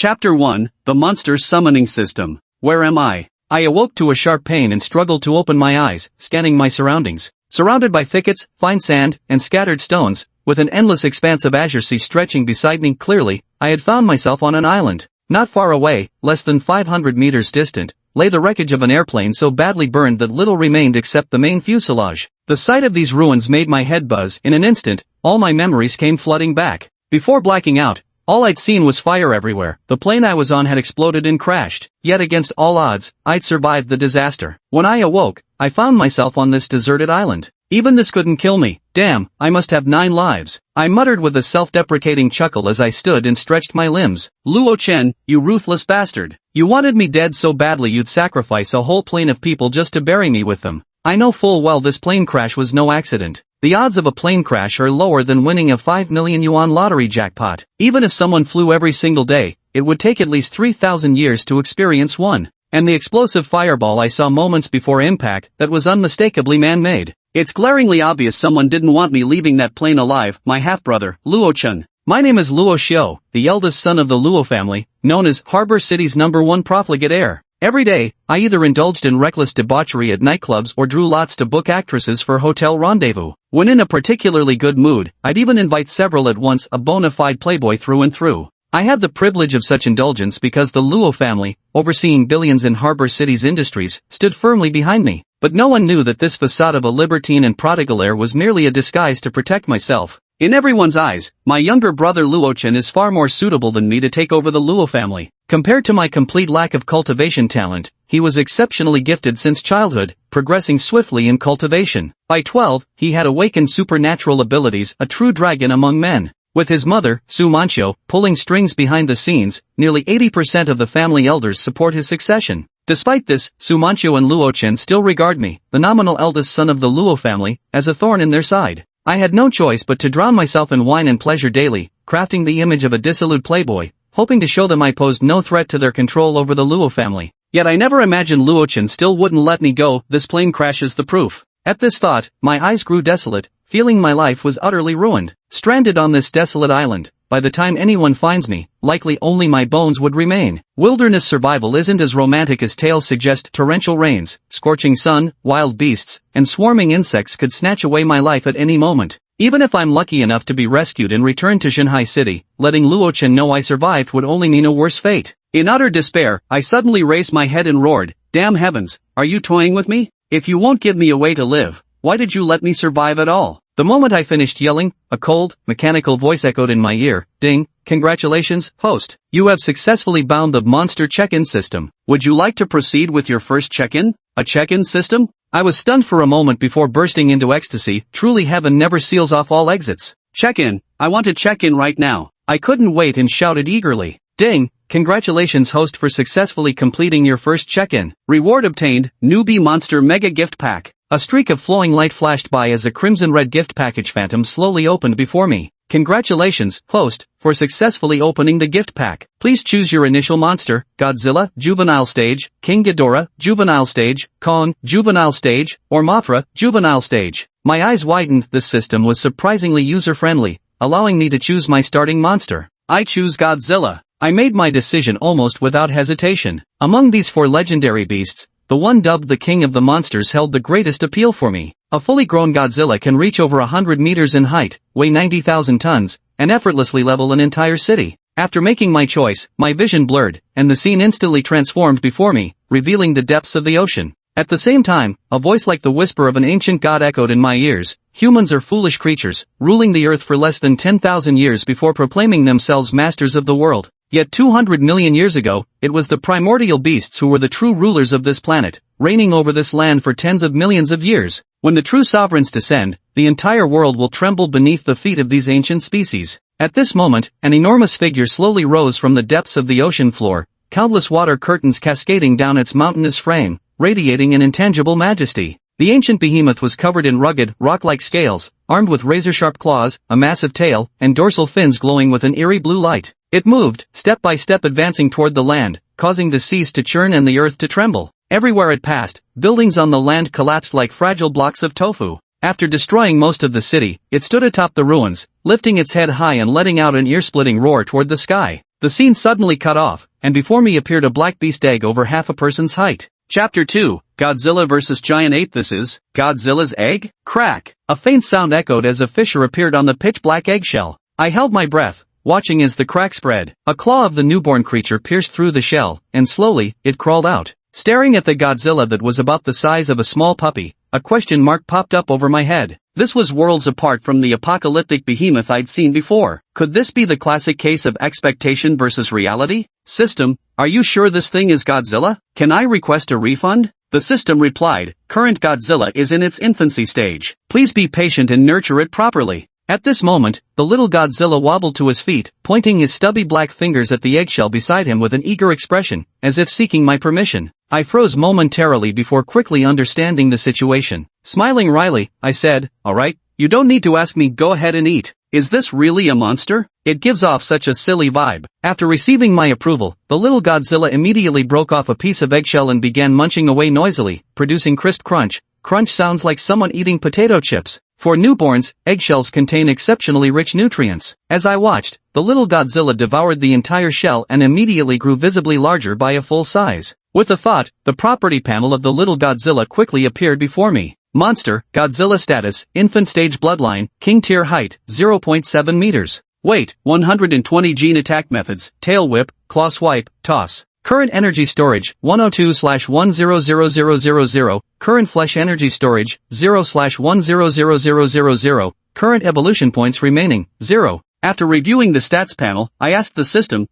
Chapter 1, The Monster Summoning System. Where am I? I awoke to a sharp pain and struggled to open my eyes, scanning my surroundings. Surrounded by thickets, fine sand, and scattered stones, with an endless expanse of azure sea stretching beside me clearly, I had found myself on an island. Not far away, less than 500 meters distant, lay the wreckage of an airplane so badly burned that little remained except the main fuselage. The sight of these ruins made my head buzz. In an instant, all my memories came flooding back. Before blacking out, all I'd seen was fire everywhere. The plane I was on had exploded and crashed. Yet against all odds, I'd survived the disaster. When I awoke, I found myself on this deserted island. Even this couldn't kill me. Damn, I must have 9 lives. I muttered with a self-deprecating chuckle as I stood and stretched my limbs. Luo Chen, you ruthless bastard. You wanted me dead so badly you'd sacrifice a whole plane of people just to bury me with them. I know full well this plane crash was no accident. The odds of a plane crash are lower than winning a 5 million yuan lottery jackpot. Even if someone flew every single day, it would take at least 3,000 years to experience one. And the explosive fireball I saw moments before impact, that was unmistakably man-made. It's glaringly obvious someone didn't want me leaving that plane alive. My half-brother, Luo Chen. My name is Luo Xiao, the eldest son of the Luo family, known as Harbor City's #1 profligate heir. Every day, I either indulged in reckless debauchery at nightclubs or drew lots to book actresses for hotel rendezvous. When in a particularly good mood, I'd even invite several at once, a bona fide playboy through and through. I had the privilege of such indulgence because the Luo family, overseeing billions in Harbor City's industries, stood firmly behind me. But no one knew that this facade of a libertine and prodigal heir was merely a disguise to protect myself. In everyone's eyes, my younger brother Luo Chen is far more suitable than me to take over the Luo family. Compared to my complete lack of cultivation talent, he was exceptionally gifted since childhood, progressing swiftly in cultivation. By 12, he had awakened supernatural abilities, a true dragon among men. With his mother, Su Manchio, pulling strings behind the scenes, nearly 80% of the family elders support his succession. Despite this, Su Manchio and Luo Chen still regard me, the nominal eldest son of the Luo family, as a thorn in their side. I had no choice but to drown myself in wine and pleasure daily, crafting the image of a dissolute playboy, hoping to show them I posed no threat to their control over the Luo family. Yet I never imagined Luo Chen still wouldn't let me go. This plane crash is the proof. At this thought, my eyes grew desolate, feeling my life was utterly ruined. Stranded on this desolate island, by the time anyone finds me, likely only my bones would remain. Wilderness survival isn't as romantic as tales suggest. Torrential rains, scorching sun, wild beasts, and swarming insects could snatch away my life at any moment. Even if I'm lucky enough to be rescued and returned to Shanghai City, letting Luo Chen know I survived would only mean a worse fate. In utter despair, I suddenly raised my head and roared, "Damn heavens, are you toying with me? If you won't give me a way to live, why did you let me survive at all?" The moment I finished yelling, a cold, mechanical voice echoed in my ear, "Ding, congratulations, host. You have successfully bound the monster check-in system. Would you like to proceed with your first check-in?" A check-in system? I was stunned for a moment before bursting into ecstasy. Truly, heaven never seals off all exits. Check-in, I want to check in right now. I couldn't wait and shouted eagerly, "Ding, congratulations host for successfully completing your first check-in. Reward obtained, Newbie Monster Mega Gift Pack." A streak of flowing light flashed by as a crimson-red gift package phantom slowly opened before me. "Congratulations, host, for successfully opening the gift pack. Please choose your initial monster: Godzilla, Juvenile Stage; King Ghidorah, Juvenile Stage; Kong, Juvenile Stage; or Mothra, Juvenile Stage." My eyes widened. This system was surprisingly user-friendly, allowing me to choose my starting monster. I choose Godzilla. I made my decision almost without hesitation. Among these 4 legendary beasts, the one dubbed the King of the Monsters held the greatest appeal for me. A fully grown Godzilla can reach over 100 meters in height, weigh 90,000 tons, and effortlessly level an entire city. After making my choice, my vision blurred, and the scene instantly transformed before me, revealing the depths of the ocean. At the same time, a voice like the whisper of an ancient god echoed in my ears. Humans are foolish creatures, ruling the earth for less than 10,000 years before proclaiming themselves masters of the world. Yet 200 million years ago, it was the primordial beasts who were the true rulers of this planet, reigning over this land for tens of millions of years. When the true sovereigns descend, the entire world will tremble beneath the feet of these ancient species. At this moment, an enormous figure slowly rose from the depths of the ocean floor, countless water curtains cascading down its mountainous frame, radiating an intangible majesty. The ancient behemoth was covered in rugged, rock-like scales, armed with razor-sharp claws, a massive tail, and dorsal fins glowing with an eerie blue light. It moved, step by step advancing toward the land, causing the seas to churn and the earth to tremble. Everywhere it passed, buildings on the land collapsed like fragile blocks of tofu. After destroying most of the city, it stood atop the ruins, lifting its head high and letting out an ear-splitting roar toward the sky. the scene suddenly cut off, and before me appeared a black beast egg over half a person's height. Chapter 2, Godzilla vs. Giant Ape. This is Godzilla's egg? Crack! A faint sound echoed as a fissure appeared on the pitch-black eggshell. I held my breath, watching as the crack spread. A claw of the newborn creature pierced through the shell, and slowly, it crawled out. Staring at the Godzilla that was about the size of a small puppy, a question mark popped up over my head. This was worlds apart from the apocalyptic behemoth I'd seen before. Could this be the classic case of expectation versus reality? System, are you sure this thing is Godzilla? Can I request a refund? The system replied, current Godzilla is in its infancy stage. Please be patient and nurture it properly. At this moment, the little Godzilla wobbled to his feet, pointing his stubby black fingers at the eggshell beside him with an eager expression, as if seeking my permission. I froze momentarily before quickly understanding the situation. Smiling wryly, I said, alright, you don't need to ask me, go ahead and eat. Is this really a monster? It gives off such a silly vibe. After receiving my approval, the little Godzilla immediately broke off a piece of eggshell and began munching away noisily, producing crisp crunch. Crunch sounds like someone eating potato chips. For newborns, eggshells contain exceptionally rich nutrients. As I watched, the little Godzilla devoured the entire shell and immediately grew visibly larger by a full size. With a thought, the property panel of the little Godzilla quickly appeared before me. Monster, Godzilla status, infant stage bloodline, king tier height, 0.7 meters. Weight, 120 gene attack methods, tail whip, claw swipe, toss. Current energy storage, 102/1000000. Current flesh energy storage, 0/1000000. Current evolution points remaining, 0. After reviewing the stats panel, I asked the system,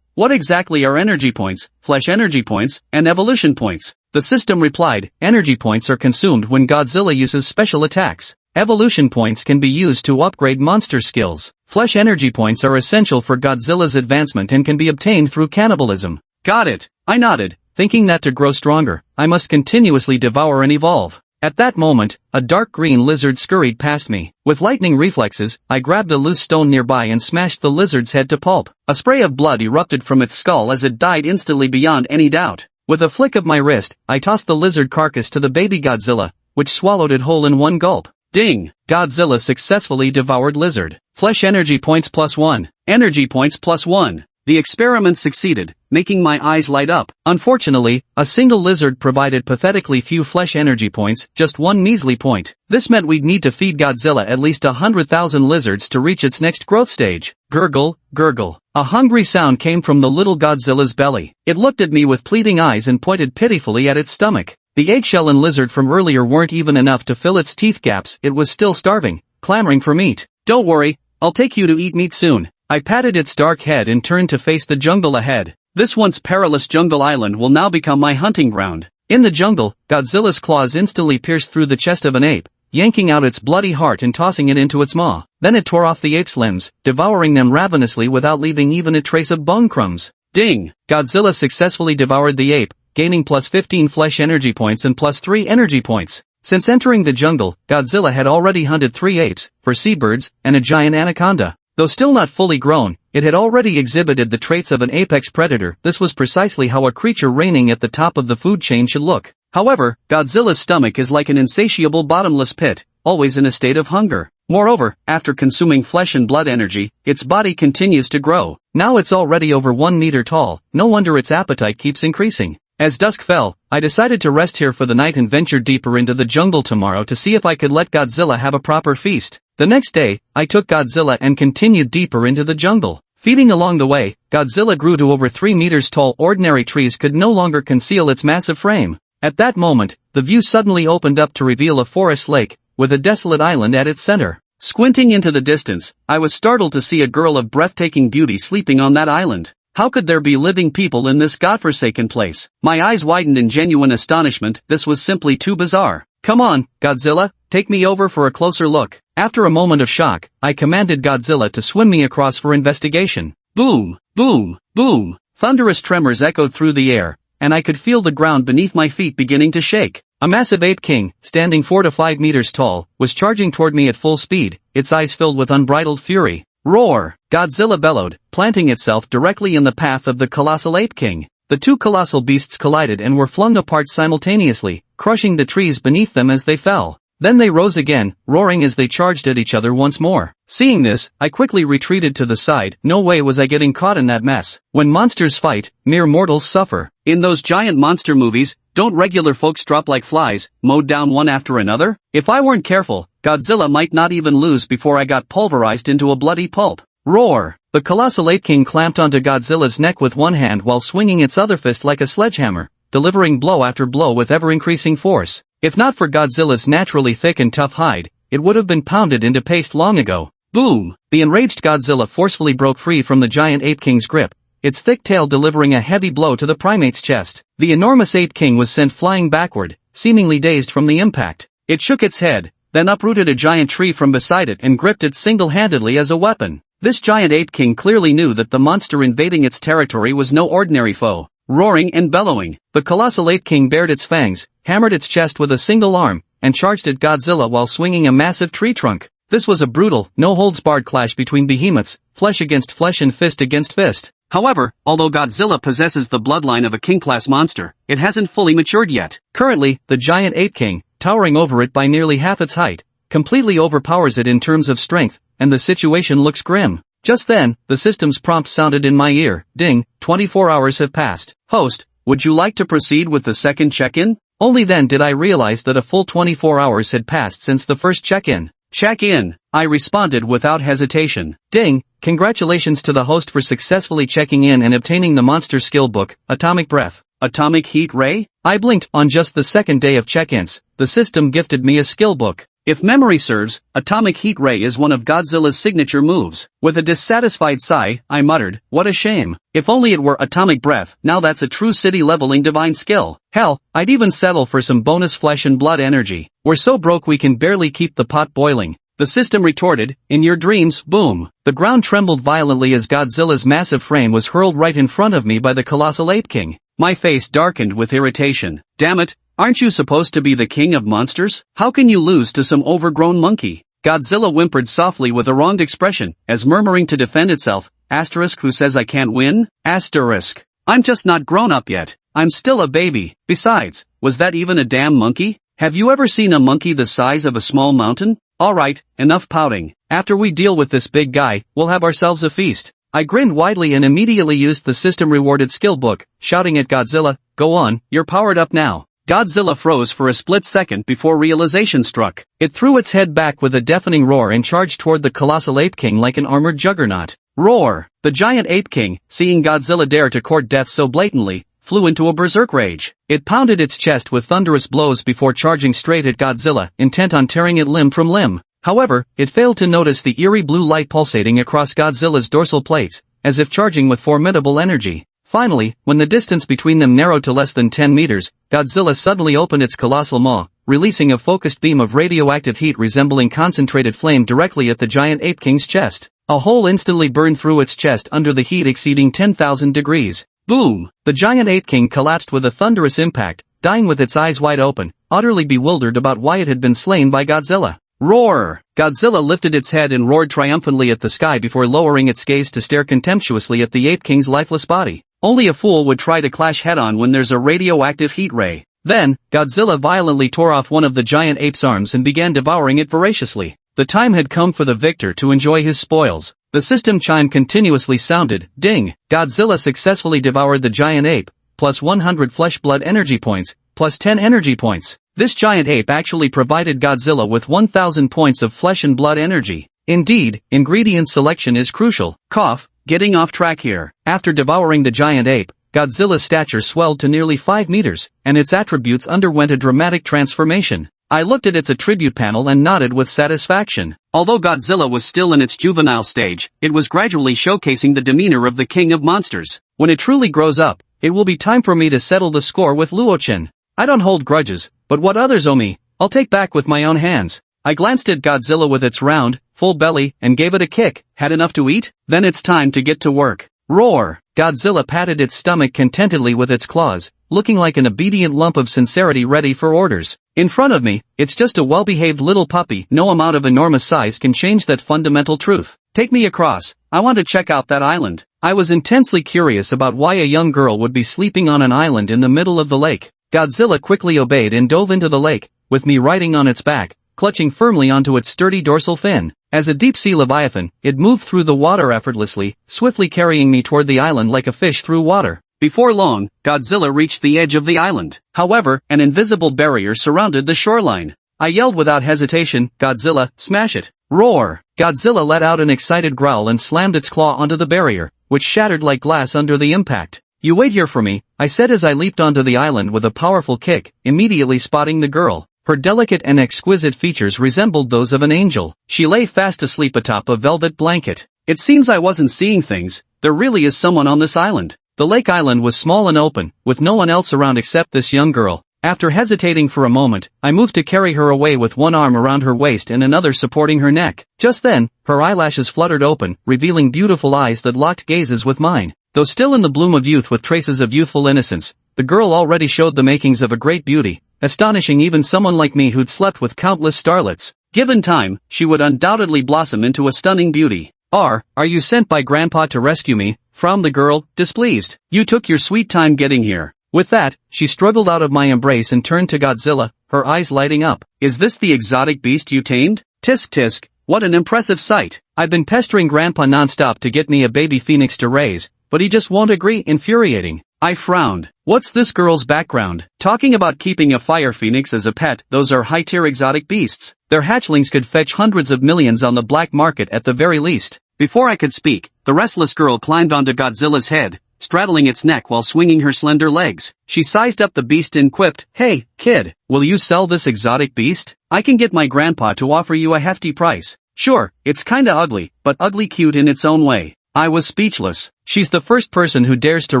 what exactly are energy points, flesh energy points, and evolution points? The system replied, energy points are consumed when Godzilla uses special attacks. Evolution points can be used to upgrade monster skills. Flesh energy points are essential for Godzilla's advancement and can be obtained through cannibalism. Got it. I nodded, thinking that to grow stronger, I must continuously devour and evolve. At that moment, a dark green lizard scurried past me. With lightning reflexes, I grabbed a loose stone nearby and smashed the lizard's head to pulp. A spray of blood erupted from its skull as it died instantly beyond any doubt. With a flick of my wrist, I tossed the lizard carcass to the baby Godzilla, which swallowed it whole in one gulp. Ding! Godzilla successfully devoured lizard. Flesh energy points +1. Energy points +1. The experiment succeeded, making my eyes light up. Unfortunately, a single lizard provided pathetically few flesh energy points, just one measly point. This meant we'd need to feed Godzilla at least 100,000 lizards to reach its next growth stage. Gurgle, gurgle. A hungry sound came from the little Godzilla's belly. It looked at me with pleading eyes and pointed pitifully at its stomach. The eggshell and lizard from earlier weren't even enough to fill its teeth gaps. It was still starving, clamoring for meat. Don't worry, I'll take you to eat meat soon. I patted its dark head and turned to face the jungle ahead. This once perilous jungle island will now become my hunting ground. In the jungle, Godzilla's claws instantly pierced through the chest of an ape, yanking out its bloody heart and tossing it into its maw. Then it tore off the ape's limbs, devouring them ravenously without leaving even a trace of bone crumbs. Ding! Godzilla successfully devoured the ape, gaining +15 flesh energy points and +3 energy points. Since entering the jungle, Godzilla had already hunted 3 apes, 4 seabirds, and a giant anaconda. Though still not fully grown, it had already exhibited the traits of an apex predator. This was precisely how a creature reigning at the top of the food chain should look. However, Godzilla's stomach is like an insatiable bottomless pit, always in a state of hunger. Moreover, after consuming flesh and blood energy, its body continues to grow. Now it's already over 1 meter tall, no wonder its appetite keeps increasing. As dusk fell, I decided to rest here for the night and venture deeper into the jungle tomorrow to see if I could let Godzilla have a proper feast. The next day, I took Godzilla and continued deeper into the jungle. Feeding along the way, Godzilla grew to over 3 meters tall. Ordinary trees could no longer conceal its massive frame. At that moment, the view suddenly opened up to reveal a forest lake, with a desolate island at its center. Squinting into the distance, I was startled to see a girl of breathtaking beauty sleeping on that island. How could there be living people in this godforsaken place? My eyes widened in genuine astonishment. This was simply too bizarre. Come on, Godzilla, take me over for a closer look. After a moment of shock, I commanded Godzilla to swim me across for investigation. Boom, boom, boom. Thunderous tremors echoed through the air, and I could feel the ground beneath my feet beginning to shake. A massive ape king, standing 4 to 5 meters tall, was charging toward me at full speed, its eyes filled with unbridled fury. Roar! Godzilla bellowed, planting itself directly in the path of the colossal ape king. The two colossal beasts collided and were flung apart simultaneously, crushing the trees beneath them as they fell. Then they rose again, roaring as they charged at each other once more. Seeing this, I quickly retreated to the side. No way was I getting caught in that mess. When monsters fight, mere mortals suffer. In those giant monster movies, don't regular folks drop like flies, mowed down one after another? If I weren't careful, Godzilla might not even lose before I got pulverized into a bloody pulp. Roar! The colossal ape king clamped onto Godzilla's neck with one hand while swinging its other fist like a sledgehammer, delivering blow after blow with ever-increasing force. If not for Godzilla's naturally thick and tough hide, it would have been pounded into paste long ago. Boom! The enraged Godzilla forcefully broke free from the giant ape king's grip, its thick tail delivering a heavy blow to the primate's chest. The enormous ape king was sent flying backward, seemingly dazed from the impact. It shook its head, then uprooted a giant tree from beside it and gripped it single-handedly as a weapon. This giant ape king clearly knew that the monster invading its territory was no ordinary foe. Roaring and bellowing, the colossal ape king bared its fangs, hammered its chest with a single arm, and charged at Godzilla while swinging a massive tree trunk. This was a brutal, no-holds-barred clash between behemoths, flesh against flesh and fist against fist. However, although Godzilla possesses the bloodline of a king-class monster, it hasn't fully matured yet. Currently, the giant ape king, towering over it by nearly half its height, completely overpowers it in terms of strength, and the situation looks grim. Just then, the system's prompt sounded in my ear. Ding, 24 hours have passed. Host, would you like to proceed with the second check-in? Only then did I realize that a full 24 hours had passed since the first check-in. Check in, I responded without hesitation. Ding, congratulations to the host for successfully checking in and obtaining the monster skill book, Atomic Breath. Atomic Heat Ray? I blinked. On just the second day of check-ins, the system gifted me a skill book. If memory serves, Atomic Heat Ray is one of Godzilla's signature moves. With a dissatisfied sigh, I muttered, what a shame. If only it were Atomic Breath, now that's a true city-leveling divine skill. Hell, I'd even settle for some bonus flesh and blood energy. We're so broke we can barely keep the pot boiling. The system retorted, in your dreams, boom. The ground trembled violently as Godzilla's massive frame was hurled right in front of me by the colossal ape king. My face darkened with irritation. Damn it, aren't you supposed to be the king of monsters? How can you lose to some overgrown monkey? Godzilla whimpered softly with a wronged expression, as murmuring to defend itself, asterisk who says I can't win? Asterisk. I'm just not grown up yet. I'm still a baby. Besides, was that even a damn monkey? Have you ever seen a monkey the size of a small mountain? Alright, enough pouting. After we deal with this big guy, we'll have ourselves a feast. I grinned widely and immediately used the system-rewarded skill book, shouting at Godzilla, go on, you're powered up now. Godzilla froze for a split second before realization struck. It threw its head back with a deafening roar and charged toward the colossal ape king like an armored juggernaut. Roar! The giant ape king, seeing Godzilla dare to court death so blatantly, flew into a berserk rage. It pounded its chest with thunderous blows before charging straight at Godzilla, intent on tearing it limb from limb. However, it failed to notice the eerie blue light pulsating across Godzilla's dorsal plates, as if charging with formidable energy. Finally, when the distance between them narrowed to less than 10 meters, Godzilla suddenly opened its colossal maw, releasing a focused beam of radioactive heat resembling concentrated flame directly at the giant ape king's chest. A hole instantly burned through its chest under the heat exceeding 10,000 degrees. Boom! The giant ape king collapsed with a thunderous impact, dying with its eyes wide open, utterly bewildered about why it had been slain by Godzilla. Roar! Godzilla lifted its head and roared triumphantly at the sky before lowering its gaze to stare contemptuously at the ape king's lifeless body. Only a fool would try to clash head-on when there's a radioactive heat ray. Then, Godzilla violently tore off one of the giant ape's arms and began devouring it voraciously. The time had come for the victor to enjoy his spoils. The system chime continuously sounded, ding! Godzilla successfully devoured the giant ape, plus 100 flesh blood energy points, plus 10 energy points. This giant ape actually provided Godzilla with 1,000 points of flesh and blood energy. Indeed, ingredient selection is crucial. Cough, getting off track here. After devouring the giant ape, Godzilla's stature swelled to nearly 5 meters, and its attributes underwent a dramatic transformation. I looked at its attribute panel and nodded with satisfaction. Although Godzilla was still in its juvenile stage, it was gradually showcasing the demeanor of the king of monsters. When it truly grows up, it will be time for me to settle the score with Luo-chan. I don't hold grudges, but what others owe me, I'll take back with my own hands. I glanced at Godzilla with its round, full belly and gave it a kick. Had enough to eat? Then it's time to get to work. Roar! Godzilla patted its stomach contentedly with its claws, looking like an obedient lump of sincerity ready for orders. In front of me, it's just a well-behaved little puppy. No amount of enormous size can change that fundamental truth. Take me across. I want to check out that island. I was intensely curious about why a young girl would be sleeping on an island in the middle of the lake. Godzilla quickly obeyed and dove into the lake, with me riding on its back, clutching firmly onto its sturdy dorsal fin. As a deep-sea leviathan, it moved through the water effortlessly, swiftly carrying me toward the island like a fish through water. Before long, Godzilla reached the edge of the island. However, an invisible barrier surrounded the shoreline. I yelled without hesitation, "Godzilla, smash it!" Roar! Godzilla let out an excited growl and slammed its claw onto the barrier, which shattered like glass under the impact. "You wait here for me," I said as I leaped onto the island with a powerful kick, immediately spotting the girl. Her delicate and exquisite features resembled those of an angel. She lay fast asleep atop a velvet blanket. It seems I wasn't seeing things. There really is someone on this island. The lake island was small and open, with no one else around except this young girl. After hesitating for a moment, I moved to carry her away with one arm around her waist and another supporting her neck. Just then, her eyelashes fluttered open, revealing beautiful eyes that locked gazes with mine. Though still in the bloom of youth with traces of youthful innocence, the girl already showed the makings of a great beauty, astonishing even someone like me who'd slept with countless starlets. Given time, she would undoubtedly blossom into a stunning beauty. "Are you sent by Grandpa to rescue me?" frowned the girl, displeased. "You took your sweet time getting here." With that, she struggled out of my embrace and turned to Godzilla, her eyes lighting up. "Is this the exotic beast you tamed? Tisk tisk, what an impressive sight. I've been pestering Grandpa nonstop to get me a baby phoenix to raise, but he just won't agree, infuriating." I frowned. What's this girl's background? Talking about keeping a fire phoenix as a pet, those are high-tier exotic beasts. Their hatchlings could fetch hundreds of millions on the black market at the very least. Before I could speak, the restless girl climbed onto Godzilla's head, straddling its neck while swinging her slender legs. She sized up the beast and quipped, "Hey, kid, will you sell this exotic beast? I can get my grandpa to offer you a hefty price." "Sure, it's kinda ugly, but ugly cute in its own way." I was speechless. She's the first person who dares to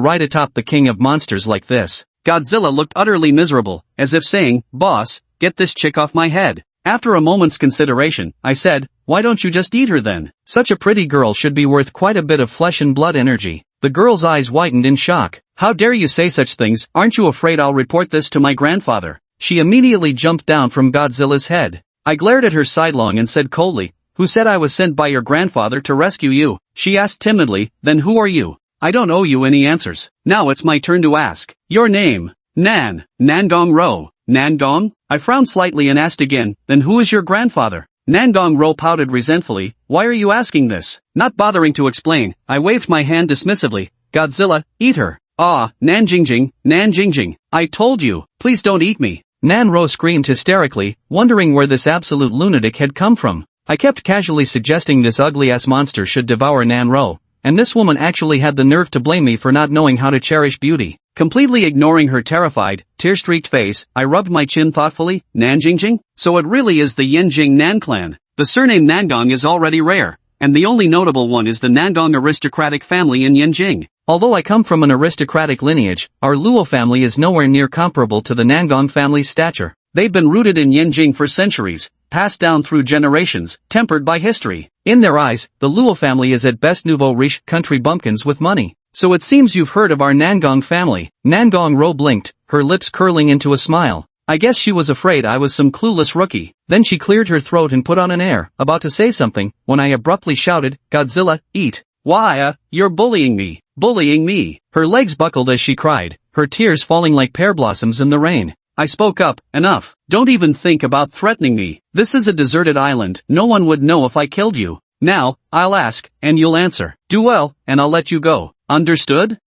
ride atop the king of monsters like this. Godzilla looked utterly miserable, as if saying, "Boss, get this chick off my head." After a moment's consideration, I said, "Why don't you just eat her then? Such a pretty girl should be worth quite a bit of flesh and blood energy." The girl's eyes widened in shock. "How dare you say such things? Aren't you afraid I'll report this to my grandfather?" She immediately jumped down from Godzilla's head. I glared at her sidelong and said coldly, "Who said I was sent by your grandfather to rescue you?" She asked timidly, "Then who are you?" "I don't owe you any answers. Now it's my turn to ask. Your name?" Nandong Ro." "Nandong?" I frowned slightly and asked again, "Then who is your grandfather?" Nandong Ro pouted resentfully, "Why are you asking this?" Not bothering to explain, I waved my hand dismissively. "Godzilla, eat her." "Ah, Nanjingjing. I told you, please don't eat me." Nan Ro screamed hysterically, wondering where this absolute lunatic had come from. I kept casually suggesting this ugly-ass monster should devour Nan Ro, and this woman actually had the nerve to blame me for not knowing how to cherish beauty. Completely ignoring her terrified, tear-streaked face, I rubbed my chin thoughtfully. "Nanjingjing? So it really is the Yanjing Nan clan. The surname Nandong is already rare, and the only notable one is the Nandong aristocratic family in Yanjing. Although I come from an aristocratic lineage, our Luo family is nowhere near comparable to the Nandong family's stature. They've been rooted in Yanjing for centuries, passed down through generations, tempered by history. In their eyes, the Luo family is at best nouveau riche country bumpkins with money. So it seems you've heard of our Nangong family." Nangong Ro blinked, her lips curling into a smile. I guess she was afraid I was some clueless rookie. Then she cleared her throat and put on an air, about to say something, when I abruptly shouted, "Godzilla, eat." "Why, you're bullying me. Bullying me." Her legs buckled as she cried, her tears falling like pear blossoms in the rain. I spoke up, "Enough. Don't even think about threatening me. This is a deserted island. No one would know if I killed you. Now, I'll ask, and you'll answer. Do well, and I'll let you go. Understood?"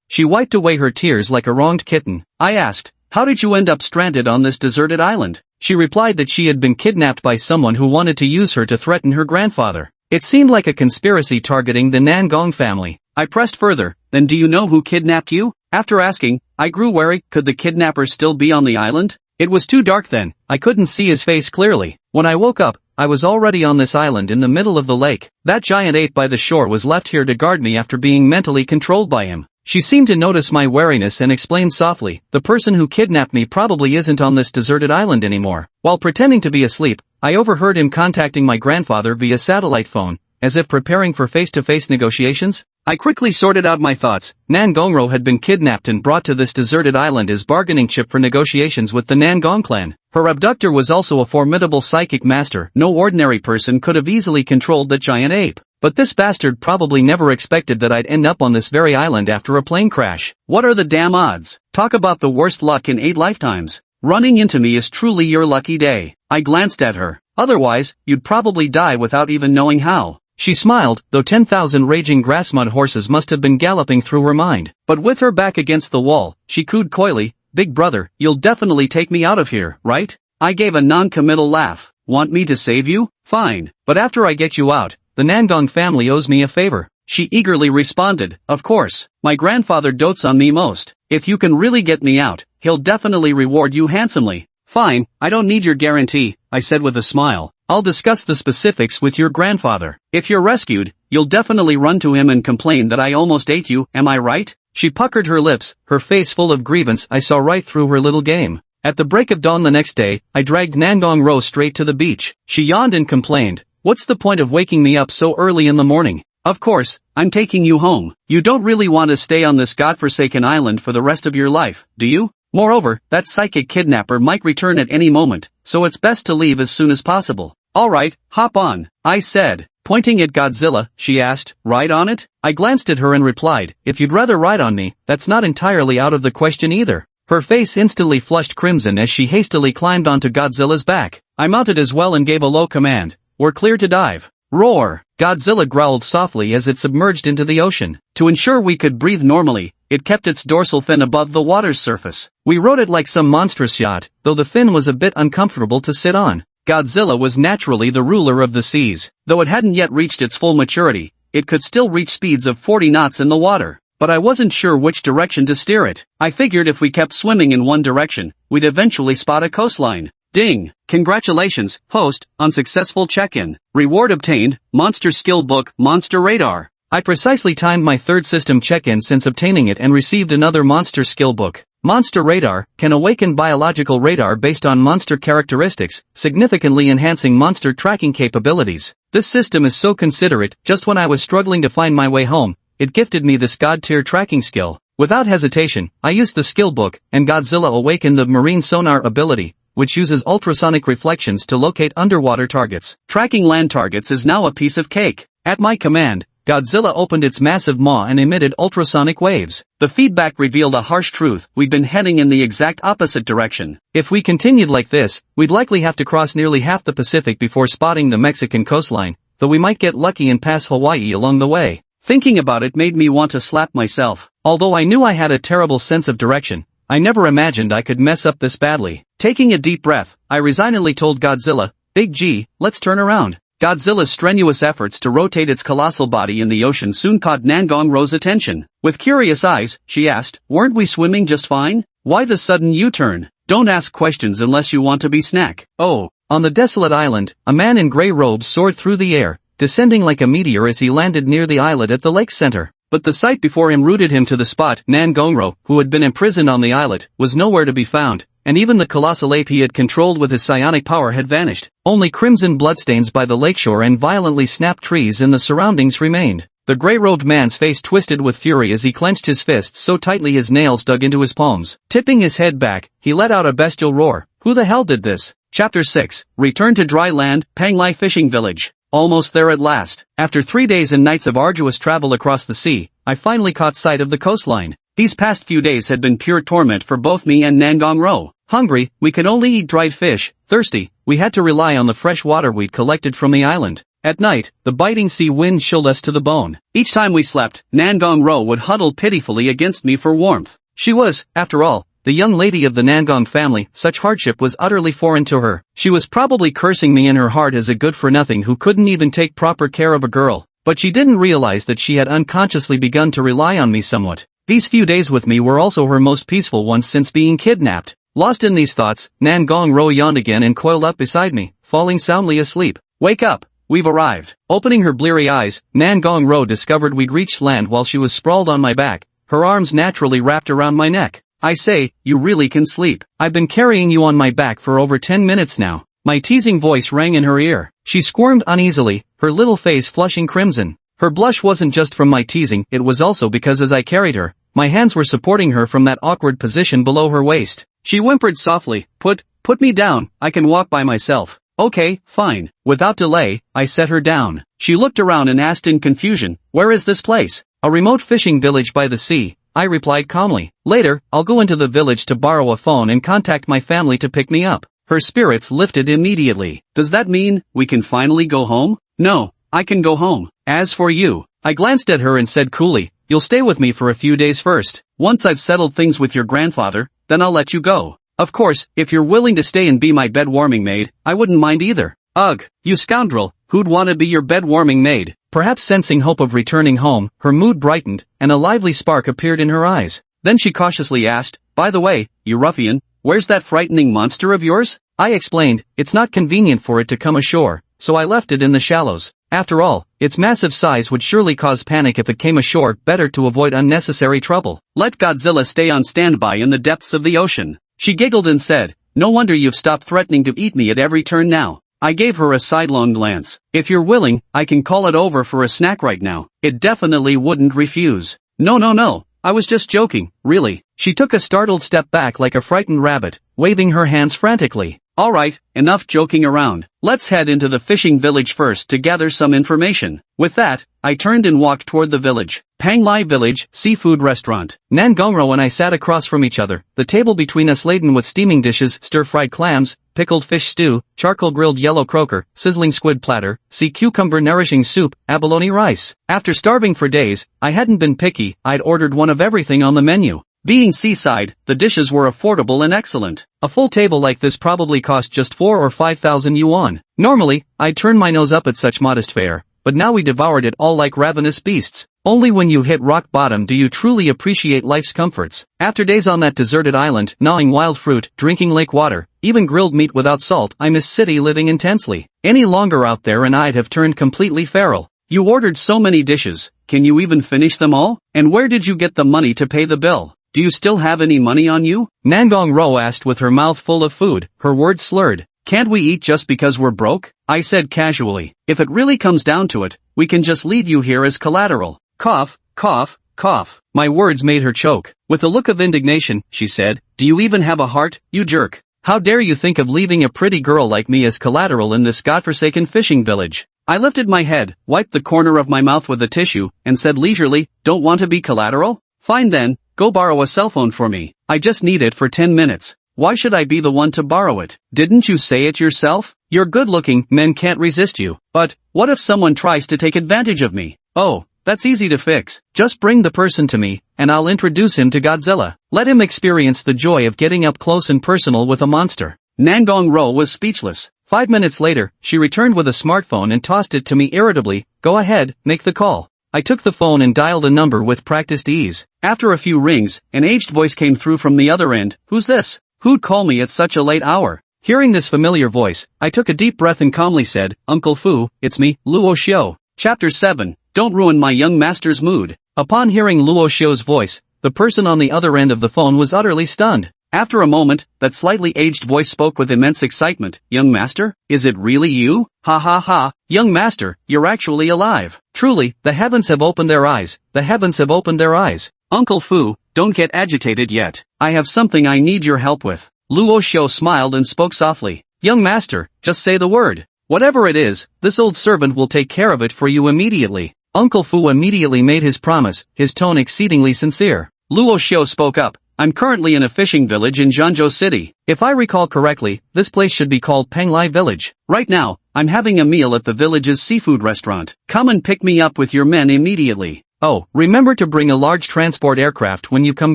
She wiped away her tears like a wronged kitten. I asked, "How did you end up stranded on this deserted island?" She replied that she had been kidnapped by someone who wanted to use her to threaten her grandfather. It seemed like a conspiracy targeting the Nangong family. I pressed further, "Then do you know who kidnapped you?" After asking, I grew wary. Could the kidnapper still be on the island? It was too dark then, I couldn't see his face clearly. When I woke up, I was already on this island in the middle of the lake. That giant ape by the shore was left here to guard me after being mentally controlled by him. She seemed to notice my wariness and explained softly, "The person who kidnapped me probably isn't on this deserted island anymore." While pretending to be asleep, I overheard him contacting my grandfather via satellite phone, as if preparing for face-to-face negotiations. I quickly sorted out my thoughts. Nangongro had been kidnapped and brought to this deserted island as bargaining chip for negotiations with the Nangong clan. Her abductor was also a formidable psychic master. No ordinary person could have easily controlled that giant ape. But this bastard probably never expected that I'd end up on this very island after a plane crash. What are the damn odds? Talk about the worst luck in 8 lifetimes. Running into me is truly your lucky day. I glanced at her. Otherwise, you'd probably die without even knowing how. She smiled, though 10,000 raging grassmud horses must have been galloping through her mind. But with her back against the wall, she cooed coyly, "Big brother, you'll definitely take me out of here, right?" I gave a non-committal laugh. "Want me to save you? Fine. But after I get you out, the Nangong family owes me a favor." She eagerly responded, "Of course. My grandfather dotes on me most. If you can really get me out, he'll definitely reward you handsomely." "Fine, I don't need your guarantee," I said with a smile. "I'll discuss the specifics with your grandfather. If you're rescued, you'll definitely run to him and complain that I almost ate you, am I right?" She puckered her lips, her face full of grievance. I saw right through her little game. At the break of dawn the next day, I dragged Nangong Ro straight to the beach. She yawned and complained, "What's the point of waking me up so early in the morning? Of course, I'm taking you home. You don't really want to stay on this godforsaken island for the rest of your life, do you? Moreover, that psychic kidnapper might return at any moment, so it's best to leave as soon as possible." "Alright, hop on," I said. Pointing at Godzilla, she asked, "Ride on it?" I glanced at her and replied, "If you'd rather ride on me, that's not entirely out of the question either." Her face instantly flushed crimson as she hastily climbed onto Godzilla's back. I mounted as well and gave a low command, "We're clear to dive." Roar! Godzilla growled softly as it submerged into the ocean. To ensure we could breathe normally, it kept its dorsal fin above the water's surface. We rode it like some monstrous yacht, though the fin was a bit uncomfortable to sit on. Godzilla was naturally the ruler of the seas. Though it hadn't yet reached its full maturity, it could still reach speeds of 40 knots in the water. But I wasn't sure which direction to steer it. I figured if we kept swimming in one direction, we'd eventually spot a coastline. Ding! Congratulations, host, on successful check-in. Reward obtained, Monster Skill Book, Monster Radar. I precisely timed my third system check-in since obtaining it and received another Monster Skill Book. Monster Radar can awaken biological radar based on monster characteristics, significantly enhancing monster tracking capabilities. This system is so considerate. Just when I was struggling to find my way home, it gifted me this god-tier tracking skill. Without hesitation, I used the skill book, and Godzilla awakened the marine sonar ability, which uses ultrasonic reflections to locate underwater targets. Tracking land targets is now a piece of cake. At my command, Godzilla opened its massive maw and emitted ultrasonic waves. The feedback revealed a harsh truth: we'd been heading in the exact opposite direction. If we continued like this, we'd likely have to cross nearly half the Pacific before spotting the Mexican coastline, though we might get lucky and pass Hawaii along the way. Thinking about it made me want to slap myself. Although I knew I had a terrible sense of direction, I never imagined I could mess up this badly. Taking a deep breath, I resignedly told Godzilla, "Big G, let's turn around." Godzilla's strenuous efforts to rotate its colossal body in the ocean soon caught Nangong Ro's attention. With curious eyes, she asked, "Weren't we swimming just fine? Why the sudden U-turn? Don't ask questions unless you want to be snack." Oh. On the desolate island, a man in gray robes soared through the air, descending like a meteor as he landed near the islet at the lake's center. But the sight before him rooted him to the spot. Nangong Ro, who had been imprisoned on the islet, was nowhere to be found, and even the colossal ape he had controlled with his psionic power had vanished. Only crimson bloodstains by the lakeshore and violently snapped trees in the surroundings remained. The gray-robed man's face twisted with fury as he clenched his fists so tightly his nails dug into his palms. Tipping his head back, he let out a bestial roar. "Who the hell did this?" Chapter 6. Return to dry land, Panglai Fishing Village. Almost there at last. After 3 days and nights of arduous travel across the sea, I finally caught sight of the coastline. These past few days had been pure torment for both me and Nangong Ro. Hungry, we could only eat dried fish. Thirsty, we had to rely on the fresh water we'd collected from the island. At night, the biting sea wind chilled us to the bone. Each time we slept, Nangong Ro would huddle pitifully against me for warmth. She was, after all, the young lady of the Nangong family. Such hardship was utterly foreign to her. She was probably cursing me in her heart as a good-for-nothing who couldn't even take proper care of a girl. But she didn't realize that she had unconsciously begun to rely on me somewhat. These few days with me were also her most peaceful ones since being kidnapped. Lost in these thoughts, Nangong Ro yawned again and coiled up beside me, falling soundly asleep. "Wake up, we've arrived." Opening her bleary eyes, Nangong Ro discovered we'd reached land while she was sprawled on my back, her arms naturally wrapped around my neck. "I say, you really can sleep. I've been carrying you on my back for over 10 minutes now." My teasing voice rang in her ear. She squirmed uneasily, her little face flushing crimson. Her blush wasn't just from my teasing, it was also because as I carried her, my hands were supporting her from that awkward position below her waist. She whimpered softly, Put me down, I can walk by myself." "Okay, fine." Without delay, I set her down. She looked around and asked in confusion, "Where is this place?" "A remote fishing village by the sea," I replied calmly. "Later, I'll go into the village to borrow a phone and contact my family to pick me up." Her spirits lifted immediately. Does that mean we can finally go home? No, I can go home. As for you, I glanced at her and said coolly, you'll stay with me for a few days first. Once I've settled things with your grandfather, then I'll let you go. Of course, if you're willing to stay and be my bed-warming maid, I wouldn't mind either. Ugh, you scoundrel, who'd want to be your bed-warming maid? Perhaps sensing hope of returning home, her mood brightened, and a lively spark appeared in her eyes. Then she cautiously asked, by the way, you ruffian, where's that frightening monster of yours? I explained, it's not convenient for it to come ashore, so I left it in the shallows. After all, its massive size would surely cause panic if it came ashore, better to avoid unnecessary trouble. Let Godzilla stay on standby in the depths of the ocean. She giggled and said, no wonder you've stopped threatening to eat me at every turn now. I gave her a sidelong glance. If you're willing, I can call it over for a snack right now. It definitely wouldn't refuse. No. I was just joking, really. She took a startled step back like a frightened rabbit, waving her hands frantically. Alright, enough joking around. Let's head into the fishing village first to gather some information. With that, I turned and walked toward the village. Panglai Village, seafood restaurant. Nan Gongro and I sat across from each other, the table between us laden with steaming dishes, stir-fried clams, pickled fish stew, charcoal grilled yellow croaker, sizzling squid platter, sea cucumber nourishing soup, abalone rice. After starving for days, I hadn't been picky, I'd ordered one of everything on the menu. Being seaside, the dishes were affordable and excellent. A full table like this probably cost just 4 or 5,000 yuan. Normally, I'd turn my nose up at such modest fare, but now we devoured it all like ravenous beasts. Only when you hit rock bottom do you truly appreciate life's comforts. After days on that deserted island, gnawing wild fruit, drinking lake water, even grilled meat without salt, I miss city living intensely. Any longer out there and I'd have turned completely feral. You ordered so many dishes, can you even finish them all? And where did you get the money to pay the bill? Do you still have any money on you? Nangong Ro asked with her mouth full of food, her words slurred. Can't we eat just because we're broke? I said casually. If it really comes down to it, we can just leave you here as collateral. Cough, cough, cough. My words made her choke. With a look of indignation, she said, do you even have a heart, you jerk? How dare you think of leaving a pretty girl like me as collateral in this godforsaken fishing village? I lifted my head, wiped the corner of my mouth with a tissue, and said leisurely, don't want to be collateral? Fine then, go borrow a cell phone for me. I just need it for 10 minutes. Why should I be the one to borrow it? Didn't you say it yourself? You're good looking, men can't resist you. But, what if someone tries to take advantage of me? Oh, that's easy to fix. Just bring the person to me, and I'll introduce him to Godzilla. Let him experience the joy of getting up close and personal with a monster. Nangong Ro was speechless. 5 minutes later, she returned with a smartphone and tossed it to me irritably. Go ahead, make the call. I took the phone and dialed a number with practiced ease. After a few rings, an aged voice came through from the other end. Who's this? Who'd call me at such a late hour? Hearing this familiar voice, I took a deep breath and calmly said, Uncle Fu, it's me, Luo Xiu. Chapter 7. Don't ruin my young master's mood. Upon hearing Luo Xiu's voice, the person on the other end of the phone was utterly stunned. After a moment, that slightly aged voice spoke with immense excitement. Young master? Is it really you? Ha ha ha, young master, you're actually alive. Truly, the heavens have opened their eyes, the heavens have opened their eyes. Uncle Fu, don't get agitated yet. I have something I need your help with. Luo Xiu smiled and spoke softly. Young master, just say the word. Whatever it is, this old servant will take care of it for you immediately. Uncle Fu immediately made his promise, his tone exceedingly sincere. Luo Xiu spoke up. I'm currently in a fishing village in Zhangzhou City. If I recall correctly, this place should be called Panglai Village. Right now, I'm having a meal at the village's seafood restaurant. Come and pick me up with your men immediately. Oh, remember to bring a large transport aircraft when you come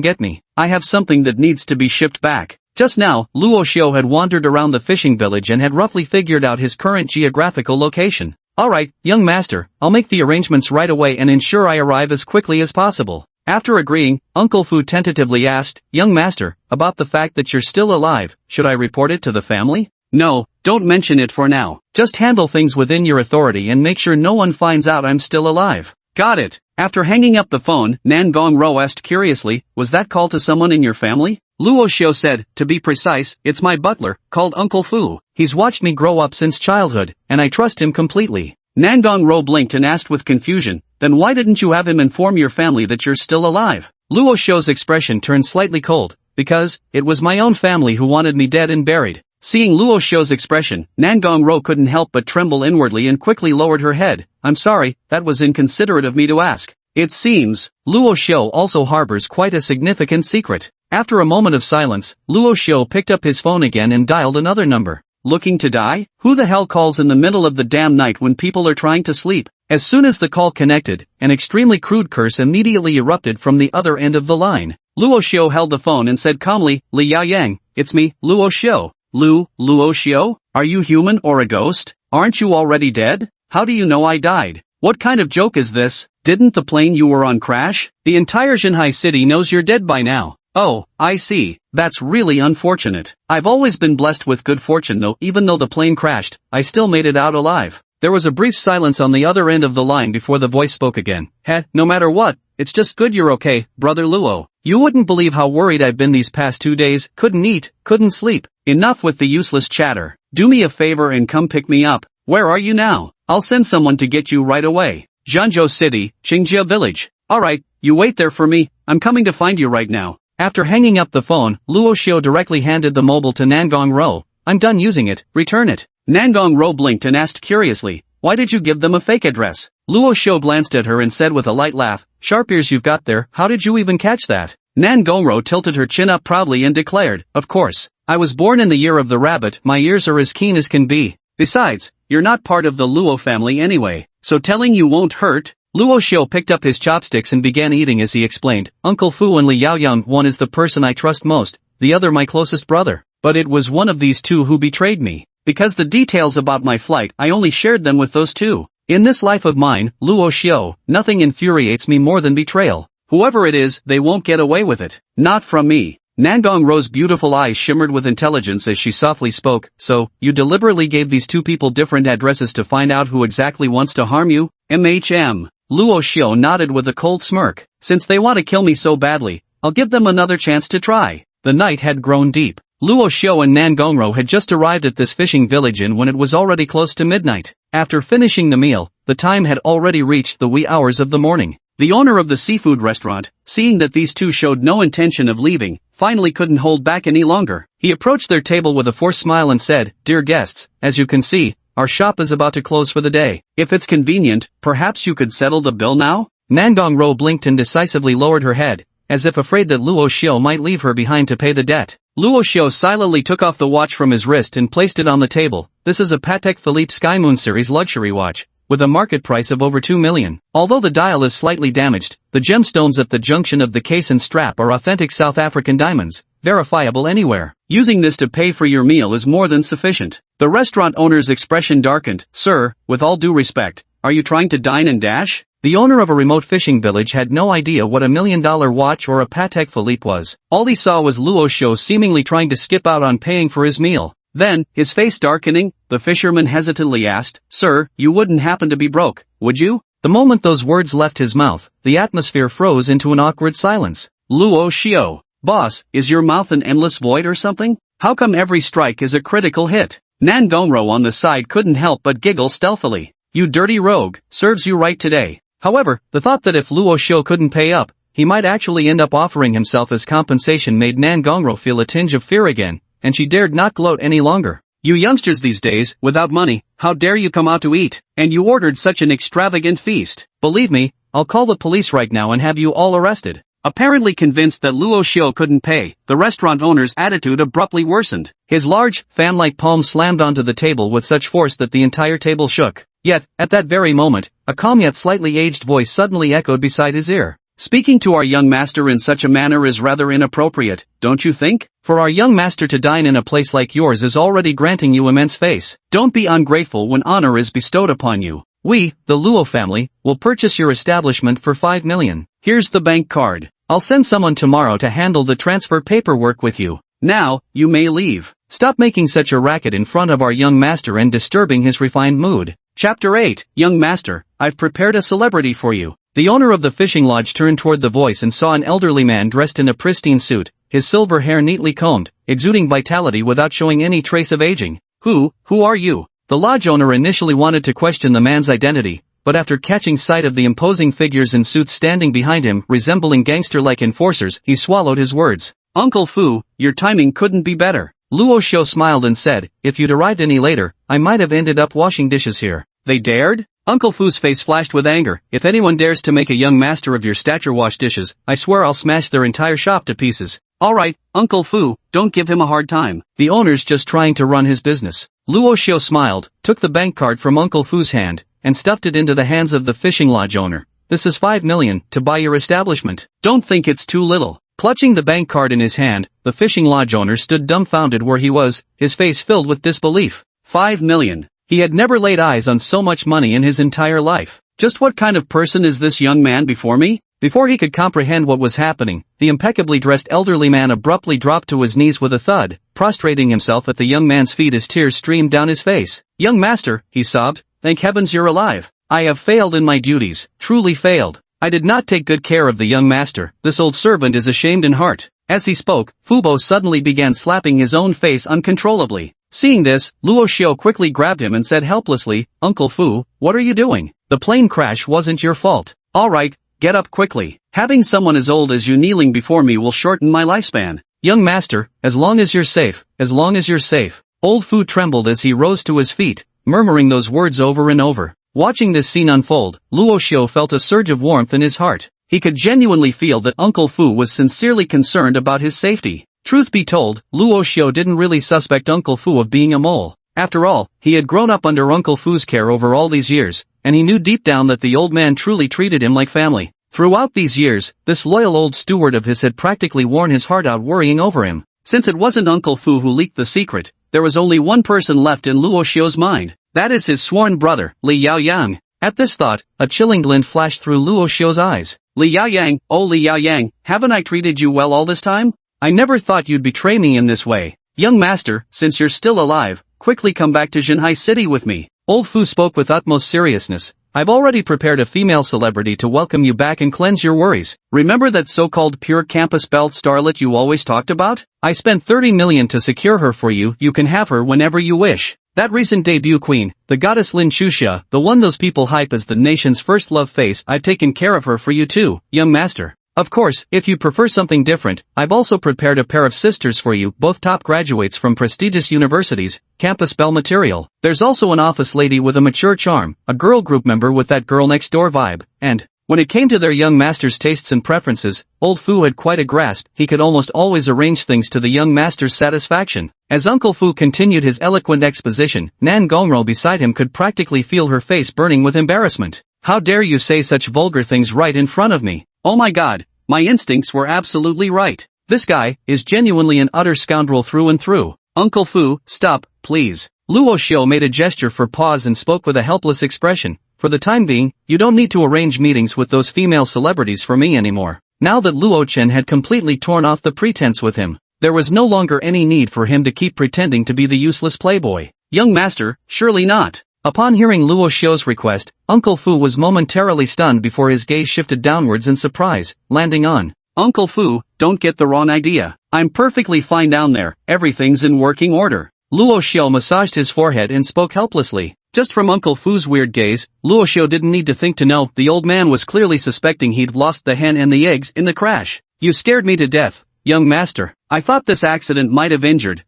get me. I have something that needs to be shipped back. Just now, Luo Xiu had wandered around the fishing village and had roughly figured out his current geographical location. Alright, young master, I'll make the arrangements right away and ensure I arrive as quickly as possible. After agreeing, Uncle Fu tentatively asked, Young master, about the fact that you're still alive, should I report it to the family? No, don't mention it for now. Just handle things within your authority and make sure no one finds out I'm still alive. Got it. After hanging up the phone, Nangong Ro asked curiously, was that call to someone in your family? Luo Xiu said, to be precise, it's my butler, called Uncle Fu. He's watched me grow up since childhood, and I trust him completely. Nangong Ro blinked and asked with confusion, then why didn't you have him inform your family that you're still alive? Luo Xiu's expression turned slightly cold, because, it was my own family who wanted me dead and buried. Seeing Luo Xiu's expression, Nangong Ro couldn't help but tremble inwardly and quickly lowered her head. I'm sorry, that was inconsiderate of me to ask. It seems, Luo Xiu also harbors quite a significant secret. After a moment of silence, Luo Xiu picked up his phone again and dialed another number. Looking to die? Who the hell calls in the middle of the damn night when people are trying to sleep? As soon as the call connected, an extremely crude curse immediately erupted from the other end of the line. Luo Xiu held the phone and said calmly, Li Yaoyang, it's me, Luo Xiu. Luo Xiu? Are you human or a ghost? Aren't you already dead? How do you know I died? What kind of joke is this? Didn't the plane you were on crash? The entire Shanghai city knows you're dead by now. Oh, I see. That's really unfortunate. I've always been blessed with good fortune though. Even though the plane crashed, I still made it out alive. There was a brief silence on the other end of the line before the voice spoke again. No matter what, it's just good you're okay, brother Luo. You wouldn't believe how worried I've been these past 2 days. Couldn't eat, couldn't sleep. Enough with the useless chatter. Do me a favor and come pick me up. Where are you now? I'll send someone to get you right away. Zhangzhou City, Qingjia Village. Alright, you wait there for me. I'm coming to find you right now. After hanging up the phone, Luo Xiu directly handed the mobile to Nangong Ro. I'm done using it, return it. Nangong Ro blinked and asked curiously, why did you give them a fake address? Luo Xiu glanced at her and said with a light laugh, sharp ears you've got there, how did you even catch that? Nangong Ro tilted her chin up proudly and declared, of course. I was born in the year of the rabbit, my ears are as keen as can be. Besides, you're not part of the Luo family anyway, so telling you won't hurt. Luo Xiu picked up his chopsticks and began eating as he explained, Uncle Fu and Li Yaoyang, one is the person I trust most, the other my closest brother. But it was one of these two who betrayed me. Because the details about my flight I only shared them with those two. In this life of mine, Luo Xiu, nothing infuriates me more than betrayal. Whoever it is, they won't get away with it. Not from me. Nangong Ro's beautiful eyes shimmered with intelligence as she softly spoke, so, you deliberately gave these two people different addresses to find out who exactly wants to harm you? Luo Xiu nodded with a cold smirk. Since they want to kill me so badly, I'll give them another chance to try. The night had grown deep. Luo Xiu and Nangongro had just arrived at this fishing village inn when it was already close to midnight. After finishing the meal, the time had already reached the wee hours of the morning. The owner of the seafood restaurant, seeing that these two showed no intention of leaving, finally couldn't hold back any longer. He approached their table with a forced smile and said, Dear guests, as you can see, our shop is about to close for the day. If it's convenient, perhaps you could settle the bill now? Nangongro blinked and decisively lowered her head, as if afraid that Luo Xiu might leave her behind to pay the debt. Luo Xiu silently took off the watch from his wrist and placed it on the table. This is a Patek Philippe Sky Moon series luxury watch, with a market price of over 2 million. Although the dial is slightly damaged, the gemstones at the junction of the case and strap are authentic South African diamonds, verifiable anywhere. Using this to pay for your meal is more than sufficient. The restaurant owner's expression darkened. Sir, with all due respect, are you trying to dine and dash? The owner of a remote fishing village had no idea what a $1 million watch or a Patek Philippe was. All he saw was Luo Xiu seemingly trying to skip out on paying for his meal. Then, his face darkening, the fisherman hesitantly asked, Sir, you wouldn't happen to be broke, would you? The moment those words left his mouth, the atmosphere froze into an awkward silence. Luo Xiu, boss, is your mouth an endless void or something? How come every strike is a critical hit? Nangongro on the side couldn't help but giggle stealthily. You dirty rogue, serves you right today. However, the thought that if Luo Xiu couldn't pay up, he might actually end up offering himself as compensation made Nangongro feel a tinge of fear again, and she dared not gloat any longer. You youngsters these days, without money, how dare you come out to eat? And you ordered such an extravagant feast. Believe me, I'll call the police right now and have you all arrested. Apparently convinced that Luo Xiu couldn't pay, the restaurant owner's attitude abruptly worsened. His large, fan-like palm slammed onto the table with such force that the entire table shook. Yet, at that very moment, a calm yet slightly aged voice suddenly echoed beside his ear. Speaking to our young master in such a manner is rather inappropriate, don't you think? For our young master to dine in a place like yours is already granting you immense face. Don't be ungrateful when honor is bestowed upon you. We, the Luo family, will purchase your establishment for 5 million. Here's the bank card. I'll send someone tomorrow to handle the transfer paperwork with you. Now, you may leave. Stop making such a racket in front of our young master and disturbing his refined mood. Chapter 8, Young Master, I've prepared a celebrity for you. The owner of the fishing lodge turned toward the voice and saw an elderly man dressed in a pristine suit, his silver hair neatly combed, exuding vitality without showing any trace of aging. Who are you? The lodge owner initially wanted to question the man's identity, but after catching sight of the imposing figures in suits standing behind him resembling gangster-like enforcers, he swallowed his words. Uncle Fu, your timing couldn't be better. Luo Xiu smiled and said, if you'd arrived any later, I might have ended up washing dishes here. They dared? Uncle Fu's face flashed with anger. If anyone dares to make a young master of your stature wash dishes, I swear I'll smash their entire shop to pieces. Alright, Uncle Fu, don't give him a hard time. The owner's just trying to run his business. Luo Xiao smiled, took the bank card from Uncle Fu's hand, and stuffed it into the hands of the fishing lodge owner. This is 5 million to buy your establishment. Don't think it's too little. Clutching the bank card in his hand, the fishing lodge owner stood dumbfounded where he was, his face filled with disbelief. 5 million. He had never laid eyes on so much money in his entire life. Just what kind of person is this young man before me? Before he could comprehend what was happening, the impeccably dressed elderly man abruptly dropped to his knees with a thud, prostrating himself at the young man's feet as tears streamed down his face. Young master, he sobbed, thank heavens you're alive. I have failed in my duties, truly failed. I did not take good care of the young master, this old servant is ashamed in heart. As he spoke, Fubo suddenly began slapping his own face uncontrollably. Seeing this, Luo Xiao quickly grabbed him and said helplessly, Uncle Fu, what are you doing? The plane crash wasn't your fault. Alright, get up quickly. Having someone as old as you kneeling before me will shorten my lifespan. Young master, as long as you're safe, as long as you're safe. Old Fu trembled as he rose to his feet, murmuring those words over and over. Watching this scene unfold, Luo Xiao felt a surge of warmth in his heart. He could genuinely feel that Uncle Fu was sincerely concerned about his safety. Truth be told, Luo Xiao didn't really suspect Uncle Fu of being a mole. After all, he had grown up under Uncle Fu's care over all these years, and he knew deep down that the old man truly treated him like family. Throughout these years, this loyal old steward of his had practically worn his heart out worrying over him. Since it wasn't Uncle Fu who leaked the secret, there was only one person left in Luo Xiao's mind. That is his sworn brother, Li Yaoyang. At this thought, a chilling glint flashed through Luo Xiao's eyes. Li Yaoyang, oh Li Yaoyang, haven't I treated you well all this time? I never thought you'd betray me in this way. Young master, since you're still alive, quickly come back to Jinhai City with me. Old Fu spoke with utmost seriousness. I've already prepared a female celebrity to welcome you back and cleanse your worries. Remember that so-called pure campus belt starlet you always talked about? I spent 30 million to secure her for you. You can have her whenever you wish. That recent debut queen, the goddess Lin Chuxia, the one those people hype as the nation's first love face, I've taken care of her for you too, young master. Of course, if you prefer something different, I've also prepared a pair of sisters for you, both top graduates from prestigious universities, campus belle material. There's also an office lady with a mature charm, a girl group member with that girl next door vibe, and when it came to their young master's tastes and preferences, old Fu had quite a grasp. He could almost always arrange things to the young master's satisfaction. As Uncle Fu continued his eloquent exposition, Nan Gongro beside him could practically feel her face burning with embarrassment. How dare you say such vulgar things right in front of me? Oh my god, my instincts were absolutely right. This guy is genuinely an utter scoundrel through and through. Uncle Fu, stop, please. Luo Xiao made a gesture for pause and spoke with a helpless expression. For the time being, you don't need to arrange meetings with those female celebrities for me anymore. Now that Luo Chen had completely torn off the pretense with him, there was no longer any need for him to keep pretending to be the useless playboy. Young master, surely not. Upon hearing Luo Xiao's request, Uncle Fu was momentarily stunned before his gaze shifted downwards in surprise, landing on Uncle Fu. Don't get the wrong idea. I'm perfectly fine down there, everything's in working order. Luo Xiao massaged his forehead and spoke helplessly. Just from Uncle Fu's weird gaze, Luo Xiao didn't need to think to know the old man was clearly suspecting he'd lost the hen and the eggs in the crash. You scared me to death, young master. I thought this accident might have injured,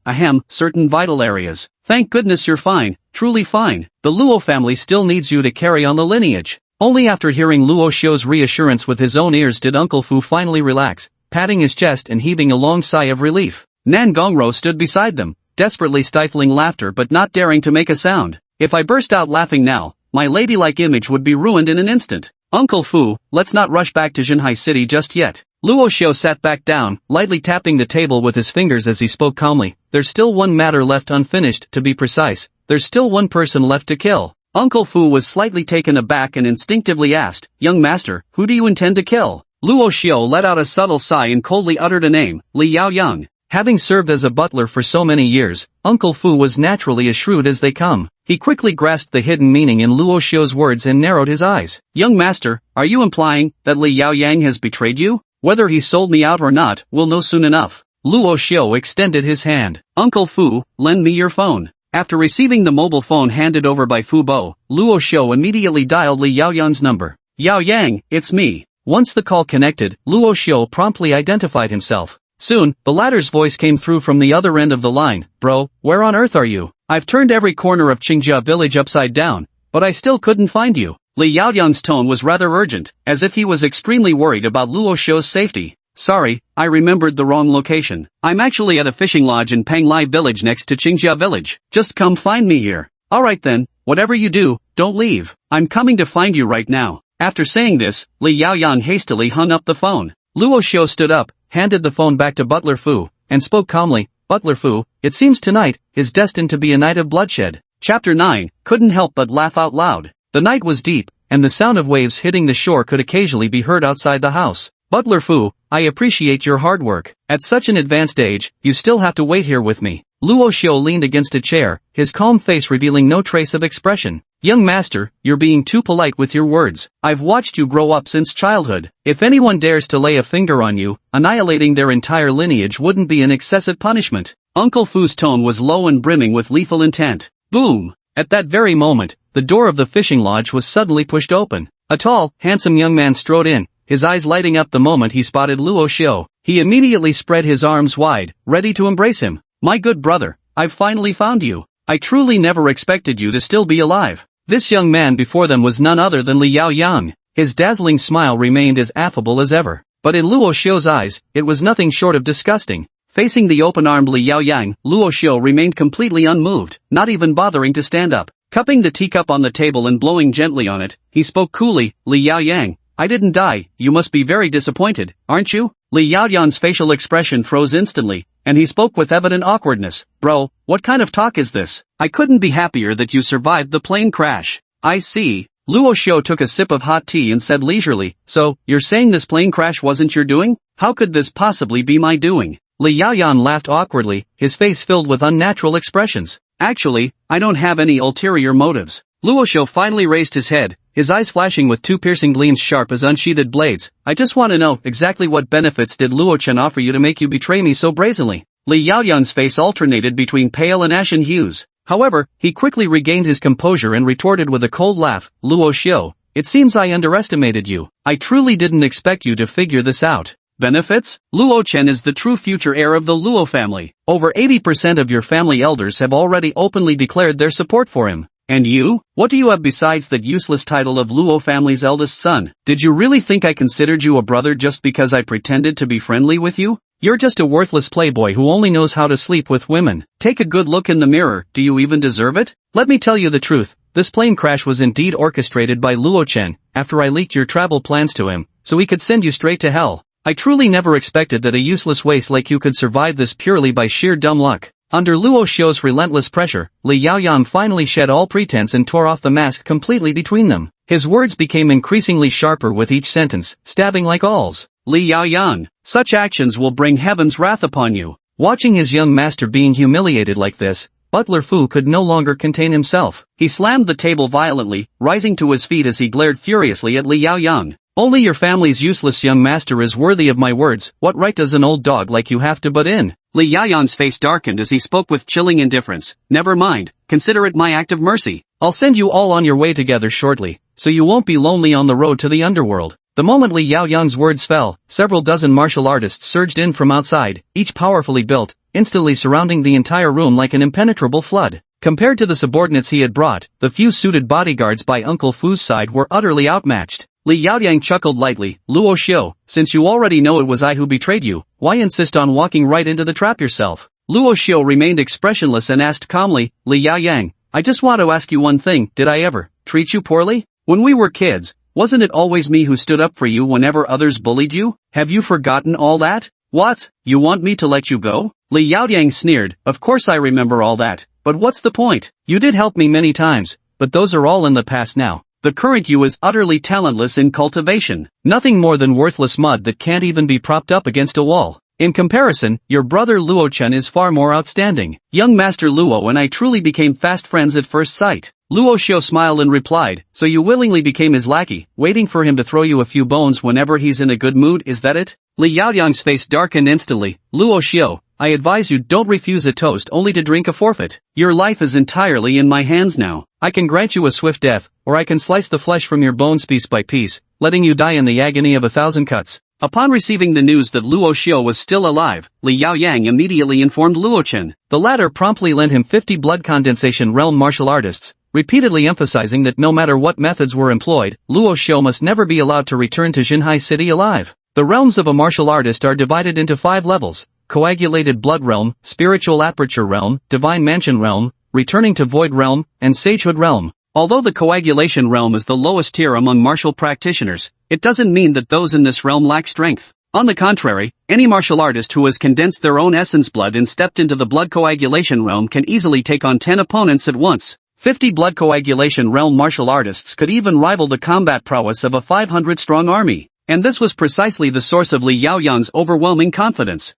certain vital areas. Thank goodness you're fine, truly fine. The Luo family still needs you to carry on the lineage. Only after hearing Luo Xiao's reassurance with his own ears did Uncle Fu finally relax, patting his chest and heaving a long sigh of relief. Nan Gongro stood beside them, desperately stifling laughter but not daring to make a sound. If I burst out laughing now, my ladylike image would be ruined in an instant. Uncle Fu, let's not rush back to Jinhai City just yet. Luo Xiao sat back down, lightly tapping the table with his fingers as he spoke calmly. There's still one matter left unfinished, to be precise. There's still one person left to kill. Uncle Fu was slightly taken aback and instinctively asked, young master, who do you intend to kill? Luo Xiao let out a subtle sigh and coldly uttered a name, Li Yaoyang. Having served as a butler for so many years, Uncle Fu was naturally as shrewd as they come. He quickly grasped the hidden meaning in Luo Xiao's words and narrowed his eyes. Young master, are you implying that Li Yaoyang has betrayed you? Whether he sold me out or not, we'll know soon enough. Luo Xiao extended his hand. Uncle Fu, lend me your phone. After receiving the mobile phone handed over by Fu Bo, Luo Xiao immediately dialed Li Yaoyang's number. Yaoyang, it's me. Once the call connected, Luo Xiao promptly identified himself. Soon, the latter's voice came through from the other end of the line. Bro, where on earth are you? I've turned every corner of Qingjia village upside down, but I still couldn't find you. Li Yaoyang's tone was rather urgent, as if he was extremely worried about Luo Xiao's safety. Sorry, I remembered the wrong location. I'm actually at a fishing lodge in Panglai village next to Qingjia village. Just come find me here. Alright then, whatever you do, don't leave. I'm coming to find you right now. After saying this, Li Yaoyang hastily hung up the phone. Luo Xiu stood up, handed the phone back to Butler Fu, and spoke calmly. Butler Fu, it seems tonight is destined to be a night of bloodshed. Chapter 9, couldn't help but laugh out loud. The night was deep, and the sound of waves hitting the shore could occasionally be heard outside the house. Butler Fu, I appreciate your hard work. At such an advanced age, you still have to wait here with me. Luo Xiu leaned against a chair, his calm face revealing no trace of expression. Young master, you're being too polite with your words. I've watched you grow up since childhood. If anyone dares to lay a finger on you, annihilating their entire lineage wouldn't be an excessive punishment. Uncle Fu's tone was low and brimming with lethal intent. Boom! At that very moment, the door of the fishing lodge was suddenly pushed open. A tall, handsome young man strode in, his eyes lighting up the moment he spotted Luo Xiu. He immediately spread his arms wide, ready to embrace him. My good brother, I've finally found you. I truly never expected you to still be alive. This young man before them was none other than Li Yaoyang. His dazzling smile remained as affable as ever. But in Luo Xiu's eyes, it was nothing short of disgusting. Facing the open-armed Li Yaoyang, Luo Xiu remained completely unmoved, not even bothering to stand up. Cupping the teacup on the table and blowing gently on it, he spoke coolly. Li Yaoyang, I didn't die, you must be very disappointed, aren't you? Li Yaoyang's facial expression froze instantly, and he spoke with evident awkwardness. Bro, what kind of talk is this? I couldn't be happier that you survived the plane crash. I see. Luo Xiu took a sip of hot tea and said leisurely, so, you're saying this plane crash wasn't your doing? How could this possibly be my doing? Li Yaoyang laughed awkwardly, his face filled with unnatural expressions. Actually, I don't have any ulterior motives. Luo Xiu finally raised his head, his eyes flashing with two piercing gleams sharp as unsheathed blades. I just want to know exactly what benefits did Luo Chen offer you to make you betray me so brazenly? Li Yaoyang's face alternated between pale and ashen hues. However, he quickly regained his composure and retorted with a cold laugh. Luo Xiu, it seems I underestimated you. I truly didn't expect you to figure this out. Benefits? Luo Chen is the true future heir of the Luo family. Over 80% of your family elders have already openly declared their support for him. And you? What do you have besides that useless title of Luo family's eldest son? Did you really think I considered you a brother just because I pretended to be friendly with you? You're just a worthless playboy who only knows how to sleep with women. Take a good look in the mirror, do you even deserve it? Let me tell you the truth, this plane crash was indeed orchestrated by Luo Chen, after I leaked your travel plans to him, so he could send you straight to hell. I truly never expected that a useless waste like you could survive this purely by sheer dumb luck. Under Luo Xiu's relentless pressure, Li Yaoyang finally shed all pretense and tore off the mask completely between them. His words became increasingly sharper with each sentence, stabbing like awls. Li Yaoyang, such actions will bring heaven's wrath upon you. Watching his young master being humiliated like this, Butler Fu could no longer contain himself. He slammed the table violently, rising to his feet as he glared furiously at Li Yaoyang. Only your family's useless young master is worthy of my words. What right does an old dog like you have to butt in? Li Yaoyang's face darkened as he spoke with chilling indifference. Never mind, consider it my act of mercy. I'll send you all on your way together shortly, so you won't be lonely on the road to the underworld. The moment Li Yaoyang's words fell, several dozen martial artists surged in from outside, each powerfully built, instantly surrounding the entire room like an impenetrable flood. Compared to the subordinates he had brought, the few suited bodyguards by Uncle Fu's side were utterly outmatched. Li Yaoyang chuckled lightly. Luo Xiu, since you already know it was I who betrayed you, why insist on walking right into the trap yourself? Luo Xiu remained expressionless and asked calmly, Li Yaoyang, I just want to ask you one thing, did I ever treat you poorly? When we were kids, wasn't it always me who stood up for you whenever others bullied you? Have you forgotten all that? What? You want me to let you go? Li Yaoyang sneered, of course I remember all that, but what's the point? You did help me many times, but those are all in the past now. The current you is utterly talentless in cultivation, nothing more than worthless mud that can't even be propped up against a wall. In comparison, your brother Luo Chen is far more outstanding. Young Master Luo and I truly became fast friends at first sight. Luo Xiu smiled and replied, so you willingly became his lackey, waiting for him to throw you a few bones whenever he's in a good mood, is that it? Li Yaoyang's face darkened instantly. Luo Xiu, I advise you don't refuse a toast only to drink a forfeit. Your life is entirely in my hands now. I can grant you a swift death, or I can slice the flesh from your bones piece by piece, letting you die in the agony of 1,000 cuts. Upon receiving the news that Luo Xiu was still alive, Li Yaoyang immediately informed Luo Chen. The latter promptly lent him 50 blood condensation realm martial artists, repeatedly emphasizing that no matter what methods were employed, Luo Xiu must never be allowed to return to Jinhai City alive. The realms of a martial artist are divided into 5 levels: coagulated blood realm, spiritual aperture realm, divine mansion realm, returning to void realm, and sagehood realm. Although the coagulation realm is the lowest tier among martial practitioners, it doesn't mean that those in this realm lack strength. On the contrary, any martial artist who has condensed their own essence blood and stepped into the blood coagulation realm can easily take on 10 opponents at once. 50 blood coagulation realm martial artists could even rival the combat prowess of a 500-strong army. And this was precisely the source of Li Yaoyang's overwhelming confidence.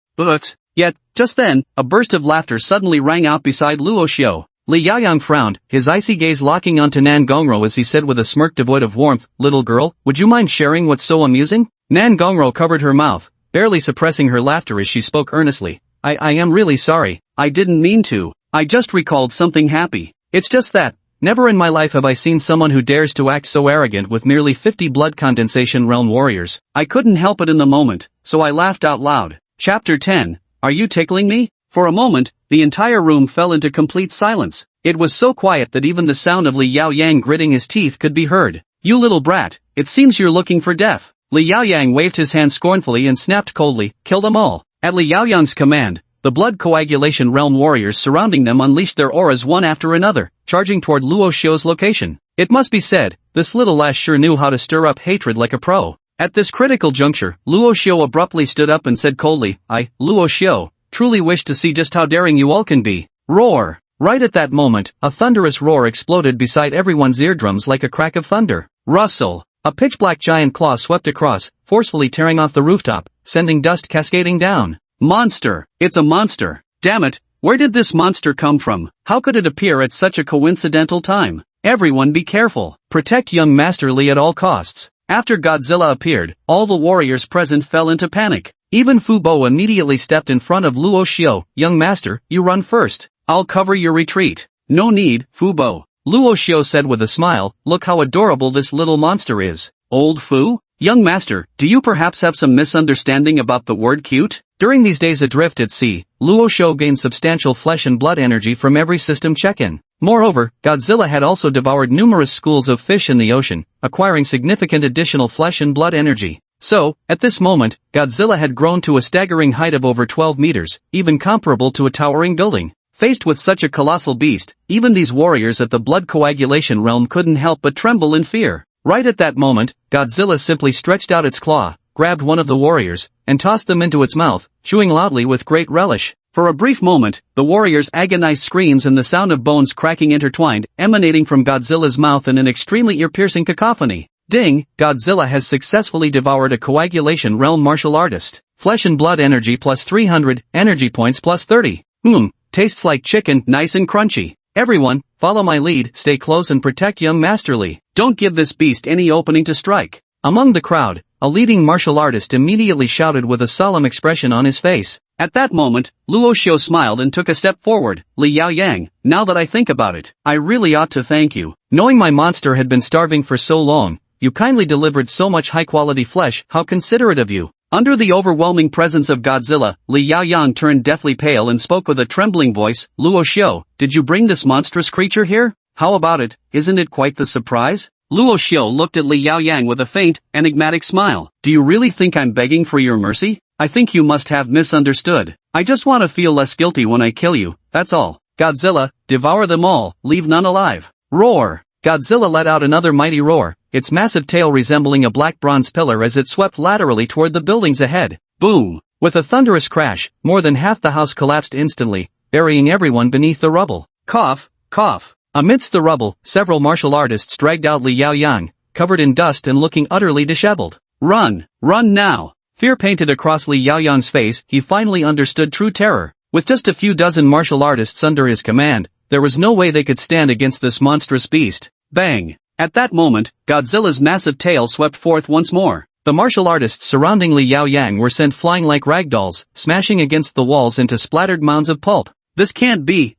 Yet, just then, a burst of laughter suddenly rang out beside Luo Xiu. Li Yaoyang frowned, his icy gaze locking onto Nan Gongro as he said with a smirk devoid of warmth, "Little girl, would you mind sharing what's so amusing?" Nan Gongro covered her mouth, barely suppressing her laughter as she spoke earnestly. I am really sorry. I didn't mean to. I just recalled something happy. It's just that, never in my life have I seen someone who dares to act so arrogant with merely 50 blood condensation realm warriors. I couldn't help it in the moment, so I laughed out loud. Chapter 10. Are you tickling me? For a moment, the entire room fell into complete silence. It was so quiet that even the sound of Li Yaoyang gritting his teeth could be heard. "You little brat, it seems you're looking for death." Li Yaoyang waved his hand scornfully and snapped coldly, "Kill them all." At Li Yaoyang's command, the blood coagulation realm warriors surrounding them unleashed their auras one after another, charging toward Luo Xiu's location. It must be said, this little lass sure knew how to stir up hatred like a pro. At this critical juncture, Luo Xiu abruptly stood up and said coldly, "I, Luo Xiu, truly wish to see just how daring you all can be." Roar! Right at that moment, a thunderous roar exploded beside everyone's eardrums like a crack of thunder. Rustle! A pitch-black giant claw swept across, forcefully tearing off the rooftop, sending dust cascading down. Monster! It's a monster! Damn it! Where did this monster come from? How could it appear at such a coincidental time? Everyone be careful. Protect young Master Li at all costs. After Godzilla appeared, all the warriors present fell into panic. Even Fu Bo immediately stepped in front of Luo Xiu. "Young master, you run first. I'll cover your retreat." "No need, Fu Bo," Luo Xiu said with a smile. "Look how adorable this little monster is." "Old Fu? Young master, do you perhaps have some misunderstanding about the word cute?" During these days adrift at sea, Luo Xiu gained substantial flesh and blood energy from every system check-in. Moreover, Godzilla had also devoured numerous schools of fish in the ocean, acquiring significant additional flesh and blood energy. So, at this moment, Godzilla had grown to a staggering height of over 12 meters, even comparable to a towering building. Faced with such a colossal beast, even these warriors at the blood coagulation realm couldn't help but tremble in fear. Right at that moment, Godzilla simply stretched out its claw, grabbed one of the warriors, and tossed them into its mouth, chewing loudly with great relish. For a brief moment, the warriors' agonized screams and the sound of bones cracking intertwined, emanating from Godzilla's mouth in an extremely ear-piercing cacophony. Ding! Godzilla has successfully devoured a coagulation realm martial artist. Flesh and blood energy plus 300, energy points plus 30. Tastes like chicken, nice and crunchy. Everyone, follow my lead, stay close and protect young Master Li. Don't give this beast any opening to strike. Among the crowd, a leading martial artist immediately shouted with a solemn expression on his face. At that moment, Luo Xiu smiled and took a step forward. "Li Yaoyang, now that I think about it, I really ought to thank you. Knowing my monster had been starving for so long, you kindly delivered so much high-quality flesh, how considerate of you." Under the overwhelming presence of Godzilla, Li Yaoyang turned deathly pale and spoke with a trembling voice. "Luo Xiu, did you bring this monstrous creature here? How about it, isn't it quite the surprise?" Luo Xiu looked at Li Yaoyang with a faint, enigmatic smile. "Do you really think I'm begging for your mercy? I think you must have misunderstood. I just want to feel less guilty when I kill you, that's all. Godzilla, devour them all, leave none alive." Roar! Godzilla let out another mighty roar, its massive tail resembling a black bronze pillar as it swept laterally toward the buildings ahead. Boom! With a thunderous crash, more than half the house collapsed instantly, burying everyone beneath the rubble. Cough, cough. Amidst the rubble, several martial artists dragged out Li Yaoyang, covered in dust and looking utterly disheveled. "Run! Run now!" Fear painted across Li Yaoyang's face. He finally understood true terror. With just a few dozen martial artists under his command, there was no way they could stand against this monstrous beast. Bang! At that moment, Godzilla's massive tail swept forth once more. The martial artists surrounding Li Yaoyang were sent flying like ragdolls, smashing against the walls into splattered mounds of pulp. This can't be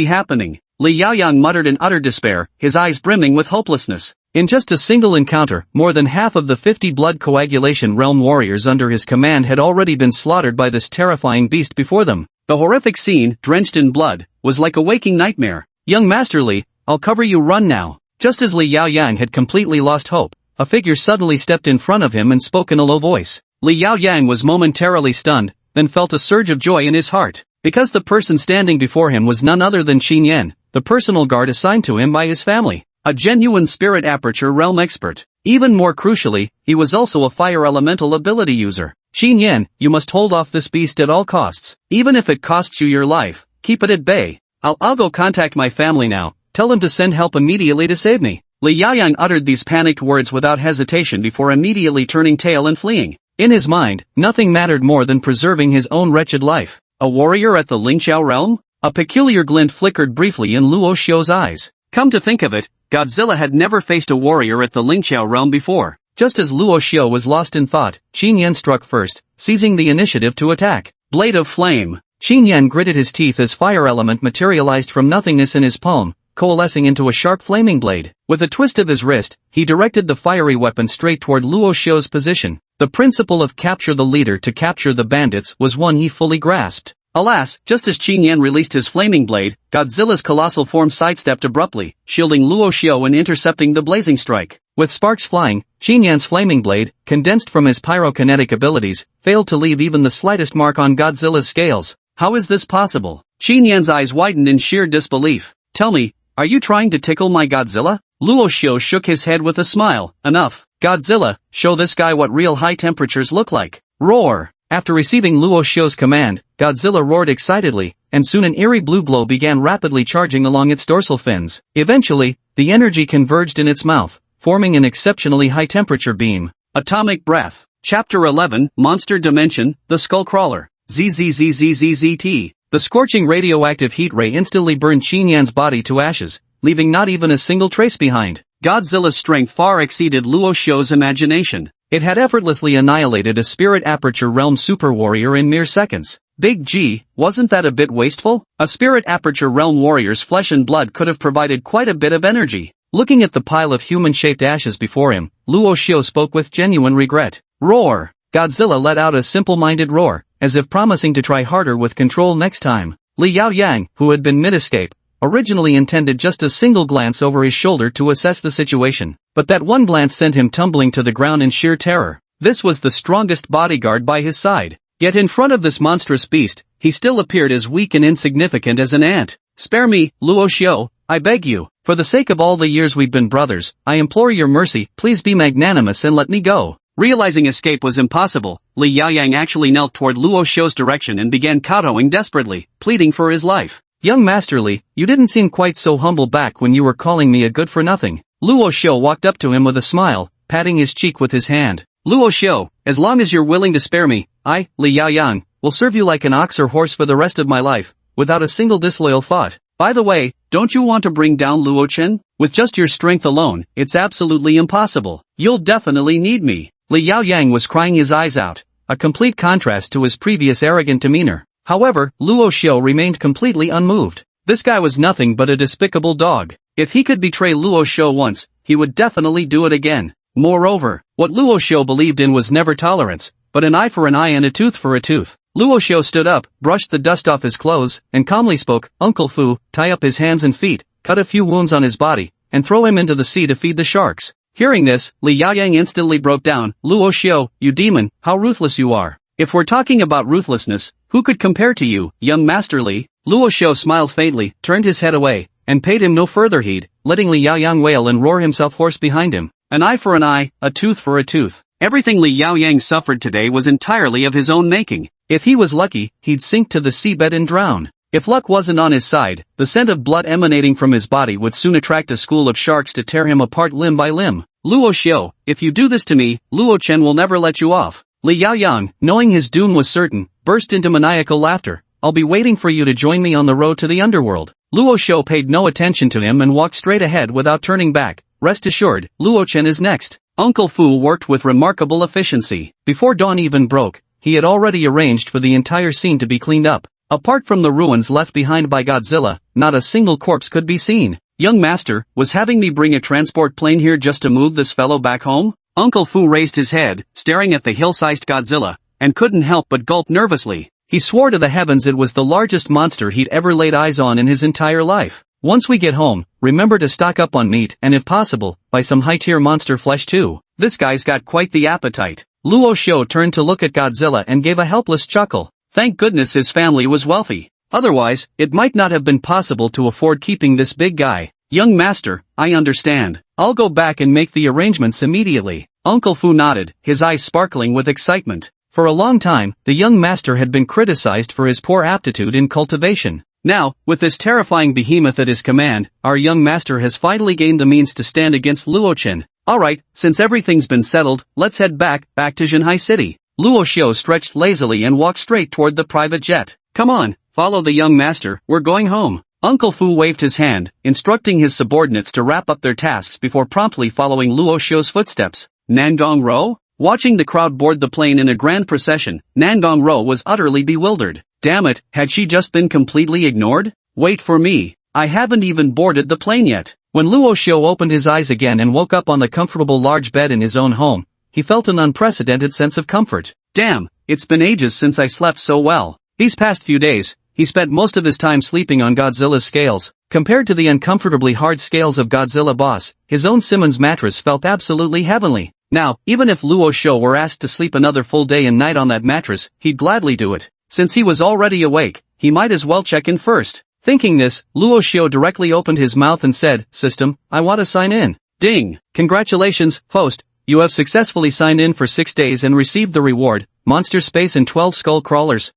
happening. Li Yaoyang muttered in utter despair, his eyes brimming with hopelessness. In just a single encounter, more than half of the 50 blood coagulation realm warriors under his command had already been slaughtered by this terrifying beast before them. The horrific scene, drenched in blood, was like a waking nightmare. "Young Master Li, I'll cover you, run now." Just as Li Yaoyang had completely lost hope, a figure suddenly stepped in front of him and spoke in a low voice. Li Yaoyang was momentarily stunned, then felt a surge of joy in his heart. Because the person standing before him was none other than Qin Yan, the personal guard assigned to him by his family. A genuine spirit aperture realm expert. Even more crucially, he was also a fire elemental ability user. Qin Yan, you must hold off this beast at all costs. Even if it costs you your life, keep it at bay. I'll go contact my family now, tell them to send help immediately to save me. Li Yaoyang uttered these panicked words without hesitation before immediately turning tail and fleeing. In his mind, nothing mattered more than preserving his own wretched life. A warrior at the Lingxiao realm? A peculiar glint flickered briefly in Luo Xiu's eyes. Come to think of it, Godzilla had never faced a warrior at the Lingxiao realm before. Just as Luo Xiu was lost in thought, Qin Yan struck first, seizing the initiative to attack. Blade of Flame. Qin Yan gritted his teeth as fire element materialized from nothingness in his palm, coalescing into a sharp flaming blade. With a twist of his wrist, he directed the fiery weapon straight toward Luo Xiu's position. The principle of capture the leader to capture the bandits was one he fully grasped. Alas, just as Qin Yan released his flaming blade, Godzilla's colossal form sidestepped abruptly, shielding Luo Xiu and intercepting the blazing strike. With sparks flying, Qin Yan's flaming blade, condensed from his pyrokinetic abilities, failed to leave even the slightest mark on Godzilla's scales. How is this possible? Qin Yan's eyes widened in sheer disbelief. Tell me, are you trying to tickle my Godzilla? Luo Xiu shook his head with a smile. Enough. Godzilla, show this guy what real high temperatures look like. Roar! After receiving Luo Xiu's command, Godzilla roared excitedly, and soon an eerie blue glow began rapidly charging along its dorsal fins. Eventually, the energy converged in its mouth, forming an exceptionally high-temperature beam. Atomic Breath. Chapter 11, Monster Dimension, The Skullcrawler. ZZZZZZT. The scorching radioactive heat ray instantly burned Qin Yan's body to ashes, leaving not even a single trace behind. Godzilla's strength far exceeded Luo Xiu's imagination. It had effortlessly annihilated a spirit aperture realm super warrior in mere seconds. Big G, wasn't that a bit wasteful? A spirit aperture realm warrior's flesh and blood could have provided quite a bit of energy. Looking at the pile of human-shaped ashes before him, Luo Xiu spoke with genuine regret. Roar! Godzilla let out a simple-minded roar, as if promising to try harder with control next time. Li Yaoyang, who had been mid-escape, originally intended just a single glance over his shoulder to assess the situation, but that one glance sent him tumbling to the ground in sheer terror. This was the strongest bodyguard by his side. Yet in front of this monstrous beast, he still appeared as weak and insignificant as an ant. Spare me, Luo Xiu, I beg you. For the sake of all the years we've been brothers, I implore your mercy, please be magnanimous and let me go. Realizing escape was impossible, Li Yaoyang actually knelt toward Luo Xiu's direction and began kowtowing desperately, pleading for his life. Young Master Li, you didn't seem quite so humble back when you were calling me a good-for-nothing. Luo Xiu walked up to him with a smile, patting his cheek with his hand. Luo Xiu, as long as you're willing to spare me, I, Li Yaoyang, will serve you like an ox or horse for the rest of my life, without a single disloyal thought. By the way, don't you want to bring down Luo Chen? With just your strength alone, it's absolutely impossible. You'll definitely need me. Li Yaoyang was crying his eyes out, a complete contrast to his previous arrogant demeanor. However, Luo Xiu remained completely unmoved. This guy was nothing but a despicable dog. If he could betray Luo Xiu once, he would definitely do it again. Moreover, what Luo Xiu believed in was never tolerance, but an eye for an eye and a tooth for a tooth. Luo Xiu stood up, brushed the dust off his clothes, and calmly spoke, Uncle Fu, tie up his hands and feet, cut a few wounds on his body, and throw him into the sea to feed the sharks. Hearing this, Li Yaoyang instantly broke down. Luo Xiu, you demon, how ruthless you are. If we're talking about ruthlessness, who could compare to you, young Master Li? Luo Xiu smiled faintly, turned his head away, and paid him no further heed, letting Li Yaoyang wail and roar himself hoarse behind him. An eye for an eye, a tooth for a tooth. Everything Li Yaoyang suffered today was entirely of his own making. If he was lucky, he'd sink to the seabed and drown. If luck wasn't on his side, the scent of blood emanating from his body would soon attract a school of sharks to tear him apart limb by limb. Luo Xiu, if you do this to me, Luo Chen will never let you off. Li Yaoyang, knowing his doom was certain, burst into maniacal laughter. I'll be waiting for you to join me on the road to the underworld. Luo Xiu paid no attention to him and walked straight ahead without turning back. Rest assured, Luo Chen is next. Uncle Fu worked with remarkable efficiency. Before dawn even broke, he had already arranged for the entire scene to be cleaned up. Apart from the ruins left behind by Godzilla, not a single corpse could be seen. Young master, was having me bring a transport plane here just to move this fellow back home? Uncle Fu raised his head, staring at the hill-sized Godzilla, and couldn't help but gulp nervously. He swore to the heavens it was the largest monster he'd ever laid eyes on in his entire life. Once we get home, remember to stock up on meat and if possible, buy some high-tier monster flesh too. This guy's got quite the appetite. Luo Xiu turned to look at Godzilla and gave a helpless chuckle. Thank goodness his family was wealthy. Otherwise, it might not have been possible to afford keeping this big guy. Young master, I understand. I'll go back and make the arrangements immediately. Uncle Fu nodded, his eyes sparkling with excitement. For a long time, the young master had been criticized for his poor aptitude in cultivation. Now, with this terrifying behemoth at his command, our young master has finally gained the means to stand against Luo Chen. Alright, since everything's been settled, let's head back to Jinhai City. Luo Xiu stretched lazily and walked straight toward the private jet. Come on, follow the young master, we're going home. Uncle Fu waved his hand, instructing his subordinates to wrap up their tasks before promptly following Luo Xiu's footsteps. Nangong Ro? Watching the crowd board the plane in a grand procession, Nangong Ro was utterly bewildered. Damn it, had she just been completely ignored? Wait for me, I haven't even boarded the plane yet. When Luo Xiu opened his eyes again and woke up on the comfortable large bed in his own home, he felt an unprecedented sense of comfort. Damn, it's been ages since I slept so well. These past few days, he spent most of his time sleeping on Godzilla's scales. Compared to the uncomfortably hard scales of Godzilla Boss, his own Simmons mattress felt absolutely heavenly. Now, even if Luo Xiu were asked to sleep another full day and night on that mattress, he'd gladly do it. Since he was already awake, he might as well check in first. Thinking this, Luo Xiu directly opened his mouth and said, System, I want to sign in. Ding! Congratulations, host, you have successfully signed in for 6 days and received the reward, Monster Space and 12 Skull Crawlers.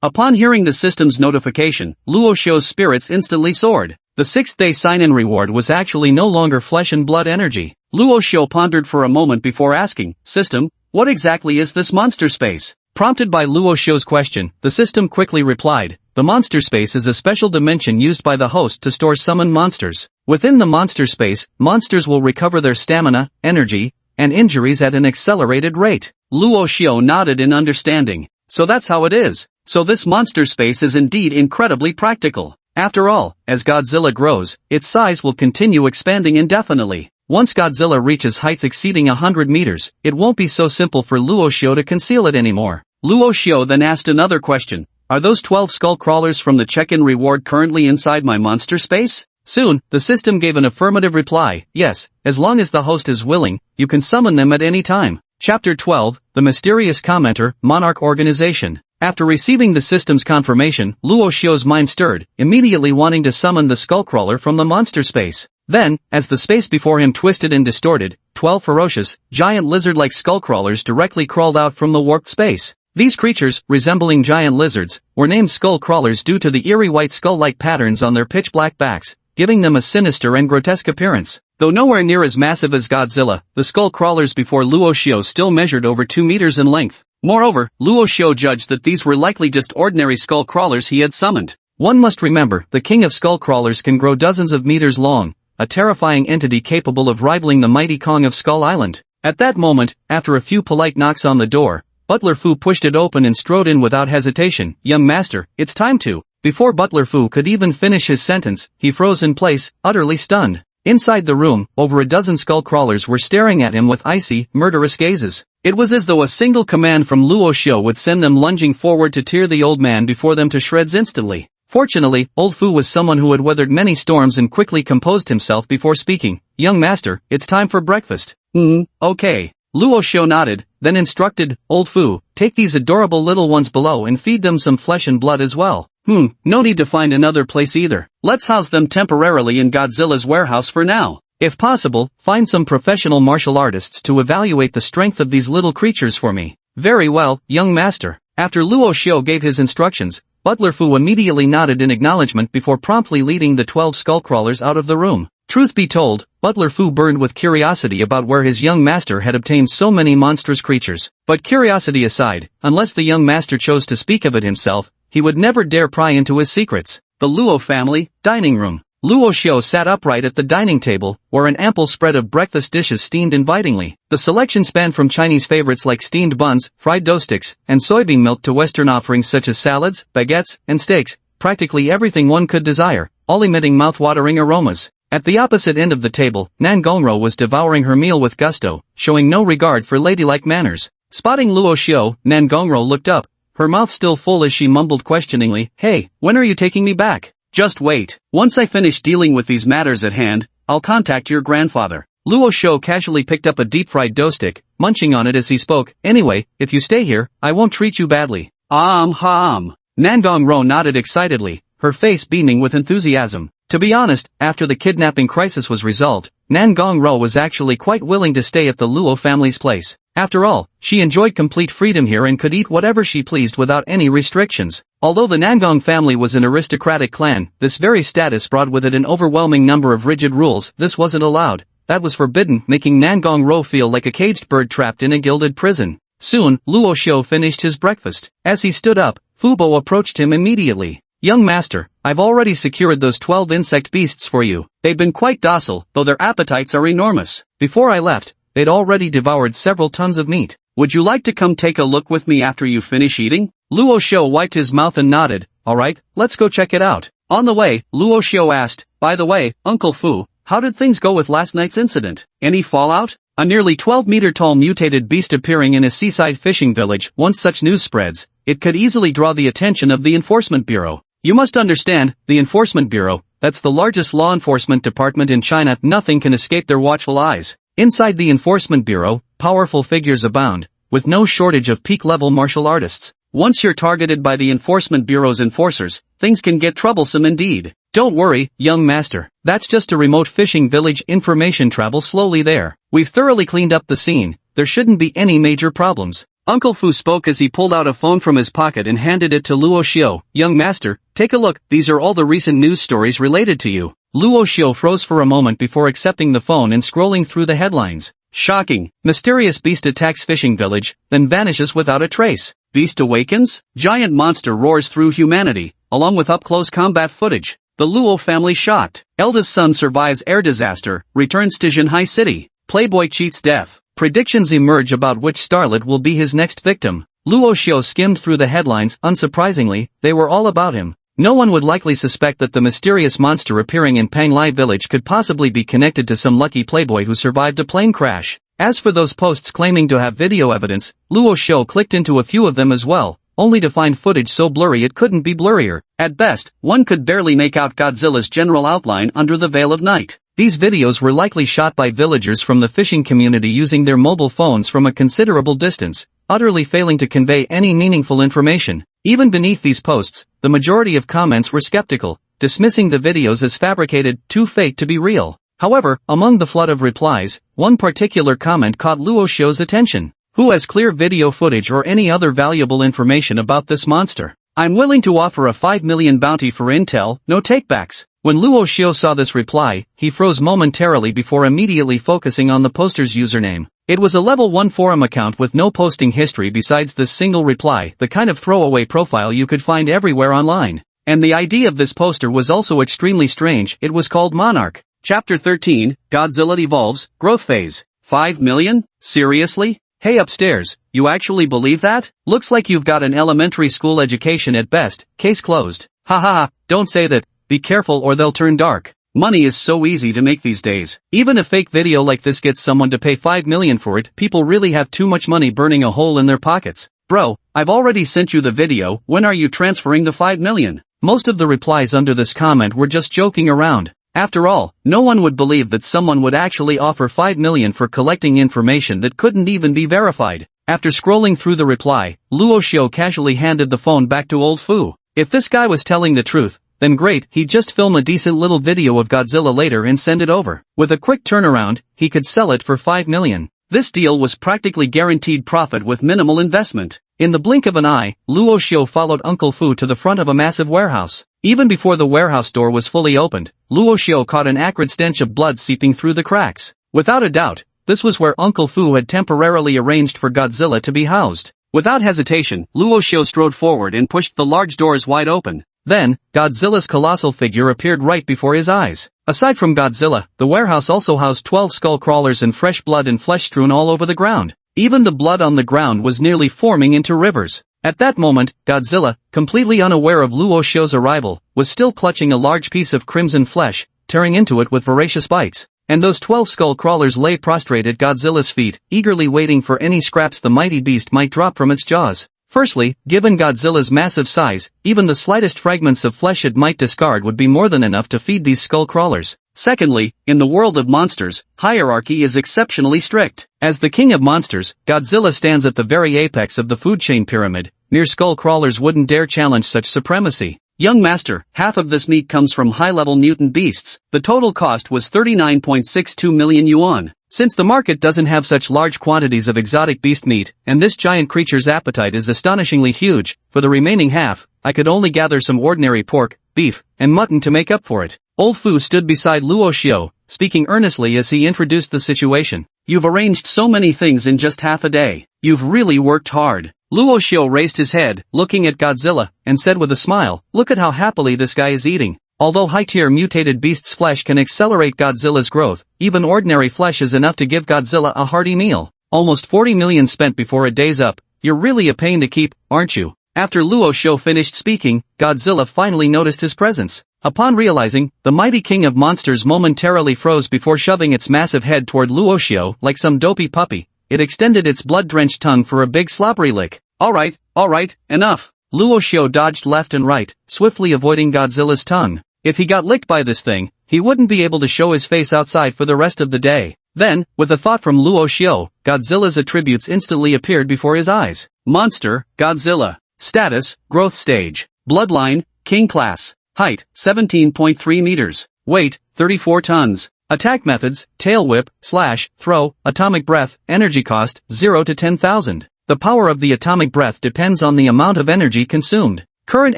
Upon hearing the system's notification, Luo Xiu's spirits instantly soared. The 6th-day sign-in reward was actually no longer flesh and blood energy. Luo Xiu pondered for a moment before asking, System, what exactly is this monster space? Prompted by Luo Xiu's question, the system quickly replied, the monster space is a special dimension used by the host to store summoned monsters. Within the monster space, monsters will recover their stamina, energy, and injuries at an accelerated rate. Luo Xiu nodded in understanding. So that's how it is. So this monster space is indeed incredibly practical. After all, as Godzilla grows, its size will continue expanding indefinitely. Once Godzilla reaches heights exceeding 100 meters, it won't be so simple for Luo Xiu to conceal it anymore. Luo Xiu then asked another question. Are those 12 skull crawlers from the check-in reward currently inside my monster space? Soon, the system gave an affirmative reply. Yes, as long as the host is willing, you can summon them at any time. Chapter 12, The Mysterious Commenter, Monarch Organization. After receiving the system's confirmation, Luo Xiu's mind stirred, immediately wanting to summon the skullcrawler from the monster space. Then, as the space before him twisted and distorted, 12 ferocious, giant lizard-like skullcrawlers directly crawled out from the warped space. These creatures, resembling giant lizards, were named skull-crawlers due to the eerie white skull-like patterns on their pitch-black backs, giving them a sinister and grotesque appearance. Though nowhere near as massive as Godzilla, the skull-crawlers before Luo Xiu still measured over 2 meters in length. Moreover, Luo Xiu judged that these were likely just ordinary skull-crawlers he had summoned. One must remember, the king of skull-crawlers can grow dozens of meters long, a terrifying entity capable of rivaling the mighty Kong of Skull Island. At that moment, after a few polite knocks on the door, Butler Fu pushed it open and strode in without hesitation. Young master, it's time to. Before Butler Fu could even finish his sentence, he froze in place, utterly stunned. Inside the room, over a dozen skull crawlers were staring at him with icy, murderous gazes. It was as though a single command from Luo Xiu would send them lunging forward to tear the old man before them to shreds instantly. Fortunately, old Fu was someone who had weathered many storms and quickly composed himself before speaking. Young master, it's time for breakfast. Okay. Luo Xiu nodded, then instructed, Old Fu, take these adorable little ones below and feed them some flesh and blood as well. No need to find another place either. Let's house them temporarily in Godzilla's warehouse for now. If possible, find some professional martial artists to evaluate the strength of these little creatures for me. Very well, young master. After Luo Xiu gave his instructions, Butler Fu immediately nodded in acknowledgement before promptly leading the 12 skullcrawlers out of the room. Truth be told, Butler Fu burned with curiosity about where his young master had obtained so many monstrous creatures. But curiosity aside, unless the young master chose to speak of it himself, he would never dare pry into his secrets. The Luo family, dining room. Luo Xiu sat upright at the dining table, where an ample spread of breakfast dishes steamed invitingly. The selection spanned from Chinese favorites like steamed buns, fried dough sticks, and soybean milk to Western offerings such as salads, baguettes, and steaks, practically everything one could desire, all emitting mouth-watering aromas. At the opposite end of the table, Nan Gongro was devouring her meal with gusto, showing no regard for ladylike manners. Spotting Luo Xiu, Nan Gongro looked up, her mouth still full as she mumbled questioningly, Hey, when are you taking me back? Just wait. Once I finish dealing with these matters at hand, I'll contact your grandfather. Luo Shou casually picked up a deep-fried dough stick, munching on it as he spoke. Anyway, if you stay here, I won't treat you badly. Nangong Ro nodded excitedly, her face beaming with enthusiasm. To be honest, after the kidnapping crisis was resolved, Nangong Ro was actually quite willing to stay at the Luo family's place. After all, she enjoyed complete freedom here and could eat whatever she pleased without any restrictions. Although the Nangong family was an aristocratic clan, this very status brought with it an overwhelming number of rigid rules. This wasn't allowed. That was forbidden, making Nangong Ro feel like a caged bird trapped in a gilded prison. Soon, Luo Shou finished his breakfast. As he stood up, Fu Bo approached him immediately. Young master, I've already secured those 12 insect beasts for you. They've been quite docile, though their appetites are enormous. Before I left, they'd already devoured several tons of meat. Would you like to come take a look with me after you finish eating? Luo Shou wiped his mouth and nodded. Alright, let's go check it out. On the way, Luo Shou asked, by the way, Uncle Fu, how did things go with last night's incident? Any fallout? A nearly 12-meter-tall mutated beast appearing in a seaside fishing village. Once such news spreads, it could easily draw the attention of the Enforcement Bureau. You must understand, the Enforcement Bureau, that's the largest law enforcement department in China. Nothing can escape their watchful eyes. Inside the Enforcement Bureau, powerful figures abound, with no shortage of peak-level martial artists. Once you're targeted by the Enforcement Bureau's enforcers, things can get troublesome indeed. Don't worry, young master, that's just a remote fishing village. Information travels slowly there. We've thoroughly cleaned up the scene, there shouldn't be any major problems. Uncle Fu spoke as he pulled out a phone from his pocket and handed it to Luo Shou. Young master, take a look, these are all the recent news stories related to you. Luo Shou froze for a moment before accepting the phone and scrolling through the headlines. Shocking. Mysterious beast attacks fishing village, then vanishes without a trace. Beast awakens? Giant monster roars through humanity, along with up-close combat footage. The Luo family shocked. Eldest son survives air disaster, returns to Zhenhai City. Playboy cheats death. Predictions emerge about which starlet will be his next victim. Luo Shou skimmed through the headlines. Unsurprisingly, they were all about him. No one would likely suspect that the mysterious monster appearing in Panglai village could possibly be connected to some lucky playboy who survived a plane crash. As for those posts claiming to have video evidence, Luo Shou clicked into a few of them as well, only to find footage so blurry it couldn't be blurrier. At best, one could barely make out Godzilla's general outline under the veil of night. These videos were likely shot by villagers from the fishing community using their mobile phones from a considerable distance, utterly failing to convey any meaningful information. Even beneath these posts, the majority of comments were skeptical, dismissing the videos as fabricated, too fake to be real. However, among the flood of replies, one particular comment caught Luo Shou's attention. Who has clear video footage or any other valuable information about this monster? I'm willing to offer a 5 million bounty for intel, no takebacks. When Luo Shou saw this reply, he froze momentarily before immediately focusing on the poster's username. It was a level 1 forum account with no posting history besides this single reply, the kind of throwaway profile you could find everywhere online. And the ID of this poster was also extremely strange. It was called Monarch. Chapter 13, Godzilla Evolves, Growth Phase. 5 million? Seriously? Hey upstairs, you actually believe that? Looks like you've got an elementary school education at best, case closed. Haha, don't say that, be careful or they'll turn dark. Money is so easy to make these days. Even a fake video like this gets someone to pay 5 million for it. People really have too much money burning a hole in their pockets. Bro, I've already sent you the video, when are you transferring the 5 million? Most of the replies under this comment were just joking around. After all, no one would believe that someone would actually offer 5 million for collecting information that couldn't even be verified. After scrolling through the reply, Luo Shou casually handed the phone back to old Fu. If this guy was telling the truth, then great, he'd just film a decent little video of Godzilla later and send it over. With a quick turnaround, he could sell it for 5 million. This deal was practically guaranteed profit with minimal investment. In the blink of an eye, Luo Shou followed Uncle Fu to the front of a massive warehouse. Even before the warehouse door was fully opened, Luo Shou caught an acrid stench of blood seeping through the cracks. Without a doubt, this was where Uncle Fu had temporarily arranged for Godzilla to be housed. Without hesitation, Luo Shou strode forward and pushed the large doors wide open. Then, Godzilla's colossal figure appeared right before his eyes. Aside from Godzilla, the warehouse also housed 12 skull crawlers and fresh blood and flesh strewn all over the ground. Even the blood on the ground was nearly forming into rivers. At that moment, Godzilla, completely unaware of Luo Shou's arrival, was still clutching a large piece of crimson flesh, tearing into it with voracious bites. And those 12 skull crawlers lay prostrate at Godzilla's feet, eagerly waiting for any scraps the mighty beast might drop from its jaws. Firstly, given Godzilla's massive size, even the slightest fragments of flesh it might discard would be more than enough to feed these skull crawlers. Secondly, in the world of monsters, hierarchy is exceptionally strict. As the king of monsters, Godzilla stands at the very apex of the food chain pyramid. Mere skull crawlers wouldn't dare challenge such supremacy. Young master, half of this meat comes from high-level mutant beasts. The total cost was 39.62 million yuan. Since the market doesn't have such large quantities of exotic beast meat, and this giant creature's appetite is astonishingly huge, for the remaining half, I could only gather some ordinary pork, beef, and mutton to make up for it. Old Fu stood beside Luo Xiao, speaking earnestly as he introduced the situation. You've arranged so many things in just half a day. You've really worked hard. Luo Xiao raised his head, looking at Godzilla, and said with a smile, look at how happily this guy is eating. Although high-tier mutated beast's flesh can accelerate Godzilla's growth, even ordinary flesh is enough to give Godzilla a hearty meal. Almost 40 million spent before a day's up. You're really a pain to keep, aren't you? After Luo Xiao finished speaking, Godzilla finally noticed his presence. Upon realizing, the mighty king of monsters momentarily froze before shoving its massive head toward Luo Xiao like some dopey puppy. It extended its blood-drenched tongue for a big slobbery lick. Alright, enough. Luo Xiao dodged left and right, swiftly avoiding Godzilla's tongue. If he got licked by this thing, he wouldn't be able to show his face outside for the rest of the day. Then, with a thought from Luo Xiao, Godzilla's attributes instantly appeared before his eyes. Monster, Godzilla. Status, growth stage. Bloodline, king class. Height, 17.3 meters. Weight, 34 tons. Attack methods, tail whip, slash, throw, atomic breath, energy cost, 0 to 10,000. The power of the atomic breath depends on the amount of energy consumed. Current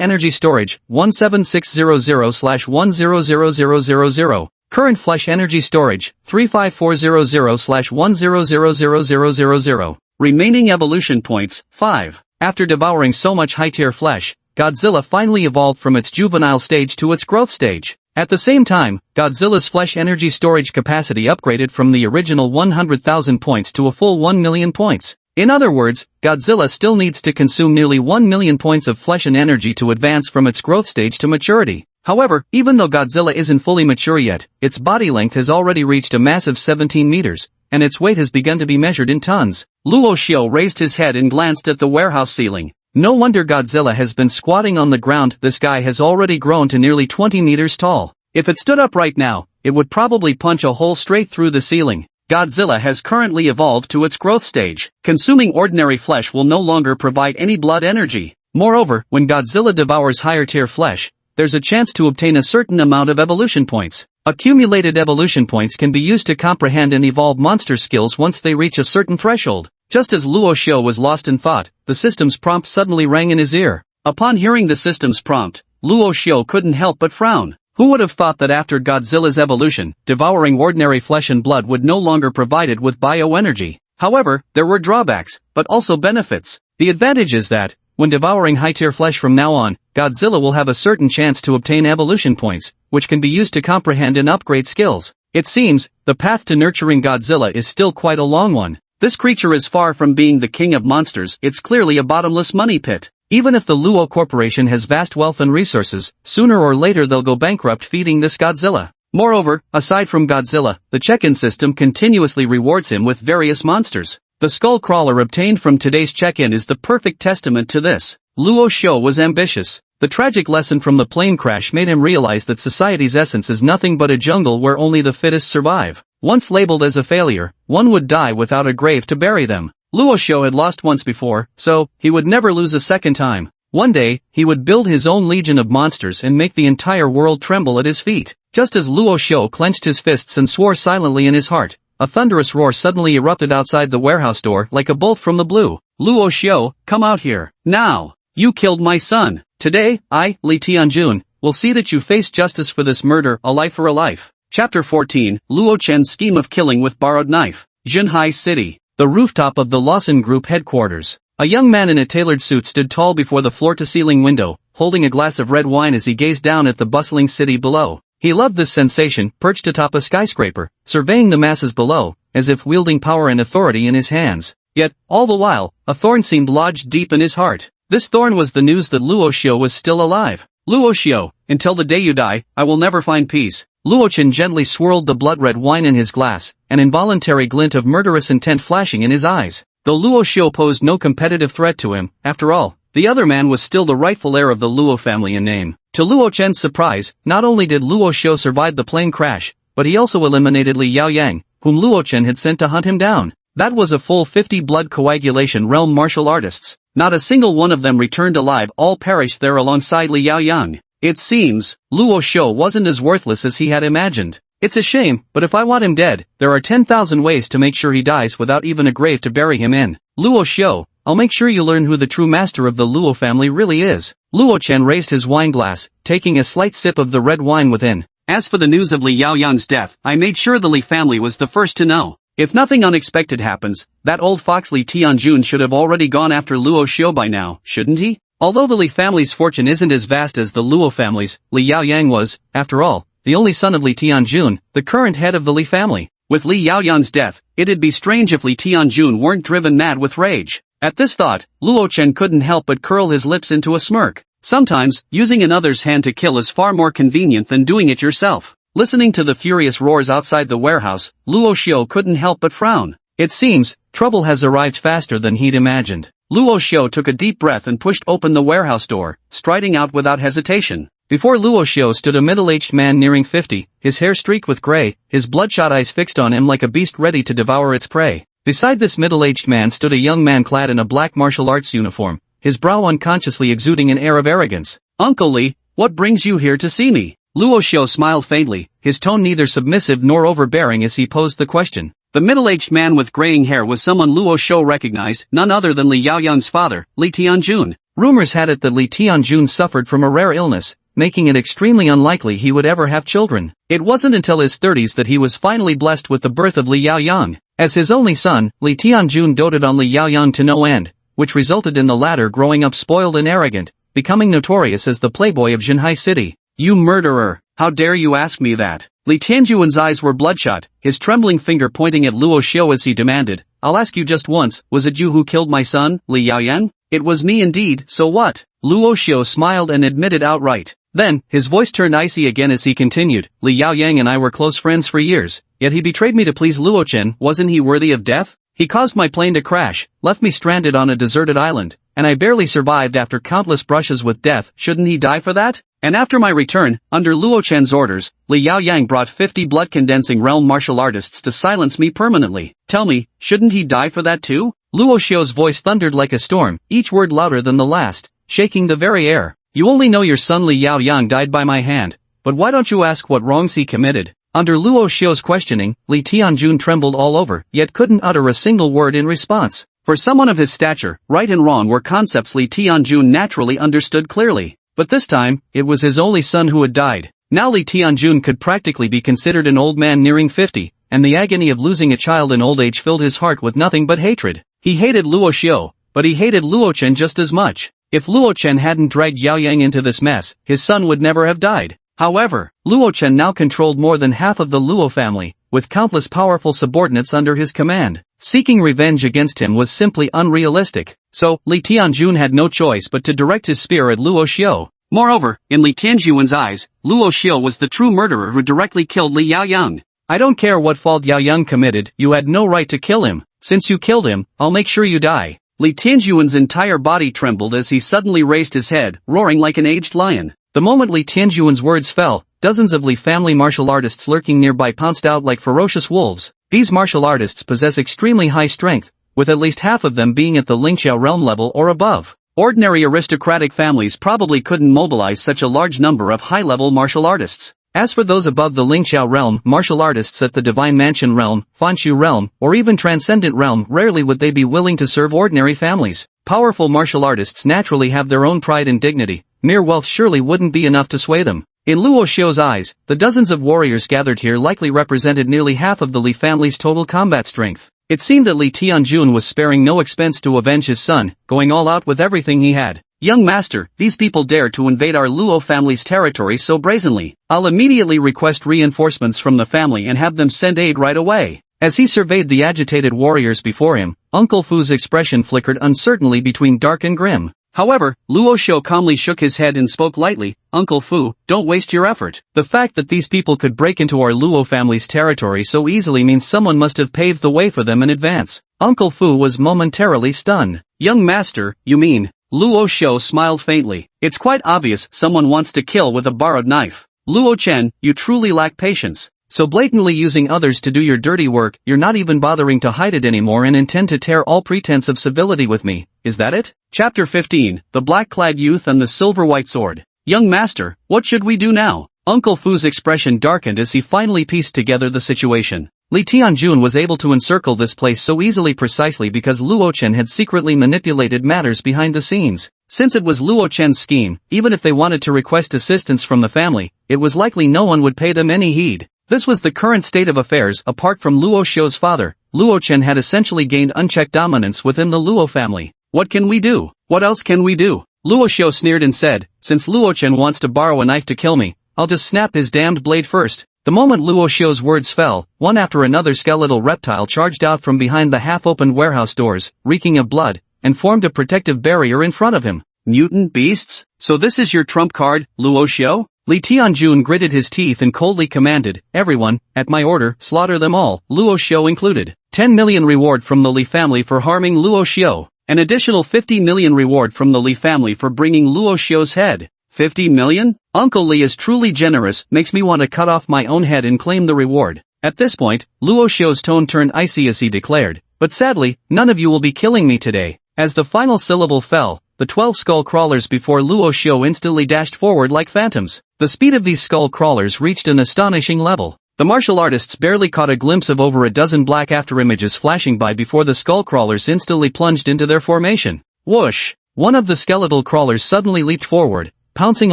energy storage, 17600/100000. Current flesh energy storage, 35400/10000000. Remaining evolution points, 5. After devouring so much high-tier flesh, Godzilla finally evolved from its juvenile stage to its growth stage. At the same time, Godzilla's flesh energy storage capacity upgraded from the original 100,000 points to a full 1 million points. In other words, Godzilla still needs to consume nearly 1 million points of flesh and energy to advance from its growth stage to maturity. However, even though Godzilla isn't fully mature yet, its body length has already reached a massive 17 meters, and its weight has begun to be measured in tons. Luo Xiao raised his head and glanced at the warehouse ceiling. No wonder Godzilla has been squatting on the ground. This guy has already grown to nearly 20 meters tall. If it stood up right now, it would probably punch a hole straight through the ceiling. Godzilla has currently evolved to its growth stage. Consuming ordinary flesh will no longer provide any blood energy. Moreover, when Godzilla devours higher-tier flesh, there's a chance to obtain a certain amount of evolution points. Accumulated evolution points can be used to comprehend and evolve monster skills once they reach a certain threshold. Just as Luo Xiao was lost in thought, the system's prompt suddenly rang in his ear. Upon hearing the system's prompt, Luo Xiao couldn't help but frown. Who would have thought that after Godzilla's evolution, devouring ordinary flesh and blood would no longer provide it with bioenergy? However, there were drawbacks, but also benefits. The advantage is that, when devouring high-tier flesh from now on, Godzilla will have a certain chance to obtain evolution points, which can be used to comprehend and upgrade skills. It seems, the path to nurturing Godzilla is still quite a long one. This creature is far from being the king of monsters. It's clearly a bottomless money pit. Even if the Luo Corporation has vast wealth and resources, sooner or later they'll go bankrupt feeding this Godzilla. Moreover, aside from Godzilla, the check-in system continuously rewards him with various monsters. The skull crawler obtained from today's check-in is the perfect testament to this. Luo Xiao was ambitious. The tragic lesson from the plane crash made him realize that society's essence is nothing but a jungle where only the fittest survive. Once labeled as a failure, one would die without a grave to bury them. Luo Xiao had lost once before, so he would never lose a second time. One day, he would build his own legion of monsters and make the entire world tremble at his feet. Just as Luo Xiao clenched his fists and swore silently in his heart, a thunderous roar suddenly erupted outside the warehouse door like a bolt from the blue. Luo Xiao, come out here, now! You killed my son. Today, I, Li Tianjun, will see that you face justice for this murder, a life for a life. Chapter 14, Luo Chen's scheme of killing with borrowed knife. Jinhai City. The rooftop of the Lawson Group headquarters. A young man in a tailored suit stood tall before the floor-to-ceiling window, holding a glass of red wine as he gazed down at the bustling city below. He loved this sensation, perched atop a skyscraper, surveying the masses below, as if wielding power and authority in his hands. Yet, all the while, a thorn seemed lodged deep in his heart. This thorn was the news that Luo Xiao was still alive. Luo Xiao, until the day you die, I will never find peace. Luo Chen gently swirled the blood-red wine in his glass, an involuntary glint of murderous intent flashing in his eyes. Though Luo Xiao posed no competitive threat to him, after all, the other man was still the rightful heir of the Luo family in name. To Luo Chen's surprise, not only did Luo Xiao survive the plane crash, but he also eliminated Li Yaoyang, whom Luo Chen had sent to hunt him down. That was a full 50 blood coagulation realm martial artists. Not a single one of them returned alive, all perished there alongside Li Yaoyang. It seems, Luo Shou wasn't as worthless as he had imagined. It's a shame, but if I want him dead, there are 10,000 ways to make sure he dies without even a grave to bury him in. Luo Shou, I'll make sure you learn who the true master of the Luo family really is. Luo Chen raised his wine glass, taking a slight sip of the red wine within. As for the news of Li Yaoyang's death, I made sure the Li family was the first to know. If nothing unexpected happens, that old fox Li Tianjun should have already gone after Luo Shou by now, shouldn't he? Although the Li family's fortune isn't as vast as the Luo family's, Li Yaoyang was, after all, the only son of Li Tianjun, the current head of the Li family. With Li Yaoyang's death, it'd be strange if Li Tianjun weren't driven mad with rage. At this thought, Luo Chen couldn't help but curl his lips into a smirk. Sometimes, using another's hand to kill is far more convenient than doing it yourself. Listening to the furious roars outside the warehouse, Luo Shou couldn't help but frown. It seems, trouble has arrived faster than he'd imagined. Luo Shou took a deep breath and pushed open the warehouse door, striding out without hesitation. Before Luo Shou stood a middle-aged man nearing 50, his hair streaked with gray, his bloodshot eyes fixed on him like a beast ready to devour its prey. Beside this middle-aged man stood a young man clad in a black martial arts uniform, his brow unconsciously exuding an air of arrogance. "Uncle Li, what brings you here to see me?" Luo Shou smiled faintly, his tone neither submissive nor overbearing as he posed the question. The middle-aged man with graying hair was someone Luo Shou recognized, none other than Li Yaoyang's father, Li Tianjun. Rumors had it that Li Tianjun suffered from a rare illness, making it extremely unlikely he would ever have children. It wasn't until his 30s that he was finally blessed with the birth of Li Yaoyang. As his only son, Li Tianjun doted on Li Yaoyang to no end, which resulted in the latter growing up spoiled and arrogant, becoming notorious as the playboy of Jinhai City. "You murderer! How dare you ask me that?" Li Tianjuan's eyes were bloodshot, his trembling finger pointing at Luo Shou as he demanded, "I'll ask you just once, was it you who killed my son, Li Yaoyang?" "It was me indeed, so what?" Luo Shou smiled and admitted outright. Then, his voice turned icy again as he continued, "Li Yaoyang and I were close friends for years, yet he betrayed me to please Luo Chen. Wasn't he worthy of death? He caused my plane to crash, left me stranded on a deserted island, and I barely survived after countless brushes with death. Shouldn't he die for that? And after my return, under Luo Chen's orders, Li Yaoyang brought 50 blood-condensing realm martial artists to silence me permanently. Tell me, shouldn't he die for that too?" Luo Shou's voice thundered like a storm, each word louder than the last, shaking the very air. "You only know your son Li Yaoyang died by my hand, but why don't you ask what wrongs he committed?" Under Luo Shou's questioning, Li Tianjun trembled all over, yet couldn't utter a single word in response. For someone of his stature, right and wrong were concepts Li Tianjun naturally understood clearly. But this time, it was his only son who had died. Now Li Tianjun could practically be considered an old man nearing 50, and the agony of losing a child in old age filled his heart with nothing but hatred. He hated Luo Shou, but he hated Luo Chen just as much. If Luo Chen hadn't dragged Yaoyang into this mess, his son would never have died. However, Luo Chen now controlled more than half of the Luo family, with countless powerful subordinates under his command. Seeking revenge against him was simply unrealistic. So, Li Tianjun had no choice but to direct his spear at Luo Shou. Moreover, in Li Tianjuan's eyes, Luo Shou was the true murderer who directly killed Li Yaoyang. "I don't care what fault Yaoyang committed, you had no right to kill him. Since you killed him, I'll make sure you die." Li Tianjuan's entire body trembled as he suddenly raised his head, roaring like an aged lion. The moment Li Tianjuan's words fell, dozens of Li family martial artists lurking nearby pounced out like ferocious wolves. These martial artists possess extremely high strength, with at least half of them being at the Lingqiao realm level or above. Ordinary aristocratic families probably couldn't mobilize such a large number of high-level martial artists. As for those above the Lingqiao realm, martial artists at the Divine Mansion realm, Fanshu realm, or even Transcendent realm, rarely would they be willing to serve ordinary families. Powerful martial artists naturally have their own pride and dignity. Mere wealth surely wouldn't be enough to sway them. In Luo Shou's eyes, the dozens of warriors gathered here likely represented nearly half of the Li family's total combat strength. It seemed that Li Tianjun was sparing no expense to avenge his son, going all out with everything he had. "Young master, these people dare to invade our Luo family's territory so brazenly. I'll immediately request reinforcements from the family and have them send aid right away." As he surveyed the agitated warriors before him, Uncle Fu's expression flickered uncertainly between dark and grim. However, Luo Shou calmly shook his head and spoke lightly, "Uncle Fu, don't waste your effort. The fact that these people could break into our Luo family's territory so easily means someone must have paved the way for them in advance." Uncle Fu was momentarily stunned. "Young master, you mean?" Luo Shou smiled faintly. "It's quite obvious someone wants to kill with a borrowed knife. Luo Chen, you truly lack patience. So blatantly using others to do your dirty work, you're not even bothering to hide it anymore and intend to tear all pretense of civility with me, is that it? Chapter 15, The Black-Clad Youth and the Silver-White Sword. Young master, what should we do now? Uncle Fu's expression darkened as he finally pieced together the situation. Li Tianjun was able to encircle this place so easily precisely because Luo Chen had secretly manipulated matters behind the scenes. Since it was Luo Chen's scheme, even if they wanted to request assistance from the family, it was likely no one would pay them any heed. This was the current state of affairs. Apart from Luo Xiu's father, Luo Chen had essentially gained unchecked dominance within the Luo family. What can we do? What else can we do? Luo Xiu sneered and said, since Luo Chen wants to borrow a knife to kill me, I'll just snap his damned blade first. The moment Luo Xiu's words fell, one after another skeletal reptile charged out from behind the half-opened warehouse doors, reeking of blood, and formed a protective barrier in front of him. Mutant beasts? So this is your trump card, Luo Xiu? Li Tianjun gritted his teeth and coldly commanded, everyone, at my order, slaughter them all, Luo Xiu included. 10 million reward from the Li family for harming Luo Xiu. An additional 50 million reward from the Li family for bringing Luo Xiu's head. 50 million? Uncle Li is truly generous, makes me want to cut off my own head and claim the reward. At this point, Luo Xiu's tone turned icy as he declared, but sadly, none of you will be killing me today. As the final syllable fell, the 12 skull crawlers before Luo Xiu instantly dashed forward like phantoms. The speed of these skull crawlers reached an astonishing level. The martial artists barely caught a glimpse of over a dozen black afterimages flashing by before the skull crawlers instantly plunged into their formation. Whoosh! One of the skeletal crawlers suddenly leaped forward, pouncing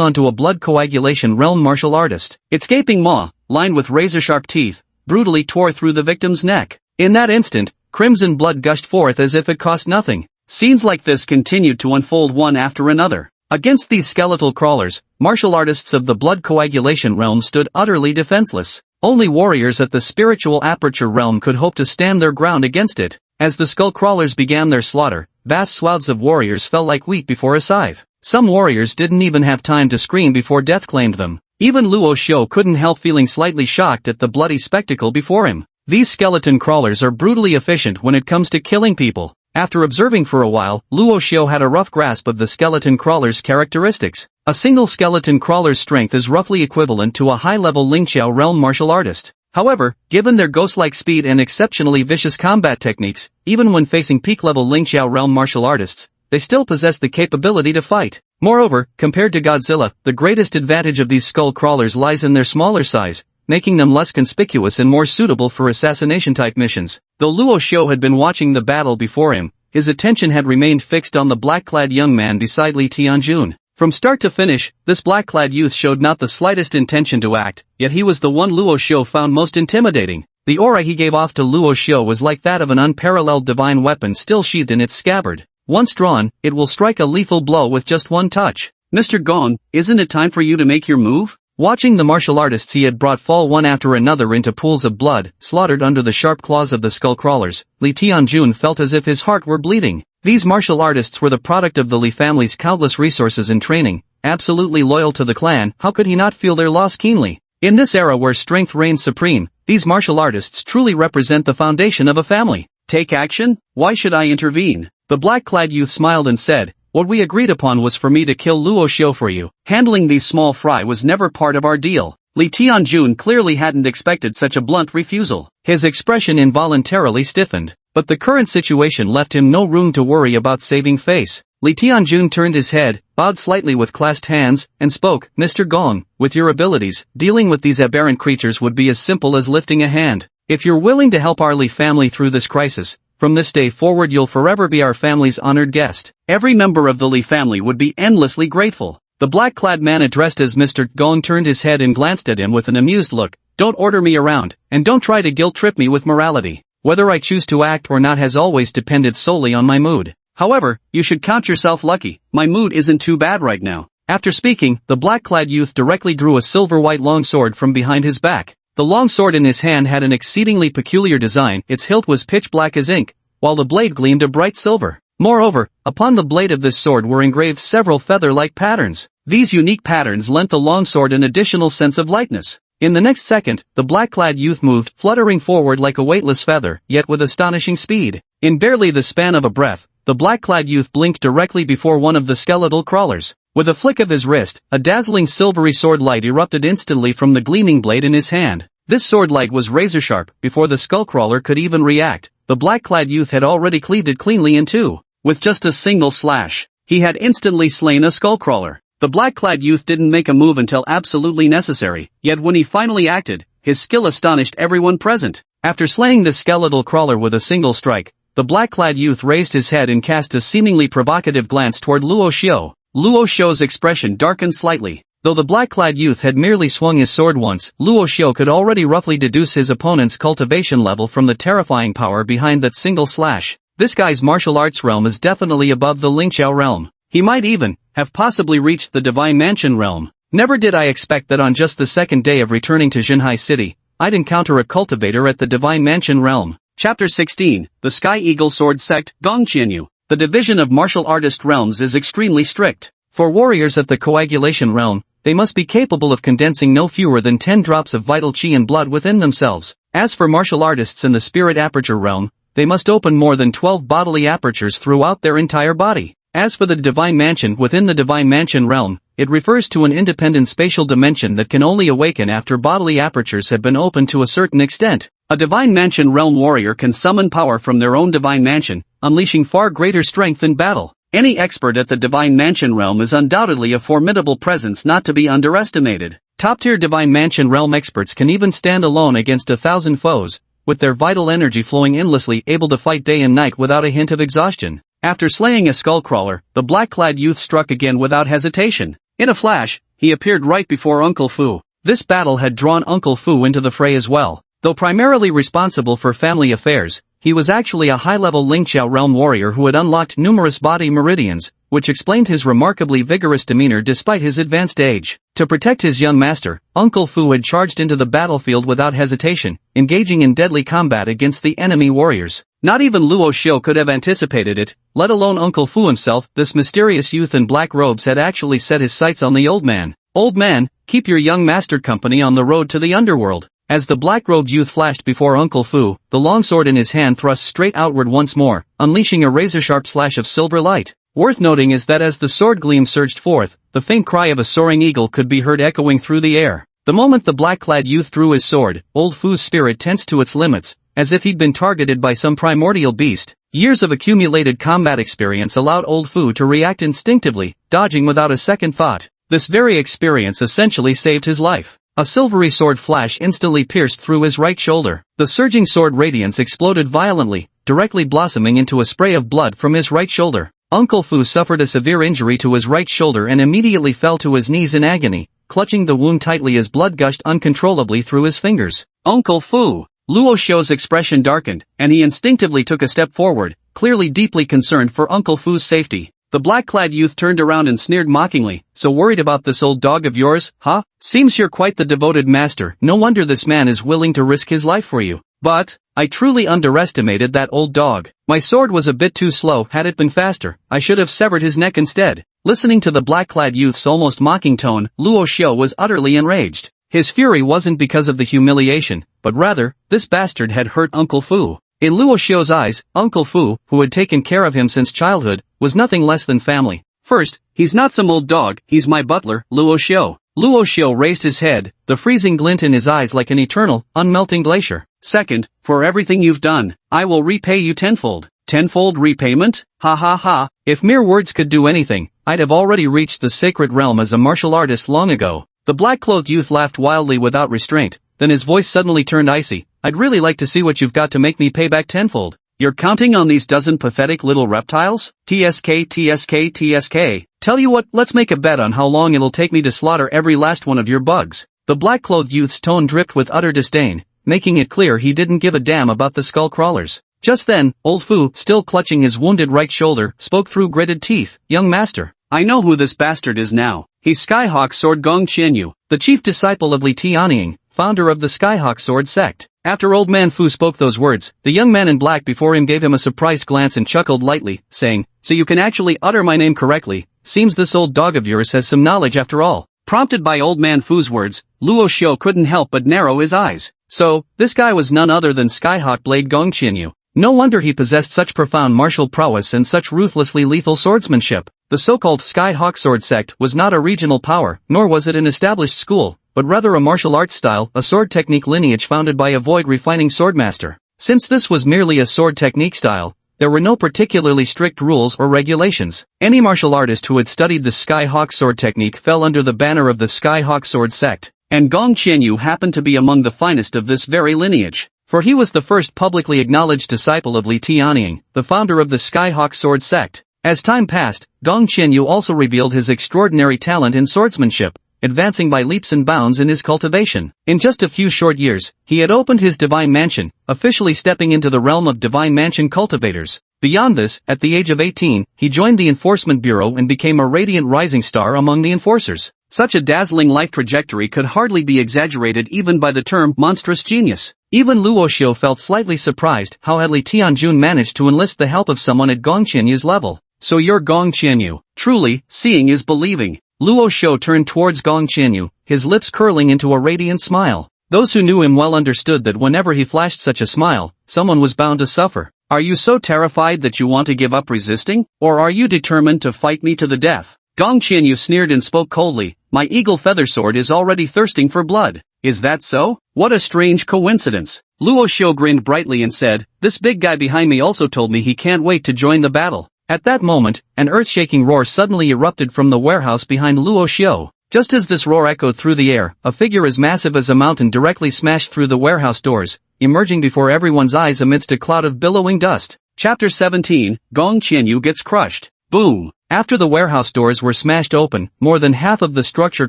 onto a blood coagulation realm martial artist. Its gaping maw, lined with razor-sharp teeth, brutally tore through the victim's neck. In that instant, crimson blood gushed forth as if it cost nothing. Scenes like this continued to unfold one after another. Against these skeletal crawlers, martial artists of the blood coagulation realm stood utterly defenseless. Only warriors at the spiritual aperture realm could hope to stand their ground against it. As the skull crawlers began their slaughter, vast swaths of warriors fell like wheat before a scythe. Some warriors didn't even have time to scream before death claimed them. Even Luo Xiu couldn't help feeling slightly shocked at the bloody spectacle before him. These skeleton crawlers are brutally efficient when it comes to killing people. After observing for a while, Luo Xiu had a rough grasp of the skeleton crawler's characteristics. A single skeleton crawler's strength is roughly equivalent to a high-level Lingqiao realm martial artist. However, given their ghost-like speed and exceptionally vicious combat techniques, even when facing peak-level Lingqiao realm martial artists, they still possess the capability to fight. Moreover, compared to Godzilla, the greatest advantage of these skull crawlers lies in their smaller size, making them less conspicuous and more suitable for assassination-type missions. Though Luo Xiu had been watching the battle before him, his attention had remained fixed on the black-clad young man beside Li Tianjun. From start to finish, this black-clad youth showed not the slightest intention to act, yet he was the one Luo Xiu found most intimidating. The aura he gave off to Luo Xiu was like that of an unparalleled divine weapon still sheathed in its scabbard. Once drawn, it will strike a lethal blow with just one touch. Mr. Gong, isn't it time for you to make your move? Watching the martial artists he had brought fall one after another into pools of blood, slaughtered under the sharp claws of the skull crawlers, Li Tianjun felt as if his heart were bleeding. These martial artists were the product of the Li family's countless resources and training, absolutely loyal to the clan. How could he not feel their loss keenly? In this era where strength reigns supreme, these martial artists truly represent the foundation of a family. Take action? Why should I intervene? The black-clad youth smiled and said, what we agreed upon was for me to kill Luo Xiu for you. Handling these small fry was never part of our deal. Li Tianjun clearly hadn't expected such a blunt refusal. His expression involuntarily stiffened. But the current situation left him no room to worry about saving face. Li Tianjun turned his head, bowed slightly with clasped hands, and spoke, Mr. Gong, with your abilities, dealing with these aberrant creatures would be as simple as lifting a hand. If you're willing to help our Li family through this crisis, from this day forward you'll forever be our family's honored guest. Every member of the Li family would be endlessly grateful. The black-clad man addressed as Mr. Gong turned his head and glanced at him with an amused look. Don't order me around, and don't try to guilt-trip me with morality. Whether I choose to act or not has always depended solely on my mood. However, you should count yourself lucky. My mood isn't too bad right now. After speaking, the black-clad youth directly drew a silver-white longsword from behind his back. The longsword in his hand had an exceedingly peculiar design. Its hilt was pitch black as ink, while the blade gleamed a bright silver. Moreover, upon the blade of this sword were engraved several feather-like patterns. These unique patterns lent the longsword an additional sense of lightness. In the next second, the black-clad youth moved, fluttering forward like a weightless feather, yet with astonishing speed. In barely the span of a breath, the black-clad youth blinked directly before one of the skeletal crawlers. With a flick of his wrist, a dazzling silvery sword light erupted instantly from the gleaming blade in his hand. This sword light was razor-sharp. Before the skullcrawler could even react, the black-clad youth had already cleaved it cleanly in two. With just a single slash, he had instantly slain a skullcrawler. The black-clad youth didn't make a move until absolutely necessary, yet when he finally acted, his skill astonished everyone present. After slaying the skeletal crawler with a single strike, the black-clad youth raised his head and cast a seemingly provocative glance toward Luo Xiu. Luo Xiu's expression darkened slightly. Though the black-clad youth had merely swung his sword once, Luo Xiu could already roughly deduce his opponent's cultivation level from the terrifying power behind that single slash. This guy's martial arts realm is definitely above the Lingqiao realm. He might even have possibly reached the Divine Mansion realm. Never did I expect that on just the second day of returning to Jinhai City, I'd encounter a cultivator at the Divine Mansion realm. Chapter 16, The Sky Eagle Sword Sect, Gongqianyu. The division of martial artist realms is extremely strict. For warriors at the coagulation realm, they must be capable of condensing no fewer than 10 drops of vital qi and blood within themselves. As for martial artists in the spirit aperture realm, they must open more than 12 bodily apertures throughout their entire body. As for the Divine Mansion within the Divine Mansion realm, it refers to an independent spatial dimension that can only awaken after bodily apertures have been opened to a certain extent. A Divine Mansion realm warrior can summon power from their own Divine Mansion, unleashing far greater strength in battle. Any expert at the Divine Mansion realm is undoubtedly a formidable presence not to be underestimated. Top-tier Divine Mansion realm experts can even stand alone against 1,000 foes, with their vital energy flowing endlessly, able to fight day and night without a hint of exhaustion. After slaying a skullcrawler, the black-clad youth struck again without hesitation. In a flash, he appeared right before Uncle Fu. This battle had drawn Uncle Fu into the fray as well. Though primarily responsible for family affairs, he was actually a high-level Lingqiao realm warrior who had unlocked numerous body meridians, which explained his remarkably vigorous demeanor despite his advanced age. To protect his young master, Uncle Fu had charged into the battlefield without hesitation, engaging in deadly combat against the enemy warriors. Not even Luo Xiu could have anticipated it, let alone Uncle Fu himself. This mysterious youth in black robes had actually set his sights on the old man. "Old man, keep your young master company on the road to the underworld." As the black-robed youth flashed before Uncle Fu, the longsword in his hand thrust straight outward once more, unleashing a razor-sharp slash of silver light. Worth noting is that as the sword gleam surged forth, the faint cry of a soaring eagle could be heard echoing through the air. The moment the black-clad youth drew his sword, old Fu's spirit tensed to its limits, as if he'd been targeted by some primordial beast. Years of accumulated combat experience allowed old Fu to react instinctively, dodging without a second thought. This very experience essentially saved his life. A silvery sword flash instantly pierced through his right shoulder. The surging sword radiance exploded violently, directly blossoming into a spray of blood from his right shoulder. Uncle Fu suffered a severe injury to his right shoulder and immediately fell to his knees in agony, clutching the wound tightly as blood gushed uncontrollably through his fingers. "Uncle Fu!" Luo Xiu's expression darkened, and he instinctively took a step forward, clearly deeply concerned for Uncle Fu's safety. The black-clad youth turned around and sneered mockingly. "So worried about this old dog of yours, huh? Seems you're quite the devoted master. No wonder this man is willing to risk his life for you. But I truly underestimated that old dog. My sword was a bit too slow. Had it been faster, I should have severed his neck instead." Listening to the black-clad youth's almost mocking tone, Luo Xiu was utterly enraged. His fury wasn't because of the humiliation, but rather, this bastard had hurt Uncle Fu. In Luo Xiu's eyes, Uncle Fu, who had taken care of him since childhood, was nothing less than family. First, he's not some old dog, he's my butler, Luo Xiu. Luo Xiu raised his head, the freezing glint in his eyes like an eternal, unmelting glacier. "Second, for everything you've done, I will repay you tenfold." "Tenfold repayment? Ha ha ha, if mere words could do anything, I'd have already reached the sacred realm as a martial artist long ago." The black-clothed youth laughed wildly without restraint, then his voice suddenly turned icy. "I'd really like to see what you've got to make me pay back tenfold. You're counting on these dozen pathetic little reptiles? TSK TSK TSK. Tell you what, let's make a bet on how long it'll take me to slaughter every last one of your bugs." The black-clothed youth's tone dripped with utter disdain, making it clear he didn't give a damn about the skull crawlers. Just then, old Fu, still clutching his wounded right shoulder, spoke through gritted teeth. "Young master, I know who this bastard is now. He's Skyhawk Sword Gongqianyu, the chief disciple of Li Tianying, founder of the Skyhawk Sword sect." After old man Fu spoke those words, the young man in black before him gave him a surprised glance and chuckled lightly, saying, "So you can actually utter my name correctly. Seems this old dog of yours has some knowledge after all." Prompted by old man Fu's words, Luo Xiu couldn't help but narrow his eyes. So, this guy was none other than Skyhawk Blade Gongqianyu. No wonder he possessed such profound martial prowess and such ruthlessly lethal swordsmanship. The so-called Skyhawk Sword sect was not a regional power, nor was it an established school, but rather a martial arts style, a sword technique lineage founded by a void-refining swordmaster. Since this was merely a sword technique style, there were no particularly strict rules or regulations. Any martial artist who had studied the Skyhawk sword technique fell under the banner of the Skyhawk sword sect, and Gong Qianyu happened to be among the finest of this very lineage, for he was the first publicly acknowledged disciple of Li Tianying, the founder of the Skyhawk sword sect. As time passed, Gong Qianyu also revealed his extraordinary talent in swordsmanship, advancing by leaps and bounds in his cultivation. In just a few short years, he had opened his divine mansion, officially stepping into the realm of divine mansion cultivators. Beyond this, at the age of 18, he joined the Enforcement Bureau and became a radiant rising star among the enforcers. Such a dazzling life trajectory could hardly be exaggerated even by the term monstrous genius. Even Luo Xiu felt slightly surprised how had Li Tianjun managed to enlist the help of someone at Gong Qianyu's level. So you're Gong Qianyu. Truly, seeing is believing. Luo Xiu turned towards Gong Qianyu, his lips curling into a radiant smile. Those who knew him well understood that whenever he flashed such a smile, someone was bound to suffer. Are you so terrified that you want to give up resisting? Or are you determined to fight me to the death? Gong Qianyu sneered and spoke coldly. My eagle feather sword is already thirsting for blood. Is that so? What a strange coincidence. Luo Xiu grinned brightly and said, this big guy behind me also told me he can't wait to join the battle. At that moment, an earth-shaking roar suddenly erupted from the warehouse behind Luo Xiu. Just as this roar echoed through the air, a figure as massive as a mountain directly smashed through the warehouse doors, emerging before everyone's eyes amidst a cloud of billowing dust. Chapter 17, Gong Qianyu gets crushed. Boom! After the warehouse doors were smashed open, more than half of the structure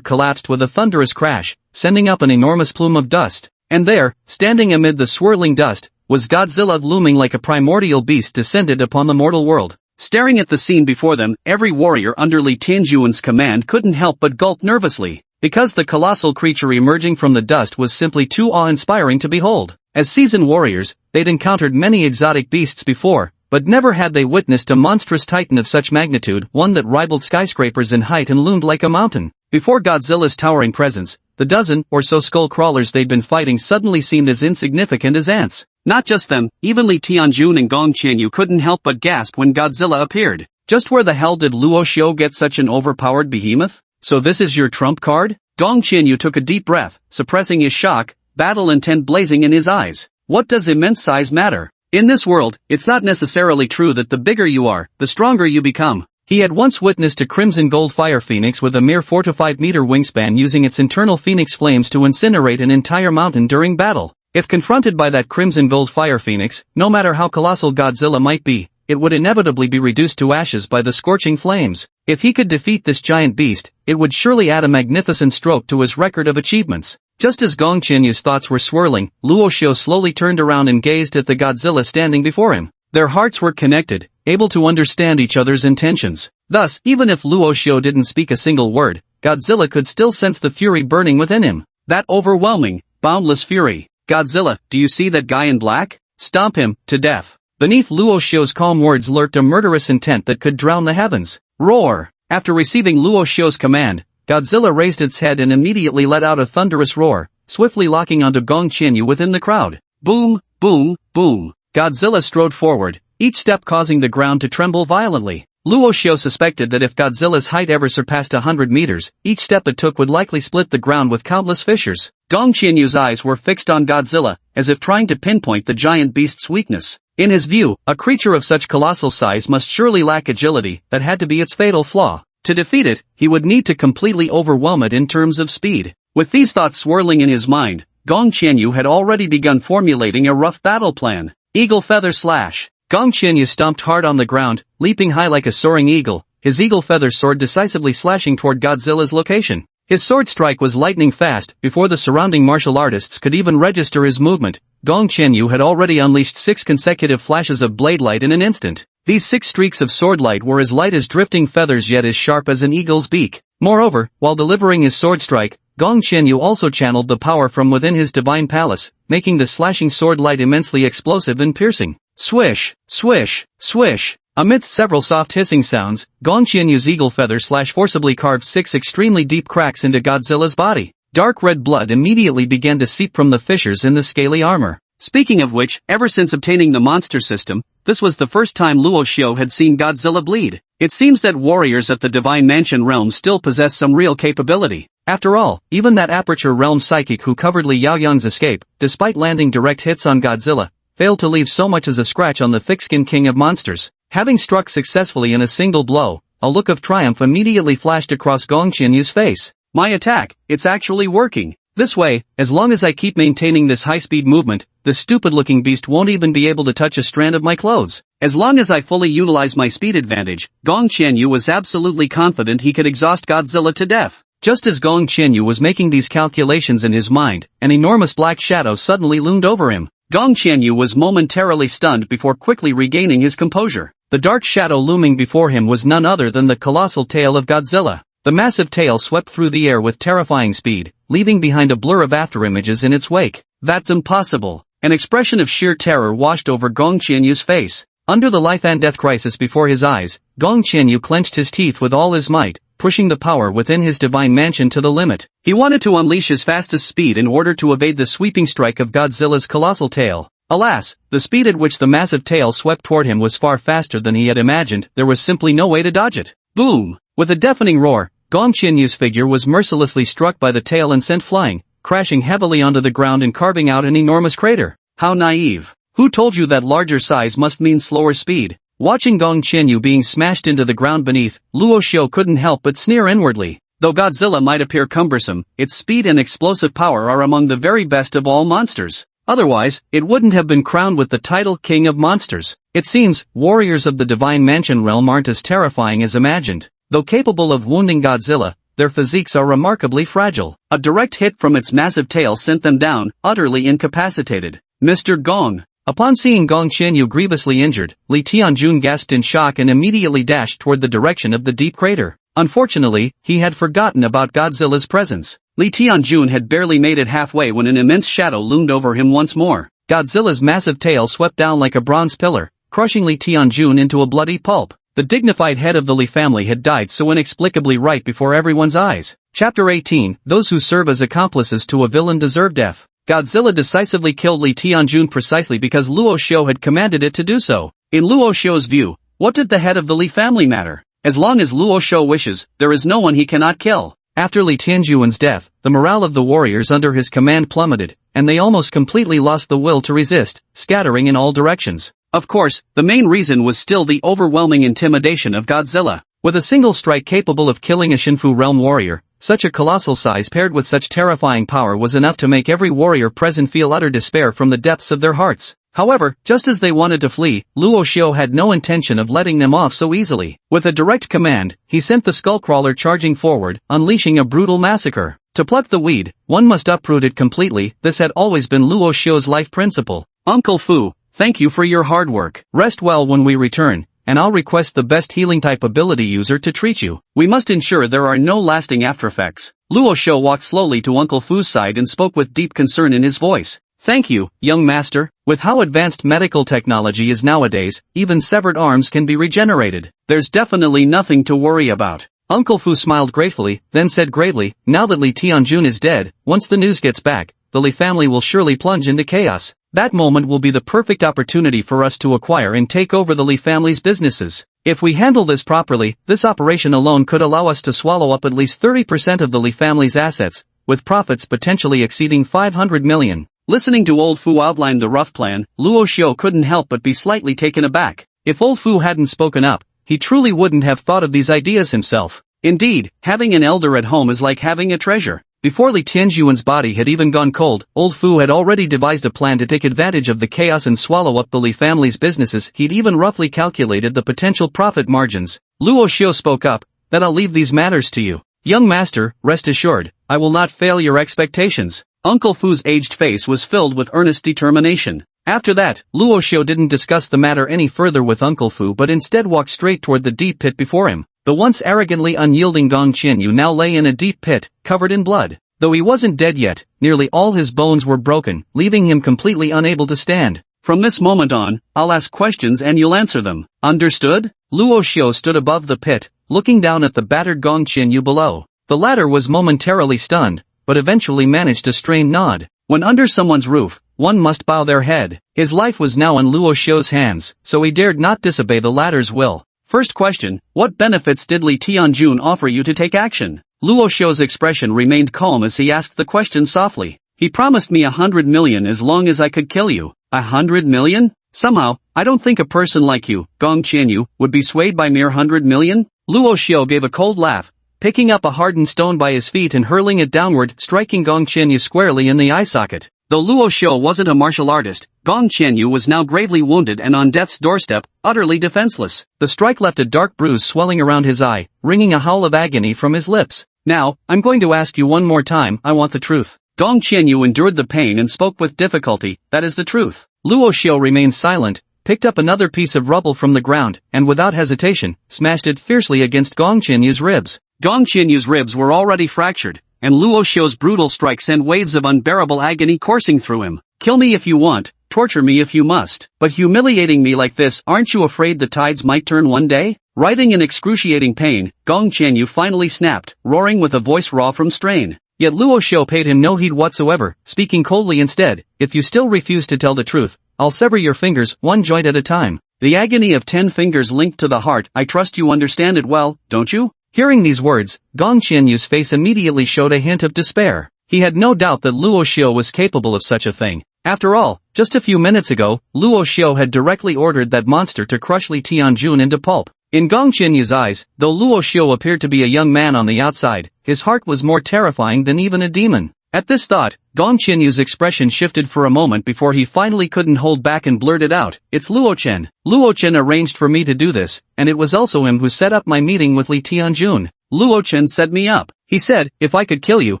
collapsed with a thunderous crash, sending up an enormous plume of dust. And there, standing amid the swirling dust, was Godzilla looming like a primordial beast descended upon the mortal world. Staring at the scene before them, every warrior under Li Tianjuan's command couldn't help but gulp nervously, because the colossal creature emerging from the dust was simply too awe-inspiring to behold. As seasoned warriors, they'd encountered many exotic beasts before, but never had they witnessed a monstrous titan of such magnitude, one that rivaled skyscrapers in height and loomed like a mountain. Before Godzilla's towering presence, the dozen or so skull crawlers they'd been fighting suddenly seemed as insignificant as ants. Not just them, even Li Tianjun and Gong Qianyu couldn't help but gasp when Godzilla appeared. Just where the hell did Luo Xiu get such an overpowered behemoth? So this is your trump card? Gong Qianyu took a deep breath, suppressing his shock, battle intent blazing in his eyes. What does immense size matter? In this world, it's not necessarily true that the bigger you are, the stronger you become. He had once witnessed a crimson gold fire phoenix with a mere 4 to 5 meter wingspan using its internal phoenix flames to incinerate an entire mountain during battle. If confronted by that crimson gold fire phoenix, no matter how colossal Godzilla might be, it would inevitably be reduced to ashes by the scorching flames. If he could defeat this giant beast, it would surely add a magnificent stroke to his record of achievements. Just as Gong Qianyu's thoughts were swirling, Luo Xiu slowly turned around and gazed at the Godzilla standing before him. Their hearts were connected, able to understand each other's intentions. Thus, even if Luo Xiu didn't speak a single word, Godzilla could still sense the fury burning within him. That overwhelming, boundless fury. Godzilla, do you see that guy in black? Stomp him to death. Beneath Luo Xiu's calm words lurked a murderous intent that could drown the heavens. Roar! After receiving Luo Xiu's command, Godzilla raised its head and immediately let out a thunderous roar, swiftly locking onto Gong Qianyu within the crowd. Boom, boom, boom. Godzilla strode forward, each step causing the ground to tremble violently. Luo Xiu suspected that if Godzilla's height ever surpassed 100 meters, each step it took would likely split the ground with countless fissures. Gong Qianyu's eyes were fixed on Godzilla, as if trying to pinpoint the giant beast's weakness. In his view, a creature of such colossal size must surely lack agility, that had to be its fatal flaw. To defeat it, he would need to completely overwhelm it in terms of speed. With these thoughts swirling in his mind, Gong Qianyu had already begun formulating a rough battle plan. Eagle feather slash. Gong Qianyu stomped hard on the ground, leaping high like a soaring eagle, his eagle feather sword decisively slashing toward Godzilla's location. His sword strike was lightning fast. Before the surrounding martial artists could even register his movement, Gong Qianyu had already unleashed 6 consecutive flashes of blade light in an instant. These 6 streaks of sword light were as light as drifting feathers yet as sharp as an eagle's beak. Moreover, while delivering his sword strike, Gong Qianyu also channeled the power from within his divine palace, making the slashing sword light immensely explosive and piercing. Swish, swish, swish. Amidst several soft hissing sounds, Gong Qianyu's eagle feather slash forcibly carved 6 extremely deep cracks into Godzilla's body. Dark red blood immediately began to seep from the fissures in the scaly armor. Speaking of which, ever since obtaining the monster system, this was the first time Luo Xiu had seen Godzilla bleed. It seems that warriors at the Divine Mansion realm still possess some real capability. After all, even that Aperture Realm psychic who covered Li Yaoyang's escape, despite landing direct hits on Godzilla, failed to leave so much as a scratch on the thick-skinned king of monsters. Having struck successfully in a single blow, a look of triumph immediately flashed across Gong Qianyu's face. My attack, it's actually working. This way, as long as I keep maintaining this high-speed movement, the stupid-looking beast won't even be able to touch a strand of my clothes. As long as I fully utilize my speed advantage, Gong Qianyu was absolutely confident he could exhaust Godzilla to death. Just as Gong Qianyu was making these calculations in his mind, an enormous black shadow suddenly loomed over him. Gong Qianyu was momentarily stunned before quickly regaining his composure. The dark shadow looming before him was none other than the colossal tail of Godzilla. The massive tail swept through the air with terrifying speed, leaving behind a blur of afterimages in its wake. That's impossible. An expression of sheer terror washed over Gong Qianyu's face. Under the life and death crisis before his eyes, Gong Qianyu clenched his teeth with all his might, pushing the power within his divine mansion to the limit. He wanted to unleash his fastest speed in order to evade the sweeping strike of Godzilla's colossal tail. Alas, the speed at which the massive tail swept toward him was far faster than he had imagined. There was simply no way to dodge it. Boom! With a deafening roar, Gong Qianyu's figure was mercilessly struck by the tail and sent flying, crashing heavily onto the ground and carving out an enormous crater. How naive! Who told you that larger size must mean slower speed? Watching Gong Qianyu being smashed into the ground beneath, Luo Xiu couldn't help but sneer inwardly. Though Godzilla might appear cumbersome, its speed and explosive power are among the very best of all monsters. Otherwise, it wouldn't have been crowned with the title King of Monsters. It seems, warriors of the Divine Mansion realm aren't as terrifying as imagined. Though capable of wounding Godzilla, their physiques are remarkably fragile. A direct hit from its massive tail sent them down, utterly incapacitated. Mr. Gong. Upon seeing Gong Qianyu grievously injured, Li Tianjun gasped in shock and immediately dashed toward the direction of the deep crater. Unfortunately, he had forgotten about Godzilla's presence. Li Tianjun had barely made it halfway when an immense shadow loomed over him once more. Godzilla's massive tail swept down like a bronze pillar, crushing Li Tianjun into a bloody pulp. The dignified head of the Li family had died so inexplicably right before everyone's eyes. Chapter 18, Those who serve as accomplices to a villain deserve death. Godzilla decisively killed Li Tianjun precisely because Luo Xiu had commanded it to do so. In Luo Xiu's view, what did the head of the Li family matter? As long as Luo Xiu wishes, there is no one he cannot kill. After Li Tianjuan's death, the morale of the warriors under his command plummeted, and they almost completely lost the will to resist, scattering in all directions. Of course, the main reason was still the overwhelming intimidation of Godzilla. With a single strike capable of killing a Shinfu realm warrior, such a colossal size paired with such terrifying power was enough to make every warrior present feel utter despair from the depths of their hearts. However, just as they wanted to flee, Luo Xiu had no intention of letting them off so easily. With a direct command, he sent the Skullcrawler charging forward, unleashing a brutal massacre. To pluck the weed, one must uproot it completely. This had always been Luo Xiu's life principle. Uncle Fu, thank you for your hard work. Rest well when we return, and I'll request the best healing type ability user to treat you. We must ensure there are no lasting aftereffects. Luo Xiu walked slowly to Uncle Fu's side and spoke with deep concern in his voice. Thank you, young master. With how advanced medical technology is nowadays, even severed arms can be regenerated. There's definitely nothing to worry about. Uncle Fu smiled gratefully, then said gravely, now that Li Tianjun is dead, once the news gets back, the Li family will surely plunge into chaos. That moment will be the perfect opportunity for us to acquire and take over the Li family's businesses. If we handle this properly, this operation alone could allow us to swallow up at least 30% of the Li family's assets, with profits potentially exceeding 500 million. Listening to Old Fu outline the rough plan, Luo Xiu couldn't help but be slightly taken aback. If Old Fu hadn't spoken up, he truly wouldn't have thought of these ideas himself. Indeed, having an elder at home is like having a treasure. Before Li Tianjuan's body had even gone cold, Old Fu had already devised a plan to take advantage of the chaos and swallow up the Li family's businesses. He'd even roughly calculated the potential profit margins. Luo Xiu spoke up, that I'll leave these matters to you. Young master, rest assured, I will not fail your expectations. Uncle Fu's aged face was filled with earnest determination. After that, Luo Xiu didn't discuss the matter any further with Uncle Fu but instead walked straight toward the deep pit before him. The once arrogantly unyielding Gong Qianyu now lay in a deep pit, covered in blood. Though he wasn't dead yet, nearly all his bones were broken, leaving him completely unable to stand. From this moment on, I'll ask questions and you'll answer them. Understood? Luo Xiu stood above the pit, looking down at the battered Gong Qianyu below. The latter was momentarily stunned, but eventually managed a strained nod. When under someone's roof, one must bow their head. His life was now in Luo Xiu's hands, so he dared not disobey the latter's will. First question, what benefits did Lee Tianjun offer you to take action? Luo Xiu's expression remained calm as he asked the question softly. He promised me 100 million as long as I could kill you. 100 million? Somehow, I don't think a person like you, Gong Qianyu, would be swayed by mere 100 million? Luo Xiu gave a cold laugh, picking up a hardened stone by his feet and hurling it downward, striking Gong Qianyu squarely in the eye socket. Though Luo Xiu wasn't a martial artist, Gong Qianyu was now gravely wounded and on death's doorstep, utterly defenseless. The strike left a dark bruise swelling around his eye, wringing a howl of agony from his lips. Now, I'm going to ask you one more time, I want the truth. Gong Qianyu endured the pain and spoke with difficulty, that is the truth. Luo Xiu remained silent, picked up another piece of rubble from the ground, and without hesitation, smashed it fiercely against Gong Qianyu's ribs. Gong Qianyu's ribs were already fractured, and Luo Xiu's brutal strike sent waves of unbearable agony coursing through him. Kill me if you want, torture me if you must, but humiliating me like this, aren't you afraid the tides might turn one day? Writhing in excruciating pain, Gong Qianyu finally snapped, roaring with a voice raw from strain. Yet Luo Xiu paid him no heed whatsoever, speaking coldly instead, if you still refuse to tell the truth, I'll sever your fingers, one joint at a time. The agony of 10 fingers linked to the heart, I trust you understand it well, don't you? Hearing these words, Gong Qianyu's face immediately showed a hint of despair. He had no doubt that Luo Xiu was capable of such a thing. After all, just a few minutes ago, Luo Xiu had directly ordered that monster to crush Lee Tianjun into pulp. In Gong Qianyu's eyes, though Luo Xiu appeared to be a young man on the outside, his heart was more terrifying than even a demon. At this thought, Gong Qianyu's expression shifted for a moment before he finally couldn't hold back and blurted out, "It's Luo Chen. Luo Chen arranged for me to do this, and it was also him who set up my meeting with Lee Tianjun. Luo Chen set me up. He said, if I could kill you,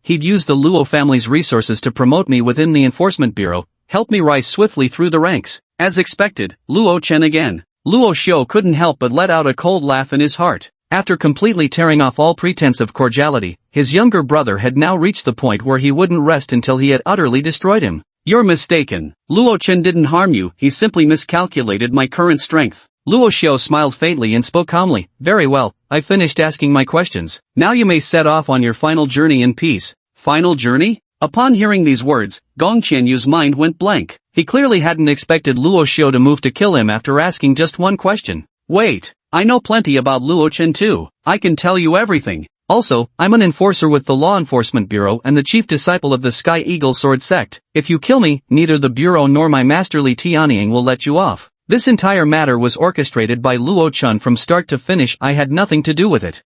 he'd use the Luo family's resources to promote me within the Enforcement Bureau, help me rise swiftly through the ranks." As expected, Luo Chen again. Luo Xiu couldn't help but let out a cold laugh in his heart. After completely tearing off all pretense of cordiality, his younger brother had now reached the point where he wouldn't rest until he had utterly destroyed him. "You're mistaken. Luo Chen didn't harm you, he simply miscalculated my current strength." Luo Xiu smiled faintly and spoke calmly, "Very well, I've finished asking my questions. Now you may set off on your final journey in peace." Final journey? Upon hearing these words, Gong Qianyu's mind went blank. He clearly hadn't expected Luo Xiu to move to kill him after asking just one question. Wait, I know plenty about Luo Chen too. I can tell you everything. Also, I'm an enforcer with the Law Enforcement Bureau and the chief disciple of the Sky Eagle Sword sect. If you kill me, neither the Bureau nor my master Li Tianying will let you off. This entire matter was orchestrated by Luo Chen from start to finish. I had nothing to do with it.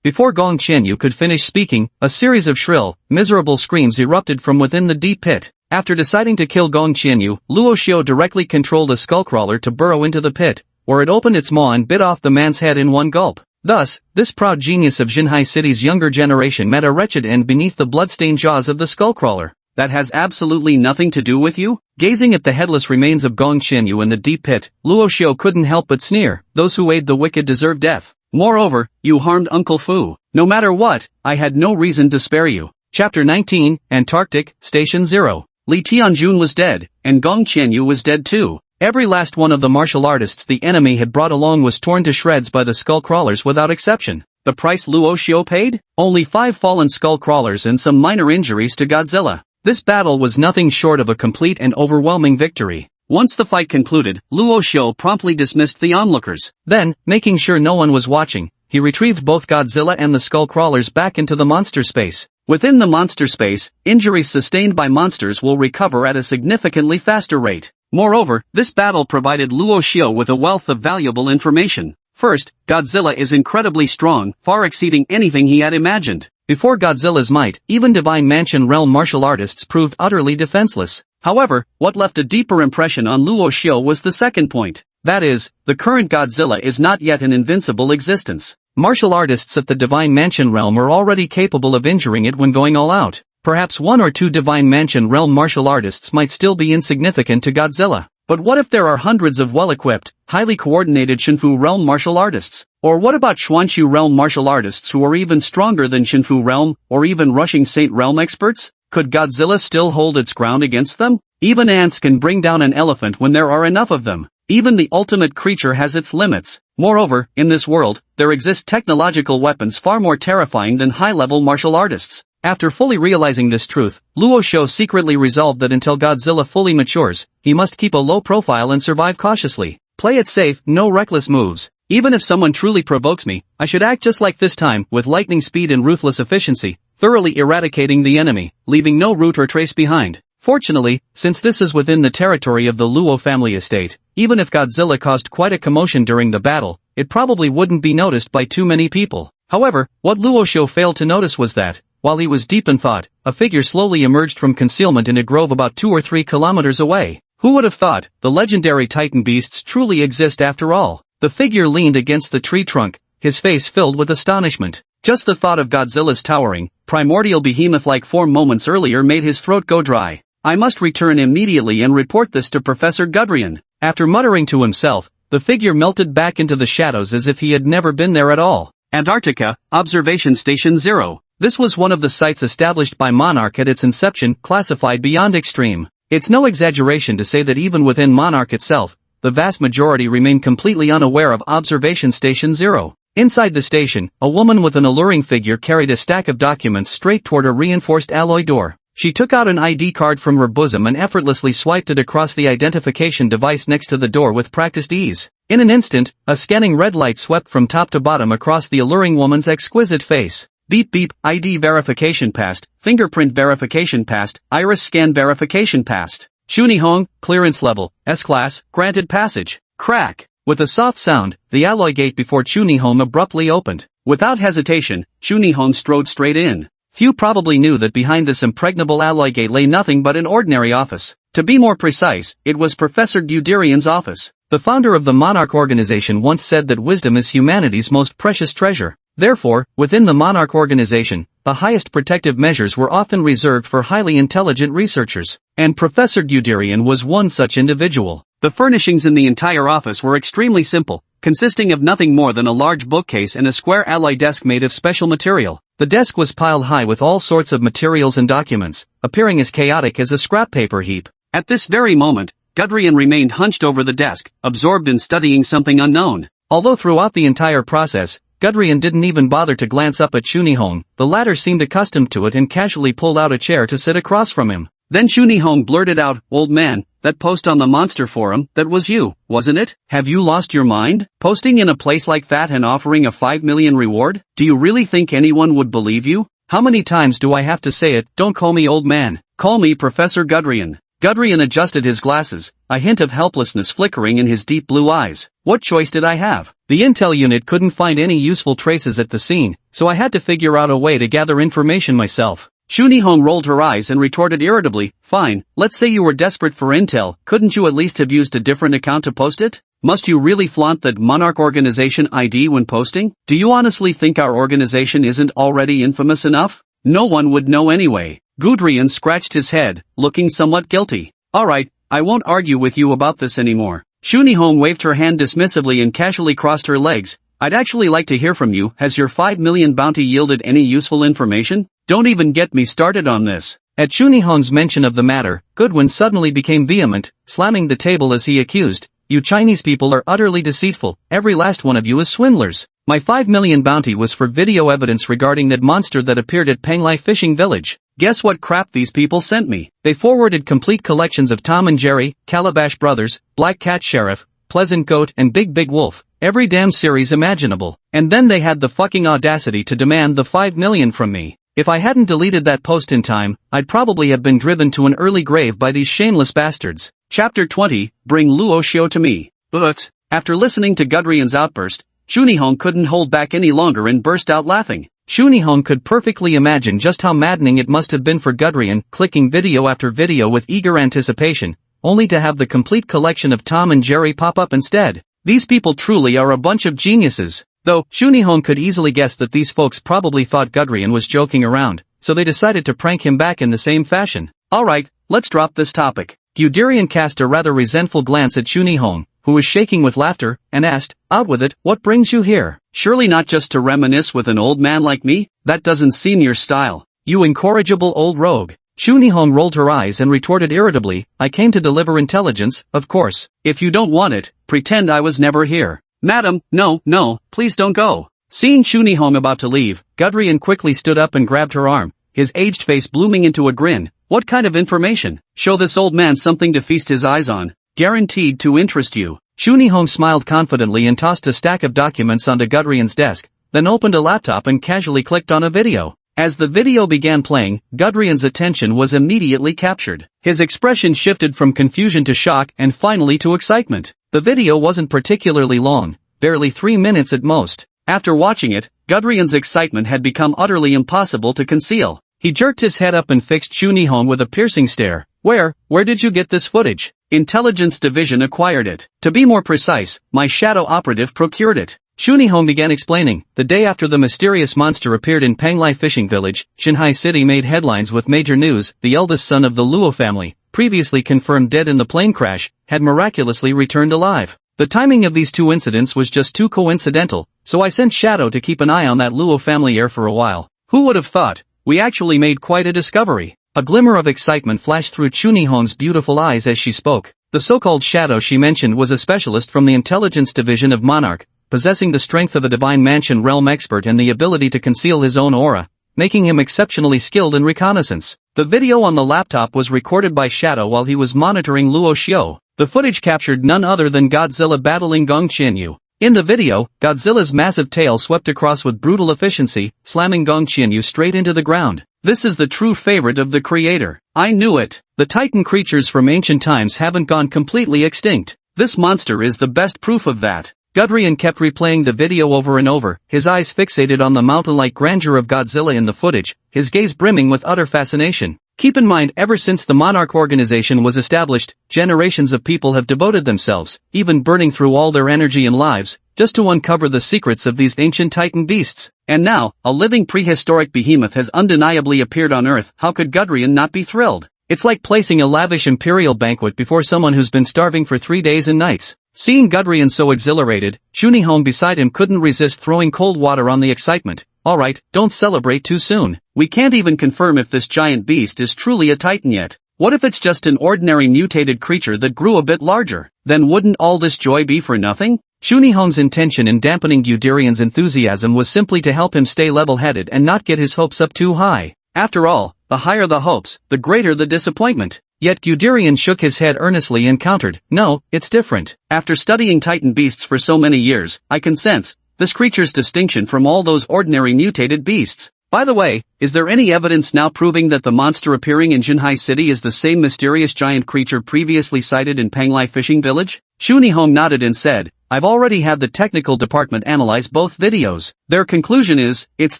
Before Gong Qianyu could finish speaking, a series of shrill, miserable screams erupted from within the deep pit. After deciding to kill Gong Qianyu, Luo Xiu directly controlled a skullcrawler to burrow into the pit, where it opened its maw and bit off the man's head in one gulp. Thus, this proud genius of Jinhai City's younger generation met a wretched end beneath the blood-stained jaws of the skullcrawler. That has absolutely nothing to do with you? Gazing at the headless remains of Gong Qianyu in the deep pit, Luo Xiu couldn't help but sneer. Those who aid the wicked deserve death. Moreover, you harmed Uncle Fu. No matter what, I had no reason to spare you. Chapter 19, Antarctic, Station 0. Li Tianjun was dead, and Gong Qianyu was dead too. Every last one of the martial artists the enemy had brought along was torn to shreds by the skull crawlers without exception. The price Luo Xiu paid? Only 5 fallen skull crawlers and some minor injuries to Godzilla. This battle was nothing short of a complete and overwhelming victory. Once the fight concluded, Luo Xiu promptly dismissed the onlookers. Then, making sure no one was watching, he retrieved both Godzilla and the skull crawlers back into the monster space. Within the monster space, injuries sustained by monsters will recover at a significantly faster rate. Moreover, this battle provided Luo Xiu with a wealth of valuable information. First, Godzilla is incredibly strong, far exceeding anything he had imagined. Before Godzilla's might, even Divine Mansion realm martial artists proved utterly defenseless. However, what left a deeper impression on Luo Xiu was the second point. That is, the current Godzilla is not yet an invincible existence. Martial artists at the Divine Mansion realm are already capable of injuring it when going all out. Perhaps 1 or 2 Divine Mansion realm martial artists might still be insignificant to Godzilla. But what if there are hundreds of well-equipped, highly coordinated Shinfu realm martial artists? Or what about Xuanqiu realm martial artists who are even stronger than Shinfu realm, or even Rushing Saint realm experts? Could Godzilla still hold its ground against them? Even ants can bring down an elephant when there are enough of them. Even the ultimate creature has its limits. Moreover, in this world, there exist technological weapons far more terrifying than high-level martial artists. After fully realizing this truth, Luo Xiu secretly resolved that until Godzilla fully matures, he must keep a low profile and survive cautiously. Play it safe, no reckless moves. Even if someone truly provokes me, I should act just like this time, with lightning speed and ruthless efficiency, thoroughly eradicating the enemy, leaving no root or trace behind. Fortunately, since this is within the territory of the Luo family estate, even if Godzilla caused quite a commotion during the battle, it probably wouldn't be noticed by too many people. However, what Luo Shou failed to notice was that, while he was deep in thought, a figure slowly emerged from concealment in a grove about 2 or 3 kilometers away. Who would have thought, the legendary Titan beasts truly exist after all? The figure leaned against the tree trunk, his face filled with astonishment. Just the thought of Godzilla's towering, primordial behemoth-like form moments earlier made his throat go dry. I must return immediately and report this to Professor Gudrian. After muttering to himself, the figure melted back into the shadows as if he had never been there at all. Antarctica, Observation Station 0. This was one of the sites established by Monarch at its inception, classified beyond extreme. It's no exaggeration to say that even within Monarch itself, the vast majority remain completely unaware of Observation Station 0. Inside the station, a woman with an alluring figure carried a stack of documents straight toward a reinforced alloy door. She took out an ID card from her bosom and effortlessly swiped it across the identification device next to the door with practiced ease. In an instant, a scanning red light swept from top to bottom across the alluring woman's exquisite face. Beep beep, ID verification passed, fingerprint verification passed, iris scan verification passed. Shunihong, clearance level, S-class, granted passage. Crack. With a soft sound, the alloy gate before Shunihong abruptly opened. Without hesitation, Shunihong strode straight in. Few probably knew that behind this impregnable alloy gate lay nothing but an ordinary office. To be more precise, it was Professor Guderian's office. The founder of the Monarch organization once said that wisdom is humanity's most precious treasure. Therefore, within the Monarch organization, the highest protective measures were often reserved for highly intelligent researchers. And Professor Guderian was one such individual. The furnishings in the entire office were extremely simple, consisting of nothing more than a large bookcase and a square alloy desk made of special material. The desk was piled high with all sorts of materials and documents, appearing as chaotic as a scrap paper heap. At this very moment, Gudrian remained hunched over the desk, absorbed in studying something unknown. Although throughout the entire process, Gudrian didn't even bother to glance up at Shunihong, the latter seemed accustomed to it and casually pulled out a chair to sit across from him. Then Shunihong blurted out, "Old man, that post on the monster forum, that was you, wasn't it? Have you lost your mind? Posting in a place like that and offering a 5 million reward? Do you really think anyone would believe you? How many times do I have to say it? Don't call me old man. Call me Professor Gudrian." Gudrian adjusted his glasses, a hint of helplessness flickering in his deep blue eyes. What choice did I have? The intel unit couldn't find any useful traces at the scene, so I had to figure out a way to gather information myself. Shunihong rolled her eyes and retorted irritably, "Fine, let's say you were desperate for intel, couldn't you at least have used a different account to post it? Must you really flaunt that Monarch organization ID when posting? Do you honestly think our organization isn't already infamous enough? No one would know anyway." Gudrian scratched his head, looking somewhat guilty. "Alright, I won't argue with you about this anymore." Shunihong waved her hand dismissively and casually crossed her legs. "I'd actually like to hear from you. Has your 5 million bounty yielded any useful information? Don't even get me started on this." At Shunihong's mention of the matter, Goodwin suddenly became vehement, slamming the table as he accused, "You Chinese people are utterly deceitful, every last one of you is swindlers. My 5 million bounty was for video evidence regarding that monster that appeared at Penglai Fishing Village. Guess what crap these people sent me? They forwarded complete collections of Tom and Jerry, Calabash Brothers, Black Cat Sheriff, Pleasant Goat and Big Wolf, every damn series imaginable. And then they had the fucking audacity to demand the 5 million from me. If I hadn't deleted that post in time, I'd probably have been driven to an early grave by these shameless bastards." Chapter 20, Bring Luo Shou to me. But, after listening to Gudrian's outburst, Shunihong couldn't hold back any longer and burst out laughing. Shunihong could perfectly imagine just how maddening it must have been for Gudrian, clicking video after video with eager anticipation, only to have the complete collection of Tom and Jerry pop up instead. These people truly are a bunch of geniuses. Though, Shunihong could easily guess that these folks probably thought Gudrian was joking around, so they decided to prank him back in the same fashion. "Alright, let's drop this topic." Guderian cast a rather resentful glance at Shunihong, who was shaking with laughter, and asked, "Out with it, what brings you here? Surely not just to reminisce with an old man like me? That doesn't seem your style. You incorrigible old rogue." Shunihong rolled her eyes and retorted irritably, "I came to deliver intelligence, of course. If you don't want it, pretend I was never here." "Madam, no, please don't go." Seeing Shunihong about to leave, Gudrian quickly stood up and grabbed her arm, his aged face blooming into a grin. "What kind of information? Show this old man something to feast his eyes on." guaranteed to interest you. Shunihong smiled confidently and tossed a stack of documents onto Gudrian's desk, then opened a laptop and casually clicked on a video. As the video began playing, Gudrian's attention was immediately captured. His expression shifted from confusion to shock and finally to excitement. The video wasn't particularly long, barely 3 minutes at most. After watching it, Gudrian's excitement had become utterly impossible to conceal. He jerked his head up and fixed Shunihong with a piercing stare. Where did you get this footage? Intelligence Division acquired it. To be more precise, my shadow operative procured it. Shunihong began explaining. The day after the mysterious monster appeared in Panglai fishing village, Shanghai City made headlines with major news. The eldest son of the Luo family, previously confirmed dead in the plane crash, had miraculously returned alive. The timing of these two incidents was just too coincidental, so I sent Shadow to keep an eye on that Luo family heir for a while. Who would have thought? We actually made quite a discovery. A glimmer of excitement flashed through Shunihong's beautiful eyes as she spoke. The so-called Shadow she mentioned was a specialist from the intelligence division of Monarch, possessing the strength of a divine mansion realm expert and the ability to conceal his own aura, making him exceptionally skilled in reconnaissance. The video on the laptop was recorded by Shadow while he was monitoring Luo Xiao. The footage captured none other than Godzilla battling Gong Qianyu. In the video, Godzilla's massive tail swept across with brutal efficiency, slamming Gong Qianyu straight into the ground. This is the true favorite of the creator. I knew it. The Titan creatures from ancient times haven't gone completely extinct. This monster is the best proof of that. Gudrian kept replaying the video over and over, his eyes fixated on the mountain-like grandeur of Godzilla in the footage, his gaze brimming with utter fascination. Keep in mind, ever since the Monarch organization was established, generations of people have devoted themselves, even burning through all their energy and lives, just to uncover the secrets of these ancient Titan beasts. And now, a living prehistoric behemoth has undeniably appeared on Earth. How could Gudrian not be thrilled? It's like placing a lavish imperial banquet before someone who's been starving for 3 days and nights. Seeing Gudrian so exhilarated, Shunihong beside him couldn't resist throwing cold water on the excitement. Alright, don't celebrate too soon. We can't even confirm if this giant beast is truly a Titan yet. What if it's just an ordinary mutated creature that grew a bit larger? Then wouldn't all this joy be for nothing? Shunihong's intention in dampening Guderian's enthusiasm was simply to help him stay level-headed and not get his hopes up too high. After all, the higher the hopes, the greater the disappointment. Yet Guderian shook his head earnestly and countered, no, it's different. After studying Titan beasts for so many years, I can sense this creature's distinction from all those ordinary mutated beasts. By the way, is there any evidence now proving that the monster appearing in Jinhai City is the same mysterious giant creature previously sighted in Panglai fishing village? Shunihong nodded and said, I've already had the technical department analyze both videos. Their conclusion is, it's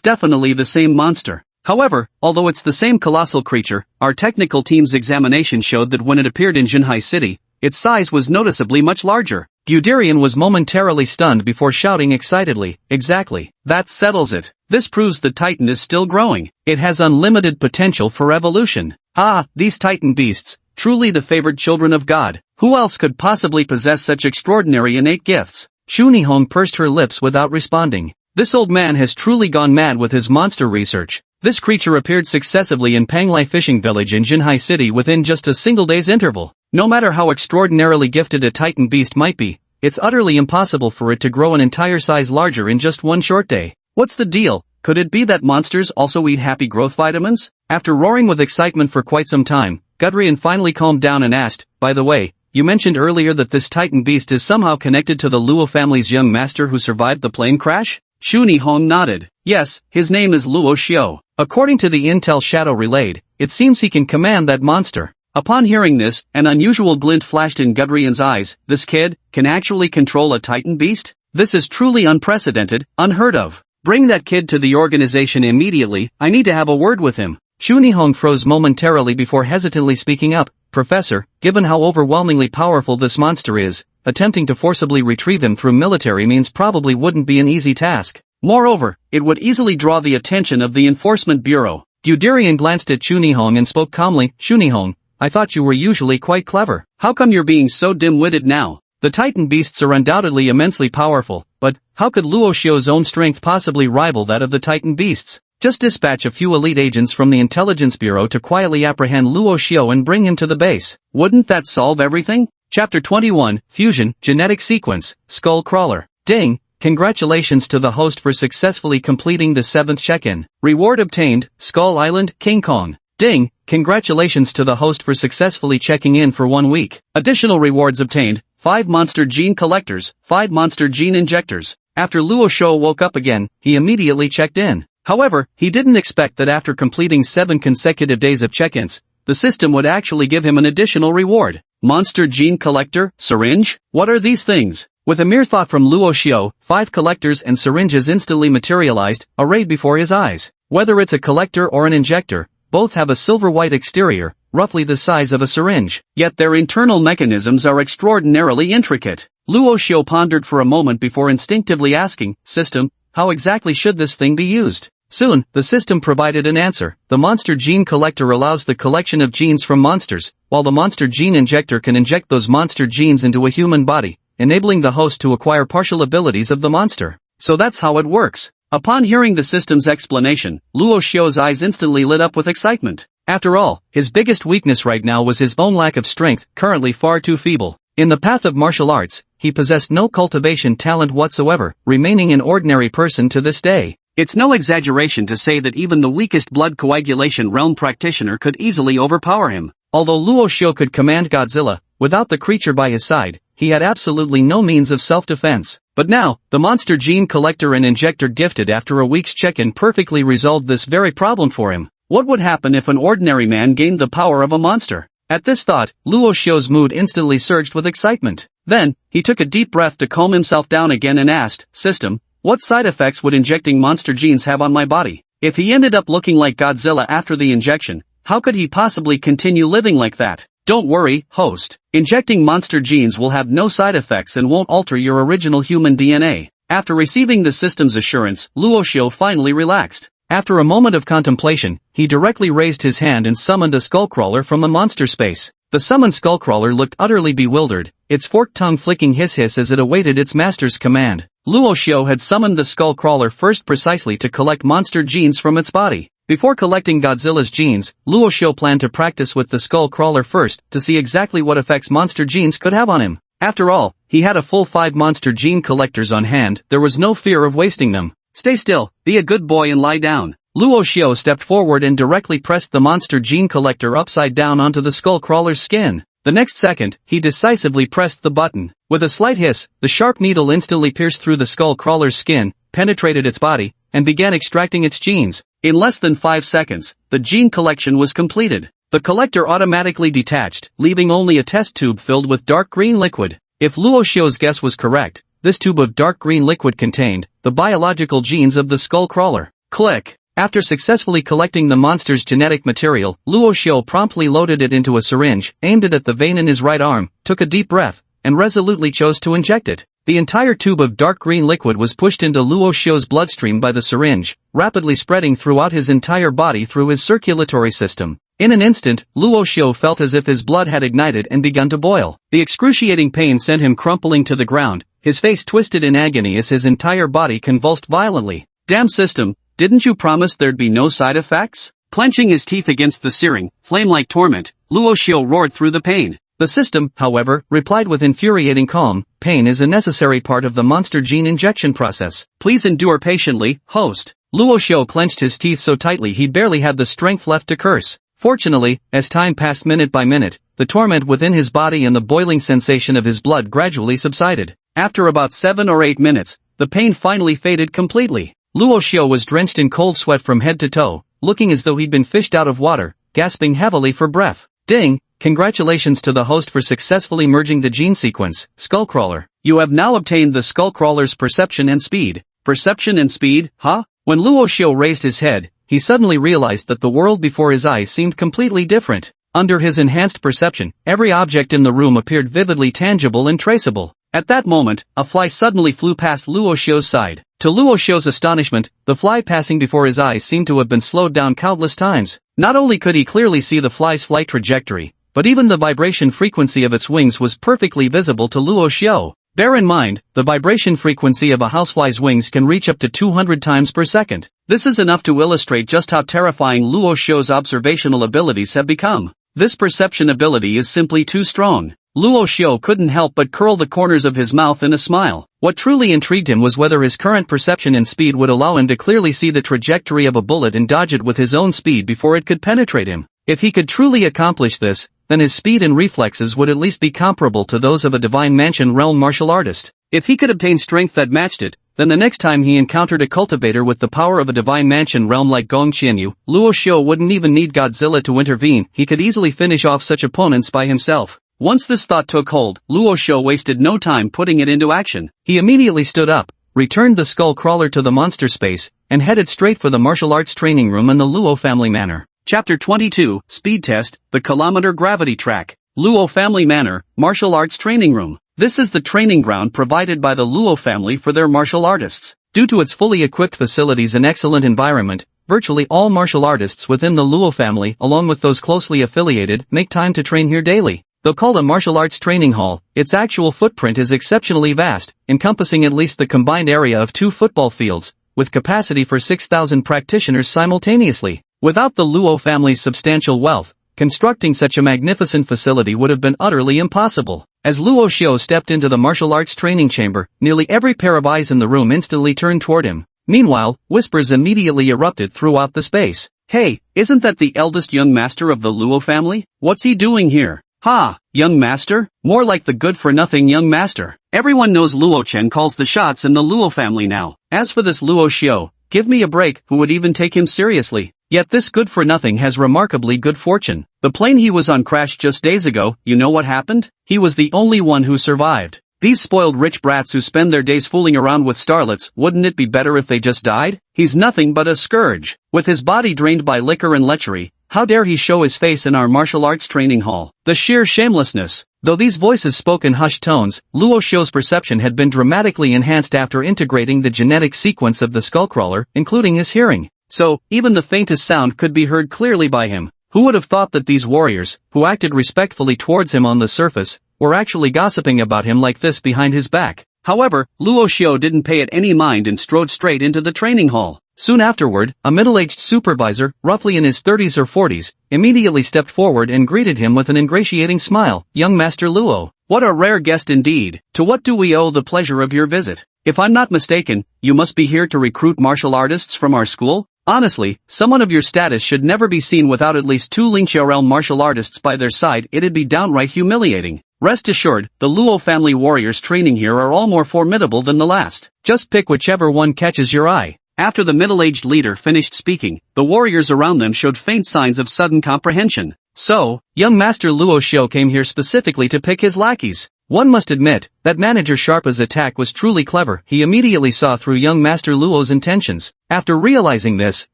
definitely the same monster. However, although it's the same colossal creature, our technical team's examination showed that when it appeared in Jinhai City, its size was noticeably much larger. Guderian was momentarily stunned before shouting excitedly, exactly, that settles it. This proves the Titan is still growing. It has unlimited potential for evolution. Ah, these Titan beasts, truly the favored children of God. Who else could possibly possess such extraordinary innate gifts? Shunihong pursed her lips without responding. This old man has truly gone mad with his monster research. This creature appeared successively in Panglai fishing village in Jinhai City within just a single day's interval. No matter how extraordinarily gifted a Titan beast might be, it's utterly impossible for it to grow an entire size larger in just one short day. What's the deal? Could it be that monsters also eat happy growth vitamins? After roaring with excitement for quite some time, Gudrian finally calmed down and asked, by the way, you mentioned earlier that this Titan beast is somehow connected to the Luo family's young master who survived the plane crash? Shunihong nodded. Yes, his name is Luo Xiao. According to the intel Shadow relayed, it seems he can command that monster. Upon hearing this, an unusual glint flashed in Gudrian's eyes. This kid can actually control a Titan beast? This is truly unprecedented, unheard of. Bring that kid to the organization immediately, I need to have a word with him. Shunihong froze momentarily before hesitantly speaking up. Professor, given how overwhelmingly powerful this monster is, attempting to forcibly retrieve him through military means probably wouldn't be an easy task. Moreover, it would easily draw the attention of the Enforcement Bureau. Guderian glanced at Shunihong and spoke calmly, Shunihong, I thought you were usually quite clever. How come you're being so dim-witted now? The Titan beasts are undoubtedly immensely powerful, but how could Luo Xiao's own strength possibly rival that of the Titan beasts? Just dispatch a few elite agents from the Intelligence Bureau to quietly apprehend Luo Xiao and bring him to the base. Wouldn't that solve everything? Chapter 21, Fusion, Genetic Sequence, Skull Crawler. Ding! Congratulations to the host for successfully completing the 7th check-in. Reward obtained, Skull Island, King Kong. Ding! congratulations to the host for successfully checking in for 1 week. Additional rewards obtained, 5 monster gene collectors, 5 monster gene injectors. After Luo Shou woke up again, he immediately checked in. However, he didn't expect that after completing 7 consecutive days of check-ins, the system would actually give him an additional reward. Monster gene collector, syringe? What are these things? With a mere thought from Luo Shou, 5 collectors and syringes instantly materialized, arrayed before his eyes. Whether it's a collector or an injector, both have a silver-white exterior, roughly the size of a syringe. Yet their internal mechanisms are extraordinarily intricate. Luo Shou pondered for a moment before instinctively asking, "System, how exactly should this thing be used?" Soon, the system provided an answer. The monster gene collector allows the collection of genes from monsters, while the monster gene injector can inject those monster genes into a human body, enabling the host to acquire partial abilities of the monster. So that's how it works. Upon hearing the system's explanation, Luo Shou's eyes instantly lit up with excitement. After all, his biggest weakness right now was his own lack of strength, currently far too feeble. In the path of martial arts, he possessed no cultivation talent whatsoever, remaining an ordinary person to this day. It's no exaggeration to say that even the weakest blood coagulation realm practitioner could easily overpower him. Although Luo Shou could command Godzilla, without the creature by his side, he had absolutely no means of self-defense. But now, the monster gene collector and injector gifted after a week's check-in perfectly resolved this very problem for him. What would happen if an ordinary man gained the power of a monster? At this thought, Luo Shou's mood instantly surged with excitement. Then, he took a deep breath to calm himself down again and asked, "System, what side effects would injecting monster genes have on my body?" If he ended up looking like Godzilla after the injection, how could he possibly continue living like that? Don't worry, host. Injecting monster genes will have no side effects and won't alter your original human DNA. After receiving the system's assurance, Luo Shou finally relaxed. After a moment of contemplation, he directly raised his hand and summoned a skullcrawler from the monster space. The summoned skullcrawler looked utterly bewildered, its forked tongue flicking hiss as it awaited its master's command. Luo Shou had summoned the skullcrawler first precisely to collect monster genes from its body. Before collecting Godzilla's genes, Luo Shou planned to practice with the skullcrawler first to see exactly what effects monster genes could have on him. After all, he had a full 5 monster gene collectors on hand, there was no fear of wasting them. Stay still, be a good boy and lie down. Luo Shou stepped forward and directly pressed the monster gene collector upside down onto the skullcrawler's skin. The next second, he decisively pressed the button. With a slight hiss, the sharp needle instantly pierced through the skullcrawler's skin, penetrated its body, and began extracting its genes. In less than 5 seconds, the gene collection was completed. The collector automatically detached, leaving only a test tube filled with dark green liquid. If Luo Shou's guess was correct, this tube of dark green liquid contained the biological genes of the skullcrawler. Click. After successfully collecting the monster's genetic material, Luo Shou promptly loaded it into a syringe, aimed it at the vein in his right arm, took a deep breath, and resolutely chose to inject it. The entire tube of dark green liquid was pushed into Luo Shou's bloodstream by the syringe, rapidly spreading throughout his entire body through his circulatory system. In an instant, Luo Shou felt as if his blood had ignited and begun to boil. The excruciating pain sent him crumpling to the ground, his face twisted in agony as his entire body convulsed violently. Damn system, didn't you promise there'd be no side effects? Clenching his teeth against the searing, flame-like torment, Luo Shou roared through the pain. The system, however, replied with infuriating calm, "Pain is a necessary part of the monster gene injection process. Please endure patiently, host." Luo Shou clenched his teeth so tightly he barely had the strength left to curse. Fortunately, as time passed minute by minute, the torment within his body and the boiling sensation of his blood gradually subsided. After about 7 or 8 minutes, the pain finally faded completely. Luo Shou was drenched in cold sweat from head to toe, looking as though he'd been fished out of water, gasping heavily for breath. Ding! Congratulations to the host for successfully merging the gene sequence, Skullcrawler. You have now obtained the Skullcrawler's perception and speed. Perception and speed, huh? When Luo Shou raised his head, he suddenly realized that the world before his eyes seemed completely different. Under his enhanced perception, every object in the room appeared vividly tangible and traceable. At that moment, a fly suddenly flew past Luo Shou's side. To Luo Shou's astonishment, the fly passing before his eyes seemed to have been slowed down countless times. Not only could he clearly see the fly's flight trajectory, but even the vibration frequency of its wings was perfectly visible to Luo Shou. Bear in mind, the vibration frequency of a housefly's wings can reach up to 200 times per second. This is enough to illustrate just how terrifying Luo Shou's observational abilities have become. This perception ability is simply too strong. Luo Shou couldn't help but curl the corners of his mouth in a smile. What truly intrigued him was whether his current perception and speed would allow him to clearly see the trajectory of a bullet and dodge it with his own speed before it could penetrate him. If he could truly accomplish this, then his speed and reflexes would at least be comparable to those of a divine mansion realm martial artist. If he could obtain strength that matched it, then the next time he encountered a cultivator with the power of a divine mansion realm like Gong Qianyu, Luo Xiu wouldn't even need Godzilla to intervene. He could easily finish off such opponents by himself. Once this thought took hold, Luo Xiu wasted no time putting it into action. He immediately stood up, returned the skull crawler to the monster space, and headed straight for the martial arts training room in the Luo family manor. Chapter 22, Speed Test, the Kilometer Gravity Track. Luo Family Manor, Martial Arts Training Room. This is the training ground provided by the Luo family for their martial artists. Due to its fully equipped facilities and excellent environment, virtually all martial artists within the Luo family, along with those closely affiliated, make time to train here daily. Though called a martial arts training hall, its actual footprint is exceptionally vast, encompassing at least the combined area of 2 football fields, with capacity for 6,000 practitioners simultaneously. Without the Luo family's substantial wealth, constructing such a magnificent facility would have been utterly impossible. As Luo Xiu stepped into the martial arts training chamber, nearly every pair of eyes in the room instantly turned toward him. Meanwhile, whispers immediately erupted throughout the space. "Hey, isn't that the eldest young master of the Luo family? What's he doing here?" "Ha, young master? More like the good-for-nothing young master. Everyone knows Luo Chen calls the shots in the Luo family now. As for this Luo Xiu, give me a break, who would even take him seriously? Yet this good-for-nothing has remarkably good fortune. The plane he was on crashed just days ago. You know what happened? He was the only one who survived. These spoiled rich brats who spend their days fooling around with starlets, wouldn't it be better if they just died? He's nothing but a scourge. With his body drained by liquor and lechery, how dare he show his face in our martial arts training hall? The sheer shamelessness." Though these voices spoke in hushed tones, Luo Xiu's perception had been dramatically enhanced after integrating the genetic sequence of the skullcrawler, including his hearing. So, even the faintest sound could be heard clearly by him. Who would have thought that these warriors, who acted respectfully towards him on the surface, were actually gossiping about him like this behind his back? However, Luo Xiu didn't pay it any mind and strode straight into the training hall. Soon afterward, a middle-aged supervisor, roughly in his 30s or 40s, immediately stepped forward and greeted him with an ingratiating smile. "Young Master Luo, what a rare guest indeed. To what do we owe the pleasure of your visit? If I'm not mistaken, you must be here to recruit martial artists from our school? Honestly, someone of your status should never be seen without at least 2 Lingqiao realm martial artists by their side. It'd be downright humiliating. Rest assured, the Luo family warriors training here are all more formidable than the last. Just pick whichever one catches your eye." After the middle-aged leader finished speaking, the warriors around them showed faint signs of sudden comprehension. So, young Master Luo Xiu came here specifically to pick his lackeys. One must admit, that manager Sharpa's attack was truly clever. He immediately saw through young Master Luo's intentions. After realizing this,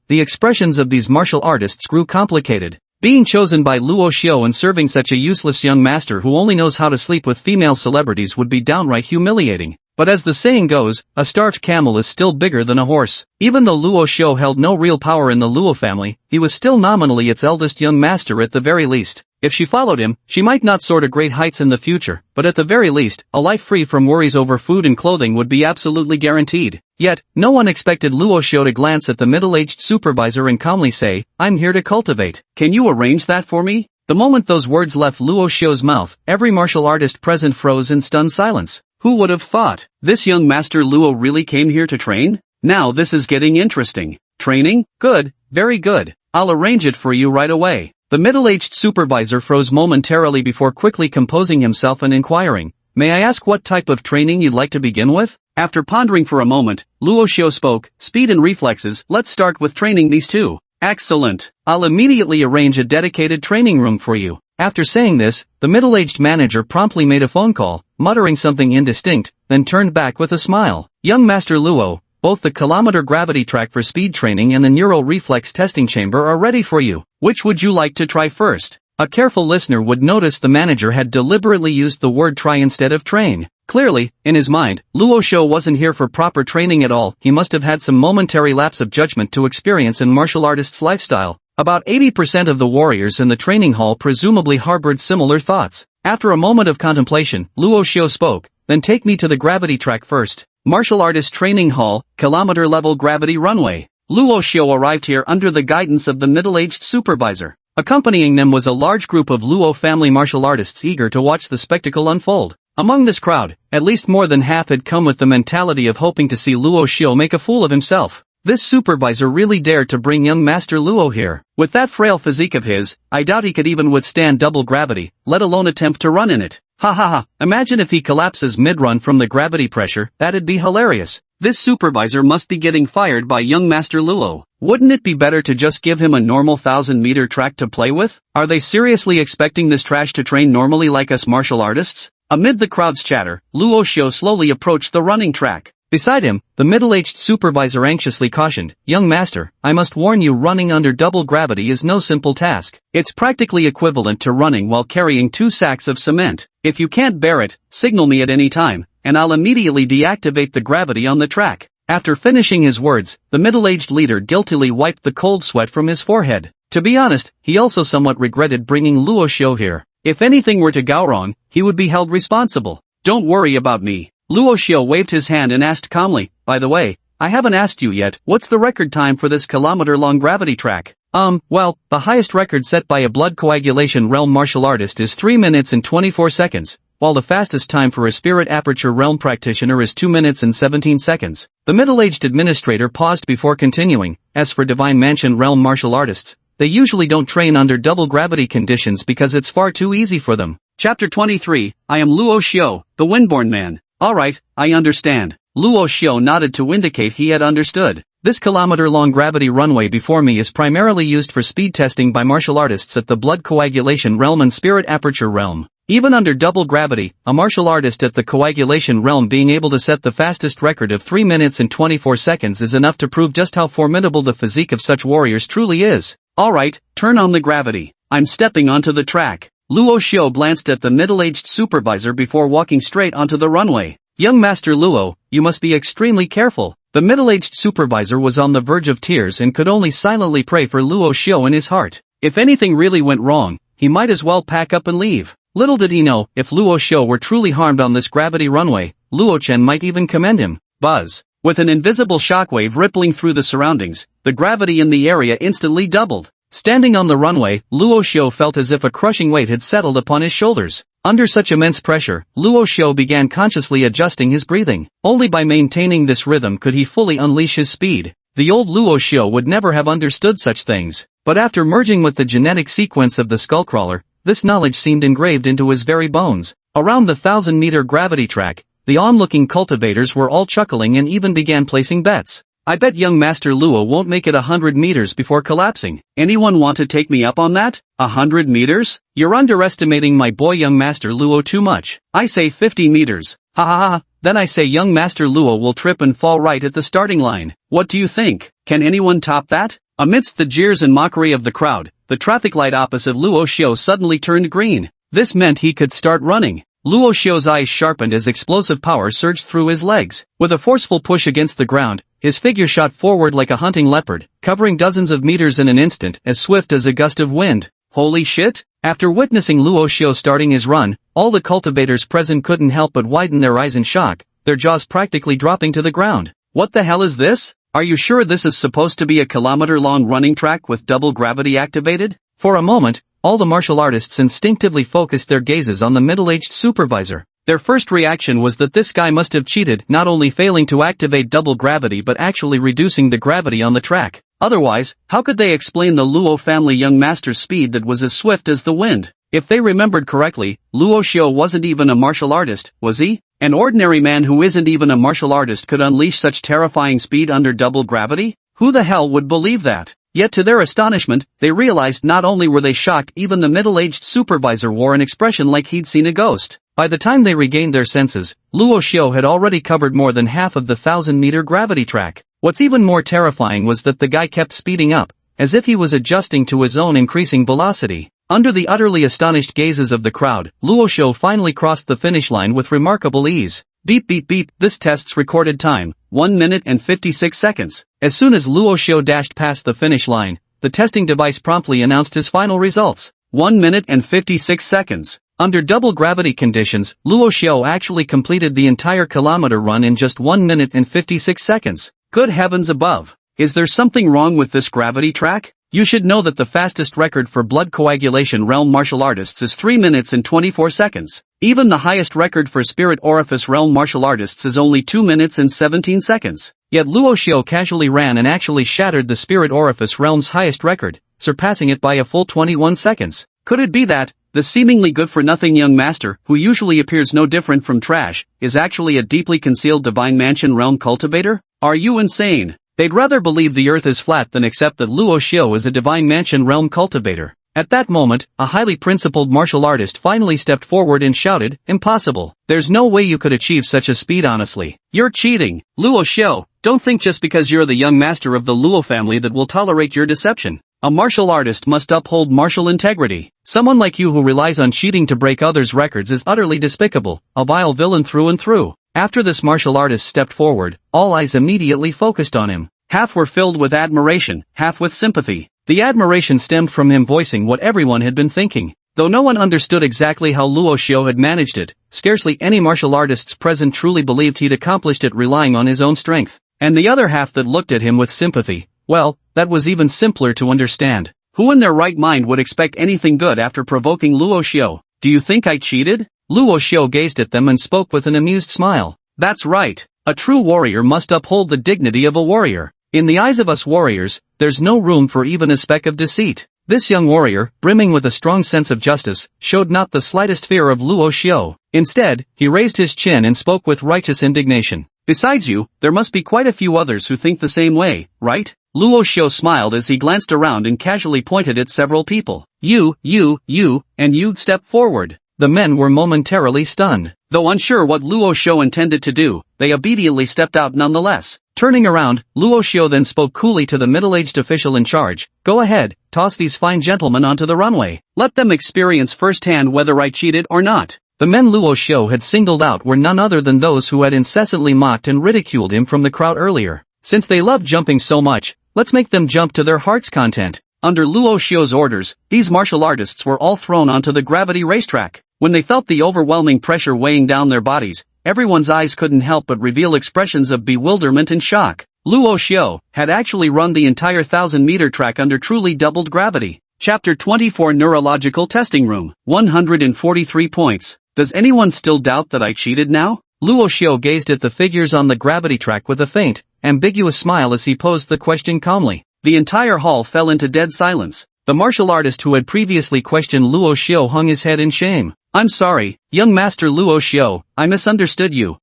the expressions of these martial artists grew complicated. Being chosen by Luo Xiu and serving such a useless young master who only knows how to sleep with female celebrities would be downright humiliating. But as the saying goes, a starved camel is still bigger than a horse. Even though Luo Xiu held no real power in the Luo family, he was still nominally its eldest young master at the very least. If she followed him, she might not soar to great heights in the future, but at the very least, a life free from worries over food and clothing would be absolutely guaranteed. Yet, no one expected Luo Xiu to glance at the middle-aged supervisor and calmly say, "I'm here to cultivate. Can you arrange that for me?" The moment those words left Luo Xiu's mouth, every martial artist present froze in stunned silence. Who would have thought? This young Master Luo really came here to train? Now this is getting interesting. Training? Good, very good. I'll arrange it for you right away. The middle-aged supervisor froze momentarily before quickly composing himself and inquiring, "May I ask what type of training you'd like to begin with?" After pondering for a moment, Luo Xiu spoke, "Speed and reflexes, let's start with training these 2. Excellent. I'll immediately arrange a dedicated training room for you." After saying this, the middle-aged manager promptly made a phone call, muttering something indistinct, then turned back with a smile. "Young Master Luo, both the kilometer gravity track for speed training and the neural reflex testing chamber are ready for you. Which would you like to try first?" A careful listener would notice the manager had deliberately used the word try instead of train. Clearly, in his mind, Luo Xiu wasn't here for proper training at all. He must have had some momentary lapse of judgment to experience in martial artists' lifestyle. About 80% of the warriors in the training hall presumably harbored similar thoughts. After a moment of contemplation, Luo Xiu spoke, "Then take me to the gravity track first. Martial Artist Training Hall, kilometer-level gravity runway." Luo Xiu arrived here under the guidance of the middle-aged supervisor. Accompanying them was a large group of Luo family martial artists eager to watch the spectacle unfold. Among this crowd, at least more than half had come with the mentality of hoping to see Luo Xiu make a fool of himself. This supervisor really dared to bring young Master Luo here. With that frail physique of his, I doubt he could even withstand double gravity, let alone attempt to run in it. Ha ha ha, imagine if he collapses mid-run from the gravity pressure, that'd be hilarious. This supervisor must be getting fired by young Master Luo. Wouldn't it be better to just give him a normal 1,000-meter track to play with? Are they seriously expecting this trash to train normally like us martial artists? Amid the crowd's chatter, Luo Xiu slowly approached the running track. Beside him, the middle-aged supervisor anxiously cautioned, "Young master, I must warn you, running under double gravity is no simple task. It's practically equivalent to running while carrying 2 sacks of cement. If you can't bear it, signal me at any time, and I'll immediately deactivate the gravity on the track." After finishing his words, the middle-aged leader guiltily wiped the cold sweat from his forehead. To be honest, he also somewhat regretted bringing Luo Xiu here. If anything were to go wrong, he would be held responsible. "Don't worry about me." Luo Xiu waved his hand and asked calmly, "By the way, I haven't asked you yet, what's the record time for this kilometer-long gravity track?" Well, the highest record set by a blood coagulation realm martial artist is 3 minutes and 24 seconds, while the fastest time for a spirit aperture realm practitioner is 2 minutes and 17 seconds. The middle-aged administrator paused before continuing. As for Divine Mansion realm martial artists, they usually don't train under double gravity conditions because it's far too easy for them. Chapter 23, I am Luo Xiu, the Windborn Man. Alright, I understand. Luo Xiu nodded to indicate he had understood. This kilometer-long gravity runway before me is primarily used for speed testing by martial artists at the blood coagulation realm and spirit aperture realm. Even under double gravity, a martial artist at the coagulation realm being able to set the fastest record of 3 minutes and 24 seconds is enough to prove just how formidable the physique of such warriors truly is. Alright, turn on the gravity. I'm stepping onto the track. Luo Xiu glanced at the middle-aged supervisor before walking straight onto the runway. Young Master Luo, you must be extremely careful. The middle-aged supervisor was on the verge of tears and could only silently pray for Luo Xiu in his heart. If anything really went wrong, he might as well pack up and leave. Little did he know, if Luo Xiu were truly harmed on this gravity runway, Luo Chen might even commend him. Buzz. With an invisible shockwave rippling through the surroundings, the gravity in the area instantly doubled. Standing on the runway, Luo Xiu felt as if a crushing weight had settled upon his shoulders. Under such immense pressure, Luo Xiu began consciously adjusting his breathing. Only by maintaining this rhythm could he fully unleash his speed. The old Luo Xiu would never have understood such things. But after merging with the genetic sequence of the skullcrawler, this knowledge seemed engraved into his very bones. Around the 1,000-meter gravity track, the onlooking cultivators were all chuckling and even began placing bets. I bet young Master Luo won't make it 100 meters before collapsing. Anyone want to take me up on that? 100 meters? You're underestimating my boy young Master Luo too much. I say 50 meters. Ha ha ha. Then I say young Master Luo will trip and fall right at the starting line. What do you think? Can anyone top that? Amidst the jeers and mockery of the crowd, the traffic light opposite Luo Xiu suddenly turned green. This meant he could start running. Luo Xiu's eyes sharpened as explosive power surged through his legs. With a forceful push against the ground, his figure shot forward like a hunting leopard, covering dozens of meters in an instant, as swift as a gust of wind. Holy shit! After witnessing Luo Xiu starting his run, all the cultivators present couldn't help but widen their eyes in shock, their jaws practically dropping to the ground. What the hell is this? Are you sure this is supposed to be a kilometer-long running track with double gravity activated? For a moment, all the martial artists instinctively focused their gazes on the middle-aged supervisor. Their first reaction was that this guy must have cheated, not only failing to activate double gravity but actually reducing the gravity on the track. Otherwise, how could they explain the Luo family young master's speed that was as swift as the wind? If they remembered correctly, Luo Xiu wasn't even a martial artist, was he? An ordinary man who isn't even a martial artist could unleash such terrifying speed under double gravity? Who the hell would believe that? Yet to their astonishment, they realized not only were they shocked, even the middle-aged supervisor wore an expression like he'd seen a ghost. By the time they regained their senses, Luo Xiu had already covered more than half of the 1,000-meter gravity track. What's even more terrifying was that the guy kept speeding up, as if he was adjusting to his own increasing velocity. Under the utterly astonished gazes of the crowd, Luo Xiu finally crossed the finish line with remarkable ease. Beep beep beep, this test's recorded time, 1 minute and 56 seconds. As soon as Luo Xiu dashed past the finish line, the testing device promptly announced his final results. 1 minute and 56 seconds. Under double gravity conditions, Luo Xiu actually completed the entire kilometer run in just 1 minute and 56 seconds. Good heavens above. Is there something wrong with this gravity track? You should know that the fastest record for blood coagulation realm martial artists is 3 minutes and 24 seconds. Even the highest record for spirit orifice realm martial artists is only 2 minutes and 17 seconds. Yet Luo Xiao casually ran and actually shattered the spirit orifice realm's highest record, surpassing it by a full 21 seconds. Could it be that the seemingly good-for-nothing young master, who usually appears no different from trash, is actually a deeply concealed divine mansion realm cultivator? Are you insane? They'd rather believe the earth is flat than accept that Luo Xiao is a divine mansion realm cultivator. At that moment, a highly principled martial artist finally stepped forward and shouted, "Impossible. There's no way you could achieve such a speed honestly. You're cheating. Luo Xiao, don't think just because you're the young master of the Luo family that we'll tolerate your deception. A martial artist must uphold martial integrity. Someone like you who relies on cheating to break others' records is utterly despicable, a vile villain through and through." After this martial artist stepped forward, all eyes immediately focused on him. Half were filled with admiration, half with sympathy. The admiration stemmed from him voicing what everyone had been thinking. Though no one understood exactly how Luo Xiao had managed it, scarcely any martial artists present truly believed he'd accomplished it relying on his own strength. And the other half that looked at him with sympathy, well, that was even simpler to understand. Who in their right mind would expect anything good after provoking Luo Xiao? Do you think I cheated? Luo Xiao gazed at them and spoke with an amused smile. That's right. A true warrior must uphold the dignity of a warrior. In the eyes of us warriors, there's no room for even a speck of deceit. This young warrior, brimming with a strong sense of justice, showed not the slightest fear of Luo Xiao. Instead, he raised his chin and spoke with righteous indignation. Besides you, there must be quite a few others who think the same way, right? Luo Xiao smiled as he glanced around and casually pointed at several people. You, and you, step forward. The men were momentarily stunned. Though unsure what Luo Xiao intended to do, they obediently stepped out nonetheless. Turning around, Luo Xiao then spoke coolly to the middle-aged official in charge. Go ahead, toss these fine gentlemen onto the runway. Let them experience firsthand whether I cheated or not. The men Luo Xiao had singled out were none other than those who had incessantly mocked and ridiculed him from the crowd earlier. Since they loved jumping so much, let's make them jump to their heart's content. Under Luo Xiao's orders, these martial artists were all thrown onto the gravity racetrack. When they felt the overwhelming pressure weighing down their bodies, everyone's eyes couldn't help but reveal expressions of bewilderment and shock. Luo Xiao had actually run the entire 1,000-meter track under truly doubled gravity. Chapter 24 Neurological Testing Room. 143 points. Does anyone still doubt that I cheated now? Luo Xiao gazed at the figures on the gravity track with a faint, ambiguous smile as he posed the question calmly. The entire hall fell into dead silence. The martial artist who had previously questioned Luo Xiao hung his head in shame. I'm sorry, young master Luo Xiao, I misunderstood you.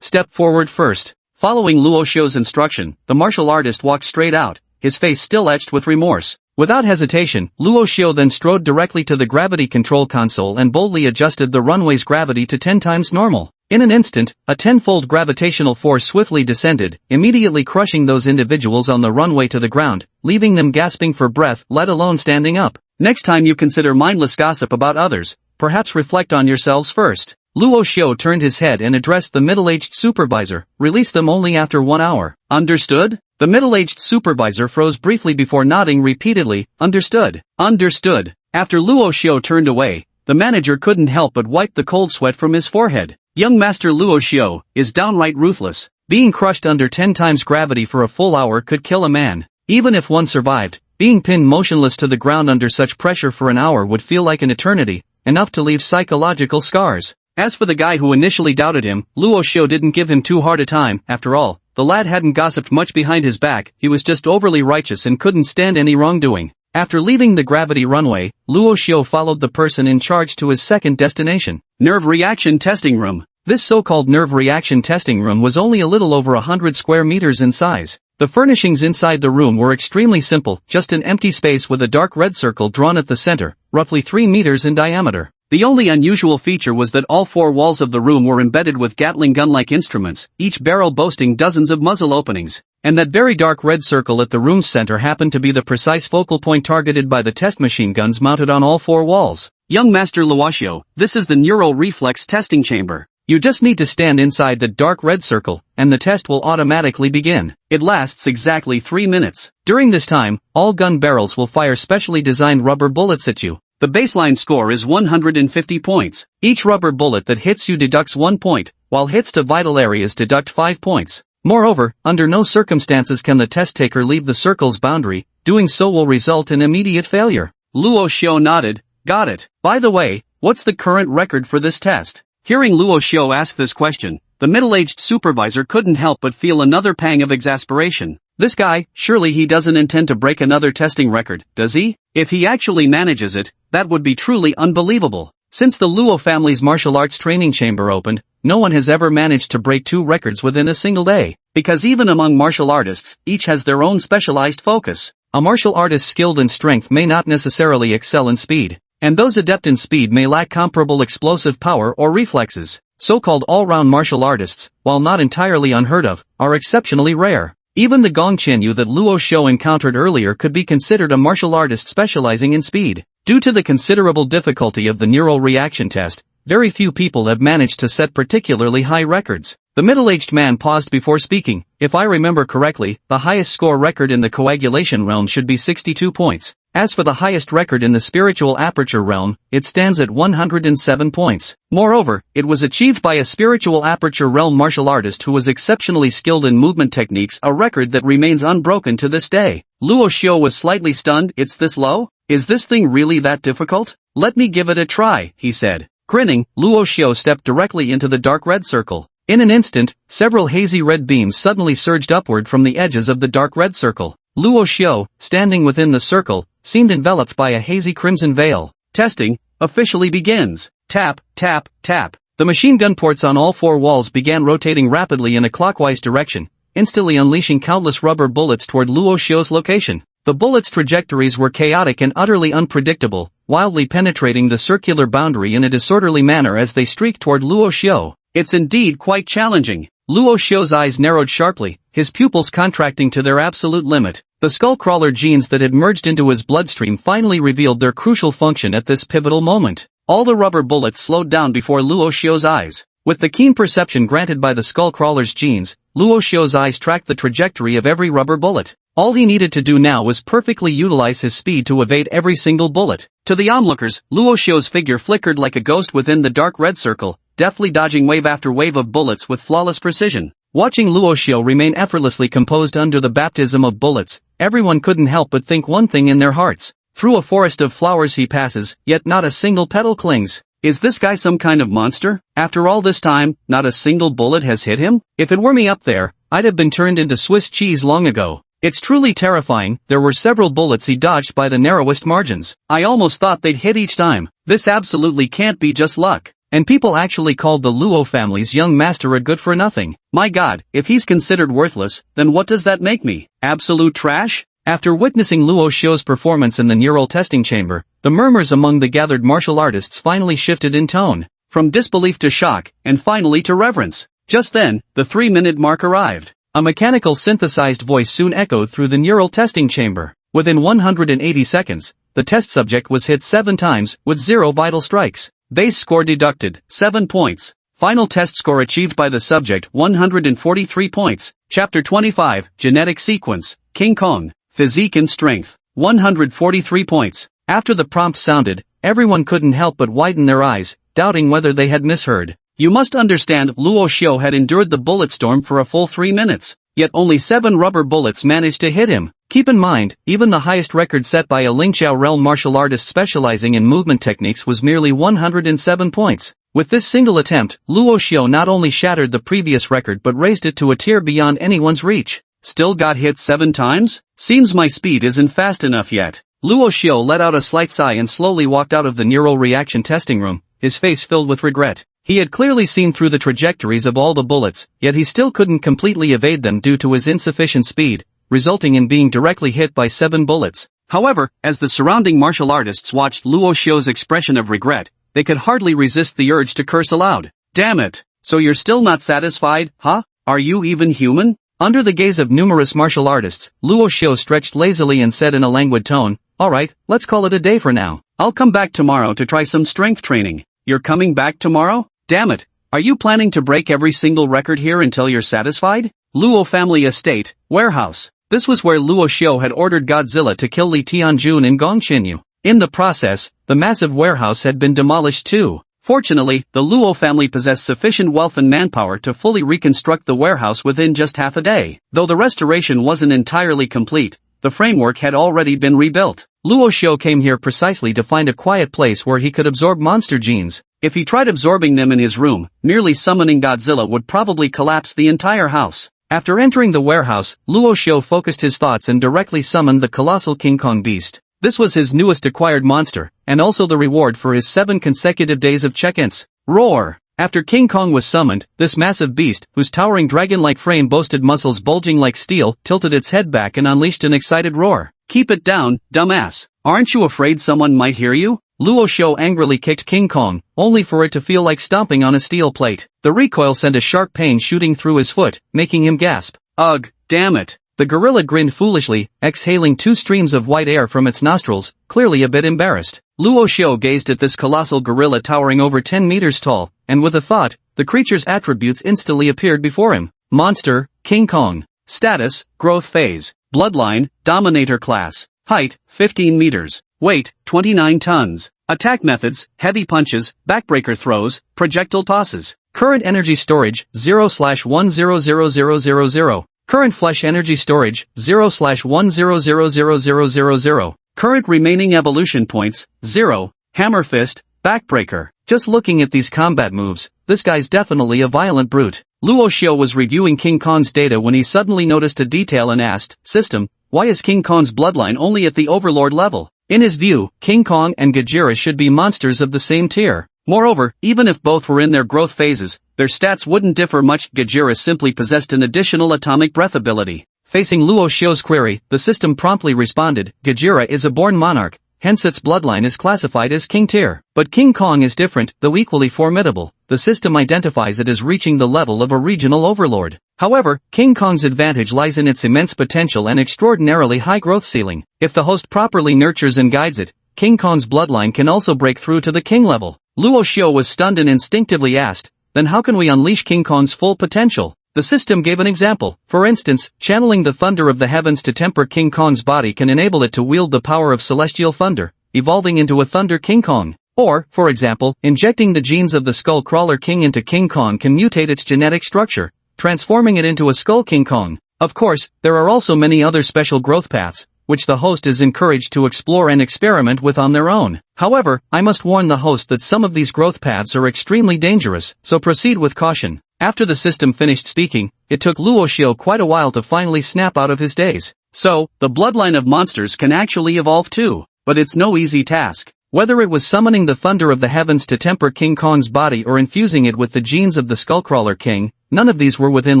Step forward first. Following Luo Xiao's instruction, the martial artist walked straight out, his face still etched with remorse. Without hesitation, Luo Xiao then strode directly to the gravity control console and boldly adjusted the runway's gravity to 10 times normal. In an instant, a tenfold gravitational force swiftly descended, immediately crushing those individuals on the runway to the ground, leaving them gasping for breath, let alone standing up. Next time you consider mindless gossip about others, perhaps reflect on yourselves first. Luo Xiao turned his head and addressed the middle-aged supervisor. Release them only after 1 hour. Understood? The middle-aged supervisor froze briefly before nodding repeatedly. Understood. Understood. After Luo Xiao turned away, the manager couldn't help but wipe the cold sweat from his forehead. Young Master Luo Xiao is downright ruthless. Being crushed under 10 times gravity for a full hour could kill a man. Even if one survived, being pinned motionless to the ground under such pressure for an hour would feel like an eternity, enough to leave psychological scars. As for the guy who initially doubted him, Luo Xiao didn't give him too hard a time. After all, the lad hadn't gossiped much behind his back, he was just overly righteous and couldn't stand any wrongdoing. After leaving the gravity runway, Luo Xiao followed the person in charge to his second destination, Nerve Reaction Testing Room. This so-called nerve reaction testing room was only a little over 100 square meters in size. The furnishings inside the room were extremely simple, just an empty space with a dark red circle drawn at the center, roughly 3 meters in diameter. The only unusual feature was that all 4 walls of the room were embedded with Gatling gun-like instruments, each barrel boasting dozens of muzzle openings. And that very dark red circle at the room's center happened to be the precise focal point targeted by the test machine guns mounted on all 4 walls. Young Master Luo Xiao, this is the neural reflex testing chamber. You just need to stand inside the dark red circle, and the test will automatically begin. It lasts exactly 3 minutes. During this time, all gun barrels will fire specially designed rubber bullets at you. The baseline score is 150 points. Each rubber bullet that hits you deducts 1 point, while hits to vital areas deduct 5 points. Moreover, under no circumstances can the test taker leave the circle's boundary, doing so will result in immediate failure. Luo Xiao nodded. Got it. By the way, what's the current record for this test? Hearing Luo Xiao ask this question, the middle-aged supervisor couldn't help but feel another pang of exasperation. This guy, surely he doesn't intend to break another testing record, does he? If he actually manages it, that would be truly unbelievable. Since the Luo family's martial arts training chamber opened, no one has ever managed to break 2 records within a single day. Because even among martial artists, each has their own specialized focus. A martial artist skilled in strength may not necessarily excel in speed. And those adept in speed may lack comparable explosive power or reflexes. So-called all-round martial artists, while not entirely unheard of, are exceptionally rare. Even the Gong Qianyu that Luo Xiao encountered earlier could be considered a martial artist specializing in speed. Due to the considerable difficulty of the neural reaction test, very few people have managed to set particularly high records. The middle-aged man paused before speaking. If I remember correctly, the highest score record in the coagulation realm should be 62 points. As for the highest record in the spiritual aperture realm, it stands at 107 points. Moreover, it was achieved by a spiritual aperture realm martial artist who was exceptionally skilled in movement techniques, a record that remains unbroken to this day. Luo Xiao was slightly stunned. It's this low? Is this thing really that difficult? Let me give it a try, he said. Grinning, Luo Xiao stepped directly into the dark red circle. In an instant, several hazy red beams suddenly surged upward from the edges of the dark red circle. Luo Xiao, standing within the circle, seemed enveloped by a hazy crimson veil. Testing officially begins. Tap, tap, tap. The machine gun ports on all 4 walls began rotating rapidly in a clockwise direction, instantly unleashing countless rubber bullets toward Luo Xiao's location. The bullets' trajectories were chaotic and utterly unpredictable, wildly penetrating the circular boundary in a disorderly manner as they streaked toward Luo Xiao. It's indeed quite challenging. Luo Xiao's eyes narrowed sharply, his pupils contracting to their absolute limit. The skull-crawler genes that had merged into his bloodstream finally revealed their crucial function at this pivotal moment. All the rubber bullets slowed down before Luo Xiao's eyes. With the keen perception granted by the skull-crawler's genes, Luo Xiao's eyes tracked the trajectory of every rubber bullet. All he needed to do now was perfectly utilize his speed to evade every single bullet. To the onlookers, Luo Xiao's figure flickered like a ghost within the dark red circle, deftly dodging wave after wave of bullets with flawless precision. Watching Luo Xiao remain effortlessly composed under the baptism of bullets, everyone couldn't help but think one thing in their hearts. Through a forest of flowers he passes, yet not a single petal clings. Is this guy some kind of monster? After all this time, not a single bullet has hit him? If it were me up there, I'd have been turned into Swiss cheese long ago. It's truly terrifying. There were several bullets he dodged by the narrowest margins. I almost thought they'd hit each time. This absolutely can't be just luck. And people actually called the Luo family's young master a good-for-nothing. My god, if he's considered worthless, then what does that make me? Absolute trash? After witnessing Luo Xiao's performance in the neural testing chamber, the murmurs among the gathered martial artists finally shifted in tone, from disbelief to shock, and finally to reverence. Just then, the 3-minute mark arrived. A mechanical synthesized voice soon echoed through the neural testing chamber. Within 180 seconds, the test subject was hit 7 times, with 0 vital strikes. Base score deducted, 7 points. Final test score achieved by the subject, 143 points. Chapter 25, Genetic Sequence, King Kong, Physique and Strength, 143 points. After the prompt sounded, everyone couldn't help but widen their eyes, doubting whether they had misheard. You must understand, Luo Xiao had endured the bullet storm for a full 3 minutes, yet only 7 rubber bullets managed to hit him. Keep in mind, even the highest record set by a Lingqiao realm martial artist specializing in movement techniques was merely 107 points. With this single attempt, Luo Xiao not only shattered the previous record but raised it to a tier beyond anyone's reach. Still got hit 7 times? Seems my speed isn't fast enough yet. Luo Xiao let out a slight sigh and slowly walked out of the neural reaction testing room, his face filled with regret. He had clearly seen through the trajectories of all the bullets, yet he still couldn't completely evade them due to his insufficient speed, resulting in being directly hit by 7 bullets. However, as the surrounding martial artists watched Luo Xiao's expression of regret, they could hardly resist the urge to curse aloud. Damn it! So you're still not satisfied, huh? Are you even human? Under the gaze of numerous martial artists, Luo Xiao stretched lazily and said in a languid tone, "Alright, let's call it a day for now. I'll come back tomorrow to try some strength training." You're coming back tomorrow? Damn it! Are you planning to break every single record here until you're satisfied? Luo Family Estate, Warehouse. This was where Luo Xiao had ordered Godzilla to kill Li Tianjun and Gong Qianyu. In the process, the massive warehouse had been demolished too. Fortunately, the Luo family possessed sufficient wealth and manpower to fully reconstruct the warehouse within just half a day. Though the restoration wasn't entirely complete, the framework had already been rebuilt. Luo Xiu came here precisely to find a quiet place where he could absorb monster genes. If he tried absorbing them in his room, merely summoning Godzilla would probably collapse the entire house. After entering the warehouse, Luo Xiu focused his thoughts and directly summoned the colossal King Kong beast. This was his newest acquired monster, and also the reward for his 7 consecutive days of check-ins. Roar! After King Kong was summoned, this massive beast, whose towering dragon-like frame boasted muscles bulging like steel, tilted its head back and unleashed an excited roar. Keep it down, dumbass. Aren't you afraid someone might hear you? Luo Xiu angrily kicked King Kong, only for it to feel like stomping on a steel plate. The recoil sent a sharp pain shooting through his foot, making him gasp. Ugh, damn it. The gorilla grinned foolishly, exhaling 2 streams of white air from its nostrils, clearly a bit embarrassed. Luo Xiu gazed at this colossal gorilla towering over 10 meters tall, and with a thought, the creature's attributes instantly appeared before him. Monster, King Kong. Status, growth phase. Bloodline, Dominator class. Height, 15 meters. Weight, 29 tons. Attack methods, heavy punches, backbreaker throws, projectile tosses. Current energy storage, 0/1000000. Current flesh energy storage, 0/1000000. Current remaining evolution points, 0. Hammer fist, backbreaker. Just looking at these combat moves, this guy's definitely a violent brute. Luo Xiu was reviewing King Kong's data when he suddenly noticed a detail and asked, System, why is King Kong's bloodline only at the overlord level? In his view, King Kong and Godzilla should be monsters of the same tier. Moreover, even if both were in their growth phases, their stats wouldn't differ much. Godzilla simply possessed an additional atomic breath ability. Facing Luo Xiu's query, the system promptly responded, Godzilla is a born monarch, hence its bloodline is classified as King tier. But King Kong is different, though equally formidable. The system identifies it as reaching the level of a regional overlord. However, King Kong's advantage lies in its immense potential and extraordinarily high growth ceiling. If the host properly nurtures and guides it, King Kong's bloodline can also break through to the king level. Luo Xiu was stunned and instinctively asked, then how can we unleash King Kong's full potential? The system gave an example. For instance, channeling the thunder of the heavens to temper King Kong's body can enable it to wield the power of celestial thunder, evolving into a Thunder King Kong. Or, for example, injecting the genes of the Skull Crawler King into King Kong can mutate its genetic structure, transforming it into a Skull King Kong. Of course, there are also many other special growth paths, which the host is encouraged to explore and experiment with on their own. However, I must warn the host that some of these growth paths are extremely dangerous, so proceed with caution. After the system finished speaking, it took Luo Xiu quite a while to finally snap out of his daze. So, the bloodline of monsters can actually evolve too. But it's no easy task. Whether it was summoning the thunder of the heavens to temper King Kong's body or infusing it with the genes of the Skullcrawler King, none of these were within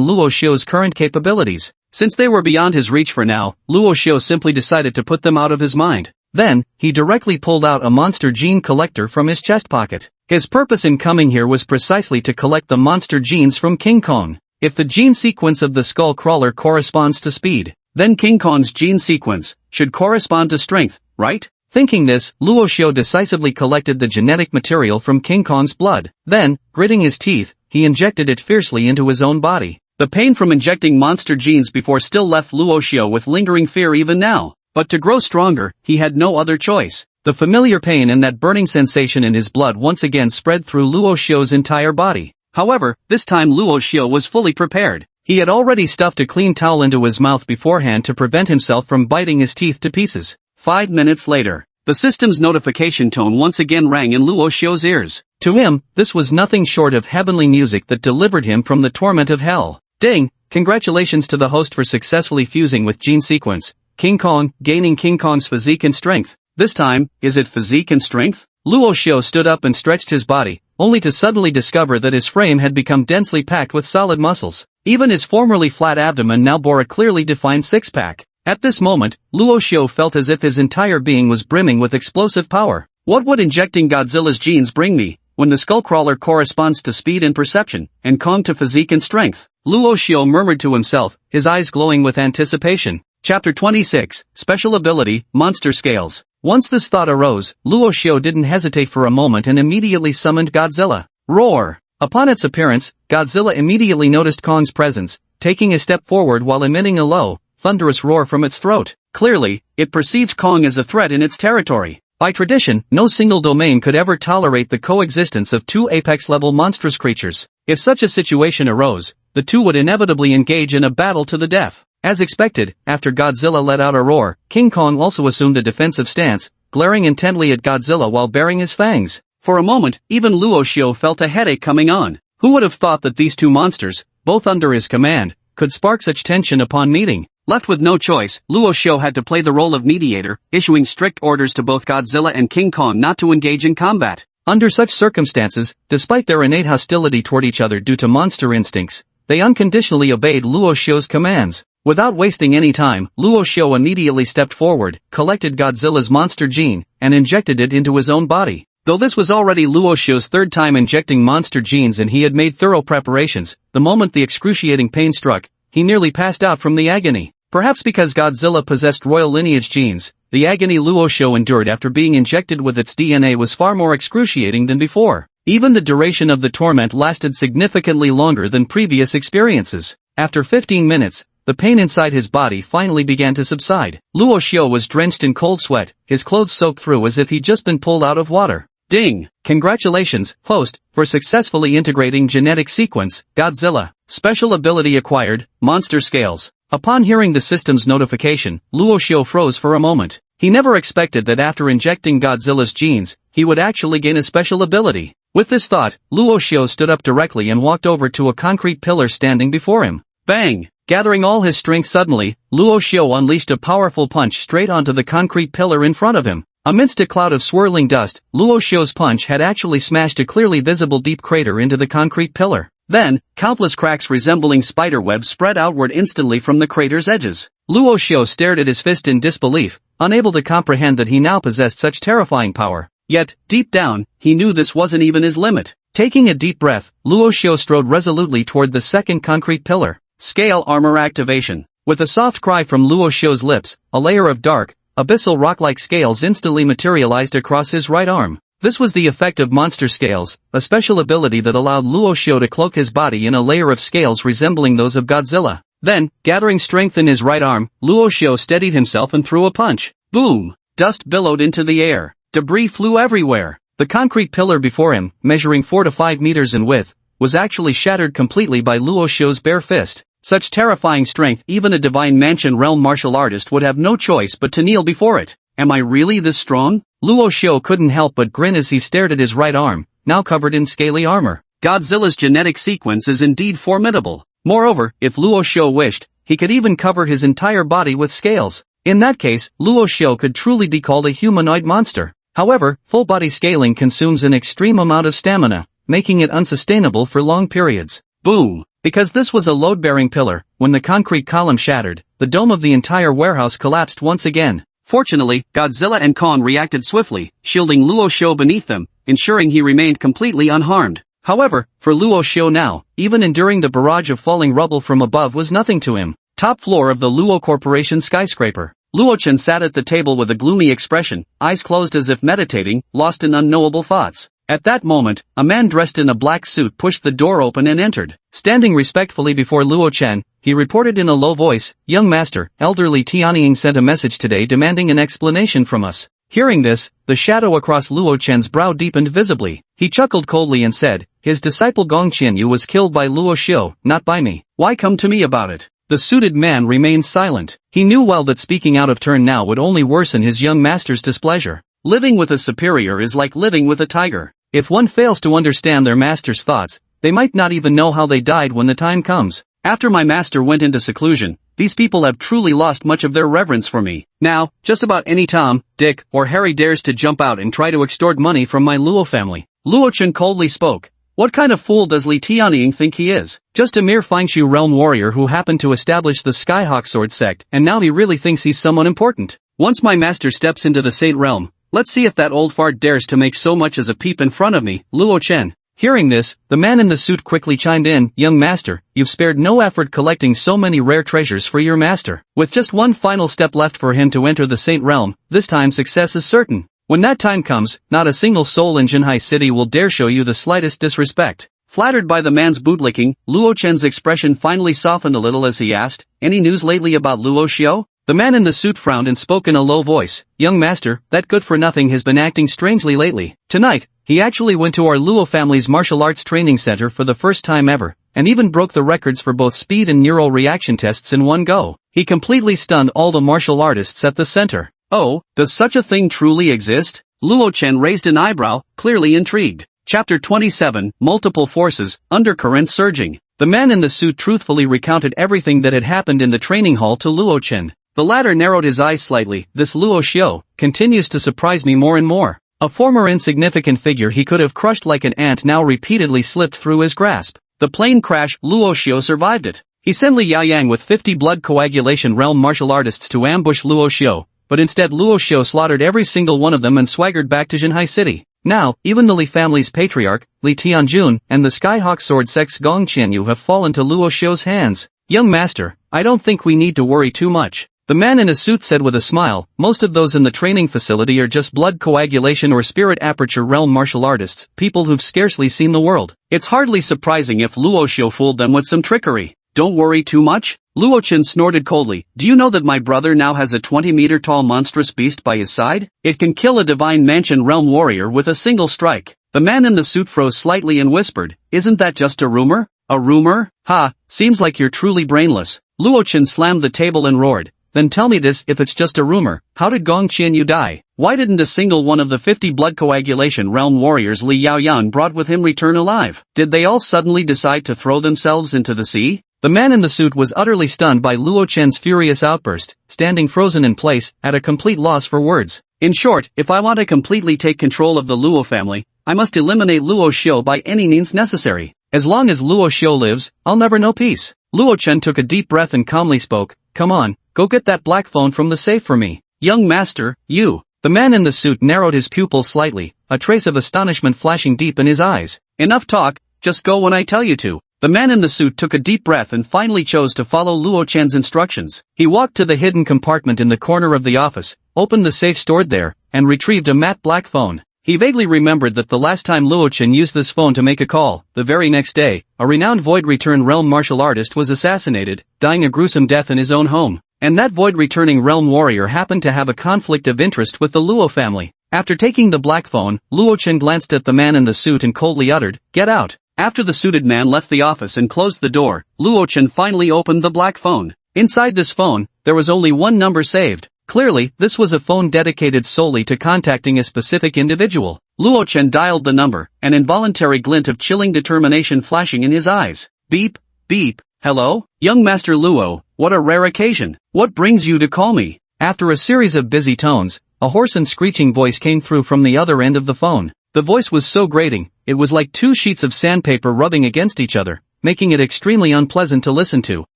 Luo Xiu's current capabilities. Since they were beyond his reach for now, Luo Xiu simply decided to put them out of his mind. Then, he directly pulled out a monster gene collector from his chest pocket. His purpose in coming here was precisely to collect the monster genes from King Kong. If the gene sequence of the Skullcrawler corresponds to speed, then King Kong's gene sequence should correspond to strength, right? Thinking this, Luo Xiu decisively collected the genetic material from King Kong's blood. Then, gritting his teeth, he injected it fiercely into his own body. The pain from injecting monster genes before still left Luo Xiu with lingering fear even now. But to grow stronger, he had no other choice. The familiar pain and that burning sensation in his blood once again spread through Luo Xiu's entire body. However, this time Luo Xiu was fully prepared. He had already stuffed a clean towel into his mouth beforehand to prevent himself from biting his teeth to pieces. 5 minutes later, the system's notification tone once again rang in Luo Xiu's ears. To him, this was nothing short of heavenly music that delivered him from the torment of hell. Ding! Congratulations to the host for successfully fusing with gene sequence King Kong, gaining King Kong's physique and strength. This time, is it physique and strength? Luo Xiu stood up and stretched his body, only to suddenly discover that his frame had become densely packed with solid muscles. Even his formerly flat abdomen now bore a clearly defined six-pack. At this moment, Luo Xiu felt as if his entire being was brimming with explosive power. What would injecting Godzilla's genes bring me, when the Skullcrawler corresponds to speed and perception, and Kong to physique and strength? Luo Xiu murmured to himself, his eyes glowing with anticipation. Chapter 26, Special Ability, Monster Scales. Once this thought arose, Luo Xiu didn't hesitate for a moment and immediately summoned Godzilla. Roar! Upon its appearance, Godzilla immediately noticed Kong's presence, taking a step forward while emitting a low, thunderous roar from its throat. Clearly, it perceived Kong as a threat in its territory. By tradition, no single domain could ever tolerate the coexistence of two apex-level monstrous creatures. If such a situation arose, the two would inevitably engage in a battle to the death. As expected, after Godzilla let out a roar, King Kong also assumed a defensive stance, glaring intently at Godzilla while baring his fangs. For a moment, even Luo Xiu felt a headache coming on. Who would have thought that these two monsters, both under his command, could spark such tension upon meeting? Left with no choice, Luo Xiu had to play the role of mediator, issuing strict orders to both Godzilla and King Kong not to engage in combat. Under such circumstances, despite their innate hostility toward each other due to monster instincts, they unconditionally obeyed Luo Xiu's commands. Without wasting any time, Luo Xiu immediately stepped forward, collected Godzilla's monster gene, and injected it into his own body. Though this was already Luo Xiu's third time injecting monster genes and he had made thorough preparations, the moment the excruciating pain struck, he nearly passed out from the agony. Perhaps because Godzilla possessed royal lineage genes, the agony Luo Xiu endured after being injected with its DNA was far more excruciating than before. Even the duration of the torment lasted significantly longer than previous experiences. After 15 minutes, the pain inside his body finally began to subside. Luo Xiu was drenched in cold sweat, his clothes soaked through as if he'd just been pulled out of water. Ding! Congratulations, host, for successfully integrating genetic sequence, Godzilla. Special ability acquired, monster scales. Upon hearing the system's notification, Luo Xiu froze for a moment. He never expected that after injecting Godzilla's genes, he would actually gain a special ability. With this thought, Luo Xiu stood up directly and walked over to a concrete pillar standing before him. Bang! Gathering all his strength suddenly, Luo Xiu unleashed a powerful punch straight onto the concrete pillar in front of him. Amidst a cloud of swirling dust, Luo Xiu's punch had actually smashed a clearly visible deep crater into the concrete pillar. Then, countless cracks resembling spiderwebs spread outward instantly from the crater's edges. Luo Xiu stared at his fist in disbelief, unable to comprehend that he now possessed such terrifying power. Yet, deep down, he knew this wasn't even his limit. Taking a deep breath, Luo Xiu strode resolutely toward the second concrete pillar. Scale armor activation. With a soft cry from Luo Xiu's lips, a layer of dark, abyssal rock-like scales instantly materialized across his right arm. This was the effect of monster scales, a special ability that allowed Luo Xiu to cloak his body in a layer of scales resembling those of Godzilla. Then, gathering strength in his right arm, Luo Xiu steadied himself and threw a punch. Boom! Dust billowed into the air. Debris flew everywhere. The concrete pillar before him, measuring 4 to 5 meters in width, was actually shattered completely by Luo Xiu's bare fist. Such terrifying strength even a divine mansion realm martial artist would have no choice but to kneel before it. Am I really this strong? Luo Xiu couldn't help but grin as he stared at his right arm, now covered in scaly armor. Godzilla's genetic sequence is indeed formidable. Moreover, if Luo Xiu wished, he could even cover his entire body with scales. In that case, Luo Xiu could truly be called a humanoid monster. However, full-body scaling consumes an extreme amount of stamina, making it unsustainable for long periods. Boom! Because this was a load-bearing pillar, when the concrete column shattered, the dome of the entire warehouse collapsed once again. Fortunately, Godzilla and Kong reacted swiftly, shielding Luo Xiu beneath them, ensuring he remained completely unharmed. However, for Luo Xiu now, even enduring the barrage of falling rubble from above was nothing to him. Top floor of the Luo Corporation skyscraper. Luo Chen sat at the table with a gloomy expression, eyes closed as if meditating, lost in unknowable thoughts. At that moment, a man dressed in a black suit pushed the door open and entered. Standing respectfully before Luo Chen, he reported in a low voice, "Young master, elderly Tianying sent a message today demanding an explanation from us." Hearing this, the shadow across Luo Chen's brow deepened visibly. He chuckled coldly and said, "His disciple Gong Qianyu was killed by Luo Xiu, not by me. Why come to me about it?" The suited man remained silent. He knew well that speaking out of turn now would only worsen his young master's displeasure. Living with a superior is like living with a tiger. If one fails to understand their master's thoughts, they might not even know how they died when the time comes. After my master went into seclusion, these people have truly lost much of their reverence for me. Now, just about any Tom, Dick, or Harry dares to jump out and try to extort money from my Luo family. Luo Chen coldly spoke. What kind of fool does Li Tianying think he is? Just a mere Fengshu realm warrior who happened to establish the Skyhawk Sword sect, and now he really thinks he's someone important. Once my master steps into the Saint realm, let's see if that old fart dares to make so much as a peep in front of me, Luo Chen. Hearing this, the man in the suit quickly chimed in, "Young master, you've spared no effort collecting so many rare treasures for your master. With just one final step left for him to enter the Saint realm, this time success is certain. When that time comes, not a single soul in Jinhai City will dare show you the slightest disrespect." Flattered by the man's bootlicking, Luo Chen's expression finally softened a little as he asked, "Any news lately about Luo Xiu?" The man in the suit frowned and spoke in a low voice. Young master, that good-for-nothing has been acting strangely lately. Tonight, he actually went to our Luo family's martial arts training center for the first time ever, and even broke the records for both speed and neural reaction tests in one go. He completely stunned all the martial artists at the center. Oh, does such a thing truly exist? Luo Chen raised an eyebrow, clearly intrigued. Chapter 27, Multiple Forces, Undercurrent Surging. The man in the suit truthfully recounted everything that had happened in the training hall to Luo Chen. The latter narrowed his eyes slightly. This Luo Xiao continues to surprise me more and more. A former insignificant figure he could have crushed like an ant now repeatedly slipped through his grasp. The plane crash, Luo Xiao survived it. He sent Li Yaoyang with 50 blood coagulation realm martial artists to ambush Luo Xiao, but instead Luo Xiao slaughtered every single one of them and swaggered back to Jinhai City. Now, even the Li family's patriarch, Li Tianjun, and the Skyhawk sword sect's Gong Qianyu have fallen to Luo Xiao's hands. Young master, I don't think we need to worry too much. The man in a suit said with a smile, most of those in the training facility are just blood coagulation or spirit aperture realm martial artists, people who've scarcely seen the world. It's hardly surprising if Luo Xiao fooled them with some trickery. Don't worry too much? Luo Chen snorted coldly. Do you know that my brother now has a 20-meter tall monstrous beast by his side? It can kill a divine mansion realm warrior with a single strike. The man in the suit froze slightly and whispered, isn't that just a rumor? A rumor? Ha, seems like you're truly brainless. Luo Chen slammed the table and roared. Then tell me this, if it's just a rumor, how did Gong Qianyu die? Why didn't a single one of the 50 blood coagulation realm warriors Li Yaoyang brought with him return alive? Did they all suddenly decide to throw themselves into the sea? The man in the suit was utterly stunned by Luo Chen's furious outburst, standing frozen in place, at a complete loss for words. In short, if I want to completely take control of the Luo family, I must eliminate Luo Xiao by any means necessary. As long as Luo Xiao lives, I'll never know peace. Luo Chen took a deep breath and calmly spoke, come on, go get that black phone from the safe for me. Young master, you. The man in the suit narrowed his pupils slightly, a trace of astonishment flashing deep in his eyes. Enough talk, just go when I tell you to. The man in the suit took a deep breath and finally chose to follow Luo Chen's instructions. He walked to the hidden compartment in the corner of the office, opened the safe stored there, and retrieved a matte black phone. He vaguely remembered that the last time Luo Chen used this phone to make a call, the very next day, a renowned Void Return Realm martial artist was assassinated, dying a gruesome death in his own home. And that Void Returning Realm warrior happened to have a conflict of interest with the Luo family. After taking the black phone, Luo Chen glanced at the man in the suit and coldly uttered, "Get out." After the suited man left the office and closed the door, Luo Chen finally opened the black phone. Inside this phone, there was only one number saved. Clearly, this was a phone dedicated solely to contacting a specific individual. Luo Chen dialed the number, an involuntary glint of chilling determination flashing in his eyes. Beep, beep, hello? Young Master Luo, what a rare occasion. What brings you to call me? After a series of busy tones, a hoarse and screeching voice came through from the other end of the phone. The voice was so grating, it was like two sheets of sandpaper rubbing against each other, making it extremely unpleasant to listen to.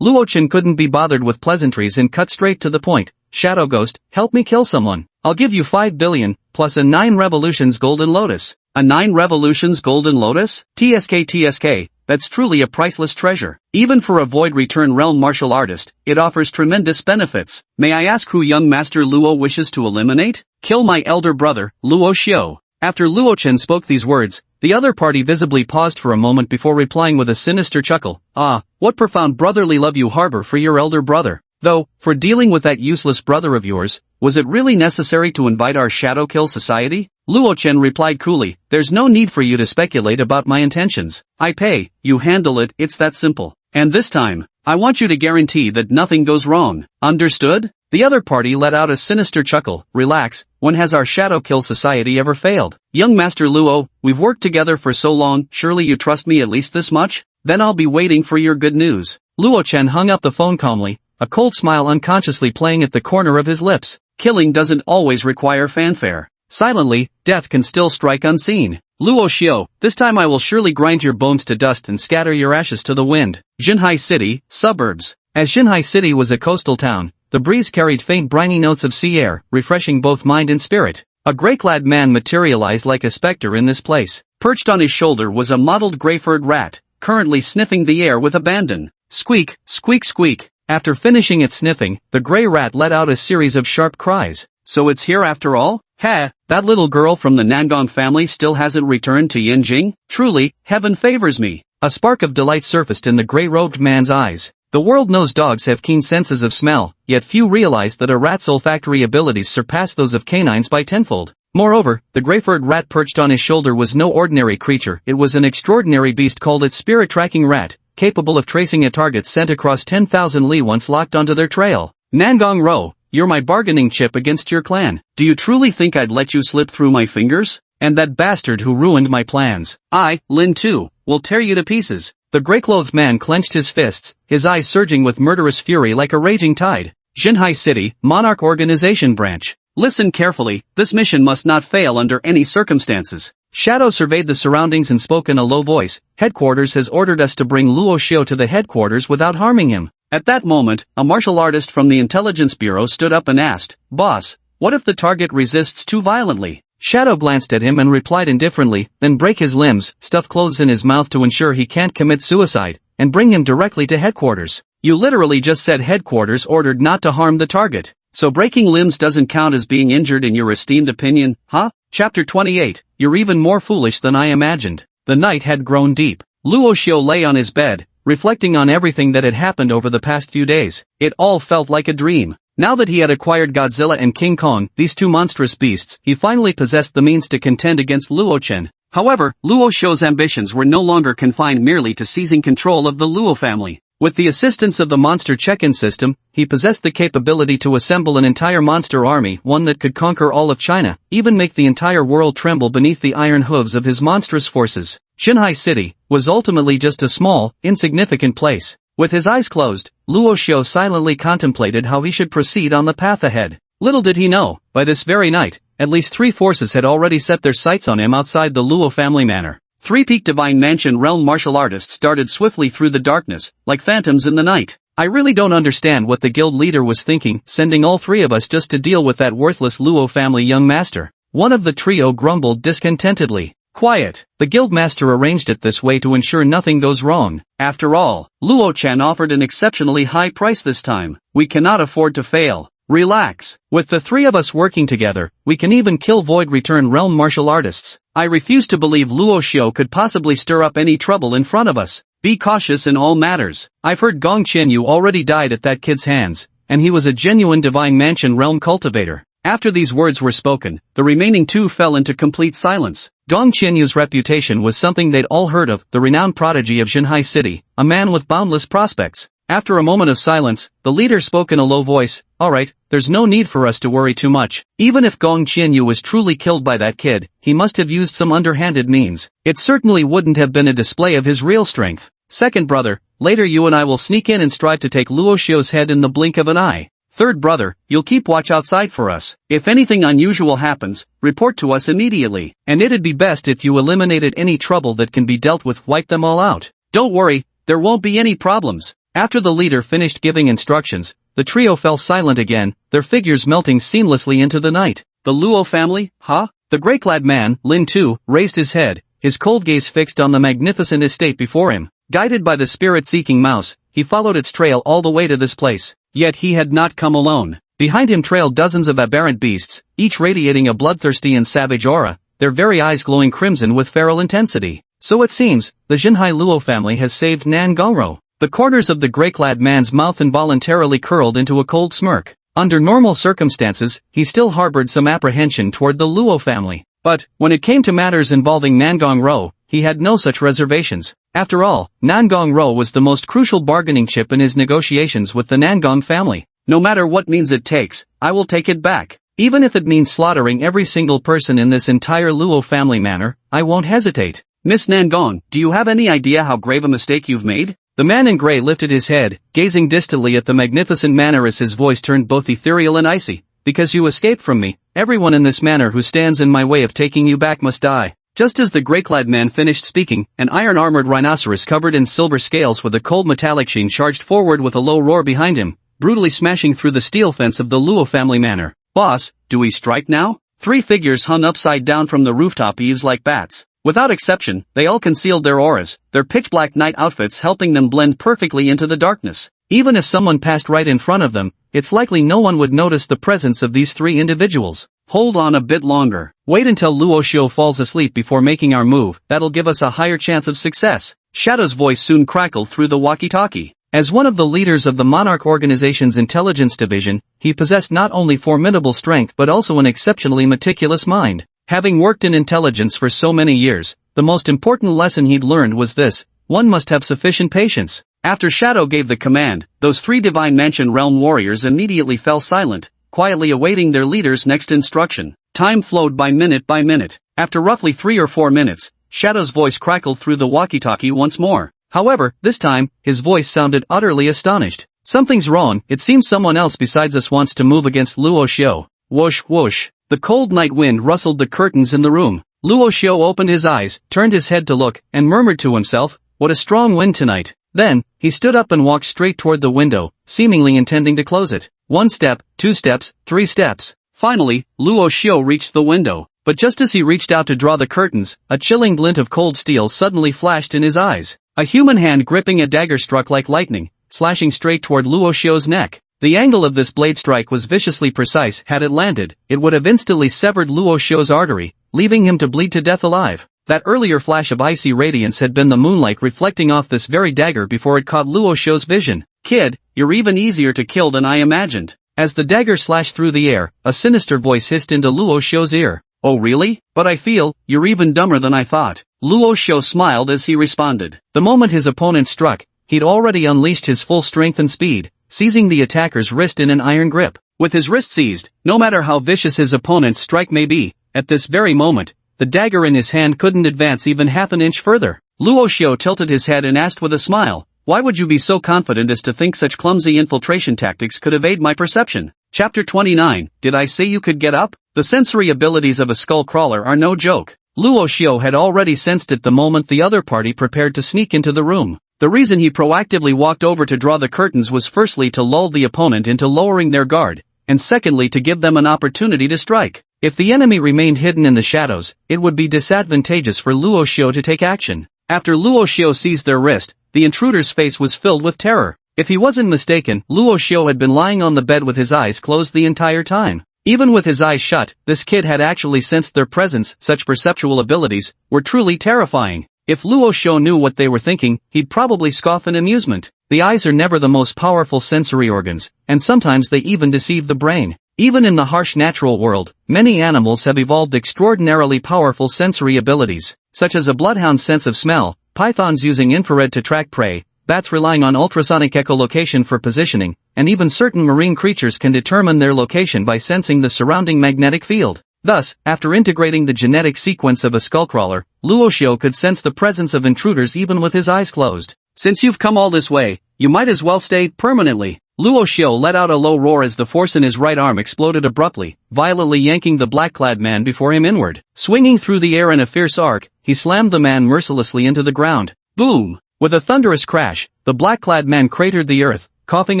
Luo Chen couldn't be bothered with pleasantries and cut straight to the point. Shadow Ghost, help me kill someone. I'll give you 5 billion, plus a 9 revolutions golden lotus. A 9 revolutions golden lotus? TSK, that's truly a priceless treasure. Even for a Void Return Realm martial artist, it offers tremendous benefits. May I ask who young Master Luo wishes to eliminate? Kill my elder brother, Luo Xiao. After Luo Chen spoke these words, the other party visibly paused for a moment before replying with a sinister chuckle. Ah, what profound brotherly love you harbor for your elder brother. Though, for dealing with that useless brother of yours, was it really necessary to invite our Shadow Kill Society? Luo Chen replied coolly, there's no need for you to speculate about my intentions. I pay, you handle it, it's that simple. And this time, I want you to guarantee that nothing goes wrong. Understood? The other party let out a sinister chuckle. Relax, when has our Shadow Kill Society ever failed? Young Master Luo, we've worked together for so long, surely you trust me at least this much? Then I'll be waiting for your good news. Luo Chen hung up the phone calmly, a cold smile unconsciously playing at the corner of his lips. Killing doesn't always require fanfare. Silently, death can still strike unseen. Luo Xiao, this time I will surely grind your bones to dust and scatter your ashes to the wind. Jinhai City, suburbs. As Jinhai City was a coastal town, the breeze carried faint briny notes of sea air, refreshing both mind and spirit. A grey-clad man materialized like a specter in this place. Perched on his shoulder was a mottled grey-furred rat, currently sniffing the air with abandon. Squeak, squeak, squeak. After finishing its sniffing, the grey rat let out a series of sharp cries. So it's here after all? Ha, that little girl from the Nangong family still hasn't returned to Yinjing? Truly, heaven favors me. A spark of delight surfaced in the grey-robed man's eyes. The world knows dogs have keen senses of smell, yet few realize that a rat's olfactory abilities surpass those of canines by tenfold. Moreover, the gray-furred rat perched on his shoulder was no ordinary creature, it was an extraordinary beast called its spirit-tracking rat, capable of tracing a target sent across 10,000 li once locked onto their trail. Nangong Ro, you're my bargaining chip against your clan. Do you truly think I'd let you slip through my fingers? And that bastard who ruined my plans. I, Lin too, will tear you to pieces. The grey-clothed man clenched his fists, his eyes surging with murderous fury like a raging tide. Jinhai City, Monarch Organization Branch. Listen carefully, this mission must not fail under any circumstances. Shadow surveyed the surroundings and spoke in a low voice. Headquarters has ordered us to bring Luo Xiao to the headquarters without harming him. At that moment, a martial artist from the intelligence bureau stood up and asked, Boss, what if the target resists too violently? Shadow glanced at him and replied indifferently, then break his limbs, stuff clothes in his mouth to ensure he can't commit suicide, and bring him directly to headquarters. You literally just said headquarters ordered not to harm the target. So breaking limbs doesn't count as being injured in your esteemed opinion, huh? Chapter 28, You're even more foolish than I imagined. The night had grown deep. Luo Xiao lay on his bed, reflecting on everything that had happened over the past few days. It all felt like a dream. Now that he had acquired Godzilla and King Kong, these two monstrous beasts, he finally possessed the means to contend against Luo Chen. However, Luo Xiao's ambitions were no longer confined merely to seizing control of the Luo family. With the assistance of the monster check-in system, he possessed the capability to assemble an entire monster army, one that could conquer all of China, even make the entire world tremble beneath the iron hooves of his monstrous forces. Jinhai City was ultimately just a small, insignificant place. With his eyes closed, Luo Xiao silently contemplated how he should proceed on the path ahead. Little did he know, by this very night, at least 3 forces had already set their sights on him outside the Luo family manor. 3 Peak Divine Mansion realm martial artists darted swiftly through the darkness, like phantoms in the night. I really don't understand what the guild leader was thinking, sending all 3 of us just to deal with that worthless Luo family young master. One of the trio grumbled discontentedly. Quiet. The guild master arranged it this way to ensure nothing goes wrong. After all, Luo Chen offered an exceptionally high price this time. We cannot afford to fail. Relax. With the 3 of us working together, we can even kill Void Return realm martial artists. I refuse to believe Luo Xiao could possibly stir up any trouble in front of us. Be cautious in all matters. I've heard Gong Qianyu already died at that kid's hands, and he was a genuine Divine Mansion realm cultivator. After these words were spoken, the remaining 2 fell into complete silence. Gong Qianyu's reputation was something they'd all heard of, the renowned prodigy of Jinhai City, a man with boundless prospects. After a moment of silence, the leader spoke in a low voice, Alright, there's no need for us to worry too much. Even if Gong Qianyu was truly killed by that kid, he must have used some underhanded means. It certainly wouldn't have been a display of his real strength. Second brother, later you and I will sneak in and strive to take Luo Xiao's head in the blink of an eye. Third brother, you'll keep watch outside for us. If anything unusual happens, report to us immediately. And it'd be best if you eliminated any trouble that can be dealt with, wipe them all out. Don't worry, there won't be any problems. After the leader finished giving instructions, the trio fell silent again, their figures melting seamlessly into the night. The Luo family, huh? The grey-clad man, Lin Tu, raised his head, his cold gaze fixed on the magnificent estate before him. Guided by the spirit-seeking mouse, he followed its trail all the way to this place. Yet he had not come alone. Behind him trailed dozens of aberrant beasts, each radiating a bloodthirsty and savage aura, their very eyes glowing crimson with feral intensity. So it seems, the Jinhai Luo family has saved Nan Gongro. The corners of the grey-clad man's mouth involuntarily curled into a cold smirk. Under normal circumstances, he still harbored some apprehension toward the Luo family. But, when it came to matters involving Nangong Ro, he had no such reservations. After all, Nangong Ro was the most crucial bargaining chip in his negotiations with the Nangong family. No matter what means it takes, I will take it back. Even if it means slaughtering every single person in this entire Luo family manor, I won't hesitate. Miss Nangong, do you have any idea how grave a mistake you've made? The man in grey lifted his head, gazing distantly at the magnificent manor as his voice turned both ethereal and icy. Because you escaped from me, everyone in this manor who stands in my way of taking you back must die. Just as the grey-clad man finished speaking, an iron-armored rhinoceros covered in silver scales with a cold metallic sheen charged forward with a low roar behind him, brutally smashing through the steel fence of the Luo family manor. Boss, do we strike now? 3 figures hung upside down from the rooftop eaves like bats. Without exception, they all concealed their auras, their pitch-black night outfits helping them blend perfectly into the darkness. Even if someone passed right in front of them, it's likely no one would notice the presence of these 3 individuals. Hold on a bit longer. Wait until Luo Xiao falls asleep before making our move, that'll give us a higher chance of success. Shadow's voice soon crackled through the walkie-talkie. As one of the leaders of the Monarch Organization's intelligence division, he possessed not only formidable strength but also an exceptionally meticulous mind. Having worked in intelligence for so many years, the most important lesson he'd learned was this: one must have sufficient patience. After Shadow gave the command, those 3 Divine Mansion Realm warriors immediately fell silent, quietly awaiting their leader's next instruction. Time flowed by minute by minute. After roughly 3 or 4 minutes, Shadow's voice crackled through the walkie-talkie once more. However, this time, his voice sounded utterly astonished. "Something's wrong, it seems someone else besides us wants to move against Luo Xiao." Whoosh whoosh. The cold night wind rustled the curtains in the room. Luo Xiao opened his eyes, turned his head to look, and murmured to himself, "What a strong wind tonight." Then, he stood up and walked straight toward the window, seemingly intending to close it. 1 step, 2 steps, 3 steps. Finally, Luo Xiao reached the window. But just as he reached out to draw the curtains, a chilling glint of cold steel suddenly flashed in his eyes. A human hand gripping a dagger struck like lightning, slashing straight toward Luo Xiao's neck. The angle of this blade strike was viciously precise. Had it landed, it would have instantly severed Luo Xiao's artery, leaving him to bleed to death alive. That earlier flash of icy radiance had been the moonlight reflecting off this very dagger before it caught Luo Xiao's vision. "Kid, you're even easier to kill than I imagined." As the dagger slashed through the air, a sinister voice hissed into Luo Xiao's ear. "Oh really? But I feel, you're even dumber than I thought." Luo Xiao smiled as he responded. The moment his opponent struck, he'd already unleashed his full strength and speed, seizing the attacker's wrist in an iron grip. With his wrist seized, no matter how vicious his opponent's strike may be, at this very moment, the dagger in his hand couldn't advance even half an inch further. Luo Xiao tilted his head and asked with a smile, "Why would you be so confident as to think such clumsy infiltration tactics could evade my perception?" Chapter 29, Did I say you could get up? The sensory abilities of a skull crawler are no joke. Luo Xiao had already sensed it the moment the other party prepared to sneak into the room. The reason he proactively walked over to draw the curtains was firstly to lull the opponent into lowering their guard, and secondly to give them an opportunity to strike. If the enemy remained hidden in the shadows, it would be disadvantageous for Luo Xiao to take action. After Luo Xiao seized their wrist, the intruder's face was filled with terror. If he wasn't mistaken, Luo Xiao had been lying on the bed with his eyes closed the entire time. Even with his eyes shut, this kid had actually sensed their presence. Such perceptual abilities were truly terrifying. If Luo Xiao knew what they were thinking, he'd probably scoff in amusement. The eyes are never the most powerful sensory organs, and sometimes they even deceive the brain. Even in the harsh natural world, many animals have evolved extraordinarily powerful sensory abilities, such as a bloodhound's sense of smell, pythons using infrared to track prey, bats relying on ultrasonic echolocation for positioning, and even certain marine creatures can determine their location by sensing the surrounding magnetic field. Thus, after integrating the genetic sequence of a skullcrawler, Luo Xiao could sense the presence of intruders even with his eyes closed. "Since you've come all this way, you might as well stay permanently." Luo Xiao let out a low roar as the force in his right arm exploded abruptly, violently yanking the black-clad man before him inward. Swinging through the air in a fierce arc, he slammed the man mercilessly into the ground. Boom! With a thunderous crash, the black-clad man cratered the earth, coughing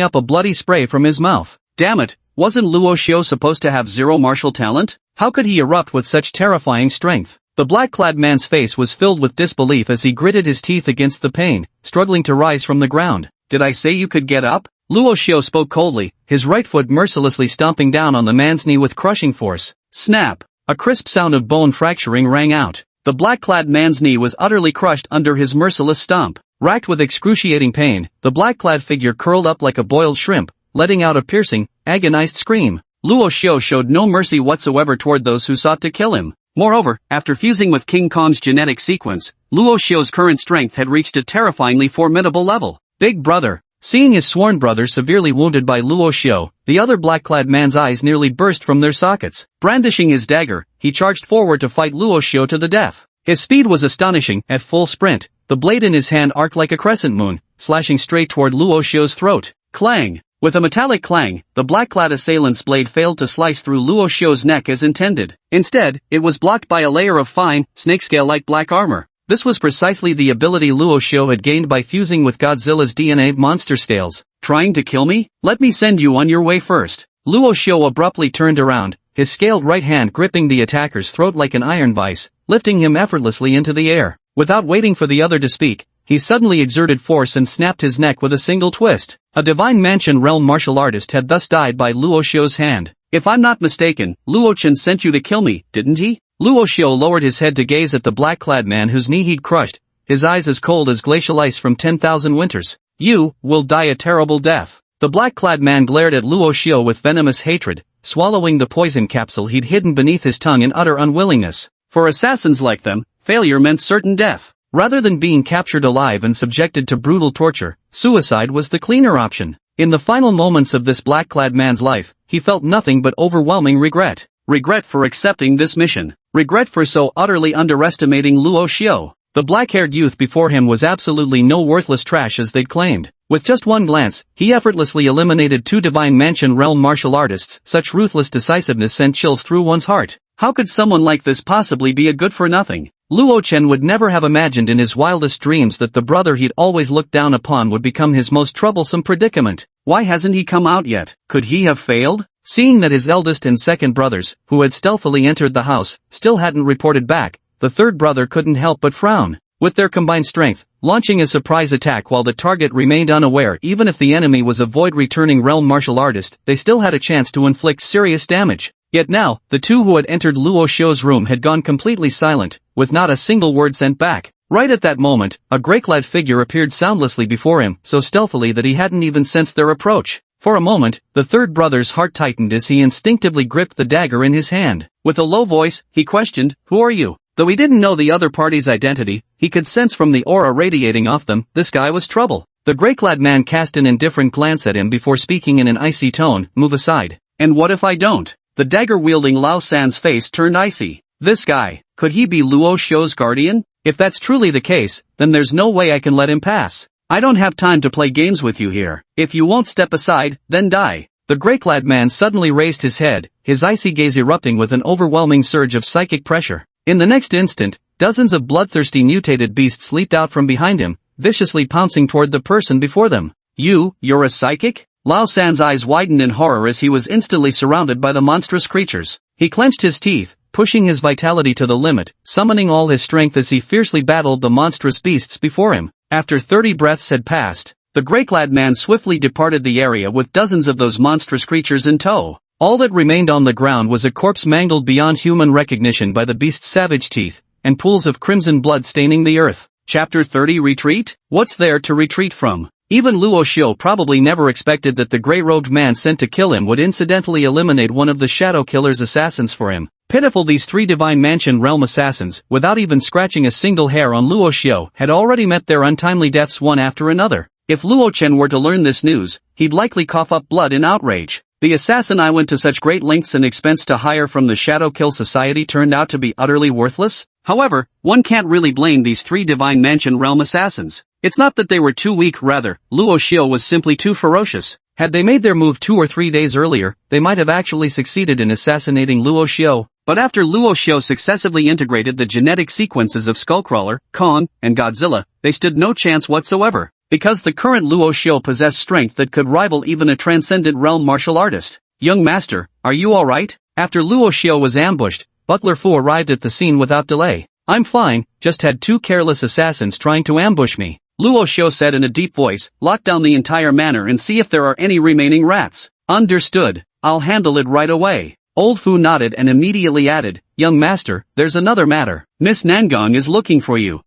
up a bloody spray from his mouth. Damn it, wasn't Luo Xiao supposed to have zero martial talent? How could he erupt with such terrifying strength? The black-clad man's face was filled with disbelief as he gritted his teeth against the pain, struggling to rise from the ground. "Did I say you could get up?" Luo Xiao spoke coldly, his right foot mercilessly stomping down on the man's knee with crushing force. Snap! A crisp sound of bone fracturing rang out. The black-clad man's knee was utterly crushed under his merciless stomp. Racked with excruciating pain, the black-clad figure curled up like a boiled shrimp, letting out a piercing, agonized scream. Luo Xiao showed no mercy whatsoever toward those who sought to kill him. Moreover, after fusing with King Kong's genetic sequence, Luo Xiao's current strength had reached a terrifyingly formidable level. Big brother. Seeing his sworn brother severely wounded by Luo Xiao, the other black-clad man's eyes nearly burst from their sockets. Brandishing his dagger, he charged forward to fight Luo Xiao to the death. His speed was astonishing. At full sprint, the blade in his hand arced like a crescent moon, slashing straight toward Luo Xiao's throat. Clang! With a metallic clang, the black-clad assailant's blade failed to slice through Luo Xiao's neck as intended. Instead, it was blocked by a layer of fine, snakescale-like black armor. This was precisely the ability Luo Xiao had gained by fusing with Godzilla's DNA monster scales. Trying to kill me? Let me send you on your way first. Luo Xiao abruptly turned around, his scaled right hand gripping the attacker's throat like an iron vice, lifting him effortlessly into the air. Without waiting for the other to speak, he suddenly exerted force and snapped his neck with a single twist. A Divine Mansion realm martial artist had thus died by Luo Xiao's hand. If I'm not mistaken, Luo Chen sent you to kill me, didn't he? Luo Xiao lowered his head to gaze at the black-clad man whose knee he'd crushed, his eyes as cold as glacial ice from 10,000 winters. You will die a terrible death. The black-clad man glared at Luo Xiao with venomous hatred, swallowing the poison capsule he'd hidden beneath his tongue in utter unwillingness. For assassins like them, failure meant certain death. Rather than being captured alive and subjected to brutal torture, suicide was the cleaner option. In the final moments of this black-clad man's life, he felt nothing but overwhelming regret. Regret for accepting this mission. Regret for so utterly underestimating Luo Xiao. The black-haired youth before him was absolutely no worthless trash as they'd claimed. With just one glance, he effortlessly eliminated 2 Divine Mansion realm martial artists. Such ruthless decisiveness sent chills through one's heart. How could someone like this possibly be a good-for-nothing? Luo Chen would never have imagined in his wildest dreams that the brother he'd always looked down upon would become his most troublesome predicament. Why hasn't he come out yet? Could he have failed? Seeing that his eldest and second brothers, who had stealthily entered the house, still hadn't reported back, the third brother couldn't help but frown. With their combined strength, launching a surprise attack while the target remained unaware, even if the enemy was a void-returning realm martial artist, they still had a chance to inflict serious damage. Yet now, the 2 who had entered Luo Xiao's room had gone completely silent, with not a single word sent back. Right at that moment, a grey-clad figure appeared soundlessly before him, so stealthily that he hadn't even sensed their approach. For a moment, the third brother's heart tightened as he instinctively gripped the dagger in his hand. With a low voice, he questioned, "Who are you?" Though he didn't know the other party's identity, he could sense from the aura radiating off them, this guy was trouble. The grey-clad man cast an indifferent glance at him before speaking in an icy tone, "Move aside." "And what if I don't?" The dagger-wielding Lao San's face turned icy. This guy, could he be Luo Xiao's guardian? If that's truly the case, then there's no way I can let him pass. I don't have time to play games with you here. If you won't step aside, then die. The grey-clad man suddenly raised his head, his icy gaze erupting with an overwhelming surge of psychic pressure. In the next instant, dozens of bloodthirsty mutated beasts leaped out from behind him, viciously pouncing toward the person before them. You're a psychic? Lao San's eyes widened in horror as he was instantly surrounded by the monstrous creatures. He clenched his teeth, pushing his vitality to the limit, summoning all his strength as he fiercely battled the monstrous beasts before him. After 30 breaths had passed, the grey-clad man swiftly departed the area with dozens of those monstrous creatures in tow. All that remained on the ground was a corpse mangled beyond human recognition by the beast's savage teeth, and pools of crimson blood staining the earth. Chapter 30 Retreat? What's there to retreat from? Even Luo Xiao probably never expected that the grey-robed man sent to kill him would incidentally eliminate one of the Shadow Killer's assassins for him. Pitiful, these 3 Divine Mansion realm assassins, without even scratching a single hair on Luo Xiao, had already met their untimely deaths one after another. If Luo Chen were to learn this news, he'd likely cough up blood in outrage. The assassin I went to such great lengths and expense to hire from the Shadow Kill Society turned out to be utterly worthless? However, one can't really blame these 3 Divine Mansion realm assassins. It's not that they were too weak, rather, Luo Xiao was simply too ferocious. Had they made their move 2 or 3 days earlier, they might have actually succeeded in assassinating Luo Xiao. But after Luo Xiao successively integrated the genetic sequences of Skullcrawler, Kong, and Godzilla, they stood no chance whatsoever. Because the current Luo Xiao possessed strength that could rival even a transcendent realm martial artist. "Young master, are you alright?" After Luo Xiao was ambushed, Butler Fu arrived at the scene without delay. "I'm fine, just had 2 careless assassins trying to ambush me," Luo Xiao said in a deep voice. "Lock down the entire manor and see if there are any remaining rats." "Understood, I'll handle it right away." Old Fu nodded and immediately added, "Young master, there's another matter. Miss Nangong is looking for you."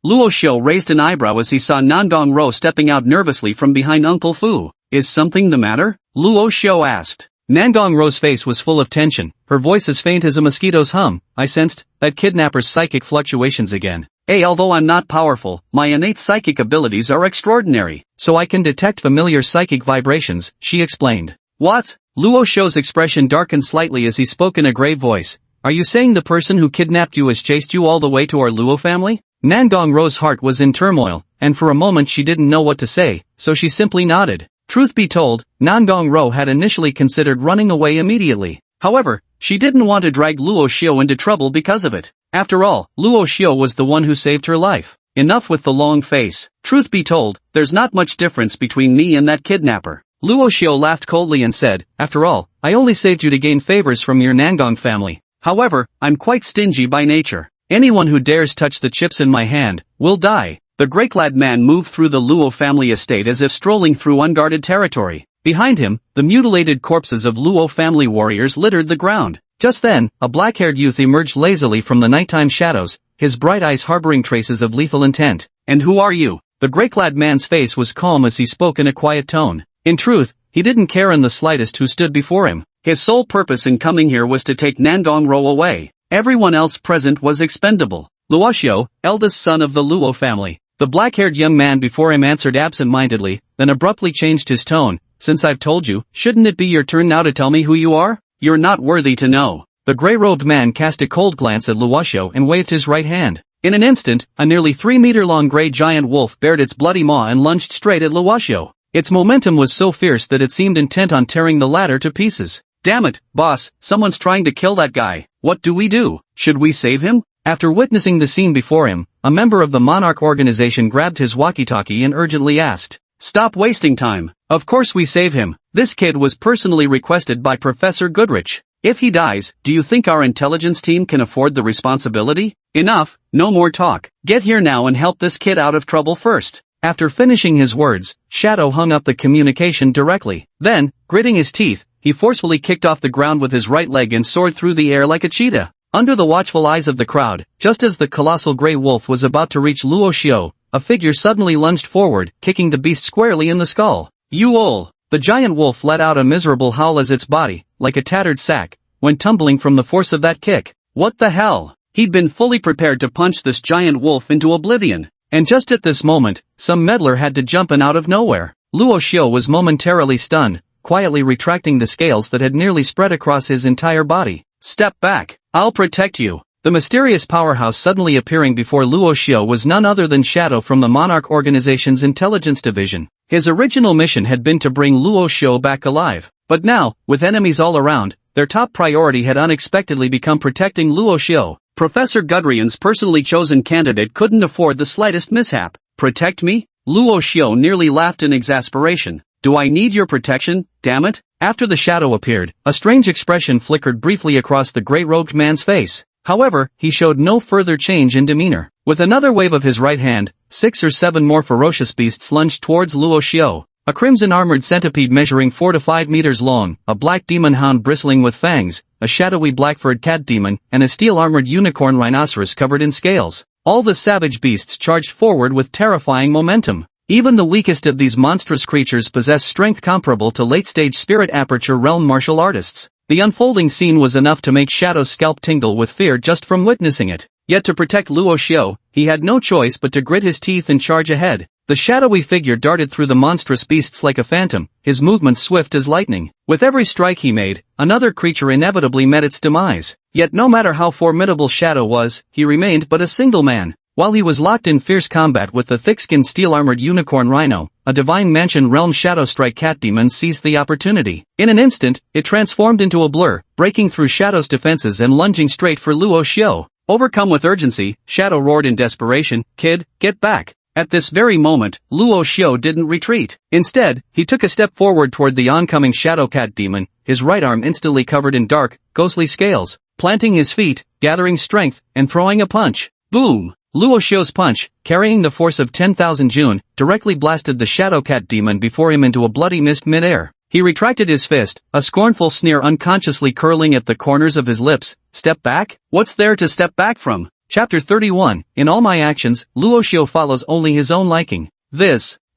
Luo Xiao raised an eyebrow as he saw Nangong Ro stepping out nervously from behind Uncle Fu. "Is something the matter?" Luo Xiao asked. Nangong Ro's face was full of tension, her voice as faint as a mosquito's hum. "I sensed that kidnapper's psychic fluctuations again. Although I'm not powerful, my innate psychic abilities are extraordinary, so I can detect familiar psychic vibrations," she explained. "What?" Luo Xiao's expression darkened slightly as he spoke in a grave voice. "Are you saying the person who kidnapped you has chased you all the way to our Luo family?" Nangong Ro's heart was in turmoil, and for a moment she didn't know what to say, so she simply nodded. Truth be told, Nangong Ro had initially considered running away immediately. However, she didn't want to drag Luo Xiao into trouble because of it. After all, Luo Xiao was the one who saved her life. Enough with the long face. Truth be told, there's not much difference between me and that kidnapper. Luo Xiao laughed coldly and said, "After all, I only saved you to gain favors from your Nangong family. However, I'm quite stingy by nature. Anyone who dares touch the chips in my hand will die." The grey-clad man moved through the Luo family estate as if strolling through unguarded territory. Behind him, the mutilated corpses of Luo family warriors littered the ground. Just then, a black-haired youth emerged lazily from the nighttime shadows, his bright eyes harboring traces of lethal intent. "And who are you?" The gray-clad man's face was calm as he spoke in a quiet tone. In truth, he didn't care in the slightest who stood before him. His sole purpose in coming here was to take Nandong-ro away. Everyone else present was expendable. Luoxiao, eldest son of the Luo family. The black-haired young man before him answered absent-mindedly, then abruptly changed his tone. Since I've told you, shouldn't it be your turn now to tell me who you are? You're not worthy to know. The gray-robed man cast a cold glance at Luoxiao and waved his right hand. In an instant, a nearly 3-meter-long gray giant wolf bared its bloody maw and lunged straight at Luoxiao. Its momentum was so fierce that it seemed intent on tearing the latter to pieces. Damn it, boss, someone's trying to kill that guy. What do we do? Should we save him? After witnessing the scene before him, a member of the Monarch organization grabbed his walkie-talkie and urgently asked, "Stop wasting time. Of course we save him. This kid was personally requested by Professor Goodrich. If he dies, do you think our intelligence team can afford the responsibility? Enough, no more talk. Get here now and help this kid out of trouble first." After finishing his words, Shadow hung up the communication directly. Then, gritting his teeth, he forcefully kicked off the ground with his right leg and soared through the air like a cheetah. Under the watchful eyes of the crowd, just as the colossal gray wolf was about to reach Luoxiao, a figure suddenly lunged forward, kicking the beast squarely in the skull. "You ol!" The giant wolf let out a miserable howl as its body, like a tattered sack, went tumbling from the force of that kick. What the hell? He'd been fully prepared to punch this giant wolf into oblivion. And just at this moment, some meddler had to jump in out of nowhere. Luoxiao was momentarily stunned, quietly retracting the scales that had nearly spread across his entire body. "Step back. I'll protect you." The mysterious powerhouse suddenly appearing before Luoxiao was none other than Shadow from the Monarch Organization's intelligence division. His original mission had been to bring Luoxiao back alive. But now, with enemies all around, their top priority had unexpectedly become protecting Luoxiao. Professor Gudrian's personally chosen candidate couldn't afford the slightest mishap. "Protect me?" Luoxiao nearly laughed in exasperation. "Do I need your protection, damn it?" After the shadow appeared, a strange expression flickered briefly across the gray-robed man's face. However, he showed no further change in demeanor. With another wave of his right hand, 6 or 7 more ferocious beasts lunged towards Luoxiao. A crimson-armored centipede measuring 4 to 5 meters long, a black demon hound bristling with fangs, a shadowy black-furred cat demon, and a steel-armored unicorn rhinoceros covered in scales. All the savage beasts charged forward with terrifying momentum. Even the weakest of these monstrous creatures possessed strength comparable to late-stage Spirit Aperture Realm martial artists. The unfolding scene was enough to make Shadow's scalp tingle with fear just from witnessing it. Yet to protect Luoxiao, he had no choice but to grit his teeth and charge ahead. The shadowy figure darted through the monstrous beasts like a phantom, his movements swift as lightning. With every strike he made, another creature inevitably met its demise. Yet no matter how formidable Shadow was, he remained but a single man. While he was locked in fierce combat with the thick-skinned steel-armored unicorn rhino, a Divine Mansion Realm Shadow Strike cat demon seized the opportunity. In an instant, it transformed into a blur, breaking through Shadow's defenses and lunging straight for Luoxiao. Overcome with urgency, Shadow roared in desperation, "Kid, get back!" At this very moment, Luoxiao didn't retreat. Instead, he took a step forward toward the oncoming Shadow Cat demon, his right arm instantly covered in dark, ghostly scales, planting his feet, gathering strength, and throwing a punch. Boom! Luoxiao's punch, carrying the force of 10,000 Jun, directly blasted the Shadow Cat demon before him into a bloody mist mid-air. He retracted his fist, a scornful sneer unconsciously curling at the corners of his lips. Step back? What's there to step back from? Chapter 31, In all my actions, Luoxiao follows only his own liking.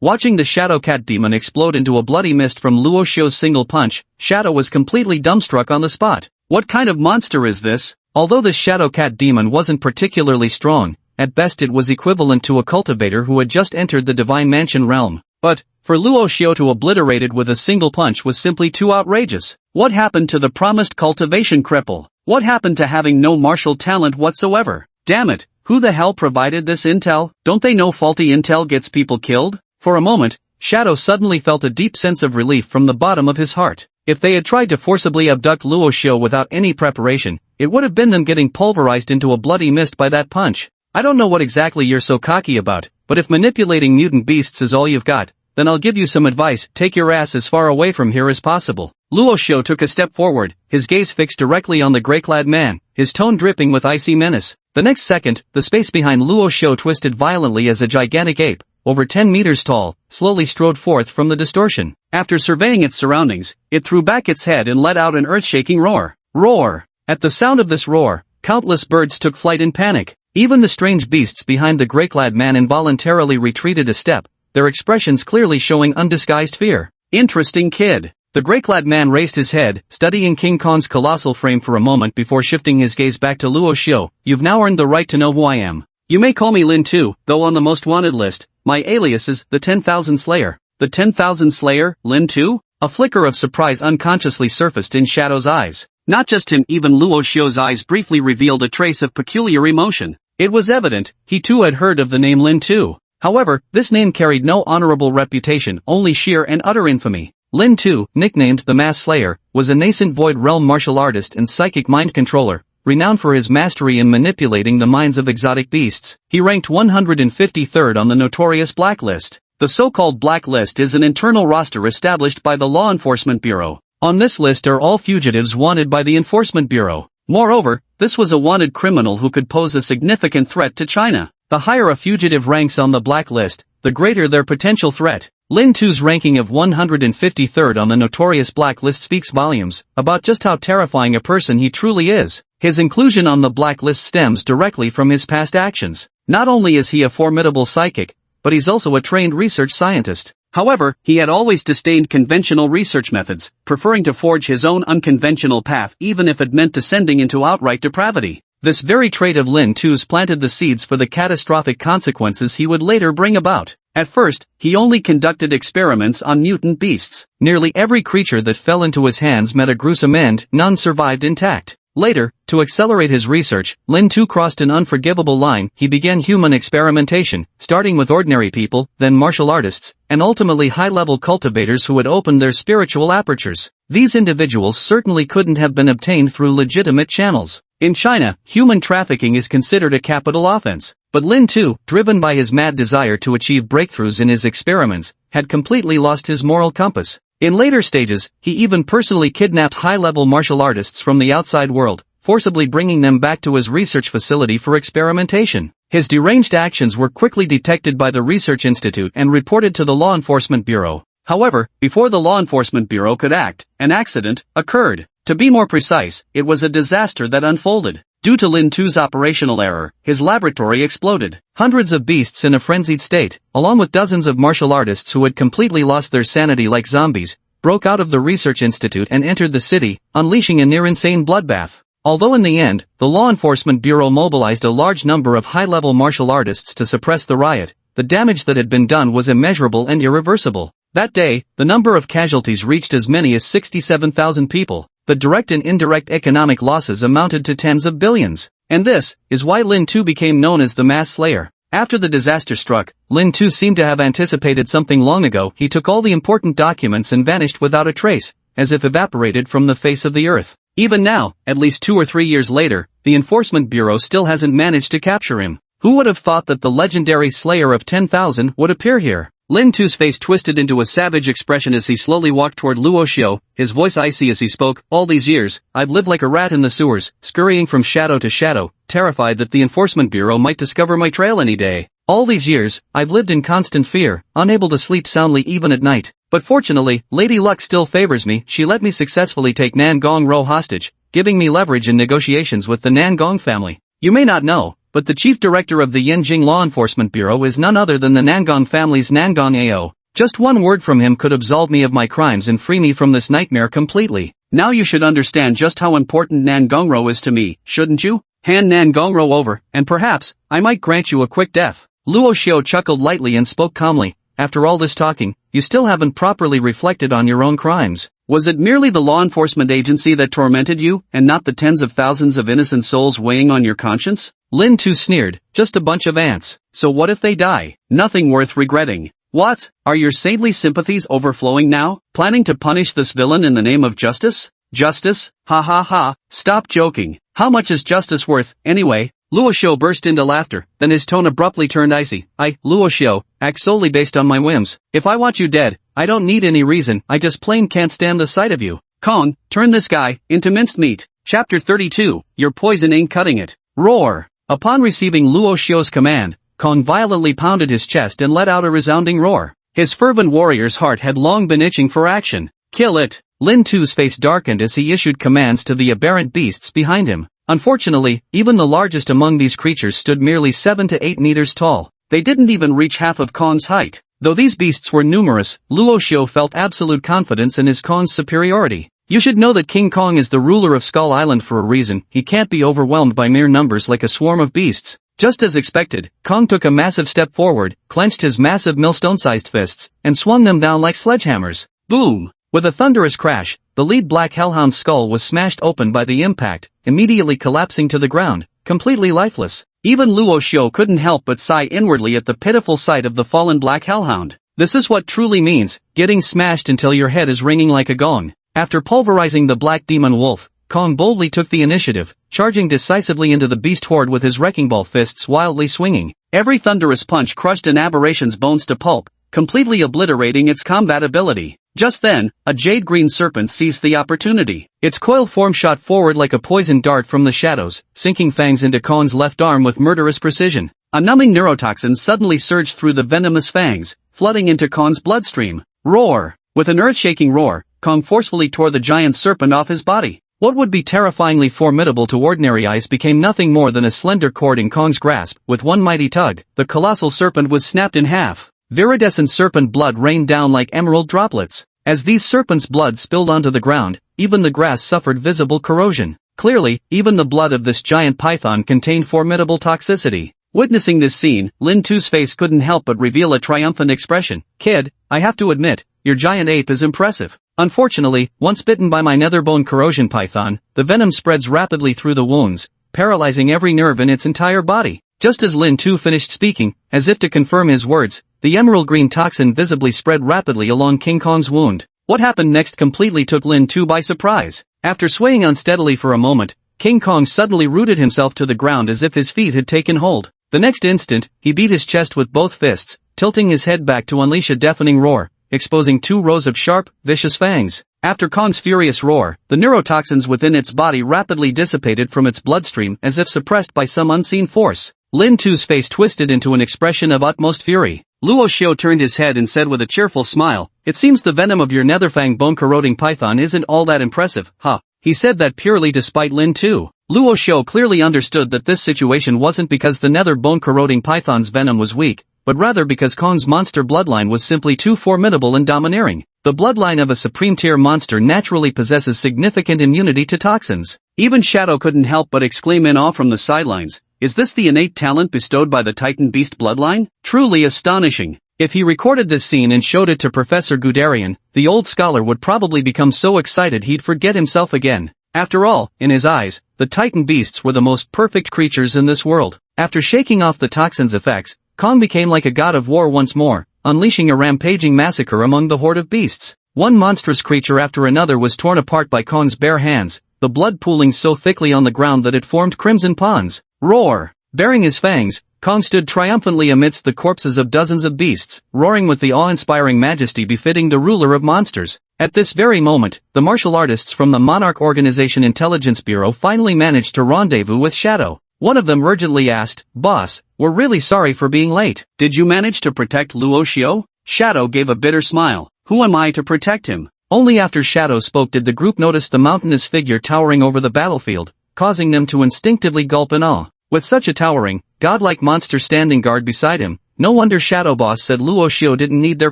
Watching the Shadow Cat demon explode into a bloody mist from Luoxiao's single punch, Shadow was completely dumbstruck on the spot. What kind of monster is this? Although the Shadow Cat demon wasn't particularly strong, at best it was equivalent to a cultivator who had just entered the Divine Mansion realm. But, for Luoxiao to obliterate it with a single punch was simply too outrageous. What happened to the promised cultivation cripple? What happened to having no martial talent whatsoever? Damn it, who the hell provided this intel? Don't they know faulty intel gets people killed? For a moment, Shadow suddenly felt a deep sense of relief from the bottom of his heart. If they had tried to forcibly abduct Luoxiao without any preparation, it would have been them getting pulverized into a bloody mist by that punch. I don't know what exactly you're so cocky about, but if manipulating mutant beasts is all you've got, then I'll give you some advice. Take your ass as far away from here as possible. Luoxiao took a step forward, his gaze fixed directly on the gray-clad man, his tone dripping with icy menace. The next second, the space behind Luoxiao twisted violently as a gigantic ape, over 10 meters tall, slowly strode forth from the distortion. After surveying its surroundings, it threw back its head and let out an earth-shaking roar. Roar! At the sound of this roar, countless birds took flight in panic. Even the strange beasts behind the grey-clad man involuntarily retreated a step, their expressions clearly showing undisguised fear. Interesting kid. The grey-clad man raised his head, studying King Kong's colossal frame for a moment before shifting his gaze back to Luo Xiu. You've now earned the right to know who I am. You may call me Lin Tu, though on the most wanted list, my alias is the 10,000 Slayer. The 10,000 Slayer, Lin Tu? A flicker of surprise unconsciously surfaced in Shadow's eyes. Not just him, even Luo Xiu's eyes briefly revealed a trace of peculiar emotion. It was evident, he too had heard of the name Lin Tu. However, this name carried no honorable reputation, only sheer and utter infamy. Lin Tu, nicknamed the Mass Slayer, was a nascent Void Realm martial artist and psychic mind controller, renowned for his mastery in manipulating the minds of exotic beasts. He ranked 153rd on the notorious Blacklist. The so-called Blacklist is an internal roster established by the Law Enforcement Bureau. On this list are all fugitives wanted by the Enforcement Bureau. Moreover, this was a wanted criminal who could pose a significant threat to China. The higher a fugitive ranks on the blacklist, the greater their potential threat. Lin Tu's ranking of 153rd on the notorious blacklist speaks volumes about just how terrifying a person he truly is. His inclusion on the blacklist stems directly from his past actions. Not only is he a formidable psychic, but he's also a trained research scientist. However, he had always disdained conventional research methods, preferring to forge his own unconventional path even if it meant descending into outright depravity. This very trait of Lin Tu's planted the seeds for the catastrophic consequences he would later bring about. At first, he only conducted experiments on mutant beasts. Nearly every creature that fell into his hands met a gruesome end, none survived intact. Later, to accelerate his research, Lin Tu crossed an unforgivable line. He began human experimentation, starting with ordinary people, then martial artists, and ultimately high-level cultivators who had opened their spiritual apertures. These individuals certainly couldn't have been obtained through legitimate channels. In China, human trafficking is considered a capital offense. But Lin Tu, driven by his mad desire to achieve breakthroughs in his experiments, had completely lost his moral compass. In later stages, he even personally kidnapped high-level martial artists from the outside world, forcibly bringing them back to his research facility for experimentation. His deranged actions were quickly detected by the Research Institute and reported to the Law Enforcement Bureau. However, before the Law Enforcement Bureau could act, an accident occurred. To be more precise, it was a disaster that unfolded. Due to Lin Tu's operational error, his laboratory exploded. Hundreds of beasts in a frenzied state, along with dozens of martial artists who had completely lost their sanity like zombies, broke out of the Research Institute and entered the city, unleashing a near-insane bloodbath. Although in the end, the Law Enforcement Bureau mobilized a large number of high-level martial artists to suppress the riot, the damage that had been done was immeasurable and irreversible. That day, the number of casualties reached as many as 67,000 people. The direct and indirect economic losses amounted to tens of billions. And this is why Lin Tu became known as the Mass Slayer. After the disaster struck, Lin Tu seemed to have anticipated something long ago. He took all the important documents and vanished without a trace, as if evaporated from the face of the earth. Even now, at least 2 or 3 years later, the Enforcement Bureau still hasn't managed to capture him. Who would have thought that the legendary Slayer of 10,000 would appear here? Lin Tu's face twisted into a savage expression as he slowly walked toward Luo Xiu, his voice icy as he spoke. All these years, I've lived like a rat in the sewers, scurrying from shadow to shadow, terrified that the Enforcement Bureau might discover my trail any day. All these years, I've lived in constant fear, unable to sleep soundly even at night. But fortunately, Lady Luck still favors me. She let me successfully take Nangong Ro hostage, giving me leverage in negotiations with the Nangong family. You may not know, but the chief director of the Yanjing Law Enforcement Bureau is none other than the Nangong family's Nangong AO. Just one word from him could absolve me of my crimes and free me from this nightmare completely. Now you should understand just how important Nangongro is to me, shouldn't you? Hand Nangongro over, and perhaps, I might grant you a quick death. Luo Xiu chuckled lightly and spoke calmly. After all this talking, you still haven't properly reflected on your own crimes. Was it merely the law enforcement agency that tormented you, and not the tens of thousands of innocent souls weighing on your conscience? Lin Tu sneered, just a bunch of ants. So what if they die? Nothing worth regretting. What? Are your saintly sympathies overflowing now? Planning to punish this villain in the name of justice? Justice? Ha ha ha, stop joking. How much is justice worth, anyway? Luo Xiu burst into laughter, then his tone abruptly turned icy. Luo Xiu, act solely based on my whims. If I want you dead, I don't need any reason, I just plain can't stand the sight of you. Kong, turn this guy into minced meat. Chapter 32, Your poison ain't cutting it. Roar. Upon receiving Luo Xiu's command, Kong violently pounded his chest and let out a resounding roar. His fervent warrior's heart had long been itching for action. Kill it. Lin Tu's face darkened as he issued commands to the aberrant beasts behind him. Unfortunately, even the largest among these creatures stood merely 7 to 8 meters tall. They didn't even reach half of Kong's height. Though these beasts were numerous, Luo Xiu felt absolute confidence in his Kong's superiority. You should know that King Kong is the ruler of Skull Island for a reason. He can't be overwhelmed by mere numbers like a swarm of beasts. Just as expected, Kong took a massive step forward, clenched his massive millstone-sized fists, and swung them down like sledgehammers. Boom! With a thunderous crash, the lead black hellhound's skull was smashed open by the impact, immediately collapsing to the ground, completely lifeless. Even Luo Xiu couldn't help but sigh inwardly at the pitiful sight of the fallen black hellhound. This is what truly means, getting smashed until your head is ringing like a gong. After pulverizing the black demon wolf, Kong boldly took the initiative, charging decisively into the beast horde with his wrecking ball fists wildly swinging. Every thunderous punch crushed an aberration's bones to pulp, completely obliterating its combat ability. Just then, a jade-green serpent seized the opportunity. Its coiled form shot forward like a poisoned dart from the shadows, sinking fangs into Kong's left arm with murderous precision. A numbing neurotoxin suddenly surged through the venomous fangs, flooding into Kong's bloodstream. Roar! With an earth-shaking roar, Kong forcefully tore the giant serpent off his body. What would be terrifyingly formidable to ordinary eyes became nothing more than a slender cord in Kong's grasp. With one mighty tug, the colossal serpent was snapped in half. Viridescent serpent blood rained down like emerald droplets. As these serpents' blood spilled onto the ground, even the grass suffered visible corrosion. Clearly, even the blood of this giant python contained formidable toxicity. Witnessing this scene, Lin Tu's face couldn't help but reveal a triumphant expression. Kid, I have to admit, your giant ape is impressive. Unfortunately, once bitten by my netherbone corrosion python, the venom spreads rapidly through the wounds, paralyzing every nerve in its entire body. Just as Lin Tu finished speaking, as if to confirm his words, the emerald green toxin visibly spread rapidly along King Kong's wound. What happened next completely took Lin Tu by surprise. After swaying unsteadily for a moment, King Kong suddenly rooted himself to the ground as if his feet had taken hold. The next instant, he beat his chest with both fists, tilting his head back to unleash a deafening roar, exposing 2 rows of sharp, vicious fangs. After Kong's furious roar, the neurotoxins within its body rapidly dissipated from its bloodstream as if suppressed by some unseen force. Lin Tu's face twisted into an expression of utmost fury. Luo Xiu turned his head and said with a cheerful smile, "It seems the venom of your netherfang bone-corroding python isn't all that impressive, huh?" He said that purely to spite Lin Tu. Luo Xiu clearly understood that this situation wasn't because the nether bone-corroding python's venom was weak, but rather because Kong's monster bloodline was simply too formidable and domineering. The bloodline of a supreme-tier monster naturally possesses significant immunity to toxins. Even Shadow couldn't help but exclaim in awe from the sidelines, "Is this the innate talent bestowed by the Titan Beast bloodline? Truly astonishing." If he recorded this scene and showed it to Professor Guderian, the old scholar would probably become so excited he'd forget himself again. After all, in his eyes, the Titan Beasts were the most perfect creatures in this world. After shaking off the toxin's effects, Kong became like a god of war once more, unleashing a rampaging massacre among the horde of beasts. One monstrous creature after another was torn apart by Kong's bare hands, the blood pooling so thickly on the ground that it formed crimson ponds. Roar! Baring his fangs, Kong stood triumphantly amidst the corpses of dozens of beasts, roaring with the awe-inspiring majesty befitting the ruler of monsters. At this very moment, the martial artists from the Monarch Organization Intelligence Bureau finally managed to rendezvous with Shadow. One of them urgently asked, "Boss, we're really sorry for being late. Did you manage to protect Luo Xiu?" Shadow gave a bitter smile. "Who am I to protect him?" Only after Shadow spoke did the group notice the mountainous figure towering over the battlefield, causing them to instinctively gulp in awe. With such a towering, godlike monster standing guard beside him, no wonder Shadow Boss said Luo Xiu didn't need their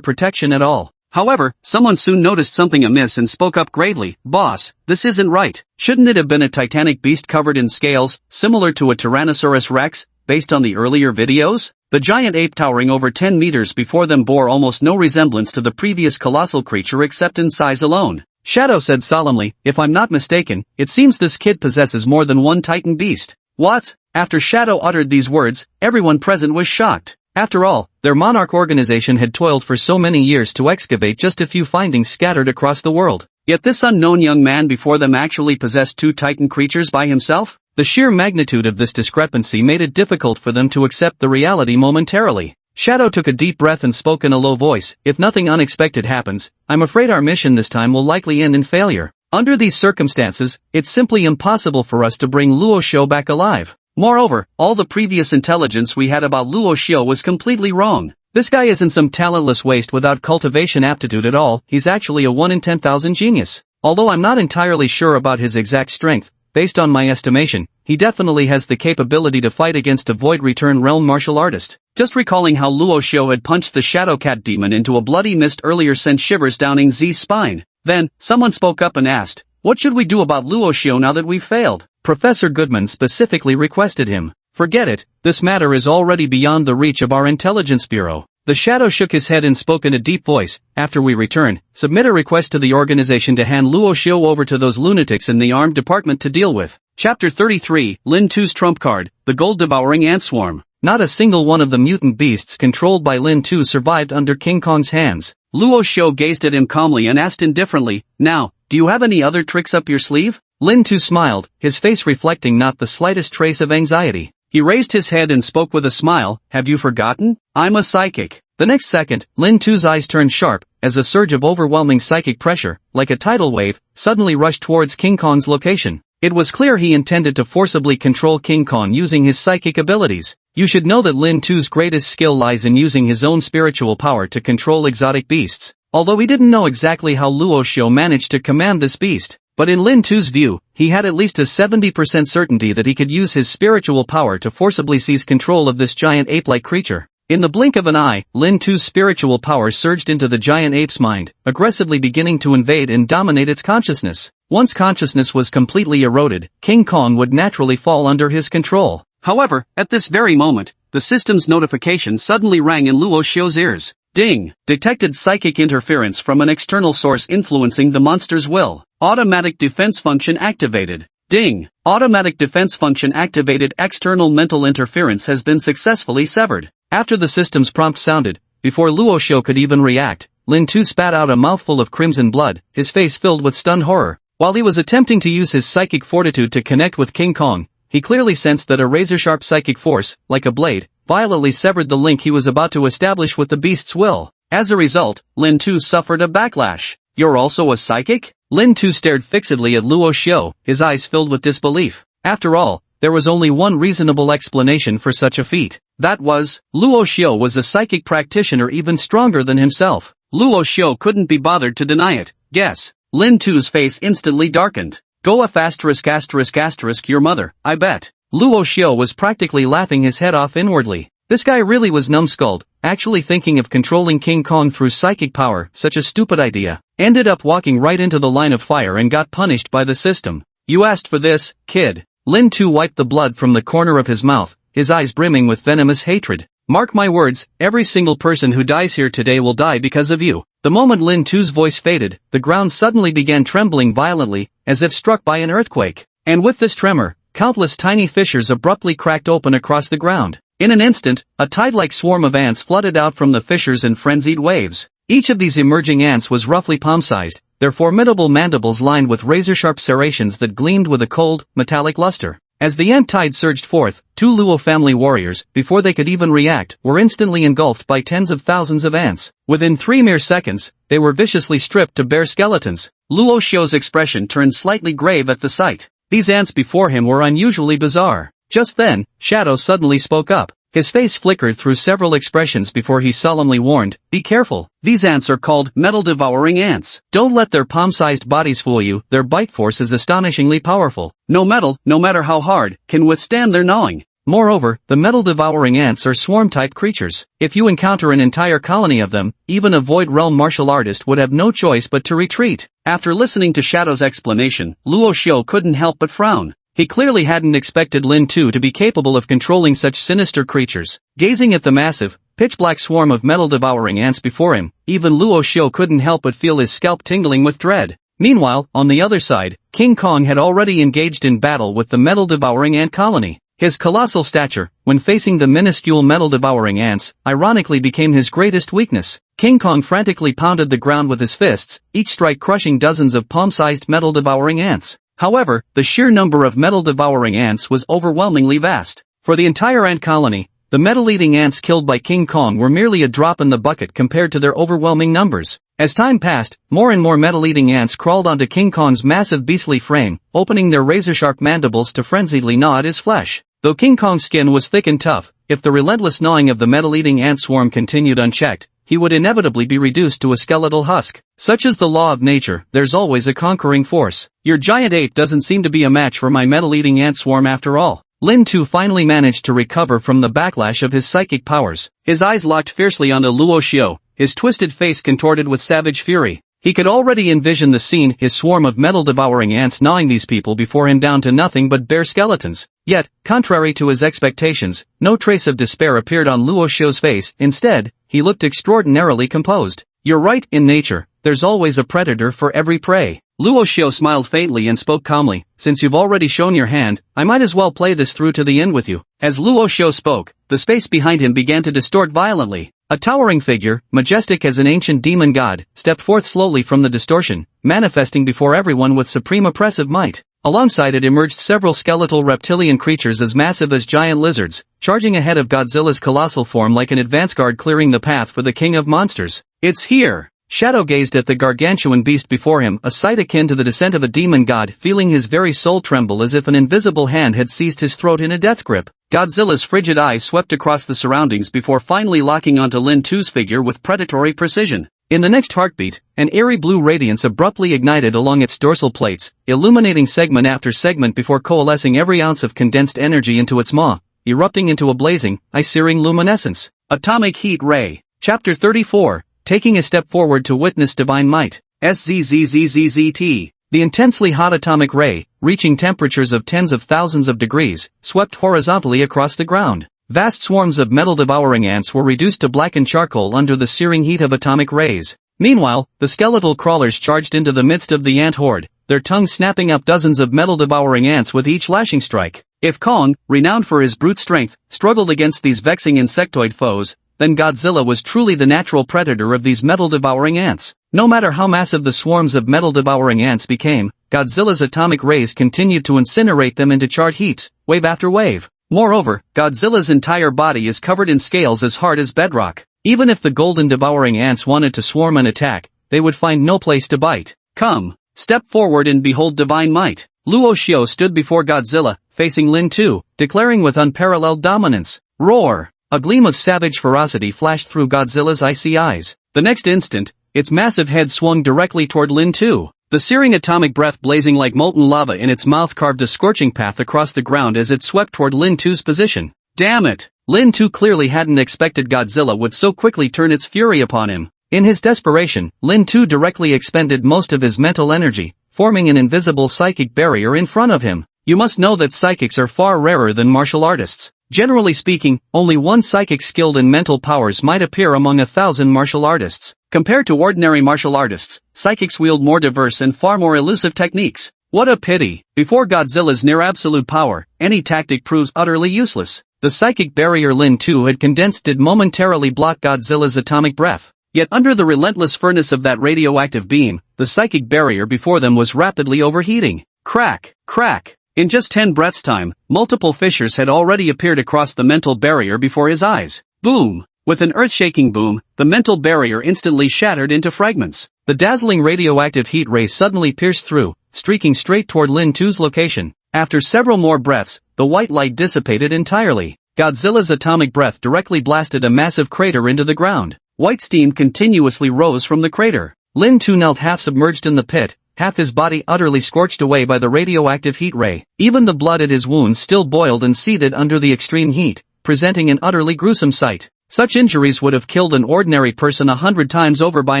protection at all. However, someone soon noticed something amiss and spoke up gravely, "Boss, this isn't right. Shouldn't it have been a titanic beast covered in scales, similar to a Tyrannosaurus Rex, based on the earlier videos?" The giant ape towering over 10 meters before them bore almost no resemblance to the previous colossal creature except in size alone. Shadow said solemnly, "If I'm not mistaken, it seems this kid possesses more than one Titan beast." What? After Shadow uttered these words, everyone present was shocked. After all, their Monarch organization had toiled for so many years to excavate just a few findings scattered across the world. Yet this unknown young man before them actually possessed 2 Titan creatures by himself? The sheer magnitude of this discrepancy made it difficult for them to accept the reality momentarily. Shadow took a deep breath and spoke in a low voice, "If nothing unexpected happens, I'm afraid our mission this time will likely end in failure. Under these circumstances, it's simply impossible for us to bring Luo Xiu back alive. Moreover, all the previous intelligence we had about Luo Xiu was completely wrong. This guy isn't some talentless waste without cultivation aptitude at all, he's actually a 1 in 10,000 genius. Although I'm not entirely sure about his exact strength, based on my estimation, he definitely has the capability to fight against a Void Return Realm martial artist. Just recalling how Luo Xiao had punched the Shadow Cat demon into a bloody mist earlier sent shivers down Z's spine. Then, someone spoke up and asked, "What should we do about Luo Xiao now that we've failed?" Professor Goodman specifically requested him. "Forget it, this matter is already beyond the reach of our intelligence bureau." The Shadow shook his head and spoke in a deep voice. "After we return, submit a request to the organization to hand Luo Xiao over to those lunatics in the armed department to deal with." Chapter 33, Lin Tu's Trump Card, the Gold-Devouring Ant Swarm. Not a single one of the mutant beasts controlled by Lin Tu survived under King Kong's hands. Luo Xiao gazed at him calmly and asked indifferently, "Now, do you have any other tricks up your sleeve?" Lin Tu smiled, his face reflecting not the slightest trace of anxiety. He raised his head and spoke with a smile, "Have you forgotten? I'm a psychic." The next second, Lin Tu's eyes turned sharp, as a surge of overwhelming psychic pressure, like a tidal wave, suddenly rushed towards King Kong's location. It was clear he intended to forcibly control King Kong using his psychic abilities. You should know that Lin Tu's greatest skill lies in using his own spiritual power to control exotic beasts. Although he didn't know exactly how Luo Xiao managed to command this beast, but in Lin Tu's view, he had at least a 70% certainty that he could use his spiritual power to forcibly seize control of this giant ape-like creature. In the blink of an eye, Lin Tu's spiritual power surged into the giant ape's mind, aggressively beginning to invade and dominate its consciousness. Once consciousness was completely eroded, King Kong would naturally fall under his control. However, at this very moment, the system's notification suddenly rang in Luo Xiao's ears. Ding! Detected psychic interference from an external source influencing the monster's will. Automatic defense function activated. Ding! Automatic defense function activated. External mental interference has been successfully severed. After the system's prompt sounded, before Luo Xiao could even react, Lin Tu spat out a mouthful of crimson blood, his face filled with stunned horror. While he was attempting to use his psychic fortitude to connect with King Kong, he clearly sensed that a razor-sharp psychic force, like a blade, violently severed the link he was about to establish with the beast's will. As a result, Lin Tu suffered a backlash. "You're also a psychic?" Lin Tu stared fixedly at Luo Xiao, his eyes filled with disbelief. After all, there was only one reasonable explanation for such a feat. That was, Luo Xiao was a psychic practitioner even stronger than himself. Luo Xiao couldn't be bothered to deny it. Guess. Lin Tu's face instantly darkened. "Go F ***** your mother, I bet." Luo Xiao was practically laughing his head off inwardly. This guy really was numbskulled, actually thinking of controlling King Kong through psychic power, such a stupid idea. Ended up walking right into the line of fire and got punished by the system. "You asked for this, kid." Lin Tu wiped the blood from the corner of his mouth, his eyes brimming with venomous hatred. "Mark my words, every single person who dies here today will die because of you." The moment Lin Tu's voice faded, the ground suddenly began trembling violently, as if struck by an earthquake. And with this tremor, countless tiny fissures abruptly cracked open across the ground. In an instant, a tide-like swarm of ants flooded out from the fissures in frenzied waves. Each of these emerging ants was roughly palm-sized, their formidable mandibles lined with razor-sharp serrations that gleamed with a cold, metallic luster. As the ant tide surged forth, two Luo family warriors, before they could even react, were instantly engulfed by tens of thousands of ants. Within 3 mere seconds, they were viciously stripped to bare skeletons. Luo Xiao's expression turned slightly grave at the sight. These ants before him were unusually bizarre. Just then, Shadow suddenly spoke up. His face flickered through several expressions before he solemnly warned, "Be careful. These ants are called metal-devouring ants. Don't let their palm-sized bodies fool you. Their bite force is astonishingly powerful. No metal, no matter how hard, can withstand their gnawing. Moreover, the metal-devouring ants are swarm-type creatures. If you encounter an entire colony of them, even a Void Realm martial artist would have no choice but to retreat." After listening to Shadow's explanation, Luo Xiao couldn't help but frown. He clearly hadn't expected Lin Tu to be capable of controlling such sinister creatures. Gazing at the massive, pitch-black swarm of metal-devouring ants before him, even Luo Xiao couldn't help but feel his scalp tingling with dread. Meanwhile, on the other side, King Kong had already engaged in battle with the metal-devouring ant colony. His colossal stature, when facing the minuscule metal-devouring ants, ironically became his greatest weakness. King Kong frantically pounded the ground with his fists, each strike crushing dozens of palm-sized metal-devouring ants. However, the sheer number of metal-devouring ants was overwhelmingly vast. For the entire ant colony, the metal-eating ants killed by King Kong were merely a drop in the bucket compared to their overwhelming numbers. As time passed, more and more metal-eating ants crawled onto King Kong's massive beastly frame, opening their razor-sharp mandibles to frenziedly gnaw at his flesh. Though King Kong's skin was thick and tough, if the relentless gnawing of the metal-eating ant swarm continued unchecked, he would inevitably be reduced to a skeletal husk. Such is the law of nature, there's always a conquering force. Your giant ape doesn't seem to be a match for my metal-eating ant swarm after all. Lin Tu finally managed to recover from the backlash of his psychic powers. His eyes locked fiercely onto Luo Xiao, his twisted face contorted with savage fury. He could already envision the scene, his swarm of metal-devouring ants gnawing these people before him down to nothing but bare skeletons. Yet, contrary to his expectations, no trace of despair appeared on Luo Xiao's face. Instead, he looked extraordinarily composed. You're right, in nature, there's always a predator for every prey. Luo Xiao smiled faintly and spoke calmly, since you've already shown your hand, I might as well play this through to the end with you. As Luo Xiao spoke, the space behind him began to distort violently. A towering figure, majestic as an ancient demon god, stepped forth slowly from the distortion, manifesting before everyone with supreme oppressive might. Alongside it emerged several skeletal reptilian creatures as massive as giant lizards, charging ahead of Godzilla's colossal form like an advance guard clearing the path for the king of monsters. It's here! Shadow gazed at the gargantuan beast before him, a sight akin to the descent of a demon god, feeling his very soul tremble as if an invisible hand had seized his throat in a death grip. Godzilla's frigid eyes swept across the surroundings before finally locking onto Lin Tu's figure with predatory precision. In the next heartbeat, an eerie blue radiance abruptly ignited along its dorsal plates, illuminating segment after segment before coalescing every ounce of condensed energy into its maw, erupting into a blazing, eye-searing luminescence. Atomic Heat Ray. Chapter 34. Taking a step forward to witness divine might. SZZZZZT. The intensely hot atomic ray, reaching temperatures of tens of thousands of degrees, swept horizontally across the ground. Vast swarms of metal-devouring ants were reduced to blackened charcoal under the searing heat of atomic rays. Meanwhile, the skeletal crawlers charged into the midst of the ant horde, their tongues snapping up dozens of metal-devouring ants with each lashing strike. If Kong, renowned for his brute strength, struggled against these vexing insectoid foes, then Godzilla was truly the natural predator of these metal-devouring ants. No matter how massive the swarms of metal-devouring ants became, Godzilla's atomic rays continued to incinerate them into charred heaps, wave after wave. Moreover, Godzilla's entire body is covered in scales as hard as bedrock. Even if the golden devouring ants wanted to swarm and attack, they would find no place to bite. Come, step forward and behold divine might. Luo Xiao stood before Godzilla, facing Lin Tu, declaring with unparalleled dominance. Roar! A gleam of savage ferocity flashed through Godzilla's icy eyes. The next instant, its massive head swung directly toward Lin Tu. The searing atomic breath blazing like molten lava in its mouth carved a scorching path across the ground as it swept toward Lin Tu's position. Damn it! Lin Tu clearly hadn't expected Godzilla would so quickly turn its fury upon him. In his desperation, Lin Tu directly expended most of his mental energy, forming an invisible psychic barrier in front of him. You must know that psychics are far rarer than martial artists. Generally speaking, only one psychic skilled in mental powers might appear among 1,000 martial artists. Compared to ordinary martial artists, psychics wield more diverse and far more elusive techniques. What a pity! Before Godzilla's near-absolute power, any tactic proves utterly useless. The psychic barrier Lin Tu had condensed did momentarily block Godzilla's atomic breath. Yet under the relentless furnace of that radioactive beam, the psychic barrier before them was rapidly overheating. Crack! Crack! In just 10 breaths' time, multiple fissures had already appeared across the mental barrier before his eyes. Boom! With an earth-shaking boom, the mental barrier instantly shattered into fragments. The dazzling radioactive heat ray suddenly pierced through, streaking straight toward Lin Tu's location. After several more breaths, the white light dissipated entirely. Godzilla's atomic breath directly blasted a massive crater into the ground. White steam continuously rose from the crater. Lin Tu knelt half submerged in the pit, half his body utterly scorched away by the radioactive heat ray. Even the blood at his wounds still boiled and seethed under the extreme heat, presenting an utterly gruesome sight. Such injuries would have killed an ordinary person 100 times over by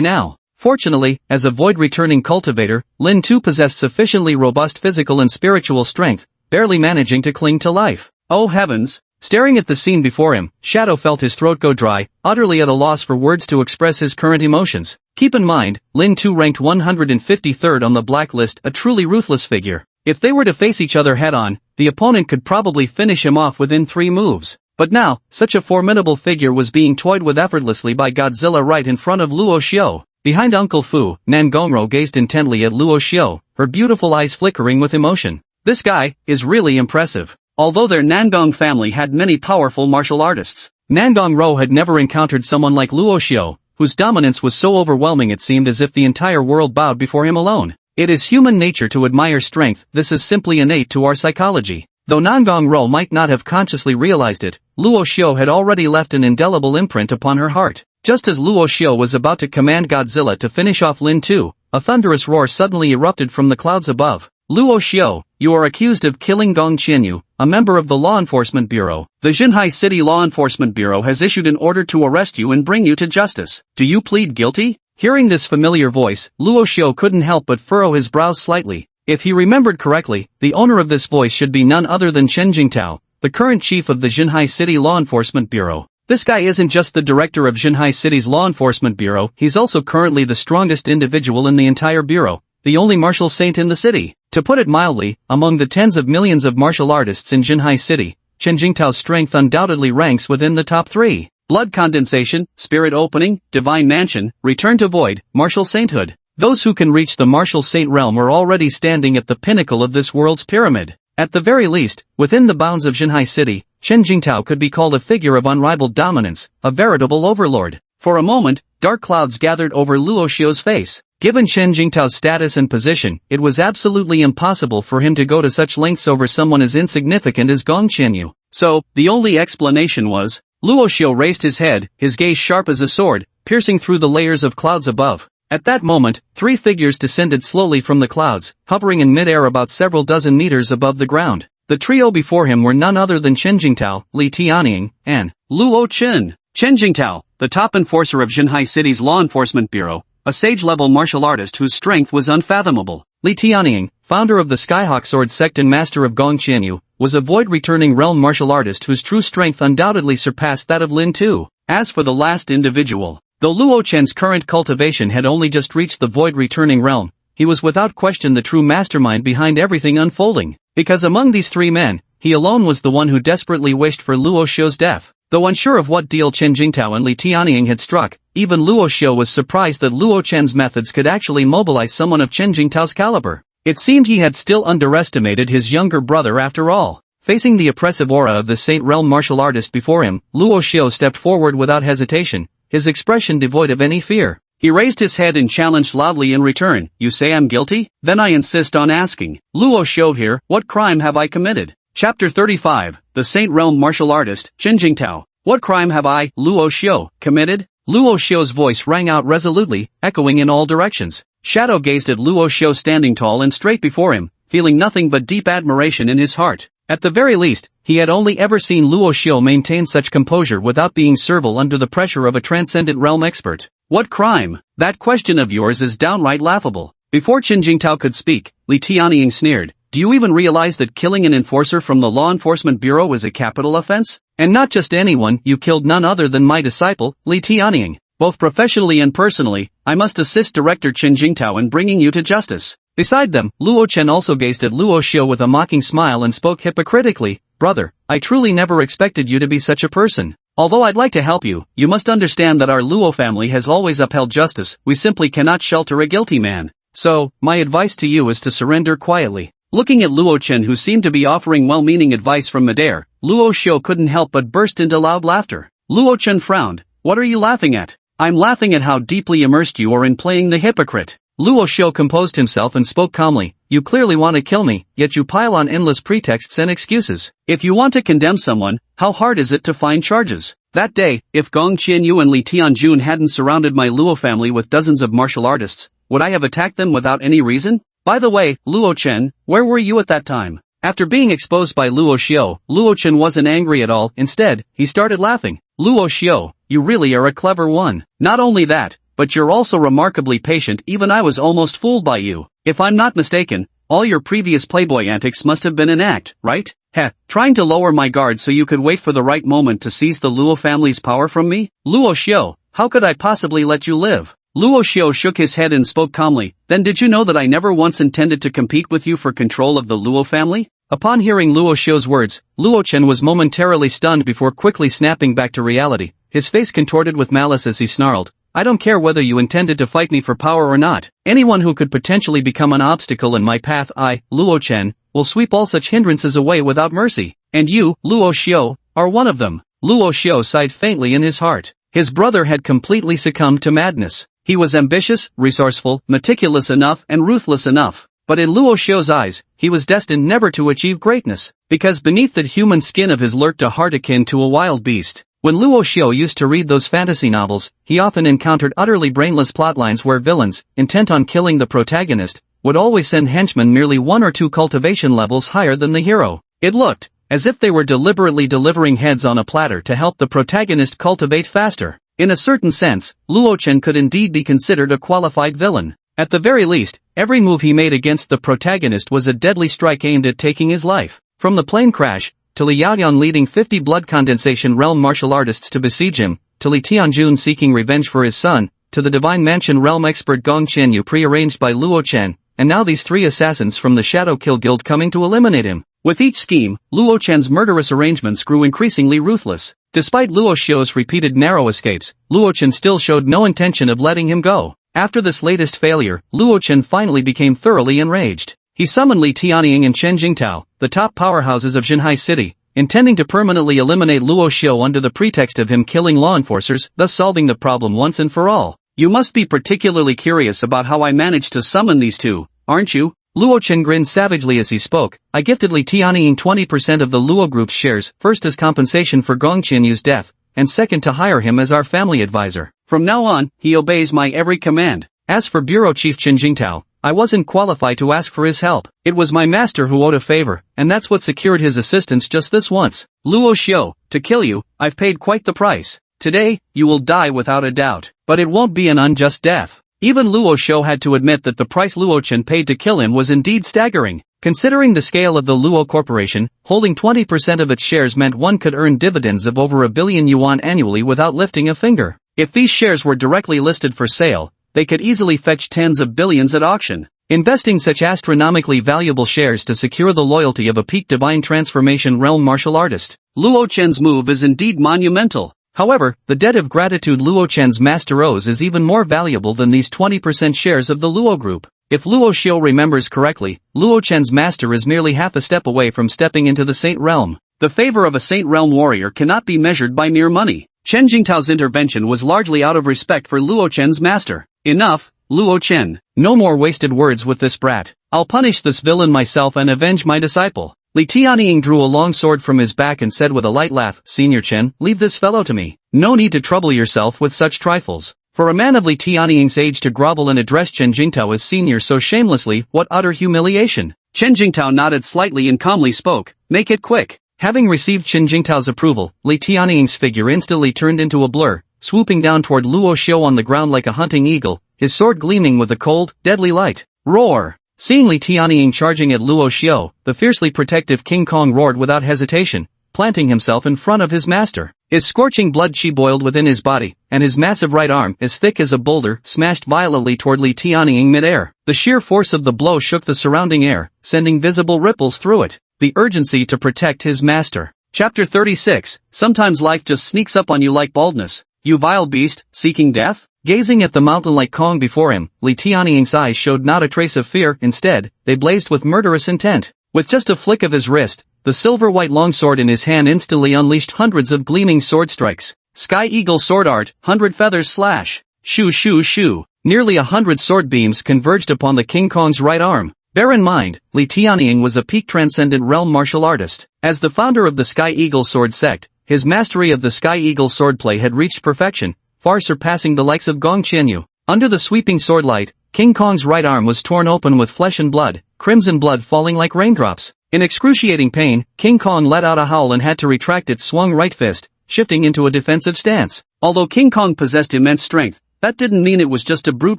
now. Fortunately, as a void-returning cultivator, Lin Tu possessed sufficiently robust physical and spiritual strength, barely managing to cling to life. Oh heavens! Staring at the scene before him, Shadow felt his throat go dry, utterly at a loss for words to express his current emotions. Keep in mind, Lin Tu ranked 153rd on the blacklist, a truly ruthless figure. If they were to face each other head-on, the opponent could probably finish him off within 3 moves. But now, such a formidable figure was being toyed with effortlessly by Godzilla right in front of Luo Xiao. Behind Uncle Fu, Nan Gongro gazed intently at Luo Xiao, her beautiful eyes flickering with emotion. This guy is really impressive. Although their Nangong family had many powerful martial artists, Nangong had never encountered someone like Luo Xiao, whose dominance was so overwhelming it seemed as if the entire world bowed before him alone. It is human nature to admire strength, this is simply innate to our psychology. Though Nangong Ro might not have consciously realized it, Luo Xiao had already left an indelible imprint upon her heart. Just as Luo Xiao was about to command Godzilla to finish off Lin Tu, a thunderous roar suddenly erupted from the clouds above. Luo Xiao, you are accused of killing Gong Qianyu, a member of the Law Enforcement Bureau. The Jinhai City Law Enforcement Bureau has issued an order to arrest you and bring you to justice. Do you plead guilty? Hearing this familiar voice, Luo Xiao couldn't help but furrow his brows slightly. If he remembered correctly, the owner of this voice should be none other than Chen Jingtao, the current chief of the Jinhai City Law Enforcement Bureau. This guy isn't just the director of Jinhai City's Law Enforcement Bureau, he's also currently the strongest individual in the entire bureau, the only martial saint in the city. To put it mildly, among the tens of millions of martial artists in Jinhai City, Chen Jingtao's strength undoubtedly ranks within the top 3. Blood condensation, spirit opening, divine mansion, return to void, martial sainthood. Those who can reach the martial saint realm are already standing at the pinnacle of this world's pyramid. At the very least, within the bounds of Jinhai City, Chen Jingtao could be called a figure of unrivaled dominance, a veritable overlord. For a moment, dark clouds gathered over Luo Xiao's face. Given Chen Jingtao's status and position, it was absolutely impossible for him to go to such lengths over someone as insignificant as Gong Qianyu. So, the only explanation was, Luo Xiao raised his head, his gaze sharp as a sword, piercing through the layers of clouds above. At that moment, 3 figures descended slowly from the clouds, hovering in mid-air about several dozen meters above the ground. The trio before him were none other than Chen Jingtao, Li Tianying, and Luo Chen. Chen Jingtao, the top enforcer of Jinhai City's Law Enforcement Bureau, a sage-level martial artist whose strength was unfathomable. Li Tianying, founder of the Skyhawk Sword sect and master of Gong Qianyu, was a void-returning realm martial artist whose true strength undoubtedly surpassed that of Lin Tu. As for the last individual, though Luo Chen's current cultivation had only just reached the void-returning realm, he was without question the true mastermind behind everything unfolding. Because among these 3 men, he alone was the one who desperately wished for Luo Xiao's death. Though unsure of what deal Chen Jingtao and Li Tianying had struck, even Luo Xiao was surprised that Luo Chen's methods could actually mobilize someone of Chen Jingtao's caliber. It seemed he had still underestimated his younger brother after all. Facing the oppressive aura of the Saint Realm martial artist before him, Luo Xiao stepped forward without hesitation, his expression devoid of any fear. He raised his head and challenged loudly in return, "You say I'm guilty? Then I insist on asking. Luo Xiao here, what crime have I committed?" Chapter 35, The Saint Realm Martial Artist, Chen Jingtao. What crime have I, Luo Xiao, committed? Luo Xiao's voice rang out resolutely, echoing in all directions. Shadow gazed at Luo Xiao standing tall and straight before him, feeling nothing but deep admiration in his heart. At the very least, he had only ever seen Luo Xiao maintain such composure without being servile under the pressure of a transcendent realm expert. What crime? That question of yours is downright laughable. Before Chen Jingtao could speak, Li Tianying sneered. Do you even realize that killing an enforcer from the Law Enforcement Bureau is a capital offense? And not just anyone, you killed none other than my disciple, Li Tianying. Both professionally and personally, I must assist Director Chen Jingtao in bringing you to justice. Beside them, Luo Chen also gazed at Luo Xiao with a mocking smile and spoke hypocritically, Brother, I truly never expected you to be such a person. Although I'd like to help you, you must understand that our Luo family has always upheld justice, we simply cannot shelter a guilty man. So, my advice to you is to surrender quietly. Looking at Luo Chen who seemed to be offering well-meaning advice from midair, Luo Xiao couldn't help but burst into loud laughter. Luo Chen frowned. What are you laughing at? I'm laughing at how deeply immersed you are in playing the hypocrite. Luo Xiao composed himself and spoke calmly. You clearly want to kill me, yet you pile on endless pretexts and excuses. If you want to condemn someone, how hard is it to find charges? That day, if Gong Qianyu and Li Tianjun hadn't surrounded my Luo family with dozens of martial artists, would I have attacked them without any reason? By the way, Luo Chen, where were you at that time? After being exposed by Luo Xiao, Luo Chen wasn't angry at all, instead, he started laughing. Luo Xiao, you really are a clever one. Not only that, but you're also remarkably patient, even I was almost fooled by you. If I'm not mistaken, all your previous playboy antics must have been an act, right? Heh, trying to lower my guard so you could wait for the right moment to seize the Luo family's power from me? Luo Xiao, how could I possibly let you live? Luo Xiao shook his head and spoke calmly, then did you know that I never once intended to compete with you for control of the Luo family? Upon hearing Luo Xiao's words, Luo Chen was momentarily stunned before quickly snapping back to reality, his face contorted with malice as he snarled, I don't care whether you intended to fight me for power or not. Anyone who could potentially become an obstacle in my path, I, Luo Chen, will sweep all such hindrances away without mercy. And you, Luo Xiao, are one of them. Luo Xiao sighed faintly in his heart. His brother had completely succumbed to madness. He was ambitious, resourceful, meticulous enough and ruthless enough. but in Luo Xiu's eyes, he was destined never to achieve greatness, because beneath that human skin of his lurked a heart akin to a wild beast. When Luo Xiu used to read those fantasy novels, he often encountered utterly brainless plotlines where villains, intent on killing the protagonist, would always send henchmen merely 1 or 2 cultivation levels higher than the hero. It looked as if they were deliberately delivering heads on a platter to help the protagonist cultivate faster. In a certain sense, Luo Chen could indeed be considered a qualified villain. At the very least, every move he made against the protagonist was a deadly strike aimed at taking his life. From the plane crash, to Li Yaoyan leading 50 blood condensation realm martial artists to besiege him, to Li Tianjun seeking revenge for his son, to the Divine Mansion realm expert Gong Qianyu pre-arranged by Luo Chen, and now these 3 assassins from the Shadow Kill Guild coming to eliminate him. With each scheme, Luo Chen's murderous arrangements grew increasingly ruthless. Despite Luo Xiu's repeated narrow escapes, Luo Chen still showed no intention of letting him go. After this latest failure, Luo Chen finally became thoroughly enraged. He summoned Li Tianying and Chen Jingtao, the top powerhouses of Xinhai City, intending to permanently eliminate Luo Xiu under the pretext of him killing law enforcers, thus solving the problem once and for all. You must be particularly curious about how I managed to summon these two, aren't you? Luo Chen grinned savagely as he spoke. I gifted Li Tianying 20% of the Luo Group's shares, first as compensation for Gong Qianyu's death, and second to hire him as our family advisor. From now on, he obeys my every command. As for Bureau Chief Chen Jingtao, I wasn't qualified to ask for his help. It was my master who owed a favor, and that's what secured his assistance just this once. Luo Xiu, to kill you, I've paid quite the price. Today, you will die without a doubt. But it won't be an unjust death. Even Luo Xiu had to admit that the price Luo Chen paid to kill him was indeed staggering. Considering the scale of the Luo Corporation, holding 20% of its shares meant one could earn dividends of over 1 billion yuan annually without lifting a finger. If these shares were directly listed for sale, they could easily fetch tens of billions at auction. Investing such astronomically valuable shares to secure the loyalty of a peak divine transformation realm martial artist. Luo Chen's move is indeed monumental. However, the debt of gratitude Luo Chen's master owes is even more valuable than these 20% shares of the Luo Group. If Luo Xiu remembers correctly, Luo Chen's master is merely half a step away from stepping into the Saint Realm. The favor of a Saint Realm warrior cannot be measured by mere money. Chen Jingtao's intervention was largely out of respect for Luo Chen's master. Enough, Luo Chen. No more wasted words with this brat. I'll punish this villain myself and avenge my disciple. Li Tianying drew a long sword from his back and said with a light laugh, Senior Chen, leave this fellow to me. No need to trouble yourself with such trifles. For a man of Li Tianying's age to grovel and address Chen Jingtao as senior so shamelessly, what utter humiliation. Chen Jingtao nodded slightly and calmly spoke, make it quick. Having received Chen Jingtao's approval, Li Tianying's figure instantly turned into a blur, swooping down toward Luo Xiu on the ground like a hunting eagle, his sword gleaming with a cold, deadly light. Roar! Seeing Li Tianying charging at Luo Xiu, the fiercely protective King Kong roared without hesitation, planting himself in front of his master. His scorching blood chi boiled within his body, and his massive right arm, as thick as a boulder, smashed violently toward Li Tianying mid-air. The sheer force of the blow shook the surrounding air, sending visible ripples through it. The urgency to protect his master. Chapter 36, Sometimes life just sneaks up on you like baldness. You vile beast, seeking death? Gazing at the mountain-like Kong before him, Li Tianying's eyes showed not a trace of fear, instead, they blazed with murderous intent. With just a flick of his wrist, the silver-white longsword in his hand instantly unleashed hundreds of gleaming sword strikes. Sky Eagle Sword Art, 100 Feathers Slash. Shoo shoo shoo. Nearly 100 sword beams converged upon the King Kong's right arm. Bear in mind, Li Tianying was a peak transcendent realm martial artist. As the founder of the Sky Eagle Sword sect, his mastery of the Sky Eagle swordplay had reached perfection, far surpassing the likes of Gong Qianyu. Under the sweeping sword light, King Kong's right arm was torn open with flesh and blood, crimson blood falling like raindrops. In excruciating pain, King Kong let out a howl and had to retract its swung right fist, shifting into a defensive stance. Although King Kong possessed immense strength, that didn't mean it was just a brute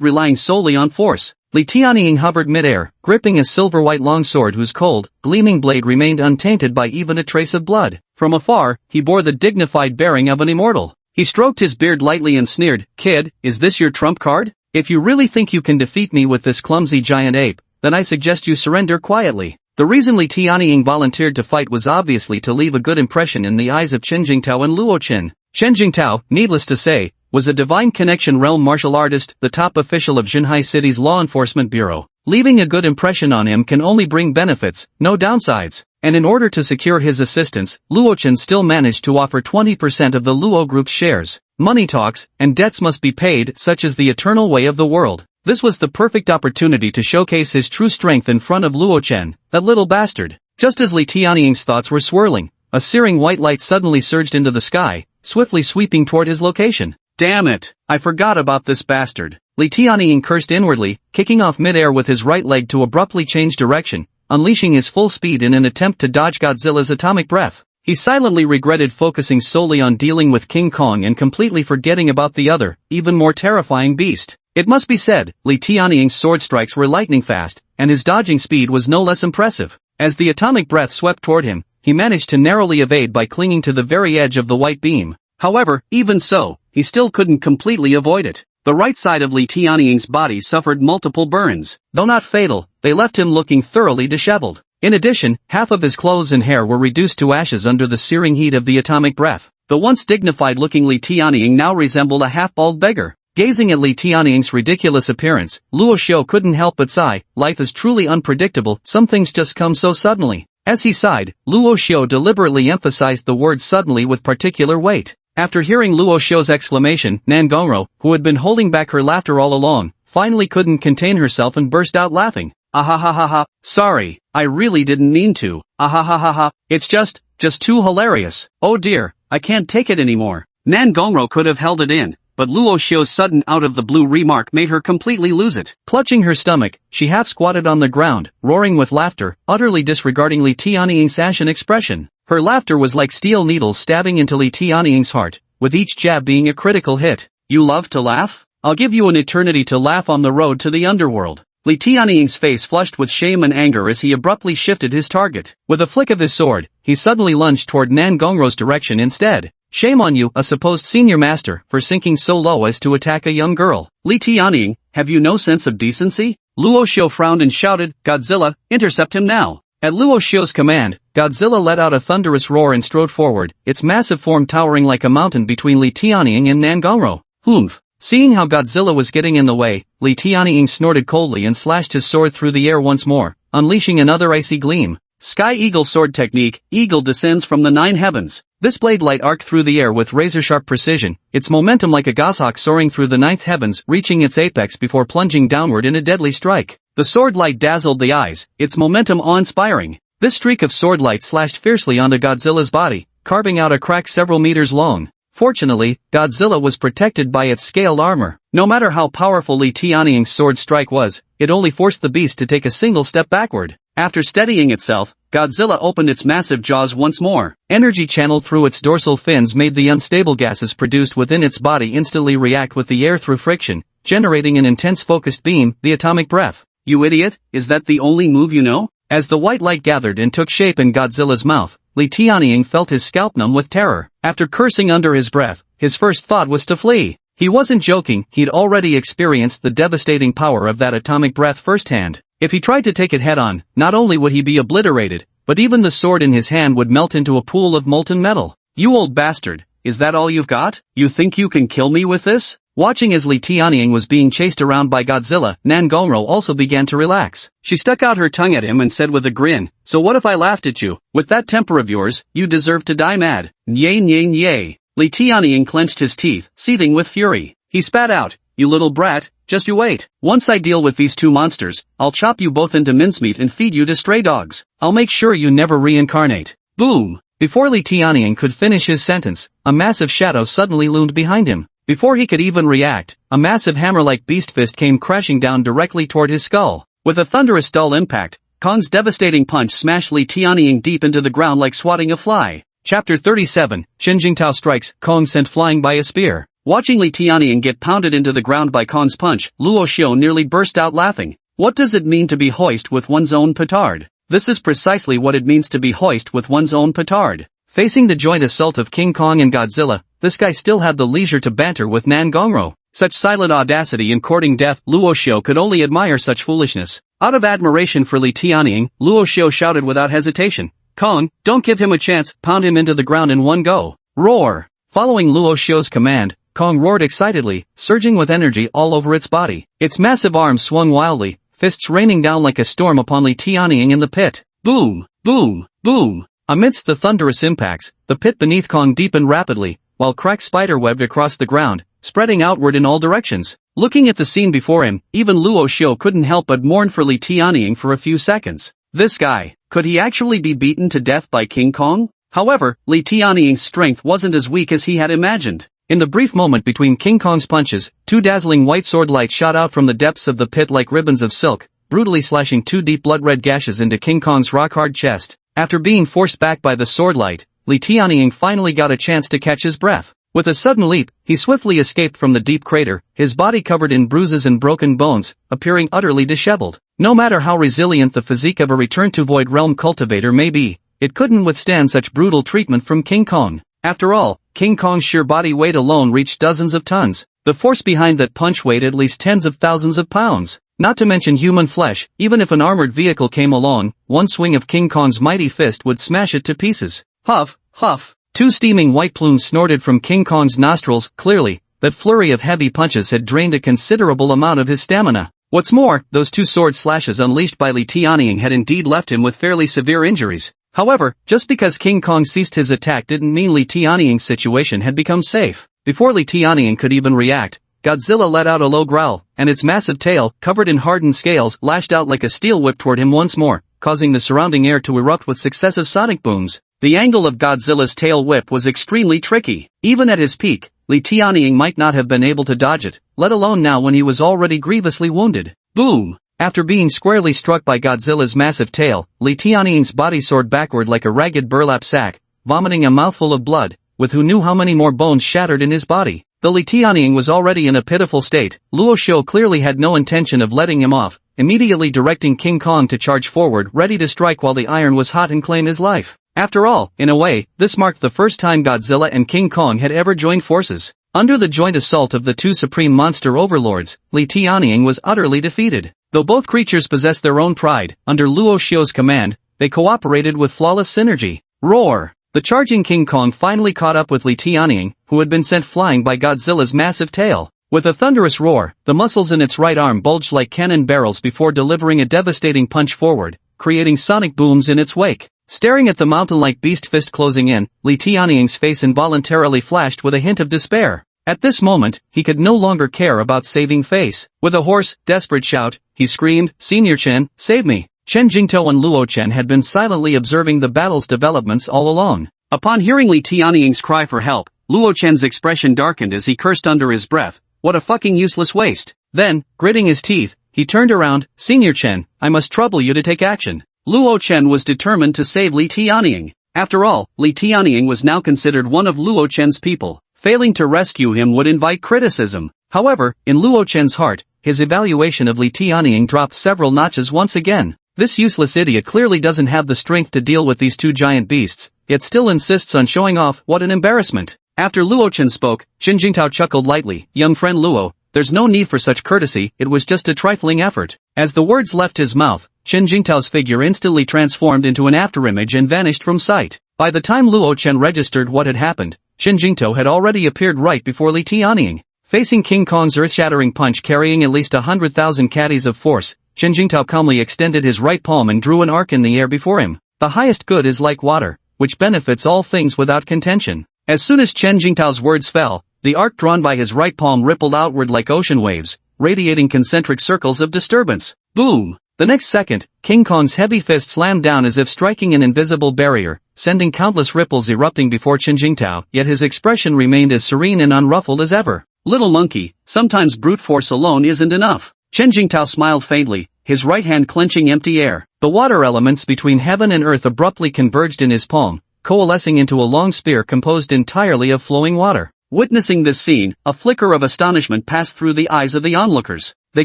relying solely on force. Li Tianying hovered mid-air, gripping a silver-white longsword whose cold, gleaming blade remained untainted by even a trace of blood. From afar, he bore the dignified bearing of an immortal. He stroked his beard lightly and sneered, Kid, is this your trump card? If you really think you can defeat me with this clumsy giant ape, then I suggest you surrender quietly. The reason Li Tianying volunteered to fight was obviously to leave a good impression in the eyes of Chen Jingtao and Luo Chen. Chen Jingtao, needless to say, was a divine connection realm martial artist, the top official of Xinhai City's law enforcement bureau. Leaving a good impression on him can only bring benefits, no downsides. And in order to secure his assistance, Luo Chen still managed to offer 20% of the Luo Group's shares. Money talks, and debts must be paid, such as the eternal way of the world. This was the perfect opportunity to showcase his true strength in front of Luo Chen, that little bastard. Just as Li Tianying's thoughts were swirling, a searing white light suddenly surged into the sky, swiftly sweeping toward his location. Damn it, I forgot about this bastard. Li Tianying cursed inwardly, kicking off mid-air with his right leg to abruptly change direction, unleashing his full speed in an attempt to dodge Godzilla's atomic breath. He silently regretted focusing solely on dealing with King Kong and completely forgetting about the other, even more terrifying beast. It must be said, Li Tianying's sword strikes were lightning fast, and his dodging speed was no less impressive. As the atomic breath swept toward him, he managed to narrowly evade by clinging to the very edge of the white beam. However, even so, he still couldn't completely avoid it. The right side of Li Tianying's body suffered multiple burns. Though not fatal, they left him looking thoroughly disheveled. In addition, half of his clothes and hair were reduced to ashes under the searing heat of the atomic breath. The once dignified-looking Li Tianying now resembled a half-bald beggar. Gazing at Li Tianying's ridiculous appearance, Luo Xiu couldn't help but sigh. Life is truly unpredictable, some things just come so suddenly. As he sighed, Luo Xiu deliberately emphasized the word suddenly with particular weight. After hearing Luo Xiu's exclamation, Nan Gongro, who had been holding back her laughter all along, finally couldn't contain herself and burst out laughing. Ahahaha, sorry, I really didn't mean to. Ahahaha, it's just too hilarious. Oh dear, I can't take it anymore. Nan Gongro could have held it in, but Luo Xiu's sudden out-of-the-blue remark made her completely lose it. Clutching her stomach, she half-squatted on the ground, roaring with laughter, utterly disregarding Li Tianying's ashen expression. Her laughter was like steel needles stabbing into Li Tianying's heart, with each jab being a critical hit. You love to laugh? I'll give you an eternity to laugh on the road to the underworld. Li Tianying's face flushed with shame and anger as he abruptly shifted his target. With a flick of his sword, he suddenly lunged toward Nan Gongro's direction instead. Shame on you, a supposed senior master, for sinking so low as to attack a young girl. Li Tianying, have you no sense of decency? Luo Xiu frowned and shouted, Godzilla, intercept him now. At Luo Xiu's command, Godzilla let out a thunderous roar and strode forward, its massive form towering like a mountain between Li Tianying and Nan Gongro. Humph. Seeing how Godzilla was getting in the way, Li Tianying snorted coldly and slashed his sword through the air once more, unleashing another icy gleam. Sky Eagle Sword Technique, Eagle descends from the 9 heavens. This blade light arced through the air with razor-sharp precision, its momentum like a goshawk soaring through the 9th heavens, reaching its apex before plunging downward in a deadly strike. The sword light dazzled the eyes, its momentum awe-inspiring. This streak of sword light slashed fiercely onto Godzilla's body, carving out a crack several meters long. Fortunately, Godzilla was protected by its scaled armor. No matter how powerful Li Tianying's sword strike was, it only forced the beast to take a single step backward. After steadying itself, Godzilla opened its massive jaws once more. Energy channeled through its dorsal fins made the unstable gases produced within its body instantly react with the air through friction, generating an intense focused beam, the atomic breath. You idiot, is that the only move you know? As the white light gathered and took shape in Godzilla's mouth, Li Tianying felt his scalp numb with terror. After cursing under his breath, his first thought was to flee. He wasn't joking, he'd already experienced the devastating power of that atomic breath firsthand. If he tried to take it head-on, not only would he be obliterated, but even the sword in his hand would melt into a pool of molten metal. You old bastard, is that all you've got? You think you can kill me with this? Watching as Li Tianying was being chased around by Godzilla, Nan Gongro also began to relax. She stuck out her tongue at him and said with a grin, so what if I laughed at you? With that temper of yours, you deserve to die mad. Nye nye nye. Li Tianying clenched his teeth, seething with fury. He spat out, you little brat, just you wait. Once I deal with these two monsters, I'll chop you both into mincemeat and feed you to stray dogs. I'll make sure you never reincarnate. Boom! Before Li Tianying could finish his sentence, a massive shadow suddenly loomed behind him. Before he could even react, a massive hammer-like beast fist came crashing down directly toward his skull. With a thunderous dull impact, Kong's devastating punch smashed Li Tianying deep into the ground like swatting a fly. Chapter 37, Shinjingtao strikes, Kong sent flying by a spear. Watching Li Tianying get pounded into the ground by Kong's punch, Luo Xiu nearly burst out laughing. What does it mean to be hoist with one's own petard? This is precisely what it means to be hoist with one's own petard. Facing the joint assault of King Kong and Godzilla, this guy still had the leisure to banter with Nan Gongro. Such silent audacity in courting death, Luo Xiu could only admire such foolishness. Out of admiration for Li Tianying, Luo Xiu shouted without hesitation, Kong, don't give him a chance, pound him into the ground in one go. Roar! Following Luo Xiu's command, Kong roared excitedly, surging with energy all over its body. Its massive arms swung wildly, fists raining down like a storm upon Li Tianying in the pit. Boom! Boom! Boom! Amidst the thunderous impacts, the pit beneath Kong deepened rapidly, while cracks spiderwebbed across the ground, spreading outward in all directions. Looking at the scene before him, even Luo Xiu couldn't help but mourn for Li Tianying for a few seconds. This guy, could he actually be beaten to death by King Kong? However, Li Tianying's strength wasn't as weak as he had imagined. In the brief moment between King Kong's punches, two dazzling white sword lights shot out from the depths of the pit like ribbons of silk, brutally slashing two deep blood-red gashes into King Kong's rock-hard chest. After being forced back by the sword light, Li Tianying finally got a chance to catch his breath. With a sudden leap, he swiftly escaped from the deep crater, his body covered in bruises and broken bones, appearing utterly disheveled. No matter how resilient the physique of a return-to-Void Realm cultivator may be, it couldn't withstand such brutal treatment from King Kong. After all, King Kong's sheer body weight alone reached dozens of tons. The force behind that punch weighed at least tens of thousands of pounds. Not to mention human flesh, even if an armored vehicle came along, one swing of King Kong's mighty fist would smash it to pieces. Huff, huff. Two steaming white plumes snorted from King Kong's nostrils. Clearly, that flurry of heavy punches had drained a considerable amount of his stamina. What's more, those two sword slashes unleashed by Li Tianying had indeed left him with fairly severe injuries. However, just because King Kong ceased his attack didn't mean Li Tianying's situation had become safe. Before Li Tianying could even react, Godzilla let out a low growl, and its massive tail, covered in hardened scales, lashed out like a steel whip toward him once more, causing the surrounding air to erupt with successive sonic booms. The angle of Godzilla's tail whip was extremely tricky. Even at his peak, Li Tianying might not have been able to dodge it, let alone now when he was already grievously wounded. Boom! After being squarely struck by Godzilla's massive tail, Li Tianying's body soared backward like a ragged burlap sack, vomiting a mouthful of blood, with who knew how many more bones shattered in his body. Though Li Tianying was already in a pitiful state, Luo Xiu clearly had no intention of letting him off, immediately directing King Kong to charge forward ready to strike while the iron was hot and claim his life. After all, in a way, this marked the first time Godzilla and King Kong had ever joined forces. Under the joint assault of the two supreme monster overlords, Li Tianying was utterly defeated. Though both creatures possessed their own pride, under Luo Xiu's command, they cooperated with flawless synergy. Roar! The charging King Kong finally caught up with Li Tianying, who had been sent flying by Godzilla's massive tail. With a thunderous roar, the muscles in its right arm bulged like cannon barrels before delivering a devastating punch forward, creating sonic booms in its wake. Staring at the mountain-like beast fist closing in, Li Tianying's face involuntarily flashed with a hint of despair. At this moment, he could no longer care about saving face. With a hoarse, desperate shout, he screamed, "Senior Chen, save me!" Chen Jingtou and Luo Chen had been silently observing the battle's developments all along. Upon hearing Li Tianying's cry for help, Luo Chen's expression darkened as he cursed under his breath. What a fucking useless waste. Then, gritting his teeth, he turned around. "Senior Chen, I must trouble you to take action." Luo Chen was determined to save Li Tianying. After all, Li Tianying was now considered one of Luo Chen's people. Failing to rescue him would invite criticism. However, in Luo Chen's heart, his evaluation of Li Tianying dropped several notches once again. This useless idiot clearly doesn't have the strength to deal with these two giant beasts, yet still insists on showing off. What an embarrassment. After Luo Chen spoke, Chen Jingtao chuckled lightly. "Young friend Luo, there's no need for such courtesy, it was just a trifling effort." As the words left his mouth, Chen Jingtao's figure instantly transformed into an afterimage and vanished from sight. By the time Luo Chen registered what had happened, Chen Jingtao had already appeared right before Li Tianying. Facing King Kong's earth-shattering punch carrying at least 100,000 caddies of force, Chen Jingtao calmly extended his right palm and drew an arc in the air before him. The highest good is like water, which benefits all things without contention. As soon as Chen Jingtao's words fell, the arc drawn by his right palm rippled outward like ocean waves, radiating concentric circles of disturbance. Boom! The next second, King Kong's heavy fist slammed down as if striking an invisible barrier, sending countless ripples erupting before Chen Jingtao, yet his expression remained as serene and unruffled as ever. "Little monkey, sometimes brute force alone isn't enough." Chen Jingtao smiled faintly, his right hand clenching empty air. The water elements between heaven and earth abruptly converged in his palm, coalescing into a long spear composed entirely of flowing water. Witnessing this scene, a flicker of astonishment passed through the eyes of the onlookers. They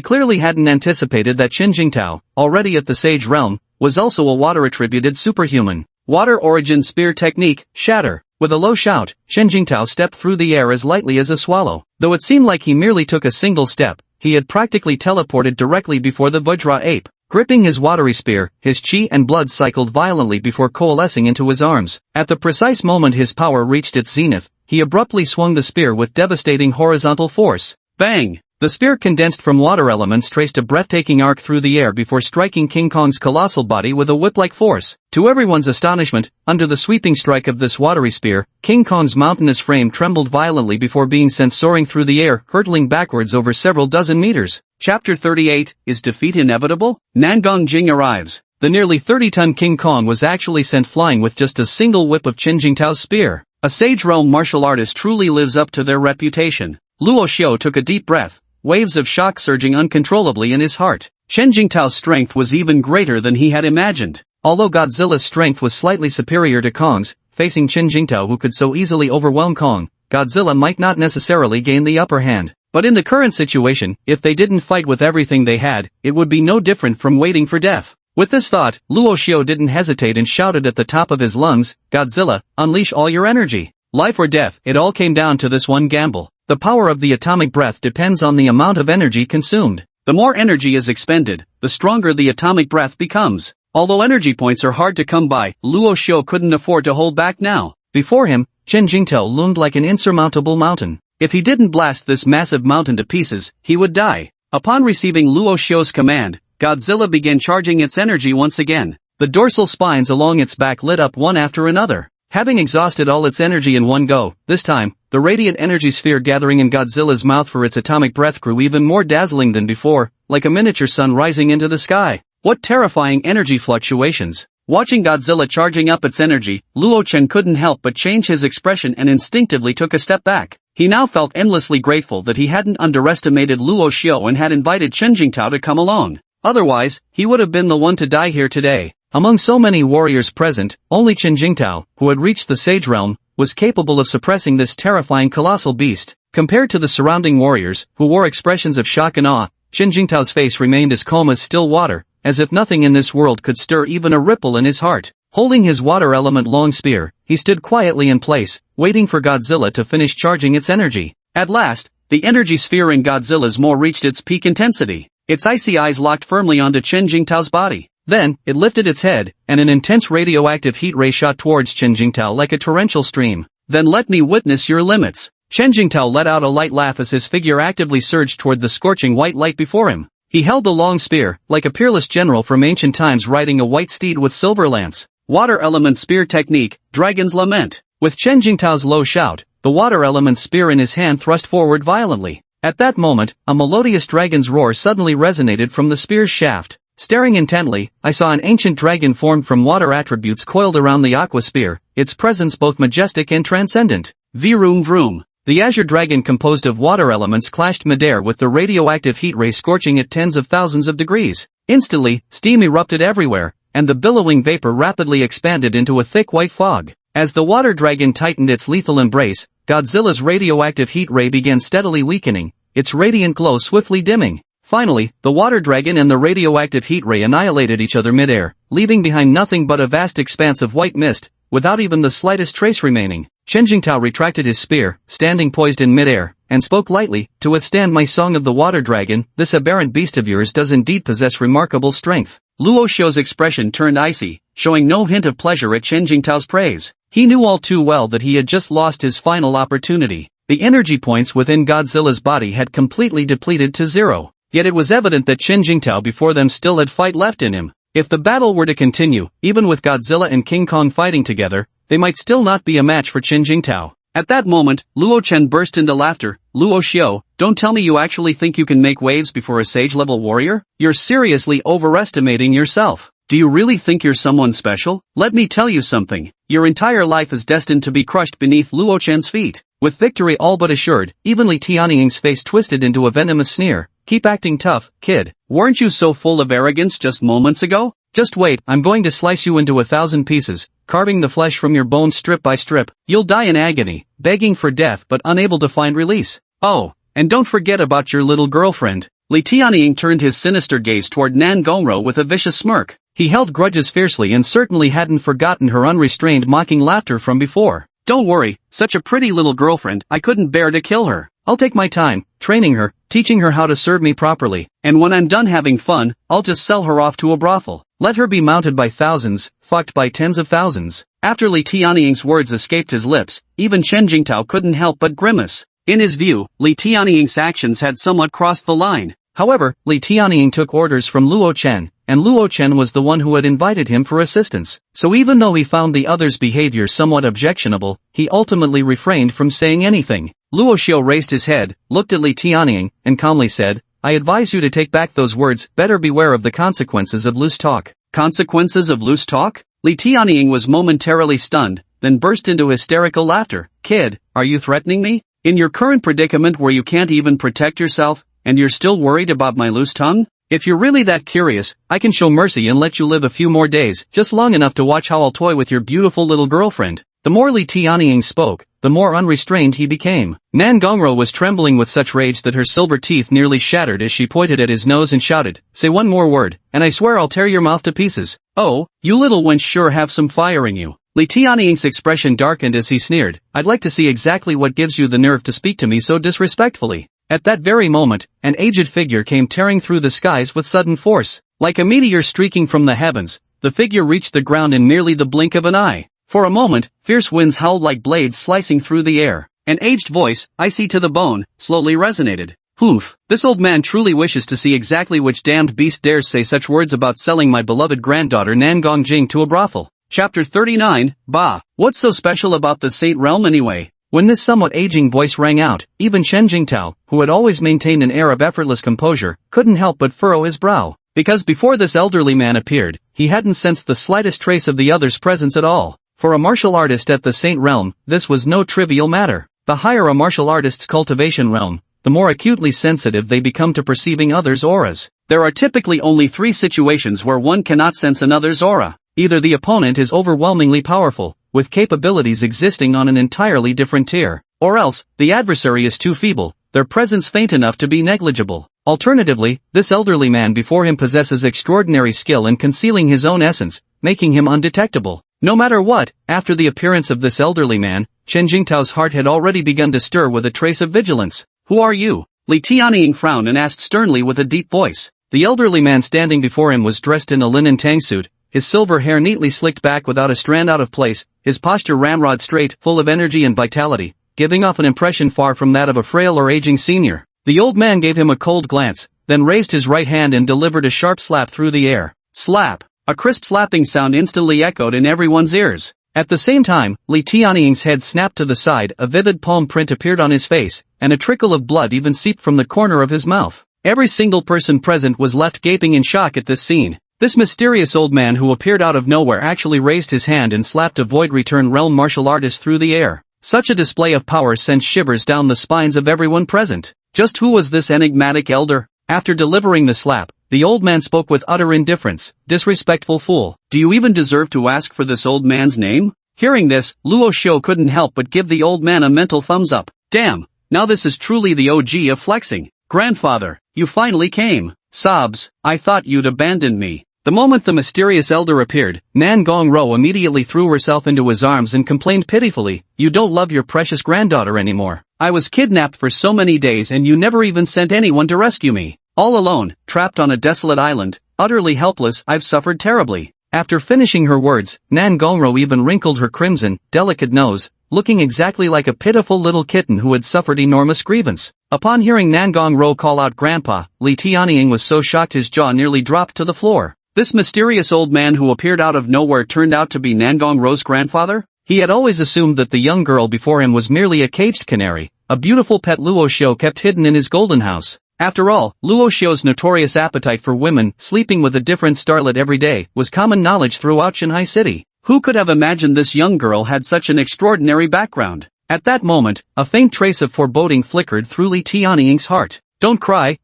clearly hadn't anticipated that Chen Jingtao, already at the Sage Realm, was also a water-attributed superhuman. Water origin spear technique, shatter. With a low shout, Chen Jingtao stepped through the air as lightly as a swallow. Though it seemed like he merely took a single step, he had practically teleported directly before the Vajra ape. Gripping his watery spear, his chi and blood cycled violently before coalescing into his arms. At the precise moment his power reached its zenith, he abruptly swung the spear with devastating horizontal force. Bang! The spear condensed from water elements traced a breathtaking arc through the air before striking King Kong's colossal body with a whip-like force. To everyone's astonishment, under the sweeping strike of this watery spear, King Kong's mountainous frame trembled violently before being sent soaring through the air, hurtling backwards over several dozen meters. Chapter 38, Is Defeat Inevitable? Nangong Jing arrives. The nearly 30-ton King Kong was actually sent flying with just a single whip of Chen Jingtao's spear. A Sage Realm martial artist truly lives up to their reputation. Luo Xiao took a deep breath, waves of shock surging uncontrollably in his heart. Chen Jingtao's strength was even greater than he had imagined. Although Godzilla's strength was slightly superior to Kong's, facing Chen Jingtao who could so easily overwhelm Kong, Godzilla might not necessarily gain the upper hand. But in the current situation, if they didn't fight with everything they had, it would be no different from waiting for death. With this thought, Luo Xiao didn't hesitate and shouted at the top of his lungs, "Godzilla, unleash all your energy. Life or death, it all came down to this one gamble. The power of the atomic breath depends on the amount of energy consumed. The more energy is expended, the stronger the atomic breath becomes." Although energy points are hard to come by, Luo Xiao couldn't afford to hold back now. Before him, Chen Jingtao loomed like an insurmountable mountain. If he didn't blast this massive mountain to pieces, he would die. Upon receiving Luo Xiao's command, Godzilla began charging its energy once again. The dorsal spines along its back lit up one after another. Having exhausted all its energy in one go, this time, the radiant energy sphere gathering in Godzilla's mouth for its atomic breath grew even more dazzling than before, like a miniature sun rising into the sky. What terrifying energy fluctuations! Watching Godzilla charging up its energy, Luo Chen couldn't help but change his expression and instinctively took a step back. He now felt endlessly grateful that he hadn't underestimated Luo Xiao and had invited Chen Jingtao to come along. Otherwise, he would have been the one to die here today. Among so many warriors present, only Chen Jingtao, who had reached the Sage Realm, was capable of suppressing this terrifying colossal beast. Compared to the surrounding warriors, who wore expressions of shock and awe, Chen Jingtao's face remained as calm as still water, as if nothing in this world could stir even a ripple in his heart. Holding his water element long spear, he stood quietly in place, waiting for Godzilla to finish charging its energy. At last, the energy sphere in Godzilla's maw reached its peak intensity. Its icy eyes locked firmly onto Chen Jingtao's body. Then, it lifted its head, and an intense radioactive heat ray shot towards Chen Jingtao like a torrential stream. "Then let me witness your limits." Chen Jingtao let out a light laugh as his figure actively surged toward the scorching white light before him. He held the long spear, like a peerless general from ancient times riding a white steed with silver lance. Water element spear technique, Dragon's Lament. With Chen Jingtao's low shout, the water element spear in his hand thrust forward violently. At that moment, a melodious dragon's roar suddenly resonated from the spear's shaft. Staring intently, I saw an ancient dragon formed from water attributes coiled around the aqua spear, its presence both majestic and transcendent. Vroom vroom. The azure dragon composed of water elements clashed midair with the radioactive heat ray scorching at tens of thousands of degrees. Instantly, steam erupted everywhere, and the billowing vapor rapidly expanded into a thick white fog. As the water dragon tightened its lethal embrace, Godzilla's radioactive heat ray began steadily weakening, its radiant glow swiftly dimming. Finally, the water dragon and the radioactive heat ray annihilated each other midair, leaving behind nothing but a vast expanse of white mist, without even the slightest trace remaining. Chen Jingtao retracted his spear, standing poised in midair, and spoke lightly, "To withstand my song of the water dragon, this aberrant beast of yours does indeed possess remarkable strength." Luo Xiao's expression turned icy, showing no hint of pleasure at Chen Jingtao's praise. He knew all too well that he had just lost his final opportunity. The energy points within Godzilla's body had completely depleted to zero. Yet it was evident that Chen Jingtao before them still had fight left in him. If the battle were to continue, even with Godzilla and King Kong fighting together, they might still not be a match for Chen Jingtao. At that moment, Luo Chen burst into laughter. "Luo Xiao, don't tell me you actually think you can make waves before a sage-level warrior? You're seriously overestimating yourself. Do you really think you're someone special? Let me tell you something. Your entire life is destined to be crushed beneath Luo Chen's feet." With victory all but assured, even Li Tianying's face twisted into a venomous sneer. "Keep acting tough, kid. Weren't you so full of arrogance just moments ago? Just wait, I'm going to slice you into 1,000 pieces, carving the flesh from your bones strip by strip. You'll die in agony, begging for death but unable to find release. Oh, and don't forget about your little girlfriend." Li Tianying turned his sinister gaze toward Nan Gongro with a vicious smirk. He held grudges fiercely and certainly hadn't forgotten her unrestrained mocking laughter from before. "Don't worry, such a pretty little girlfriend, I couldn't bear to kill her. I'll take my time, training her, teaching her how to serve me properly, and when I'm done having fun, I'll just sell her off to a brothel. Let her be mounted by thousands, fucked by tens of thousands." After Li Tianying's words escaped his lips, even Chen Jingtao couldn't help but grimace. In his view, Li Tianying's actions had somewhat crossed the line. However, Li Tianying took orders from Luo Chen, and Luo Chen was the one who had invited him for assistance. So even though he found the other's behavior somewhat objectionable, he ultimately refrained from saying anything. Luo Xiu raised his head, looked at Li Tianying, and calmly said, "I advise you to take back those words. Better beware of the consequences of loose talk." Consequences of loose talk? Li Tianying was momentarily stunned, then burst into hysterical laughter. "Kid, are you threatening me? In your current predicament where you can't even protect yourself, and you're still worried about my loose tongue? If you're really that curious, I can show mercy and let you live a few more days, just long enough to watch how I'll toy with your beautiful little girlfriend." The more Li Tianying spoke, the more unrestrained he became. Nan Gongro was trembling with such rage that her silver teeth nearly shattered as she pointed at his nose and shouted, "Say one more word, and I swear I'll tear your mouth to pieces." "Oh, you little wench sure have some fire in you." Li Tianying's expression darkened as he sneered, "I'd like to see exactly what gives you the nerve to speak to me so disrespectfully." At that very moment, an aged figure came tearing through the skies with sudden force. Like a meteor streaking from the heavens, the figure reached the ground in merely the blink of an eye. For a moment, fierce winds howled like blades slicing through the air. An aged voice, icy to the bone, slowly resonated. "Oof, this old man truly wishes to see exactly which damned beast dares say such words about selling my beloved granddaughter Nangong Jing to a brothel." Chapter 39, Bah. What's so special about the Saint Realm anyway? When this somewhat aging voice rang out, even Shen Jingtao, who had always maintained an air of effortless composure, couldn't help but furrow his brow. Because before this elderly man appeared, he hadn't sensed the slightest trace of the other's presence at all. For a martial artist at the Saint Realm, this was no trivial matter. The higher a martial artist's cultivation realm, the more acutely sensitive they become to perceiving others' auras. There are typically only 3 situations where one cannot sense another's aura. Either the opponent is overwhelmingly powerful, with capabilities existing on an entirely different tier, or else, the adversary is too feeble, their presence faint enough to be negligible. Alternatively, this elderly man before him possesses extraordinary skill in concealing his own essence, making him undetectable. No matter what, after the appearance of this elderly man, Chen Jingtao's heart had already begun to stir with a trace of vigilance. "Who are you?" Li Tianying frowned and asked sternly with a deep voice. The elderly man standing before him was dressed in a linen tangsuit, his silver hair neatly slicked back without a strand out of place, his posture ramrod straight, full of energy and vitality, giving off an impression far from that of a frail or aging senior. The old man gave him a cold glance, then raised his right hand and delivered a sharp slap through the air. Slap! A crisp slapping sound instantly echoed in everyone's ears. At the same time, Li Tianying's head snapped to the side, a vivid palm print appeared on his face, and a trickle of blood even seeped from the corner of his mouth. Every single person present was left gaping in shock at this scene. This mysterious old man who appeared out of nowhere actually raised his hand and slapped a Void Return Realm martial artist through the air. Such a display of power sent shivers down the spines of everyone present. Just who was this enigmatic elder? After delivering the slap, the old man spoke with utter indifference. "Disrespectful fool. Do you even deserve to ask for this old man's name?" Hearing this, Luo Xiu couldn't help but give the old man a mental thumbs up. Damn, now this is truly the OG of flexing. "Grandfather, you finally came." Sobs, "I thought you'd abandoned me." The moment the mysterious elder appeared, Nan Gongro immediately threw herself into his arms and complained pitifully, "You don't love your precious granddaughter anymore. I was kidnapped for so many days and you never even sent anyone to rescue me. All alone, trapped on a desolate island, utterly helpless, I've suffered terribly." After finishing her words, Nan Gongro even wrinkled her crimson, delicate nose, looking exactly like a pitiful little kitten who had suffered enormous grievance. Upon hearing Nan Gongro call out Grandpa, Li Tianying was so shocked his jaw nearly dropped to the floor. This mysterious old man who appeared out of nowhere turned out to be Nan Gongro's grandfather? He had always assumed that the young girl before him was merely a caged canary, a beautiful pet Luo Xiu kept hidden in his golden house. After all, Luo Xiu's notorious appetite for women, sleeping with a different starlet every day, was common knowledge throughout Shanghai City. Who could have imagined this young girl had such an extraordinary background? At that moment, a faint trace of foreboding flickered through Li Tianying's heart. Don't cry,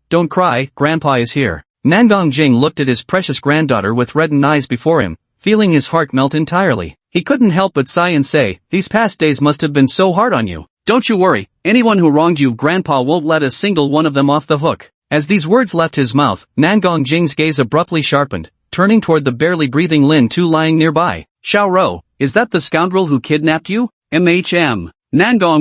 Grandpa is here." Nangong Jing looked at his precious granddaughter with reddened eyes before him, feeling his heart melt entirely. He couldn't help but sigh and say, "These past days must have been so hard on you." "Don't you worry, anyone who wronged you Grandpa won't let a single one of them off the hook." As these words left his mouth, Nangong Jing's gaze abruptly sharpened, turning toward the barely breathing Lin Tu lying nearby. "Xiao Rou, is that the scoundrel who kidnapped you?" Nangong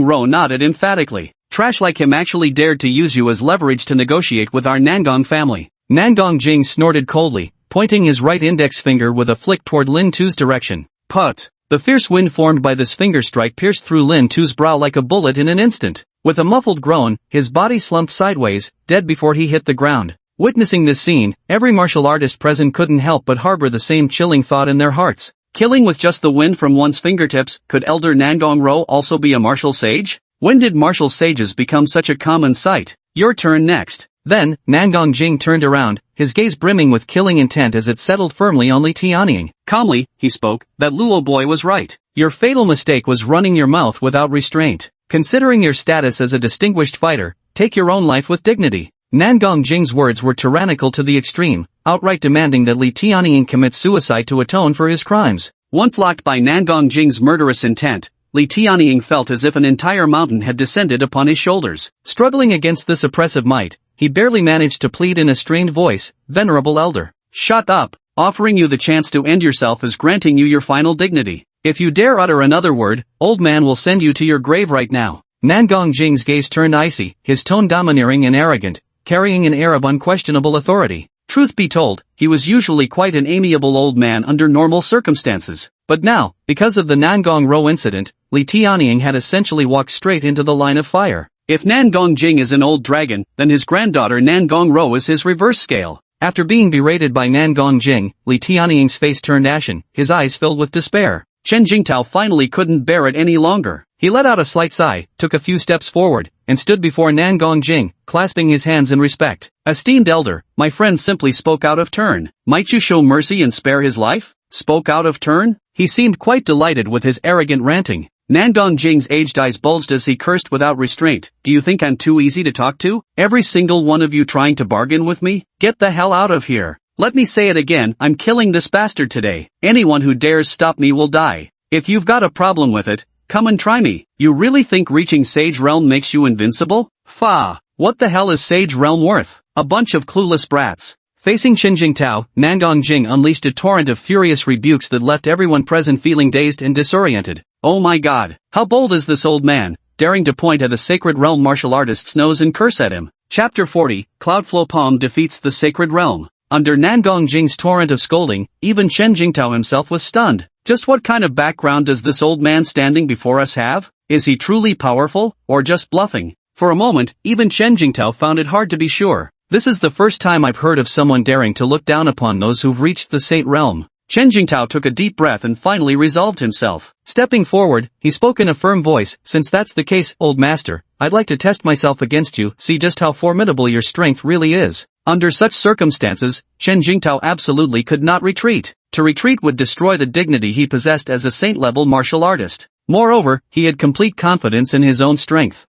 Rou nodded emphatically. "Trash like him actually dared to use you as leverage to negotiate with our Nangong family." Nangong Jing snorted coldly, pointing his right index finger with a flick toward Lin Tu's direction. Put! The fierce wind formed by this finger strike pierced through Lin Tu's brow like a bullet in an instant. With a muffled groan, his body slumped sideways, dead before he hit the ground. Witnessing this scene, every martial artist present couldn't help but harbor the same chilling thought in their hearts. Killing with just the wind from one's fingertips, could Elder Nangong Ro also be a martial sage? When did martial sages become such a common sight? Your turn next. Then, Nangong Jing turned around, his gaze brimming with killing intent as it settled firmly on Li Tianying. Calmly, he spoke, that Luo boy was right. Your fatal mistake was running your mouth without restraint. Considering your status as a distinguished fighter, take your own life with dignity. Nangong Jing's words were tyrannical to the extreme, outright demanding that Li Tianying commit suicide to atone for his crimes. Once locked by Nangong Jing's murderous intent, Li Tianying felt as if an entire mountain had descended upon his shoulders. Struggling against this oppressive might, he barely managed to plead in a strained voice, "Venerable elder, shut up. Offering you the chance to end yourself is granting you your final dignity. If you dare utter another word, old man will send you to your grave right now." Nangong Jing's gaze turned icy, his tone domineering and arrogant, carrying an air of unquestionable authority. Truth be told, he was usually quite an amiable old man under normal circumstances. But now, because of the Nangong Ro incident, Li Tianying had essentially walked straight into the line of fire. If Nangong Jing is an old dragon, then his granddaughter Nangong Ro is his reverse scale. After being berated by Nangong Jing, Li Tianying's face turned ashen, his eyes filled with despair. Chen Jingtao finally couldn't bear it any longer. He let out a slight sigh, took a few steps forward, and stood before Nangong Jing, clasping his hands in respect. "Esteemed elder, my friend simply spoke out of turn. Might you show mercy and spare his life?" Spoke out of turn? He seemed quite delighted with his arrogant ranting. Nangong Jing's aged eyes bulged as he cursed without restraint. "Do you think I'm too easy to talk to? Every single one of you trying to bargain with me? Get the hell out of here. Let me say it again, I'm killing this bastard today. Anyone who dares stop me will die. If you've got a problem with it, come and try me. You really think reaching Sage Realm makes you invincible? Fa! What the hell is Sage Realm worth? A bunch of clueless brats." Facing Chen Jingtao, Nangong Jing unleashed a torrent of furious rebukes that left everyone present feeling dazed and disoriented. Oh my god, how bold is this old man, daring to point at a Sacred Realm martial artist's nose and curse at him. Chapter 40, Cloudflow Palm defeats the Sacred Realm. Under Nangong Jing's torrent of scolding, even Chen Jingtao himself was stunned. Just what kind of background does this old man standing before us have? Is he truly powerful, or just bluffing? For a moment, even Chen Jingtao found it hard to be sure. This is the first time I've heard of someone daring to look down upon those who've reached the Saint Realm. Chen Jingtao took a deep breath and finally resolved himself. Stepping forward, he spoke in a firm voice, "Since that's the case, old master, I'd like to test myself against you, see just how formidable your strength really is." Under such circumstances, Chen Jingtao absolutely could not retreat. To retreat would destroy the dignity he possessed as a saint-level martial artist. Moreover, he had complete confidence in his own strength.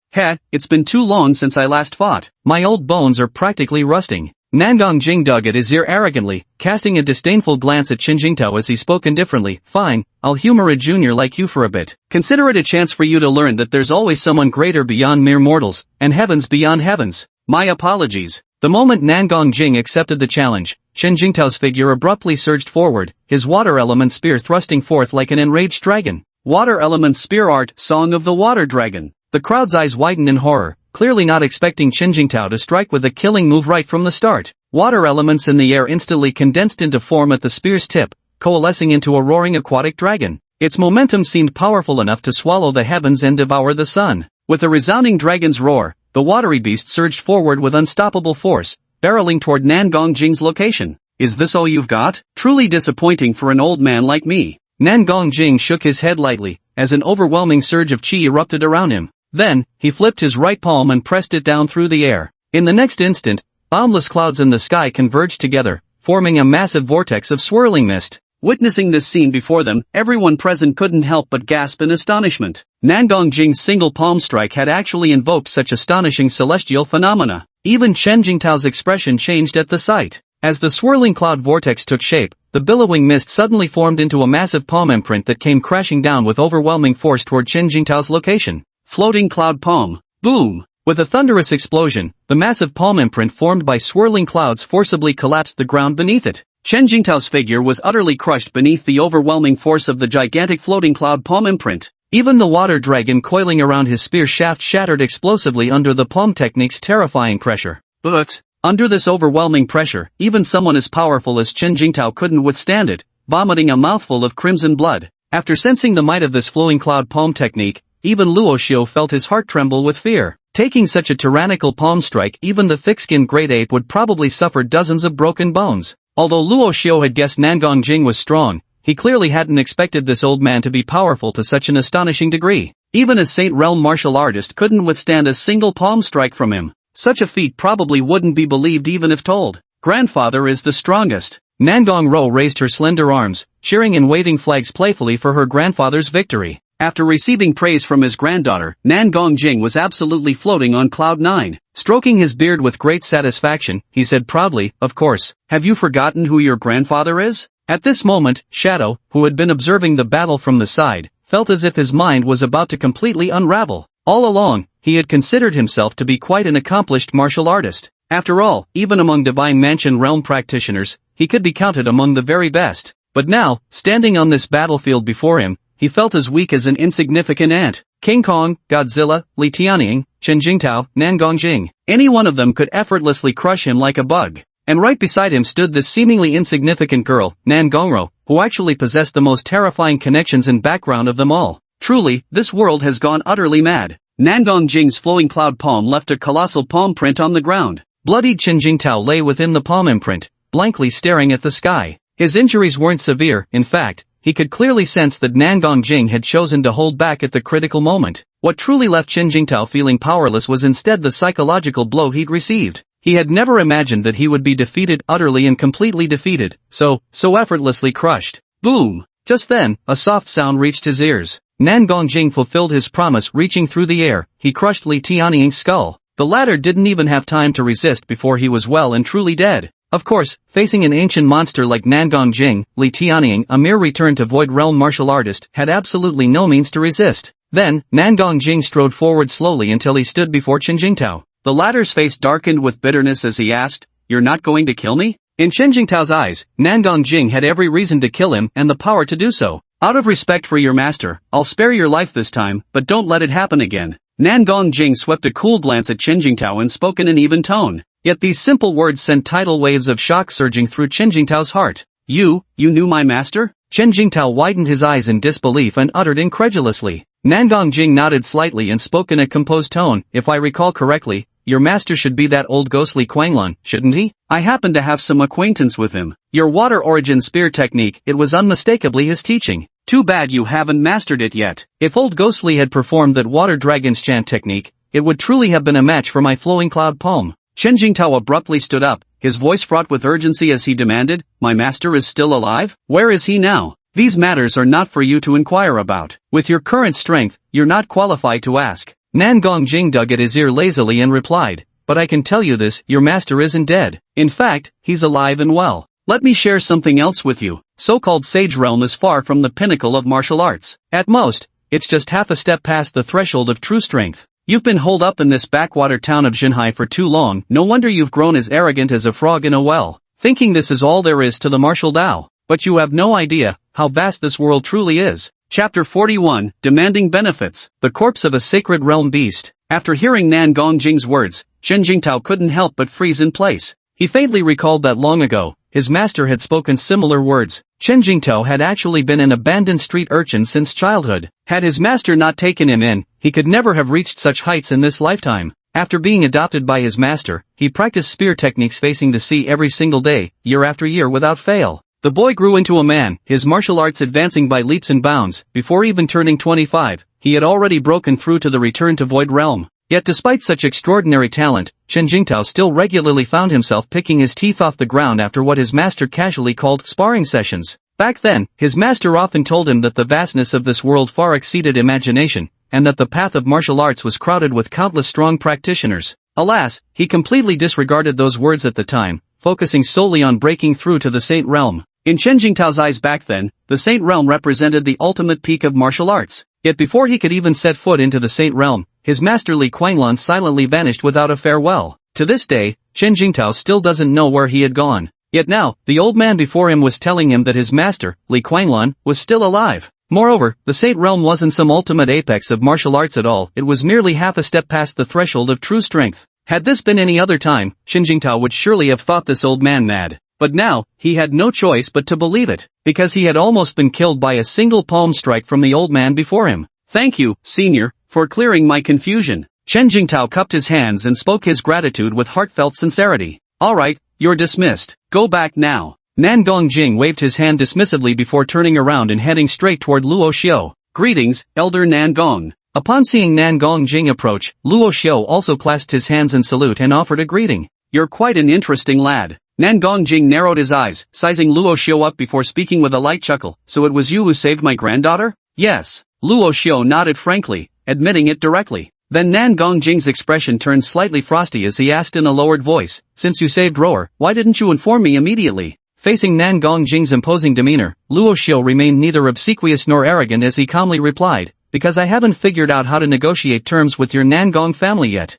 It's been too long since I last fought. My old bones are practically rusting. Nangong Jing dug at his ear arrogantly, casting a disdainful glance at Chen Jingtao as he spoke indifferently. "Fine, I'll humor a junior like you for a bit. Consider it a chance for you to learn that there's always someone greater beyond mere mortals, and heavens beyond heavens. My apologies." The moment Nangong Jing accepted the challenge, Chen Jingtao's figure abruptly surged forward, his water element spear thrusting forth like an enraged dragon. Water element spear art, Song of the Water Dragon. The crowd's eyes widened in horror, clearly not expecting Chen Jingtao to strike with a killing move right from the start. Water elements in the air instantly condensed into form at the spear's tip, coalescing into a roaring aquatic dragon. Its momentum seemed powerful enough to swallow the heavens and devour the sun. With a resounding dragon's roar, the watery beast surged forward with unstoppable force, barreling toward Nangong Jing's location. "Is this all you've got? Truly disappointing for an old man like me." Nangong Jing shook his head lightly, as an overwhelming surge of qi erupted around him. Then, he flipped his right palm and pressed it down through the air. In the next instant, boundless clouds in the sky converged together, forming a massive vortex of swirling mist. Witnessing this scene before them, everyone present couldn't help but gasp in astonishment. Nangong Jing's single palm strike had actually invoked such astonishing celestial phenomena. Even Chen Jingtao's expression changed at the sight. As the swirling cloud vortex took shape, the billowing mist suddenly formed into a massive palm imprint that came crashing down with overwhelming force toward Chen Jingtao's location. Floating cloud palm. Boom! With a thunderous explosion, the massive palm imprint formed by swirling clouds forcibly collapsed the ground beneath it. Chen Jingtao's figure was utterly crushed beneath the overwhelming force of the gigantic floating cloud palm imprint. Even the water dragon coiling around his spear shaft shattered explosively under the palm technique's terrifying pressure. But, under this overwhelming pressure, even someone as powerful as Chen Jingtao couldn't withstand it, vomiting a mouthful of crimson blood. After sensing the might of this flowing cloud palm technique, even Luo Xiu felt his heart tremble with fear. Taking such a tyrannical palm strike, even the thick-skinned great ape would probably suffer dozens of broken bones. Although Luo Xiu had guessed Nangong Jing was strong, he clearly hadn't expected this old man to be powerful to such an astonishing degree. Even a Saint Realm martial artist couldn't withstand a single palm strike from him. Such a feat probably wouldn't be believed even if told. Grandfather is the strongest. Nangong Ro raised her slender arms, cheering and waving flags playfully for her grandfather's victory. After receiving praise from his granddaughter, Nangong Jing was absolutely floating on cloud nine. Stroking his beard with great satisfaction, he said proudly, "Of course, have you forgotten who your grandfather is?" At this moment, Shadow, who had been observing the battle from the side, felt as if his mind was about to completely unravel. All along, he had considered himself to be quite an accomplished martial artist. After all, even among Divine Mansion realm practitioners, he could be counted among the very best. But now, standing on this battlefield before him, he felt as weak as an insignificant ant. King Kong, Godzilla, Li Tianying, Chen Jingtao, Nangong Jing. Any one of them could effortlessly crush him like a bug. And right beside him stood this seemingly insignificant girl, Nangongro, who actually possessed the most terrifying connections and background of them all. Truly, this world has gone utterly mad. Nangong Jing's flowing cloud palm left a colossal palm print on the ground. Bloodied Chen Jingtao lay within the palm imprint, blankly staring at the sky. His injuries weren't severe, in fact. He could clearly sense that Nangong Jing had chosen to hold back at the critical moment. What truly left Chen Jingtao feeling powerless was instead the psychological blow he'd received. He had never imagined that he would be defeated, utterly and completely defeated, so effortlessly crushed. Boom! Just then, a soft sound reached his ears. Nangong Jing fulfilled his promise, reaching through the air. He crushed Li Tianying's skull. The latter didn't even have time to resist before he was well and truly dead. Of course, facing an ancient monster like Nangong Jing, Li Tianying, a mere return to Void Realm martial artist, had absolutely no means to resist. Then, Nangong Jing strode forward slowly until he stood before Chen Jingtao. The latter's face darkened with bitterness as he asked, "You're not going to kill me?" In Chen Jingtao's eyes, Nangong Jing had every reason to kill him and the power to do so. "Out of respect for your master, I'll spare your life this time, but don't let it happen again." Nangong Jing swept a cool glance at Chen Jingtao and spoke in an even tone. Yet these simple words sent tidal waves of shock surging through Chen Jingtao's heart. You knew my master?" Chen Jingtao widened his eyes in disbelief and uttered incredulously. Nangong Jing nodded slightly and spoke in a composed tone. "If I recall correctly, your master should be that old ghostly Quanglan, shouldn't he? I happen to have some acquaintance with him. Your water origin spear technique, it was unmistakably his teaching. Too bad you haven't mastered it yet. If old Ghostly had performed that water dragon's chant technique, it would truly have been a match for my flowing cloud palm." Chen Jingtao abruptly stood up, his voice fraught with urgency as he demanded, "My master is still alive? Where is he now? These matters are not for you to inquire about. With your current strength, you're not qualified to ask." Nangong Jing dug at his ear lazily and replied, "But I can tell you this, your master isn't dead. In fact, he's alive and well. Let me share something else with you. So-called Sage Realm is far from the pinnacle of martial arts. At most, it's just half a step past the threshold of true strength. You've been holed up in this backwater town of Jinhai for too long, no wonder you've grown as arrogant as a frog in a well, thinking this is all there is to the martial Tao. But you have no idea how vast this world truly is." Chapter 41, Demanding Benefits. The corpse of a sacred realm beast. After hearing Nangong Jing's words, Chen Jingtao couldn't help but freeze in place. He faintly recalled that long ago, his master had spoken similar words. Chen Jingtao had actually been an abandoned street urchin since childhood. Had his master not taken him in, he could never have reached such heights in this lifetime. After being adopted by his master, he practiced spear techniques facing the sea every single day, year after year without fail. The boy grew into a man, his martial arts advancing by leaps and bounds. Before even turning 25, he had already broken through to the return to Void Realm. Yet despite such extraordinary talent, Chen Jingtao still regularly found himself picking his teeth off the ground after what his master casually called sparring sessions. Back then, his master often told him that the vastness of this world far exceeded imagination, and that the path of martial arts was crowded with countless strong practitioners. Alas, he completely disregarded those words at the time, focusing solely on breaking through to the Saint Realm. In Chen Jingtao's eyes back then, the Saint Realm represented the ultimate peak of martial arts. Yet before he could even set foot into the Saint Realm, his master Li Quanglan silently vanished without a farewell. To this day, Chen Jingtao still doesn't know where he had gone. Yet now, the old man before him was telling him that his master, Li Quanglan, was still alive. Moreover, the Saint Realm wasn't some ultimate apex of martial arts at all, it was merely half a step past the threshold of true strength. Had this been any other time, Chen Jingtao would surely have thought this old man mad. But now, he had no choice but to believe it, because he had almost been killed by a single palm strike from the old man before him. Thank you, senior, for clearing my confusion. Chen Jingtao cupped his hands and spoke his gratitude with heartfelt sincerity. Alright, you're dismissed. Go back now. Nan Gongjing waved his hand dismissively before turning around and heading straight toward Luo Xiu. Greetings, Elder Nan Gong. Upon seeing Nan Gongjing approach, Luo Xiu also clasped his hands in salute and offered a greeting. You're quite an interesting lad. Nan Gongjing narrowed his eyes, sizing Luo Xiu up before speaking with a light chuckle. So it was you who saved my granddaughter? Yes. Luo Xiu nodded frankly, admitting it directly. Then Nan Gongjing's expression turned slightly frosty as he asked in a lowered voice, since you saved Roer, why didn't you inform me immediately? Facing Nan Gongjing's imposing demeanor, Luo Xiu remained neither obsequious nor arrogant as he calmly replied, because I haven't figured out how to negotiate terms with your Nan Gong family yet.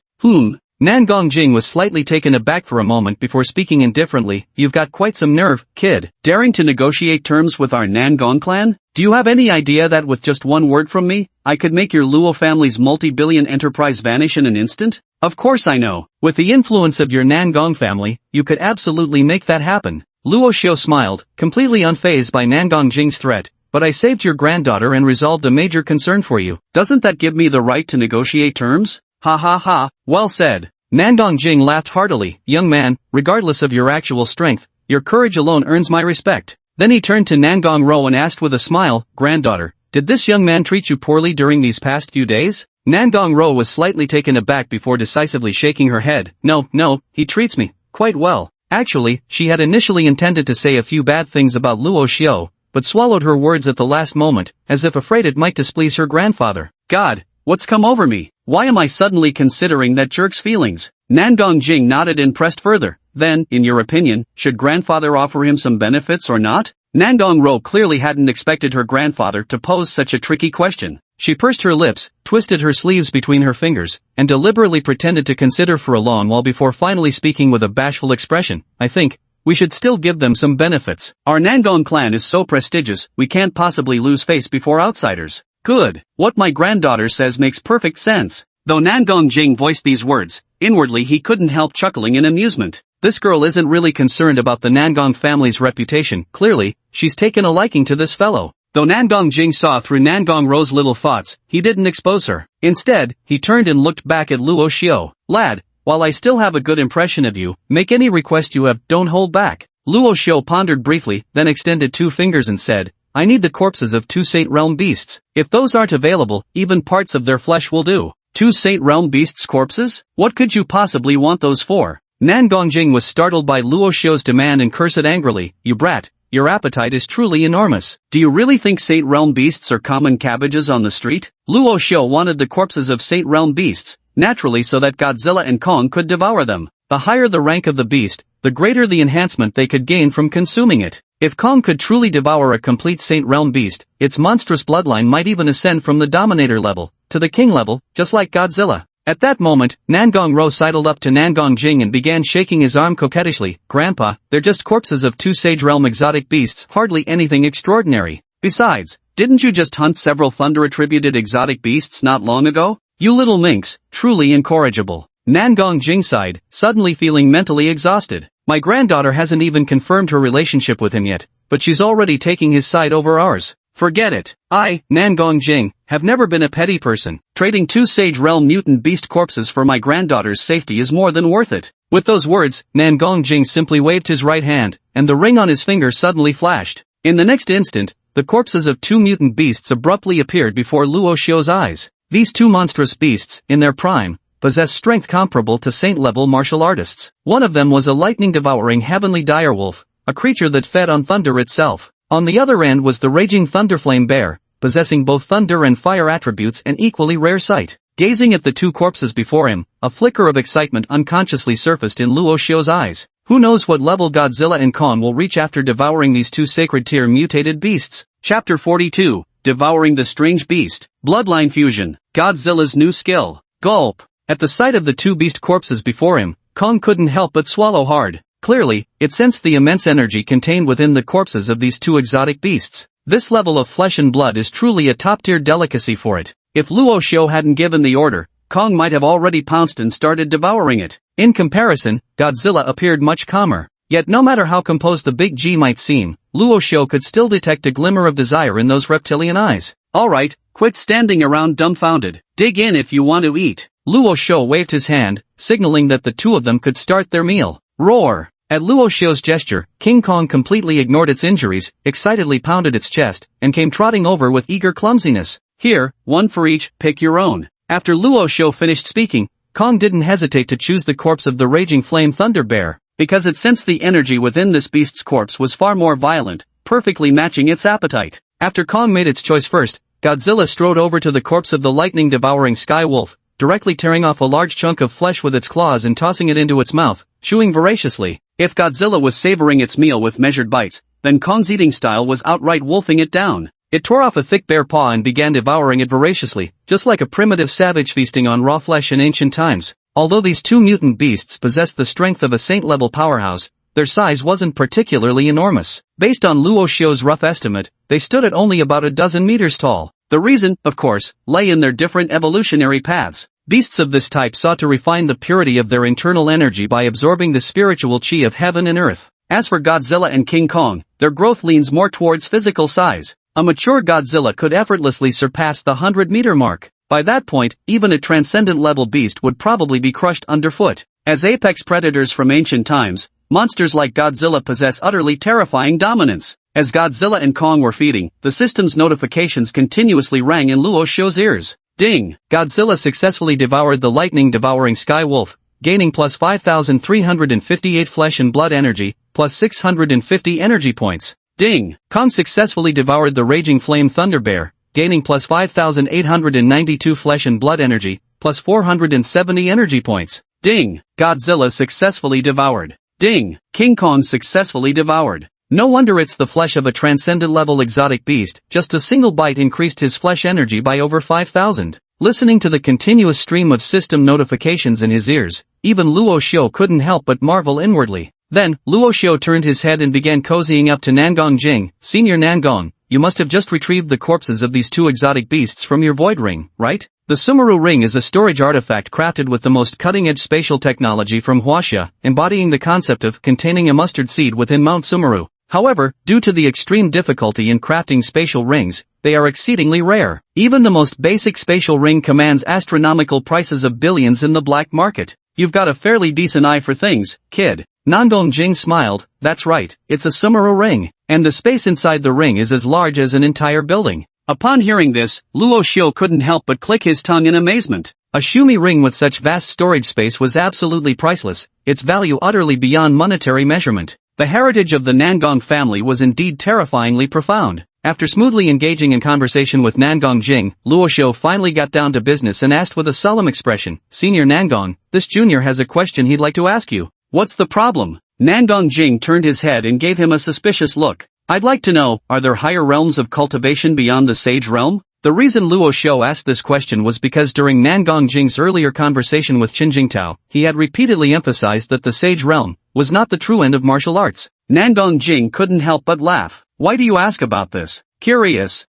Nan Gongjing was slightly taken aback for a moment before speaking indifferently, you've got quite some nerve, kid. Daring to negotiate terms with our Nan Gong clan? Do you have any idea that with just one word from me, I could make your Luo family's multi-billion enterprise vanish in an instant? Of course I know. With the influence of your Nan Gong family, you could absolutely make that happen. Luo Xiu smiled, completely unfazed by Nan Gongjing's threat. But I saved your granddaughter and resolved a major concern for you. Doesn't that give me the right to negotiate terms? Ha ha ha, well said. Nan Gongjing laughed heartily, young man, regardless of your actual strength, your courage alone earns my respect. Then he turned to Nan Gongro and asked with a smile, granddaughter, did this young man treat you poorly during these past few days? Nan Gongro was slightly taken aback before decisively shaking her head. No, he treats me quite well. Actually, she had initially intended to say a few bad things about Luo Xiu, but swallowed her words at the last moment, as if afraid it might displease her grandfather. God, what's come over me? Why am I suddenly considering that jerk's feelings? Nan Gongjing nodded and pressed further. Then, in your opinion, should grandfather offer him some benefits or not? Nan Gongro clearly hadn't expected her grandfather to pose such a tricky question. She pursed her lips, twisted her sleeves between her fingers, and deliberately pretended to consider for a long while before finally speaking with a bashful expression. I think we should still give them some benefits. Our Nangong clan is so prestigious, we can't possibly lose face before outsiders. Good. What my granddaughter says makes perfect sense. Though Nan Gongjing voiced these words, inwardly he couldn't help chuckling in amusement. This girl isn't really concerned about the Nangong family's reputation. Clearly, she's taken a liking to this fellow. Though Nan Gongjing saw through Nan Gongro's little thoughts, he didn't expose her. Instead, he turned and looked back at Luo Xiu. Lad, while I still have a good impression of you, make any request you have, don't hold back. Luo Xiu pondered briefly, then extended 2 fingers and said, I need the corpses of 2 Saint Realm beasts. If those aren't available, even parts of their flesh will do. 2 Saint Realm beasts' corpses? What could you possibly want those for? Nan Gongjing was startled by Luo Xiu's demand and cursed angrily, you brat, your appetite is truly enormous. Do you really think Saint Realm beasts are common cabbages on the street? Luo Xiu wanted the corpses of Saint Realm beasts, naturally so that Godzilla and Kong could devour them. The higher the rank of the beast, the greater the enhancement they could gain from consuming it. If Kong could truly devour a complete Saint Realm beast, its monstrous bloodline might even ascend from the Dominator level to the King level, just like Godzilla. At that moment, Nan Gongro sidled up to Nan Gongjing and began shaking his arm coquettishly. Grandpa, they're just corpses of 2 Sage Realm exotic beasts, hardly anything extraordinary. Besides, didn't you just hunt several thunder-attributed exotic beasts not long ago? You little minx, truly incorrigible. Nan Gongjing sighed, suddenly feeling mentally exhausted. My granddaughter hasn't even confirmed her relationship with him yet, but she's already taking his side over ours. Forget it. I, Nan Gongjing, have never been a petty person. Trading 2 Sage Realm mutant beast corpses for my granddaughter's safety is more than worth it. With those words, Nan Gongjing simply waved his right hand, and the ring on his finger suddenly flashed. In the next instant, the corpses of 2 mutant beasts abruptly appeared before Luo Xiu's eyes. These 2 monstrous beasts, in their prime, possessed strength comparable to saint-level martial artists. One of them was a lightning-devouring heavenly direwolf, a creature that fed on thunder itself. On the other end was the raging thunderflame bear, possessing both thunder and fire attributes, an equally rare sight. Gazing at the 2 corpses before him, a flicker of excitement unconsciously surfaced in Luo Xiu's eyes. Who knows what level Godzilla and Kong will reach after devouring these 2 sacred tier mutated beasts? Chapter 42, Devouring the Strange Beast. Bloodline Fusion, Godzilla's new skill. Gulp. At the sight of the 2 beast corpses before him, Kong couldn't help but swallow hard. Clearly, it sensed the immense energy contained within the corpses of these 2 exotic beasts. This level of flesh and blood is truly a top-tier delicacy for it. If Luo Xiu hadn't given the order, Kong might have already pounced and started devouring it. In comparison, Godzilla appeared much calmer. Yet no matter how composed the big G might seem, Luo Xiu could still detect a glimmer of desire in those reptilian eyes. Alright, quit standing around dumbfounded. Dig in if you want to eat. Luo Shou waved his hand, signaling that the two of them could start their meal. Roar! At Luo Shou's gesture, King Kong completely ignored its injuries, excitedly pounded its chest, and came trotting over with eager clumsiness. Here, one for each, pick your own. After Luo Shou finished speaking, Kong didn't hesitate to choose the corpse of the raging flame thunder bear, because it sensed the energy within this beast's corpse was far more violent, perfectly matching its appetite. After Kong made its choice first, Godzilla strode over to the corpse of the lightning-devouring sky wolf, directly tearing off a large chunk of flesh with its claws and tossing it into its mouth, chewing voraciously. If Godzilla was savoring its meal with measured bites, then Kong's eating style was outright wolfing it down. It tore off a thick bare paw and began devouring it voraciously, just like a primitive savage feasting on raw flesh in ancient times. Although these two mutant beasts possessed the strength of a saint-level powerhouse, their size wasn't particularly enormous. Based on Luo Shou's rough estimate, they stood at only about a dozen meters tall. The reason, of course, lay in their different evolutionary paths. Beasts of this type sought to refine the purity of their internal energy by absorbing the spiritual chi of heaven and earth. As for Godzilla and King Kong, their growth leans more towards physical size. A mature Godzilla could effortlessly surpass the 100-meter mark. By that point, even a transcendent-level beast would probably be crushed underfoot. As apex predators from ancient times, monsters like Godzilla possess utterly terrifying dominance. As Godzilla and Kong were feeding, the system's notifications continuously rang in Luo Shou's ears. Ding! Godzilla successfully devoured the lightning-devouring sky wolf, gaining plus 5,358 flesh and blood energy, plus 650 energy points. Ding! Kong successfully devoured the raging flame thunder bear, gaining plus 5,892 flesh and blood energy, plus 470 energy points. Ding! Godzilla successfully devoured. Ding! King Kong successfully devoured. No wonder it's the flesh of a transcendent-level exotic beast, just a single bite increased his flesh energy by over 5,000. Listening to the continuous stream of system notifications in his ears, even Luo Shou couldn't help but marvel inwardly. Then, Luo Shou turned his head and began cozying up to Nangong Jing. Senior Nangong, you must have just retrieved the corpses of these two exotic beasts from your void ring, right? The Sumeru ring is a storage artifact crafted with the most cutting-edge spatial technology from Huaxia, embodying the concept of containing a mustard seed within Mount Sumeru. However, due to the extreme difficulty in crafting spatial rings, they are exceedingly rare. Even the most basic spatial ring commands astronomical prices of billions in the black market. You've got a fairly decent eye for things, kid. Nangong Jing smiled. That's right, it's a Sumeru ring, and the space inside the ring is as large as an entire building. Upon hearing this, Luo Shou couldn't help but click his tongue in amazement. A Shumi ring with such vast storage space was absolutely priceless, its value utterly beyond monetary measurement. The heritage of the Nangong family was indeed terrifyingly profound. After smoothly engaging in conversation with Nangong Jing, Luo Shou finally got down to business and asked with a solemn expression, Senior Nangong, this junior has a question he'd like to ask you. What's the problem? Nangong Jing turned his head and gave him a suspicious look. I'd like to know, are there higher realms of cultivation beyond the sage realm? The reason Luo Shou asked this question was because during Nangong Jing's earlier conversation with Qin Jingtao, he had repeatedly emphasized that the sage realm was not the true end of martial arts. Nangong Jing couldn't help but laugh. Why do you ask about this? Curious.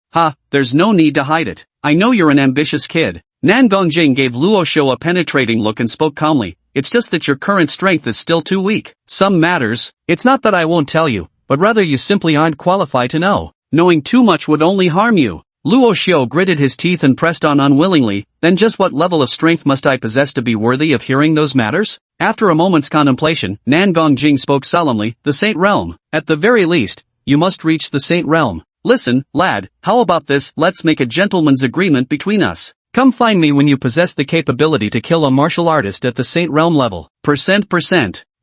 There's no need to hide it. I know you're an ambitious kid. Nangong Jing gave Luo Shou a penetrating look and spoke calmly. It's just that your current strength is still too weak. Some matters. It's not that I won't tell you, but rather you simply aren't qualified to know. Knowing too much would only harm you. Luo Shou gritted his teeth and pressed on unwillingly, then just what level of strength must I possess to be worthy of hearing those matters? After a moment's contemplation, Nangong Jing spoke solemnly, the Saint Realm. At the very least, you must reach the Saint Realm. Listen, lad, how about this, let's make a gentleman's agreement between us. Come find me when you possess the capability to kill a martial artist at the Saint Realm level. Percent.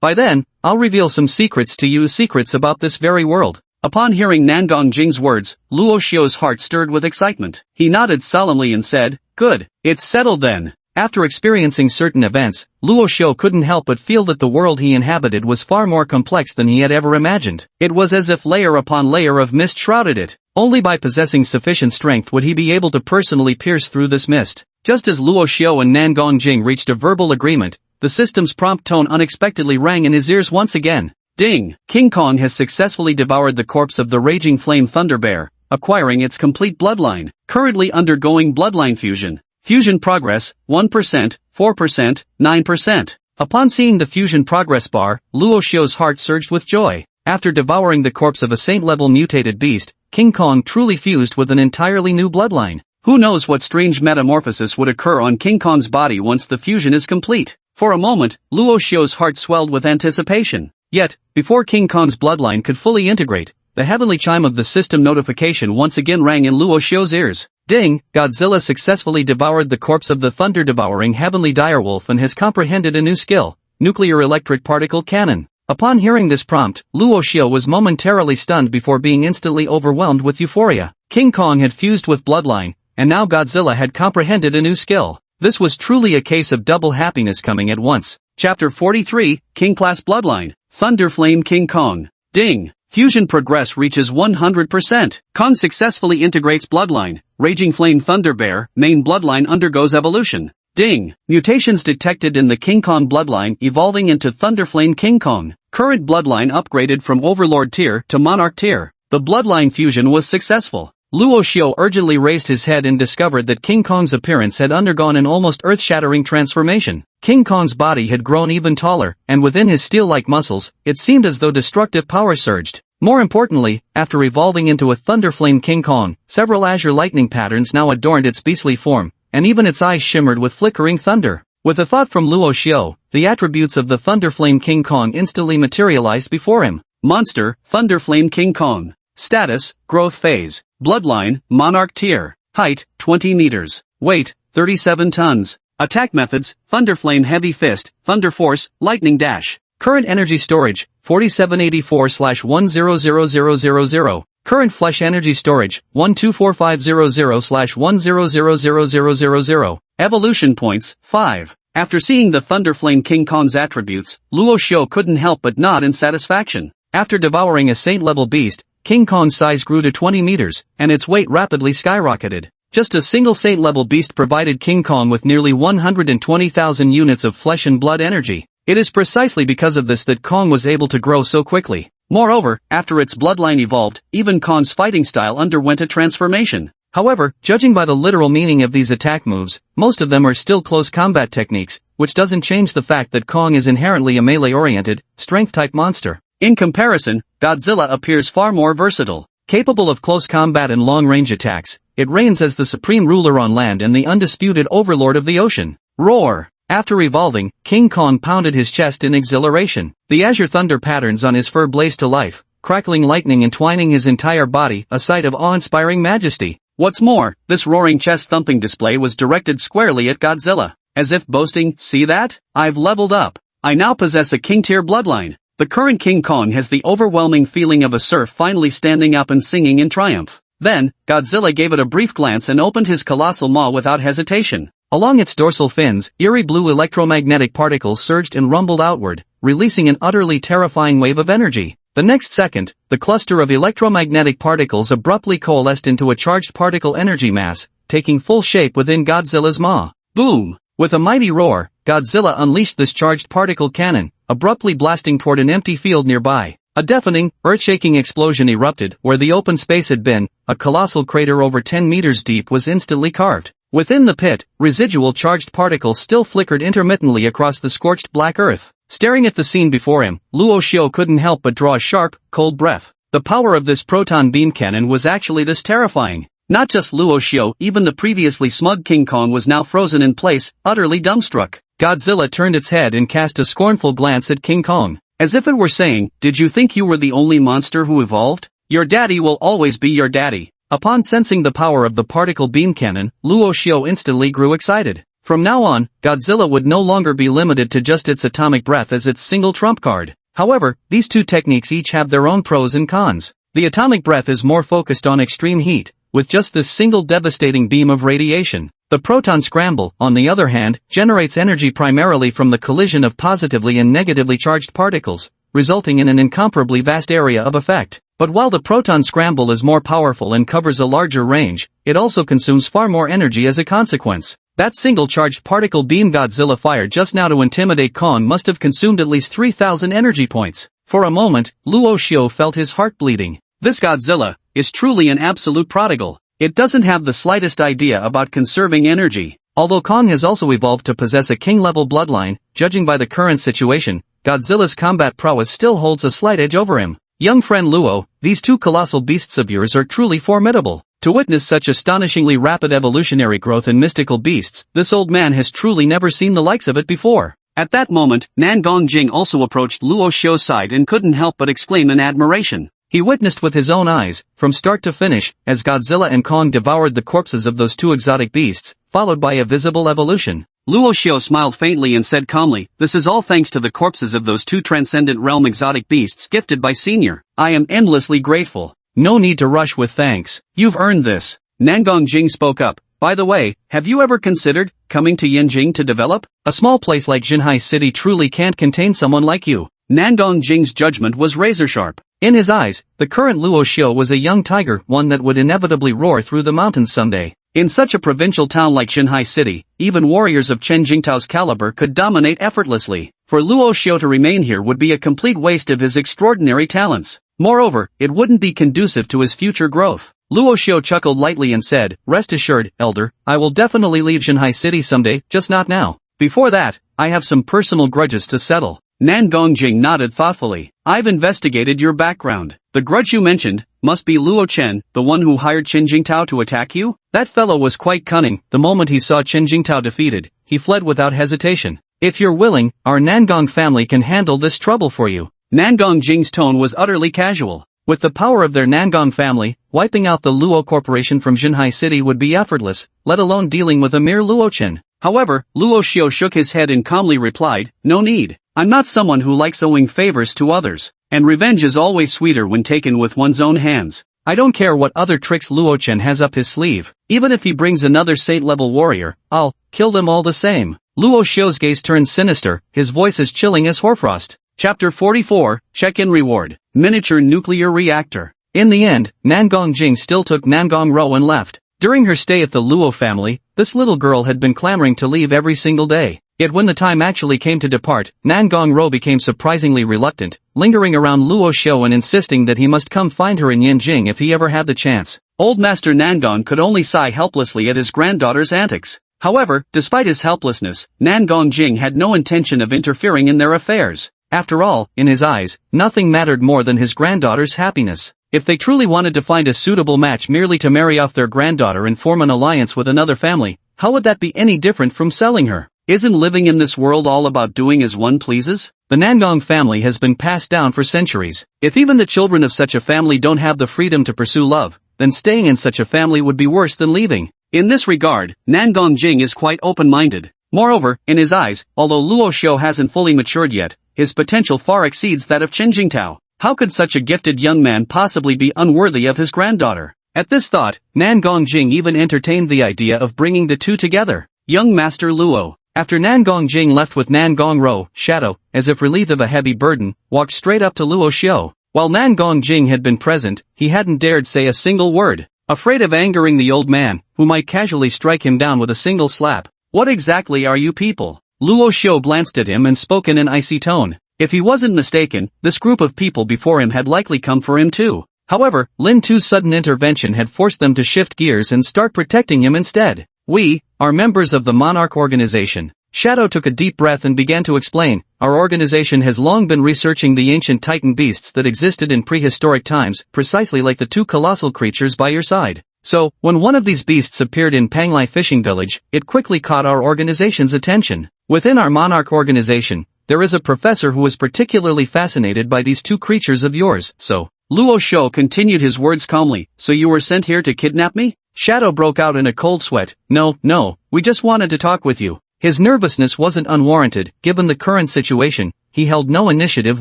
By then, I'll reveal some secrets to you, secrets about this very world. Upon hearing Nangong Jing's words, Luo Shou's heart stirred with excitement. He nodded solemnly and said, good, it's settled then. After experiencing certain events, Luo Shou couldn't help but feel that the world he inhabited was far more complex than he had ever imagined. It was as if layer upon layer of mist shrouded it. Only by possessing sufficient strength would he be able to personally pierce through this mist. Just as Luo Shou and Nangong Jing reached a verbal agreement, the system's prompt tone unexpectedly rang in his ears once again. Ding! King Kong has successfully devoured the corpse of the raging flame thunder bear, acquiring its complete bloodline. Currently undergoing bloodline fusion. Fusion progress, 1%, 4%, 9%. Upon seeing the fusion progress bar, Luo Shou's heart surged with joy. After devouring the corpse of a saint-level mutated beast, King Kong truly fused with an entirely new bloodline. Who knows what strange metamorphosis would occur on King Kong's body once the fusion is complete? For a moment, Luo Xiu's heart swelled with anticipation. Yet, before King Kong's bloodline could fully integrate, the heavenly chime of the system notification once again rang in Luo Xiu's ears. Ding! Godzilla successfully devoured the corpse of the thunder-devouring heavenly direwolf and has comprehended a new skill, nuclear electric particle cannon. Upon hearing this prompt, Luo Xiu was momentarily stunned before being instantly overwhelmed with euphoria. King Kong had fused with bloodline, and now Godzilla had comprehended a new skill. This was truly a case of double happiness coming at once. Chapter 43, King Class Bloodline, Thunder Flame King Kong. Ding! Fusion progress reaches 100%. Kong successfully integrates bloodline. Raging Flame Thunder Bear, main bloodline undergoes evolution. Ding! Mutations detected in the King Kong bloodline evolving into Thunder Flame King Kong. Current bloodline upgraded from Overlord tier to Monarch tier. The bloodline fusion was successful. Luo Xiu urgently raised his head and discovered that King Kong's appearance had undergone an almost earth-shattering transformation. King Kong's body had grown even taller, and within his steel-like muscles, it seemed as though destructive power surged. More importantly, after evolving into a Thunder Flame King Kong, several azure lightning patterns now adorned its beastly form, and even its eyes shimmered with flickering thunder. With a thought from Luo Xiu, the attributes of the Thunder Flame King Kong instantly materialized before him. Monster, Thunder Flame King Kong. Status, Growth Phase. Bloodline, Monarch Tier. Height, 20 meters. Weight, 37 tons. Attack methods, Thunder Flame Heavy Fist, Thunder Force, Lightning Dash. Current energy storage, 4784/100000. Current flesh energy storage, 124,500/10000000. Evolution points, 5. After seeing the Thunder Flame King Kong's attributes, Luo Xiu couldn't help but nod in satisfaction. After devouring a saint-level beast, King Kong's size grew to 20 meters, and its weight rapidly skyrocketed. Just a single saint-level beast provided King Kong with nearly 120,000 units of flesh and blood energy. It is precisely because of this that Kong was able to grow so quickly. Moreover, after its bloodline evolved, even Kong's fighting style underwent a transformation. However, judging by the literal meaning of these attack moves, most of them are still close combat techniques, which doesn't change the fact that Kong is inherently a melee-oriented, strength-type monster. In comparison, Godzilla appears far more versatile. Capable of close combat and long-range attacks, it reigns as the supreme ruler on land and the undisputed overlord of the ocean. Roar! After evolving, King Kong pounded his chest in exhilaration. The azure thunder patterns on his fur blazed to life, crackling lightning entwining his entire body, a sight of awe-inspiring majesty. What's more, this roaring chest-thumping display was directed squarely at Godzilla, as if boasting, "See that? I've leveled up. I now possess a king-tier bloodline." The current King Kong has the overwhelming feeling of a serf finally standing up and singing in triumph. Then, Godzilla gave it a brief glance and opened his colossal maw without hesitation. Along its dorsal fins, eerie blue electromagnetic particles surged and rumbled outward, releasing an utterly terrifying wave of energy. The next second, the cluster of electromagnetic particles abruptly coalesced into a charged particle energy mass, taking full shape within Godzilla's maw. Boom! With a mighty roar, Godzilla unleashed this charged particle cannon, abruptly blasting toward an empty field nearby. A deafening, earth-shaking explosion erupted where the open space had been. A colossal crater over 10 meters deep was instantly carved. Within the pit, residual charged particles still flickered intermittently across the scorched black earth. Staring at the scene before him, Luo Xiu couldn't help but draw a sharp, cold breath. The power of this proton beam cannon was actually this terrifying. Not just Luo Xiu, even the previously smug King Kong was now frozen in place, utterly dumbstruck. Godzilla turned its head and cast a scornful glance at King Kong, as if it were saying, "Did you think you were the only monster who evolved? Your daddy will always be your daddy." Upon sensing the power of the particle beam cannon, Luo Xiu instantly grew excited. From now on, Godzilla would no longer be limited to just its atomic breath as its single trump card. However, these two techniques each have their own pros and cons. The atomic breath is more focused on extreme heat, with just this single devastating beam of radiation. The proton scramble, on the other hand, generates energy primarily from the collision of positively and negatively charged particles, resulting in an incomparably vast area of effect. But while the proton scramble is more powerful and covers a larger range, it also consumes far more energy as a consequence. That single charged particle beam Godzilla fired just now to intimidate Kong must have consumed at least 3,000 energy points. For a moment, Luo Xiu felt his heart bleeding. This Godzilla is truly an absolute prodigal. It doesn't have the slightest idea about conserving energy. Although Kong has also evolved to possess a king-level bloodline, judging by the current situation, Godzilla's combat prowess still holds a slight edge over him. Young friend Luo, these two colossal beasts of yours are truly formidable. To witness such astonishingly rapid evolutionary growth in mystical beasts, this old man has truly never seen the likes of it before. At that moment, Nan Gongjing also approached Luo Xiu's side and couldn't help but exclaim in admiration. He witnessed with his own eyes, from start to finish, as Godzilla and Kong devoured the corpses of those two exotic beasts, followed by a visible evolution. Luo Xiu smiled faintly and said calmly, "This is all thanks to the corpses of those two transcendent realm exotic beasts gifted by Senior. I am endlessly grateful." "No need to rush with thanks. You've earned this." Nan Gongjing spoke up. "By the way, have you ever considered coming to Yanjing to develop? A small place like Jinhai City truly can't contain someone like you." Nan Gongjing's judgment was razor-sharp. In his eyes, the current Luo Xiu was a young tiger, one that would inevitably roar through the mountains someday. In such a provincial town like Jinhai City, even warriors of Chen Jingtao's caliber could dominate effortlessly. For Luo Xiu to remain here would be a complete waste of his extraordinary talents. Moreover, it wouldn't be conducive to his future growth. Luo Xiu chuckled lightly and said, "Rest assured, Elder, I will definitely leave Jinhai City someday, just not now. Before that, I have some personal grudges to settle." Nan Gongjing nodded thoughtfully. "I've investigated your background. The grudge you mentioned must be Luo Chen, the one who hired Chen Jingtao to attack you? That fellow was quite cunning. The moment he saw Chen Jingtao defeated, he fled without hesitation. If you're willing, our Nangong family can handle this trouble for you." Nan Gongjing's tone was utterly casual. With the power of their Nangong family, wiping out the Luo Corporation from Jinhai City would be effortless, let alone dealing with a mere Luo Chen. However, Luo Xiu shook his head and calmly replied, "No need. I'm not someone who likes owing favors to others, and revenge is always sweeter when taken with one's own hands. I don't care what other tricks Luo Chen has up his sleeve. Even if he brings another saint-level warrior, I'll kill them all the same." Luo Xiu's gaze turned sinister, his voice as chilling as hoarfrost. Chapter 44, Check-in Reward, Miniature Nuclear Reactor. In the end, Nan Gongjing still took Nangong Ro and left. During her stay at the Luo family, this little girl had been clamoring to leave every single day. Yet when the time actually came to depart, Nangong Ro became surprisingly reluctant, lingering around Luo Xiu and insisting that he must come find her in Yanjing if he ever had the chance. Old Master Nangong could only sigh helplessly at his granddaughter's antics. However, despite his helplessness, Nan Gongjing had no intention of interfering in their affairs. After all, in his eyes, nothing mattered more than his granddaughter's happiness. If they truly wanted to find a suitable match merely to marry off their granddaughter and form an alliance with another family, how would that be any different from selling her? Isn't living in this world all about doing as one pleases? The Nangong family has been passed down for centuries. If even the children of such a family don't have the freedom to pursue love, then staying in such a family would be worse than leaving. In this regard, Nan Gongjing is quite open-minded. Moreover, in his eyes, although Luo Xiu hasn't fully matured yet, his potential far exceeds that of Chen Jingtao. How could such a gifted young man possibly be unworthy of his granddaughter? At this thought, Nan Gongjing even entertained the idea of bringing the two together. Young Master Luo. After Nan Gongjing left with Nangong Ro, Shadow, as if relieved of a heavy burden, walked straight up to Luo Xiu. While Nan Gongjing had been present, he hadn't dared say a single word, afraid of angering the old man, who might casually strike him down with a single slap. "What exactly are you people?" Luo Xiu glanced at him and spoke in an icy tone. If he wasn't mistaken, this group of people before him had likely come for him too. However, Lin Tu's sudden intervention had forced them to shift gears and start protecting him instead. "We are members of the Monarch Organization." Shadow took a deep breath and began to explain. "Our organization has long been researching the ancient titan beasts that existed in prehistoric times, precisely like the two colossal creatures by your side. So, when one of these beasts appeared in Panglai Fishing Village, it quickly caught our organization's attention. Within our Monarch Organization, there is a professor who is particularly fascinated by these two creatures of yours, so..." Luo Xiu continued his words calmly. "So you were sent here to kidnap me?" Shadow broke out in a cold sweat. No, we just wanted to talk with you." His nervousness wasn't unwarranted, given the current situation. He held no initiative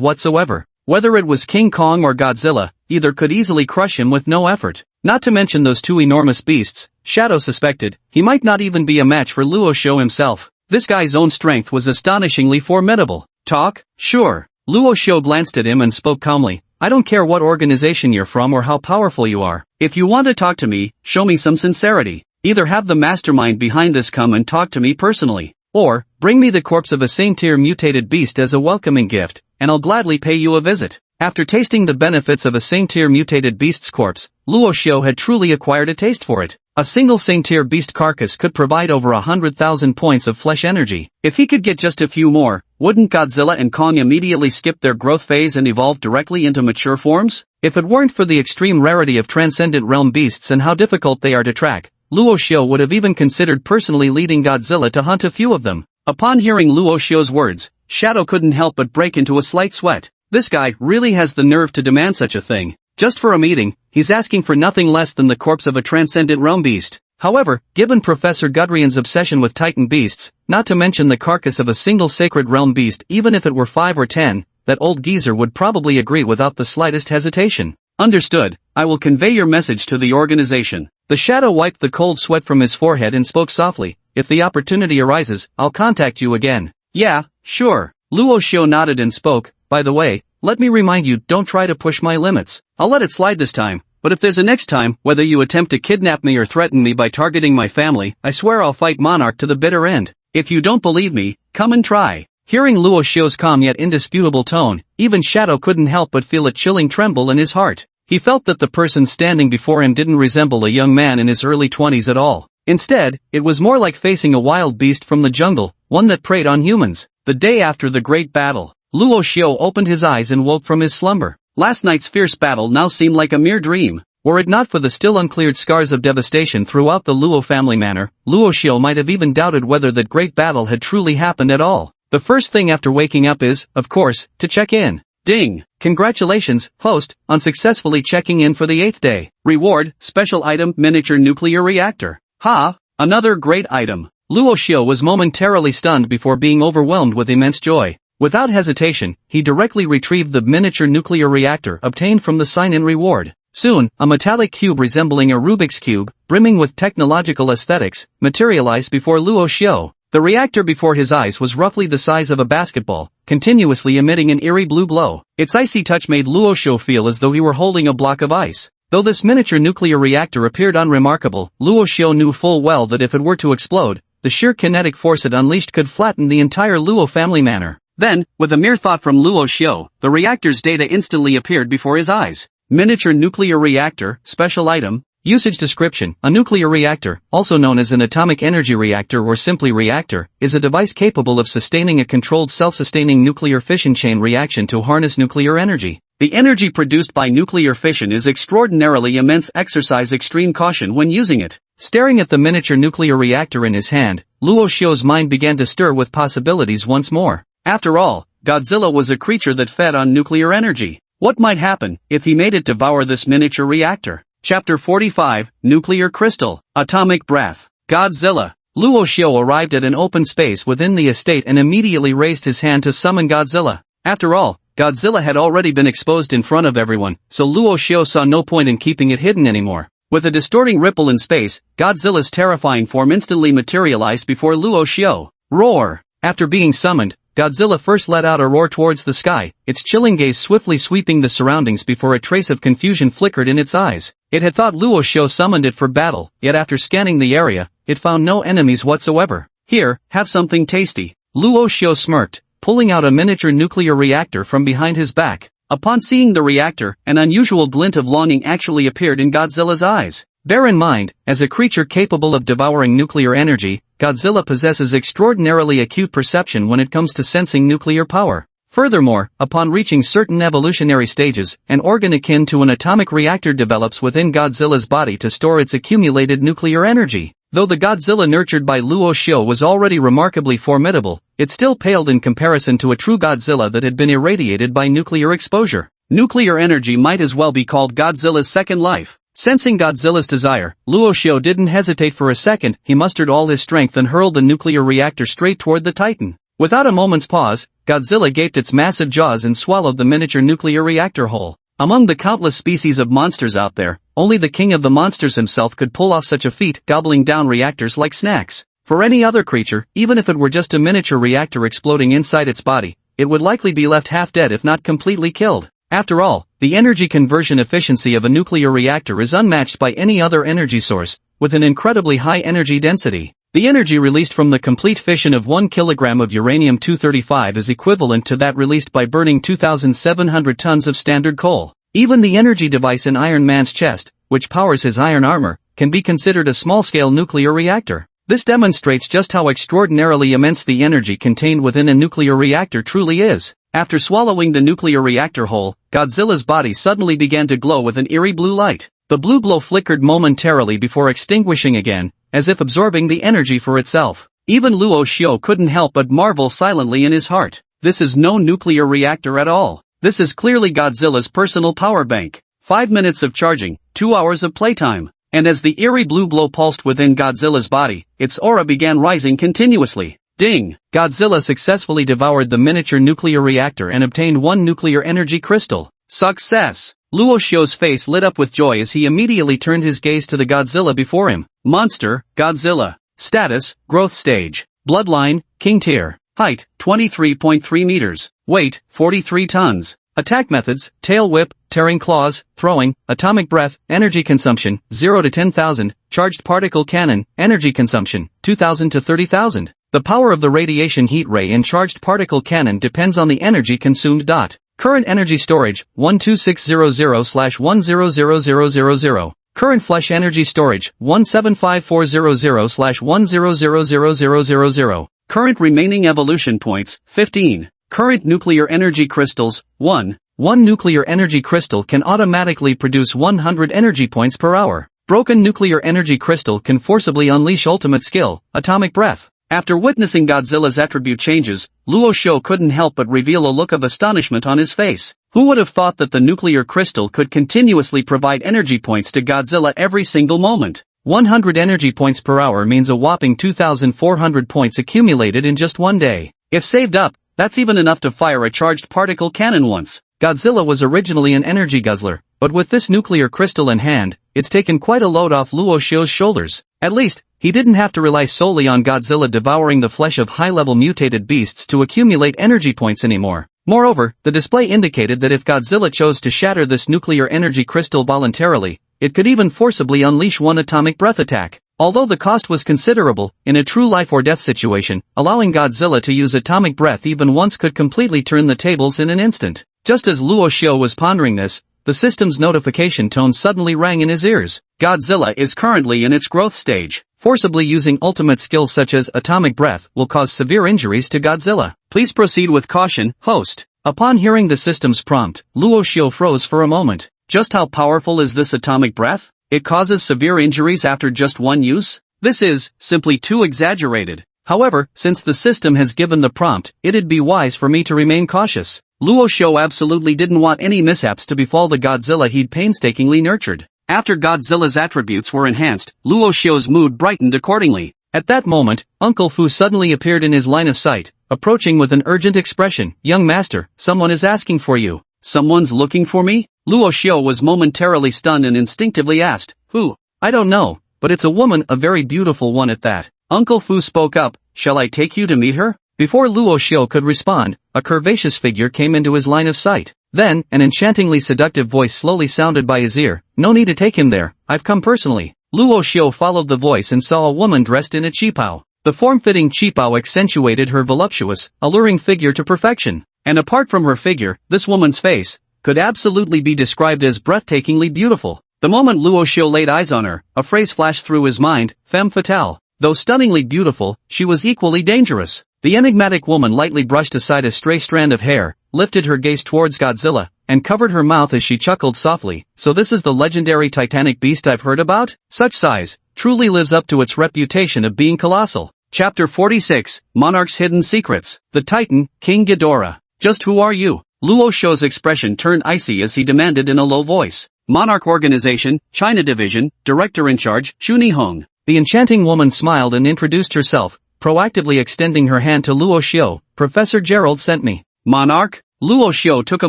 whatsoever. Whether it was King Kong or Godzilla, either could easily crush him with no effort. Not to mention those two enormous beasts, Shadow suspected, he might not even be a match for Luo Xiu himself. This guy's own strength was astonishingly formidable. "Talk? Sure." Luo Xiu glanced at him and spoke calmly. "I don't care what organization you're from or how powerful you are. If you want to talk to me, show me some sincerity. Either have the mastermind behind this come and talk to me personally, or bring me the corpse of a saint-tier mutated beast as a welcoming gift, and I'll gladly pay you a visit." After tasting the benefits of a same-tier mutated beast's corpse, Luo Xiao had truly acquired a taste for it. A single same-tier beast carcass could provide over 100,000 points of flesh energy. If he could get just a few more, wouldn't Godzilla and Kong immediately skip their growth phase and evolve directly into mature forms? If it weren't for the extreme rarity of Transcendent Realm beasts and how difficult they are to track, Luo Xiao would have even considered personally leading Godzilla to hunt a few of them. Upon hearing Luo Xiao's words, Shadow couldn't help but break into a slight sweat. This guy really has the nerve to demand such a thing. Just for a meeting, he's asking for nothing less than the corpse of a Transcendent Realm beast. However, given Professor Gudrian's obsession with Titan beasts, not to mention the carcass of a single Sacred Realm beast even if it were 5 or 10, that old geezer would probably agree without the slightest hesitation. Understood, I will convey your message to the organization. The Shadow wiped the cold sweat from his forehead and spoke softly, if the opportunity arises, I'll contact you again. Yeah, sure. Luo Xiao nodded and spoke, by the way, let me remind you, don't try to push my limits. I'll let it slide this time, but if there's a next time, whether you attempt to kidnap me or threaten me by targeting my family, I swear I'll fight Monarch to the bitter end. If you don't believe me, come and try. Hearing Luo Xiao's calm yet indisputable tone, even Shadow couldn't help but feel a chilling tremble in his heart. He felt that the person standing before him didn't resemble a young man in his early 20s at all. Instead, it was more like facing a wild beast from the jungle, one that preyed on humans. The day after the great battle, Luo Xiao opened his eyes and woke from his slumber. Last night's fierce battle now seemed like a mere dream. Were it not for the still uncleared scars of devastation throughout the Luo family manor, Luo Xiao might have even doubted whether that great battle had truly happened at all. The first thing after waking up is, of course, to check in. Ding! Congratulations, host, on successfully checking in for the 8th day. Reward, special item, miniature nuclear reactor. Ha! Another great item. Luo Xiao was momentarily stunned before being overwhelmed with immense joy. Without hesitation, he directly retrieved the miniature nuclear reactor obtained from the sign-in reward. Soon, a metallic cube resembling a Rubik's Cube, brimming with technological aesthetics, materialized before Luo Xiao. The reactor before his eyes was roughly the size of a basketball, continuously emitting an eerie blue glow. Its icy touch made Luo Xiao feel as though he were holding a block of ice. Though this miniature nuclear reactor appeared unremarkable, Luo Xiao knew full well that if it were to explode, the sheer kinetic force it unleashed could flatten the entire Luo family manor. Then, with a mere thought from Luo Xiao, the reactor's data instantly appeared before his eyes. Miniature nuclear reactor, special item, usage description. A nuclear reactor, also known as an atomic energy reactor or simply reactor, is a device capable of sustaining a controlled self-sustaining nuclear fission chain reaction to harness nuclear energy. The energy produced by nuclear fission is extraordinarily immense. Exercise extreme caution when using it. Staring at the miniature nuclear reactor in his hand, Luo Xiao's mind began to stir with possibilities once more. After all, Godzilla was a creature that fed on nuclear energy. What might happen if he made it devour this miniature reactor? Chapter 45, Nuclear Crystal, Atomic Breath. Godzilla. Luo Xiao arrived at an open space within the estate and immediately raised his hand to summon Godzilla. After all, Godzilla had already been exposed in front of everyone, so Luo Xiao saw no point in keeping it hidden anymore. With a distorting ripple in space, Godzilla's terrifying form instantly materialized before Luo Xiao. Roar! After being summoned, Godzilla first let out a roar towards the sky, its chilling gaze swiftly sweeping the surroundings before a trace of confusion flickered in its eyes. It had thought Luo Xiao summoned it for battle, yet after scanning the area, it found no enemies whatsoever. Here, have something tasty. Luo Xiao smirked, pulling out a miniature nuclear reactor from behind his back. Upon seeing the reactor, an unusual glint of longing actually appeared in Godzilla's eyes. Bear in mind, as a creature capable of devouring nuclear energy, Godzilla possesses extraordinarily acute perception when it comes to sensing nuclear power. Furthermore, upon reaching certain evolutionary stages, an organ akin to an atomic reactor develops within Godzilla's body to store its accumulated nuclear energy. Though the Godzilla nurtured by Luo Xiao was already remarkably formidable, it still paled in comparison to a true Godzilla that had been irradiated by nuclear exposure. Nuclear energy might as well be called Godzilla's second life. Sensing Godzilla's desire, Luo Xiao didn't hesitate for a second. He mustered all his strength and hurled the nuclear reactor straight toward the Titan. Without a moment's pause, Godzilla gaped its massive jaws and swallowed the miniature nuclear reactor whole. Among the countless species of monsters out there, only the king of the monsters himself could pull off such a feat, gobbling down reactors like snacks. For any other creature, even if it were just a miniature reactor exploding inside its body, it would likely be left half dead if not completely killed. After all, the energy conversion efficiency of a nuclear reactor is unmatched by any other energy source, with an incredibly high energy density. The energy released from the complete fission of 1 kilogram of uranium-235 is equivalent to that released by burning 2,700 tons of standard coal. Even the energy device in Iron Man's chest, which powers his iron armor, can be considered a small-scale nuclear reactor. This demonstrates just how extraordinarily immense the energy contained within a nuclear reactor truly is. After swallowing the nuclear reactor whole, Godzilla's body suddenly began to glow with an eerie blue light. The blue glow flickered momentarily before extinguishing again, as if absorbing the energy for itself. Even Luo Xiao couldn't help but marvel silently in his heart. This is no nuclear reactor at all. This is clearly Godzilla's personal power bank. 5 minutes of charging, 2 hours of playtime. And as the eerie blue glow pulsed within Godzilla's body, its aura began rising continuously. Ding! Godzilla successfully devoured the miniature nuclear reactor and obtained 1 nuclear energy crystal. Success! Luo Xiao's face lit up with joy as he immediately turned his gaze to the Godzilla before him. Monster, Godzilla. Status, growth stage. Bloodline, King tier. Height, 23.3 meters. Weight, 43 tons. Attack methods, tail whip, tearing claws, throwing, atomic breath, energy consumption, 0 to 10,000, charged particle cannon, energy consumption, 2,000 to 30,000. The power of the radiation heat ray and charged particle cannon depends on the energy consumed. Current energy storage, 12600/100000. Current flesh energy storage, 17540/10000000. Current remaining evolution points, 15. Current nuclear energy crystals, 1. One nuclear energy crystal can automatically produce 100 energy points per hour. Broken nuclear energy crystal can forcibly unleash ultimate skill, atomic breath. After witnessing Godzilla's attribute changes, Luo Xiao couldn't help but reveal a look of astonishment on his face. Who would have thought that the nuclear crystal could continuously provide energy points to Godzilla every single moment? 100 energy points per hour means a whopping 2,400 points accumulated in just one day. If saved up, that's even enough to fire a charged particle cannon once. Godzilla was originally an energy guzzler, but with this nuclear crystal in hand, it's taken quite a load off Luo Xiao's shoulders. At least, he didn't have to rely solely on Godzilla devouring the flesh of high-level mutated beasts to accumulate energy points anymore. Moreover, the display indicated that if Godzilla chose to shatter this nuclear energy crystal voluntarily, it could even forcibly unleash 1 atomic breath attack. Although the cost was considerable, in a true life-or-death situation, allowing Godzilla to use atomic breath even once could completely turn the tables in an instant. Just as Luo Xiao was pondering this, the system's notification tone suddenly rang in his ears. Godzilla is currently in its growth stage. Forcibly using ultimate skills such as atomic breath will cause severe injuries to Godzilla. Please proceed with caution, host. Upon hearing the system's prompt, Luo Xiao froze for a moment. Just how powerful is this atomic breath? It causes severe injuries after just one use? This is simply too exaggerated. However, since the system has given the prompt, it'd be wise for me to remain cautious. Luo Xiao absolutely didn't want any mishaps to befall the Godzilla he'd painstakingly nurtured. After Godzilla's attributes were enhanced, Luo Xiao's mood brightened accordingly. At that moment, Uncle Fu suddenly appeared in his line of sight, approaching with an urgent expression. Young master, someone is asking for you. Someone's looking for me? Luo Xiao was momentarily stunned and instinctively asked, who? I don't know, but it's a woman, a very beautiful one at that. Uncle Fu spoke up, shall I take you to meet her? Before Luo Xiao could respond, a curvaceous figure came into his line of sight. Then, an enchantingly seductive voice slowly sounded by his ear. No need to take him there, I've come personally. Luo Xiao followed the voice and saw a woman dressed in a qipao. The form-fitting qipao accentuated her voluptuous, alluring figure to perfection. And apart from her figure, this woman's face could absolutely be described as breathtakingly beautiful. The moment Luo Xiao laid eyes on her, a phrase flashed through his mind, femme fatale. Though stunningly beautiful, she was equally dangerous. The enigmatic woman lightly brushed aside a stray strand of hair, lifted her gaze towards Godzilla, and covered her mouth as she chuckled softly. So this is the legendary titanic beast I've heard about? Such size truly lives up to its reputation of being colossal. Chapter 46, Monarch's Hidden Secrets. The Titan, King Ghidorah. Just who are you? Luo Xiao's expression turned icy as he demanded in a low voice. Monarch Organization, China Division, Director in Charge, Xu Nihong. The enchanting woman smiled and introduced herself, proactively extending her hand to Luo Xiao. Professor Gerald sent me. Monarch? Luo Xiao took a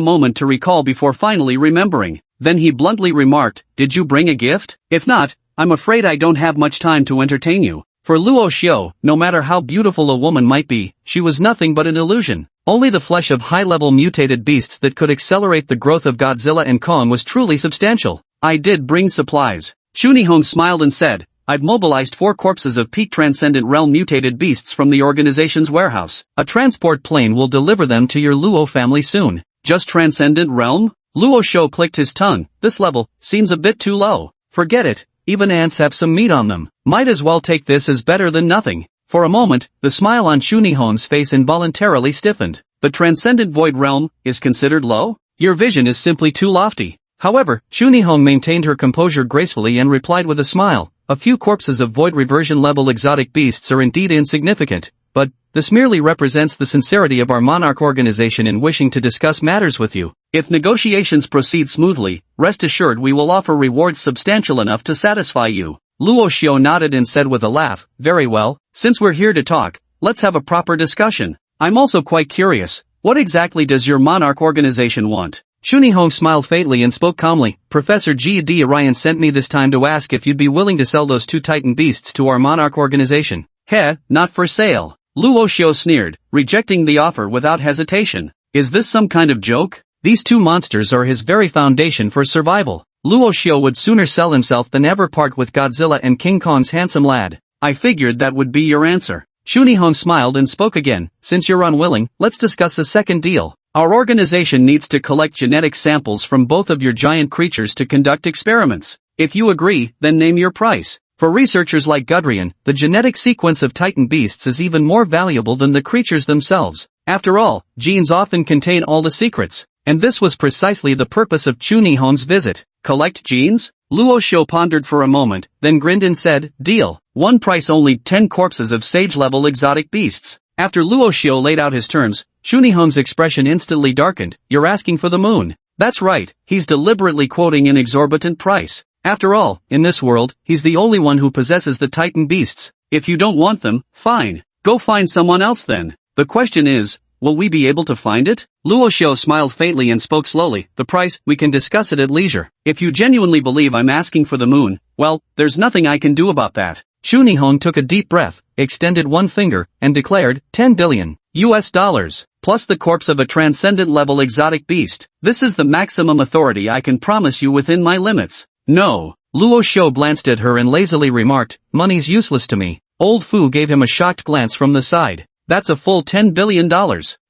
moment to recall before finally remembering. Then he bluntly remarked, did you bring a gift? If not, I'm afraid I don't have much time to entertain you. For Luo Xiao, no matter how beautiful a woman might be, she was nothing but an illusion. Only the flesh of high-level mutated beasts that could accelerate the growth of Godzilla and Kong was truly substantial. I did bring supplies. Xu Nihong smiled and said, I've mobilized 4 corpses of peak Transcendent Realm mutated beasts from the organization's warehouse. A transport plane will deliver them to your Luo family soon. Just Transcendent Realm? Luo Shou clicked his tongue. This level seems a bit too low. Forget it, even ants have some meat on them. Might as well take this as better than nothing. For a moment, the smile on Shu Nihong's face involuntarily stiffened. The Transcendent Void Realm is considered low? Your vision is simply too lofty. However, Shu Nihong maintained her composure gracefully and replied with a smile. A few corpses of void reversion level exotic beasts are indeed insignificant, but this merely represents the sincerity of our monarch organization in wishing to discuss matters with you. If negotiations proceed smoothly, rest assured we will offer rewards substantial enough to satisfy you. Luo Xiao nodded and said with a laugh, very well, since we're here to talk, let's have a proper discussion. I'm also quite curious, what exactly does your monarch organization want? Shu Nihong smiled faintly and spoke calmly. Professor G.D. Orion sent me this time to ask if you'd be willing to sell those 2 Titan beasts to our monarch organization. Heh, not for sale. Luo Xiao sneered, rejecting the offer without hesitation. Is this some kind of joke? These 2 monsters are his very foundation for survival. Luo Xiao would sooner sell himself than ever part with Godzilla and King Kong's handsome lad. I figured that would be your answer. Shu Nihong smiled and spoke again. Since you're unwilling, let's discuss a second deal. Our organization needs to collect genetic samples from both of your giant creatures to conduct experiments. If you agree, then name your price. For researchers like Gudrian, the genetic sequence of Titan beasts is even more valuable than the creatures themselves. After all, genes often contain all the secrets. And this was precisely the purpose of Shu Nihong's visit. Collect genes? Luo Xiao pondered for a moment, then grinned and said, deal. One price only 10 corpses of sage-level exotic beasts. After Luo Xiao laid out his terms, Shu Nihong's expression instantly darkened. You're asking for the moon. That's right, he's deliberately quoting an exorbitant price. After all, in this world, he's the only one who possesses the Titan beasts. If you don't want them, fine. Go find someone else then. The question is, will we be able to find it? Luo Xiao smiled faintly and spoke slowly. The price, we can discuss it at leisure. If you genuinely believe I'm asking for the moon, well, there's nothing I can do about that. Shu Nihong took a deep breath, extended one finger, and declared, 10 billion US dollars, plus the corpse of a transcendent-level exotic beast. This is the maximum authority I can promise you within my limits. No. Luo Xiao glanced at her and lazily remarked, money's useless to me. Old Fu gave him a shocked glance from the side. That's a full $10 billion.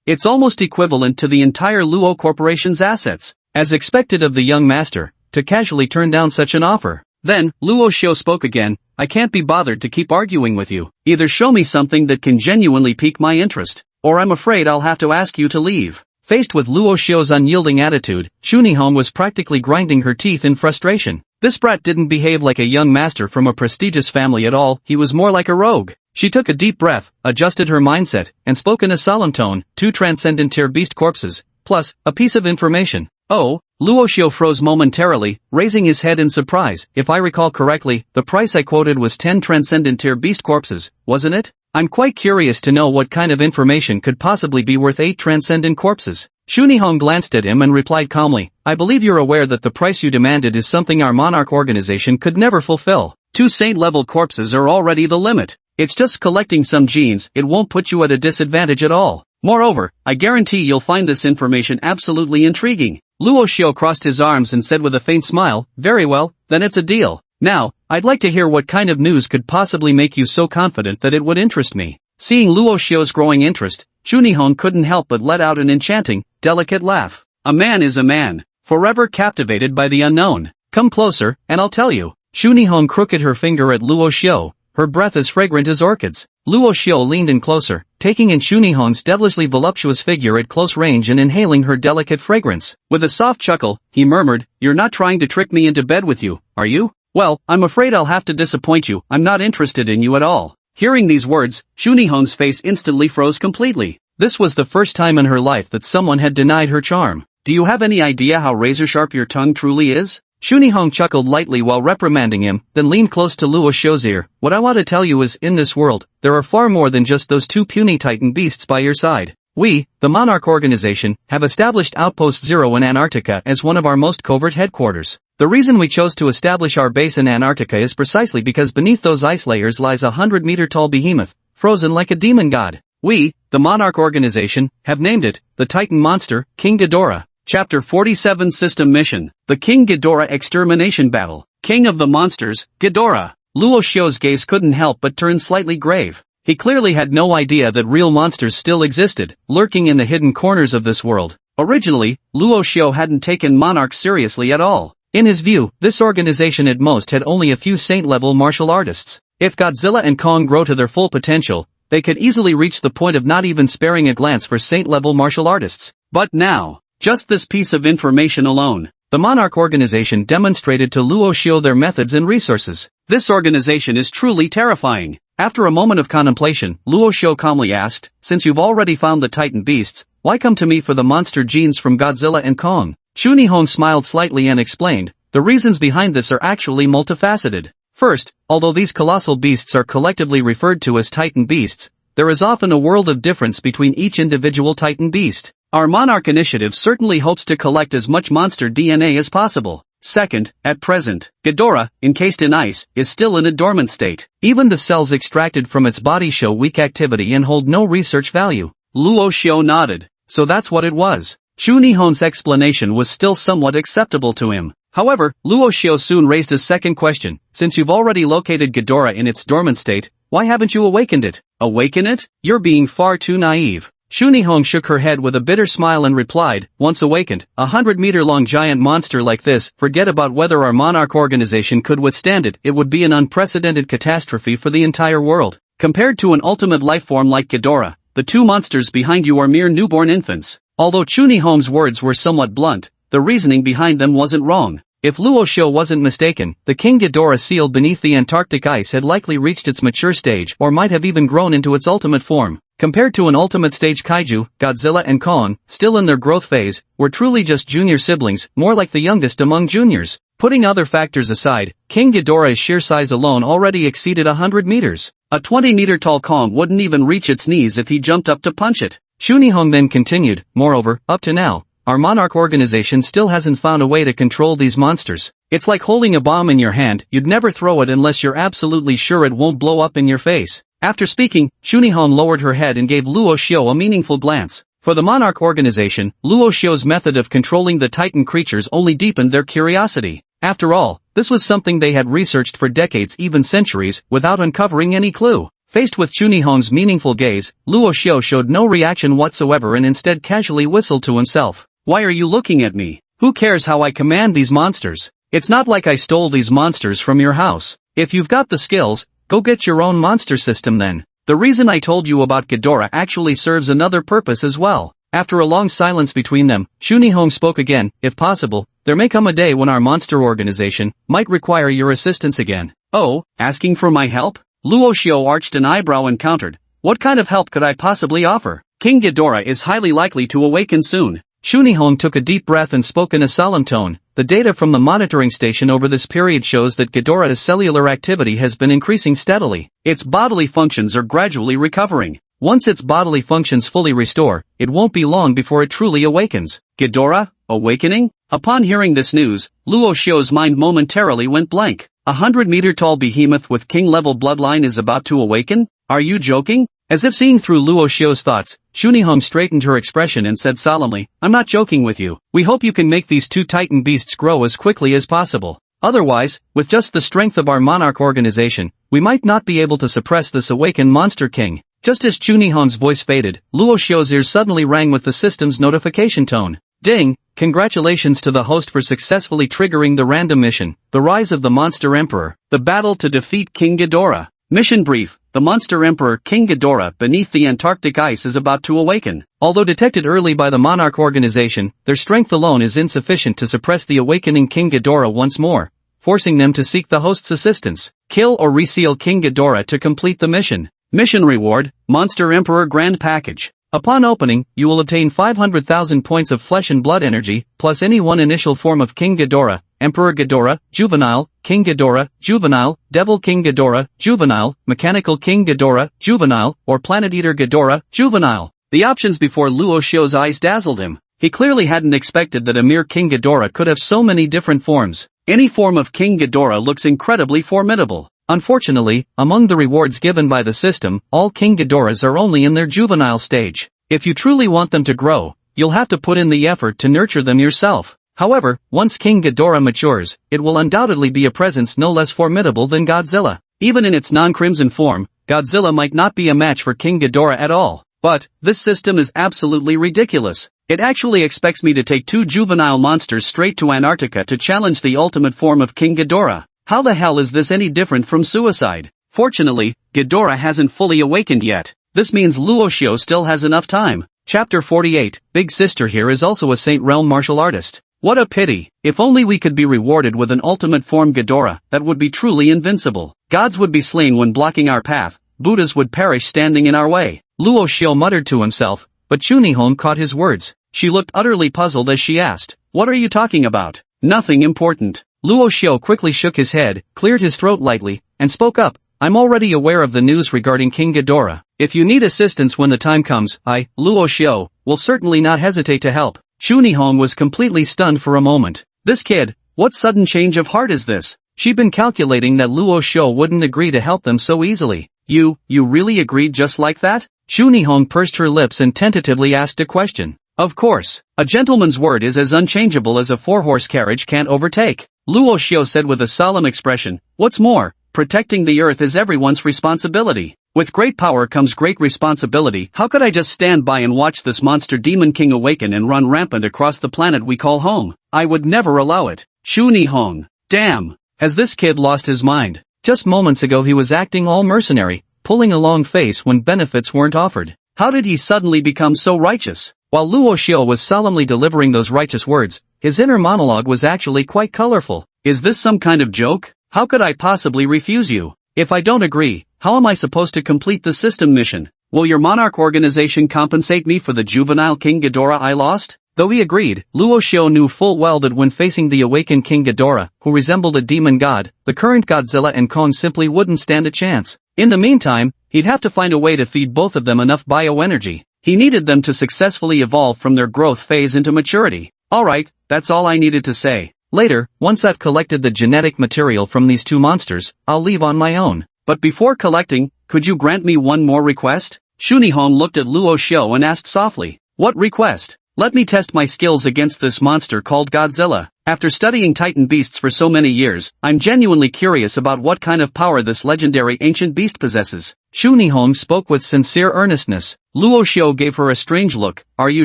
It's almost equivalent to the entire Luo Corporation's assets. As expected of the young master, to casually turn down such an offer. Then, Luo Xiao spoke again, I can't be bothered to keep arguing with you. Either show me something that can genuinely pique my interest, or I'm afraid I'll have to ask you to leave. Faced with Luo Xiao's unyielding attitude, Shu Nihong was practically grinding her teeth in frustration. This brat didn't behave like a young master from a prestigious family at all, he was more like a rogue. She took a deep breath, adjusted her mindset, and spoke in a solemn tone, 2 transcendent tier beast corpses, plus, a piece of information. Oh, Luo Xiao froze momentarily, raising his head in surprise. If I recall correctly, the price I quoted was 10 transcendent tier beast corpses, wasn't it? I'm quite curious to know what kind of information could possibly be worth 8 transcendent corpses. Shu Nihong glanced at him and replied calmly, I believe you're aware that the price you demanded is something our monarch organization could never fulfill. 2 saint-level corpses are already the limit. It's just collecting some genes, it won't put you at a disadvantage at all. Moreover, I guarantee you'll find this information absolutely intriguing. Luo Xiao crossed his arms and said with a faint smile, very well, then it's a deal. Now, I'd like to hear what kind of news could possibly make you so confident that it would interest me. Seeing Luo Xiao's growing interest, Shu Nihong couldn't help but let out an enchanting, delicate laugh. A man is a man, forever captivated by the unknown. Come closer, and I'll tell you. Shu Nihong crooked her finger at Luo Xiao, her breath as fragrant as orchids. Luo Xiao leaned in closer, taking in Shu Nihong's devilishly voluptuous figure at close range and inhaling her delicate fragrance. With a soft chuckle, he murmured, you're not trying to trick me into bed with you, are you? Well, I'm afraid I'll have to disappoint you, I'm not interested in you at all. Hearing these words, Shu Nihong's face instantly froze completely. This was the first time in her life that someone had denied her charm. Do you have any idea how razor-sharp your tongue truly is? Shu Nihong chuckled lightly while reprimanding him, then leaned close to Luo Xiao's ear. What I want to tell you is, in this world, there are far more than just those 2 puny Titan beasts by your side. We, the Monarch Organization, have established Outpost Zero in Antarctica as one of our most covert headquarters. The reason we chose to establish our base in Antarctica is precisely because beneath those ice layers lies a 100-meter-tall behemoth, frozen like a demon god. We, the Monarch Organization, have named it, the Titan monster, King Ghidorah. Chapter 47 System Mission, the King Ghidorah Extermination Battle. King of the Monsters, Ghidorah. Luo Xiu's gaze couldn't help but turn slightly grave. He clearly had no idea that real monsters still existed, lurking in the hidden corners of this world. Originally, Luo Xiu hadn't taken monarchs seriously at all. In his view, this organization at most had only a few saint-level martial artists. If Godzilla and Kong grow to their full potential, they could easily reach the point of not even sparing a glance for saint-level martial artists. But now, just this piece of information alone, the Monarch organization demonstrated to Luo Xiu their methods and resources. This organization is truly terrifying. After a moment of contemplation, Luo Xiu calmly asked, "Since you've already found the Titan beasts, why come to me for the monster genes from Godzilla and Kong?" Chu Nihong smiled slightly and explained, "The reasons behind this are actually multifaceted. First, although these colossal beasts are collectively referred to as Titan beasts, there is often a world of difference between each individual Titan beast. Our Monarch initiative certainly hopes to collect as much monster DNA as possible. Second, at present, Ghidorah, encased in ice, is still in a dormant state. Even the cells extracted from its body show weak activity and hold no research value." Luo Xiu nodded. So that's what it was. Chu Nihong's explanation was still somewhat acceptable to him. However, Luo Xiu soon raised a second question. "Since you've already located Ghidorah in its dormant state, why haven't you awakened it?" "Awaken it? You're being far too naive." Chu Nihong shook her head with a bitter smile and replied, "Once awakened, a 100-meter-long giant monster like this, forget about whether our Monarch organization could withstand it, it would be an unprecedented catastrophe for the entire world. Compared to an ultimate lifeform like Ghidorah, the two monsters behind you are mere newborn infants." Although Chu Nihong's words were somewhat blunt, the reasoning behind them wasn't wrong. If Luo Xiu wasn't mistaken, the King Ghidorah sealed beneath the Antarctic ice had likely reached its mature stage or might have even grown into its ultimate form. Compared to an ultimate stage kaiju, Godzilla and Kong, still in their growth phase, were truly just junior siblings, more like the youngest among juniors. Putting other factors aside, King Ghidorah's sheer size alone already exceeded 100 meters. A 20-meter-tall Kong wouldn't even reach its knees if he jumped up to punch it. Chu Nihong then continued, "Moreover, up to now, our Monarch organization still hasn't found a way to control these monsters. It's like holding a bomb in your hand, you'd never throw it unless you're absolutely sure it won't blow up in your face." After speaking, Chu Nihong lowered her head and gave Luo Xiu a meaningful glance. For the Monarch organization, Luo Xiu's method of controlling the Titan creatures only deepened their curiosity. After all, this was something they had researched for decades, even centuries, without uncovering any clue. Faced with Chu Nihong's meaningful gaze, Luo Xiu showed no reaction whatsoever and instead casually whistled to himself. "Why are you looking at me? Who cares how I command these monsters? It's not like I stole these monsters from your house. If you've got the skills, go get your own monster system then. The reason I told you about Ghidorah actually serves another purpose as well." After a long silence between them, Chu Nihong spoke again, "If possible, there may come a day when our monster organization might require your assistance again." "Oh, asking for my help?" Luo Xiu arched an eyebrow and countered, "What kind of help could I possibly offer? King Ghidorah is highly likely to awaken soon." Chu Nihong took a deep breath and spoke in a solemn tone. "The data from the monitoring station over this period shows that Ghidorah's cellular activity has been increasing steadily. Its bodily functions are gradually recovering. Once its bodily functions fully restore, it won't be long before it truly awakens." Ghidorah? Awakening? Upon hearing this news, Luo Xiu's mind momentarily went blank. 100-meter-tall behemoth with king-level bloodline is about to awaken? Are you joking? As if seeing through Luo Xiu's thoughts, Chu Nihong straightened her expression and said solemnly, "I'm not joking with you. We hope you can make these two Titan beasts grow as quickly as possible. Otherwise, with just the strength of our Monarch organization, we might not be able to suppress this awakened monster king." Just as Chu Nihong's voice faded, Luo Xiu's ears suddenly rang with the system's notification tone. "Ding! Congratulations to the host for successfully triggering the random mission, The Rise of the Monster Emperor, the battle to defeat King Ghidorah. Mission brief, the Monster Emperor King Ghidorah beneath the Antarctic ice is about to awaken. Although detected early by the Monarch organization, their strength alone is insufficient to suppress the awakening King Ghidorah once more, forcing them to seek the host's assistance. Kill or reseal King Ghidorah to complete the mission. Mission reward, Monster Emperor Grand Package. Upon opening, you will obtain 500,000 points of flesh and blood energy, plus any one initial form of King Ghidorah, Emperor Ghidorah, Juvenile, King Ghidorah, Juvenile, Devil King Ghidorah, Juvenile, Mechanical King Ghidorah, Juvenile, or Planet Eater Ghidorah, Juvenile. The options before Luo Xiu's eyes dazzled him. He clearly hadn't expected that a mere King Ghidorah could have so many different forms. Any form of King Ghidorah looks incredibly formidable. Unfortunately, among the rewards given by the system, all King Ghidorahs are only in their juvenile stage. If you truly want them to grow, you'll have to put in the effort to nurture them yourself. However, once King Ghidorah matures, it will undoubtedly be a presence no less formidable than Godzilla. Even in its non-crimson form, Godzilla might not be a match for King Ghidorah at all. But, this system is absolutely ridiculous. It actually expects me to take two juvenile monsters straight to Antarctica to challenge the ultimate form of King Ghidorah. How the hell is this any different from suicide? Fortunately, Ghidorah hasn't fully awakened yet. This means Luoxiao still has enough time. Chapter 48, Big Sister here is also a Saint Realm martial artist. What a pity. If only we could be rewarded with an ultimate form Ghidorah, that would be truly invincible. Gods would be slain when blocking our path, Buddhas would perish standing in our way. Luoxiao muttered to himself, but Chunihong caught his words. She looked utterly puzzled as she asked, "What are you talking about?" "Nothing important." Luoxiao quickly shook his head, cleared his throat lightly, and spoke up. "I'm already aware of the news regarding King Ghidorah. If you need assistance when the time comes, I, Luoxiao, will certainly not hesitate to help." Chunihong was completely stunned for a moment. This kid, what sudden change of heart is this? She'd been calculating that Luoxiao wouldn't agree to help them so easily. You really agreed just like that?" Chunihong pursed her lips and tentatively asked a question. "Of course. A gentleman's word is as unchangeable as a four-horse carriage can't overtake," Luoxiao said with a solemn expression. "What's more, protecting the earth is everyone's responsibility. With great power comes great responsibility. How could I just stand by and watch this monster demon king awaken and run rampant across the planet we call home? I would never allow it." Chunihong. Damn. Has this kid lost his mind? Just moments ago he was acting all mercenary, pulling a long face when benefits weren't offered. How did he suddenly become so righteous? While Luoxiao was solemnly delivering those righteous words, his inner monologue was actually quite colorful. Is this some kind of joke? How could I possibly refuse you? If I don't agree, how am I supposed to complete the system mission? Will your monarch organization compensate me for the juvenile King Ghidorah I lost? Though he agreed, Luoxiao knew full well that when facing the awakened King Ghidorah, who resembled a demon god, the current Godzilla and Kong simply wouldn't stand a chance. In the meantime, he'd have to find a way to feed both of them enough bioenergy. He needed them to successfully evolve from their growth phase into maturity. Alright, that's all I needed to say. Later, once I've collected the genetic material from these two monsters, I'll leave on my own. But before collecting, could you grant me one more request? Chunihong looked at Luoxiao and asked softly. What request? Let me test my skills against this monster called Godzilla. After studying Titan beasts for so many years, I'm genuinely curious about what kind of power this legendary ancient beast possesses. Chunihong spoke with sincere earnestness. Luoxiao gave her a strange look. Are you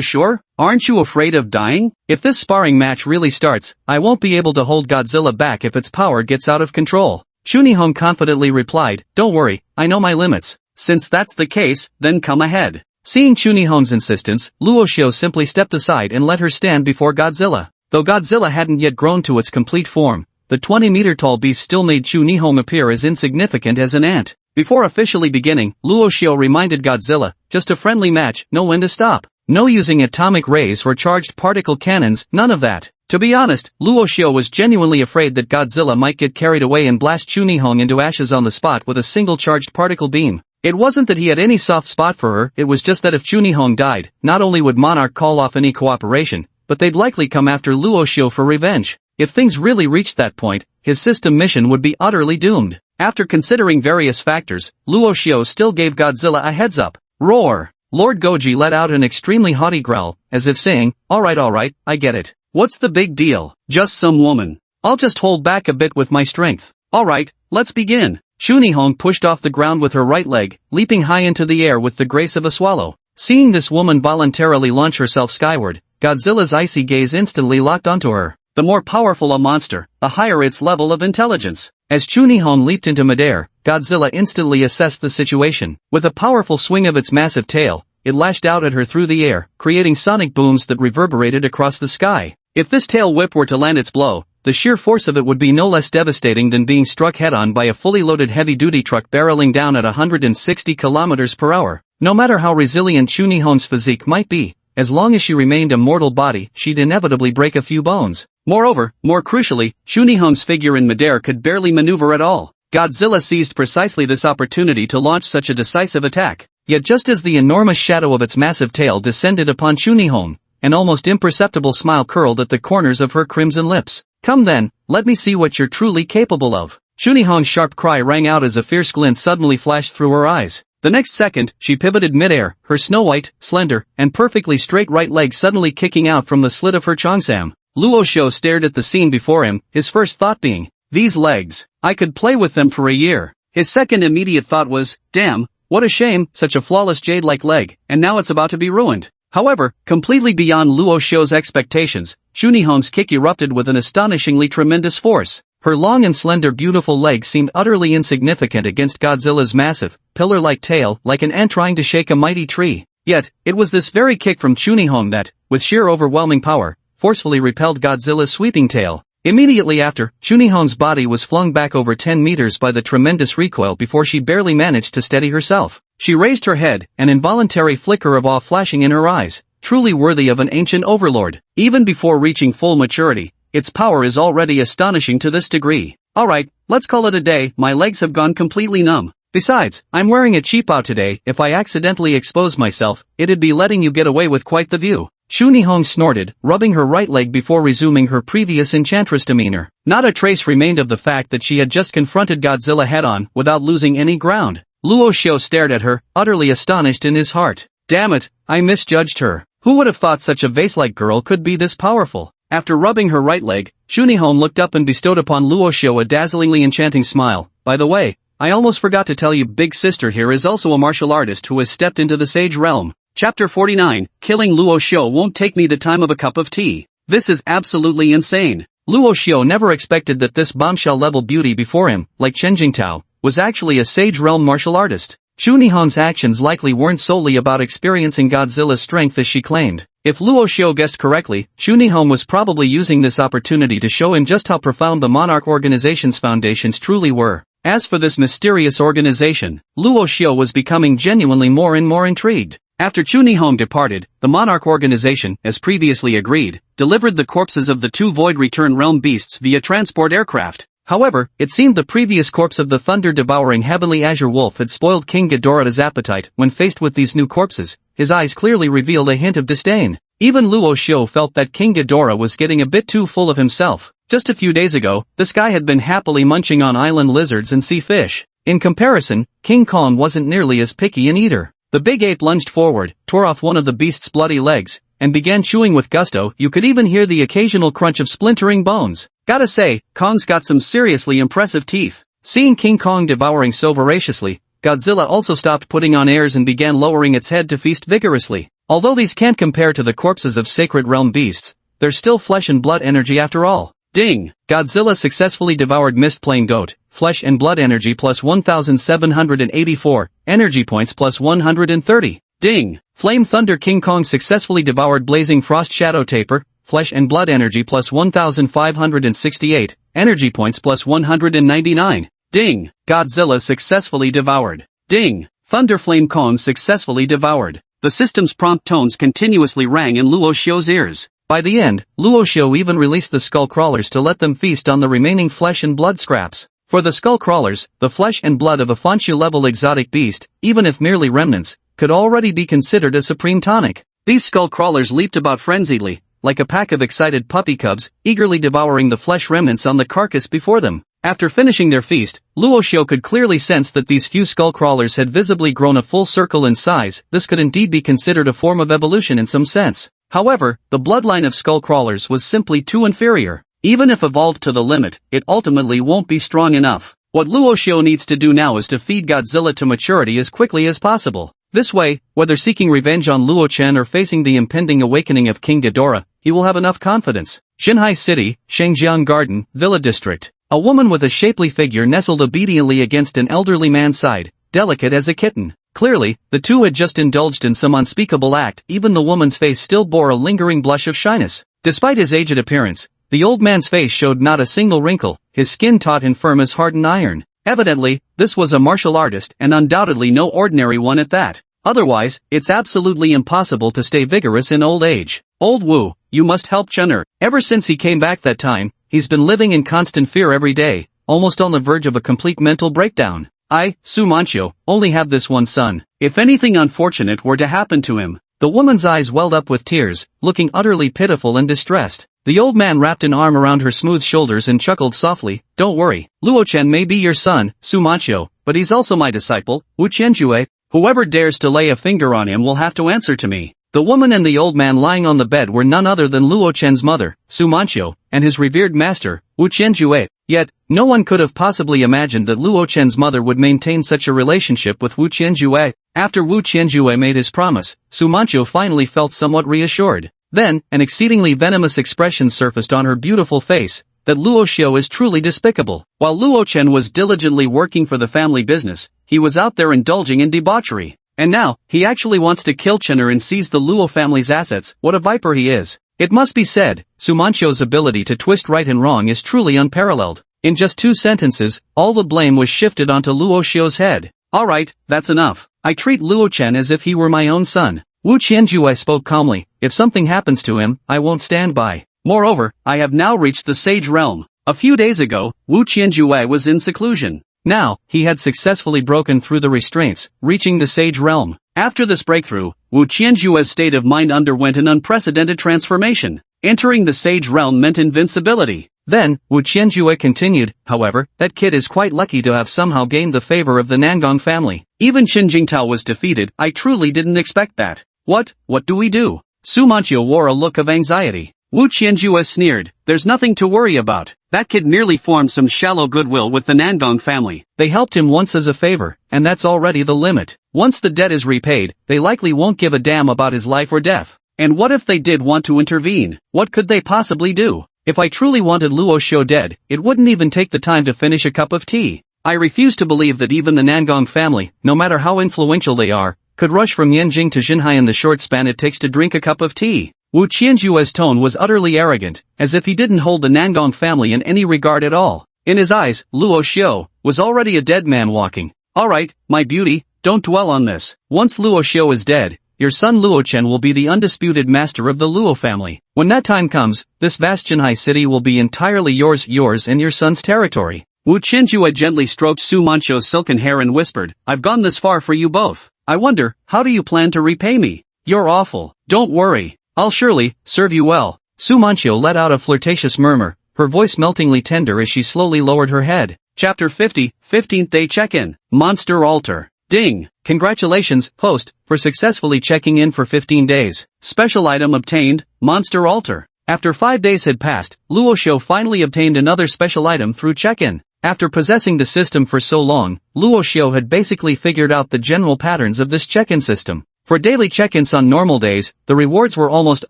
sure? Aren't you afraid of dying? If this sparring match really starts, I won't be able to hold Godzilla back if its power gets out of control. Chunihong confidently replied, Don't worry, I know my limits. Since that's the case, then come ahead. Seeing Chunihong's insistence, Luoxiao simply stepped aside and let her stand before Godzilla. Though Godzilla hadn't yet grown to its complete form, the 20-meter-tall beast still made Chunihong appear as insignificant as an ant. Before officially beginning, Luoxiao reminded Godzilla, just a friendly match, know when to stop. No using atomic rays or charged particle cannons, none of that. To be honest, Luoxiao was genuinely afraid that Godzilla might get carried away and blast Chunihong into ashes on the spot with a single charged particle beam. It wasn't that he had any soft spot for her, it was just that if Chunihong died, not only would Monarch call off any cooperation, but they'd likely come after Luoxiao for revenge. If things really reached that point, his system mission would be utterly doomed. After considering various factors, Luoxiao still gave Godzilla a heads up. Roar! Lord Goji let out an extremely haughty growl, as if saying, alright, I get it. What's the big deal? Just some woman. I'll just hold back a bit with my strength. Alright, let's begin. Chunihong pushed off the ground with her right leg, leaping high into the air with the grace of a swallow. Seeing this woman voluntarily launch herself skyward, Godzilla's icy gaze instantly locked onto her. The more powerful a monster, the higher its level of intelligence. As Chunihong leaped into midair, Godzilla instantly assessed the situation. With a powerful swing of its massive tail, it lashed out at her through the air, creating sonic booms that reverberated across the sky. If this tail whip were to land its blow, the sheer force of it would be no less devastating than being struck head-on by a fully loaded heavy-duty truck barreling down at 160 kilometers per hour. No matter how resilient Chunihong's physique might be, as long as she remained a mortal body, she'd inevitably break a few bones. Moreover, more crucially, Chunihong's figure in midair could barely maneuver at all. Godzilla seized precisely this opportunity to launch such a decisive attack. Yet just as the enormous shadow of its massive tail descended upon Chunihong, an almost imperceptible smile curled at the corners of her crimson lips. Come then, let me see what you're truly capable of. Chunihong's sharp cry rang out as a fierce glint suddenly flashed through her eyes. The next second, she pivoted midair, her snow-white, slender, and perfectly straight right leg suddenly kicking out from the slit of her cheongsam. Luoxiao stared at the scene before him, his first thought being, these legs, I could play with them for a year. His second immediate thought was, damn, what a shame, such a flawless jade-like leg, and now it's about to be ruined. However, completely beyond Luo Xiu's expectations, Chunihong's kick erupted with an astonishingly tremendous force. Her long and slender beautiful legs seemed utterly insignificant against Godzilla's massive, pillar-like tail, like an ant trying to shake a mighty tree. Yet, it was this very kick from Chunihong that, with sheer overwhelming power, forcefully repelled Godzilla's sweeping tail. Immediately after, Chunihong's body was flung back over 10 meters by the tremendous recoil before she barely managed to steady herself. She raised her head, an involuntary flicker of awe flashing in her eyes, truly worthy of an ancient overlord. Even before reaching full maturity, its power is already astonishing to this degree. Alright, let's call it a day, my legs have gone completely numb. Besides, I'm wearing a cheapao today, if I accidentally expose myself, it'd be letting you get away with quite the view. Chunihong snorted, rubbing her right leg before resuming her previous enchantress demeanor. Not a trace remained of the fact that she had just confronted Godzilla head-on, without losing any ground. Luo Xiu stared at her, utterly astonished in his heart. Damn it, I misjudged her. Who would have thought such a vase-like girl could be this powerful? After rubbing her right leg, Chunihong looked up and bestowed upon Luo Xiu a dazzlingly enchanting smile. By the way, I almost forgot to tell you, big sister here is also a martial artist who has stepped into the sage realm. Chapter 49, Killing Luo Xiu won't take me the time of a cup of tea. This is absolutely insane. Luo Xiu never expected that this bombshell-level beauty before him, like Chen Jingtao, was actually a sage realm martial artist. Chunihong's actions likely weren't solely about experiencing Godzilla's strength as she claimed. If Luo Xiu guessed correctly, Chunihong was probably using this opportunity to show him just how profound the Monarch Organization's foundations truly were. As for this mysterious organization, Luo Xiu was becoming genuinely more and more intrigued. After Chunihong departed, the Monarch Organization, as previously agreed, delivered the corpses of the 2 Void Return Realm beasts via transport aircraft. However, it seemed the previous corpse of the thunder-devouring Heavenly Azure Wolf had spoiled King Ghidorah's appetite. When faced with these new corpses, his eyes clearly revealed a hint of disdain. Even Luo Xiu felt that King Ghidorah was getting a bit too full of himself. Just a few days ago, this guy had been happily munching on island lizards and sea fish. In comparison, King Kong wasn't nearly as picky an eater. The big ape lunged forward, tore off one of the beast's bloody legs, and began chewing with gusto. You could even hear the occasional crunch of splintering bones. Gotta say, Kong's got some seriously impressive teeth. Seeing King Kong devouring so voraciously, Godzilla also stopped putting on airs and began lowering its head to feast vigorously. Although these can't compare to the corpses of sacred realm beasts, they're still flesh and blood energy after all. Ding! Godzilla successfully devoured Mist Plane Goat, flesh and blood energy plus 1,784, energy points plus 130. Ding! Flame Thunder King Kong successfully devoured Blazing Frost Shadow Taper, flesh and blood energy plus 1,568, energy points plus 199. Ding! Godzilla successfully devoured. Ding! Thunder Flame Kong successfully devoured. The system's prompt tones continuously rang in Luo Xiu's ears. By the end, Luo Xiu even released the skull crawlers to let them feast on the remaining flesh and blood scraps. For the skull crawlers, the flesh and blood of a Fanshu-level exotic beast, even if merely remnants, could already be considered a supreme tonic. These skull crawlers leaped about frenziedly, like a pack of excited puppy cubs, eagerly devouring the flesh remnants on the carcass before them. After finishing their feast, Luo Xiu could clearly sense that these few skull crawlers had visibly grown a full circle in size. This could indeed be considered a form of evolution in some sense. However, the bloodline of skull crawlers was simply too inferior. Even if evolved to the limit, it ultimately won't be strong enough. What Luo Xiu needs to do now is to feed Godzilla to maturity as quickly as possible. This way, whether seeking revenge on Luo Chen or facing the impending awakening of King Ghidorah, he will have enough confidence. Xinhai City, Shengjiang Garden, Villa District. A woman with a shapely figure nestled obediently against an elderly man's side, delicate as a kitten. Clearly, the two had just indulged in some unspeakable act. Even the woman's face still bore a lingering blush of shyness. Despite his aged appearance, the old man's face showed not a single wrinkle, his skin taut and firm as hardened iron. Evidently, this was a martial artist and undoubtedly no ordinary one at that. Otherwise, it's absolutely impossible to stay vigorous in old age. Old Wu, you must help Chun'er. Ever since he came back that time, he's been living in constant fear every day, almost on the verge of a complete mental breakdown. I, Su Manchu, only have this one son. If anything unfortunate were to happen to him. The woman's eyes welled up with tears, looking utterly pitiful and distressed. The old man wrapped an arm around her smooth shoulders and chuckled softly. Don't worry, Luo Chen may be your son, Su Manchu, but he's also my disciple, Wu Qianjue. Whoever dares to lay a finger on him will have to answer to me. The woman and the old man lying on the bed were none other than Luo Chen's mother, Su Manchu, and his revered master, Wu Qianjue. Yet, no one could have possibly imagined that Luo Chen's mother would maintain such a relationship with Wu Qianjue. After Wu Qianjue made his promise, Su Manchu finally felt somewhat reassured. Then, an exceedingly venomous expression surfaced on her beautiful face, that Luo Xiu is truly despicable. While Luo Chen was diligently working for the family business, he was out there indulging in debauchery. And now, he actually wants to kill Chener and seize the Luo family's assets. What a viper he is. It must be said, Su Manchu's ability to twist right and wrong is truly unparalleled. In just 2 sentences, all the blame was shifted onto Luo Xiu's head. Alright, that's enough. I treat Luo Chen as if he were my own son. Wu Qianjue spoke calmly, if something happens to him, I won't stand by. Moreover, I have now reached the Sage Realm. A few days ago, Wu Qianjue was in seclusion. Now, he had successfully broken through the restraints, reaching the Sage Realm. After this breakthrough, Wu Qianjue's state of mind underwent an unprecedented transformation. Entering the Sage Realm meant invincibility. Then, Wu Qianjue continued, however, that kid is quite lucky to have somehow gained the favor of the Nangong family. Even Qin Jingtao was defeated. I truly didn't expect that. What do we do? Su Manchu wore a look of anxiety. Wu Qianjue sneered, there's nothing to worry about. That kid merely formed some shallow goodwill with the Nangong family. They helped him once as a favor, and that's already the limit. Once the debt is repaid, they likely won't give a damn about his life or death. And what if they did want to intervene? What could they possibly do? If I truly wanted Luo Xiu dead, it wouldn't even take the time to finish a cup of tea. I refuse to believe that even the Nangong family, no matter how influential they are, could rush from Yanjing to Xinhai in the short span it takes to drink a cup of tea. Wu Qianjue's tone was utterly arrogant, as if he didn't hold the Nangong family in any regard at all. In his eyes, Luo Xiu was already a dead man walking. Alright, my beauty, don't dwell on this. Once Luo Xiu is dead, your son Luo Chen will be the undisputed master of the Luo family. When that time comes, this vast Xinhai city will be entirely yours and your son's territory. Wu Qianjue gently stroked Su Manchu's silken hair and whispered, I've gone this far for you both. I wonder, how do you plan to repay me? You're awful. Don't worry. I'll surely serve you well. Su Manchu let out a flirtatious murmur, her voice meltingly tender as she slowly lowered her head. Chapter 50, 15th Day Check-In. Monster Altar. Ding! Congratulations, host, for successfully checking in for 15 days. Special item obtained, Monster Altar. After 5 days had passed, Luo Xiu finally obtained another special item through check-in. After possessing the system for so long, Luo Xiu had basically figured out the general patterns of this check-in system. For daily check-ins on normal days, the rewards were almost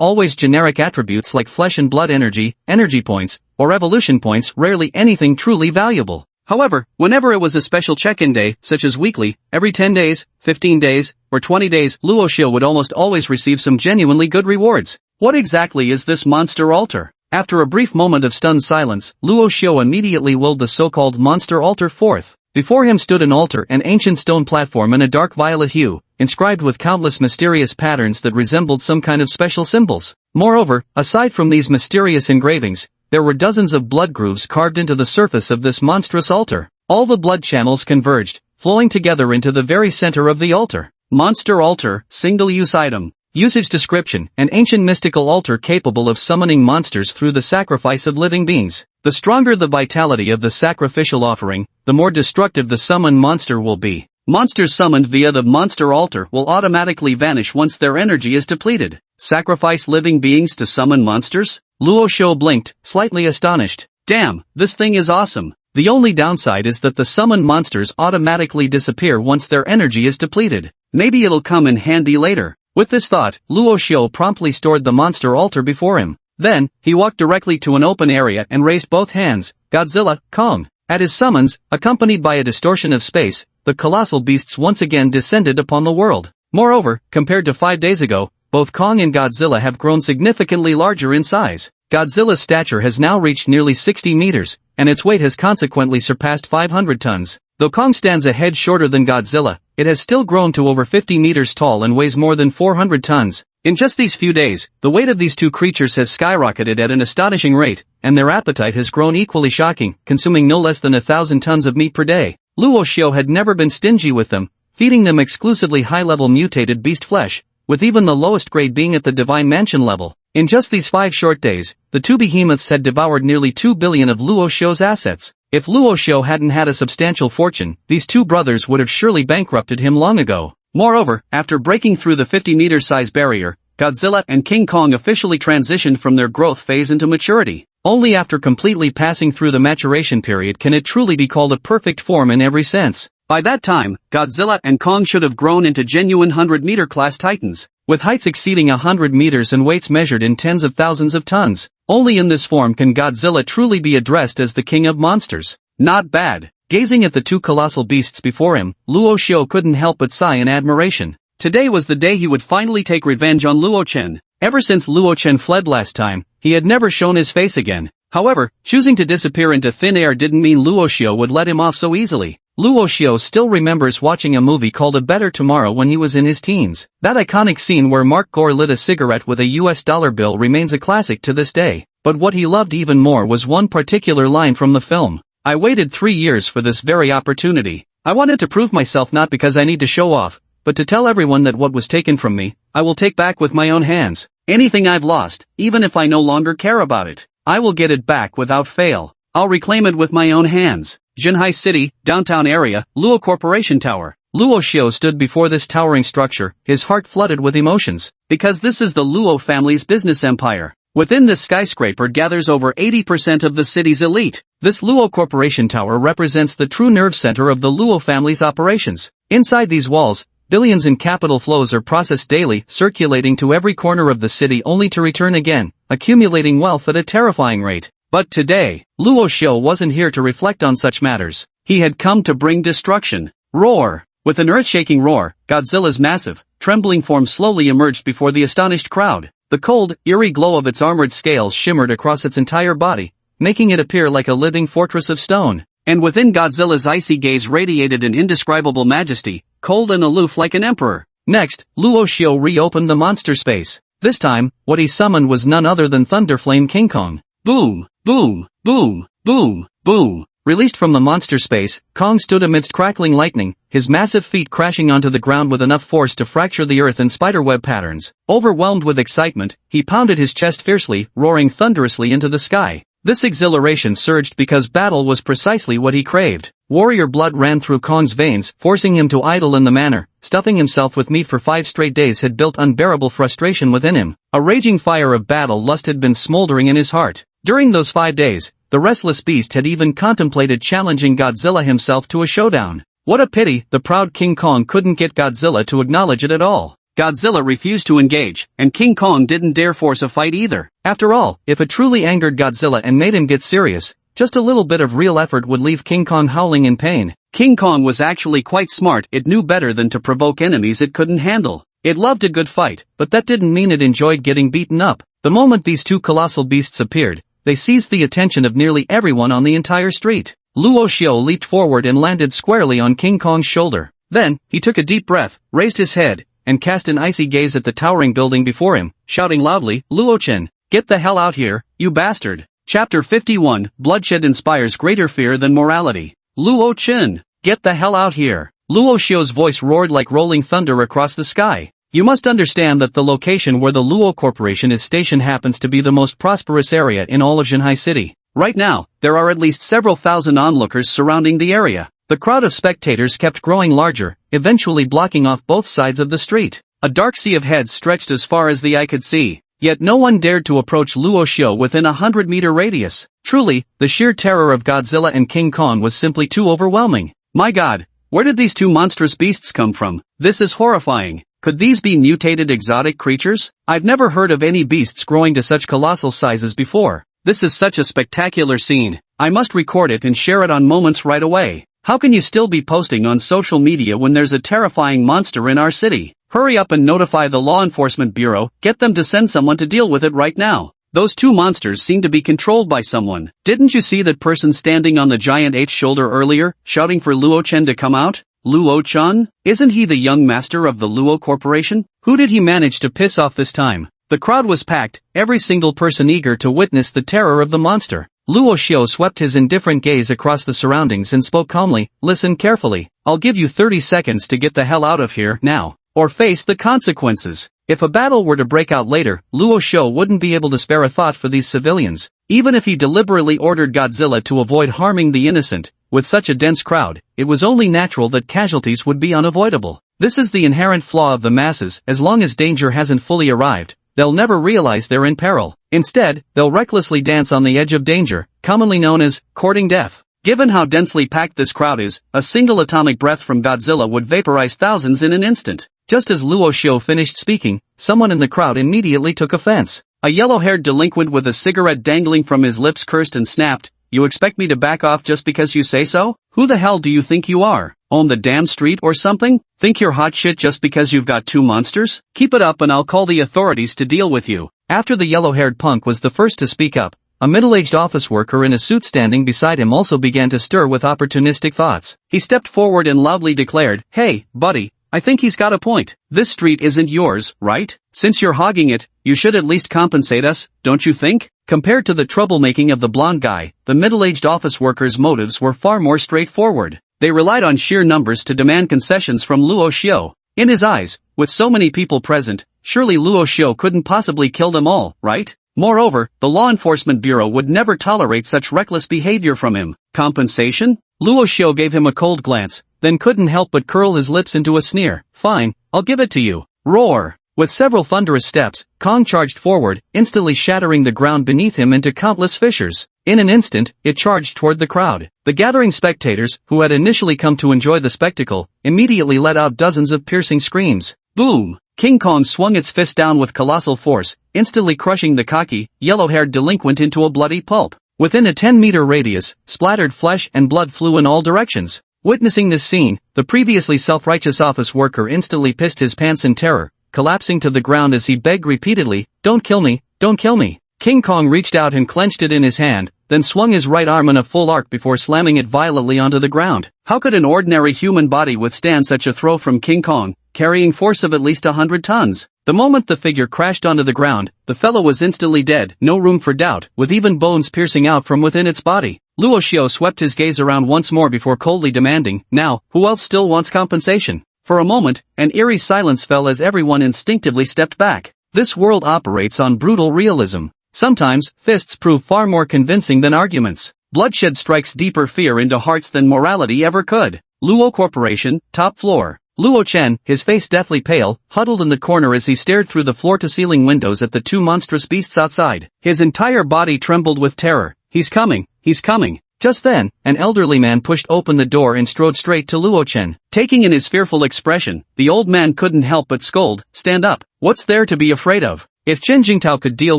always generic attributes like flesh and blood energy, energy points, or evolution points, rarely anything truly valuable. However, whenever it was a special check-in day, such as weekly, every 10 days, 15 days, or 20 days, Luo Xiu would almost always receive some genuinely good rewards. What exactly is this monster altar? After a brief moment of stunned silence, Luo Xiu immediately willed the so-called monster altar forth. Before him stood an altar, an ancient stone platform in a dark violet hue, inscribed with countless mysterious patterns that resembled some kind of special symbols. Moreover, aside from these mysterious engravings, there were dozens of blood grooves carved into the surface of this monstrous altar. All the blood channels converged, flowing together into the very center of the altar. Monster Altar, single-use item. Usage description, an ancient mystical altar capable of summoning monsters through the sacrifice of living beings. The stronger the vitality of the sacrificial offering, the more destructive the summoned monster will be. Monsters summoned via the monster altar will automatically vanish once their energy is depleted. Sacrifice living beings to summon monsters? Luo Xiu blinked, slightly astonished. Damn, this thing is awesome. The only downside is that the summoned monsters automatically disappear once their energy is depleted. Maybe it'll come in handy later. With this thought, Luo Xiu promptly stored the monster altar before him. Then, he walked directly to an open area and raised both hands. Godzilla, Kong. At his summons, accompanied by a distortion of space, the colossal beasts once again descended upon the world. Moreover, compared to 5 days ago, both Kong and Godzilla have grown significantly larger in size. Godzilla's stature has now reached nearly 60 meters, and its weight has consequently surpassed 500 tons. Though Kong stands a head shorter than Godzilla, it has still grown to over 50 meters tall and weighs more than 400 tons. In just these few days, the weight of these two creatures has skyrocketed at an astonishing rate, and their appetite has grown equally shocking, consuming no less than 1,000 tons of meat per day. Luo Xiu had never been stingy with them, feeding them exclusively high-level mutated beast flesh, with even the lowest grade being at the Divine Mansion level. In just these 5 short days, the two behemoths had devoured nearly 2 billion of Luo Xiu's assets. If Luo Xiu hadn't had a substantial fortune, these two brothers would have surely bankrupted him long ago. Moreover, after breaking through the 50-meter size barrier, Godzilla and King Kong officially transitioned from their growth phase into maturity. Only after completely passing through the maturation period can it truly be called a perfect form in every sense. By that time, Godzilla and Kong should have grown into genuine 100-meter class titans, with heights exceeding 100 meters and weights measured in tens of thousands of tons. Only in this form can Godzilla truly be addressed as the king of monsters. Not bad. Gazing at the two colossal beasts before him, Luo Xiao couldn't help but sigh in admiration. Today was the day he would finally take revenge on Luo Chen. Ever since Luo Chen fled last time, he had never shown his face again. However, choosing to disappear into thin air didn't mean Luo Xiao would let him off so easily. Luo Xiao still remembers watching a movie called A Better Tomorrow when he was in his teens. That iconic scene where Mark Gore lit a cigarette with a US dollar bill remains a classic to this day. But what he loved even more was one particular line from the film. I waited 3 years for this very opportunity. I wanted to prove myself not because I need to show off, but to tell everyone that what was taken from me, I will take back with my own hands. Anything I've lost, even if I no longer care about it, I will get it back without fail. I'll reclaim it with my own hands. Jinhai City, downtown area, Luo Corporation Tower. Luo Xiao stood before this towering structure, his heart flooded with emotions, because this is the Luo family's business empire. Within this skyscraper gathers over 80% of the city's elite. This Luo Corporation Tower represents the true nerve center of the Luo family's operations. Inside these walls, billions in capital flows are processed daily, circulating to every corner of the city only to return again, accumulating wealth at a terrifying rate. But today, Luo Xiao wasn't here to reflect on such matters. He had come to bring destruction. Roar! With an earth-shaking roar, Godzilla's massive, trembling form slowly emerged before the astonished crowd. The cold, eerie glow of its armored scales shimmered across its entire body, making it appear like a living fortress of stone. And within Godzilla's icy gaze radiated an indescribable majesty, cold and aloof like an emperor. Next, Luo Xiao reopened the monster space. This time, what he summoned was none other than Thunderflame King Kong. Boom! Boom! Boom! Boom! Boom! Released from the monster space, Kong stood amidst crackling lightning, his massive feet crashing onto the ground with enough force to fracture the earth in spiderweb patterns. Overwhelmed with excitement, he pounded his chest fiercely, roaring thunderously into the sky. This exhilaration surged because battle was precisely what he craved. Warrior blood ran through Kong's veins, forcing him to idle in the manor. Stuffing himself with meat for 5 straight days had built unbearable frustration within him. A raging fire of battle lust had been smoldering in his heart. During those 5 days, the restless beast had even contemplated challenging Godzilla himself to a showdown. What a pity, the proud King Kong couldn't get Godzilla to acknowledge it at all. Godzilla refused to engage, and King Kong didn't dare force a fight either. After all, if it truly angered Godzilla and made him get serious, just a little bit of real effort would leave King Kong howling in pain. King Kong was actually quite smart. It knew better than to provoke enemies it couldn't handle. It loved a good fight, but that didn't mean it enjoyed getting beaten up. The moment these two colossal beasts appeared, they seized the attention of nearly everyone on the entire street. Luo Xiao leaped forward and landed squarely on King Kong's shoulder. Then, he took a deep breath, raised his head, and cast an icy gaze at the towering building before him, shouting loudly, "Luo Chen, get the hell out here, you bastard!" Chapter 51, Bloodshed inspires greater fear than morality. Luo Chen, get the hell out here. Luo Xiao's voice roared like rolling thunder across the sky. You must understand that the location where the Luo Corporation is stationed happens to be the most prosperous area in all of Jinhai City. Right now, there are at least several thousand onlookers surrounding the area. The crowd of spectators kept growing larger, eventually blocking off both sides of the street. A dark sea of heads stretched as far as the eye could see. Yet no one dared to approach Luo Xiao within a 100-meter radius. Truly, the sheer terror of Godzilla and King Kong was simply too overwhelming. My god, where did these two monstrous beasts come from? This is horrifying. Could these be mutated exotic creatures? I've never heard of any beasts growing to such colossal sizes before. This is such a spectacular scene. I must record it and share it on Moments right away. How can you still be posting on social media when there's a terrifying monster in our city? Hurry up and notify the Law Enforcement Bureau, get them to send someone to deal with it right now. Those two monsters seem to be controlled by someone. Didn't you see that person standing on the giant ape's shoulder earlier, shouting for Luo Chen to come out? Luo Chen? Isn't he the young master of the Luo Corporation? Who did he manage to piss off this time? The crowd was packed, every single person eager to witness the terror of the monster. Luo Xiao swept his indifferent gaze across the surroundings and spoke calmly, "Listen carefully. I'll give you 30 seconds to get the hell out of here now, or face the consequences." If a battle were to break out later, Luo Xiao wouldn't be able to spare a thought for these civilians. Even if he deliberately ordered Godzilla to avoid harming the innocent, with such a dense crowd, it was only natural that casualties would be unavoidable. This is the inherent flaw of the masses. As long as danger hasn't fully arrived, they'll never realize they're in peril. Instead, they'll recklessly dance on the edge of danger, commonly known as courting death. Given how densely packed this crowd is, a single atomic breath from Godzilla would vaporize thousands in an instant. Just as Luo Xiao finished speaking, someone in the crowd immediately took offense. A yellow-haired delinquent with a cigarette dangling from his lips cursed and snapped, "You expect me to back off just because you say so? Who the hell do you think you are? On the damn street or something? Think you're hot shit just because you've got two monsters? Keep it up and I'll call the authorities to deal with you." After the yellow-haired punk was the first to speak up, a middle-aged office worker in a suit standing beside him also began to stir with opportunistic thoughts. He stepped forward and loudly declared, "Hey, buddy, I think he's got a point. This street isn't yours, right? Since you're hogging it, you should at least compensate us, don't you think?" Compared to the troublemaking of the blonde guy, the middle-aged office worker's motives were far more straightforward. They relied on sheer numbers to demand concessions from Luo Xiao. In his eyes, with so many people present, surely Luo Xiao couldn't possibly kill them all, right? Moreover, the Law Enforcement Bureau would never tolerate such reckless behavior from him. Compensation? Luo Xiao gave him a cold glance, then couldn't help but curl his lips into a sneer. "Fine, I'll give it to you." Roar! With several thunderous steps, Kong charged forward, instantly shattering the ground beneath him into countless fissures. In an instant, it charged toward the crowd. The gathering spectators, who had initially come to enjoy the spectacle, immediately let out dozens of piercing screams. Boom! King Kong swung its fist down with colossal force, instantly crushing the cocky, yellow-haired delinquent into a bloody pulp. Within a 10-meter radius, splattered flesh and blood flew in all directions. Witnessing this scene, the previously self-righteous office worker instantly pissed his pants in terror, collapsing to the ground as he begged repeatedly, "Don't kill me, don't kill me." King Kong reached out and clenched it in his hand, then swung his right arm in a full arc before slamming it violently onto the ground. How could an ordinary human body withstand such a throw from King Kong, carrying force of at least 100 tons? The moment the figure crashed onto the ground, the fellow was instantly dead, no room for doubt, with even bones piercing out from within its body. Luo Xiao swept his gaze around once more before coldly demanding, "Now, who else still wants compensation?" For a moment, an eerie silence fell as everyone instinctively stepped back. This world operates on brutal realism. Sometimes, fists prove far more convincing than arguments. Bloodshed strikes deeper fear into hearts than morality ever could. Luo Corporation, top floor. Luo Chen, his face deathly pale, huddled in the corner as he stared through the floor-to-ceiling windows at the two monstrous beasts outside. His entire body trembled with terror. "He's coming, he's coming." Just then, an elderly man pushed open the door and strode straight to Luo Chen. Taking in his fearful expression, the old man couldn't help but scold, "Stand up. What's there to be afraid of? If Chen Jingtao could deal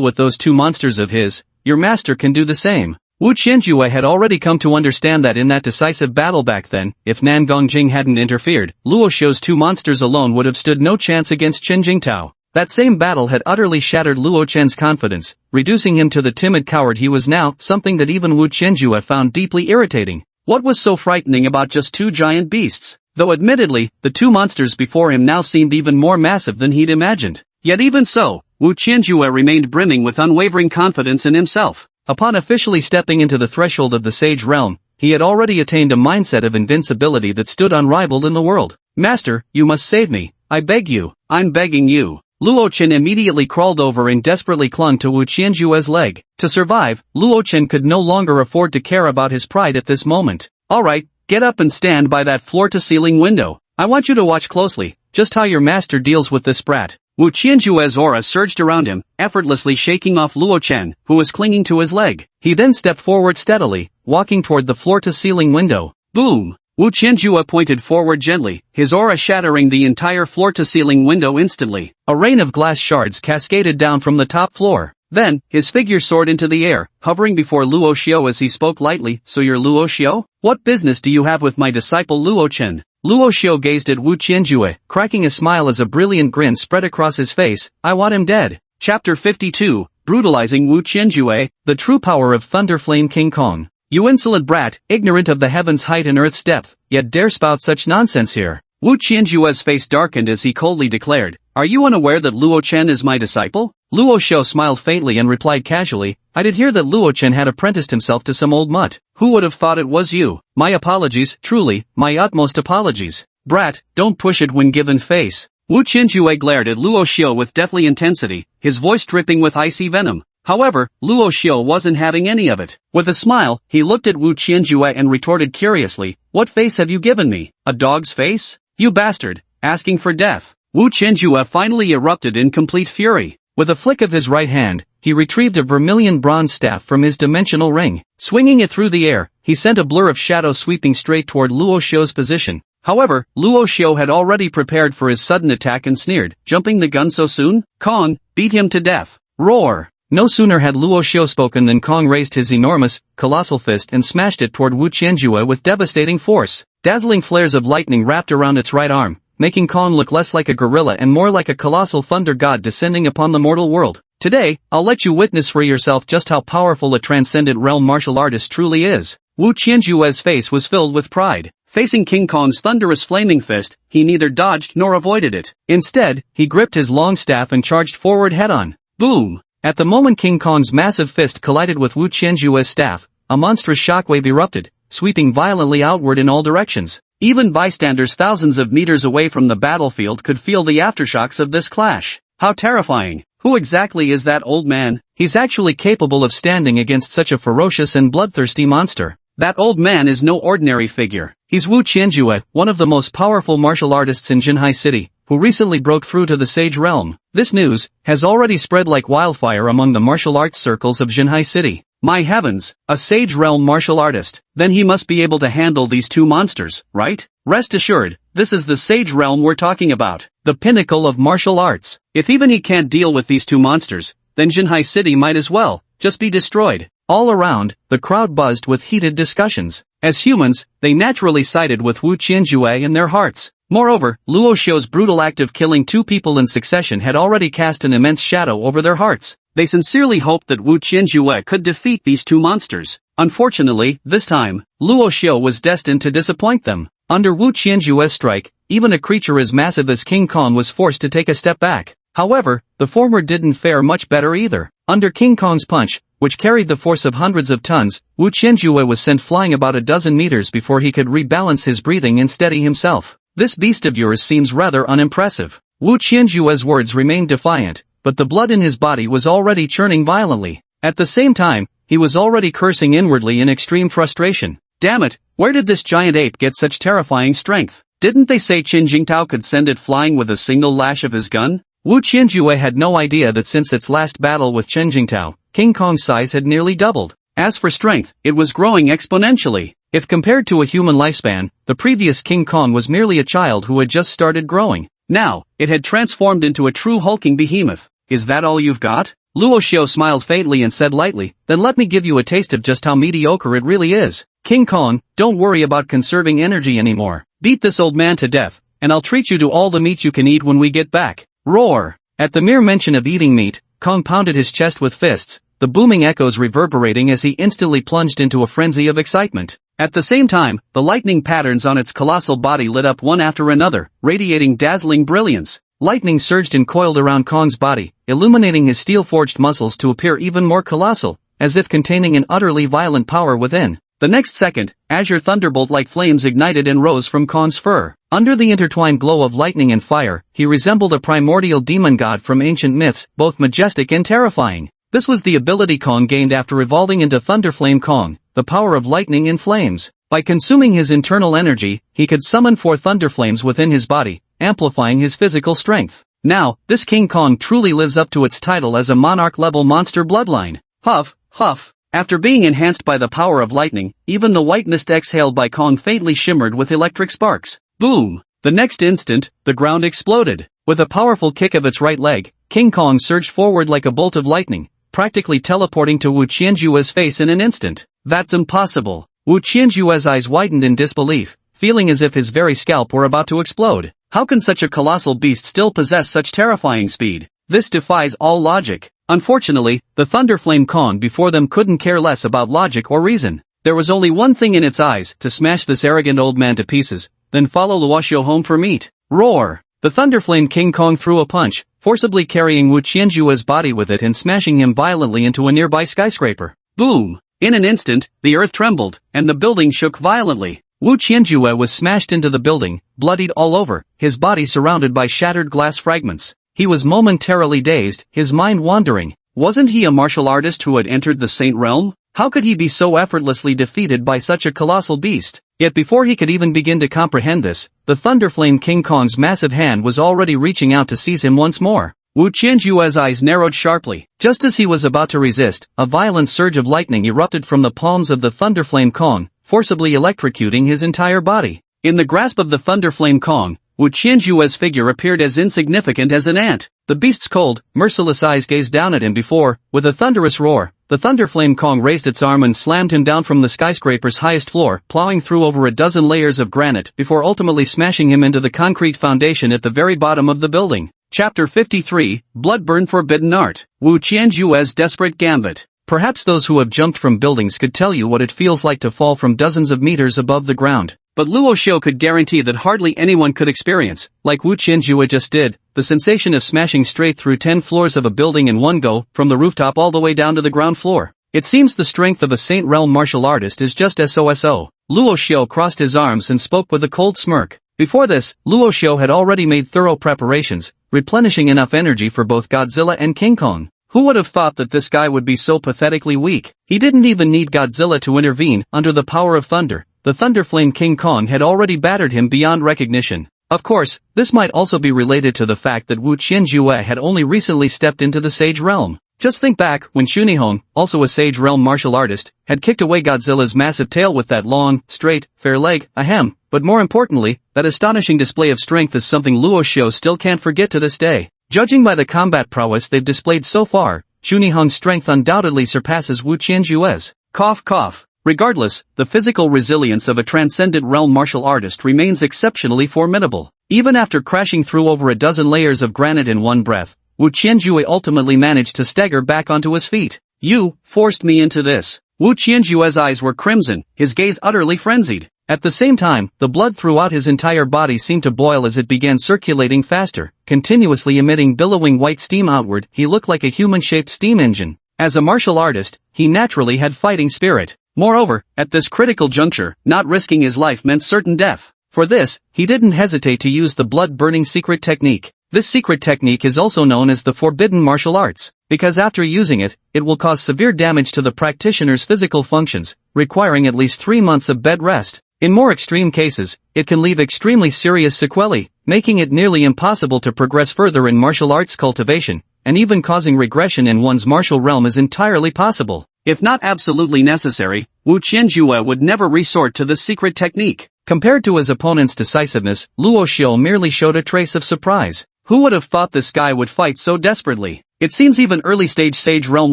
with those two monsters of his, your master can do the same." Wu Qianjue had already come to understand that in that decisive battle back then, if Nan Gongjing hadn't interfered, Luo Xiao's two monsters alone would have stood no chance against Chen Jingtao. That same battle had utterly shattered Luo Chen's confidence, reducing him to the timid coward he was now, something that even Wu Qianjue found deeply irritating. What was so frightening about just two giant beasts? Though admittedly, the two monsters before him now seemed even more massive than he'd imagined. Yet even so, Wu Qianjue remained brimming with unwavering confidence in himself. Upon officially stepping into the threshold of the Sage Realm, he had already attained a mindset of invincibility that stood unrivaled in the world. "Master, you must save me. I beg you. I'm begging you." Luo Chen immediately crawled over and desperately clung to Wu Qianjue's leg. To survive, Luo Chen could no longer afford to care about his pride at this moment. "Alright, get up and stand by that floor-to-ceiling window. I want you to watch closely, just how your master deals with this brat." Wu Qianjue's aura surged around him, effortlessly shaking off Luo Chen, who was clinging to his leg. He then stepped forward steadily, walking toward the floor-to-ceiling window. Boom! Wu Qianjue pointed forward gently, his aura shattering the entire floor-to-ceiling window instantly. A rain of glass shards cascaded down from the top floor. Then, his figure soared into the air, hovering before Luo Xiao as he spoke lightly, "So you're Luo Xiao? What business do you have with my disciple Luo Chen?" Luo Xiao gazed at Wu Qianjue, cracking a smile as a brilliant grin spread across his face. "I want him dead." Chapter 52, Brutalizing Wu Qianjue, the true power of Thunderflame King Kong. "You insolent brat, ignorant of the heaven's height and earth's depth, yet dare spout such nonsense here." Wu Qianjue's face darkened as he coldly declared, "Are you unaware that Luo Chen is my disciple?" Luo Xiao smiled faintly and replied casually, "I did hear that Luo Chen had apprenticed himself to some old mutt. Who would have thought it was you? My apologies, truly, my utmost apologies." "Brat, don't push it when given face." Wu Qianjue glared at Luo Xiao with deathly intensity, his voice dripping with icy venom. However, Luo Xiao wasn't having any of it. With a smile, he looked at Wu Qianjue and retorted curiously, "What face have you given me? A dog's face? You bastard, asking for death." Wu Qianjue finally erupted in complete fury. With a flick of his right hand, he retrieved a vermilion bronze staff from his dimensional ring. Swinging it through the air, he sent a blur of shadow sweeping straight toward Luo Xiu's position. However, Luo Xiu had already prepared for his sudden attack and sneered, "Jumping the gun so soon? Kong, beat him to death." Roar! No sooner had Luo Xiu spoken than Kong raised his enormous, colossal fist and smashed it toward Wu Qianjue with devastating force. Dazzling flares of lightning wrapped around its right arm, making Kong look less like a gorilla and more like a colossal thunder god descending upon the mortal world. Today, I'll let you witness for yourself just how powerful a transcendent realm martial artist truly is. Wu Qianjue's face was filled with pride. Facing King Kong's thunderous flaming fist, he neither dodged nor avoided it. Instead, he gripped his long staff and charged forward head-on. Boom! At the moment King Kong's massive fist collided with Wu Qianjue's staff, a monstrous shockwave erupted, sweeping violently outward in all directions. Even bystanders thousands of meters away from the battlefield could feel the aftershocks of this clash. How terrifying! Who exactly is that old man? He's actually capable of standing against such a ferocious and bloodthirsty monster. That old man is no ordinary figure. He's Wu Qianjue, one of the most powerful martial artists in Jinhai City, who recently broke through to the Sage Realm. This news has already spread like wildfire among the martial arts circles of Jinhai City. My heavens, a Sage Realm martial artist. Then he must be able to handle these two monsters, right? Rest assured, this is the Sage Realm we're talking about. The pinnacle of martial arts. If even he can't deal with these two monsters, then Jinhai City might as well just be destroyed. All around, the crowd buzzed with heated discussions. As humans, they naturally sided with Wu Qianjue in their hearts. Moreover, Luo Xiu's brutal act of killing two people in succession had already cast an immense shadow over their hearts. They sincerely hoped that Wu Qianjue could defeat these two monsters. Unfortunately, this time, Luo Xiu was destined to disappoint them. Under Wu Qianjue's strike, even a creature as massive as King Kong was forced to take a step back. However, the former didn't fare much better either. Under King Kong's punch, which carried the force of hundreds of tons, Wu Qianjue was sent flying about a dozen meters before he could rebalance his breathing and steady himself. "This beast of yours seems rather unimpressive." Wu Qianjue's words remained defiant, but the blood in his body was already churning violently. At the same time, he was already cursing inwardly in extreme frustration. Damn it, where did this giant ape get such terrifying strength? Didn't they say Qin Jingtao could send it flying with a single lash of his gun? Wu Qianjue had no idea that since its last battle with Qin Jingtao, King Kong's size had nearly doubled. As for strength, it was growing exponentially. If compared to a human lifespan, the previous King Kong was merely a child who had just started growing. Now, it had transformed into a true hulking behemoth. "Is that all you've got?" Luo Xiu smiled faintly and said lightly, "Then let me give you a taste of just how mediocre it really is. King Kong, don't worry about conserving energy anymore. Beat this old man to death, and I'll treat you to all the meat you can eat when we get back." Roar! At the mere mention of eating meat, Kong pounded his chest with fists, the booming echoes reverberating as he instantly plunged into a frenzy of excitement. At the same time, the lightning patterns on its colossal body lit up one after another, radiating dazzling brilliance. Lightning surged and coiled around Kong's body, illuminating his steel-forged muscles to appear even more colossal, as if containing an utterly violent power within. The next second, azure thunderbolt-like flames ignited and rose from Kong's fur. Under the intertwined glow of lightning and fire, he resembled a primordial demon god from ancient myths, both majestic and terrifying. This was the ability Kong gained after evolving into Thunderflame Kong, the power of lightning and flames. By consuming his internal energy, he could summon four thunderflames within his body, amplifying his physical strength. Now, this King Kong truly lives up to its title as a monarch-level monster bloodline. Huff, huff. After being enhanced by the power of lightning, even the white mist exhaled by Kong faintly shimmered with electric sparks. Boom! The next instant, the ground exploded. With a powerful kick of its right leg, King Kong surged forward like a bolt of lightning, practically teleporting to Wu Qianjue's face in an instant. That's impossible. Wu Qianjue's eyes widened in disbelief, feeling as if his very scalp were about to explode. How can such a colossal beast still possess such terrifying speed? This defies all logic. Unfortunately, the Thunderflame Kong before them couldn't care less about logic or reason. There was only one thing in its eyes: to smash this arrogant old man to pieces, then follow Luo Xiu home for meat. Roar! The Thunderflame King Kong threw a punch, forcibly carrying Wu Qianjue's body with it and smashing him violently into a nearby skyscraper. Boom! In an instant, the earth trembled, and the building shook violently. Wu Qianjue was smashed into the building, bloodied all over, his body surrounded by shattered glass fragments. He was momentarily dazed, his mind wandering. Wasn't he a martial artist who had entered the Saint Realm? How could he be so effortlessly defeated by such a colossal beast? Yet before he could even begin to comprehend this, the Thunderflame King Kong's massive hand was already reaching out to seize him once more. Wu Qianjue's eyes narrowed sharply. Just as he was about to resist, a violent surge of lightning erupted from the palms of the Thunderflame Kong, forcibly electrocuting his entire body. In the grasp of the Thunderflame Kong, Wu Qianjue's figure appeared as insignificant as an ant. The beast's cold, merciless eyes gazed down at him before, with a thunderous roar, the Thunderflame Kong raised its arm and slammed him down from the skyscraper's highest floor, plowing through over a dozen layers of granite before ultimately smashing him into the concrete foundation at the very bottom of the building. Chapter 53, Bloodburn Forbidden Art. Wu Qianjue's Desperate Gambit. Perhaps those who have jumped from buildings could tell you what it feels like to fall from dozens of meters above the ground. But Luo Xiu could guarantee that hardly anyone could experience, like Wu Qianjue just did, the sensation of smashing straight through 10 floors of a building in one go, from the rooftop all the way down to the ground floor. It seems the strength of a Saint Realm martial artist is just so. Luo Xiu crossed his arms and spoke with a cold smirk. Before this, Luo Xiu had already made thorough preparations, replenishing enough energy for both Godzilla and King Kong. Who would have thought that this guy would be so pathetically weak? He didn't even need Godzilla to intervene. Under the power of thunder, the Thunderflame King Kong had already battered him beyond recognition. Of course, this might also be related to the fact that Wu Qianjue had only recently stepped into the Sage Realm. Just think back when Shunihong, also a Sage Realm martial artist, had kicked away Godzilla's massive tail with that long, straight, fair leg, ahem. But more importantly, that astonishing display of strength is something Luo Xiu still can't forget to this day. Judging by the combat prowess they've displayed so far, Shunihong's strength undoubtedly surpasses Wu Qianjue's. Cough cough. Regardless, the physical resilience of a transcendent realm martial artist remains exceptionally formidable. Even after crashing through over a dozen layers of granite in one breath, Wu Qianjue ultimately managed to stagger back onto his feet. You forced me into this. Wu Qianjue's eyes were crimson, his gaze utterly frenzied. At the same time, the blood throughout his entire body seemed to boil as it began circulating faster, continuously emitting billowing white steam outward. He looked like a human-shaped steam engine. As a martial artist, he naturally had fighting spirit. Moreover, at this critical juncture, not risking his life meant certain death. For this, he didn't hesitate to use the blood-burning secret technique. This secret technique is also known as the Forbidden Martial Arts, because after using it, it will cause severe damage to the practitioner's physical functions, requiring at least 3 months of bed rest. In more extreme cases, it can leave extremely serious sequelae, making it nearly impossible to progress further in martial arts cultivation, and even causing regression in one's martial realm is entirely possible. If not absolutely necessary, Wu Qianjue would never resort to this secret technique. Compared to his opponent's decisiveness, Luo Xiu merely showed a trace of surprise. Who would have thought this guy would fight so desperately? It seems even early-stage Sage Realm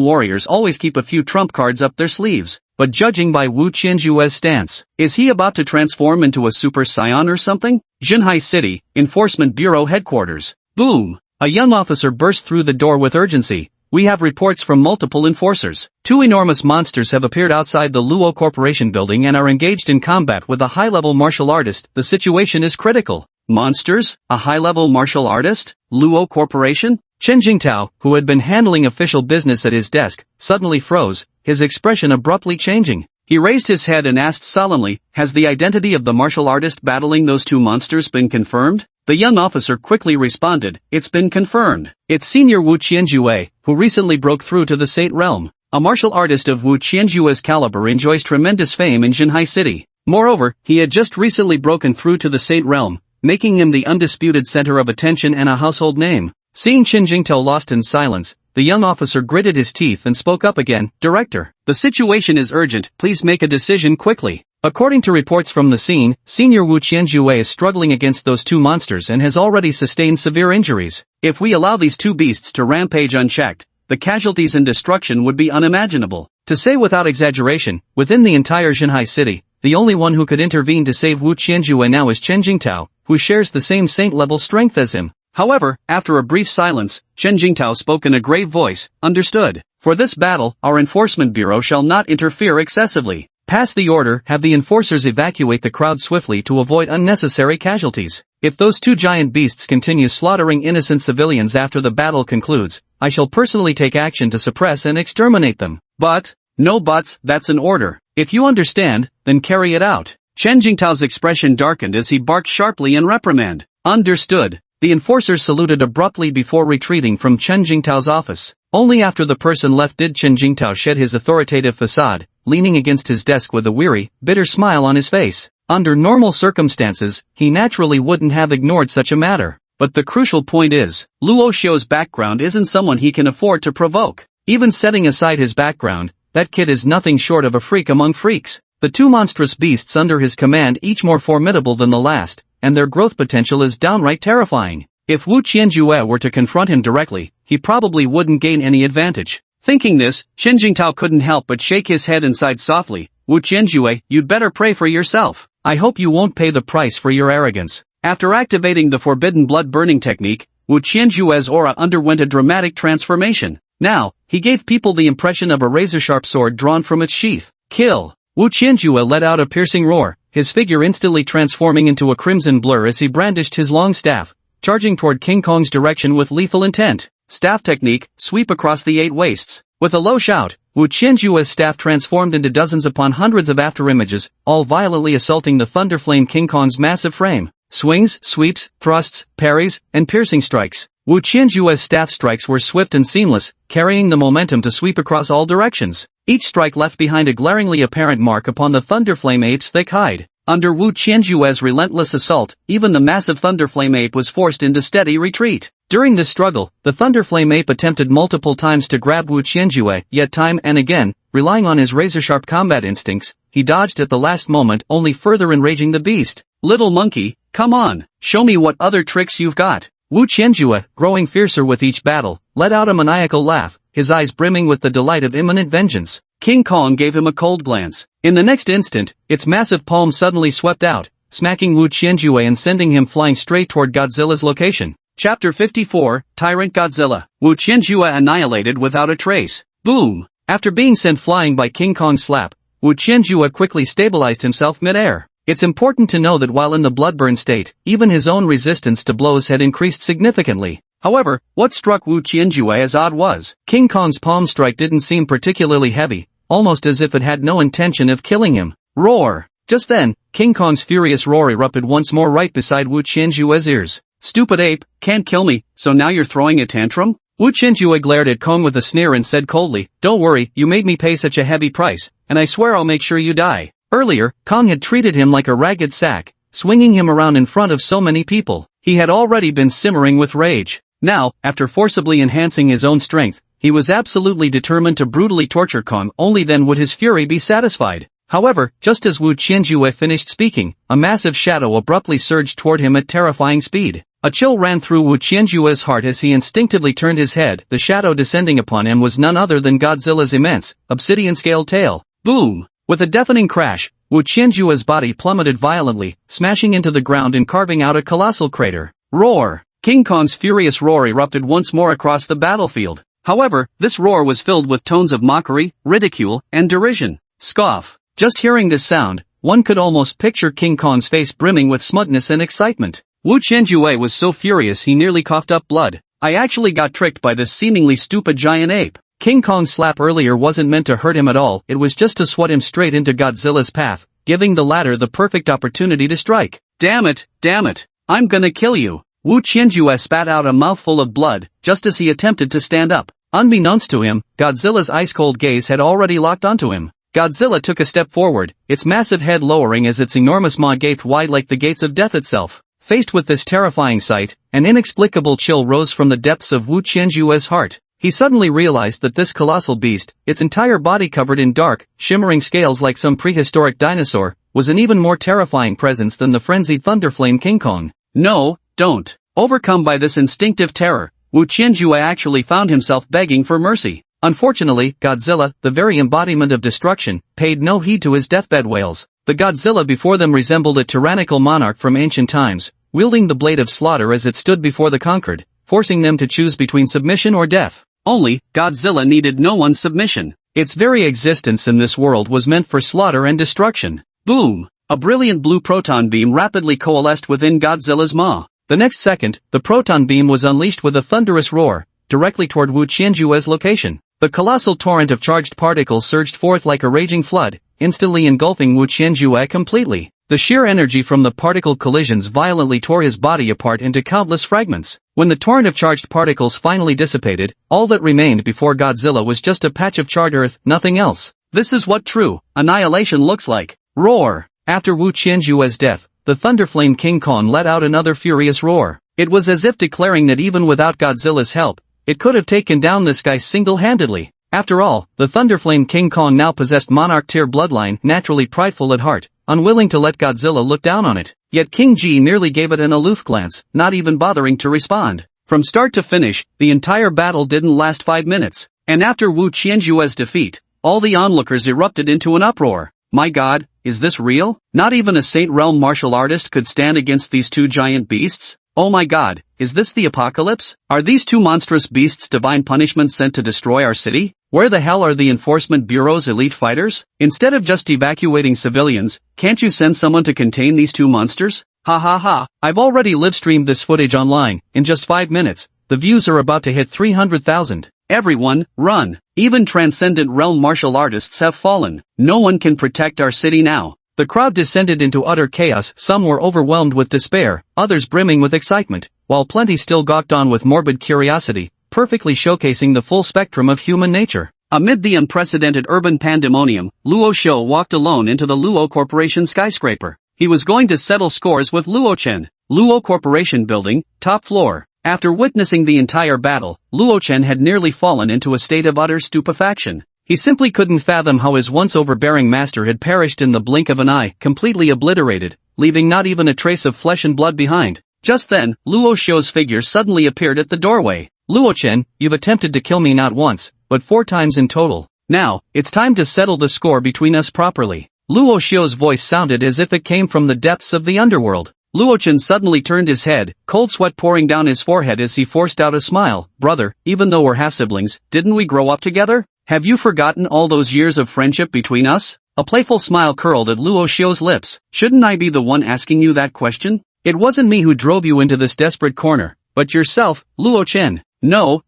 warriors always keep a few trump cards up their sleeves. But judging by Wu Qianjue's stance, is he about to transform into a Super Saiyan or something? Jinhai City, Enforcement Bureau Headquarters. Boom! A young officer burst through the door with urgency. We have reports from multiple enforcers. 2 enormous monsters have appeared outside the Luo Corporation building and are engaged in combat with a high-level martial artist. The situation is critical. Monsters? A high-level martial artist? Luo Corporation? Chen Jingtao, who had been handling official business at his desk, suddenly froze, his expression abruptly changing. He raised his head and asked solemnly, "Has the identity of the martial artist battling those 2 monsters been confirmed?" The young officer quickly responded, "It's been confirmed. It's Senior Wu Qianjue, who recently broke through to the Sate Realm. A martial artist of Wu Qianjue's caliber enjoys tremendous fame in Jinhai City. Moreover, he had just recently broken through to the Sate Realm, making him the undisputed center of attention and a household name." Seeing Chen Jingtao lost in silence, the young officer gritted his teeth and spoke up again, "Director, the situation is urgent, please make a decision quickly." According to reports from the scene, Senior Wu Qianjue is struggling against those 2 monsters and has already sustained severe injuries. If we allow these 2 beasts to rampage unchecked, the casualties and destruction would be unimaginable. To say without exaggeration, within the entire Jinhai City, the only one who could intervene to save Wu Qianjue now is Chen Jingtao, who shares the same saint-level strength as him. However, after a brief silence, Chen Jingtao spoke in a grave voice, "Understood. For this battle, our enforcement bureau shall not interfere excessively. Pass the order, have the enforcers evacuate the crowd swiftly to avoid unnecessary casualties. If those 2 giant beasts continue slaughtering innocent civilians after the battle concludes, I shall personally take action to suppress and exterminate them." "But, no buts, that's an order. If you understand, then carry it out." Chen Jingtao's expression darkened as he barked sharply in reprimand. "Understood." The enforcers saluted abruptly before retreating from Chen Jingtao's office. Only after the person left did Chen Jingtao shed his authoritative facade, leaning against his desk with a weary, bitter smile on his face. Under normal circumstances, he naturally wouldn't have ignored such a matter. But the crucial point is, Luo Xiu's background isn't someone he can afford to provoke. Even setting aside his background, that kid is nothing short of a freak among freaks. The two monstrous beasts under his command each more formidable than the last, and their growth potential is downright terrifying. If Wu Qianjue were to confront him directly, he probably wouldn't gain any advantage. Thinking this, Qin Jingtao couldn't help but shake his head and sighed softly. Wu Qianjue, you'd better pray for yourself. I hope you won't pay the price for your arrogance. After activating the forbidden blood-burning technique, Wu Qianjue's aura underwent a dramatic transformation. Now, he gave people the impression of a razor-sharp sword drawn from its sheath. Kill! Wu Qianjue let out a piercing roar, his figure instantly transforming into a crimson blur as he brandished his long staff, charging toward King Kong's direction with lethal intent. Staff technique, sweep across the 8 wastes. With a low shout, Wu Qianjue's staff transformed into dozens upon hundreds of afterimages, all violently assaulting the Thunderflame King Kong's massive frame. Swings, sweeps, thrusts, parries, and piercing strikes. Wu Qianjue's staff strikes were swift and seamless, carrying the momentum to sweep across all directions. Each strike left behind a glaringly apparent mark upon the Thunderflame ape's thick hide. Under Wu Qianjue's relentless assault, even the massive Thunderflame ape was forced into steady retreat. During this struggle, the Thunderflame ape attempted multiple times to grab Wu Qianjue, yet time and again, relying on his razor-sharp combat instincts, he dodged at the last moment, only further enraging the beast. Little monkey, come on, show me what other tricks you've got. Wu Qianjue, growing fiercer with each battle, let out a maniacal laugh, his eyes brimming with the delight of imminent vengeance. King Kong gave him a cold glance. In the next instant, its massive palm suddenly swept out, smacking Wu Qianjue and sending him flying straight toward Godzilla's location. Chapter 54, Tyrant Godzilla. Wu Qianjue annihilated without a trace. Boom! After being sent flying by King Kong's slap, Wu Qianjue quickly stabilized himself mid-air. It's important to know that while in the bloodburn state, even his own resistance to blows had increased significantly. However, what struck Wu Qianjue as odd was, King Kong's palm strike didn't seem particularly heavy, almost as if it had no intention of killing him. Roar! Just then, King Kong's furious roar erupted once more right beside Wu Qianjue's ears. Stupid ape, can't kill me, so now you're throwing a tantrum? Wu Qianjue glared at Kong with a sneer and said coldly, don't worry, you made me pay such a heavy price, and I swear I'll make sure you die. Earlier, Kong had treated him like a ragged sack, swinging him around in front of so many people. He had already been simmering with rage. Now, after forcibly enhancing his own strength, he was absolutely determined to brutally torture Kong, only then would his fury be satisfied. However, just as Wu Qianjue finished speaking, a massive shadow abruptly surged toward him at terrifying speed. A chill ran through Wu Qianjue's heart as he instinctively turned his head. The shadow descending upon him was none other than Godzilla's immense, obsidian-scaled tail. Boom! With a deafening crash, Wu Qianjue's body plummeted violently, smashing into the ground and carving out a colossal crater. Roar! King Kong's furious roar erupted once more across the battlefield. However, this roar was filled with tones of mockery, ridicule, and derision. Scoff. Just hearing this sound, one could almost picture King Kong's face brimming with smugness and excitement. Wu Qianjue was so furious he nearly coughed up blood. I actually got tricked by this seemingly stupid giant ape. King Kong's slap earlier wasn't meant to hurt him at all, it was just to swat him straight into Godzilla's path, giving the latter the perfect opportunity to strike. Damn it, I'm gonna kill you. Wu Qianjue spat out a mouthful of blood, just as he attempted to stand up. Unbeknownst to him, Godzilla's ice-cold gaze had already locked onto him. Godzilla took a step forward, its massive head lowering as its enormous maw gaped wide like the gates of death itself. Faced with this terrifying sight, an inexplicable chill rose from the depths of Wu Qianjue's heart. He suddenly realized that this colossal beast, its entire body covered in dark, shimmering scales like some prehistoric dinosaur, was an even more terrifying presence than the frenzied Thunderflame King Kong. No, don't. Overcome by this instinctive terror, Wu Qianjue actually found himself begging for mercy. Unfortunately, Godzilla, the very embodiment of destruction, paid no heed to his deathbed wails. The Godzilla before them resembled a tyrannical monarch from ancient times, wielding the blade of slaughter as it stood before the conquered, forcing them to choose between submission or death. Only, Godzilla needed no one's submission. Its very existence in this world was meant for slaughter and destruction. Boom! A brilliant blue proton beam rapidly coalesced within Godzilla's maw. The next second, the proton beam was unleashed with a thunderous roar, directly toward Wu Qianjue's location. The colossal torrent of charged particles surged forth like a raging flood, instantly engulfing Wu Qianjue completely. The sheer energy from the particle collisions violently tore his body apart into countless fragments. When the torrent of charged particles finally dissipated, all that remained before Godzilla was just a patch of charred earth, nothing else. This is what true annihilation looks like. Roar! After Wu Qianjue's death, the Thunderflame King Kong let out another furious roar. It was as if declaring that even without Godzilla's help, it could have taken down this guy single-handedly. After all, the Thunderflame King Kong now possessed monarch-tier bloodline, naturally prideful at heart, unwilling to let Godzilla look down on it. Yet King G merely gave it an aloof glance, not even bothering to respond. From start to finish, the entire battle didn't last 5 minutes, and after Wu Qianjue's defeat, all the onlookers erupted into an uproar. My god, is this real? Not even a Saint Realm martial artist could stand against these two giant beasts? Oh my god, is this the apocalypse? Are these two monstrous beasts divine punishment sent to destroy our city? Where the hell are the Enforcement Bureau's elite fighters? Instead of just evacuating civilians, can't you send someone to contain these two monsters? Ha ha ha, I've already live-streamed this footage online. In just 5 minutes, the views are about to hit 300,000. Everyone, run. Even Transcendent Realm martial artists have fallen. No one can protect our city now. The crowd descended into utter chaos. Some were overwhelmed with despair, others brimming with excitement, while plenty still gawked on with morbid curiosity, perfectly showcasing the full spectrum of human nature. Amid the unprecedented urban pandemonium, Luo Xiu walked alone into the Luo Corporation skyscraper. He was going to settle scores with Luo Chen. Luo Corporation building, top floor. After witnessing the entire battle, Luo Chen had nearly fallen into a state of utter stupefaction. He simply couldn't fathom how his once overbearing master had perished in the blink of an eye, completely obliterated, leaving not even a trace of flesh and blood behind. Just then, Luo Xiu's figure suddenly appeared at the doorway. Luo Chen, you've attempted to kill me not once, but 4 times in total. Now, it's time to settle the score between us properly. Luo Xiu's voice sounded as if it came from the depths of the underworld. Luo Chen suddenly turned his head, cold sweat pouring down his forehead as he forced out a smile. Brother, even though we're half-siblings, didn't we grow up together? Have you forgotten all those years of friendship between us? A playful smile curled at Luo Xiu's lips. Shouldn't I be the one asking you that question? It wasn't me who drove you into this desperate corner, but yourself, Luo Chen. No,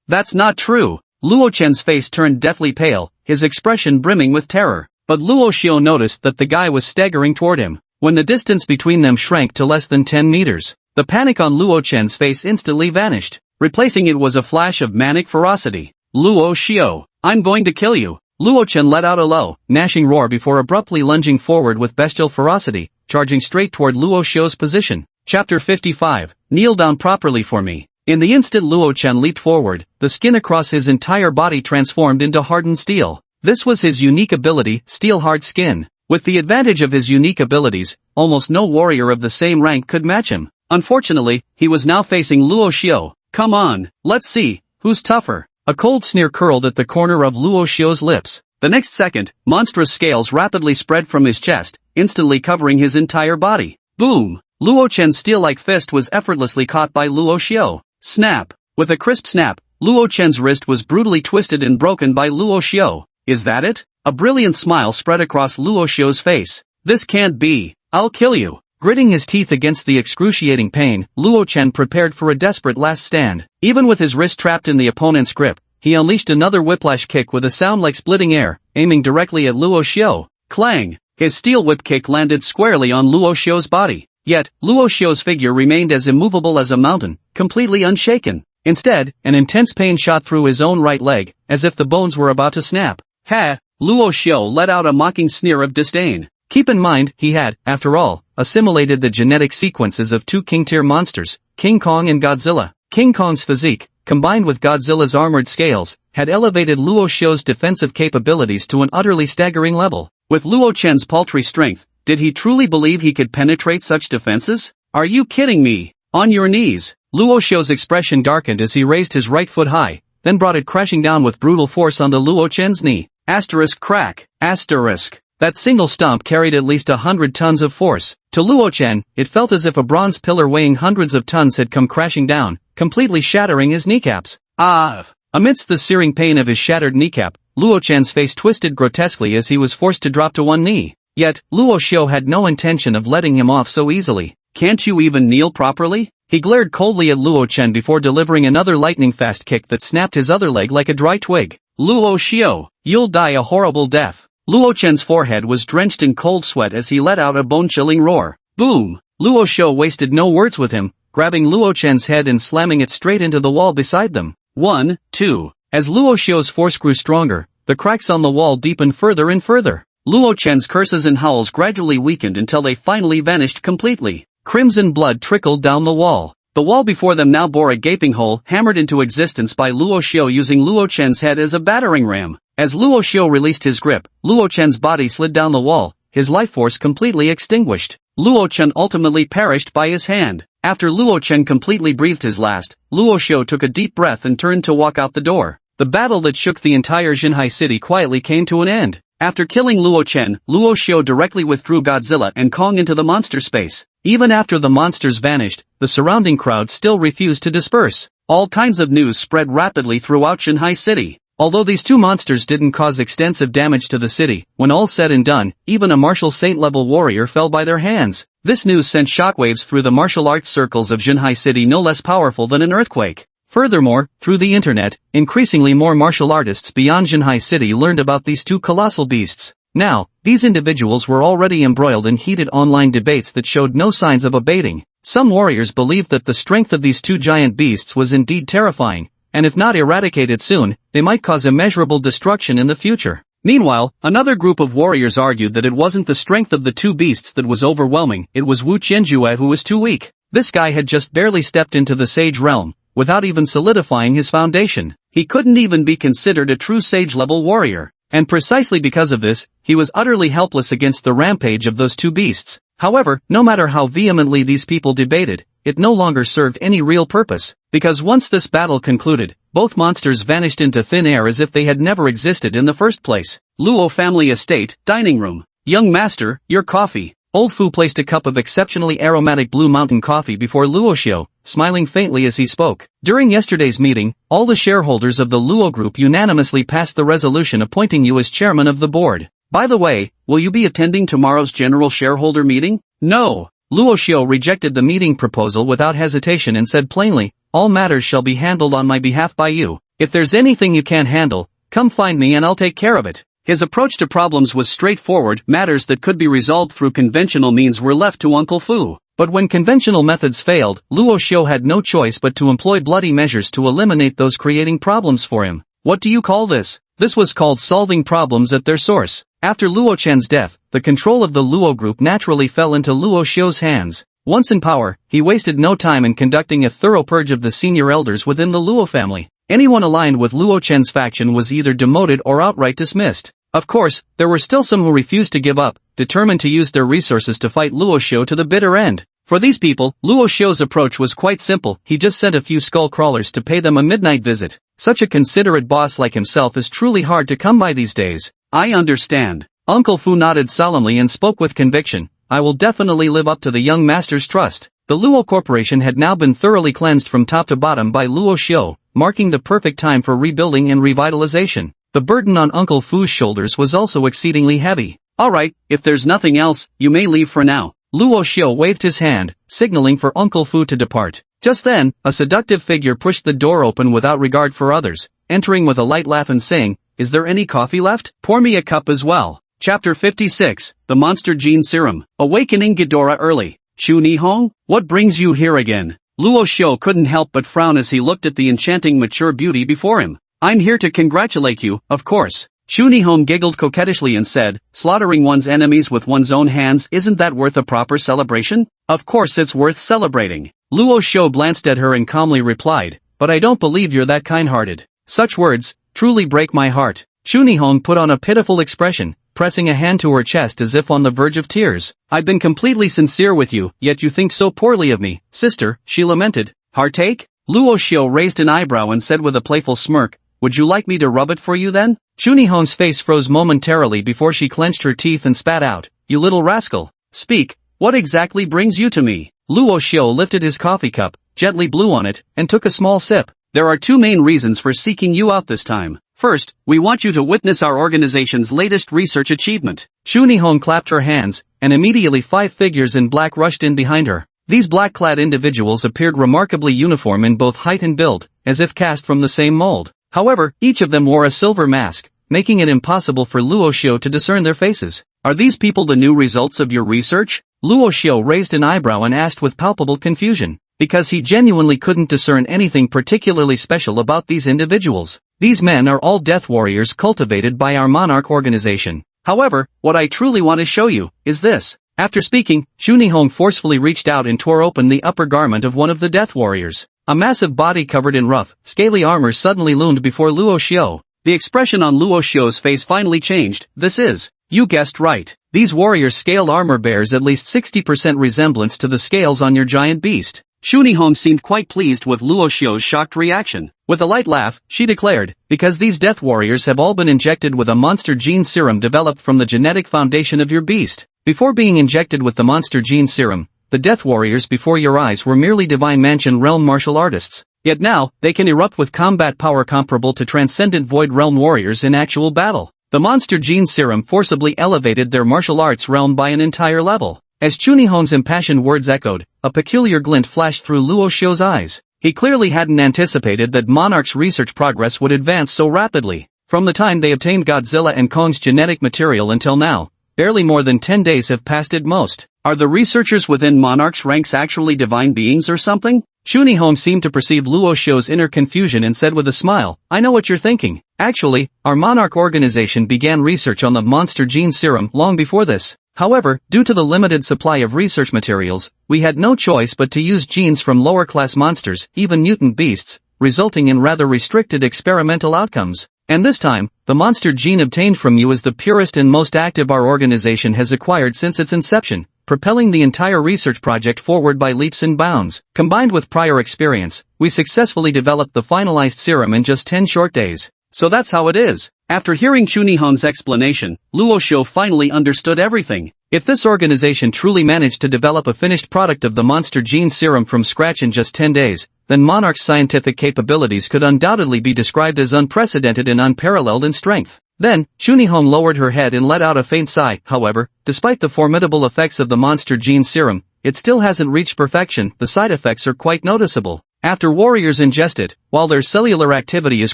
that's not true. Luo Chen's face turned deathly pale, his expression brimming with terror. But Luo Xiu noticed that the guy was staggering toward him. When the distance between them shrank to less than 10 meters, the panic on Luo Chen's face instantly vanished. Replacing it was a flash of manic ferocity. Luo Xiu, I'm going to kill you. Luo Chen let out a low, gnashing roar before abruptly lunging forward with bestial ferocity, charging straight toward Luo Xiu's position. Chapter 55, Kneel down properly for me. In the instant Luo Chen leaped forward, the skin across his entire body transformed into hardened steel. This was his unique ability, steel-hard skin. With the advantage of his unique abilities, almost no warrior of the same rank could match him. Unfortunately, he was now facing Luo Xiu. Come on, let's see, who's tougher? A cold sneer curled at the corner of Luo Xiu's lips. The next second, monstrous scales rapidly spread from his chest, instantly covering his entire body. Boom! Luo Chen's steel-like fist was effortlessly caught by Luo Xiu. Snap! With a crisp snap, Luo Chen's wrist was brutally twisted and broken by Luo Xiu. Is that it? A brilliant smile spread across Luo Xiu's face. This can't be. I'll kill you. Gritting his teeth against the excruciating pain, Luo Chen prepared for a desperate last stand. Even with his wrist trapped in the opponent's grip, he unleashed another whiplash kick with a sound like splitting air, aiming directly at Luo Xiu. Clang! His steel whip kick landed squarely on Luo Xiu's body. Yet, Luo Xiu's figure remained as immovable as a mountain, completely unshaken. Instead, an intense pain shot through his own right leg, as if the bones were about to snap. Ha! Luo Xiu let out a mocking sneer of disdain. Keep in mind, he had, after all, assimilated the genetic sequences of 2 king-tier monsters, King Kong and Godzilla. King Kong's physique, combined with Godzilla's armored scales, had elevated Luo Xiu's defensive capabilities to an utterly staggering level. With Luo Chen's paltry strength, did he truly believe he could penetrate such defenses? Are you kidding me? On your knees! Luo Xiu's expression darkened as he raised his right foot high, then brought it crashing down with brutal force onto Luo Chen's knee. Asterisk crack. Asterisk. That single stomp carried at least 100 tons of force. To Luo Chen, it felt as if a bronze pillar weighing hundreds of tons had come crashing down, completely shattering his kneecaps. Ah! Amidst the searing pain of his shattered kneecap, Luo Chen's face twisted grotesquely as he was forced to drop to one knee. Yet, Luo Xiu had no intention of letting him off so easily. Can't you even kneel properly? He glared coldly at Luo Chen before delivering another lightning-fast kick that snapped his other leg like a dry twig. Luo Xiu, you'll die a horrible death. Luo Chen's forehead was drenched in cold sweat as he let out a bone-chilling roar. Boom! Luo Xiu wasted no words with him, grabbing Luo Chen's head and slamming it straight into the wall beside them. 1, 2. As Luo Xiu's force grew stronger, the cracks on the wall deepened further and further. Luo Chen's curses and howls gradually weakened until they finally vanished completely. Crimson blood trickled down the wall. The wall before them now bore a gaping hole hammered into existence by Luo Xiu using Luo Chen's head as a battering ram. As Luo Xiu released his grip, Luo Chen's body slid down the wall, his life force completely extinguished. Luo Chen ultimately perished by his hand. After Luo Chen completely breathed his last, Luo Xiu took a deep breath and turned to walk out the door. The battle that shook the entire Jinhai city quietly came to an end. After killing Luo Chen, Luo Xiu directly withdrew Godzilla and Kong into the monster space. Even after the monsters vanished, the surrounding crowd still refused to disperse. All kinds of news spread rapidly throughout Jinhai city. Although these two monsters didn't cause extensive damage to the city, when all said and done, even a martial saint-level warrior fell by their hands. This news sent shockwaves through the martial arts circles of Jinhai city no less powerful than an earthquake. Furthermore, through the internet, increasingly more martial artists beyond Jinhai city learned about these two colossal beasts. Now, these individuals were already embroiled in heated online debates that showed no signs of abating. Some warriors believed that the strength of these two giant beasts was indeed terrifying, and if not eradicated soon, they might cause immeasurable destruction in the future. Meanwhile, another group of warriors argued that it wasn't the strength of the two beasts that was overwhelming, it was Wu Qianjue who was too weak. This guy had just barely stepped into the sage realm, without even solidifying his foundation. He couldn't even be considered a true sage-level warrior. And precisely because of this, he was utterly helpless against the rampage of those two beasts. However, no matter how vehemently these people debated, it no longer served any real purpose, because once this battle concluded, both monsters vanished into thin air as if they had never existed in the first place. Luo family estate, dining room. Young master, your coffee. Old Fu placed a cup of exceptionally aromatic Blue Mountain coffee before Luo Xiu, smiling faintly as he spoke. During yesterday's meeting, all the shareholders of the Luo Group unanimously passed the resolution appointing you as chairman of the board. By the way, will you be attending tomorrow's general shareholder meeting? No. Luo Xiu rejected the meeting proposal without hesitation and said plainly, all matters shall be handled on my behalf by you. If there's anything you can't handle, come find me and I'll take care of it. His approach to problems was straightforward. Matters that could be resolved through conventional means were left to Uncle Fu. But when conventional methods failed, Luo Xiu had no choice but to employ bloody measures to eliminate those creating problems for him. What do you call this? This was called solving problems at their source. After Luo Chen's death, the control of the Luo Group naturally fell into Luo Xiu's hands. Once in power, he wasted no time in conducting a thorough purge of the senior elders within the Luo family. Anyone aligned with Luo Chen's faction was either demoted or outright dismissed. Of course, there were still some who refused to give up, determined to use their resources to fight Luo Xiu to the bitter end. For these people, Luo Xiu's approach was quite simple. He just sent a few skull crawlers to pay them a midnight visit. Such a considerate boss like himself is truly hard to come by these days. I understand. Uncle Fu nodded solemnly and spoke with conviction. I will definitely live up to the young master's trust. The Luo Corporation had now been thoroughly cleansed from top to bottom by Luo Xiu, marking the perfect time for rebuilding and revitalization. The burden on Uncle Fu's shoulders was also exceedingly heavy. Alright, if there's nothing else, you may leave for now. Luo Xiu waved his hand, signaling for Uncle Fu to depart. Just then, a seductive figure pushed the door open without regard for others, entering with a light laugh and saying, is there any coffee left? Pour me a cup as well. Chapter 56, The Monster Gene Serum. Awakening Ghidorah early. Chu Nihong, what brings you here again? Luo Xiu couldn't help but frown as he looked at the enchanting mature beauty before him. I'm here to congratulate you, of course. Chu Nihong giggled coquettishly and said, slaughtering one's enemies with one's own hands, isn't that worth a proper celebration? Of course it's worth celebrating. Luo Xiu glanced at her and calmly replied, but I don't believe you're that kind-hearted. Such words truly break my heart. Chu Nihong put on a pitiful expression, pressing a hand to her chest as if on the verge of tears. I've been completely sincere with you, yet you think so poorly of me, sister, she lamented. Heartache? Luo Xiu raised an eyebrow and said with a playful smirk, would you like me to rub it for you then? Chu Nihong's face froze momentarily before she clenched her teeth and spat out, you little rascal. Speak, what exactly brings you to me? Luo Xiu lifted his coffee cup, gently blew on it, and took a small sip. There are two main reasons for seeking you out this time. First, we want you to witness our organization's latest research achievement. Chu Nihong clapped her hands, and immediately 5 figures in black rushed in behind her. These black-clad individuals appeared remarkably uniform in both height and build, as if cast from the same mold. However, each of them wore a silver mask, making it impossible for Luo Xiu to discern their faces. Are these people the new results of your research? Luo Xiu raised an eyebrow and asked with palpable confusion, because he genuinely couldn't discern anything particularly special about these individuals. These men are all death warriors cultivated by our monarch organization. However, what I truly want to show you is this. After speaking, Shunihong forcefully reached out and tore open the upper garment of one of the Death Warriors. A massive body covered in rough, scaly armor suddenly loomed before Luo Xiao. The expression on Luo Xiao's face finally changed. This is, you guessed right. These warriors' scaled armor bears at least 60% resemblance to the scales on your giant beast. Shunihong seemed quite pleased with Luo Xiao's shocked reaction. With a light laugh, she declared, because these death warriors have all been injected with a monster gene serum developed from the genetic foundation of your beast. Before being injected with the monster gene serum, the death warriors before your eyes were merely divine mansion realm martial artists. Yet now, they can erupt with combat power comparable to transcendent void realm warriors in actual battle. The monster gene serum forcibly elevated their martial arts realm by an entire level. As Shunihong's impassioned words echoed, a peculiar glint flashed through Luo Xiao's eyes. He clearly hadn't anticipated that Monarch's research progress would advance so rapidly. From the time they obtained Godzilla and Kong's genetic material until now, barely more than 10 days have passed at most. Are the researchers within Monarch's ranks actually divine beings or something? Shunihong seemed to perceive Luo Xiao's inner confusion and said with a smile, I know what you're thinking. Actually, our Monarch organization began research on the monster gene serum long before this. However, due to the limited supply of research materials, we had no choice but to use genes from lower-class monsters, even mutant beasts, resulting in rather restricted experimental outcomes. And this time, the monster gene obtained from you is the purest and most active our organization has acquired since its inception, propelling the entire research project forward by leaps and bounds. Combined with prior experience, we successfully developed the finalized serum in just 10 short days. So that's how it is. After hearing Shunihong's explanation, Luo Xiao finally understood everything. If this organization truly managed to develop a finished product of the monster gene serum from scratch in just 10 days, then Monarch's scientific capabilities could undoubtedly be described as unprecedented and unparalleled in strength. Then, Shunihong lowered her head and let out a faint sigh. However, despite the formidable effects of the monster gene serum, it still hasn't reached perfection. The side effects are quite noticeable. After warriors ingest it, while their cellular activity is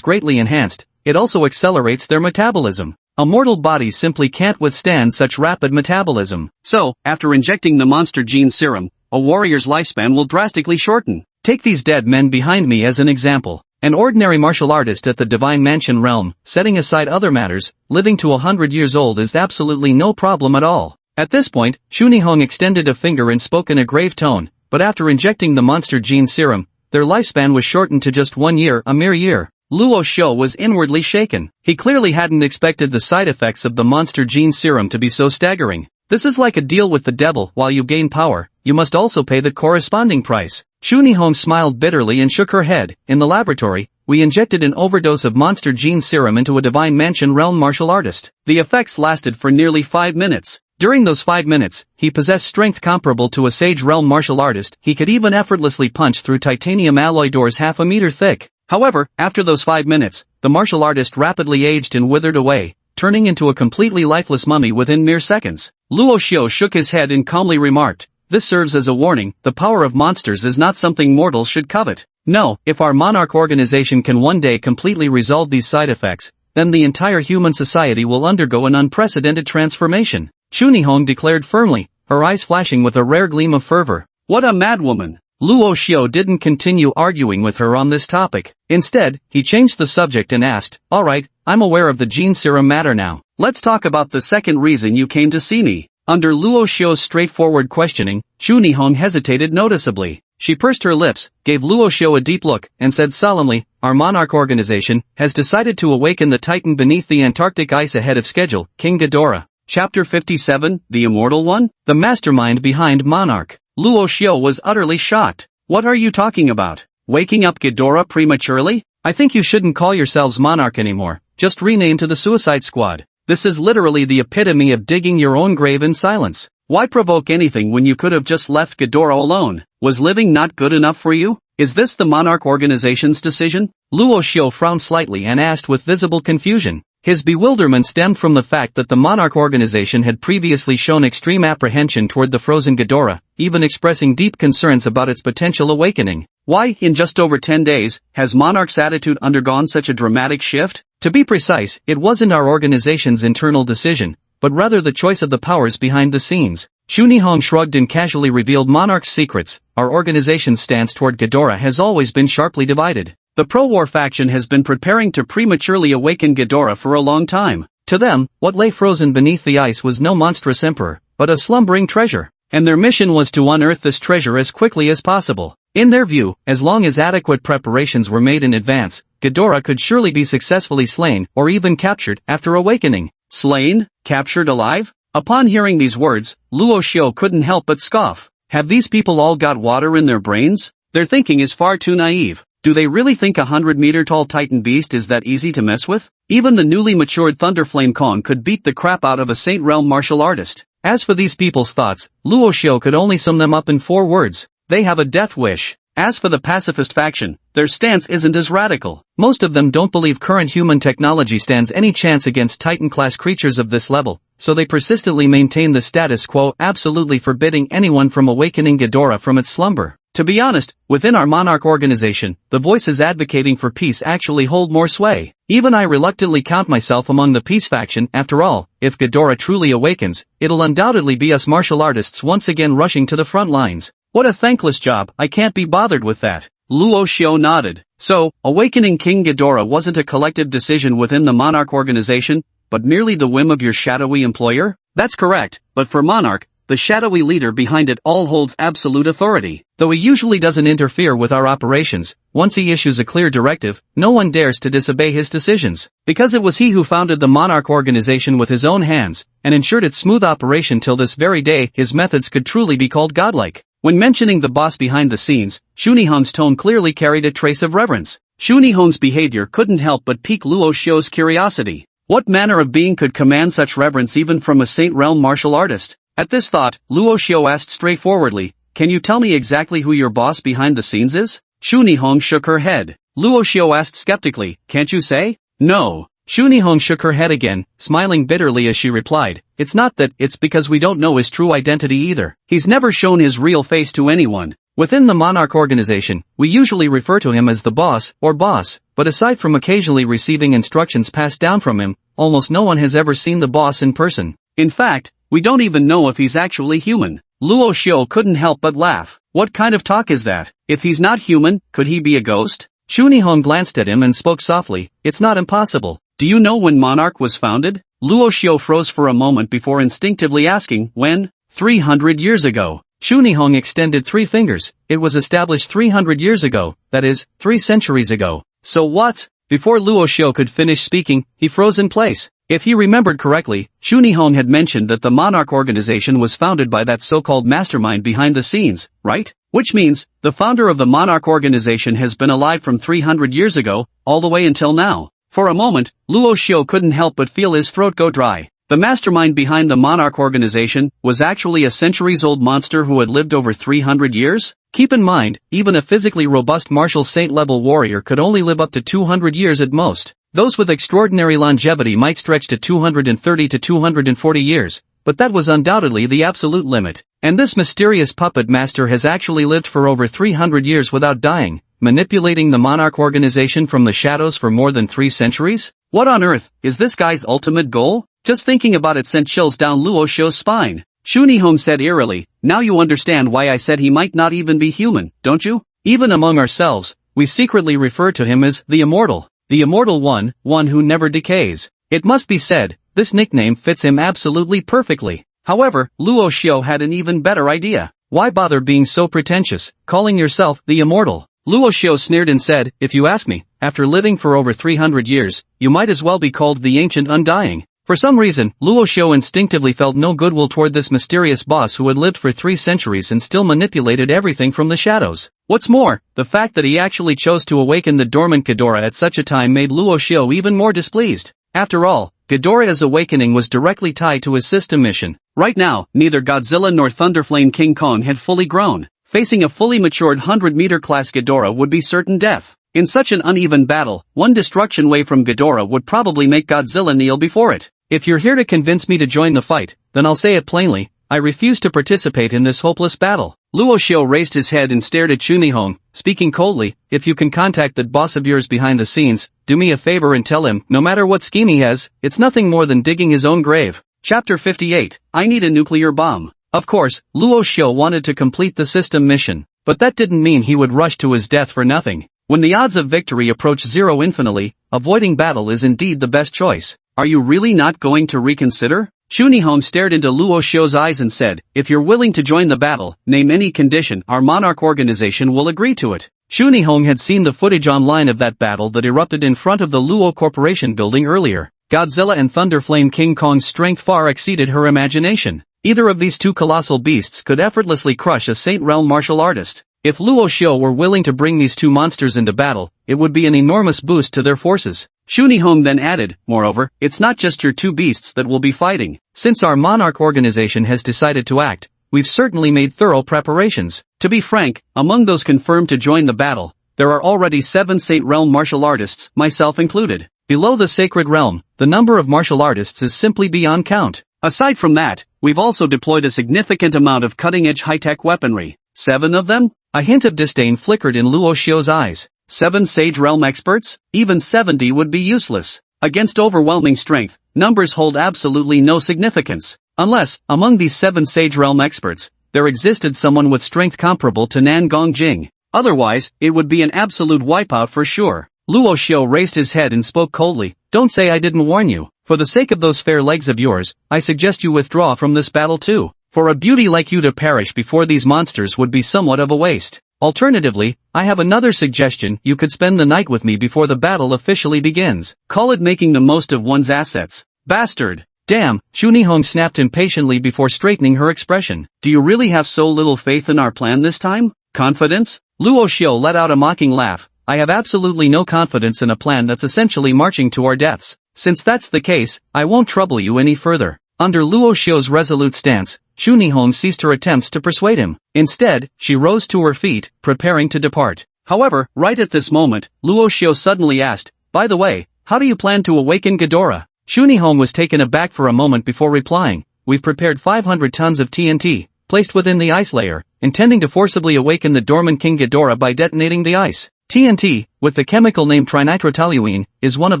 greatly enhanced, it also accelerates their metabolism. A mortal body simply can't withstand such rapid metabolism. So, after injecting the monster gene serum, a warrior's lifespan will drastically shorten. Take these dead men behind me as an example. An ordinary martial artist at the Divine Mansion realm, setting aside other matters, living to 100 years old is absolutely no problem at all. At this point, Shunihong extended a finger and spoke in a grave tone, but after injecting the monster gene serum, their lifespan was shortened to just 1 year, a mere year. Luo Xiao was inwardly shaken. He clearly hadn't expected the side effects of the monster gene serum to be so staggering. This is like a deal with the devil. While you gain power, you must also pay the corresponding price. Shunihong smiled bitterly and shook her head. In the laboratory, we injected an overdose of monster gene serum into a Divine Mansion realm martial artist. The effects lasted for nearly 5 minutes. During those 5 minutes, he possessed strength comparable to a Sage realm martial artist. He could even effortlessly punch through titanium alloy doors half a meter thick. However, after those 5 minutes, the martial artist rapidly aged and withered away, turning into a completely lifeless mummy within mere seconds. Luo Xiao shook his head and calmly remarked, this serves as a warning. The power of monsters is not something mortals should covet. No, if our Monarch organization can one day completely resolve these side effects, then the entire human society will undergo an unprecedented transformation. Shunihong declared firmly, her eyes flashing with a rare gleam of fervor. What a madwoman! Luo Xiao didn't continue arguing with her on this topic. Instead, he changed the subject and asked, alright, I'm aware of the gene serum matter now. Let's talk about the second reason you came to see me. Under Luo Xiao's straightforward questioning, Shunihong hesitated noticeably. She pursed her lips, gave Luo Xiao a deep look, and said solemnly, our Monarch organization has decided to awaken the Titan beneath the Antarctic ice ahead of schedule. King Ghidorah. Chapter 57, The Immortal One? The mastermind behind Monarch. Luo Xiao was utterly shocked. What are you talking about? Waking up Ghidorah prematurely? I think you shouldn't call yourselves Monarch anymore. Just rename to the Suicide Squad. This is literally the epitome of digging your own grave in silence. Why provoke anything when you could have just left Ghidorah alone? Was living not good enough for you? Is this the Monarch organization's decision? Luo Xiao frowned slightly and asked with visible confusion. His bewilderment stemmed from the fact that the Monarch organization had previously shown extreme apprehension toward the frozen Ghidorah, even expressing deep concerns about its potential awakening. Why, in just over 10 days, has Monarch's attitude undergone such a dramatic shift? To be precise, it wasn't our organization's internal decision, but rather the choice of the powers behind the scenes. Shunihong shrugged and casually revealed Monarch's secrets. Our organization's stance toward Ghidorah has always been sharply divided. The pro-war faction has been preparing to prematurely awaken Ghidorah for a long time. To them, what lay frozen beneath the ice was no monstrous emperor, but a slumbering treasure. And their mission was to unearth this treasure as quickly as possible. In their view, as long as adequate preparations were made in advance, Ghidorah could surely be successfully slain or even captured after awakening. Slain? Captured alive? Upon hearing these words, Luo Xiao couldn't help but scoff. Have these people all got water in their brains? Their thinking is far too naive. Do they really think a 100-meter-tall titan beast is that easy to mess with? Even the newly matured Thunderflame Kong could beat the crap out of a Saint Realm martial artist. As for these people's thoughts, Luo Xiao could only sum them up in 4 words. They have a death wish. As for the pacifist faction, their stance isn't as radical. Most of them don't believe current human technology stands any chance against Titan-class creatures of this level, so they persistently maintain the status quo, absolutely forbidding anyone from awakening Ghidorah from its slumber. To be honest, within our monarch organization, the voices advocating for peace actually hold more sway. Even I reluctantly count myself among the peace faction. After all, if Ghidorah truly awakens, it'll undoubtedly be us martial artists once again rushing to the front lines. What a thankless job, I can't be bothered with that. Luo Xiao nodded. So, awakening King Ghidorah wasn't a collective decision within the monarch organization, but merely the whim of your shadowy employer? That's correct, but for monarch, the shadowy leader behind it all holds absolute authority. Though he usually doesn't interfere with our operations, once he issues a clear directive, no one dares to disobey his decisions. Because it was he who founded the monarch organization with his own hands, and ensured its smooth operation till this very day, his methods could truly be called godlike. When mentioning the boss behind the scenes, Shunihong's tone clearly carried a trace of reverence. Shunihong's behavior couldn't help but pique Luo Xiao's curiosity. What manner of being could command such reverence even from a Saint Realm martial artist? At this thought, Luo Xiao asked straightforwardly, "Can you tell me exactly who your boss behind the scenes is?" Shunihong shook her head. Luo Xiao asked skeptically, "Can't you say?" "No." Shunihong shook her head again, smiling bitterly as she replied, "It's not that, it's because we don't know his true identity either. He's never shown his real face to anyone. Within the monarch organization, we usually refer to him as the boss, or boss, but aside from occasionally receiving instructions passed down from him, almost no one has ever seen the boss in person. In fact, we don't even know if he's actually human." Luo Xiao couldn't help but laugh. What kind of talk is that? If he's not human, could he be a ghost? Shunihong glanced at him and spoke softly, "It's not impossible. Do you know when Monarch was founded?" Luo Xiao froze for a moment before instinctively asking, "When?" 300 years ago. Shunihong extended 3 fingers. "It was established 300 years ago, that is, 3 centuries ago." "So what?" Before Luo Xiao could finish speaking, he froze in place. If he remembered correctly, Shunihong had mentioned that the Monarch organization was founded by that so-called mastermind behind the scenes, right? Which means, the founder of the Monarch organization has been alive from 300 years ago, all the way until now. For a moment, Luo Xiao couldn't help but feel his throat go dry. The mastermind behind the Monarch organization was actually a centuries-old monster who had lived over 300 years? Keep in mind, even a physically robust martial saint-level warrior could only live up to 200 years at most. Those with extraordinary longevity might stretch to 230 to 240 years, but that was undoubtedly the absolute limit. And this mysterious puppet master has actually lived for over 300 years without dying, manipulating the Monarch organization from the shadows for more than 3 centuries? What on earth is this guy's ultimate goal? Just thinking about it sent chills down Luo Xiao's spine. Shunihong said eerily, "Now you understand why I said he might not even be human, don't you? Even among ourselves, we secretly refer to him as the Immortal. The Immortal One, one who never decays." It must be said, this nickname fits him absolutely perfectly. However, Luo Xiao had an even better idea. Why bother being so pretentious, calling yourself the Immortal? Luo Xiao sneered and said, "If you ask me, after living for over 300 years, you might as well be called the Ancient Undying." For some reason, Luo Xiao instinctively felt no goodwill toward this mysterious boss who had lived for 3 centuries and still manipulated everything from the shadows. What's more, the fact that he actually chose to awaken the dormant Ghidorah at such a time made Luo Xiao even more displeased. After all, Ghidorah's awakening was directly tied to his system mission. Right now, neither Godzilla nor Thunderflame King Kong had fully grown. Facing a fully matured 100-meter class Ghidorah would be certain death. In such an uneven battle, one destruction wave from Ghidorah would probably make Godzilla kneel before it. If you're here to convince me to join the fight, then I'll say it plainly, I refuse to participate in this hopeless battle. Luo Xiao raised his head and stared at Shunihong, speaking coldly, "If you can contact that boss of yours behind the scenes, do me a favor and tell him, no matter what scheme he has, it's nothing more than digging his own grave." Chapter 58, I Need a Nuclear Bomb. Of course, Luo Xiao wanted to complete the system mission, but that didn't mean he would rush to his death for nothing. When the odds of victory approach 0 infinitely, avoiding battle is indeed the best choice. Are you really not going to reconsider? Shunihong stared into Luo Xiu's eyes and said, if you're willing to join the battle, name any condition, our monarch organization will agree to it. Shunihong had seen the footage online of that battle that erupted in front of the Luo Corporation building earlier. Godzilla and Thunderflame King Kong's strength far exceeded her imagination. Either of these two colossal beasts could effortlessly crush a Saint Realm martial artist. If Luo Xiu were willing to bring these two monsters into battle, it would be an enormous boost to their forces. Shunihong then added, moreover, it's not just your two beasts that will be fighting. Since our monarch organization has decided to act, we've certainly made thorough preparations. To be frank, among those confirmed to join the battle, there are already 7 Saint Realm martial artists, myself included. Below the Sacred Realm, the number of martial artists is simply beyond count. Aside from that, we've also deployed a significant amount of cutting-edge high-tech weaponry. 7 of them? A hint of disdain flickered in Luo Xiu's eyes. 7 Sage Realm experts? Even 70 would be useless. Against overwhelming strength, numbers hold absolutely no significance. Unless, among these 7 Sage Realm experts, there existed someone with strength comparable to Nan Gongjing. Otherwise, it would be an absolute wipeout for sure. Luo Xiu raised his head and spoke coldly, don't say I didn't warn you. For the sake of those fair legs of yours, I suggest you withdraw from this battle too. For a beauty like you to perish before these monsters would be somewhat of a waste. Alternatively, I have another suggestion, you could spend the night with me before the battle officially begins. Call it making the most of one's assets. Bastard! Damn, Shunihong snapped impatiently before straightening her expression. Do you really have so little faith in our plan this time? Confidence? Luo Xiu let out a mocking laugh. I have absolutely no confidence in a plan that's essentially marching to our deaths. Since that's the case, I won't trouble you any further. Under Luo Xiu's resolute stance, Shunihong ceased her attempts to persuade him. Instead, she rose to her feet, preparing to depart. However, right at this moment, Luo Xiu suddenly asked, by the way, how do you plan to awaken Ghidorah? Shunihong was taken aback for a moment before replying, we've prepared 500 tons of TNT, placed within the ice layer, intending to forcibly awaken the dormant King Ghidorah by detonating the ice. TNT, with the chemical name trinitrotoluene, is one of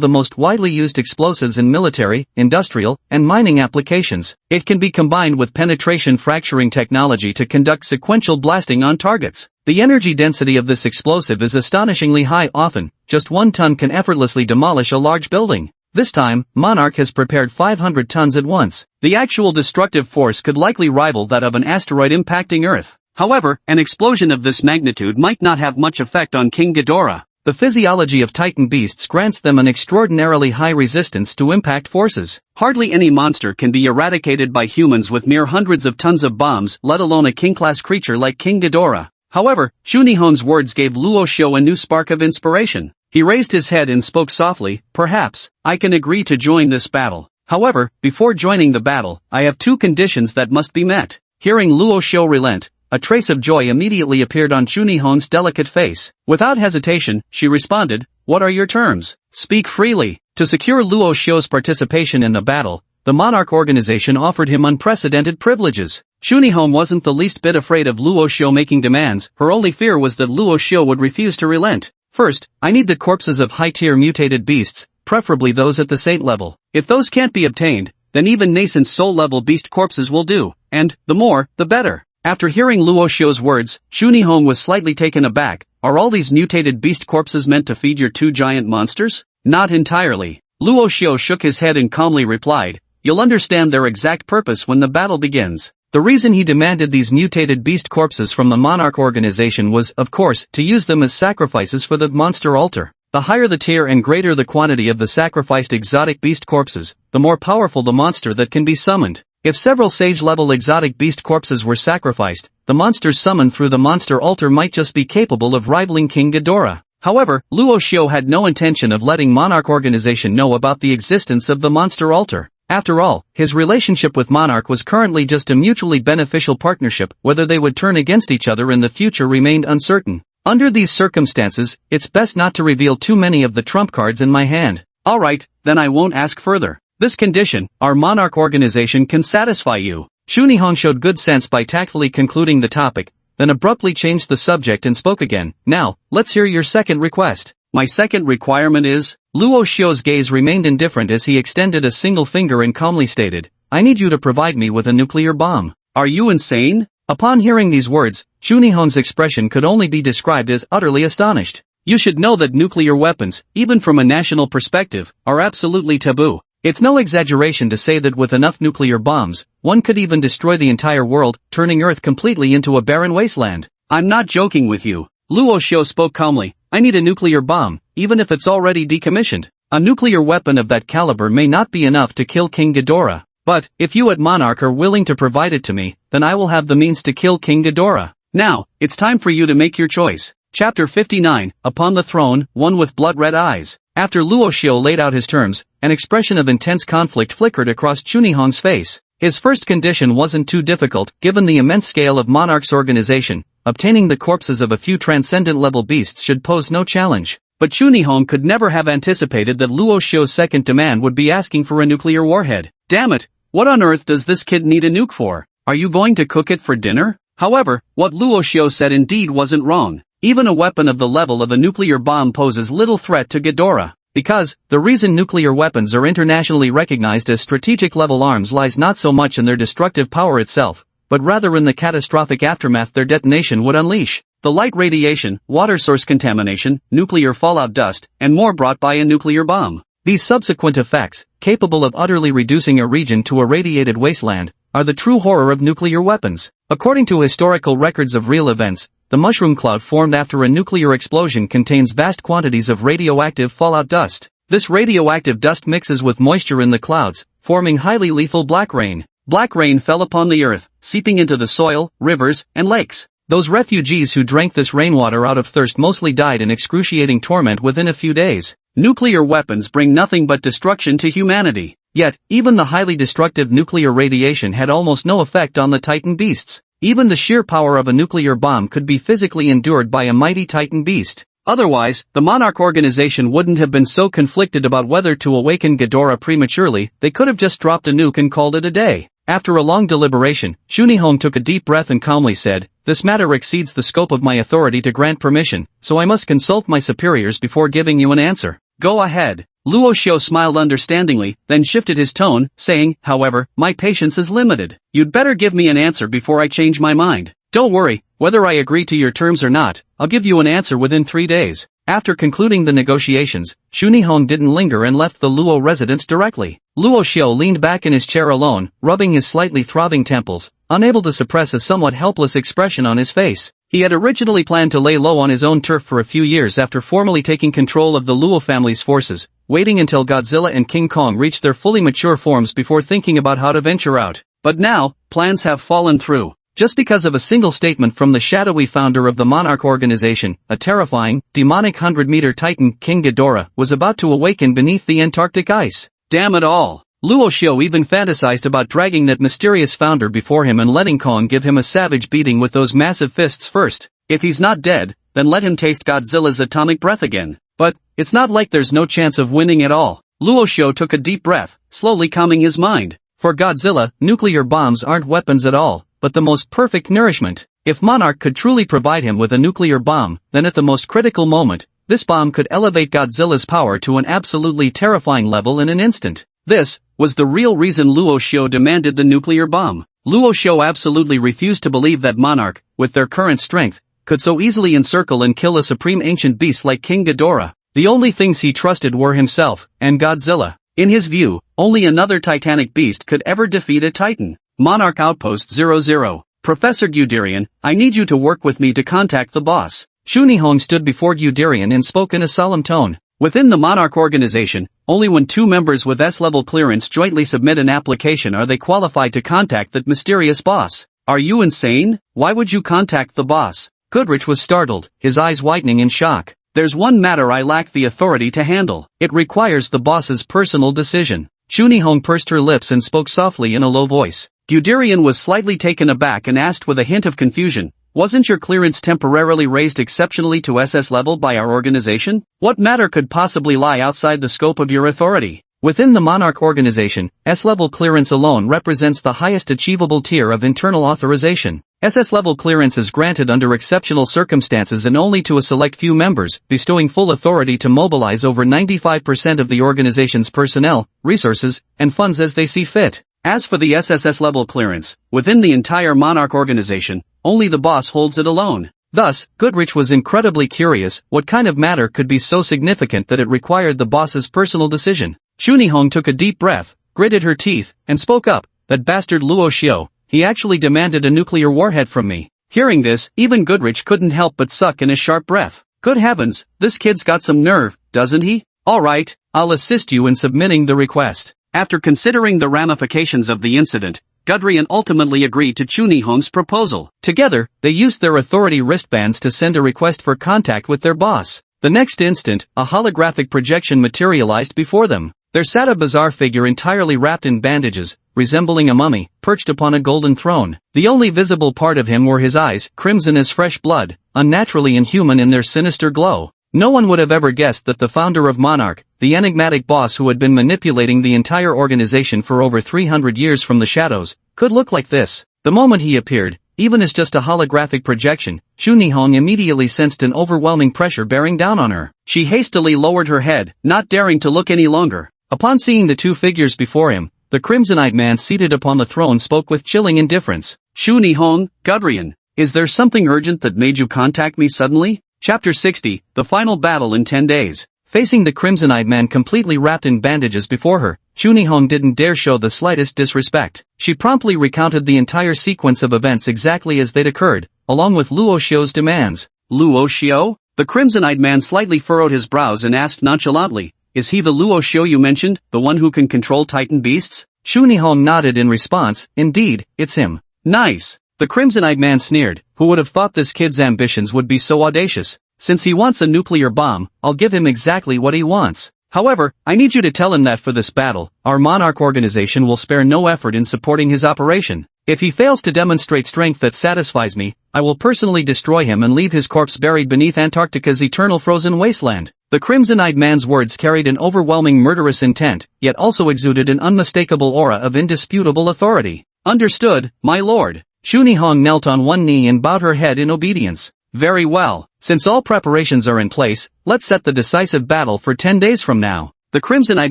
the most widely used explosives in military, industrial, and mining applications. It can be combined with penetration fracturing technology to conduct sequential blasting on targets. The energy density of this explosive is astonishingly high. Often, just 1 ton can effortlessly demolish a large building. This time, Monarch has prepared 500 tons at once. The actual destructive force could likely rival that of an asteroid impacting Earth. However, an explosion of this magnitude might not have much effect on King Ghidorah. The physiology of Titan beasts grants them an extraordinarily high resistance to impact forces. Hardly any monster can be eradicated by humans with mere hundreds of tons of bombs, let alone a king-class creature like King Ghidorah. However, Shunihong's words gave Luo Xiu a new spark of inspiration. He raised his head and spoke softly, perhaps, I can agree to join this battle. However, before joining the battle, I have 2 conditions that must be met. Hearing Luo Xiu relent, a trace of joy immediately appeared on Shunihong's delicate face. Without hesitation, she responded, what are your terms? Speak freely. To secure Luo Xiu's participation in the battle, the Monarch organization offered him unprecedented privileges. Shunihong wasn't the least bit afraid of Luo Xiu making demands, her only fear was that Luo Xiu would refuse to relent. First, I need the corpses of high-tier mutated beasts, preferably those at the saint level. If those can't be obtained, then even nascent soul-level beast corpses will do, and, the more, the better. After hearing Luo Xiu's words, Shunihong was slightly taken aback. Are all these mutated beast corpses meant to feed your 2 giant monsters? Not entirely. Luo Xiu shook his head and calmly replied, you'll understand their exact purpose when the battle begins. The reason he demanded these mutated beast corpses from the Monarch organization was, of course, to use them as sacrifices for the monster altar. The higher the tier and greater the quantity of the sacrificed exotic beast corpses, the more powerful the monster that can be summoned. If several sage-level exotic beast corpses were sacrificed, the monsters summoned through the monster altar might just be capable of rivaling King Ghidorah. However, Luo Xiu had no intention of letting Monarch organization know about the existence of the monster altar. After all, his relationship with Monarch was currently just a mutually beneficial partnership. Whether they would turn against each other in the future remained uncertain. Under these circumstances, it's best not to reveal too many of the trump cards in my hand. Alright, then I won't ask further. This condition, our Monarch organization can satisfy you. Shunihong showed good sense by tactfully concluding the topic, then abruptly changed the subject and spoke again. Now, let's hear your second request. My second requirement is, Luo Xiu's gaze remained indifferent as he extended a single finger and calmly stated, I need you to provide me with a nuclear bomb. Are you insane? Upon hearing these words, Shunihong's expression could only be described as utterly astonished. You should know that nuclear weapons, even from a national perspective, are absolutely taboo. It's no exaggeration to say that with enough nuclear bombs, one could even destroy the entire world, turning Earth completely into a barren wasteland. I'm not joking with you. Luo Xiu spoke calmly. I need a nuclear bomb, even if it's already decommissioned. A nuclear weapon of that caliber may not be enough to kill King Ghidorah. But, if you at Monarch are willing to provide it to me, then I will have the means to kill King Ghidorah. Now, it's time for you to make your choice. Chapter 59, Upon the Throne, One with Blood-Red Eyes. After Luo Xiu laid out his terms, an expression of intense conflict flickered across Chunihong's face. His first condition wasn't too difficult, given the immense scale of Monarch's organization. Obtaining the corpses of a few transcendent-level beasts should pose no challenge. But Chunihong could never have anticipated that Luo Xiu's second demand would be asking for a nuclear warhead. Damn it! What on earth does this kid need a nuke for? Are you going to cook it for dinner? However, what Luo Xiu said indeed wasn't wrong. Even a weapon of the level of a nuclear bomb poses little threat to Ghidorah. Because, the reason nuclear weapons are internationally recognized as strategic-level arms lies not so much in their destructive power itself, but rather in the catastrophic aftermath their detonation would unleash. The light radiation, water source contamination, nuclear fallout dust, and more brought by a nuclear bomb. These subsequent effects, capable of utterly reducing a region to a radiated wasteland, are the true horror of nuclear weapons. According to historical records of real events, the mushroom cloud formed after a nuclear explosion contains vast quantities of radioactive fallout dust. This radioactive dust mixes with moisture in the clouds, forming highly lethal black rain. Black rain fell upon the earth, seeping into the soil, rivers, and lakes. Those refugees who drank this rainwater out of thirst mostly died in excruciating torment within a few days. Nuclear weapons bring nothing but destruction to humanity. Yet, even the highly destructive nuclear radiation had almost no effect on the Titan beasts. Even the sheer power of a nuclear bomb could be physically endured by a mighty Titan beast. Otherwise, the Monarch organization wouldn't have been so conflicted about whether to awaken Ghidorah prematurely. They could have just dropped a nuke and called it a day. After a long deliberation, Chunihong took a deep breath and calmly said, "This matter exceeds the scope of my authority to grant permission, so I must consult my superiors before giving you an answer." "Go ahead." Luo Xiu smiled understandingly, then shifted his tone, saying, "However, my patience is limited. You'd better give me an answer before I change my mind. Don't worry, whether I agree to your terms or not, I'll give you an answer within 3 days." After concluding the negotiations, Chunihong didn't linger and left the Luo residence directly. Luo Xiu leaned back in his chair alone, rubbing his slightly throbbing temples, unable to suppress a somewhat helpless expression on his face. He had originally planned to lay low on his own turf for a few years after formally taking control of the Luo family's forces, waiting until Godzilla and King Kong reached their fully mature forms before thinking about how to venture out. But now, plans have fallen through. Just because of a single statement from the shadowy founder of the Monarch organization, a terrifying, demonic 100-meter titan, King Ghidorah, was about to awaken beneath the Antarctic ice. Damn it all! Luo Xiu even fantasized about dragging that mysterious founder before him and letting Kong give him a savage beating with those massive fists first. If he's not dead, then let him taste Godzilla's atomic breath again. But, it's not like there's no chance of winning at all. Luo Xiu took a deep breath, slowly calming his mind. For Godzilla, nuclear bombs aren't weapons at all, but the most perfect nourishment. If Monarch could truly provide him with a nuclear bomb, then at the most critical moment, this bomb could elevate Godzilla's power to an absolutely terrifying level in an instant. This was the real reason Luo Xiu demanded the nuclear bomb. Luo Xiu absolutely refused to believe that Monarch, with their current strength, could so easily encircle and kill a supreme ancient beast like King Ghidorah. The only things he trusted were himself and Godzilla. In his view, only another titanic beast could ever defeat a titan. Monarch Outpost 00. Professor Guderian, I need you to work with me to contact the boss. Chunihong stood before Guderian and spoke in a solemn tone. Within the Monarch organization, only when 2 members with S-level clearance jointly submit an application are they qualified to contact that mysterious boss. Are you insane? Why would you contact the boss? Goodrich was startled, his eyes widening in shock. There's one matter I lack the authority to handle. It requires the boss's personal decision. Chunihong pursed her lips and spoke softly in a low voice. Guderian was slightly taken aback and asked with a hint of confusion, "Wasn't your clearance temporarily raised exceptionally to SS level by our organization? What matter could possibly lie outside the scope of your authority?" Within the Monarch organization, S-level clearance alone represents the highest achievable tier of internal authorization. SS-level clearance is granted under exceptional circumstances and only to a select few members, bestowing full authority to mobilize over 95% of the organization's personnel, resources, and funds as they see fit. As for the SSS level clearance, within the entire Monarch organization, only the boss holds it alone. Thus, Goodrich was incredibly curious what kind of matter could be so significant that it required the boss's personal decision. Shunihong took a deep breath, gritted her teeth, and spoke up. That bastard Luo Xiao, he actually demanded a nuclear warhead from me. Hearing this, even Goodrich couldn't help but suck in a sharp breath. Good heavens, this kid's got some nerve, doesn't he? Alright, I'll assist you in submitting the request. After considering the ramifications of the incident, Gudrian ultimately agreed to Chunihong's proposal. Together, they used their authority wristbands to send a request for contact with their boss. The next instant, a holographic projection materialized before them. There sat a bizarre figure entirely wrapped in bandages, resembling a mummy, perched upon a golden throne. The only visible part of him were his eyes, crimson as fresh blood, unnaturally inhuman in their sinister glow. No one would have ever guessed that the founder of Monarch, the enigmatic boss who had been manipulating the entire organization for over 300 years from the shadows, could look like this. The moment he appeared, even as just a holographic projection, Shunihong immediately sensed an overwhelming pressure bearing down on her. She hastily lowered her head, not daring to look any longer. Upon seeing the two figures before him, the crimson-eyed man seated upon the throne spoke with chilling indifference. Shunihong, Gudrian, is there something urgent that made you contact me suddenly? Chapter 60, The Final Battle in 10 Days. Facing the crimson-eyed man completely wrapped in bandages before her, Shunihong didn't dare show the slightest disrespect. She promptly recounted the entire sequence of events exactly as they'd occurred, along with Luo Xiao's demands. Luo Xiao? The crimson-eyed man slightly furrowed his brows and asked nonchalantly, is he the Luo Xiao you mentioned, the one who can control Titan beasts? Shunihong nodded in response, indeed, it's him. Nice. The crimson-eyed man sneered, who would have thought this kid's ambitions would be so audacious? Since he wants a nuclear bomb, I'll give him exactly what he wants. However, I need you to tell him that for this battle, our Monarch organization will spare no effort in supporting his operation. If he fails to demonstrate strength that satisfies me, I will personally destroy him and leave his corpse buried beneath Antarctica's eternal frozen wasteland. The crimson-eyed man's words carried an overwhelming murderous intent, yet also exuded an unmistakable aura of indisputable authority. Understood, my lord. Shunihong knelt on one knee and bowed her head in obedience. Very well. Since all preparations are in place, let's set the decisive battle for 10 days from now. The crimson-eyed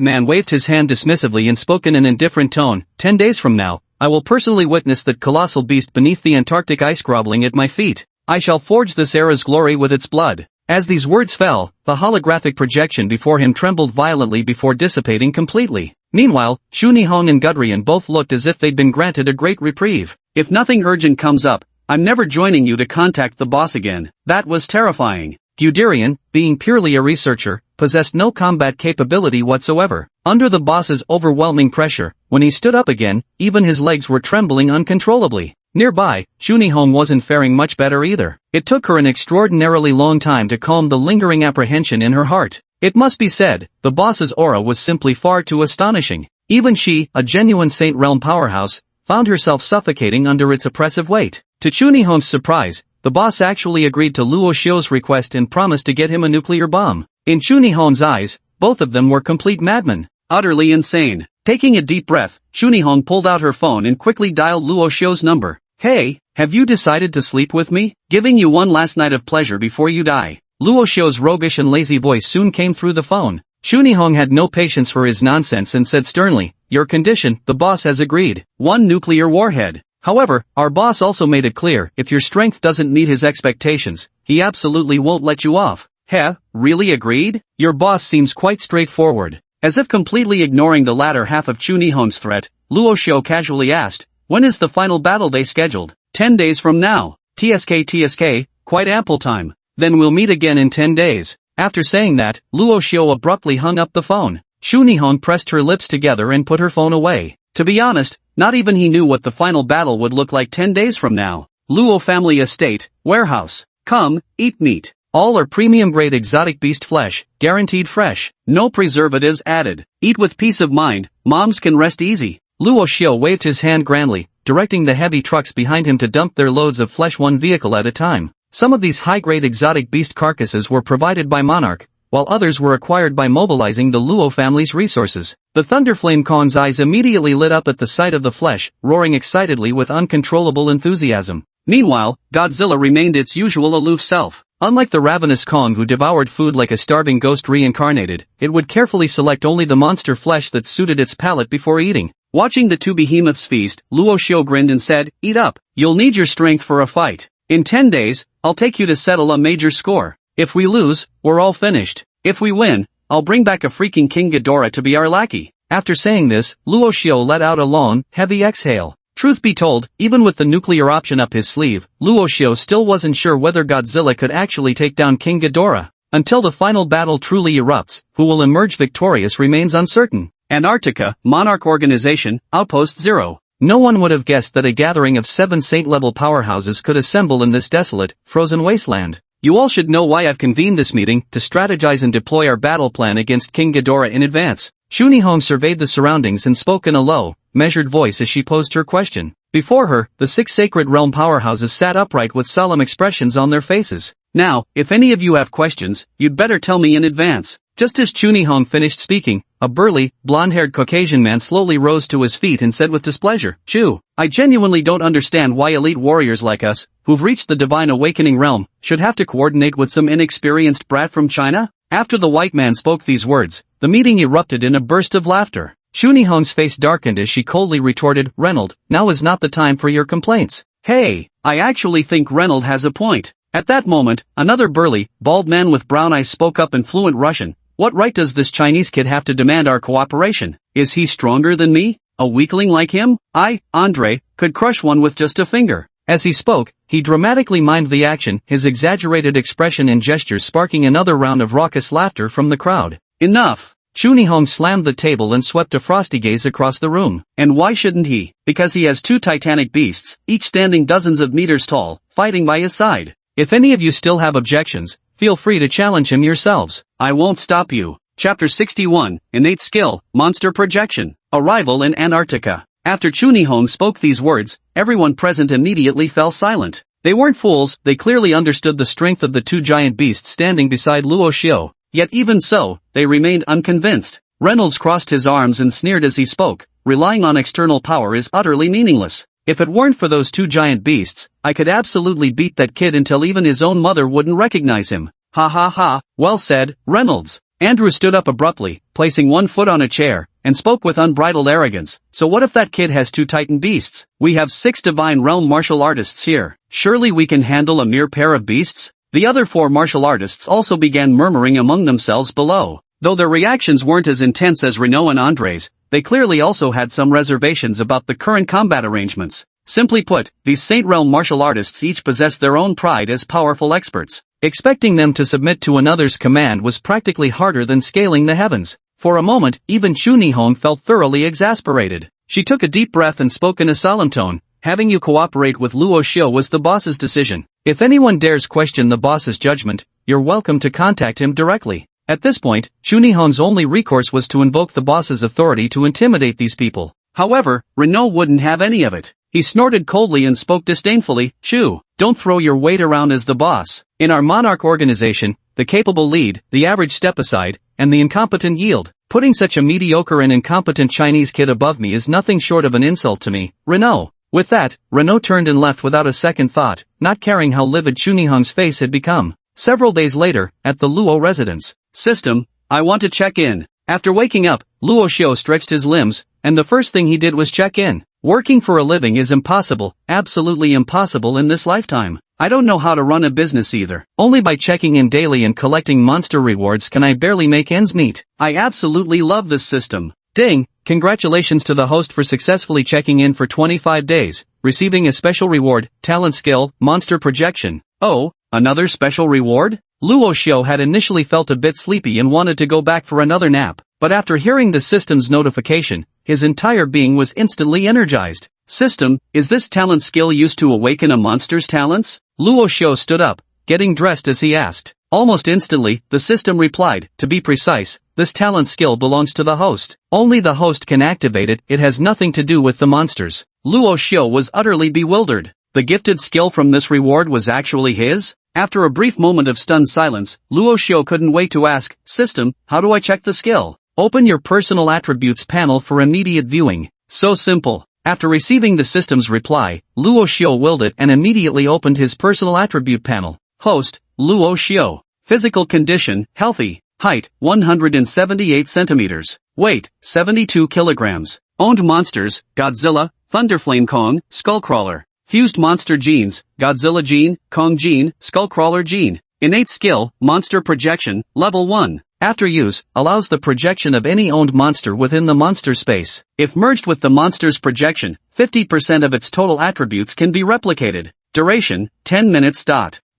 man waved his hand dismissively and spoke in an indifferent tone. 10 days from now, I will personally witness that colossal beast beneath the Antarctic ice groveling at my feet. I shall forge this era's glory with its blood. As these words fell, the holographic projection before him trembled violently before dissipating completely. Meanwhile, Shunihong and Gudrian both looked as if they'd been granted a great reprieve. If nothing urgent comes up, I'm never joining you to contact the boss again. That was terrifying. Guderian, being purely a researcher, possessed no combat capability whatsoever. Under the boss's overwhelming pressure, when he stood up again, even his legs were trembling uncontrollably. Nearby, Shunihong wasn't faring much better either. It took her an extraordinarily long time to calm the lingering apprehension in her heart. It must be said, the boss's aura was simply far too astonishing. Even she, a genuine Saint Realm powerhouse, found herself suffocating under its oppressive weight. To Chunihong's surprise, the boss actually agreed to Luo Xiao's request and promised to get him a nuclear bomb. In Chunihong's eyes, both of them were complete madmen. Utterly insane. Taking a deep breath, Chunihong pulled out her phone and quickly dialed Luo Xiao's number. Hey, have you decided to sleep with me? Giving you one last night of pleasure before you die. Luo Xiao's roguish and lazy voice soon came through the phone. Chunihong had no patience for his nonsense and said sternly, your condition, the boss has agreed. 1 nuclear warhead. However, our boss also made it clear, if your strength doesn't meet his expectations, he absolutely won't let you off. Heh, really agreed? Your boss seems quite straightforward. As if completely ignoring the latter half of Chunihong's threat, Luo Xiao casually asked, when is the final battle day scheduled? 10 days from now. TSK, quite ample time. Then we'll meet again in 10 days. After saying that, Luo Xiao abruptly hung up the phone. Shunihong pressed her lips together and put her phone away. To be honest, not even he knew what the final battle would look like 10 days from now. Luo family estate, warehouse. Come, eat meat. All are premium-grade exotic beast flesh, guaranteed fresh. No preservatives added. Eat with peace of mind, moms can rest easy. Luo Xiao waved his hand grandly, directing the heavy trucks behind him to dump their loads of flesh one vehicle at a time. Some of these high-grade exotic beast carcasses were provided by Monarch, while others were acquired by mobilizing the Luo family's resources. The Thunderflame Kong's eyes immediately lit up at the sight of the flesh, roaring excitedly with uncontrollable enthusiasm. Meanwhile, Godzilla remained its usual aloof self. Unlike the ravenous Kong who devoured food like a starving ghost reincarnated, it would carefully select only the monster flesh that suited its palate before eating. Watching the two behemoths feast, Luo Xiao grinned and said, eat up. You'll need your strength for a fight. In 10 days, I'll take you to settle a major score. If we lose, we're all finished. If we win, I'll bring back a freaking King Ghidorah to be our lackey. After saying this, Luo Xiao let out a long, heavy exhale. Truth be told, even with the nuclear option up his sleeve, Luo Xiao still wasn't sure whether Godzilla could actually take down King Ghidorah. Until the final battle truly erupts, who will emerge victorious remains uncertain. Antarctica, Monarch Organization, Outpost 0. No one would have guessed that a gathering of 7 saint-level powerhouses could assemble in this desolate, frozen wasteland. You all should know why I've convened this meeting, to strategize and deploy our battle plan against King Ghidorah in advance. Shunihong surveyed the surroundings and spoke in a low, measured voice as she posed her question. Before her, the 6 sacred realm powerhouses sat upright with solemn expressions on their faces. Now, if any of you have questions, you'd better tell me in advance. Just as Shunihong finished speaking, a burly, blonde-haired Caucasian man slowly rose to his feet and said with displeasure, "Chu, I genuinely don't understand why elite warriors like us, who've reached the divine awakening realm, should have to coordinate with some inexperienced brat from China?" After the white man spoke these words, the meeting erupted in a burst of laughter. Shunihong's face darkened as she coldly retorted, "Reynold, now is not the time for your complaints." "Hey, I actually think Reynold has a point." At that moment, another burly, bald man with brown eyes spoke up in fluent Russian. "What right does this Chinese kid have to demand our cooperation? Is he stronger than me? A weakling like him? I, Andre, could crush one with just a finger." As he spoke, he dramatically mimed the action, his exaggerated expression and gestures sparking another round of raucous laughter from the crowd. "Enough!" Chunihong slammed the table and swept a frosty gaze across the room. "And why shouldn't he? Because he has 2 titanic beasts, each standing dozens of meters tall, fighting by his side. If any of you still have objections, feel free to challenge him yourselves. I won't stop you." Chapter 61, Innate Skill, Monster Projection. Arrival in Antarctica. After Chunihong spoke these words, everyone present immediately fell silent. They weren't fools, they clearly understood the strength of the 2 giant beasts standing beside Luo Xiao. Yet even so, they remained unconvinced. Reynolds crossed his arms and sneered as he spoke, "Relying on external power is utterly meaningless. If it weren't for those 2 giant beasts, I could absolutely beat that kid until even his own mother wouldn't recognize him." "Ha ha ha, well said, Reynolds." Andrew stood up abruptly, placing one foot on a chair, and spoke with unbridled arrogance. "So what if that kid has 2 titan beasts? We have 6 divine realm martial artists here. Surely we can handle a mere pair of beasts?" The other 4 martial artists also began murmuring among themselves below. Though their reactions weren't as intense as Renaud and Andre's, they clearly also had some reservations about the current combat arrangements. Simply put, these Saint Realm martial artists each possessed their own pride as powerful experts. Expecting them to submit to another's command was practically harder than scaling the heavens. For a moment, even Chunihong felt thoroughly exasperated. She took a deep breath and spoke in a solemn tone. "Having you cooperate with Luo Xiao was the boss's decision. If anyone dares question the boss's judgment, you're welcome to contact him directly." At this point, Chunihong's only recourse was to invoke the boss's authority to intimidate these people. However, Renaud wouldn't have any of it. He snorted coldly and spoke disdainfully, "Chu, don't throw your weight around as the boss. In our monarch organization, the capable lead, the average step aside, and the incompetent yield. Putting such a mediocre and incompetent Chinese kid above me is nothing short of an insult to me, Renaud." With that, Renaud turned and left without a second thought, not caring how livid Chunihong's face had become. Several days later, at the Luo residence. "System, I want to check in." After waking up, Luo Xiao stretched his limbs, and the first thing he did was check in. Working for a living is impossible, absolutely impossible in this lifetime. I don't know how to run a business either. Only by checking in daily and collecting monster rewards can I barely make ends meet. I absolutely love this system. Ding! Congratulations to the host for successfully checking in for 25 days, receiving a special reward, talent skill, monster projection. Oh, another special reward? Luo Xiao had initially felt a bit sleepy and wanted to go back for another nap, but after hearing the system's notification, his entire being was instantly energized. "System, is this talent skill used to awaken a monster's talents?" Luo Xiao stood up, getting dressed as he asked. Almost instantly, the system replied, "To be precise, this talent skill belongs to the host. Only the host can activate it, it has nothing to do with the monsters." Luo Xiao was utterly bewildered. The gifted skill from this reward was actually his? After a brief moment of stunned silence, Luo Xiao couldn't wait to ask, "System, how do I check the skill?" "Open your personal attributes panel for immediate viewing." So simple. After receiving the system's reply, Luo Xiao willed it and immediately opened his personal attribute panel. Host, Luo Xiao. Physical condition, healthy. Height, 178 centimeters. Weight, 72 kilograms. Owned monsters, Godzilla, Thunderflame Kong, Skullcrawler. Fused monster genes, Godzilla gene, Kong gene, Skullcrawler gene. Innate skill, monster projection, level 1. After use, allows the projection of any owned monster within the monster space. If merged with the monster's projection, 50% of its total attributes can be replicated. Duration, 10 minutes.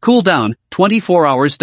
Cooldown, 24 hours.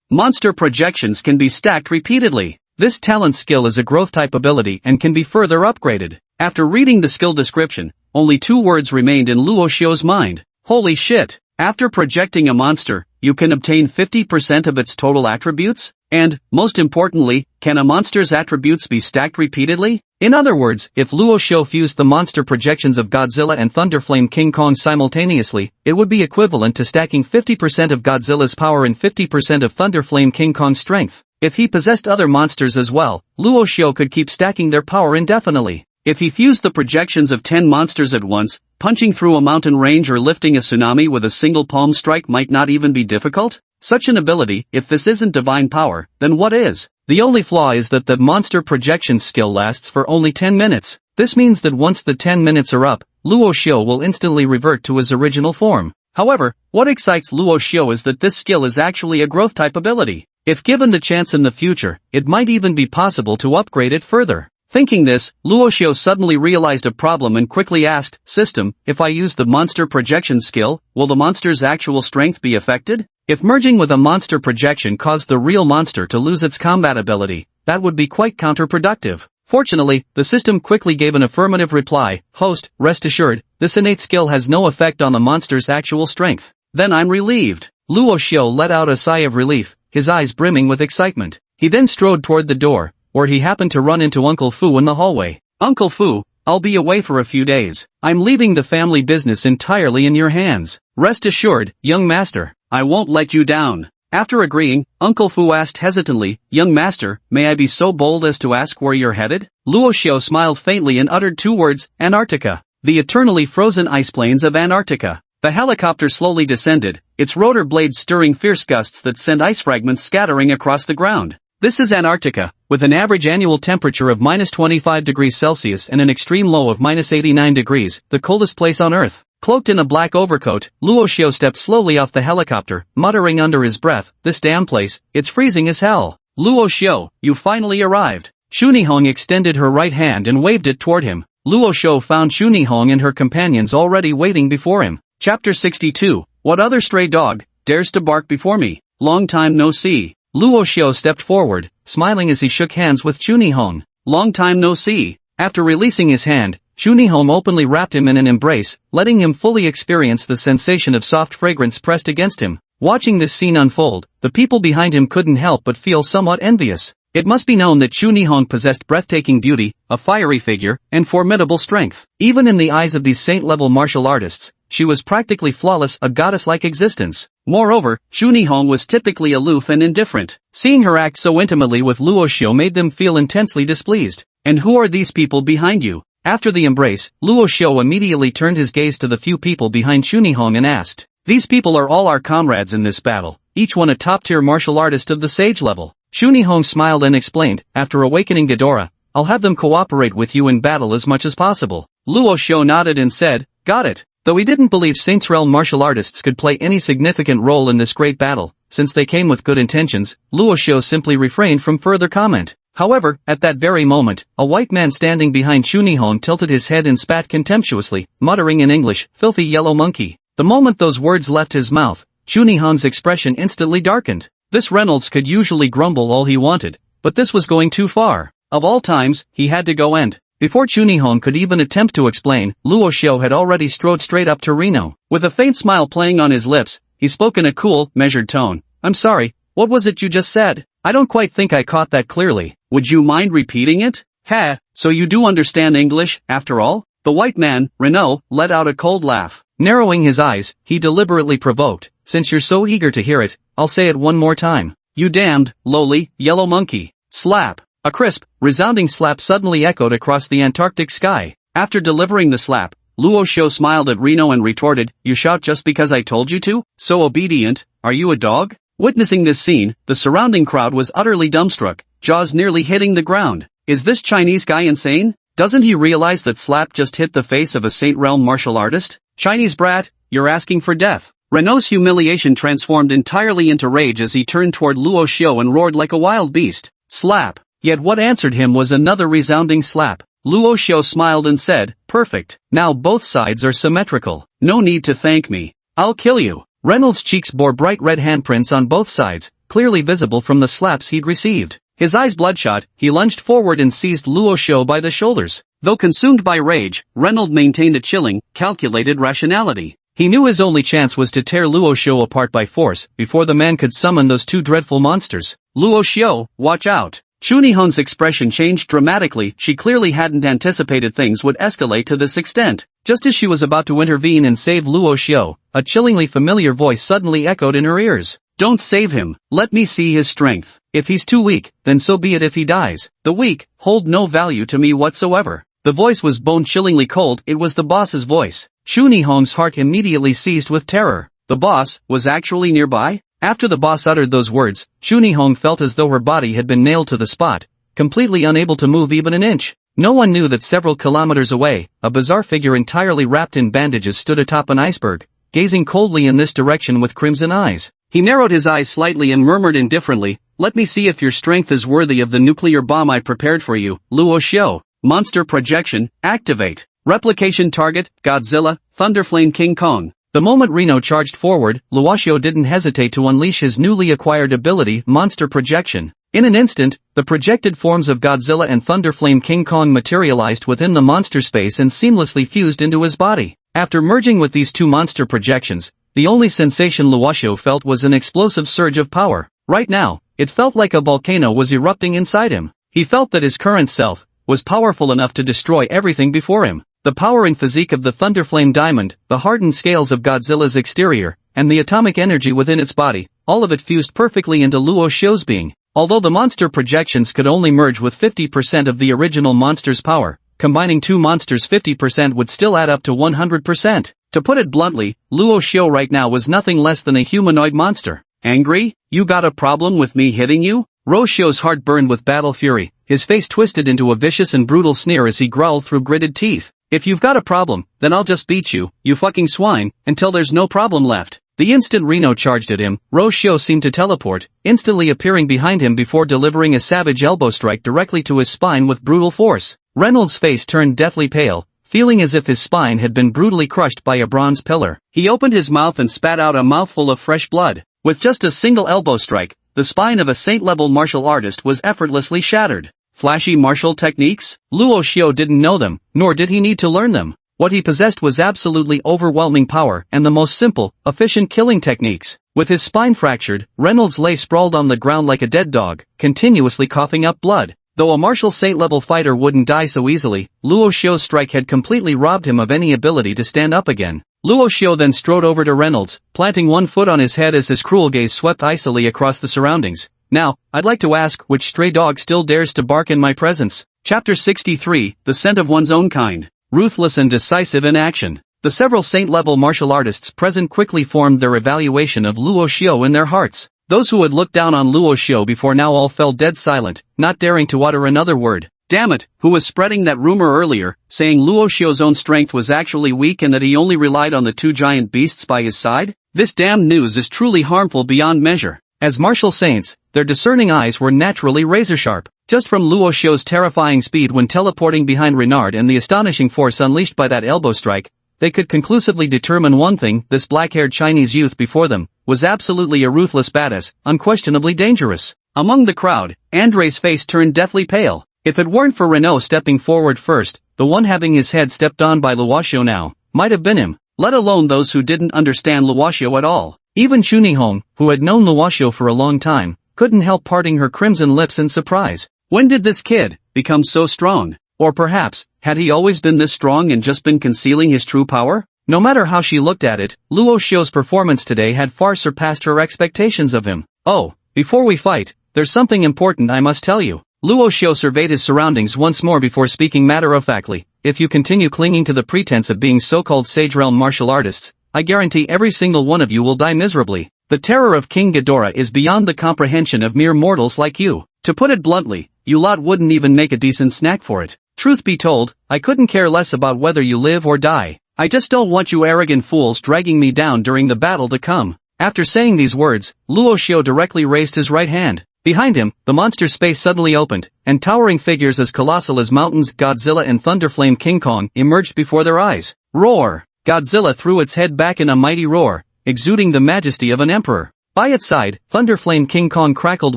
Monster projections can be stacked repeatedly. This talent skill is a growth type ability and can be further upgraded. After reading the skill description, only 2 words remained in Luo Xiu's mind. Holy shit! After projecting a monster, you can obtain 50% of its total attributes? And, most importantly, can a monster's attributes be stacked repeatedly? In other words, if Luo Xiu fused the monster projections of Godzilla and Thunderflame King Kong simultaneously, it would be equivalent to stacking 50% of Godzilla's power and 50% of Thunderflame King Kong's strength. If he possessed other monsters as well, Luo Xiu could keep stacking their power indefinitely. If he fused the projections of 10 monsters at once, punching through a mountain range or lifting a tsunami with a single palm strike might not even be difficult. Such an ability, if this isn't divine power, then what is? The only flaw is that the monster projection skill lasts for only 10 minutes. This means that once the 10 minutes are up, Luo Xiu will instantly revert to his original form. However, what excites Luo Xiu is that this skill is actually a growth type ability. If given the chance in the future, it might even be possible to upgrade it further. Thinking this, Luo Xiu suddenly realized a problem and quickly asked, "System, if I use the monster projection skill, will the monster's actual strength be affected? If merging with a monster projection caused the real monster to lose its combat ability, that would be quite counterproductive." Fortunately, the system quickly gave an affirmative reply, "Host, rest assured, this innate skill has no effect on the monster's actual strength." "Then I'm relieved." Luo Xiu let out a sigh of relief, his eyes brimming with excitement. He then strode toward the door, where he happened to run into Uncle Fu in the hallway. "Uncle Fu, I'll be away for a few days. I'm leaving the family business entirely in your hands. Rest assured, young master, I won't let you down." After agreeing, Uncle Fu asked hesitantly, "Young master, may I be so bold as to ask where you're headed?" Luo Xiu smiled faintly and uttered 2 words, "Antarctica." The eternally frozen ice plains of Antarctica. The helicopter slowly descended, its rotor blades stirring fierce gusts that sent ice fragments scattering across the ground. This is Antarctica, with an average annual temperature of -25°C and an extreme low of -89°, the coldest place on Earth. Cloaked in a black overcoat, Luo Xiu stepped slowly off the helicopter, muttering under his breath, "This damn place, it's freezing as hell." "Luo Xiu, you finally arrived." Shunihong extended her right hand and waved it toward him. Luo Xiu found Shunihong and her companions already waiting before him. Chapter 62, What other stray dog dares to bark before me? Long time no see. Luo Xiu stepped forward, smiling as he shook hands with Shunihong. "Long time no see." After releasing his hand, Shunihong openly wrapped him in an embrace, letting him fully experience the sensation of soft fragrance pressed against him. Watching this scene unfold, the people behind him couldn't help but feel somewhat envious. It must be known that Shunihong possessed breathtaking beauty, a fiery figure, and formidable strength. Even in the eyes of these saint-level martial artists, she was practically flawless, a goddess-like existence. Moreover, Shunihong was typically aloof and indifferent. Seeing her act so intimately with Luo Xiu made them feel intensely displeased. "And who are these people behind you?" After the embrace, Luo Xiu immediately turned his gaze to the few people behind Shunihong and asked, "These people are all our comrades in this battle, each one a top-tier martial artist of the sage level." Shunihong smiled and explained, "After awakening Ghidorah, I'll have them cooperate with you in battle as much as possible." Luo Xiu nodded and said, "Got it." Though he didn't believe Saints Realm martial artists could play any significant role in this great battle, since they came with good intentions, Luo Xiu simply refrained from further comment. However, at that very moment, a white man standing behind Shunihong tilted his head and spat contemptuously, muttering in English, "Filthy yellow monkey." The moment those words left his mouth, Shunihong's expression instantly darkened. This Reynolds could usually grumble all he wanted, but this was going too far. Of all times, he had to go and... Before Shunihong could even attempt to explain, Luo Xiu had already strode straight up to Reno. With a faint smile playing on his lips, he spoke in a cool, measured tone. "I'm sorry, what was it you just said? I don't quite think I caught that clearly. Would you mind repeating it?" "Ha, so you do understand English, after all?" The white man, Renault, let out a cold laugh. Narrowing his eyes, he deliberately provoked, "Since you're so eager to hear it, I'll say it one more time. You damned, lowly, yellow monkey." Slap. A crisp, resounding slap suddenly echoed across the Antarctic sky. After delivering the slap, Luo Xiu smiled at Reno and retorted, "You shout just because I told you to? So obedient, are you a dog?" Witnessing this scene, the surrounding crowd was utterly dumbstruck, jaws nearly hitting the ground. Is this Chinese guy insane? Doesn't he realize that slap just hit the face of a Saint Realm martial artist? Chinese brat, you're asking for death. Renault's humiliation transformed entirely into rage as he turned toward Luo Xiu and roared like a wild beast. Slap. Yet what answered him was another resounding slap. Luo Xiao smiled and said, perfect, now both sides are symmetrical. No need to thank me. I'll kill you. Reynolds' cheeks bore bright red handprints on both sides, clearly visible from the slaps he'd received. His eyes bloodshot, he lunged forward and seized Luo Xiao by the shoulders. Though consumed by rage, Reynolds maintained a chilling, calculated rationality. He knew his only chance was to tear Luo Xiao apart by force, before the man could summon those two dreadful monsters. Luo Xiao, watch out. Chunihong's expression changed dramatically. She clearly hadn't anticipated things would escalate to this extent. Just as she was about to intervene and save Luo Xiao, a chillingly familiar voice suddenly echoed in her ears. Don't save him, let me see his strength. If he's too weak, then so be it if he dies. The weak hold no value to me whatsoever. The voice was bone-chillingly cold. It was the boss's voice. Chunihong's heart immediately seized with terror. The boss was actually nearby? After the boss uttered those words, Chunihong felt as though her body had been nailed to the spot, completely unable to move even an inch. No one knew that several kilometers away, a bizarre figure entirely wrapped in bandages stood atop an iceberg, gazing coldly in this direction with crimson eyes. He narrowed his eyes slightly and murmured indifferently, let me see if your strength is worthy of the nuclear bomb I prepared for you, Luo Xiao. Monster projection, activate. Replication target, Godzilla, Thunderflame King Kong. The moment Reno charged forward, Luo Xiao didn't hesitate to unleash his newly acquired ability, Monster Projection. In an instant, the projected forms of Godzilla and Thunderflame King Kong materialized within the monster space and seamlessly fused into his body. After merging with these two monster projections, the only sensation Luo Xiao felt was an explosive surge of power. Right now, it felt like a volcano was erupting inside him. He felt that his current self was powerful enough to destroy everything before him. The power and physique of the Thunderflame Diamond, the hardened scales of Godzilla's exterior, and the atomic energy within its body, all of it fused perfectly into Luo Xiao's being. Although the monster projections could only merge with 50% of the original monster's power, combining two monsters 50% would still add up to 100%. To put it bluntly, Luo Xiao right now was nothing less than a humanoid monster. Angry? You got a problem with me hitting you? Luo Xiao's heart burned with battle fury, his face twisted into a vicious and brutal sneer as he growled through gritted teeth. If you've got a problem, then I'll just beat you, you fucking swine, until there's no problem left. The instant Reno charged at him, Luo Xiao seemed to teleport, instantly appearing behind him before delivering a savage elbow strike directly to his spine with brutal force. Reynolds' face turned deathly pale, feeling as if his spine had been brutally crushed by a bronze pillar. He opened his mouth and spat out a mouthful of fresh blood. With just a single elbow strike, the spine of a saint-level martial artist was effortlessly shattered. Flashy martial techniques? Luo Xiao didn't know them, nor did he need to learn them. What he possessed was absolutely overwhelming power and the most simple, efficient killing techniques. With his spine fractured, Reynolds lay sprawled on the ground like a dead dog, continuously coughing up blood. Though a martial saint-level fighter wouldn't die so easily, Luo Xiao's strike had completely robbed him of any ability to stand up again. Luo Xiao then strode over to Reynolds, planting one foot on his head as his cruel gaze swept icily across the surroundings. Now, I'd like to ask which stray dog still dares to bark in my presence. Chapter 63, The Scent of One's Own Kind. Ruthless and decisive in action. The several saint-level martial artists present quickly formed their evaluation of Luo Xiao in their hearts. Those who had looked down on Luo Xiao before now all fell dead silent, not daring to utter another word. Damn it, who was spreading that rumor earlier, saying Luo Xiao's own strength was actually weak and that he only relied on the two giant beasts by his side? This damned news is truly harmful beyond measure. As martial saints, their discerning eyes were naturally razor-sharp. Just from Luo Xiao's terrifying speed when teleporting behind Renard and the astonishing force unleashed by that elbow strike, they could conclusively determine one thing: this black-haired Chinese youth before them was absolutely a ruthless badass, unquestionably dangerous. Among the crowd, Andre's face turned deathly pale. If it weren't for Renault stepping forward first, the one having his head stepped on by Luo Xiao now, might have been him, let alone those who didn't understand Luo Xiao at all. Even Chunihong, who had known Luo Xiao for a long time, couldn't help parting her crimson lips in surprise. When did this kid become so strong? Or perhaps, had he always been this strong and just been concealing his true power? No matter how she looked at it, Luo Xiao's performance today had far surpassed her expectations of him. Oh, before we fight, there's something important I must tell you. Luo Xiao surveyed his surroundings once more before speaking matter-of-factly. If you continue clinging to the pretense of being so-called Sage Realm martial artists, I guarantee every single one of you will die miserably. The terror of King Ghidorah is beyond the comprehension of mere mortals like you. To put it bluntly, you lot wouldn't even make a decent snack for it. Truth be told, I couldn't care less about whether you live or die. I just don't want you arrogant fools dragging me down during the battle to come. After saying these words, Luo Xiao directly raised his right hand. Behind him, the monster's space suddenly opened, and towering figures as colossal as mountains, Godzilla and Thunderflame King Kong, emerged before their eyes. Roar! Godzilla threw its head back in a mighty roar, exuding the majesty of an emperor. By its side, Thunderflame King Kong crackled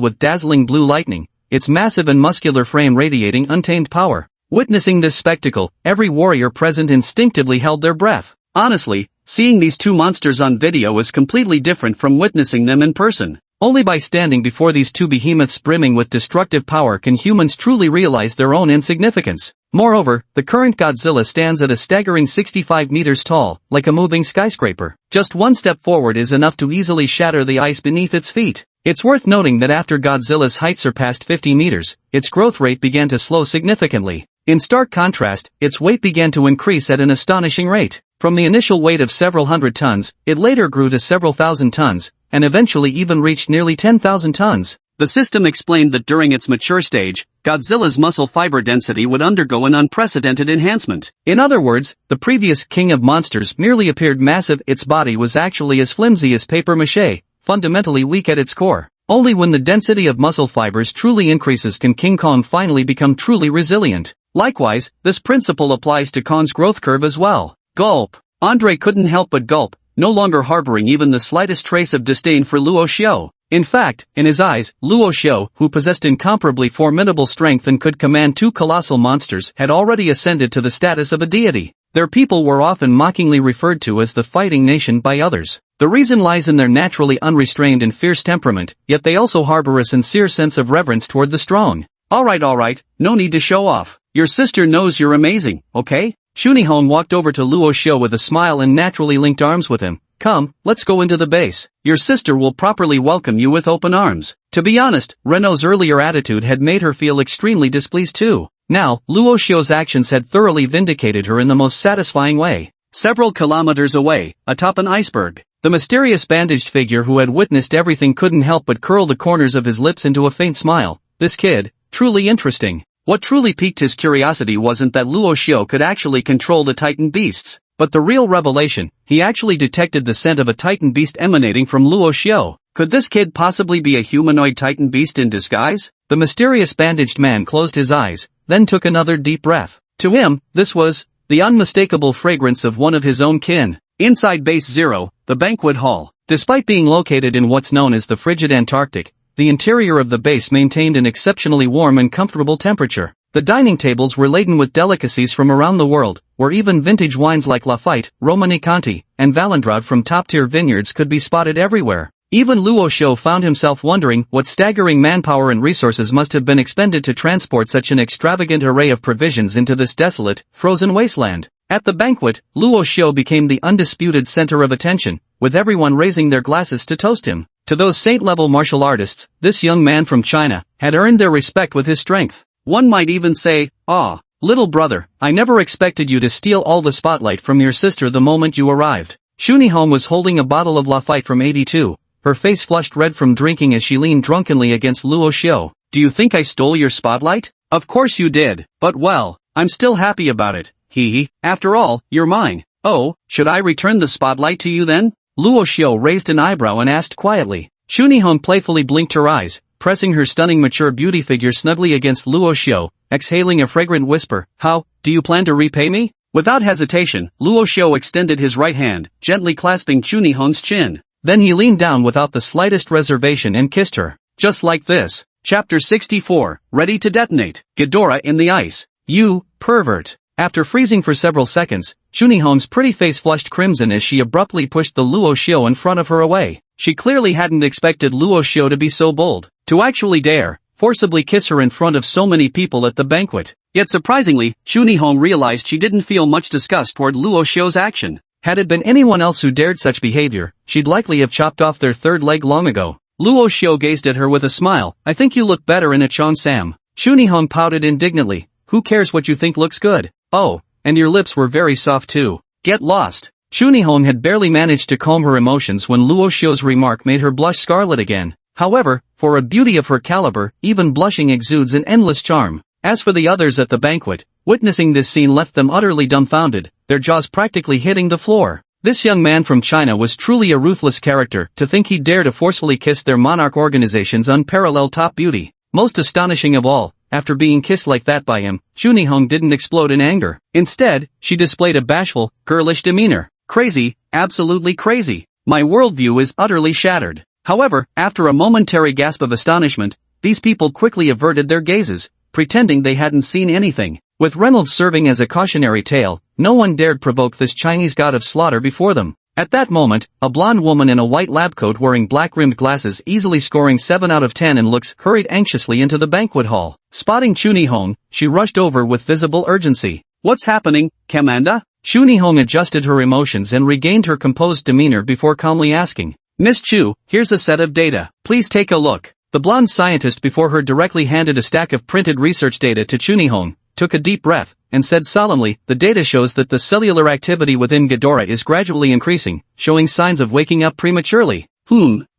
with dazzling blue lightning, its massive and muscular frame radiating untamed power. Witnessing this spectacle, every warrior present instinctively held their breath. Honestly, seeing these two monsters on video was completely different from witnessing them in person. Only by standing before these two behemoths brimming with destructive power can humans truly realize their own insignificance. Moreover, the current Godzilla stands at a staggering 65 meters tall, like a moving skyscraper. Just one step forward is enough to easily shatter the ice beneath its feet. It's worth noting that after Godzilla's height surpassed 50 meters, its growth rate began to slow significantly. In stark contrast, its weight began to increase at an astonishing rate. From the initial weight of several hundred tons, it later grew to several thousand tons, and eventually even reached nearly 10,000 tons. The system explained that during its mature stage, Godzilla's muscle fiber density would undergo an unprecedented enhancement. In other words, the previous king of monsters merely appeared massive. Its body was actually as flimsy as paper mache, fundamentally weak at its core. Only when the density of muscle fibers truly increases can King Kong finally become truly resilient. Likewise, this principle applies to Kong's growth curve as well. Gulp. Andre couldn't help but gulp, no longer harboring even the slightest trace of disdain for Luo Xiao. In fact, in his eyes, Luo Xiao, who possessed incomparably formidable strength and could command two colossal monsters, had already ascended to the status of a deity. Their people were often mockingly referred to as the fighting nation by others. The reason lies in their naturally unrestrained and fierce temperament, yet they also harbor a sincere sense of reverence toward the strong. Alright, no need to show off. Your sister knows you're amazing, okay? Shunihong walked over to Luo Xiao with a smile and naturally linked arms with him. Come, let's go into the base. Your sister will properly welcome you with open arms. To be honest, Renault's earlier attitude had made her feel extremely displeased too. Now, Luo Xiao's actions had thoroughly vindicated her in the most satisfying way. Several kilometers away, atop an iceberg, the mysterious bandaged figure who had witnessed everything couldn't help but curl the corners of his lips into a faint smile. This kid, truly interesting. What truly piqued his curiosity wasn't that Luo Xiao could actually control the Titan beasts, but the real revelation, he actually detected the scent of a Titan beast emanating from Luo Xiao. Could this kid possibly be a humanoid Titan beast in disguise? The mysterious bandaged man closed his eyes, then took another deep breath. To him, this was the unmistakable fragrance of one of his own kin. Inside Base Zero, the banquet hall. Despite being located in what's known as the frigid Antarctic, the interior of the base maintained an exceptionally warm and comfortable temperature. The dining tables were laden with delicacies from around the world, where even vintage wines like Lafite, Romanée-Conti, and Valendraud from top-tier vineyards could be spotted everywhere. Even Luo Xiao found himself wondering what staggering manpower and resources must have been expended to transport such an extravagant array of provisions into this desolate, frozen wasteland. At the banquet, Luo Xiao became the undisputed center of attention, with everyone raising their glasses to toast him. To those saint-level martial artists, this young man from China had earned their respect with his strength. One might even say, "Ah, little brother, I never expected you to steal all the spotlight from your sister the moment you arrived." Shunihong was holding a bottle of Lafite from 82, her face flushed red from drinking as she leaned drunkenly against Luo Xiao. "Do you think I stole your spotlight? Of course you did, but well, I'm still happy about it. Hee. After all, you're mine. Oh, should I return the spotlight to you then?" Luo Xiao raised an eyebrow and asked quietly. Shunihong playfully blinked her eyes, pressing her stunning mature beauty figure snugly against Luo Xiao, exhaling a fragrant whisper. "How, do you plan to repay me?" Without hesitation, Luo Xiao extended his right hand, gently clasping Shunihong's chin. Then he leaned down without the slightest reservation and kissed her. Just like this. Chapter 64, Ready to Detonate. Ghidorah in the Ice. You, pervert. After freezing for several seconds, Shunihong's pretty face flushed crimson as she abruptly pushed the Luo Xiao in front of her away. She clearly hadn't expected Luo Xiao to be so bold, to actually dare forcibly kiss her in front of so many people at the banquet. Yet surprisingly, Shunihong realized she didn't feel much disgust toward Luo Xiao's action. Had it been anyone else who dared such behavior, she'd likely have chopped off their third leg long ago. Luo Xiao gazed at her with a smile. "I think you look better in a cheongsam." Shunihong pouted indignantly. "Who cares what you think looks good? Oh, and your lips were very soft too. Get lost." Shunihong had barely managed to calm her emotions when Luo Xiao's remark made her blush scarlet again. However, for a beauty of her caliber, even blushing exudes an endless charm. As for the others at the banquet, witnessing this scene left them utterly dumbfounded, their jaws practically hitting the floor. This young man from China was truly a ruthless character, to think he'd dare to forcefully kiss their monarch organization's unparalleled top beauty. Most astonishing of all, after being kissed like that by him, Chunhong didn't explode in anger. Instead, she displayed a bashful, girlish demeanor. Crazy, absolutely crazy. My worldview is utterly shattered. However, after a momentary gasp of astonishment, these people quickly averted their gazes, pretending they hadn't seen anything. With Reynolds serving as a cautionary tale, no one dared provoke this Chinese god of slaughter before them. At that moment, a blonde woman in a white lab coat wearing black-rimmed glasses, easily scoring 7 out of 10 in looks, hurried anxiously into the banquet hall. Spotting Chunhong, she rushed over with visible urgency. "What's happening, Commander?" Chunhong adjusted her emotions and regained her composed demeanor before calmly asking, "Miss Chu, here's a set of data. Please take a look." The blonde scientist before her directly handed a stack of printed research data to Chunhong, took a deep breath, and said solemnly, "The data shows that the cellular activity within Ghidorah is gradually increasing, showing signs of waking up prematurely."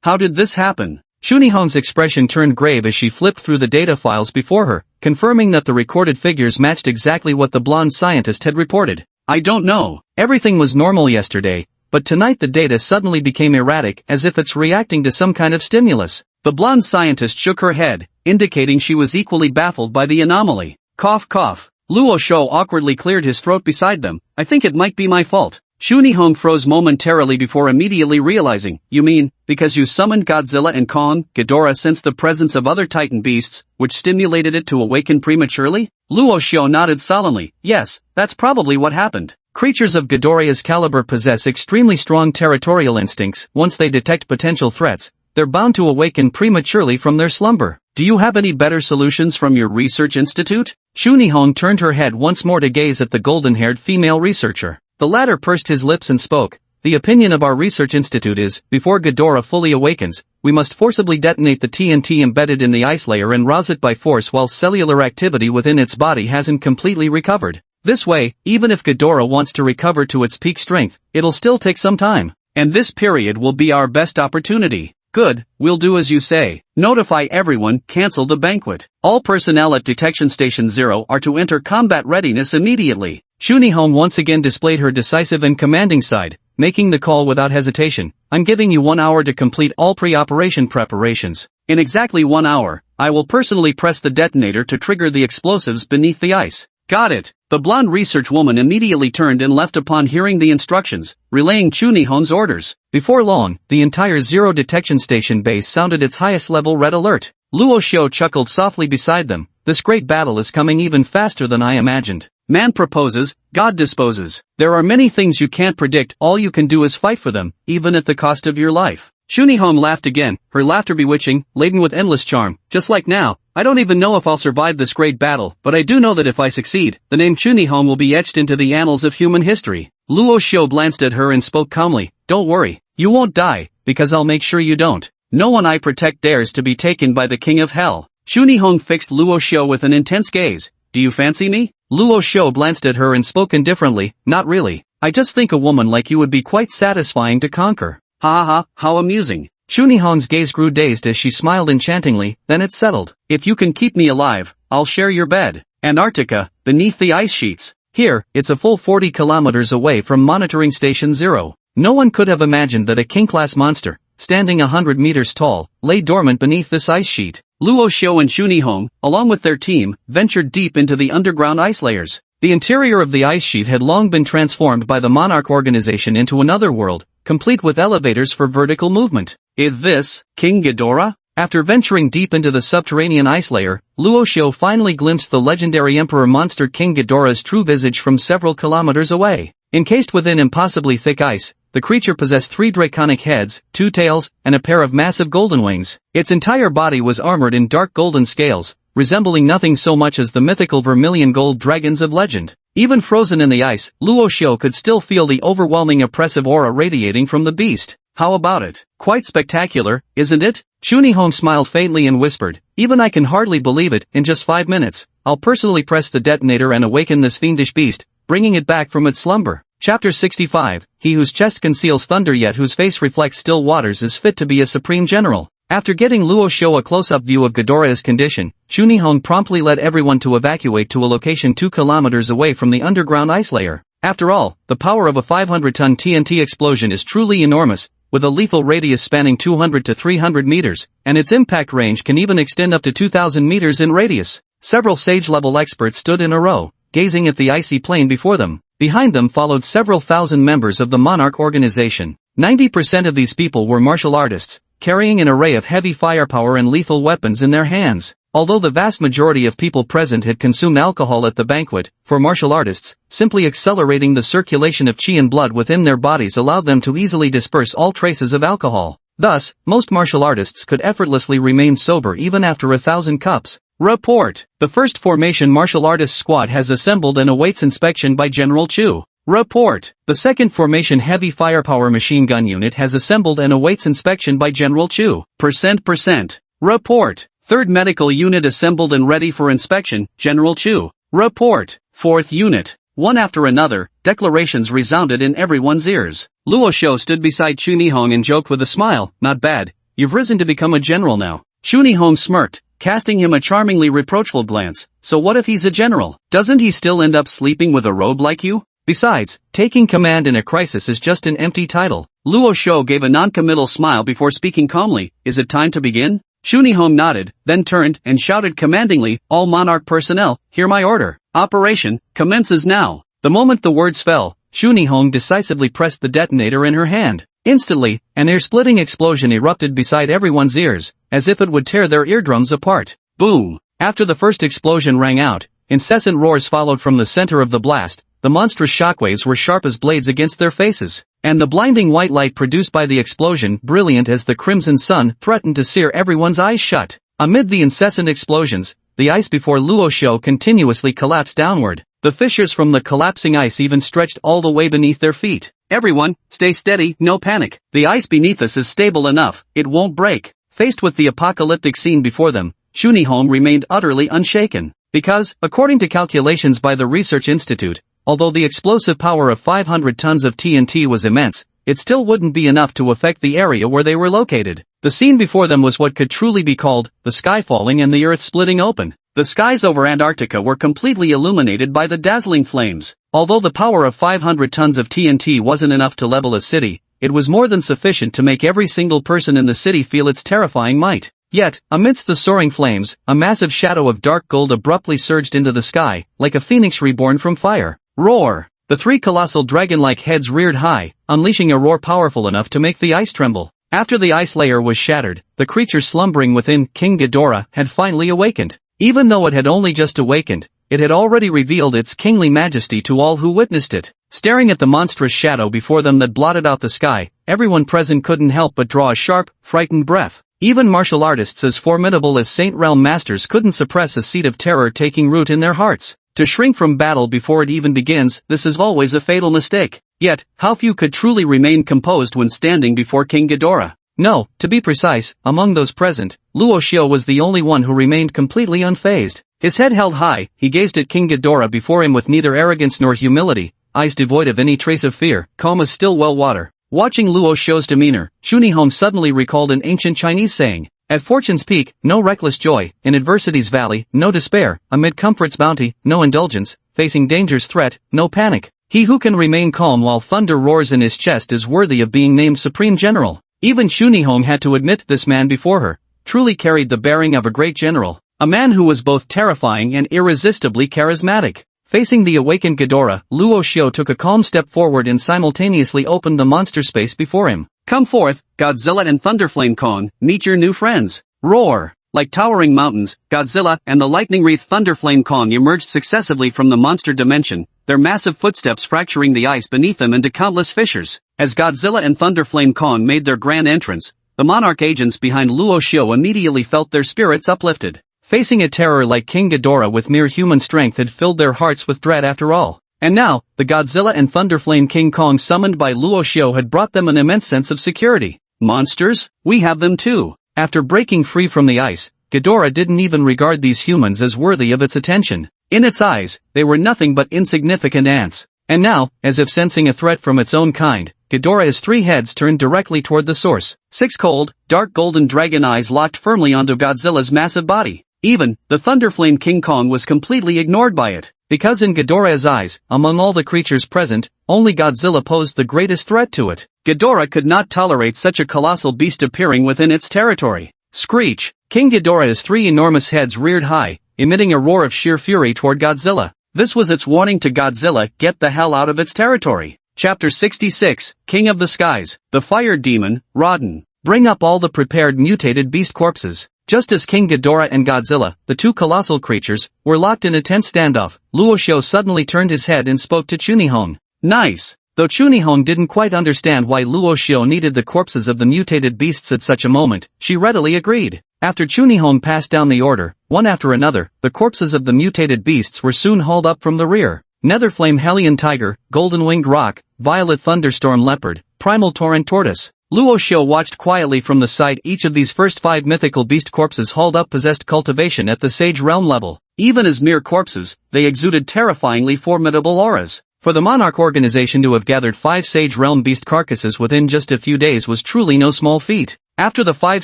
How did this happen? Chunhong's expression turned grave as she flipped through the data files before her, confirming that the recorded figures matched exactly what the blonde scientist had reported. "I don't know. Everything was normal yesterday, but tonight the data suddenly became erratic, as if it's reacting to some kind of stimulus." The blonde scientist shook her head, indicating she was equally baffled by the anomaly. Cough cough. Luo Shou awkwardly cleared his throat beside them. "I think it might be my fault." Chunhong froze momentarily before immediately realizing, "You mean, because you summoned Godzilla and Kong, Ghidorah sensed the presence of other titan beasts, which stimulated it to awaken prematurely?" Luo Shou nodded solemnly. "Yes, that's probably what happened. Creatures of Ghidorah's caliber possess extremely strong territorial instincts. Once they detect potential threats, they're bound to awaken prematurely from their slumber. Do you have any better solutions from your research institute?" Chunhong turned her head once more to gaze at the golden-haired female researcher. The latter pursed his lips and spoke. "The opinion of our research institute is, before Ghidorah fully awakens, we must forcibly detonate the TNT embedded in the ice layer and rouse it by force while cellular activity within its body hasn't completely recovered. This way, even if Ghidorah wants to recover to its peak strength, it'll still take some time. And this period will be our best opportunity." "Good, we'll do as you say. Notify everyone, cancel the banquet. All personnel at Detection Station 0 are to enter combat readiness immediately." Chunhong once again displayed her decisive and commanding side, making the call without hesitation. "I'm giving you 1 hour to complete all pre-operation preparations. In exactly 1 hour, I will personally press the detonator to trigger the explosives beneath the ice." "Got it." The blonde research woman immediately turned and left upon hearing the instructions, relaying Chunhong's orders. Before long, the entire Zero Detection Station base sounded its highest level red alert. Luo Shou chuckled softly beside them. "This great battle is coming even faster than I imagined. Man proposes, God disposes. There are many things you can't predict, all you can do is fight for them, even at the cost of your life." Chunhong laughed again, her laughter bewitching, laden with endless charm. "Just like now, I don't even know if I'll survive this great battle, but I do know that if I succeed, the name Chunhong will be etched into the annals of human history." Luo Shou glanced at her and spoke calmly. "Don't worry, you won't die, because I'll make sure you don't. No one I protect dares to be taken by the king of hell." Chunhong fixed Luo Shou with an intense gaze. "Do you fancy me?" Luo Shou glanced at her and spoke indifferently. "Not really. I just think a woman like you would be quite satisfying to conquer." "Ha ha, how amusing." Chunhong's gaze grew dazed as she smiled enchantingly, then it settled. "If you can keep me alive, I'll share your bed. Antarctica, beneath the ice sheets. Here, it's a full 40 kilometers away from Monitoring Station 0. No one could have imagined that a king-class monster, standing 100 meters tall, lay dormant beneath this ice sheet." Luo Shou and Chunhong, along with their team, ventured deep into the underground ice layers. The interior of the ice sheet had long been transformed by the Monarch organization into another world, complete with elevators for vertical movement. "Is this King Ghidorah?" After venturing deep into the subterranean ice layer, Luo Shou finally glimpsed the legendary Emperor monster King Ghidorah's true visage from several kilometers away. Encased within impossibly thick ice, the creature possessed 3 draconic heads, 2 tails, and a pair of massive golden wings. Its entire body was armored in dark golden scales, resembling nothing so much as the mythical vermilion gold dragons of legend. Even frozen in the ice, Luo Shou could still feel the overwhelming oppressive aura radiating from the beast. "How about it? Quite spectacular, isn't it?" Chunhong smiled faintly and whispered, "Even I can hardly believe it. In just 5 minutes, I'll personally press the detonator and awaken this fiendish beast, bringing it back from its slumber." Chapter 65, He whose chest conceals thunder yet whose face reflects still waters is fit to be a supreme general. After getting Luo Shou a close-up view of Ghidorah's condition, Chunhong promptly led everyone to evacuate to a location 2 kilometers away from the underground ice layer. After all, the power of a 500-ton TNT explosion is truly enormous, with a lethal radius spanning 200 to 300 meters, and its impact range can even extend up to 2,000 meters in radius. Several sage-level experts stood in a row, gazing at the icy plain before them. Behind them followed several thousand members of the Monarch organization. 90% of these people were martial artists, carrying an array of heavy firepower and lethal weapons in their hands. Although the vast majority of people present had consumed alcohol at the banquet, for martial artists, simply accelerating the circulation of qi and blood within their bodies allowed them to easily disperse all traces of alcohol. Thus, most martial artists could effortlessly remain sober even after 1,000 cups. Report: the first formation martial artist squad has assembled and awaits inspection by General Chu. Report: the second formation heavy firepower machine gun unit has assembled and awaits inspection by General Chu. Percent. Report: third medical unit assembled and ready for inspection, General Chu. Report: fourth unit. One after another, declarations resounded in everyone's ears. Luo Xiu stood beside Chu Nihong and joked with a smile, "Not bad, you've risen to become a general now." Chu Nihong smirked, casting him a charmingly reproachful glance. "So what if he's a general? Doesn't he still end up sleeping with a robe like you? Besides, taking command in a crisis is just an empty title." Luo Xiu gave a non-committal smile before speaking calmly. "Is it time to begin?" Chu Nihong nodded, then turned and shouted commandingly, "All Monarch personnel, hear my order. Operation commences now." The moment the words fell, Chu Nihong decisively pressed the detonator in her hand. Instantly, an ear-splitting explosion erupted beside everyone's ears, as if it would tear their eardrums apart. Boom! After the first explosion rang out, incessant roars followed from the center of the blast. The monstrous shockwaves were sharp as blades against their faces, and the blinding white light produced by the explosion, brilliant as the crimson sun, threatened to sear everyone's eyes shut. Amid the incessant explosions, the ice before Luo Xiu continuously collapsed downward. The fissures from the collapsing ice even stretched all the way beneath their feet. "Everyone, stay steady, no panic. The ice beneath us is stable enough, it won't break." Faced with the apocalyptic scene before them, Chu Nihong remained utterly unshaken. Because, according to calculations by the Research Institute, although the explosive power of 500 tons of TNT was immense, it still wouldn't be enough to affect the area where they were located. The scene before them was what could truly be called the sky falling and the earth splitting open. The skies over Antarctica were completely illuminated by the dazzling flames. Although the power of 500 tons of TNT wasn't enough to level a city, it was more than sufficient to make every single person in the city feel its terrifying might. Yet, amidst the soaring flames, a massive shadow of dark gold abruptly surged into the sky, like a phoenix reborn from fire. Roar! The three colossal dragon-like heads reared high, unleashing a roar powerful enough to make the ice tremble. After the ice layer was shattered, the creature slumbering within King Ghidorah had finally awakened. Even though it had only just awakened, it had already revealed its kingly majesty to all who witnessed it. Staring at the monstrous shadow before them that blotted out the sky, everyone present couldn't help but draw a sharp, frightened breath. Even martial artists as formidable as Saint Realm Masters couldn't suppress a seed of terror taking root in their hearts. To shrink from battle before it even begins, this is always a fatal mistake. Yet, how few could truly remain composed when standing before King Ghidorah? No, to be precise, among those present, Luo Xiu was the only one who remained completely unfazed. His head held high, he gazed at King Ghidorah before him with neither arrogance nor humility, eyes devoid of any trace of fear, calm as still well water. Watching Luo Xiu's demeanor, Chu Nihong suddenly recalled an ancient Chinese saying, "At fortune's peak, no reckless joy, in adversity's valley, no despair, amid comfort's bounty, no indulgence, facing danger's threat, no panic. He who can remain calm while thunder roars in his chest is worthy of being named Supreme General." Even Chu Nihong had to admit this man before her truly carried the bearing of a great general, a man who was both terrifying and irresistibly charismatic. Facing the awakened Ghidorah, Luo Xiu took a calm step forward and simultaneously opened the monster space before him. "Come forth, Godzilla and Thunderflame Kong, meet your new friends." Roar! Like towering mountains, Godzilla and the lightning-wreathed Thunderflame Kong emerged successively from the monster dimension, their massive footsteps fracturing the ice beneath them into countless fissures. As Godzilla and Thunderflame Kong made their grand entrance, the monarch agents behind Luo Xiu immediately felt their spirits uplifted. Facing a terror like King Ghidorah with mere human strength had filled their hearts with dread after all. And now, the Godzilla and Thunderflame King Kong summoned by Luo Xiu had brought them an immense sense of security. "Monsters? We have them too." After breaking free from the ice, Ghidorah didn't even regard these humans as worthy of its attention. In its eyes, they were nothing but insignificant ants. And now, as if sensing a threat from its own kind, Ghidorah's three heads turned directly toward the source. 6 cold, dark golden dragon eyes locked firmly onto Godzilla's massive body. Even, the Thunderflame King Kong was completely ignored by it. because in Ghidorah's eyes, among all the creatures present, only Godzilla posed the greatest threat to it. Ghidorah could not tolerate such a colossal beast appearing within its territory. Screech! King Ghidorah's three enormous heads reared high, emitting a roar of sheer fury toward Godzilla. This was its warning to Godzilla, get the hell out of its territory. Chapter 66, King of the Skies, the Fire Demon, Rodan. Bring up all the prepared mutated beast corpses. Just as King Ghidorah and Godzilla, the two colossal creatures, were locked in a tense standoff, Luo Xiao suddenly turned his head and spoke to Chunihong. Nice! Though Chunihong didn't quite understand why Luo Xiao needed the corpses of the mutated beasts at such a moment, she readily agreed. After Chunihong passed down the order, one after another, the corpses of the mutated beasts were soon hauled up from the rear. Netherflame Hellion Tiger, Golden-Winged Roc, Violet Thunderstorm Leopard, Primal Torrent Tortoise. Luo Xiao watched quietly from the side each of these first 5 mythical beast corpses hauled up possessed cultivation at the Sage Realm level. Even as mere corpses, they exuded terrifyingly formidable auras. For the Monarch organization to have gathered 5 Sage Realm beast carcasses within just a few days was truly no small feat. After the 5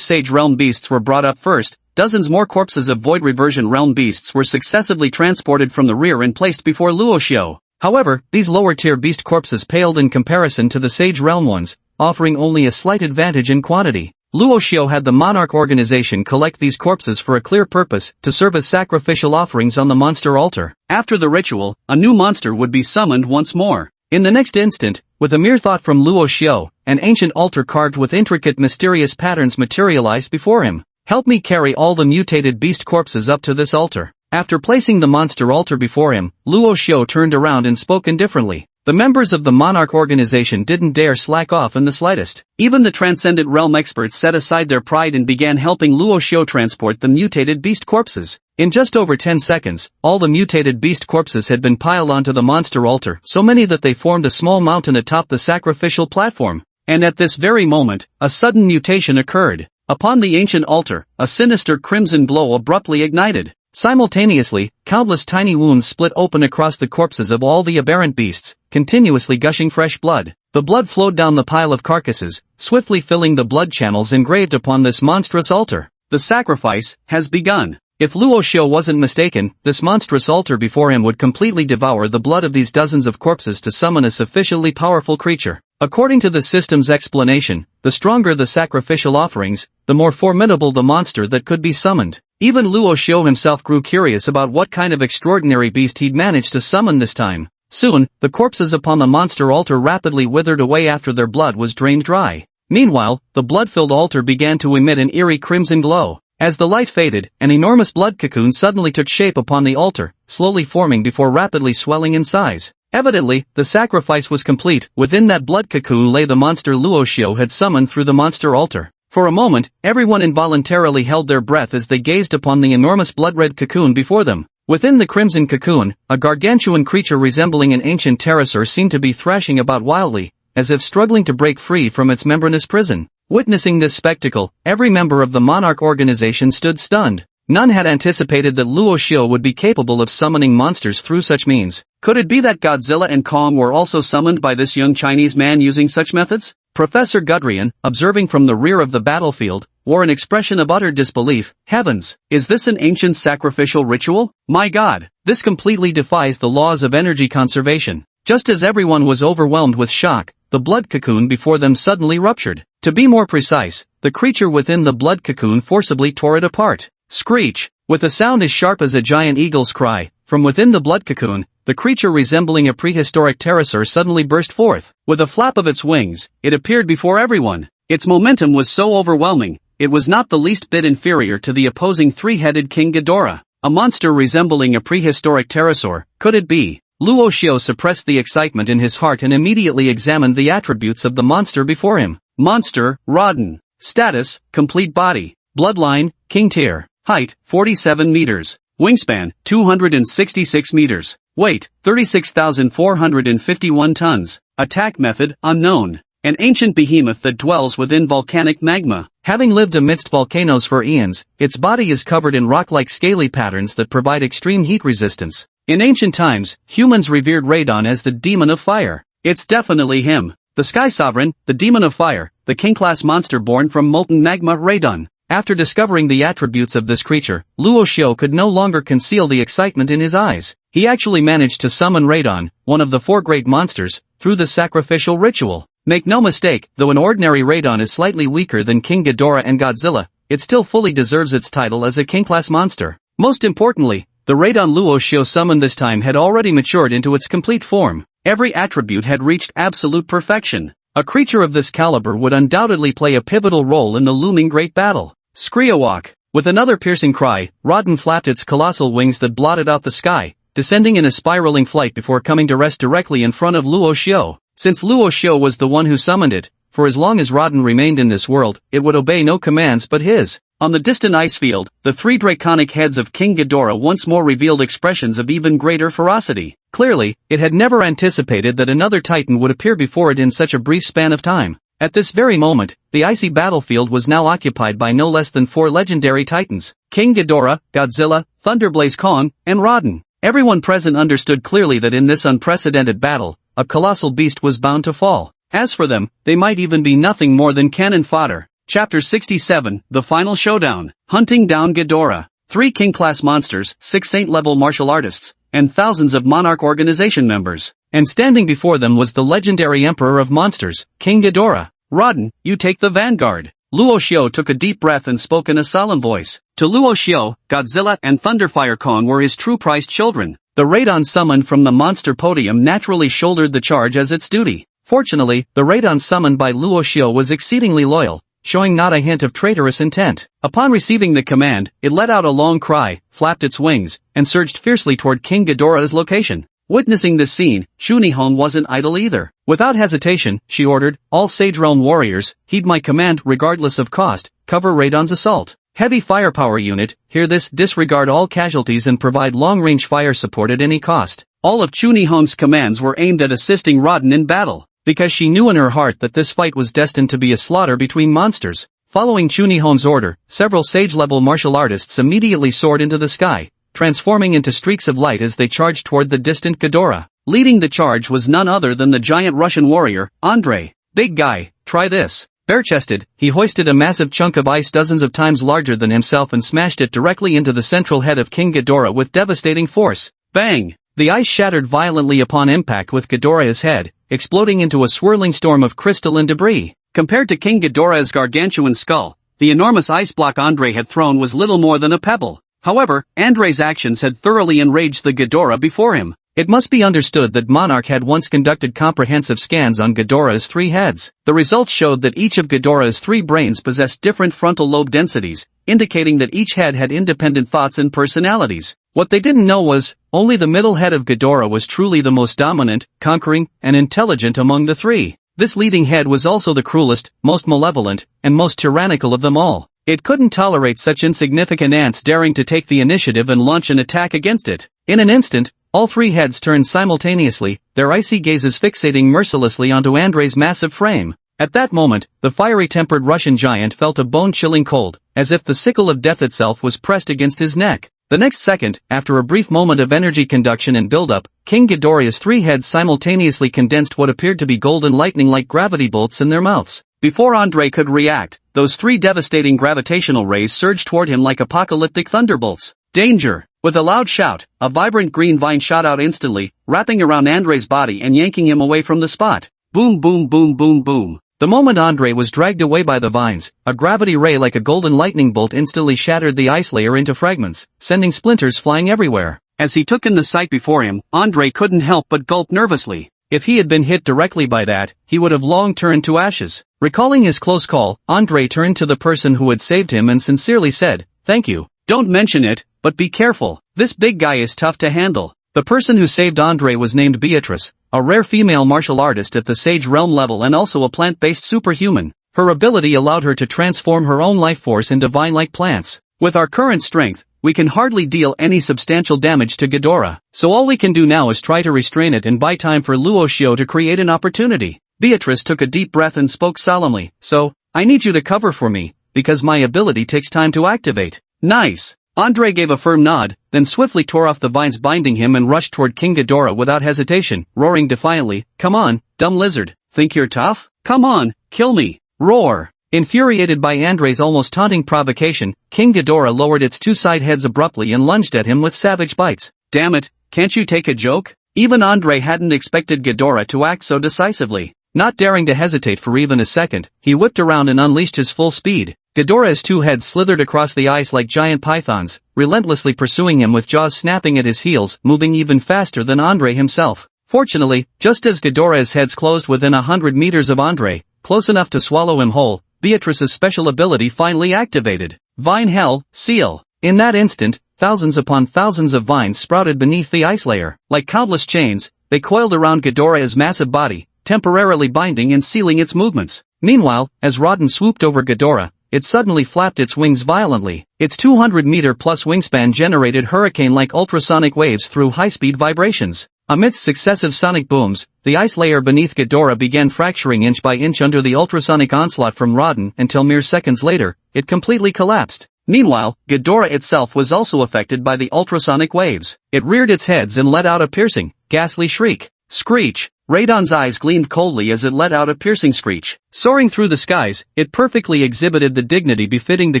Sage Realm beasts were brought up first, dozens more corpses of Void Reversion Realm beasts were successively transported from the rear and placed before Luo Xiao. However, these lower-tier beast corpses paled in comparison to the Sage Realm ones, offering only a slight advantage in quantity. Luo Xiao had the Monarch organization collect these corpses for a clear purpose, to serve as sacrificial offerings on the monster altar. After the ritual, a new monster would be summoned once more. In the next instant, with a mere thought from Luo Xiao, an ancient altar carved with intricate mysterious patterns materialized before him. Help me carry all the mutated beast corpses up to this altar. After placing the monster altar before him, Luo Xiao turned around and spoke indifferently. The members of the Monarch organization didn't dare slack off in the slightest. Even the Transcendent Realm experts set aside their pride and began helping Luo Xiao transport the mutated beast corpses. In just over 10 seconds, all the mutated beast corpses had been piled onto the monster altar, so many that they formed a small mountain atop the sacrificial platform. And at this very moment, a sudden mutation occurred. Upon the ancient altar, a sinister crimson glow abruptly ignited. Simultaneously, countless tiny wounds split open across the corpses of all the aberrant beasts, continuously gushing fresh blood. The blood flowed down the pile of carcasses, swiftly filling the blood channels engraved upon this monstrous altar. The sacrifice has begun. If Luo Xiao wasn't mistaken, this monstrous altar before him would completely devour the blood of these dozens of corpses to summon a sufficiently powerful creature. According to the system's explanation, the stronger the sacrificial offerings, the more formidable the monster that could be summoned. Even Luo Xiao himself grew curious about what kind of extraordinary beast he'd managed to summon this time. Soon, the corpses upon the monster altar rapidly withered away after their blood was drained dry. Meanwhile, the blood-filled altar began to emit an eerie crimson glow. As the light faded, an enormous blood cocoon suddenly took shape upon the altar, slowly forming before rapidly swelling in size. Evidently, the sacrifice was complete. Within that blood cocoon lay the monster Luo Xiao had summoned through the monster altar. For a moment, everyone involuntarily held their breath as they gazed upon the enormous blood-red cocoon before them. Within the crimson cocoon, a gargantuan creature resembling an ancient pterosaur seemed to be thrashing about wildly, as if struggling to break free from its membranous prison. Witnessing this spectacle, every member of the Monarch organization stood stunned. None had anticipated that Luo Xiao would be capable of summoning monsters through such means. Could it be that Godzilla and Kong were also summoned by this young Chinese man using such methods? Professor Gudrian, observing from the rear of the battlefield, wore an expression of utter disbelief. Heavens, is this an ancient sacrificial ritual? My God, this completely defies the laws of energy conservation. Just as everyone was overwhelmed with shock, the blood cocoon before them suddenly ruptured. To be more precise, the creature within the blood cocoon forcibly tore it apart. Screech! With a sound as sharp as a giant eagle's cry, from within the blood cocoon, the creature resembling a prehistoric pterosaur suddenly burst forth. With a flap of its wings, it appeared before everyone. Its momentum was so overwhelming, it was not the least bit inferior to the opposing three-headed King Ghidorah. A monster resembling a prehistoric pterosaur, could it be? Luo Xiao suppressed the excitement in his heart and immediately examined the attributes of the monster before him. Monster, Rodan. Status, complete body. Bloodline, King tier. Height, 47 meters. Wingspan, 266 meters. Weight, 36,451 tons. Attack method, unknown. An ancient behemoth that dwells within volcanic magma. Having lived amidst volcanoes for eons, its body is covered in rock-like scaly patterns that provide extreme heat resistance. In ancient times, humans revered Radon as the demon of fire. It's definitely him. The Sky Sovereign, the demon of fire, the king-class monster born from molten magma Radon. After discovering the attributes of this creature, Luo Xiao could no longer conceal the excitement in his eyes. he actually managed to summon Radon, one of the 4 great monsters, through the sacrificial ritual. Make no mistake, though an ordinary Radon is slightly weaker than King Ghidorah and Godzilla, it still fully deserves its title as a king-class monster. Most importantly, the Radon Luo Xiao summoned this time had already matured into its complete form. Every attribute had reached absolute perfection. A creature of this caliber would undoubtedly play a pivotal role in the looming great battle. Skriawak. With another piercing cry, Radon flapped its colossal wings that blotted out the sky, descending in a spiraling flight before coming to rest directly in front of Luo Xiao. Since Luo Xiao was the one who summoned it, for as long as Radon remained in this world, it would obey no commands but his. On the distant ice field, the 3 draconic heads of King Ghidorah once more revealed expressions of even greater ferocity. Clearly, it had never anticipated that another titan would appear before it in such a brief span of time. At this very moment, the icy battlefield was now occupied by no less than 4 legendary titans: King Ghidorah, Godzilla, Thunderblaze Kong, and Radon. Everyone present understood clearly that in this unprecedented battle, a colossal beast was bound to fall. As for them, they might even be nothing more than cannon fodder. Chapter 67, The Final Showdown. Hunting down Ghidorah. 3 king-class monsters, 6 saint-level martial artists, and thousands of Monarch Organization members. And standing before them was the legendary Emperor of Monsters, King Ghidorah. Radon, you take the vanguard. Luo Xiao took a deep breath and spoke in a solemn voice. To Luo Xiao, Godzilla and Thunderfire Kong were his true prized children. The Radon summoned from the monster podium naturally shouldered the charge as its duty. Fortunately, the Radon summoned by Luo Xiao was exceedingly loyal, showing not a hint of traitorous intent. Upon receiving the command, it let out a long cry, flapped its wings, and surged fiercely toward King Ghidorah's location. Witnessing this scene, Shunihong wasn't idle either. Without hesitation, she ordered, all Sage Realm warriors, heed my command regardless of cost, cover Radon's assault. Heavy firepower unit, hear this, disregard all casualties and provide long-range fire support at any cost. All of Shunihong's commands were aimed at assisting Radon in battle, because she knew in her heart that this fight was destined to be a slaughter between monsters. Following Shunihong's order, several sage-level martial artists immediately soared into the sky, transforming into streaks of light as they charged toward the distant Ghidorah. Leading the charge was none other than the giant Russian warrior, Andrei. Big guy, try this. Bare-chested, he hoisted a massive chunk of ice dozens of times larger than himself and smashed it directly into the central head of King Ghidorah with devastating force. Bang! The ice shattered violently upon impact with Ghidorah's head, exploding into a swirling storm of crystal and debris. Compared to King Ghidorah's gargantuan skull, the enormous ice block Andrei had thrown was little more than a pebble. However, Andrei's actions had thoroughly enraged the Ghidorah before him. It must be understood that Monarch had once conducted comprehensive scans on Ghidorah's 3 heads. The results showed that each of Ghidorah's 3 brains possessed different frontal lobe densities, indicating that each head had independent thoughts and personalities. What they didn't know was, only the middle head of Ghidorah was truly the most dominant, conquering, and intelligent among the 3. This leading head was also the cruelest, most malevolent, and most tyrannical of them all. It couldn't tolerate such insignificant ants daring to take the initiative and launch an attack against it. In an instant, all 3 heads turned simultaneously, their icy gazes fixating mercilessly onto Andrei's massive frame. At that moment, the fiery-tempered Russian giant felt a bone-chilling cold, as if the sickle of death itself was pressed against his neck. The next second, after a brief moment of energy conduction and buildup, King Ghidorah's 3 heads simultaneously condensed what appeared to be golden lightning like gravity bolts in their mouths. Before Andrei could react, those 3 devastating gravitational rays surged toward him like apocalyptic thunderbolts. Danger! With a loud shout, a vibrant green vine shot out instantly, wrapping around Andrei's body and yanking him away from the spot. Boom boom boom boom boom. The moment Andrei was dragged away by the vines, a gravity ray like a golden lightning bolt instantly shattered the ice layer into fragments, sending splinters flying everywhere. As he took in the sight before him, Andrei couldn't help but gulp nervously. If he had been hit directly by that, he would have long turned to ashes. Recalling his close call, Andrei turned to the person who had saved him and sincerely said, "Thank you. Don't mention it, but be careful. This big guy is tough to handle." The person who saved Andrei was named Beatrice, a rare female martial artist at the Sage Realm level and also a plant-based superhuman. Her ability allowed her to transform her own life force into vine-like plants. With our current strength, we can hardly deal any substantial damage to Ghidorah, so all we can do now is try to restrain it and buy time for Luo Xiao to create an opportunity. Beatrice took a deep breath and spoke solemnly, "So, I need you to cover for me, because my ability takes time to activate." "Nice." Andrei gave a firm nod, then swiftly tore off the vines binding him and rushed toward King Ghidorah without hesitation, roaring defiantly, "Come on, dumb lizard, think you're tough? Come on, kill me, roar!" Infuriated by Andrei's almost taunting provocation, King Ghidorah lowered its 2 side heads abruptly and lunged at him with savage bites. "Damn it, can't you take a joke? Even Andre hadn't expected Ghidorah to act so decisively. Not daring to hesitate for even a second, he whipped around and unleashed his full speed. Ghidorah's two heads slithered across the ice like giant pythons, relentlessly pursuing him with jaws snapping at his heels, moving even faster than Andre himself. Fortunately, just as Ghidorah's heads closed within 100 meters of Andre, close enough to swallow him whole, Beatrice's special ability finally activated. Vine Hell, Seal. In that instant, thousands upon thousands of vines sprouted beneath the ice layer. Like countless chains, they coiled around Ghidorah's massive body, temporarily binding and sealing its movements. Meanwhile, as Rodden swooped over Ghidorah, it suddenly flapped its wings violently. Its 200-meter-plus wingspan generated hurricane-like ultrasonic waves through high-speed vibrations. Amidst successive sonic booms, the ice layer beneath Ghidorah began fracturing inch by inch under the ultrasonic onslaught from Rodden until mere seconds later, it completely collapsed. Meanwhile, Ghidorah itself was also affected by the ultrasonic waves. It reared its heads and let out a piercing, ghastly shriek. Screech! Radon's eyes gleamed coldly as it let out a piercing screech. Soaring through the skies, it perfectly exhibited the dignity befitting the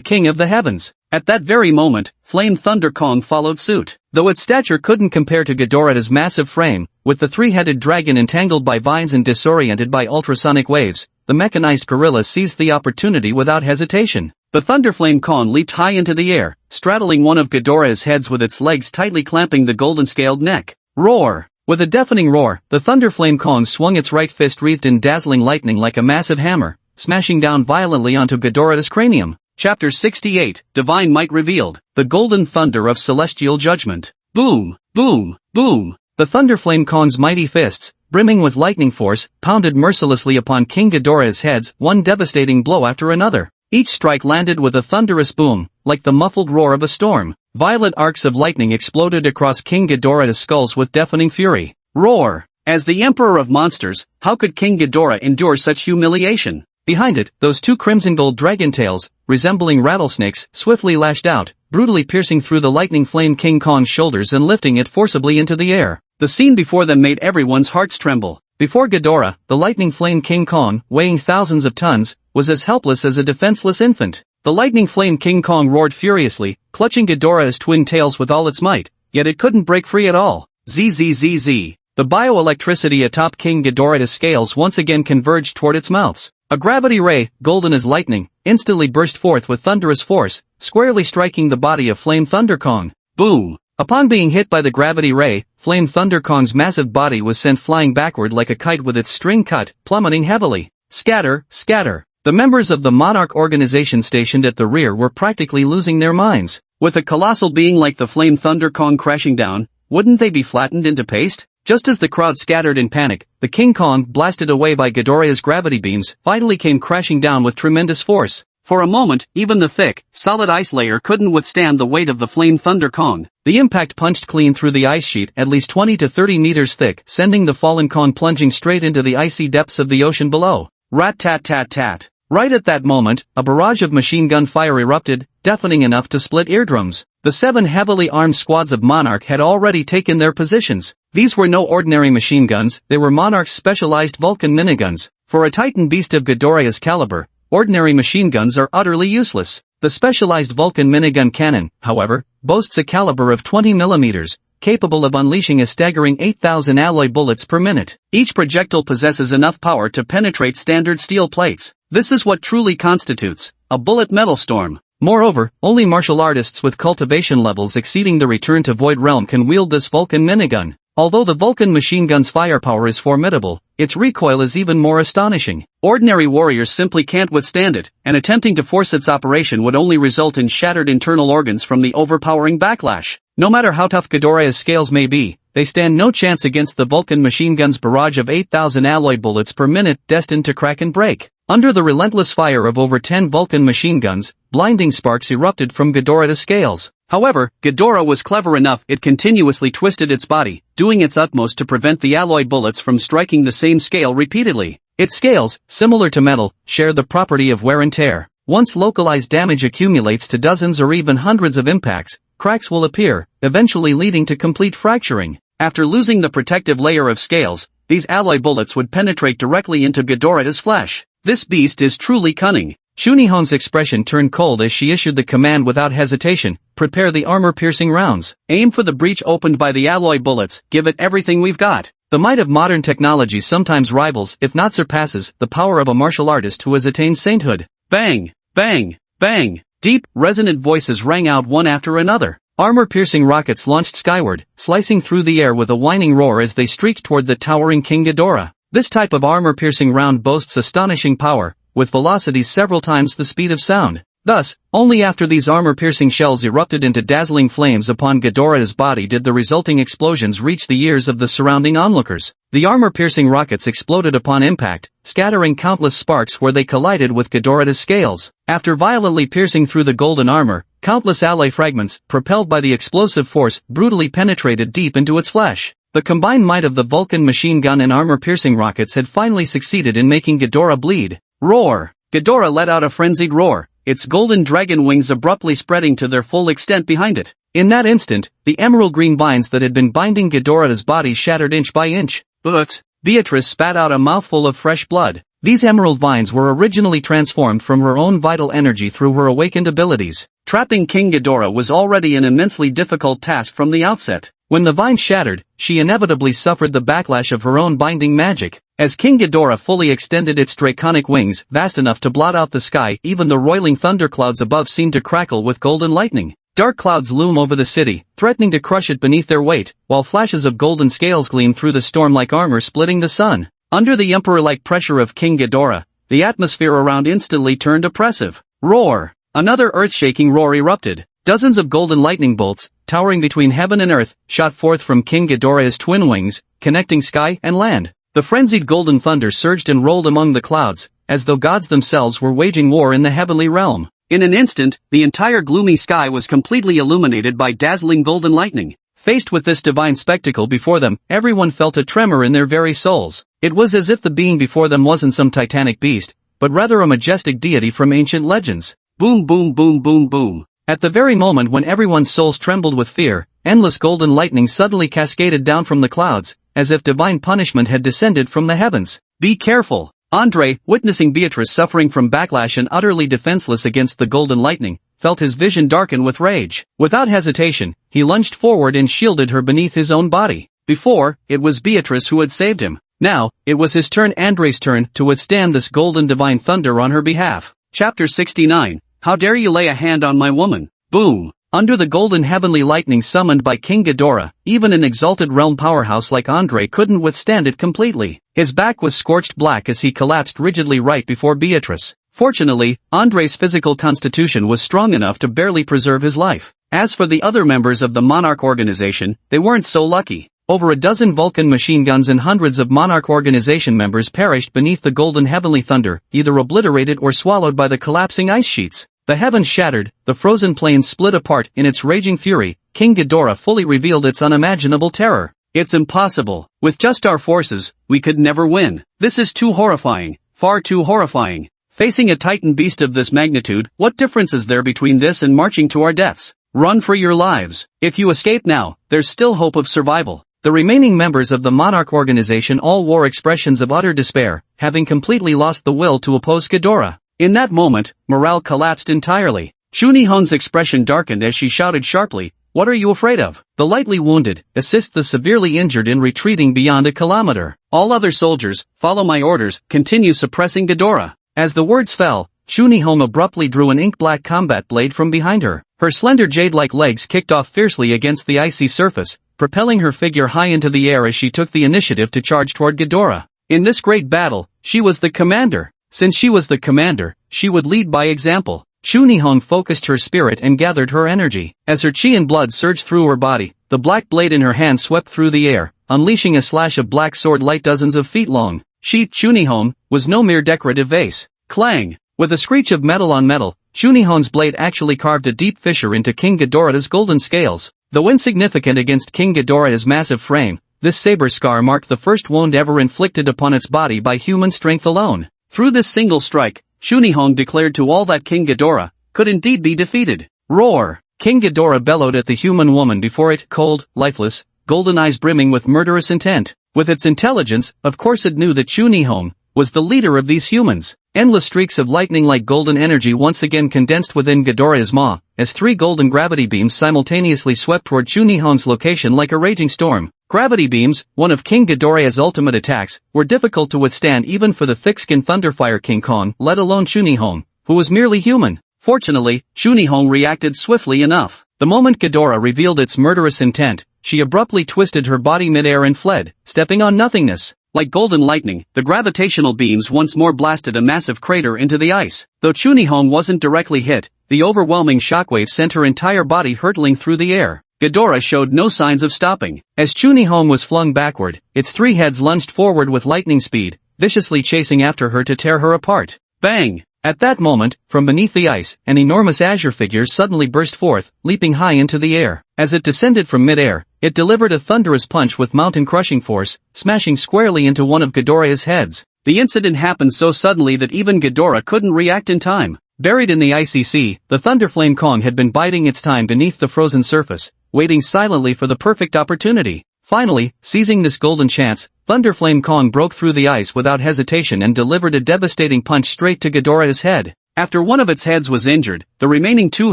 king of the heavens. At that very moment, Flame Thunder Kong followed suit. Though its stature couldn't compare to Ghidorah's massive frame, with the three-headed dragon entangled by vines and disoriented by ultrasonic waves, the mechanized gorilla seized the opportunity without hesitation. The Thunderflame Kong leaped high into the air, straddling one of Ghidorah's heads with its legs tightly clamping the golden-scaled neck. Roar! With a deafening roar, the Thunderflame Kong swung its right fist wreathed in dazzling lightning like a massive hammer, smashing down violently onto Ghidorah's cranium. Chapter 68, Divine Might Revealed. The Golden Thunder of Celestial Judgment. Boom! Boom! Boom! The Thunderflame Kong's mighty fists, brimming with lightning force, pounded mercilessly upon King Ghidorah's heads, one devastating blow after another. Each strike landed with a thunderous boom, like the muffled roar of a storm. Violent arcs of lightning exploded across King Ghidorah's skulls with deafening fury. Roar! As the Emperor of Monsters, how could King Ghidorah endure such humiliation? Behind it, those two crimson gold dragon tails, resembling rattlesnakes, swiftly lashed out, brutally piercing through the lightning flame King Kong's shoulders and lifting it forcibly into the air. The scene before them made everyone's hearts tremble. Before Ghidorah, the lightning flame King Kong, weighing thousands of tons, was as helpless as a defenseless infant. The lightning flame King Kong roared furiously, clutching Ghidorah's twin tails with all its might, yet it couldn't break free at all. Zzz. The bioelectricity atop King Ghidorah's scales once again converged toward its mouths. A gravity ray, golden as lightning, instantly burst forth with thunderous force, squarely striking the body of Flame Thunder Kong. Boom! Upon being hit by the gravity ray, Flame Thunder Kong's massive body was sent flying backward like a kite with its string cut, plummeting heavily. Scatter, scatter. The members of the Monarch organization stationed at the rear were practically losing their minds. With a colossal being like the Flame Thunder Kong crashing down, wouldn't they be flattened into paste? Just as the crowd scattered in panic, the King Kong, blasted away by Ghidorah's gravity beams, finally came crashing down with tremendous force. For a moment, even the thick, solid ice layer couldn't withstand the weight of the Flame Thunder Kong. The impact punched clean through the ice sheet at least 20 to 30 meters thick, sending the fallen Kong plunging straight into the icy depths of the ocean below. Rat-tat-tat-tat. Right at that moment, a barrage of machine gun fire erupted, deafening enough to split eardrums. The 7 heavily armed squads of Monarch had already taken their positions. These were no ordinary machine guns, they were Monarch's specialized Vulcan miniguns. For a titan beast of Ghidorah's caliber, ordinary machine guns are utterly useless. The specialized Vulcan minigun cannon, however, boasts a caliber of 20 millimeters, capable of unleashing a staggering 8,000 alloy bullets per minute. Each projectile possesses enough power to penetrate standard steel plates. This is what truly constitutes a bullet metal storm. Moreover, only martial artists with cultivation levels exceeding the Return to Void realm can wield this Vulcan minigun. Although the Vulcan machine gun's firepower is formidable, its recoil is even more astonishing. Ordinary warriors simply can't withstand it, and attempting to force its operation would only result in shattered internal organs from the overpowering backlash. No matter how tough Ghidorah's scales may be, they stand no chance against the Vulcan machine gun's barrage of 8,000 alloy bullets per minute destined to crack and break. Under the relentless fire of over 10 Vulcan machine guns, blinding sparks erupted from Ghidorah's scales. However, Ghidorah was clever enough, it continuously twisted its body, doing its utmost to prevent the alloy bullets from striking the same scale repeatedly. Its scales, similar to metal, share the property of wear and tear. Once localized damage accumulates to dozens or even hundreds of impacts, cracks will appear, eventually leading to complete fracturing. After losing the protective layer of scales, these alloy bullets would penetrate directly into Ghidorah's flesh. This beast is truly cunning. Shunihong's expression turned cold as she issued the command without hesitation, prepare the armor-piercing rounds. Aim for the breach opened by the alloy bullets, give it everything we've got. The might of modern technology sometimes rivals, if not surpasses, the power of a martial artist who has attained sainthood. Bang! Bang! Bang! Deep, resonant voices rang out one after another. Armor-piercing rockets launched skyward, slicing through the air with a whining roar as they streaked toward the towering King Ghidorah. This type of armor-piercing round boasts astonishing power, with velocities several times the speed of sound. Thus, only after these armor-piercing shells erupted into dazzling flames upon Ghidorah's body did the resulting explosions reach the ears of the surrounding onlookers. The armor-piercing rockets exploded upon impact, scattering countless sparks where they collided with Ghidorah's scales. After violently piercing through the golden armor, countless alloy fragments, propelled by the explosive force, brutally penetrated deep into its flesh. The combined might of the Vulcan machine gun and armor-piercing rockets had finally succeeded in making Ghidorah bleed. Roar! Ghidorah let out a frenzied roar, its golden dragon wings abruptly spreading to their full extent behind it. In that instant, the emerald green vines that had been binding Ghidorah's body shattered inch by inch. But Beatrice spat out a mouthful of fresh blood. These emerald vines were originally transformed from her own vital energy through her awakened abilities. Trapping King Ghidorah was already an immensely difficult task from the outset. When the vines shattered, she inevitably suffered the backlash of her own binding magic. As King Ghidorah fully extended its draconic wings, vast enough to blot out the sky, even the roiling thunderclouds above seemed to crackle with golden lightning. Dark clouds loom over the city, threatening to crush it beneath their weight, while flashes of golden scales gleam through the storm like armor splitting the sun. Under the emperor-like pressure of King Ghidorah, the atmosphere around instantly turned oppressive. Roar! Another earth-shaking roar erupted. Dozens of golden lightning bolts, towering between heaven and earth, shot forth from King Ghidorah's twin wings, connecting sky and land. The frenzied golden thunder surged and rolled among the clouds, as though gods themselves were waging war in the heavenly realm. In an instant, the entire gloomy sky was completely illuminated by dazzling golden lightning. Faced with this divine spectacle before them, everyone felt a tremor in their very souls. It was as if the being before them wasn't some titanic beast, but rather a majestic deity from ancient legends. Boom boom boom boom boom. At the very moment when everyone's souls trembled with fear, endless golden lightning suddenly cascaded down from the clouds, as if divine punishment had descended from the heavens. Be careful! Andre, witnessing Beatrice suffering from backlash and utterly defenseless against the golden lightning, felt his vision darken with rage. Without hesitation, he lunged forward and shielded her beneath his own body. Before, it was Beatrice who had saved him. Now, it was his turn, Andre's turn, to withstand this golden divine thunder on her behalf. Chapter 69. How dare you lay a hand on my woman? Boom! Under the golden heavenly lightning summoned by King Ghidorah, even an exalted realm powerhouse like Andre couldn't withstand it completely. His back was scorched black as he collapsed rigidly right before Beatrice. Fortunately, Andre's physical constitution was strong enough to barely preserve his life. As for the other members of the Monarch organization, they weren't so lucky. Over a dozen Vulcan machine guns and hundreds of Monarch organization members perished beneath the golden heavenly thunder, either obliterated or swallowed by the collapsing ice sheets. The heavens shattered, the frozen plains split apart in its raging fury. King Ghidorah fully revealed its unimaginable terror. It's impossible. With just our forces, we could never win. This is too horrifying, far too horrifying. Facing a titan beast of this magnitude, what difference is there between this and marching to our deaths? Run for your lives. If you escape now, there's still hope of survival. The remaining members of the Monarch organization all wore expressions of utter despair, having completely lost the will to oppose Ghidorah. In that moment, morale collapsed entirely. Shunihong's expression darkened as she shouted sharply, "What are you afraid of? The lightly wounded, assist the severely injured in retreating beyond a kilometer. All other soldiers, follow my orders, continue suppressing Ghidorah." As the words fell, Shunihong abruptly drew an ink-black combat blade from behind her. Her slender jade-like legs kicked off fiercely against the icy surface, propelling her figure high into the air as she took the initiative to charge toward Ghidorah. In this great battle, she was the commander. Since she was the commander, she would lead by example. Shunihong focused her spirit and gathered her energy. As her chi and blood surged through her body, the black blade in her hand swept through the air, unleashing a slash of black sword light dozens of feet long. Shunihong was no mere decorative vase. Clang! With a screech of metal on metal, Shunihong's blade actually carved a deep fissure into King Ghidorah's golden scales. Though insignificant against King Ghidorah's massive frame, this saber scar marked the first wound ever inflicted upon its body by human strength alone. Through this single strike, Shunihong declared to all that King Ghidorah could indeed be defeated. Roar! King Ghidorah bellowed at the human woman before it, cold, lifeless, golden eyes brimming with murderous intent. With its intelligence, of course it knew that Shunihong was the leader of these humans. Endless streaks of lightning-like golden energy once again condensed within Ghidorah's maw, as 3 golden gravity beams simultaneously swept toward Chunihong's location like a raging storm. Gravity beams, one of King Ghidorah's ultimate attacks, were difficult to withstand even for the thick-skinned Thunderfire King Kong, let alone Chunihong, who was merely human. Fortunately, Chunihong reacted swiftly enough. The moment Ghidorah revealed its murderous intent, she abruptly twisted her body mid-air and fled, stepping on nothingness. Like golden lightning, the gravitational beams once more blasted a massive crater into the ice. Though Chunihong wasn't directly hit, the overwhelming shockwave sent her entire body hurtling through the air. Ghidorah showed no signs of stopping. As Chunihong was flung backward, its 3 heads lunged forward with lightning speed, viciously chasing after her to tear her apart. Bang! At that moment, from beneath the ice, an enormous azure figure suddenly burst forth, leaping high into the air. As it descended from mid-air, it delivered a thunderous punch with mountain-crushing force, smashing squarely into one of Ghidorah's heads. The incident happened so suddenly that even Ghidorah couldn't react in time. Buried in the icy sea, the Thunderflame Kong had been biding its time beneath the frozen surface, waiting silently for the perfect opportunity. Finally, seizing this golden chance, Thunderflame Kong broke through the ice without hesitation and delivered a devastating punch straight to Ghidorah's head. After one of its heads was injured, the remaining 2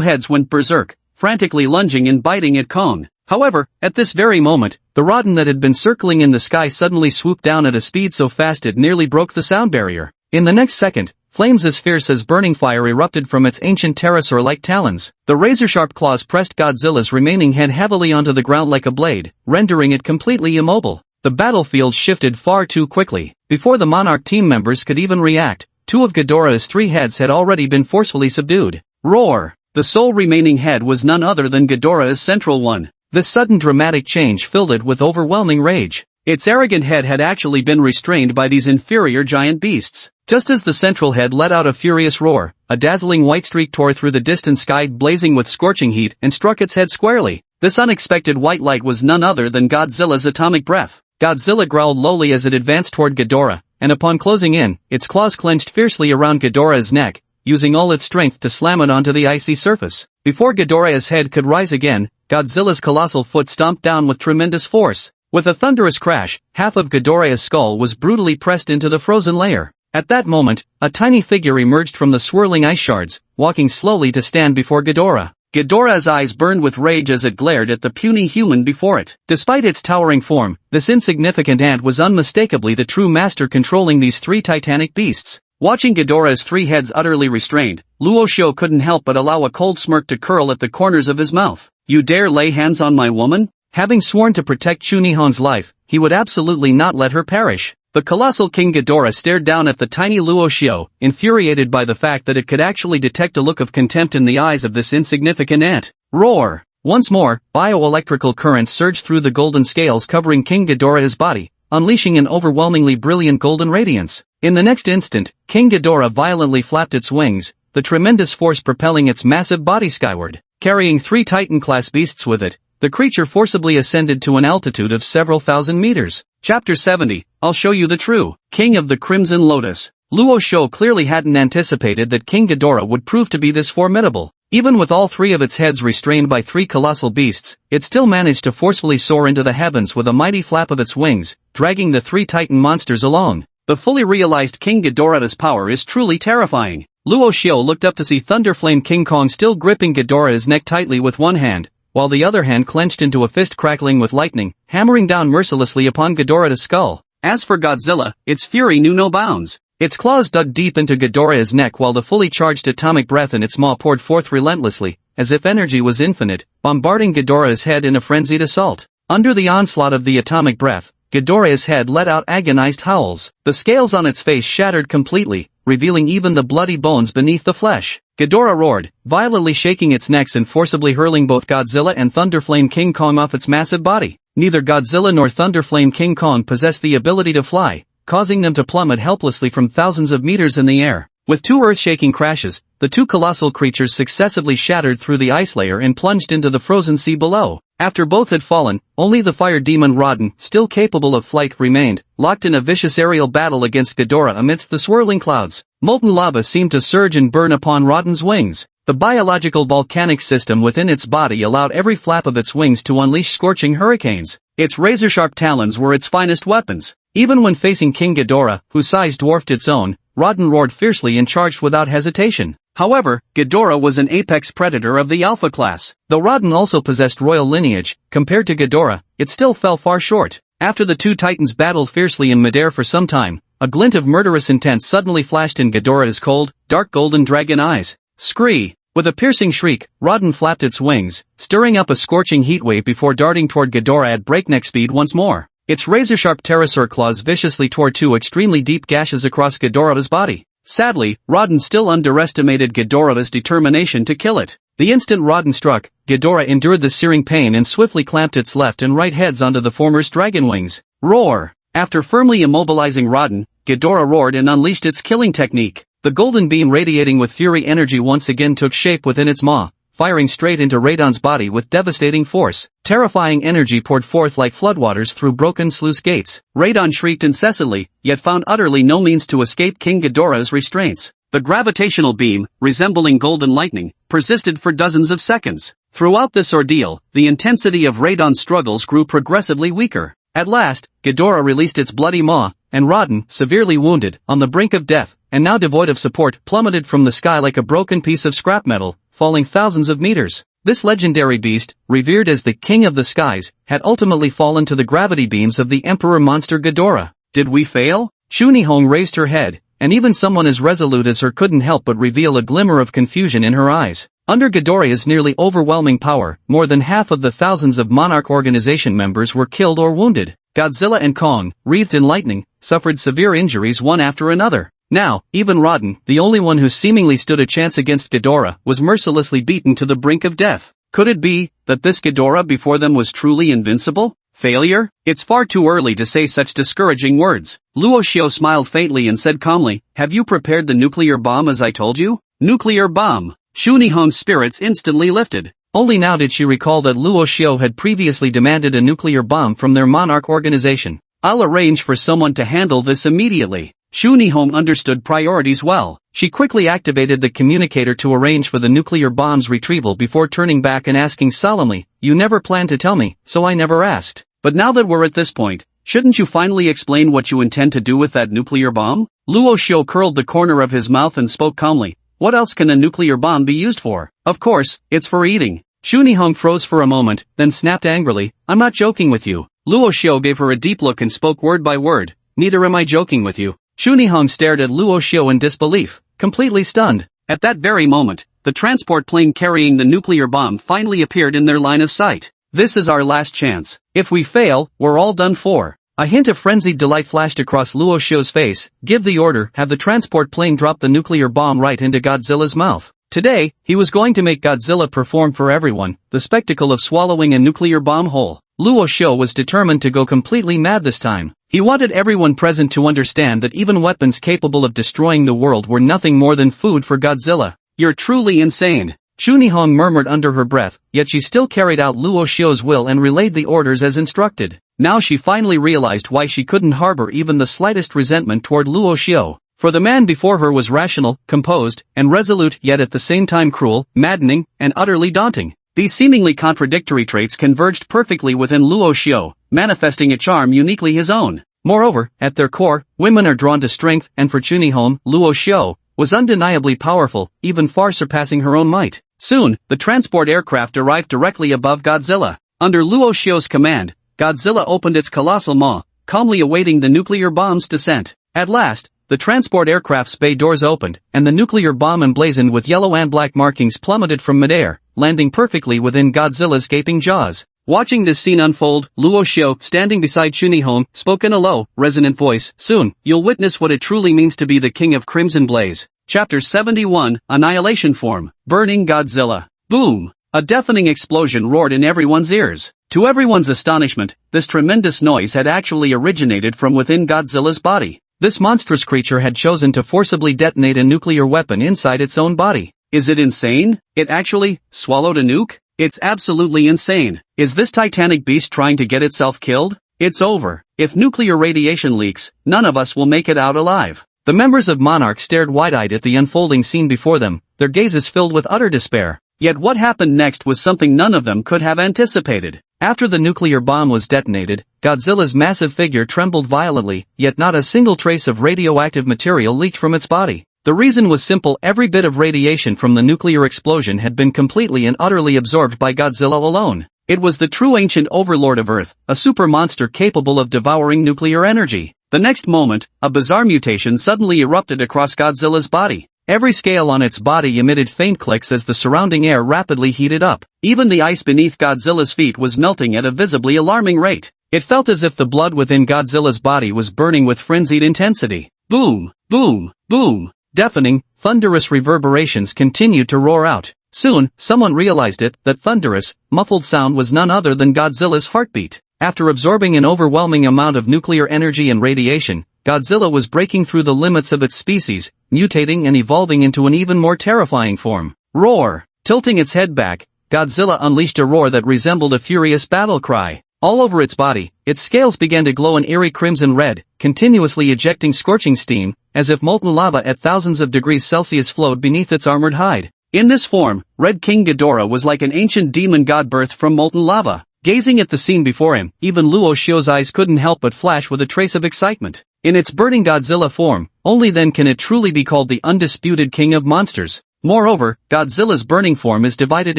heads went berserk, frantically lunging and biting at Kong. However, at this very moment, the Rodden that had been circling in the sky suddenly swooped down at a speed so fast it nearly broke the sound barrier. In the next second, flames as fierce as burning fire erupted from its ancient pterosaur-like talons. The razor-sharp claws pressed Godzilla's remaining head heavily onto the ground like a blade, rendering it completely immobile. The battlefield shifted far too quickly. Before the Monarch team members could even react, 2 of Ghidorah's 3 heads had already been forcefully subdued. Roar! The sole remaining head was none other than Ghidorah's central one. This sudden dramatic change filled it with overwhelming rage. Its arrogant head had actually been restrained by these inferior giant beasts. Just as the central head let out a furious roar, a dazzling white streak tore through the distant sky blazing with scorching heat and struck its head squarely. This unexpected white light was none other than Godzilla's atomic breath. Godzilla growled lowly as it advanced toward Ghidorah, and upon closing in, its claws clenched fiercely around Ghidorah's neck, using all its strength to slam it onto the icy surface. Before Ghidorah's head could rise again, Godzilla's colossal foot stomped down with tremendous force. With a thunderous crash, half of Ghidorah's skull was brutally pressed into the frozen layer. At that moment, a tiny figure emerged from the swirling ice shards, walking slowly to stand before Ghidorah. Ghidorah's eyes burned with rage as it glared at the puny human before it. Despite its towering form, this insignificant ant was unmistakably the true master controlling these 3 titanic beasts. Watching Ghidorah's 3 heads utterly restrained, Luo Shou couldn't help but allow a cold smirk to curl at the corners of his mouth. You dare lay hands on my woman? Having sworn to protect Chunihong's life, he would absolutely not let her perish. The colossal King Ghidorah stared down at the tiny Luo Shou, infuriated by the fact that it could actually detect a look of contempt in the eyes of this insignificant ant. Roar! Once more, bioelectrical currents surged through the golden scales covering King Ghidorah's body, unleashing an overwhelmingly brilliant golden radiance. In the next instant, King Ghidorah violently flapped its wings, the tremendous force propelling its massive body skyward. Carrying 3 Titan-class beasts with it, the creature forcibly ascended to an altitude of several thousand meters. Chapter 70, I'll show you the true King of the Crimson Lotus. Luo Shou clearly hadn't anticipated that King Ghidorah would prove to be this formidable. Even with all 3 of its heads restrained by 3 colossal beasts, it still managed to forcefully soar into the heavens with a mighty flap of its wings, dragging the 3 Titan monsters along. The fully realized King Ghidorah's power is truly terrifying. Luo Shou looked up to see Thunderflame King Kong still gripping Ghidorah's neck tightly with one hand, while the other hand clenched into a fist crackling with lightning, hammering down mercilessly upon Ghidorah's skull. As for Godzilla, its fury knew no bounds. Its claws dug deep into Ghidorah's neck while the fully charged atomic breath in its maw poured forth relentlessly, as if energy was infinite, bombarding Ghidorah's head in a frenzied assault. Under the onslaught of the atomic breath, Ghidorah's head let out agonized howls. The scales on its face shattered completely, revealing even the bloody bones beneath the flesh. Ghidorah roared, violently shaking its necks and forcibly hurling both Godzilla and Thunderflame King Kong off its massive body. Neither Godzilla nor Thunderflame King Kong possessed the ability to fly, causing them to plummet helplessly from thousands of meters in the air. With 2 earth-shaking crashes, the 2 colossal creatures successively shattered through the ice layer and plunged into the frozen sea below. After both had fallen, only the fire demon Rodden, still capable of flight, remained, locked in a vicious aerial battle against Ghidorah amidst the swirling clouds. Molten lava seemed to surge and burn upon Rodden's wings. The biological volcanic system within its body allowed every flap of its wings to unleash scorching hurricanes. Its razor-sharp talons were its finest weapons. Even when facing King Ghidorah, whose size dwarfed its own, Raden roared fiercely and charged without hesitation. However, Ghidorah was an apex predator of the Alpha class. Though Raden also possessed royal lineage, compared to Ghidorah, it still fell far short. After the two titans battled fiercely in midair for some time, a glint of murderous intent suddenly flashed in Ghidorah's cold, dark golden dragon eyes. Scree! With a piercing shriek, Raden flapped its wings, stirring up a scorching heatwave before darting toward Ghidorah at breakneck speed once more. Its razor-sharp pterosaur claws viciously tore two extremely deep gashes across Ghidorah's body. Sadly, Raden still underestimated Ghidorah's determination to kill it. The instant Raden struck, Ghidorah endured the searing pain and swiftly clamped its left and right heads onto the former's dragon wings. Roar! After firmly immobilizing Raden, Ghidorah roared and unleashed its killing technique. The golden beam radiating with fury energy once again took shape within its maw, firing straight into Raden's body with devastating force. Terrifying energy poured forth like floodwaters through broken sluice gates. Raden shrieked incessantly, yet found utterly no means to escape King Ghidorah's restraints. The gravitational beam, resembling golden lightning, persisted for dozens of seconds. Throughout this ordeal, the intensity of Raden's struggles grew progressively weaker. At last, Ghidorah released its bloody maw, and Raden, severely wounded, on the brink of death, and now devoid of support, plummeted from the sky like a broken piece of scrap metal, falling thousands of meters. This legendary beast, revered as the King of the Skies, had ultimately fallen to the gravity beams of the Emperor monster Ghidorah. Did we fail? Shunihong raised her head, and even someone as resolute as her couldn't help but reveal a glimmer of confusion in her eyes. Under Ghidorah's nearly overwhelming power, more than half of the thousands of Monarch Organization members were killed or wounded. Godzilla and Kong, wreathed in lightning, suffered severe injuries one after another. Now, even Raden, the only one who seemingly stood a chance against Ghidorah, was mercilessly beaten to the brink of death. Could it be that this Ghidorah before them was truly invincible? Failure? It's far too early to say such discouraging words. Luo Xiao smiled faintly and said calmly, "Have you prepared the nuclear bomb as I told you?" Nuclear bomb? Shunihong's spirits instantly lifted. Only now did she recall that Luo Xiao had previously demanded a nuclear bomb from their Monarch Organization. "I'll arrange for someone to handle this immediately." Shunihong understood priorities well. She quickly activated the communicator to arrange for the nuclear bomb's retrieval before turning back and asking solemnly, "You never planned to tell me, so I never asked. But now that we're at this point, shouldn't you finally explain what you intend to do with that nuclear bomb?" Luo Xiao curled the corner of his mouth and spoke calmly. "What else can a nuclear bomb be used for? Of course, it's for eating." Shunihong froze for a moment, then snapped angrily, "I'm not joking with you." Luo Xiao gave her a deep look and spoke word by word, "Neither am I joking with you." Shunihong stared at Luo Xiao in disbelief, completely stunned. At that very moment, the transport plane carrying the nuclear bomb finally appeared in their line of sight. "This is our last chance. If we fail, we're all done for." A hint of frenzied delight flashed across Luo Xiao's face. "Give the order, have the transport plane drop the nuclear bomb right into Godzilla's mouth." Today, he was going to make Godzilla perform for everyone, the spectacle of swallowing a nuclear bomb whole. Luo Xiao was determined to go completely mad this time. He wanted everyone present to understand that even weapons capable of destroying the world were nothing more than food for Godzilla. "You're truly insane," Shunihong murmured under her breath, yet she still carried out Luo Xiao's will and relayed the orders as instructed. Now she finally realized why she couldn't harbor even the slightest resentment toward Luo Xiao. For the man before her was rational, composed, and resolute, yet at the same time cruel, maddening, and utterly daunting. These seemingly contradictory traits converged perfectly within Luo Xiao, manifesting a charm uniquely his own. Moreover, at their core, women are drawn to strength, and for Shunihong, Luo Xiao was undeniably powerful, even far surpassing her own might. Soon, the transport aircraft arrived directly above Godzilla. Under Luo Xiao's command, Godzilla opened its colossal maw, calmly awaiting the nuclear bomb's descent. At last, the transport aircraft's bay doors opened, and the nuclear bomb emblazoned with yellow and black markings plummeted from midair, landing perfectly within Godzilla's gaping jaws. Watching this scene unfold, Luo Xiao, standing beside Shunihong, spoke in a low, resonant voice, "Soon, you'll witness what it truly means to be the King of Crimson Blaze." Chapter 71, Annihilation Form. Burning Godzilla. Boom! A deafening explosion roared in everyone's ears. To everyone's astonishment, this tremendous noise had actually originated from within Godzilla's body. This monstrous creature had chosen to forcibly detonate a nuclear weapon inside its own body. Is it insane? It actually swallowed a nuke? It's absolutely insane. Is this titanic beast trying to get itself killed? It's over. If nuclear radiation leaks, none of us will make it out alive. The members of Monarch stared wide-eyed at the unfolding scene before them, their gazes filled with utter despair. Yet what happened next was something none of them could have anticipated. After the nuclear bomb was detonated, Godzilla's massive figure trembled violently, yet not a single trace of radioactive material leaked from its body. The reason was simple: every bit of radiation from the nuclear explosion had been completely and utterly absorbed by Godzilla alone. It was the true ancient overlord of Earth, a super monster capable of devouring nuclear energy. The next moment, a bizarre mutation suddenly erupted across Godzilla's body. Every scale on its body emitted faint clicks as the surrounding air rapidly heated up. Even the ice beneath Godzilla's feet was melting at a visibly alarming rate. It felt as if the blood within Godzilla's body was burning with frenzied intensity. Boom, boom, boom. Deafening, thunderous reverberations continued to roar out. Soon, someone realized it, that thunderous, muffled sound was none other than Godzilla's heartbeat. After absorbing an overwhelming amount of nuclear energy and radiation, Godzilla was breaking through the limits of its species, mutating and evolving into an even more terrifying form. Roar! Tilting its head back, Godzilla unleashed a roar that resembled a furious battle cry. All over its body, its scales began to glow an eerie crimson red, continuously ejecting scorching steam, as if molten lava at thousands of degrees Celsius flowed beneath its armored hide. In this form, Red King Ghidorah was like an ancient demon god birthed from molten lava. Gazing at the scene before him, even Luo Xiu's eyes couldn't help but flash with a trace of excitement. In its burning Godzilla form, only then can it truly be called the undisputed king of monsters. Moreover, Godzilla's burning form is divided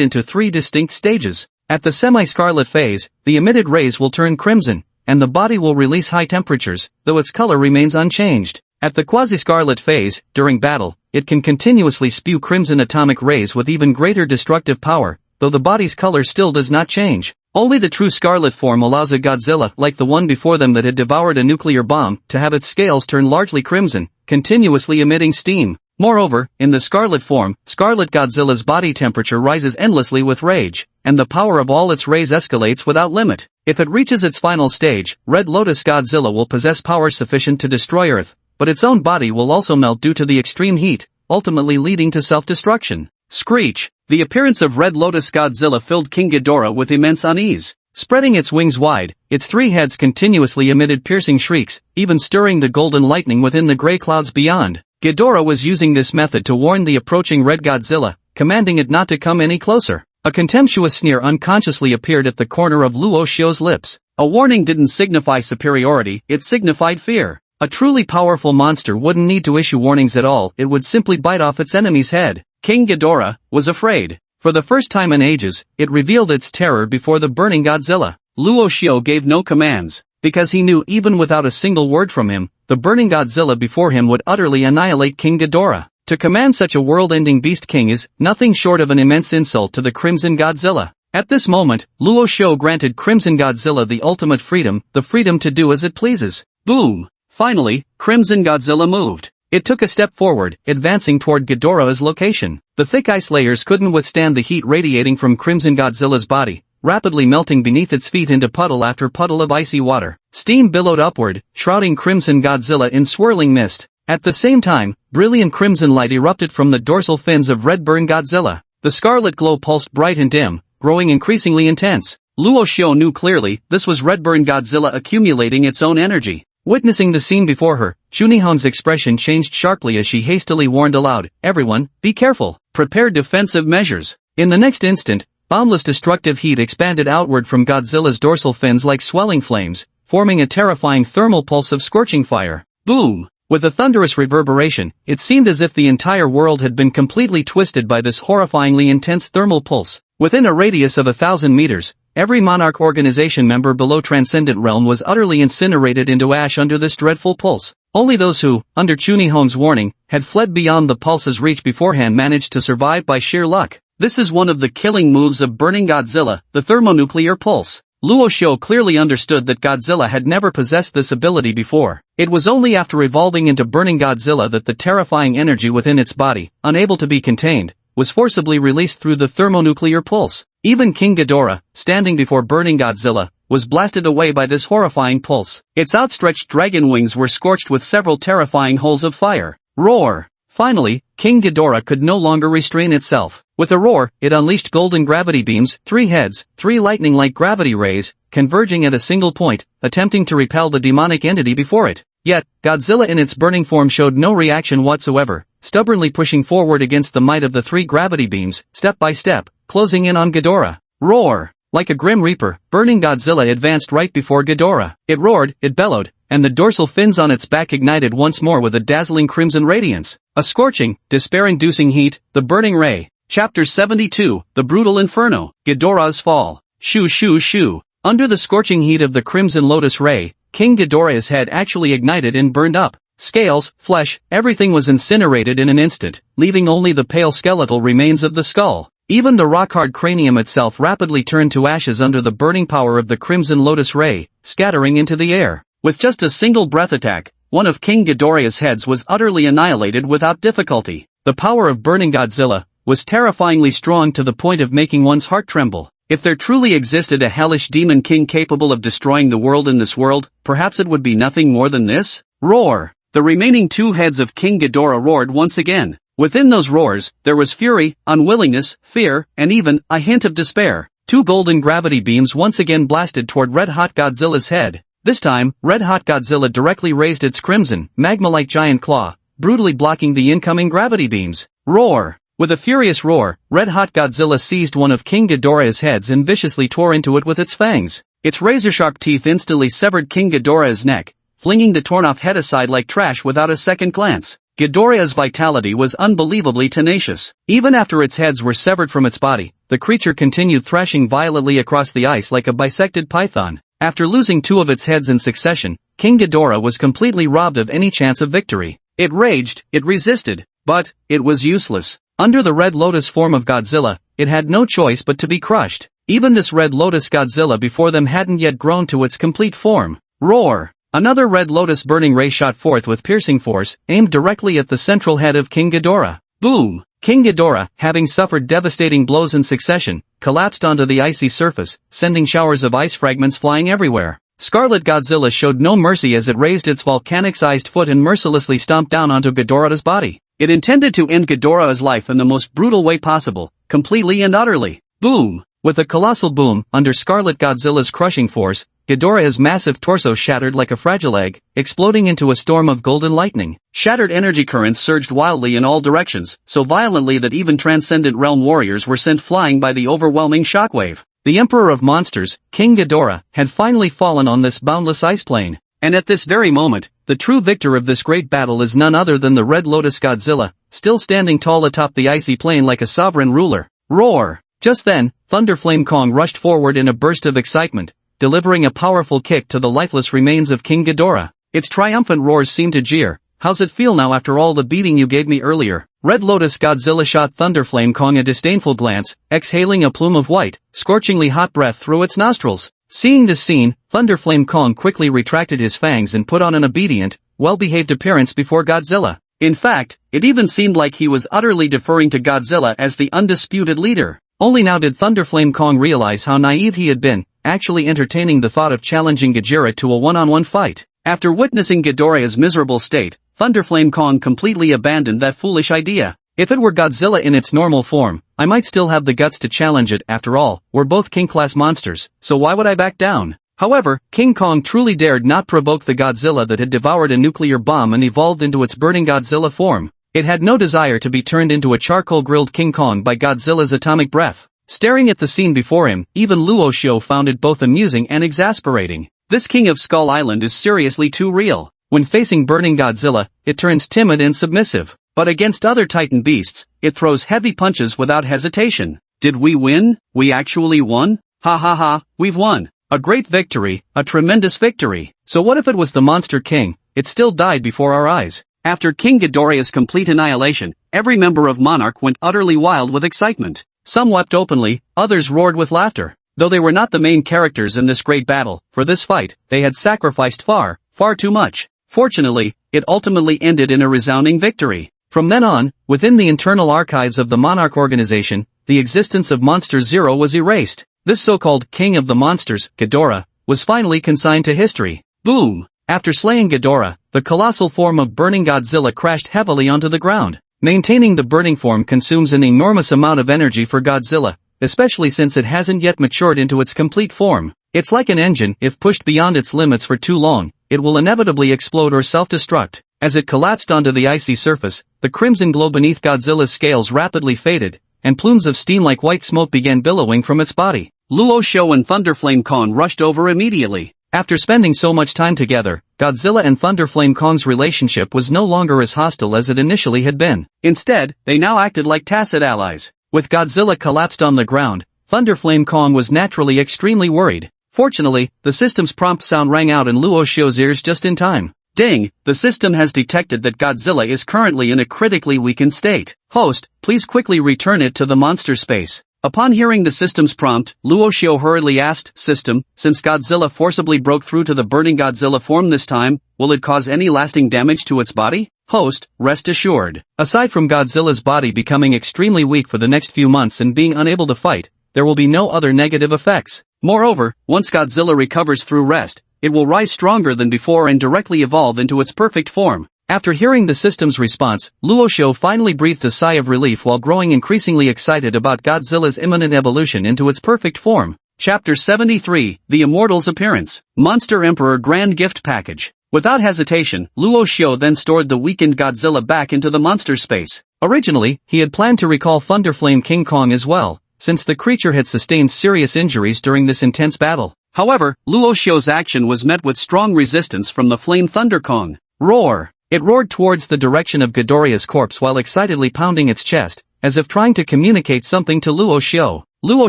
into 3 distinct stages. At the semi-scarlet phase, the emitted rays will turn crimson, and the body will release high temperatures, though its color remains unchanged. At the quasi-scarlet phase, during battle, it can continuously spew crimson atomic rays with even greater destructive power, though the body's color still does not change. Only the true scarlet form allows a Godzilla, like the one before them that had devoured a nuclear bomb, to have its scales turn largely crimson, continuously emitting steam. Moreover, in the scarlet form, Scarlet Godzilla's body temperature rises endlessly with rage, and the power of all its rays escalates without limit. If it reaches its final stage, Red Lotus Godzilla will possess power sufficient to destroy Earth, but its own body will also melt due to the extreme heat, ultimately leading to self-destruction. Screech! The appearance of Red Lotus Godzilla filled King Ghidorah with immense unease. Spreading its wings wide, its 3 heads continuously emitted piercing shrieks, even stirring the golden lightning within the gray clouds beyond. Ghidorah was using this method to warn the approaching Red Godzilla, commanding it not to come any closer. A contemptuous sneer unconsciously appeared at the corner of Luo Xiu's lips. A warning didn't signify superiority, it signified fear. A truly powerful monster wouldn't need to issue warnings at all, it would simply bite off its enemy's head. King Ghidorah was afraid. For the first time in ages, it revealed its terror before the burning Godzilla. Luo Xiu gave no commands, because he knew even without a single word from him, the burning Godzilla before him would utterly annihilate King Ghidorah. To command such a world-ending beast king is nothing short of an immense insult to the Crimson Godzilla. At this moment, Luo Xiu granted Crimson Godzilla the ultimate freedom, the freedom to do as it pleases. Boom! Finally, Crimson Godzilla moved. It took a step forward, advancing toward Ghidorah's location. The thick ice layers couldn't withstand the heat radiating from Crimson Godzilla's body, rapidly melting beneath its feet into puddle after puddle of icy water. Steam billowed upward, shrouding Crimson Godzilla in swirling mist. At the same time, brilliant crimson light erupted from the dorsal fins of Redburn Godzilla. The scarlet glow pulsed bright and dim, growing increasingly intense. Luo Xiu knew clearly, this was Redburn Godzilla accumulating its own energy. Witnessing the scene before her, Junihong's expression changed sharply as she hastily warned aloud, "Everyone, be careful, prepare defensive measures." In the next instant, boundless destructive heat expanded outward from Godzilla's dorsal fins like swelling flames, forming a terrifying thermal pulse of scorching fire. Boom! With a thunderous reverberation, it seemed as if the entire world had been completely twisted by this horrifyingly intense thermal pulse. Within a radius of 1,000 meters, every Monarch Organization member below Transcendent Realm was utterly incinerated into ash under this dreadful pulse. Only those who, under Chunihong's warning, had fled beyond the pulse's reach beforehand managed to survive by sheer luck. This is one of the killing moves of Burning Godzilla, the thermonuclear pulse. Luo Xiu clearly understood that Godzilla had never possessed this ability before. It was only after evolving into Burning Godzilla that the terrifying energy within its body, unable to be contained, was forcibly released through the thermonuclear pulse. Even King Ghidorah, standing before Burning Godzilla, was blasted away by this horrifying pulse. Its outstretched dragon wings were scorched with several terrifying holes of fire. Roar! Finally, King Ghidorah could no longer restrain itself. With a roar, it unleashed golden gravity beams, 3 heads, 3 lightning-like gravity rays, converging at a single point, attempting to repel the demonic entity before it. Yet, Godzilla in its burning form showed no reaction whatsoever, stubbornly pushing forward against the might of the 3 gravity beams, step by step, closing in on Ghidorah. Roar! Like a grim reaper, burning Godzilla advanced right before Ghidorah. It roared, it bellowed, and the dorsal fins on its back ignited once more with a dazzling crimson radiance. A scorching, despair-inducing heat, the burning ray. Chapter 72, The Brutal Inferno. Ghidorah's Fall. Shoo shoo shoo. Under the scorching heat of the crimson lotus ray, King Ghidorah's head actually ignited and burned up. Scales, flesh, everything was incinerated in an instant, leaving only the pale skeletal remains of the skull. Even the rock-hard cranium itself rapidly turned to ashes under the burning power of the crimson lotus ray, scattering into the air. With just a single breath attack, one of King Ghidorah's heads was utterly annihilated without difficulty. The power of burning Godzilla was terrifyingly strong to the point of making one's heart tremble. If there truly existed a hellish demon king capable of destroying the world in this world, perhaps it would be nothing more than this? Roar! The remaining two heads of King Ghidorah roared once again. Within those roars, there was fury, unwillingness, fear, and even a hint of despair. Two golden gravity beams once again blasted toward red-hot Godzilla's head. This time, red-hot Godzilla directly raised its crimson, magma-like giant claw, brutally blocking the incoming gravity beams. Roar! With a furious roar, red-hot Godzilla seized one of King Ghidorah's heads and viciously tore into it with its fangs. Its razor-sharp teeth instantly severed King Ghidorah's neck, flinging the torn-off head aside like trash without a second glance. Ghidorah's vitality was unbelievably tenacious. Even after its heads were severed from its body, the creature continued thrashing violently across the ice like a bisected python. After losing two of its heads in succession, King Ghidorah was completely robbed of any chance of victory. It raged, it resisted, but it was useless. Under the Red Lotus form of Godzilla, it had no choice but to be crushed. Even this Red Lotus Godzilla before them hadn't yet grown to its complete form. Roar! Another Red Lotus burning ray shot forth with piercing force, aimed directly at the central head of King Ghidorah. Boom! King Ghidorah, having suffered devastating blows in succession, collapsed onto the icy surface, sending showers of ice fragments flying everywhere. Scarlet Godzilla showed no mercy as it raised its volcanic-sized foot and mercilessly stomped down onto Ghidorah's body. It intended to end Ghidorah's life in the most brutal way possible, completely and utterly. Boom! With a colossal boom, under Scarlet Godzilla's crushing force, Ghidorah's massive torso shattered like a fragile egg, exploding into a storm of golden lightning. Shattered energy currents surged wildly in all directions, so violently that even transcendent realm warriors were sent flying by the overwhelming shockwave. The Emperor of Monsters, King Ghidorah, had finally fallen on this boundless ice plain. And at this very moment, the true victor of this great battle is none other than the Red Lotus Godzilla, still standing tall atop the icy plain like a sovereign ruler. Roar! Just then, Thunderflame Kong rushed forward in a burst of excitement, delivering a powerful kick to the lifeless remains of King Ghidorah. Its triumphant roars seemed to jeer. How's it feel now after all the beating you gave me earlier? Red Lotus Godzilla shot Thunderflame Kong a disdainful glance, exhaling a plume of white, scorchingly hot breath through its nostrils. Seeing this scene, Thunderflame Kong quickly retracted his fangs and put on an obedient, well-behaved appearance before Godzilla. In fact, it even seemed like he was utterly deferring to Godzilla as the undisputed leader. Only now did Thunderflame Kong realize how naive he had been, actually entertaining the thought of challenging Ghidorah to a one-on-one fight. After witnessing Ghidorah's miserable state, Thunderflame Kong completely abandoned that foolish idea. If it were Godzilla in its normal form, I might still have the guts to challenge it. After all, we're both king-class monsters, so why would I back down? However, King Kong truly dared not provoke the Godzilla that had devoured a nuclear bomb and evolved into its burning Godzilla form. It had no desire to be turned into a charcoal-grilled King Kong by Godzilla's atomic breath. Staring at the scene before him, even Luo Shio found it both amusing and exasperating. This king of Skull Island is seriously too real. When facing burning Godzilla, it turns timid and submissive. But against other titan beasts, it throws heavy punches without hesitation. Did we win? We actually won? Ha ha ha, we've won. A great victory, a tremendous victory. So what if it was the Monster King? It still died before our eyes. After King Ghidorah's complete annihilation, every member of Monarch went utterly wild with excitement. Some wept openly, others roared with laughter. Though they were not the main characters in this great battle, for this fight, they had sacrificed far too much. Fortunately, it ultimately ended in a resounding victory. From then on, within the internal archives of the Monarch organization, the existence of Monster Zero was erased. This so-called King of the Monsters, Ghidorah, was finally consigned to history. Boom! After slaying Ghidorah, the colossal form of burning Godzilla crashed heavily onto the ground. Maintaining the burning form consumes an enormous amount of energy for Godzilla, especially since it hasn't yet matured into its complete form. It's like an engine. If pushed beyond its limits for too long, it will inevitably explode or self-destruct. As it collapsed onto the icy surface, the crimson glow beneath Godzilla's scales rapidly faded, and plumes of steam like white smoke began billowing from its body. Luo Xiao and Thunderflame Kong rushed over immediately. After spending so much time together, Godzilla and Thunderflame Kong's relationship was no longer as hostile as it initially had been. Instead, they now acted like tacit allies. With Godzilla collapsed on the ground, Thunderflame Kong was naturally extremely worried. Fortunately, the system's prompt sound rang out in Luo Xiao's ears just in time. Ding, the system has detected that Godzilla is currently in a critically weakened state. Host, please quickly return it to the monster space. Upon hearing the system's prompt, Luo Xiao hurriedly asked, System, since Godzilla forcibly broke through to the burning Godzilla form this time, will it cause any lasting damage to its body? Host, rest assured. Aside from Godzilla's body becoming extremely weak for the next few months and being unable to fight, there will be no other negative effects. Moreover, once Godzilla recovers through rest, it will rise stronger than before and directly evolve into its perfect form. After hearing the system's response, Luo Xiao finally breathed a sigh of relief while growing increasingly excited about Godzilla's imminent evolution into its perfect form. Chapter 73, The Immortal's Appearance. Monster Emperor Grand Gift Package. Without hesitation, Luo Xiao then stored the weakened Godzilla back into the monster space. Originally, he had planned to recall Thunderflame King Kong as well, since the creature had sustained serious injuries during this intense battle. However, Luo Xiao's action was met with strong resistance from the Flame Thunder Kong. Roar! It roared towards the direction of Ghidorah's corpse while excitedly pounding its chest, as if trying to communicate something to Luo Xiao. Luo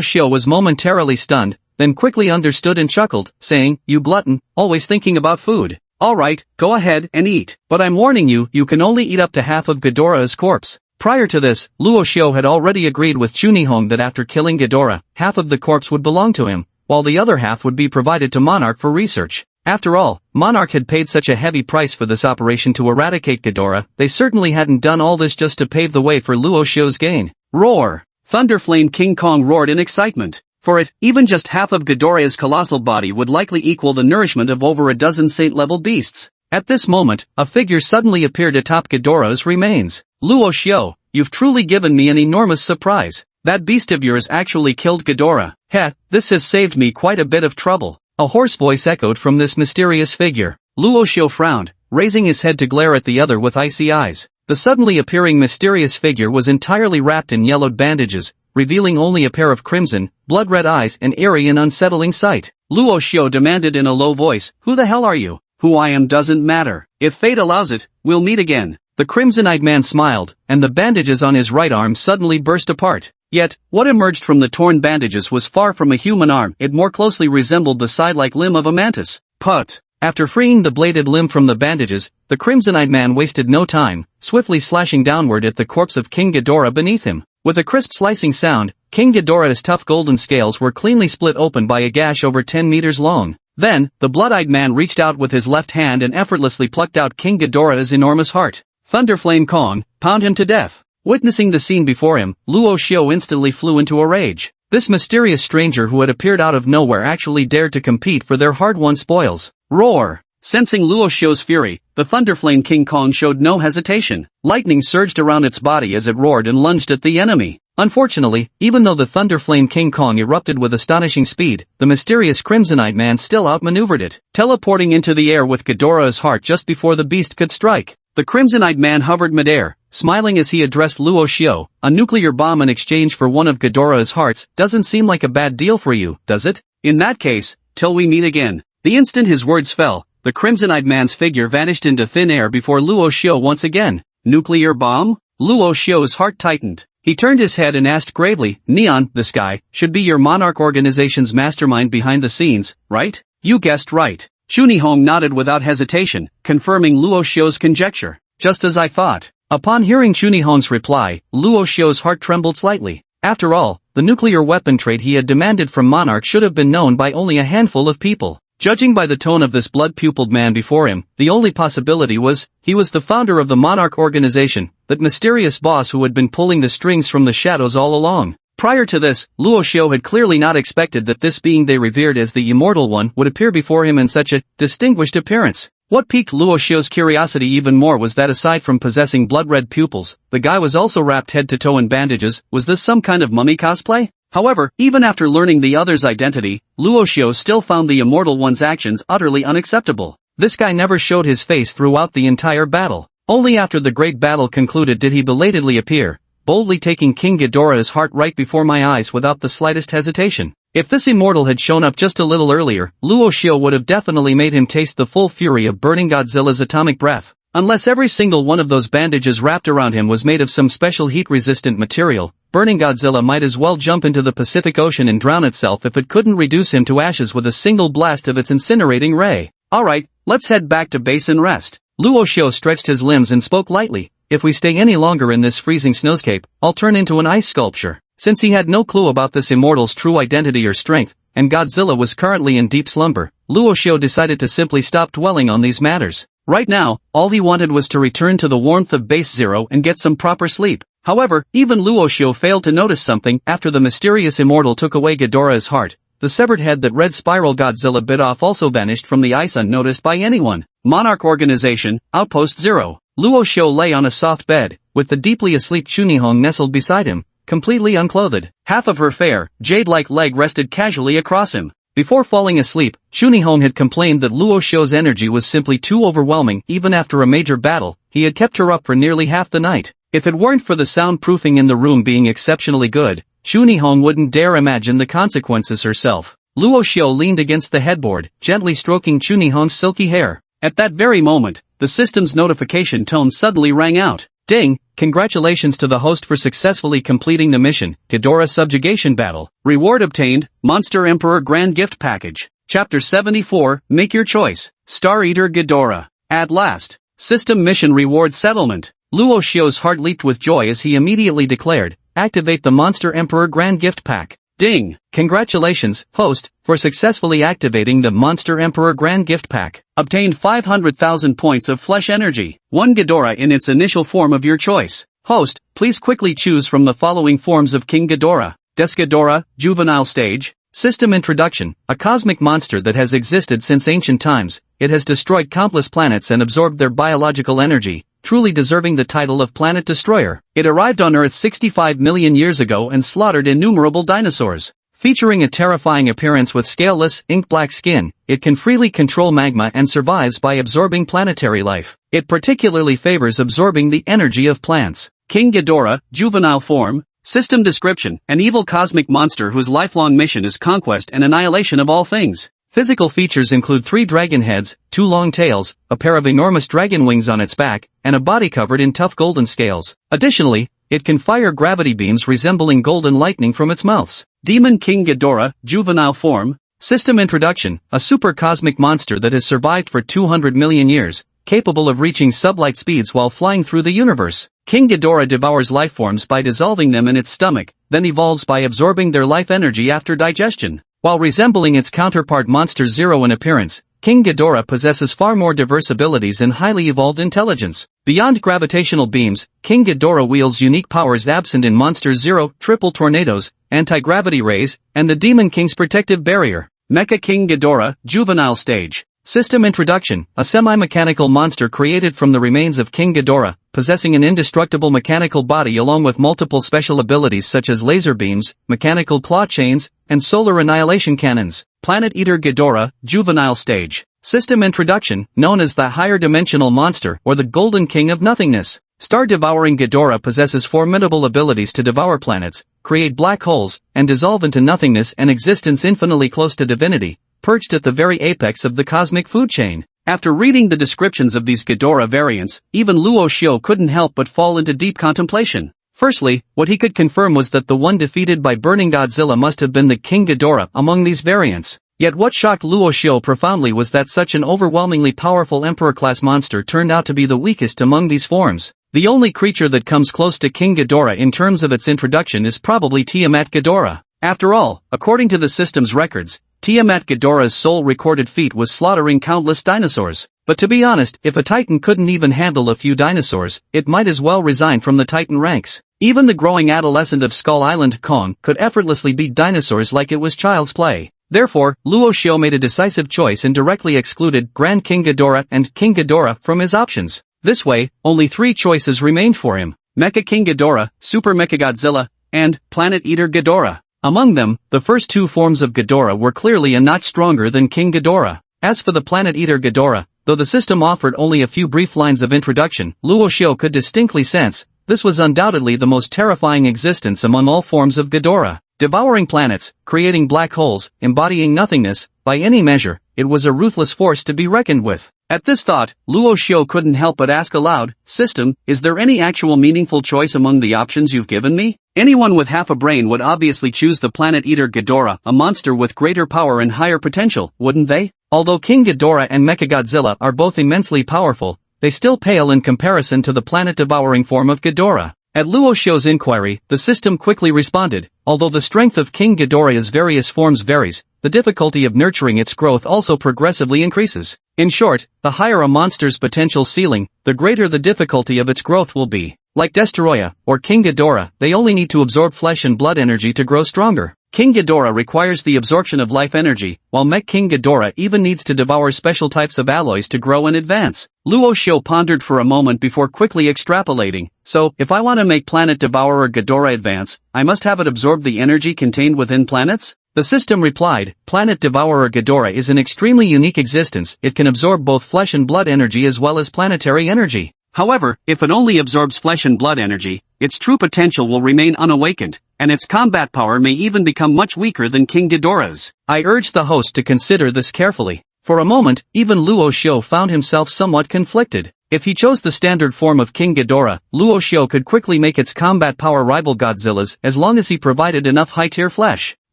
Xiao was momentarily stunned, then quickly understood and chuckled, saying, You glutton, always thinking about food. Alright, go ahead and eat, but I'm warning you, you can only eat up to half of Ghidorah's corpse. Prior to this, Luo Xiao had already agreed with Chunihong that after killing Ghidorah, half of the corpse would belong to him, while the other half would be provided to Monarch for research. After all, Monarch had paid such a heavy price for this operation to eradicate Ghidorah, they certainly hadn't done all this just to pave the way for Luo Xiao's gain. Roar! Thunderflame King Kong roared in excitement. For it, even just half of Ghidorah's colossal body would likely equal the nourishment of over a dozen saint-level beasts. At this moment, a figure suddenly appeared atop Ghidorah's remains. Luo Xiao, you've truly given me an enormous surprise. That beast of yours actually killed Ghidorah. Heh, this has saved me quite a bit of trouble. A hoarse voice echoed from this mysterious figure. Luo Xiao frowned, raising his head to glare at the other with icy eyes. The suddenly appearing mysterious figure was entirely wrapped in yellowed bandages, revealing only a pair of crimson, blood-red eyes and eerie and unsettling sight. Luo Xiao demanded in a low voice, Who the hell are you? Who I am doesn't matter. If fate allows it, we'll meet again. The crimson-eyed man smiled, and the bandages on his right arm suddenly burst apart. Yet, what emerged from the torn bandages was far from a human arm, it more closely resembled the side-like limb of a mantis. Put! After freeing the bladed limb from the bandages, the crimson-eyed man wasted no time, swiftly slashing downward at the corpse of King Ghidorah beneath him. With a crisp slicing sound, King Ghidorah's tough golden scales were cleanly split open by a gash over 10 meters long. Then, the blood-eyed man reached out with his left hand and effortlessly plucked out King Ghidorah's enormous heart. Thunderflame Kong, pound him to death. Witnessing the scene before him, Luo Xiao instantly flew into a rage. This mysterious stranger who had appeared out of nowhere actually dared to compete for their hard-won spoils. Roar! Sensing Luo Xiao's fury, the Thunderflame King Kong showed no hesitation. Lightning surged around its body as it roared and lunged at the enemy. Unfortunately, even though the Thunderflame King Kong erupted with astonishing speed, the mysterious crimson-eyed man still outmaneuvered it, teleporting into the air with Ghidorah's heart just before the beast could strike. The crimson-eyed man hovered midair, smiling as he addressed Luo Xiao. A nuclear bomb in exchange for one of Ghidorah's hearts doesn't seem like a bad deal for you, does it? In that case, till we meet again. The instant his words fell, the crimson-eyed man's figure vanished into thin air before Luo Xiao once again. Nuclear bomb? Luo Xiao's heart tightened. He turned his head and asked gravely, Neon, this guy, should be your Monarch organization's mastermind behind the scenes, right? You guessed right. Chunihong nodded without hesitation, confirming Luo Xiao's conjecture. Just as I thought. Upon hearing Chunihong's reply, Luo Xiao's heart trembled slightly. After all, the nuclear weapon trade he had demanded from Monarch should have been known by only a handful of people. Judging by the tone of this blood-pupiled man before him, the only possibility was, he was the founder of the Monarch organization, that mysterious boss who had been pulling the strings from the shadows all along. Prior to this, Luo Xiao had clearly not expected that this being they revered as the Immortal One would appear before him in such a distinguished appearance. What piqued Luo Xiao's curiosity even more was that aside from possessing blood-red pupils, the guy was also wrapped head to toe in bandages. Was this some kind of mummy cosplay? However, even after learning the other's identity, Luo Xiao still found the Immortal One's actions utterly unacceptable. This guy never showed his face throughout the entire battle. Only after the great battle concluded did he belatedly appear, boldly taking King Ghidorah's heart right before my eyes without the slightest hesitation. If this immortal had shown up just a little earlier, Luo Xiao would have definitely made him taste the full fury of burning Godzilla's atomic breath. Unless every single one of those bandages wrapped around him was made of some special heat-resistant material, burning Godzilla might as well jump into the Pacific Ocean and drown itself if it couldn't reduce him to ashes with a single blast of its incinerating ray. Alright, let's head back to base and rest. Luo Xiao stretched his limbs and spoke lightly. If we stay any longer in this freezing snowscape, I'll turn into an ice sculpture. Since he had no clue about this immortal's true identity or strength, and Godzilla was currently in deep slumber, Luo Xiao decided to simply stop dwelling on these matters. Right now, all he wanted was to return to the warmth of Base Zero and get some proper sleep. However, even Luo Xiao failed to notice something after the mysterious immortal took away Ghidorah's heart. The severed head that Red Spiral Godzilla bit off also vanished from the ice unnoticed by anyone. Monarch Organization, Outpost Zero. Luo Xiao lay on a soft bed, with the deeply asleep Chunihong nestled beside him, completely unclothed. Half of her fair, jade-like leg rested casually across him. Before falling asleep, Chunihong had complained that Luo Xiao's energy was simply too overwhelming. Even after a major battle, he had kept her up for nearly half the night. If it weren't for the soundproofing in the room being exceptionally good, Chunihong wouldn't dare imagine the consequences herself. Luo Xiao leaned against the headboard, gently stroking Chunihong's silky hair. At that very moment, the system's notification tone suddenly rang out. Ding! Congratulations to the host for successfully completing the mission, Ghidorah Subjugation Battle. Reward obtained, Monster Emperor Grand Gift Package. Chapter 74, Make Your Choice. Star Eater Ghidorah. At last. System Mission Reward Settlement. Luo Xiao's heart leaped with joy as he immediately declared, activate the Monster Emperor Grand Gift Pack. Ding! Congratulations, host, for successfully activating the Monster Emperor Grand Gift Pack. Obtained 500,000 points of flesh energy. 1 Ghidorah in its initial form of your choice. Host, please quickly choose from the following forms of King Ghidorah. Des Ghidorah, Juvenile Stage. System Introduction, a cosmic monster that has existed since ancient times. It has destroyed countless planets and absorbed their biological energy, truly deserving the title of Planet Destroyer. It arrived on Earth 65 million years ago and slaughtered innumerable dinosaurs. Featuring a terrifying appearance with scaleless, ink-black skin, it can freely control magma and survives by absorbing planetary life. It particularly favors absorbing the energy of plants. King Ghidorah, Juvenile Form. System Description, an evil cosmic monster whose lifelong mission is conquest and annihilation of all things. Physical features include 3 dragon heads, 2 long tails, a pair of enormous dragon wings on its back, and a body covered in tough golden scales. Additionally, it can fire gravity beams resembling golden lightning from its mouths. Demon King Ghidorah, Juvenile Form. System Introduction, a super cosmic monster that has survived for 200 million years, capable of reaching sublight speeds while flying through the universe. King Ghidorah devours lifeforms by dissolving them in its stomach, then evolves by absorbing their life energy after digestion. While resembling its counterpart Monster Zero in appearance, King Ghidorah possesses far more diverse abilities and highly evolved intelligence. Beyond gravitational beams, King Ghidorah wields unique powers absent in Monster Zero, triple tornadoes, anti-gravity rays, and the Demon King's protective barrier. Mecha King Ghidorah, Juvenile Stage. System Introduction, a semi-mechanical monster created from the remains of King Ghidorah, possessing an indestructible mechanical body along with multiple special abilities such as laser beams, mechanical claw chains, and solar annihilation cannons. Planet Eater Ghidorah, Juvenile Stage. System Introduction, known as the Higher Dimensional Monster or the Golden King of Nothingness. Star-devouring Ghidorah possesses formidable abilities to devour planets, create black holes, and dissolve into nothingness, an existence infinitely close to divinity, perched at the very apex of the cosmic food chain. After reading the descriptions of these Ghidorah variants, even Luo Xiao couldn't help but fall into deep contemplation. Firstly, what he could confirm was that the one defeated by burning Godzilla must have been the King Ghidorah among these variants. Yet what shocked Luo Xiao profoundly was that such an overwhelmingly powerful Emperor-class monster turned out to be the weakest among these forms. The only creature that comes close to King Ghidorah in terms of its introduction is probably Tiamat Ghidorah. After all, according to the system's records, Tiamat Ghidorah's sole recorded feat was slaughtering countless dinosaurs. But to be honest, if a Titan couldn't even handle a few dinosaurs, it might as well resign from the Titan ranks. Even the growing adolescent of Skull Island, Kong, could effortlessly beat dinosaurs like it was child's play. Therefore, Luo Xiao made a decisive choice and directly excluded Grand King Ghidorah and King Ghidorah from his options. This way, only 3 choices remained for him: Mecha King Ghidorah, Super Mecha Godzilla, and Planet Eater Ghidorah. Among them, the first 2 forms of Ghidorah were clearly a notch stronger than King Ghidorah. As for the Planet Eater Ghidorah, though the system offered only a few brief lines of introduction, Luo Xiao could distinctly sense This was undoubtedly the most terrifying existence among all forms of Ghidorah. Devouring planets, creating black holes, embodying nothingness, by any measure, it was a ruthless force to be reckoned with. At this thought, Luo Xiu couldn't help but ask aloud, "System, is there any actual meaningful choice among the options you've given me?" Anyone with half a brain would obviously choose the planet-eater Ghidorah, a monster with greater power and higher potential, wouldn't they? Although King Ghidorah and Mechagodzilla are both immensely powerful, they still pale in comparison to the planet-devouring form of Ghidorah. At Luo Xiu's inquiry, the system quickly responded, although the strength of King Ghidorah's various forms varies, the difficulty of nurturing its growth also progressively increases. In short, the higher a monster's potential ceiling, the greater the difficulty of its growth will be. Like Destoroyah, or King Ghidorah, they only need to absorb flesh and blood energy to grow stronger. King Ghidorah requires the absorption of life energy, while Mech King Ghidorah even needs to devour special types of alloys to grow and advance. Luo Xiu pondered for a moment before quickly extrapolating, "So, if I want to make Planet Devourer Ghidorah advance, I must have it absorb the energy contained within planets?" The system replied, "Planet Devourer Ghidorah is an extremely unique existence. It can absorb both flesh and blood energy as well as planetary energy. However, if it only absorbs flesh and blood energy, its true potential will remain unawakened, and its combat power may even become much weaker than King Ghidorah's." I urged the host to consider this carefully. For a moment, even Luo Xiu found himself somewhat conflicted. If he chose the standard form of King Ghidorah, Luo Xiu could quickly make its combat power rival Godzilla's as long as he provided enough high-tier flesh.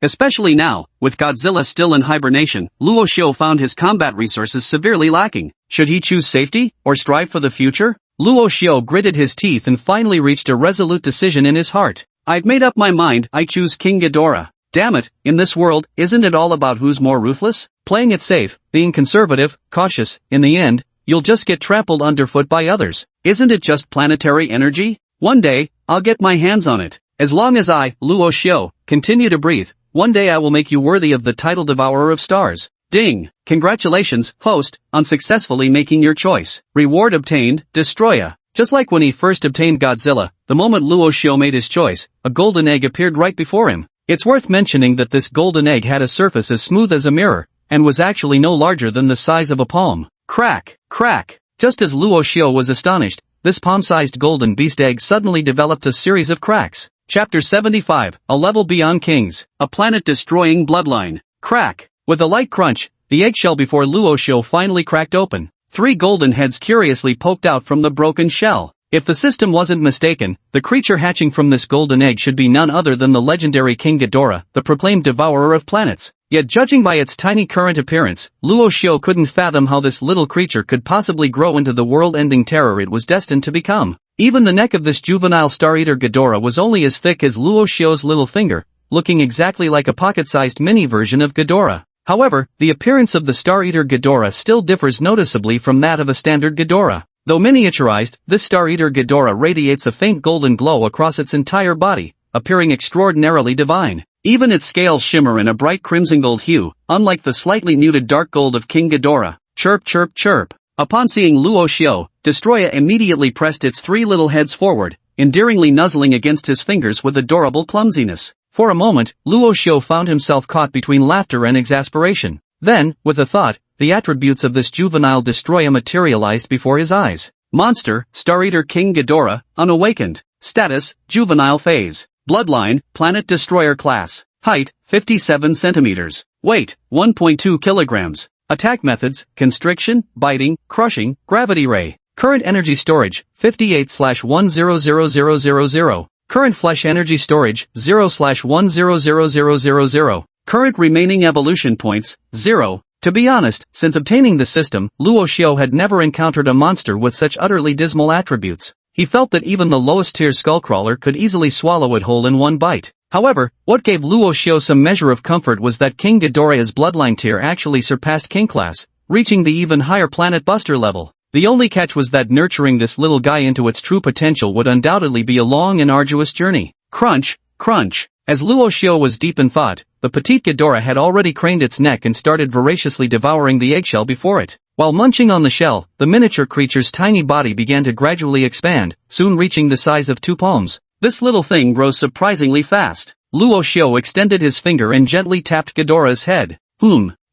Especially now, with Godzilla still in hibernation, Luo Xiu found his combat resources severely lacking. Should he choose safety, or strive for the future? Luo Xiu gritted his teeth and finally reached a resolute decision in his heart. "I've made up my mind, I choose King Ghidorah. Damn it, in this world, isn't it all about who's more ruthless? Playing it safe, being conservative, cautious, in the end, you'll just get trampled underfoot by others. Isn't it just planetary energy? One day, I'll get my hands on it. As long as I, Luo Xiu, continue to breathe, one day I will make you worthy of the title Devourer of Stars." Ding! Congratulations, host, on successfully making your choice. Reward obtained, Destoroyah. Just like when he first obtained Godzilla, the moment Luo Xiu made his choice, a golden egg appeared right before him. It's worth mentioning that this golden egg had a surface as smooth as a mirror, and was actually no larger than the size of a palm. Crack! Crack! Just as Luo Xiu was astonished, this palm-sized golden beast egg suddenly developed a series of cracks. Chapter 75, A Level Beyond Kings. A planet-destroying bloodline. Crack! With a light crunch, the eggshell before Luo Xiu finally cracked open. 3 golden heads curiously poked out from the broken shell. If the system wasn't mistaken, the creature hatching from this golden egg should be none other than the legendary King Ghidorah, the proclaimed devourer of planets. Yet judging by its tiny current appearance, Luo Xiu couldn't fathom how this little creature could possibly grow into the world-ending terror it was destined to become. Even the neck of this juvenile Star-Eater Ghidorah was only as thick as Luo Xiu's little finger, looking exactly like a pocket-sized mini version of Ghidorah. However, the appearance of the Star-Eater Ghidorah still differs noticeably from that of a standard Ghidorah. Though miniaturized, this Star-Eater Ghidorah radiates a faint golden glow across its entire body, appearing extraordinarily divine. Even its scales shimmer in a bright crimson gold hue, unlike the slightly muted dark gold of King Ghidorah. Chirp chirp chirp. Upon seeing Luo Xiu, Destoroyah immediately pressed its 3 little heads forward, endearingly nuzzling against his fingers with adorable clumsiness. For a moment, Luo Xiu found himself caught between laughter and exasperation. Then, with a thought, the attributes of this juvenile Destoroyah materialized before his eyes. Monster, Star-Eater King Ghidorah, unawakened. Status, juvenile phase. Bloodline, Planet Destroyer class. Height, 57 centimeters. Weight, 1.2 kilograms. Attack methods, constriction, biting, crushing, gravity ray. Current energy storage, 58/100000. Current flesh energy storage, 0/100000. Current remaining evolution points, 0. To be honest, since obtaining the system, Luo Xiu had never encountered a monster with such utterly dismal attributes. He felt that even the lowest tier skullcrawler could easily swallow it whole in one bite. However, what gave Luo Xiu some measure of comfort was that King Ghidorah's bloodline tier actually surpassed King class, reaching the even higher Planet Buster level. The only catch was that nurturing this little guy into its true potential would undoubtedly be a long and arduous journey. Crunch, crunch. As Luo Xiu was deep in thought, the petite Ghidorah had already craned its neck and started voraciously devouring the eggshell before it. While munching on the shell, the miniature creature's tiny body began to gradually expand, soon reaching the size of 2 palms. This little thing grows surprisingly fast. Luo Xiu extended his finger and gently tapped Ghidorah's head.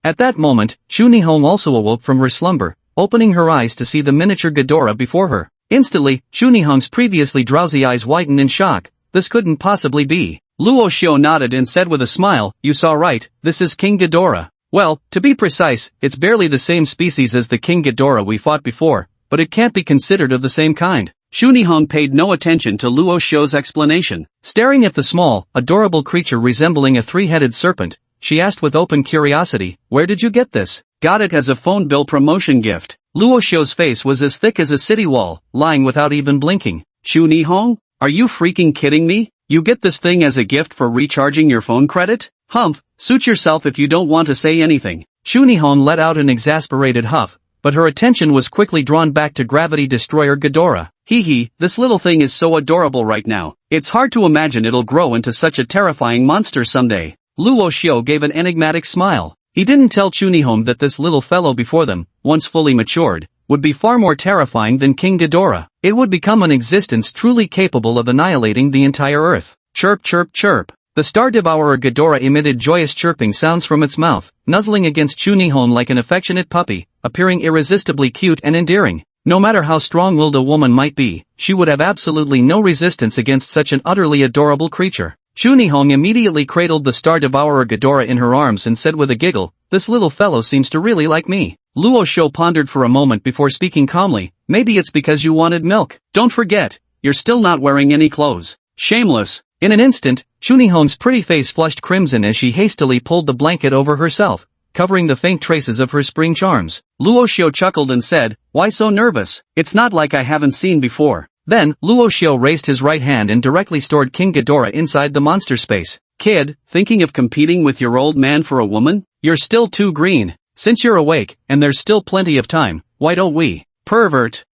At that moment, Chunihong also awoke from her slumber, opening her eyes to see the miniature Ghidorah before her. Instantly, Chu Nihong's previously drowsy eyes widened in shock. This couldn't possibly be. Luo Xiao nodded and said with a smile, "You saw right, this is King Ghidorah. Well, to be precise, it's barely the same species as the King Ghidorah we fought before, but it can't be considered of the same kind." Chu Nihong paid no attention to Luo Xiao's explanation. Staring at the small, adorable creature resembling a three-headed serpent, she asked with open curiosity, "Where did you get this?" "Got it as a phone bill promotion gift." Luo Xiao's face was as thick as a city wall, lying without even blinking. "Chu Nihong? Are you freaking kidding me? You get this thing as a gift for recharging your phone credit? Humph, suit yourself if you don't want to say anything." Chu Nihong let out an exasperated huff, but her attention was quickly drawn back to Gravity Destroyer Ghidorah. "Hee, this little thing is so adorable right now. It's hard to imagine it'll grow into such a terrifying monster someday." Luo Xiao gave an enigmatic smile. He didn't tell Chu Nihong that this little fellow before them, once fully matured, would be far more terrifying than King Ghidorah. It would become an existence truly capable of annihilating the entire earth. Chirp chirp chirp. The Star Devourer Ghidorah emitted joyous chirping sounds from its mouth, nuzzling against Chu Nihong like an affectionate puppy, appearing irresistibly cute and endearing. No matter how strong-willed a woman might be, she would have absolutely no resistance against such an utterly adorable creature. Chu Nihong immediately cradled the Star Devourer Ghidorah in her arms and said with a giggle, "This little fellow seems to really like me." Luo Xiao pondered for a moment before speaking calmly, "Maybe it's because you wanted milk. Don't forget, you're still not wearing any clothes. Shameless." In an instant, Chu Nihong's pretty face flushed crimson as she hastily pulled the blanket over herself, covering the faint traces of her spring charms. Luo Xiao chuckled and said, "Why so nervous? It's not like I haven't seen before." Then, Luo Xiao raised his right hand and directly stored King Ghidorah inside the monster space. "Kid, thinking of competing with your old man for a woman? You're still too green. Since you're awake, and there's still plenty of time, why don't we? Pervert.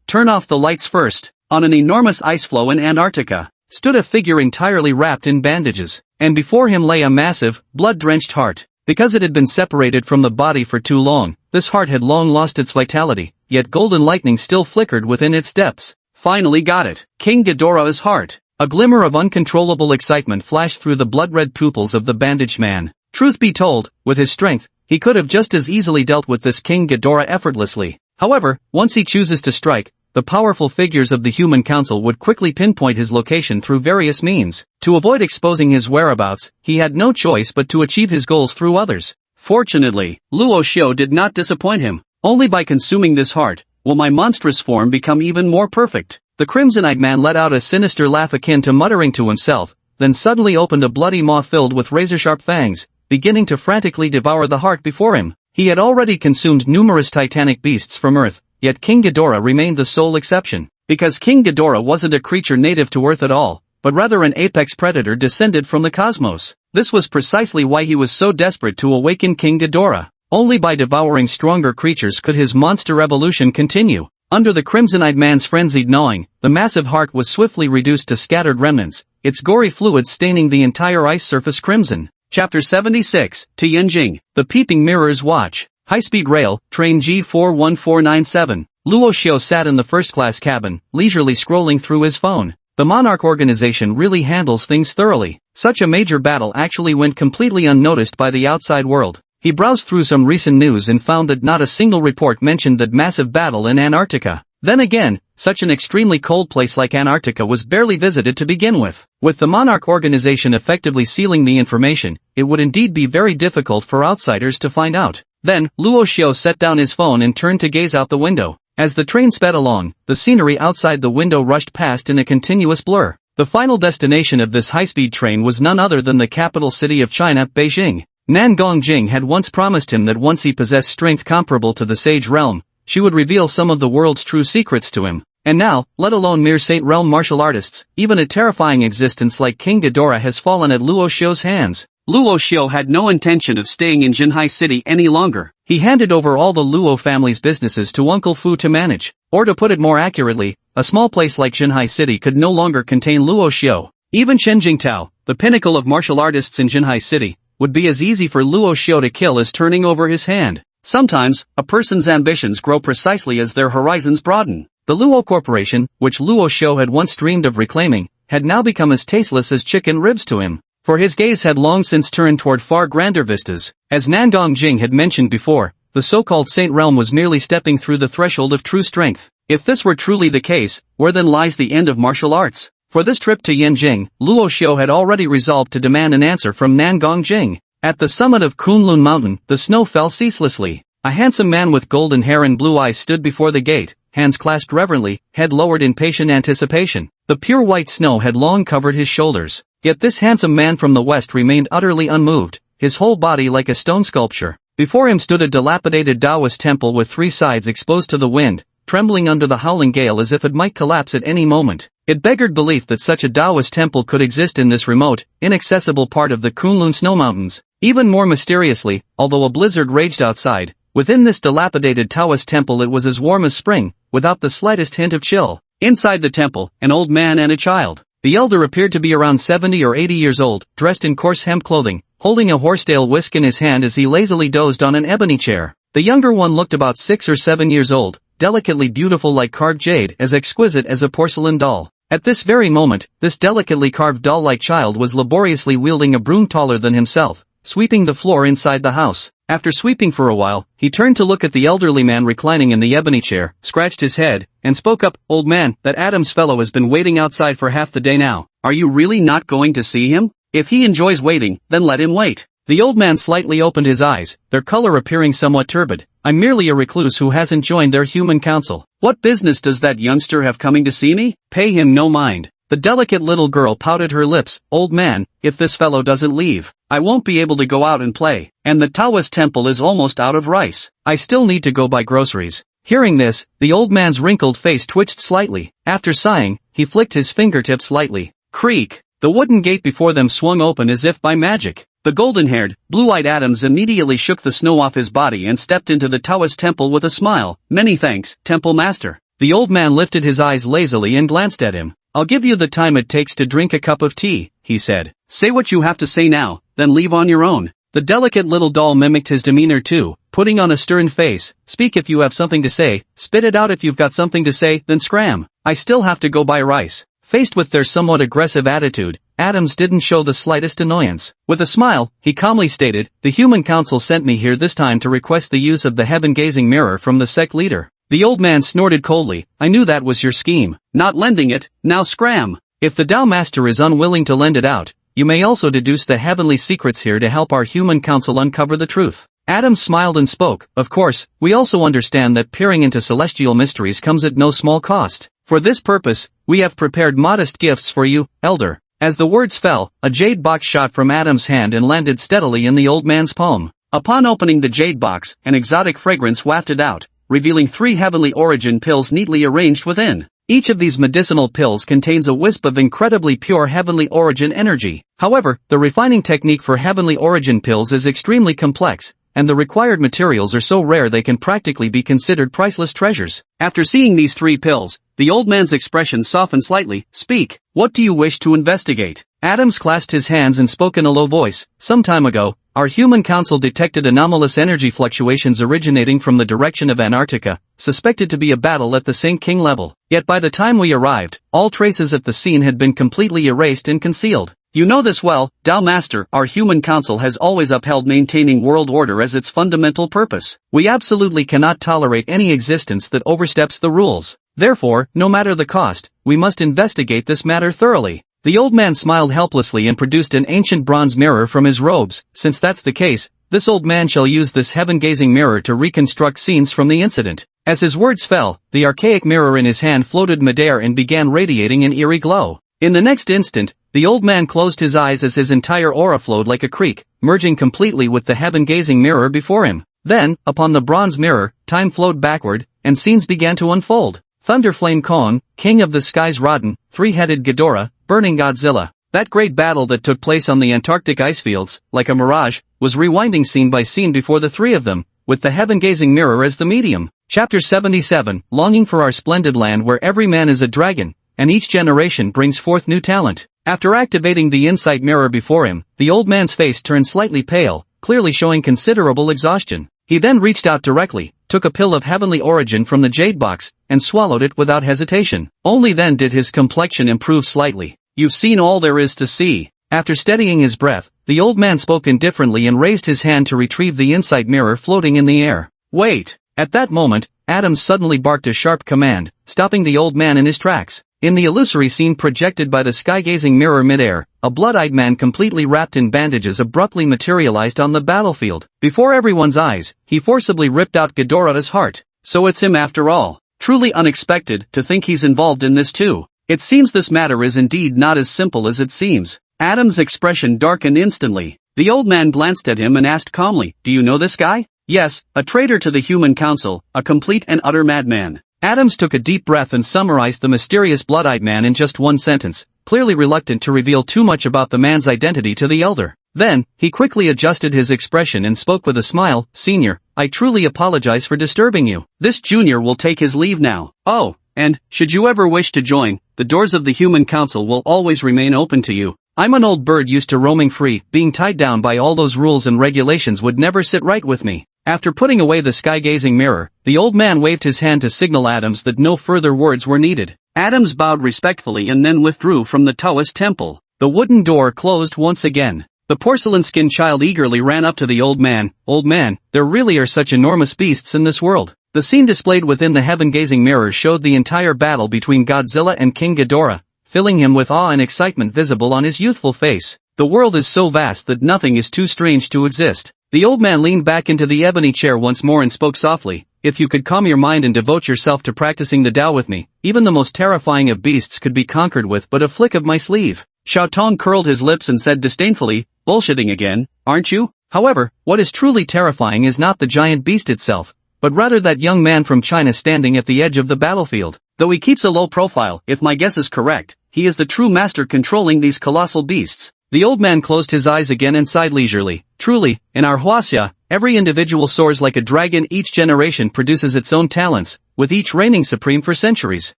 Turn off the lights first." On an enormous ice floe in Antarctica, stood a figure entirely wrapped in bandages, and before him lay a massive, blood-drenched heart. Because it had been separated from the body for too long, this heart had long lost its vitality, yet golden lightning still flickered within its depths. "Finally got it. King Ghidorah's heart." A glimmer of uncontrollable excitement flashed through the blood-red pupils of the bandaged man. Truth be told, with his strength, he could have just as easily dealt with this King Ghidorah effortlessly. However, once he chooses to strike, the powerful figures of the human council would quickly pinpoint his location through various means. To avoid exposing his whereabouts, he had no choice but to achieve his goals through others. Fortunately, Luo Xiao did not disappoint him. "Only by consuming this heart will my monstrous form become even more perfect." The crimson-eyed man let out a sinister laugh akin to muttering to himself, then suddenly opened a bloody maw filled with razor-sharp fangs, beginning to frantically devour the heart before him. He had already consumed numerous titanic beasts from Earth, yet King Ghidorah remained the sole exception. Because King Ghidorah wasn't a creature native to Earth at all, but rather an apex predator descended from the cosmos. This was precisely why he was so desperate to awaken King Ghidorah. Only by devouring stronger creatures could his monster evolution continue. Under the crimson-eyed man's frenzied gnawing, the massive heart was swiftly reduced to scattered remnants, its gory fluid staining the entire ice surface crimson. Chapter 76, Tianjing, The Peeping Mirror's Watch. High-speed rail, train G41497. Luo Xiao sat in the first-class cabin, leisurely scrolling through his phone. The Monarch organization really handles things thoroughly. Such a major battle actually went completely unnoticed by the outside world. He browsed through some recent news and found that not a single report mentioned that massive battle in Antarctica. Then again, such an extremely cold place like Antarctica was barely visited to begin with. With the Monarch organization effectively sealing the information, it would indeed be very difficult for outsiders to find out. Then, Luo Xiao set down his phone and turned to gaze out the window. As the train sped along, the scenery outside the window rushed past in a continuous blur. The final destination of this high-speed train was none other than the capital city of China, Beijing. Nan Gongjing had once promised him that once he possessed strength comparable to the Sage Realm, she would reveal some of the world's true secrets to him. And now, let alone mere Saint Realm martial artists, even a terrifying existence like King Ghidorah has fallen at Luo Xiao's hands. Luo Xiao had no intention of staying in Jinhai City any longer. He handed over all the Luo family's businesses to Uncle Fu to manage. Or to put it more accurately, a small place like Jinhai City could no longer contain Luo Xiao. Even Chen Jingtao, the pinnacle of martial artists in Jinhai City, would be as easy for Luo Xiao to kill as turning over his hand. Sometimes, a person's ambitions grow precisely as their horizons broaden. The Luo Corporation, which Luo Xiao had once dreamed of reclaiming, had now become as tasteless as chicken ribs to him. For his gaze had long since turned toward far grander vistas. As Nan Gongjing had mentioned before, the so-called Saint Realm was merely stepping through the threshold of true strength. If this were truly the case, where then lies the end of martial arts? For this trip to Yanjing, Luo Xiu had already resolved to demand an answer from Nangong Jing. At the summit of Kunlun Mountain, the snow fell ceaselessly. A handsome man with golden hair and blue eyes stood before the gate, hands clasped reverently, head lowered in patient anticipation. The pure white snow had long covered his shoulders. Yet this handsome man from the west remained utterly unmoved, his whole body like a stone sculpture. Before him stood a dilapidated Taoist temple with 3 sides exposed to the wind, trembling under the howling gale as if it might collapse at any moment. It beggared belief that such a Taoist temple could exist in this remote, inaccessible part of the Kunlun snow mountains. Even more mysteriously, although a blizzard raged outside, within this dilapidated Taoist temple it was as warm as spring, without the slightest hint of chill. Inside the temple, an old man and a child. The elder appeared to be around 70 or 80 years old, dressed in coarse hemp clothing, holding a horsetail whisk in his hand as he lazily dozed on an ebony chair. The younger one looked about 6 or 7 years old, delicately beautiful like carved jade, as exquisite as a porcelain doll. At this very moment, this delicately carved doll-like child was laboriously wielding a broom taller than himself, sweeping the floor inside the house. After sweeping for a while, he turned to look at the elderly man reclining in the ebony chair, scratched his head, and spoke up, "Old man, that Adams fellow has been waiting outside for half the day now. Are you really not going to see him? If he enjoys waiting, then let him wait." The old man slightly opened his eyes, their color appearing somewhat turbid. "I'm merely a recluse who hasn't joined their human council. What business does that youngster have coming to see me? Pay him no mind." The delicate little girl pouted her lips. "Old man, if this fellow doesn't leave, I won't be able to go out and play, and the Taoist temple is almost out of rice. I still need to go buy groceries." Hearing this, the old man's wrinkled face twitched slightly. After sighing, he flicked his fingertips lightly. Creak! The wooden gate before them swung open as if by magic. The golden-haired, blue-eyed Adams immediately shook the snow off his body and stepped into the Taoist temple with a smile. "Many thanks, Temple Master." The old man lifted his eyes lazily and glanced at him. "I'll give you the time it takes to drink a cup of tea," he said. "Say what you have to say now, then leave on your own." The delicate little doll mimicked his demeanor too, putting on a stern face. "Speak if you have something to say, spit it out if you've got something to say, then scram. I still have to go buy rice." Faced with their somewhat aggressive attitude, Adams didn't show the slightest annoyance. With a smile, he calmly stated, "The Human Council sent me here this time to request the use of the heaven-gazing mirror from the sect leader." The old man snorted coldly. "I knew that was your scheme. Not lending it, now scram. If the Tao Master is unwilling to lend it out, you may also deduce the heavenly secrets here to help our Human Council uncover the truth." Adams smiled and spoke, "Of course, we also understand that peering into celestial mysteries comes at no small cost. For this purpose, we have prepared modest gifts for you, Elder." As the words fell, a jade box shot from Adams' hand and landed steadily in the old man's palm. Upon opening the jade box, an exotic fragrance wafted out, revealing 3 heavenly origin pills neatly arranged within. Each of these medicinal pills contains a wisp of incredibly pure heavenly origin energy. However, the refining technique for heavenly origin pills is extremely complex, and the required materials are so rare they can practically be considered priceless treasures. After seeing these 3 pills, the old man's expression softened slightly. "Speak, what do you wish to investigate?" Adams clasped his hands and spoke in a low voice. "Some time ago, our Human Council detected anomalous energy fluctuations originating from the direction of Antarctica, suspected to be a battle at the St. King level. Yet by the time we arrived, all traces at the scene had been completely erased and concealed. You know this well, Tao Master. Our Human Council has always upheld maintaining world order as its fundamental purpose. We absolutely cannot tolerate any existence that oversteps the rules. Therefore, no matter the cost, we must investigate this matter thoroughly." The old man smiled helplessly and produced an ancient bronze mirror from his robes. "Since that's the case, this old man shall use this heaven-gazing mirror to reconstruct scenes from the incident." As his words fell, the archaic mirror in his hand floated midair and began radiating an eerie glow. In the next instant, the old man closed his eyes as his entire aura flowed like a creek, merging completely with the heaven-gazing mirror before him. Then, upon the bronze mirror, time flowed backward, and scenes began to unfold. Thunderflame Kong, King of the Skies Rodden, 3-headed Ghidorah, burning Godzilla. That great battle that took place on the Antarctic icefields, like a mirage, was rewinding scene by scene before the 3 of them, with the heaven-gazing mirror as the medium. Chapter 77, Longing for our splendid land where every man is a dragon, and each generation brings forth new talent. After activating the insight mirror before him, the old man's face turned slightly pale, clearly showing considerable exhaustion. He then reached out directly, took a pill of heavenly origin from the jade box, and swallowed it without hesitation. Only then did his complexion improve slightly. "You've seen all there is to see." After steadying his breath, the old man spoke indifferently and raised his hand to retrieve the insight mirror floating in the air. "Wait." At that moment, Adams suddenly barked a sharp command, stopping the old man in his tracks. In the illusory scene projected by the sky-gazing mirror midair, a blood-eyed man completely wrapped in bandages abruptly materialized on the battlefield. Before everyone's eyes, he forcibly ripped out Ghidorah's heart. So it's him after all. Truly unexpected to think he's involved in this too. It seems this matter is indeed not as simple as it seems. Adam's expression darkened instantly. The old man glanced at him and asked calmly, "Do you know this guy?" "Yes, a traitor to the human council, a complete and utter madman." Adams took a deep breath and summarized the mysterious blood-eyed man in just one sentence, clearly reluctant to reveal too much about the man's identity to the elder. Then, he quickly adjusted his expression and spoke with a smile, "Senior, I truly apologize for disturbing you. This junior will take his leave now. Oh, and, should you ever wish to join, the doors of the Human Council will always remain open to you. I'm an old bird used to roaming free, being tied down by all those rules and regulations would never sit right with me." After putting away the sky-gazing mirror, the old man waved his hand to signal Adams that no further words were needed. Adams bowed respectfully and then withdrew from the Taoist temple. The wooden door closed once again. The porcelain-skinned child eagerly ran up to the old man. "Old man, there really are such enormous beasts in this world." The scene displayed within the heaven-gazing mirror showed the entire battle between Godzilla and King Ghidorah, filling him with awe and excitement visible on his youthful face. The world is so vast that nothing is too strange to exist. The old man leaned back into the ebony chair once more and spoke softly, "If you could calm your mind and devote yourself to practicing the Tao with me, even the most terrifying of beasts could be conquered with but a flick of my sleeve." Xiao Tong curled his lips and said disdainfully, "Bullshitting again, aren't you?" However, what is truly terrifying is not the giant beast itself, but rather that young man from China standing at the edge of the battlefield. Though he keeps a low profile, if my guess is correct, he is the true master controlling these colossal beasts. The old man closed his eyes again and sighed leisurely. "Truly, in our Huaxia, every individual soars like a dragon. Each generation produces its own talents, with each reigning supreme for centuries."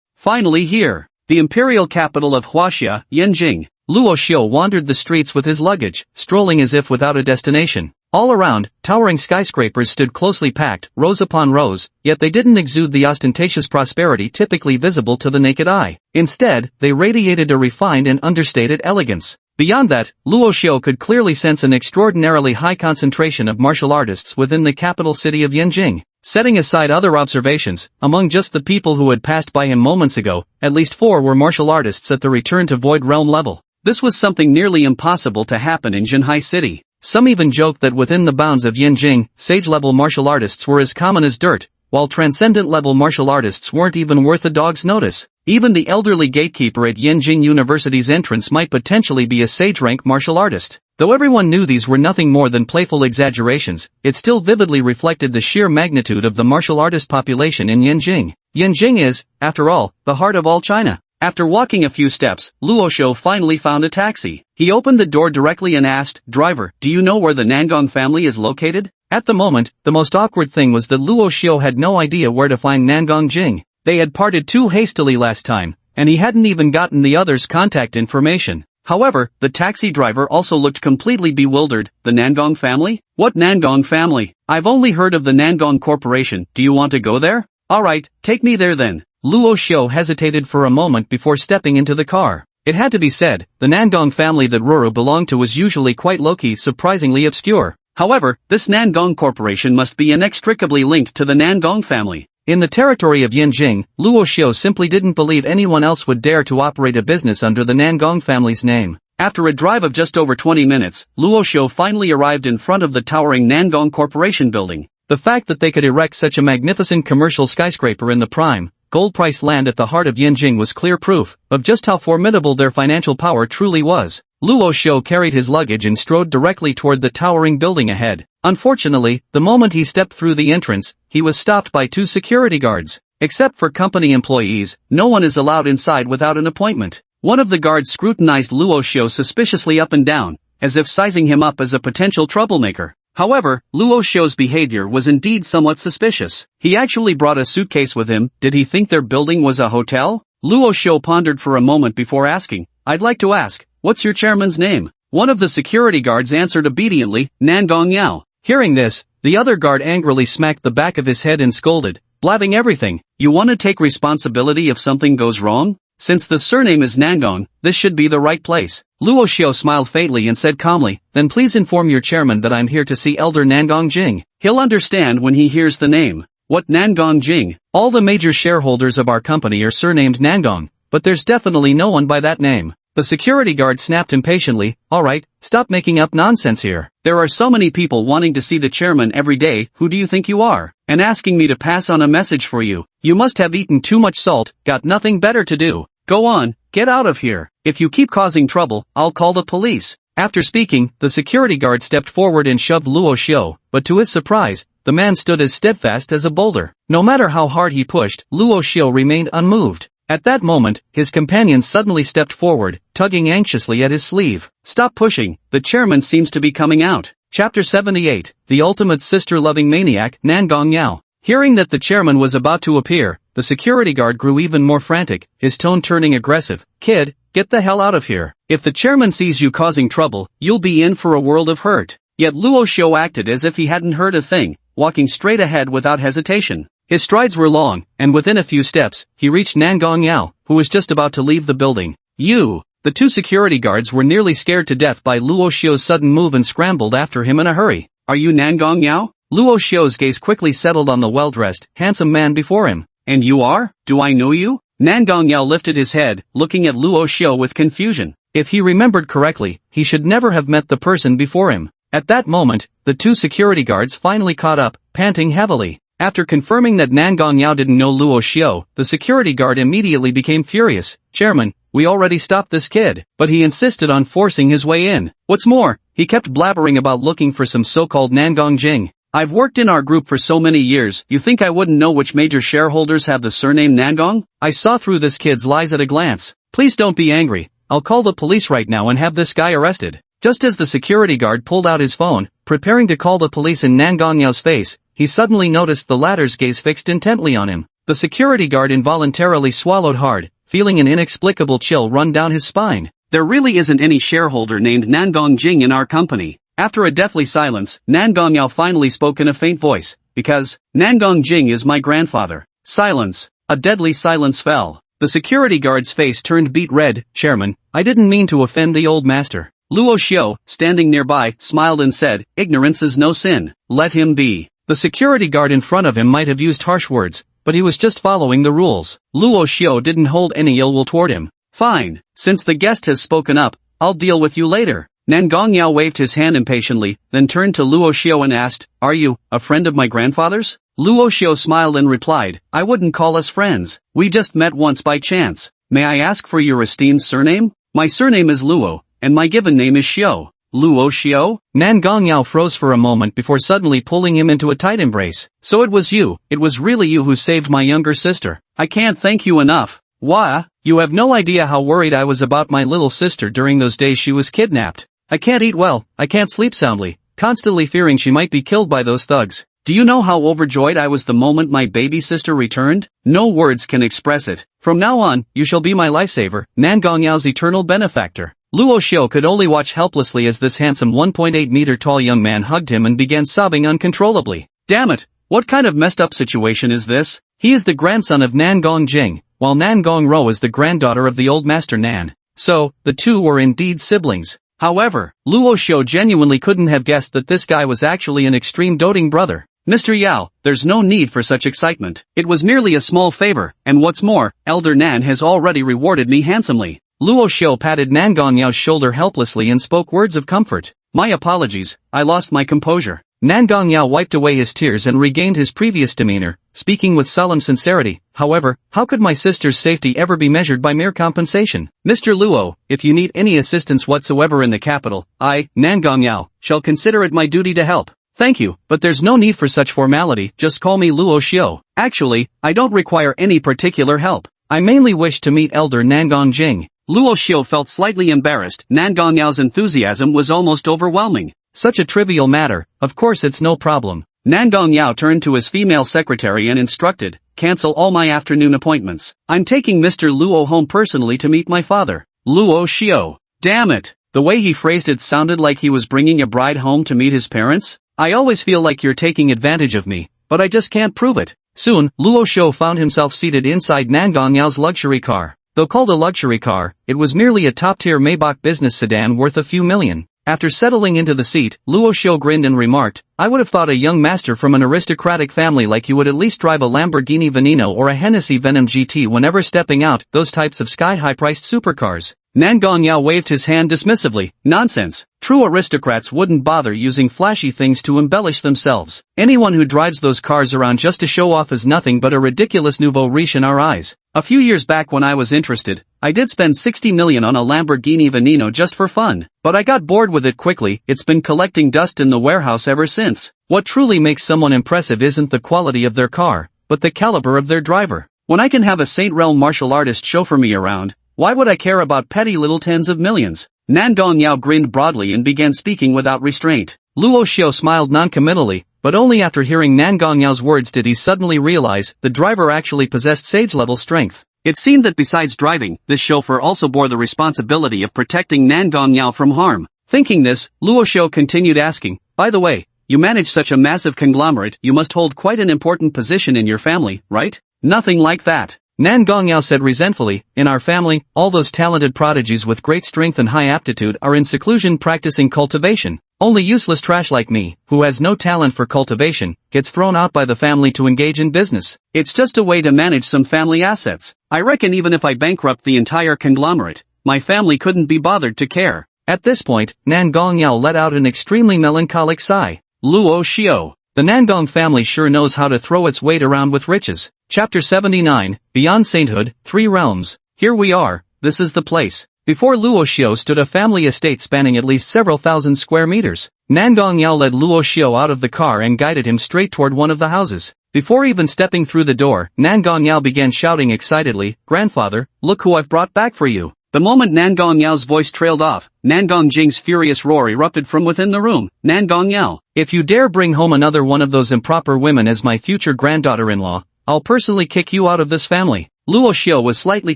Finally here, the imperial capital of Huaxia, Yanjing, Luo Xiu wandered the streets with his luggage, strolling as if without a destination. All around, towering skyscrapers stood closely packed, rows upon rows, yet they didn't exude the ostentatious prosperity typically visible to the naked eye. Instead, they radiated a refined and understated elegance. Beyond that, Luo Xiu could clearly sense an extraordinarily high concentration of martial artists within the capital city of Yanjing. Setting aside other observations, among just the people who had passed by him moments ago, at least 4 were martial artists at the return to Void Realm level. This was something nearly impossible to happen in Jinhai City. Some even joked that within the bounds of Yanjing, sage-level martial artists were as common as dirt, while transcendent-level martial artists weren't even worth a dog's notice. Even the elderly gatekeeper at Yanjing University's entrance might potentially be a sage-rank martial artist. Though everyone knew these were nothing more than playful exaggerations, it still vividly reflected the sheer magnitude of the martial artist population in Yanjing. Yanjing is, after all, the heart of all China. After walking a few steps, Luo Xiu finally found a taxi. He opened the door directly and asked, "Driver, do you know where the Nangong family is located?" At the moment, the most awkward thing was that Luo Xiu had no idea where to find Nangong Jing. They had parted too hastily last time, and he hadn't even gotten the others' contact information. However, the taxi driver also looked completely bewildered. "The Nangong family? What Nangong family? I've only heard of the Nangong Corporation. Do you want to go there?" "Alright, take me there then." Luo Xiu hesitated for a moment before stepping into the car. It had to be said, the Nangong family that Ruru belonged to was usually quite low-key, surprisingly obscure. However, this Nangong Corporation must be inextricably linked to the Nangong family. In the territory of Yanjing, Luo Xiu simply didn't believe anyone else would dare to operate a business under the Nangong family's name. After a drive of just over 20 minutes, Luo Xiu finally arrived in front of the towering Nangong Corporation building. The fact that they could erect such a magnificent commercial skyscraper in the prime, gold-priced land at the heart of Yanjing was clear proof of just how formidable their financial power truly was. Luo Xiu carried his luggage and strode directly toward the towering building ahead. Unfortunately, the moment he stepped through the entrance, he was stopped by 2 security guards. Except for company employees, no one is allowed inside without an appointment. One of the guards scrutinized Luo Xiu suspiciously up and down, as if sizing him up as a potential troublemaker. However, Luo Xiu's behavior was indeed somewhat suspicious. He actually brought a suitcase with him. Did he think their building was a hotel? Luo Xiu pondered for a moment before asking, "I'd like to ask, what's your chairman's name?" One of the security guards answered obediently, "Nangong Yao." Hearing this, the other guard angrily smacked the back of his head and scolded, "Blabbing everything. You want to take responsibility if something goes wrong? Since the surname is Nangong, this should be the right place." Luo Xiu smiled faintly and said calmly, "Then please inform your chairman that I'm here to see Elder Nangong Jing. He'll understand when he hears the name." What Nangong Jing? All the major shareholders of our company are surnamed Nangong, but there's definitely no one by that name. The security guard snapped impatiently, alright, stop making up nonsense here. There are so many people wanting to see the chairman every day, who do you think you are? And asking me to pass on a message for you. You must have eaten too much salt, got nothing better to do. Go on, get out of here. If you keep causing trouble, I'll call the police. After speaking, the security guard stepped forward and shoved Luo Xiu, but to his surprise, the man stood as steadfast as a boulder. No matter how hard he pushed, Luo Xiu remained unmoved. At that moment, his companion suddenly stepped forward, tugging anxiously at his sleeve. Stop pushing, the chairman seems to be coming out. Chapter 78, The Ultimate Sister-Loving Maniac, Nangong Yao. Hearing that the chairman was about to appear, the security guard grew even more frantic, his tone turning aggressive. Kid, get the hell out of here. If the chairman sees you causing trouble, you'll be in for a world of hurt. Yet Luo Xiu acted as if he hadn't heard a thing, walking straight ahead without hesitation. His strides were long, and within a few steps, he reached Nangong Yao, who was just about to leave the building. You! The two security guards were nearly scared to death by Luo Xiu's sudden move and scrambled after him in a hurry. Are you Nangong Yao? Luo Xiu's gaze quickly settled on the well-dressed, handsome man before him. And you are? Do I know you? Nangong Yao lifted his head, looking at Luo Xiu with confusion. If he remembered correctly, he should never have met the person before him. At that moment, the two security guards finally caught up, panting heavily. After confirming that Nangong Yao didn't know Luo Xiu, the security guard immediately became furious. Chairman, we already stopped this kid, but he insisted on forcing his way in. What's more, he kept blabbering about looking for some so-called Nangong Jing. I've worked in our group for so many years, you think I wouldn't know which major shareholders have the surname Nangong? I saw through this kid's lies at a glance. Please don't be angry, I'll call the police right now and have this guy arrested. Just as the security guard pulled out his phone, preparing to call the police in Nangong Yao's face, he suddenly noticed the latter's gaze fixed intently on him. The security guard involuntarily swallowed hard, feeling an inexplicable chill run down his spine. There really isn't any shareholder named Nangong Jing in our company. After a deathly silence, Nangong Yao finally spoke in a faint voice, because Nangong Jing is my grandfather. Silence. A deadly silence fell. The security guard's face turned beet red. Chairman, I didn't mean to offend the old master. Luo Xiu, standing nearby, smiled and said, ignorance is no sin. Let him be. The security guard in front of him might have used harsh words, but he was just following the rules. Luo Xiu didn't hold any ill will toward him. Fine, since the guest has spoken up, I'll deal with you later. Nangong Yao waved his hand impatiently, then turned to Luo Xiu and asked, are you, a friend of my grandfather's? Luo Xiu smiled and replied, I wouldn't call us friends. We just met once by chance. May I ask for your esteemed surname? My surname is Luo, and my given name is Xiu. Luo Xiu? Nangong Yao froze for a moment before suddenly pulling him into a tight embrace. So it was you, it was really you who saved my younger sister. I can't thank you enough. Why? You have no idea how worried I was about my little sister during those days she was kidnapped. I can't eat well, I can't sleep soundly, constantly fearing she might be killed by those thugs. Do you know how overjoyed I was the moment my baby sister returned? No words can express it. From now on, you shall be my lifesaver, Nangong Yao's eternal benefactor. Luo Xiu could only watch helplessly as this handsome 1.8-meter tall young man hugged him and began sobbing uncontrollably. Damn it, what kind of messed up situation is this? He is the grandson of Nangong Jing, while Nangong Ro is the granddaughter of the old master Nan. So, the two were indeed siblings. However, Luo Xiu genuinely couldn't have guessed that this guy was actually an extreme doting brother. Mr. Yao, there's no need for such excitement. It was merely a small favor, and what's more, Elder Nan has already rewarded me handsomely. Luo Xiu patted Nangong Yao's shoulder helplessly and spoke words of comfort. My apologies, I lost my composure. Nangong Yao wiped away his tears and regained his previous demeanor, speaking with solemn sincerity. However, how could my sister's safety ever be measured by mere compensation? Mr. Luo, if you need any assistance whatsoever in the capital, I, Nangong Yao, shall consider it my duty to help. Thank you, but there's no need for such formality, just call me Luo Xiu. Actually, I don't require any particular help. I mainly wish to meet Elder Nangong Jing. Luo Xiu felt slightly embarrassed. Nangong Yao's enthusiasm was almost overwhelming. Such a trivial matter, of course it's no problem. Nangong Yao turned to his female secretary and instructed, cancel all my afternoon appointments. I'm taking Mr. Luo home personally to meet my father. Luo Xiu. Damn it. The way he phrased it sounded like he was bringing a bride home to meet his parents. I always feel like you're taking advantage of me, but I just can't prove it. Soon, Luo Xiu found himself seated inside Nangong Yao's luxury car. Though called a luxury car, it was merely a top-tier Maybach business sedan worth a few million. After settling into the seat, Luo Xiu grinned and remarked, "I would have thought a young master from an aristocratic family like you would at least drive a Lamborghini Veneno or a Hennessy Venom GT whenever stepping out, those types of sky-high-priced supercars." Nan Gongyao waved his hand dismissively. "Nonsense. True aristocrats wouldn't bother using flashy things to embellish themselves. Anyone who drives those cars around just to show off is nothing but a ridiculous nouveau riche in our eyes. A few years back when I was interested, I did spend 60 million on a Lamborghini Veneno just for fun. But I got bored with it quickly. It's been collecting dust in the warehouse ever since. What truly makes someone impressive isn't the quality of their car, but the caliber of their driver. When I can have a Saint Realm martial artist chauffeur me around, why would I care about petty little tens of millions?" Nan Gongyao grinned broadly and began speaking without restraint. Luo Xiu smiled noncommittally, but only after hearing Nan Gongyao's words did he suddenly realize the driver actually possessed sage-level strength. It seemed that besides driving, this chauffeur also bore the responsibility of protecting Nan Gongyao from harm. Thinking this, Luo Xiu continued asking, "By the way, you manage such a massive conglomerate, you must hold quite an important position in your family, right?" "Nothing like that," Nan Gongyao said resentfully. "In our family, all those talented prodigies with great strength and high aptitude are in seclusion practicing cultivation. Only useless trash like me, who has no talent for cultivation, gets thrown out by the family to engage in business. It's just a way to manage some family assets. I reckon even if I bankrupt the entire conglomerate, my family couldn't be bothered to care." At this point, Nan Gongyao let out an extremely melancholic sigh. Luo Xiu. The Nangong family sure knows how to throw its weight around with riches. Chapter 79, Beyond Sainthood, 3 Realms. Here we are, this is the place. Before Luo Xiu stood a family estate spanning at least several thousand square meters. Nan Gongyao led Luo Xiu out of the car and guided him straight toward one of the houses. Before even stepping through the door, Nan Gongyao began shouting excitedly, "Grandfather, look who I've brought back for you." The moment Nan Gongyao's voice trailed off, Nan Gongjing's furious roar erupted from within the room. "Nan Gongyao, if you dare bring home another one of those improper women as my future granddaughter-in-law, I'll personally kick you out of this family." Luo Xiu was slightly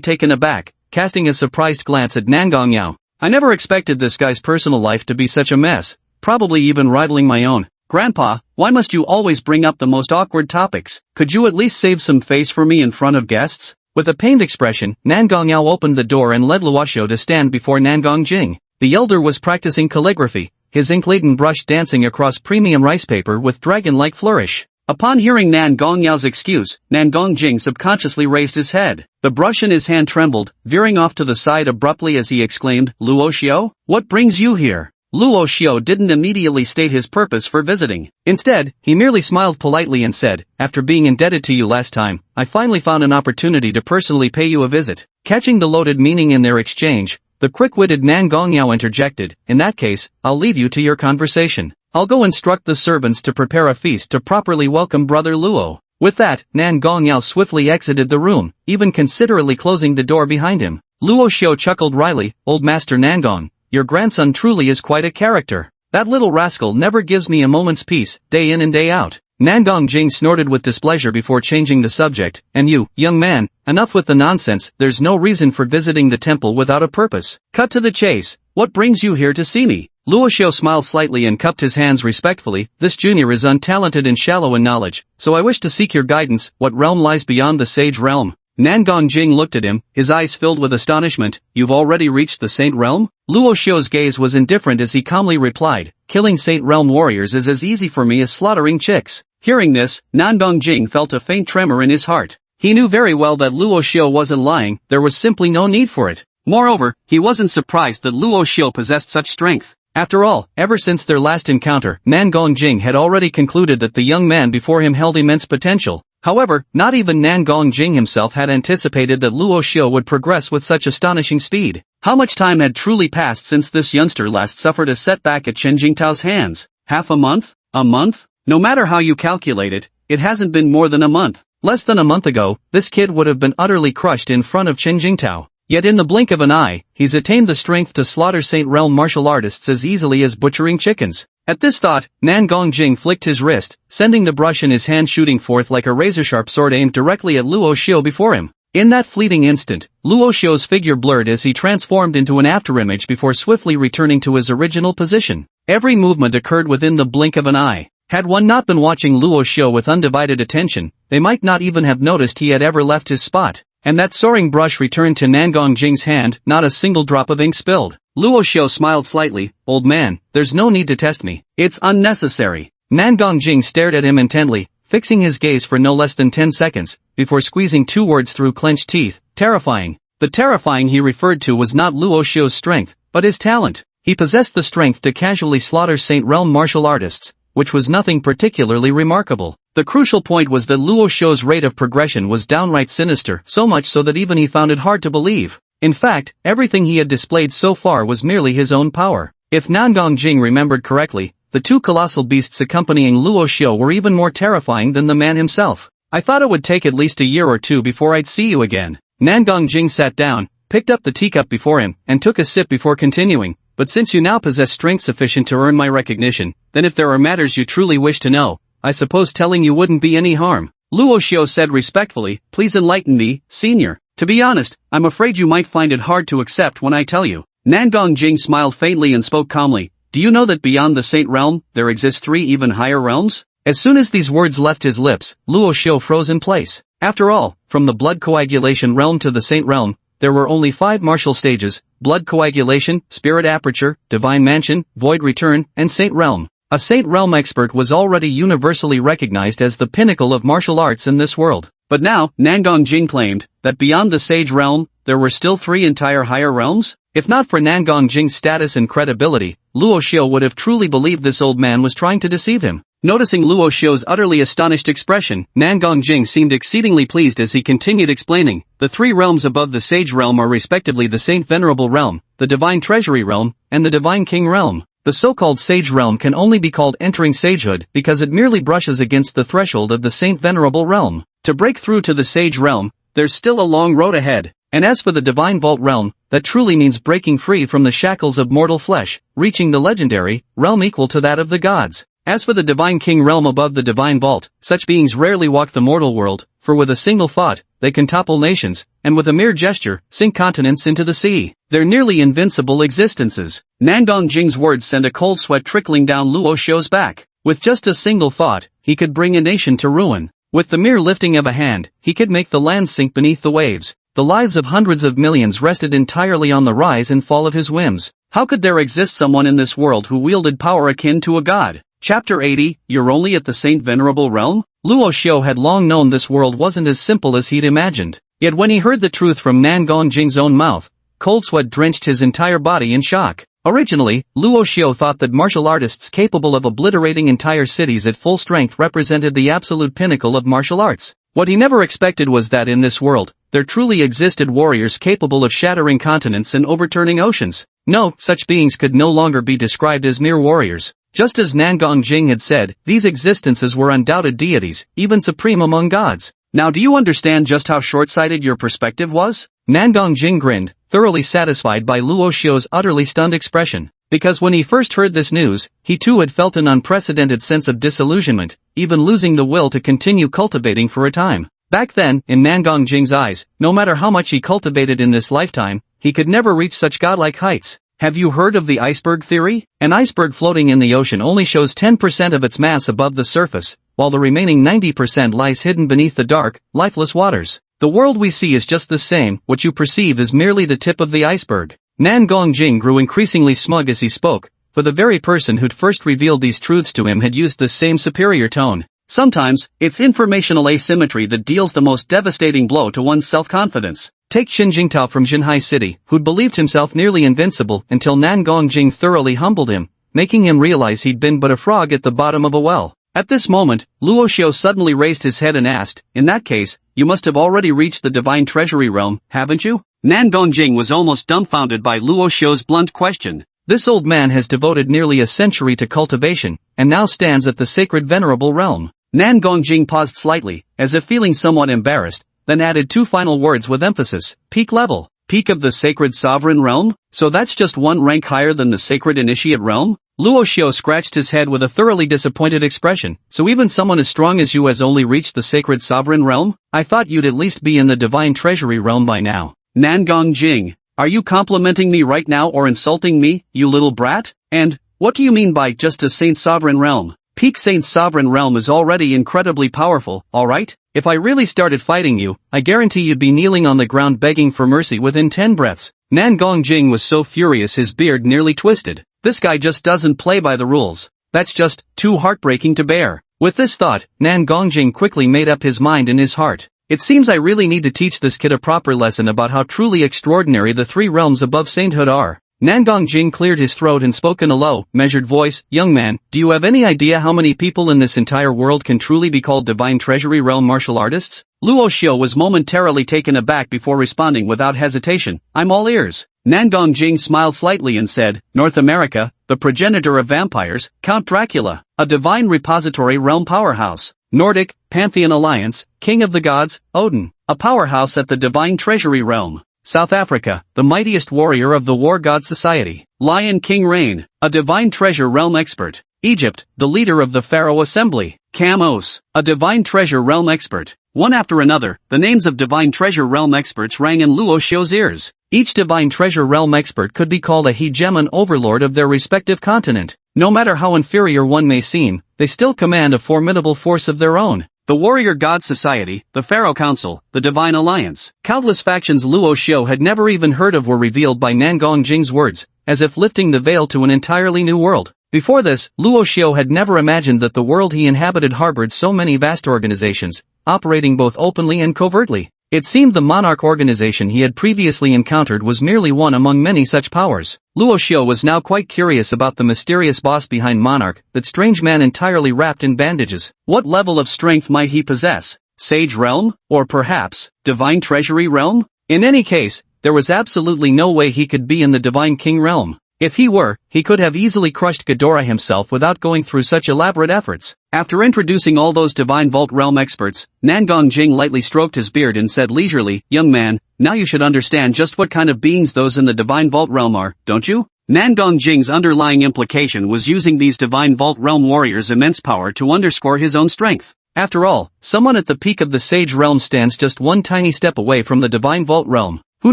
taken aback, casting a surprised glance at Nan Gongyao. "I never expected this guy's personal life to be such a mess, probably even rivaling my own. Grandpa, why must you always bring up the most awkward topics? Could you at least save some face for me in front of guests?" With a pained expression, Nan Gongyao opened the door and led Luo Xiu to stand before Nan Gongjing. The elder was practicing calligraphy, his ink-laden brush dancing across premium rice paper with dragon-like flourish. Upon hearing Nan Gongyao's excuse, Nan Gongjing subconsciously raised his head. The brush in his hand trembled, veering off to the side abruptly as he exclaimed, "Luo Xiu, what brings you here?" Luo Xiu didn't immediately state his purpose for visiting. Instead, he merely smiled politely and said, "After being indebted to you last time, I finally found an opportunity to personally pay you a visit." Catching the loaded meaning in their exchange, the quick-witted Nan Gongyao interjected, "In that case, I'll leave you to your conversation. I'll go instruct the servants to prepare a feast to properly welcome Brother Luo." With that, Nan Gongyao swiftly exited the room, even considerately closing the door behind him. Luo Xiu chuckled wryly, "Old Master Nangong, your grandson truly is quite a character. That little rascal never gives me a moment's peace, day in and day out." Nan Gongjing snorted with displeasure before changing the subject, "And you, young man, enough with the nonsense, there's no reason for visiting the temple without a purpose. Cut to the chase, what brings you here to see me?" Luo Xiu smiled slightly and cupped his hands respectfully, "This junior is untalented and shallow in knowledge, so I wish to seek your guidance. What realm lies beyond the sage realm?" Nan Gongjing looked at him, his eyes filled with astonishment. "You've already reached the Saint Realm?" Luo Xiu's gaze was indifferent as he calmly replied, "Killing Saint Realm warriors is as easy for me as slaughtering chicks." Hearing this, Nan Gongjing felt a faint tremor in his heart. He knew very well that Luo Xiu wasn't lying, there was simply no need for it. Moreover, he wasn't surprised that Luo Xiu possessed such strength. After all, ever since their last encounter, Nan Gongjing had already concluded that the young man before him held immense potential. However, not even Nan Gongjing himself had anticipated that Luo Xiu would progress with such astonishing speed. How much time had truly passed since this youngster last suffered a setback at Chen Jingtao's hands? Half a month? A month? No matter how you calculate it, it hasn't been more than a month. Less than a month ago, this kid would have been utterly crushed in front of Chen Jingtao. Yet in the blink of an eye, he's attained the strength to slaughter Saint Realm martial artists as easily as butchering chickens. At this thought, Nan Gongjing flicked his wrist, sending the brush in his hand shooting forth like a razor-sharp sword aimed directly at Luo Xiu before him. In that fleeting instant, Luo Xiu's figure blurred as he transformed into an afterimage before swiftly returning to his original position. Every movement occurred within the blink of an eye. Had one not been watching Luo Xiu with undivided attention, they might not even have noticed he had ever left his spot. And that soaring brush returned to Nan Gongjing's hand, not a single drop of ink spilled. Luo Xiao smiled slightly. Old man, there's no need to test me. It's unnecessary. Nan Gongjing stared at him intently, fixing his gaze for no less than 10 seconds, before squeezing two words through clenched teeth, terrifying. The terrifying he referred to was not Luo Xiao's strength, but his talent. He possessed the strength to casually slaughter Saint Realm martial artists, which was nothing particularly remarkable. The crucial point was that Luo Xiao's rate of progression was downright sinister, so much so that even he found it hard to believe. In fact, everything he had displayed so far was merely his own power. If Nan Gongjing remembered correctly, the two colossal beasts accompanying Luo Xiao were even more terrifying than the man himself. I thought it would take at least a year or two before I'd see you again. Nan Gongjing sat down, picked up the teacup before him, and took a sip before continuing. But since you now possess strength sufficient to earn my recognition, then if there are matters you truly wish to know, I suppose telling you wouldn't be any harm. Luo Xiao said respectfully, please enlighten me, senior. To be honest, I'm afraid you might find it hard to accept when I tell you. Nan Gongjing smiled faintly and spoke calmly. Do you know that beyond the Saint Realm, there exist 3 even higher realms? As soon as these words left his lips, Luo Xiao froze in place. After all, from the blood coagulation realm to the Saint Realm, there were only 5 martial stages: blood coagulation, spirit aperture, divine mansion, void return, and Saint Realm. A Saint Realm expert was already universally recognized as the pinnacle of martial arts in this world. But now, Nan Gongjing claimed that beyond the Sage Realm, there were still 3 entire higher realms? If not for Nan Gongjing's status and credibility, Luo Xiao would have truly believed this old man was trying to deceive him. Noticing Luo Xiao's utterly astonished expression, Nan Gongjing seemed exceedingly pleased as he continued explaining. The 3 realms above the Sage Realm are respectively the Saint Venerable Realm, the Divine Treasury Realm, and the Divine King Realm. The so-called Sage Realm can only be called entering sagehood because it merely brushes against the threshold of the Saint Venerable Realm. To break through to the Sage Realm, there's still a long road ahead. And as for the Divine Vault Realm, that truly means breaking free from the shackles of mortal flesh, reaching the legendary realm equal to that of the gods. As for the Divine King Realm above the Divine Vault, such beings rarely walk the mortal world, for with a single thought, they can topple nations, and with a mere gesture, sink continents into the sea. They're nearly invincible existences. Nan Gongjing's words sent a cold sweat trickling down Luo Xiao's back. With just a single thought, he could bring a nation to ruin. With the mere lifting of a hand, he could make the land sink beneath the waves. The lives of hundreds of millions rested entirely on the rise and fall of his whims. How could there exist someone in this world who wielded power akin to a god? Chapter 80, You're only at the Saint Venerable Realm? Luo Xiao had long known this world wasn't as simple as he'd imagined. Yet when he heard the truth from Nan Gongjing's own mouth, cold sweat drenched his entire body in shock. Originally, Luo Xiao thought that martial artists capable of obliterating entire cities at full strength represented the absolute pinnacle of martial arts. What he never expected was that in this world, there truly existed warriors capable of shattering continents and overturning oceans. No, such beings could no longer be described as mere warriors. Just as Nan Gongjing had said, these existences were undoubted deities, even supreme among gods. Now do you understand just how short-sighted your perspective was? Nan Gongjing grinned, thoroughly satisfied by Luo Xiao's utterly stunned expression. Because when he first heard this news, he too had felt an unprecedented sense of disillusionment, even losing the will to continue cultivating for a time. Back then, in Nan Gongjing's eyes, no matter how much he cultivated in this lifetime, he could never reach such godlike heights. Have you heard of the iceberg theory? An iceberg floating in the ocean only shows 10% of its mass above the surface, while the remaining 90% lies hidden beneath the dark, lifeless waters. The world we see is just the same, what you perceive is merely the tip of the iceberg. Nan Gongjing grew increasingly smug as he spoke, for the very person who'd first revealed these truths to him had used the same superior tone. Sometimes, it's informational asymmetry that deals the most devastating blow to one's self-confidence. Take Qin Jingtao from Jinhai City, who'd believed himself nearly invincible until Nan Gongjing thoroughly humbled him, making him realize he'd been but a frog at the bottom of a well. At this moment, Luo Xiao suddenly raised his head and asked, in that case, you must have already reached the Divine Treasury Realm, haven't you? Nan Gongjing was almost dumbfounded by Luo Xiao's blunt question. This old man has devoted nearly a century to cultivation, and now stands at the Sacred Venerable Realm. Nan Gongjing paused slightly, as if feeling somewhat embarrassed, then added 2 final words with emphasis. Peak level. Peak of the Sacred Sovereign Realm? So that's just 1 rank higher than the Sacred Initiate Realm? Luo Xiao scratched his head with a thoroughly disappointed expression. So even someone as strong as you has only reached the Sacred Sovereign Realm? I thought you'd at least be in the Divine Treasury Realm by now. Nan Gongjing, are you complimenting me right now or insulting me, you little brat? And, what do you mean by just a Saint Sovereign Realm? peak Saint Sovereign realm is already incredibly powerful, alright? If I really started fighting you, I guarantee you'd be kneeling on the ground begging for mercy within 10 breaths. Nan Gongjing was so furious his beard nearly twisted. This guy just doesn't play by the rules. That's just too heartbreaking to bear. With this thought, Nan Gongjing quickly made up his mind in his heart. It seems I really need to teach this kid a proper lesson about how truly extraordinary the three realms above sainthood are. Nan Gongjing cleared his throat and spoke in a low, measured voice, "Young man, do you have any idea how many people in this entire world can truly be called Divine Treasury Realm martial artists?" Luo Xiu was momentarily taken aback before responding without hesitation, "I'm all ears." Nan Gongjing smiled slightly and said, "North America, the progenitor of vampires, Count Dracula, a divine repository realm powerhouse. Nordic, Pantheon Alliance, King of the Gods, Odin, a powerhouse at the Divine Treasury Realm. South Africa, the mightiest warrior of the War God Society. Lion King Rain, a Divine Treasure Realm expert. Egypt, the leader of the Pharaoh Assembly. Kamos, a Divine Treasure Realm expert." One after another, the names of Divine Treasure Realm experts rang in Luo Xiu's ears. Each Divine Treasure Realm expert could be called a hegemon overlord of their respective continent. No matter how inferior one may seem, they still command a formidable force of their own. The Warrior God Society, the Pharaoh Council, the Divine Alliance. Countless factions Luo Xiu had never even heard of were revealed by Nan Gongjing's words, as if lifting the veil to an entirely new world. Before this, Luo Xiu had never imagined that the world he inhabited harbored so many vast organizations, operating both openly and covertly. It seemed the monarch organization he had previously encountered was merely one among many such powers. Luo Xiu was now quite curious about the mysterious boss behind Monarch, that strange man entirely wrapped in bandages. What level of strength might he possess? Sage Realm? Or perhaps, Divine Treasury Realm? In any case, there was absolutely no way he could be in the Divine King Realm. If he were, he could have easily crushed Ghidorah himself without going through such elaborate efforts. After introducing all those Divine Vault Realm experts, Nan Gongjing lightly stroked his beard and said leisurely, "Young man, now you should understand just what kind of beings those in the Divine Vault Realm are, don't you?" Nan Gongjing's underlying implication was using these Divine Vault Realm warriors' immense power to underscore his own strength. After all, someone at the peak of the Sage Realm stands just one tiny step away from the Divine Vault Realm. Who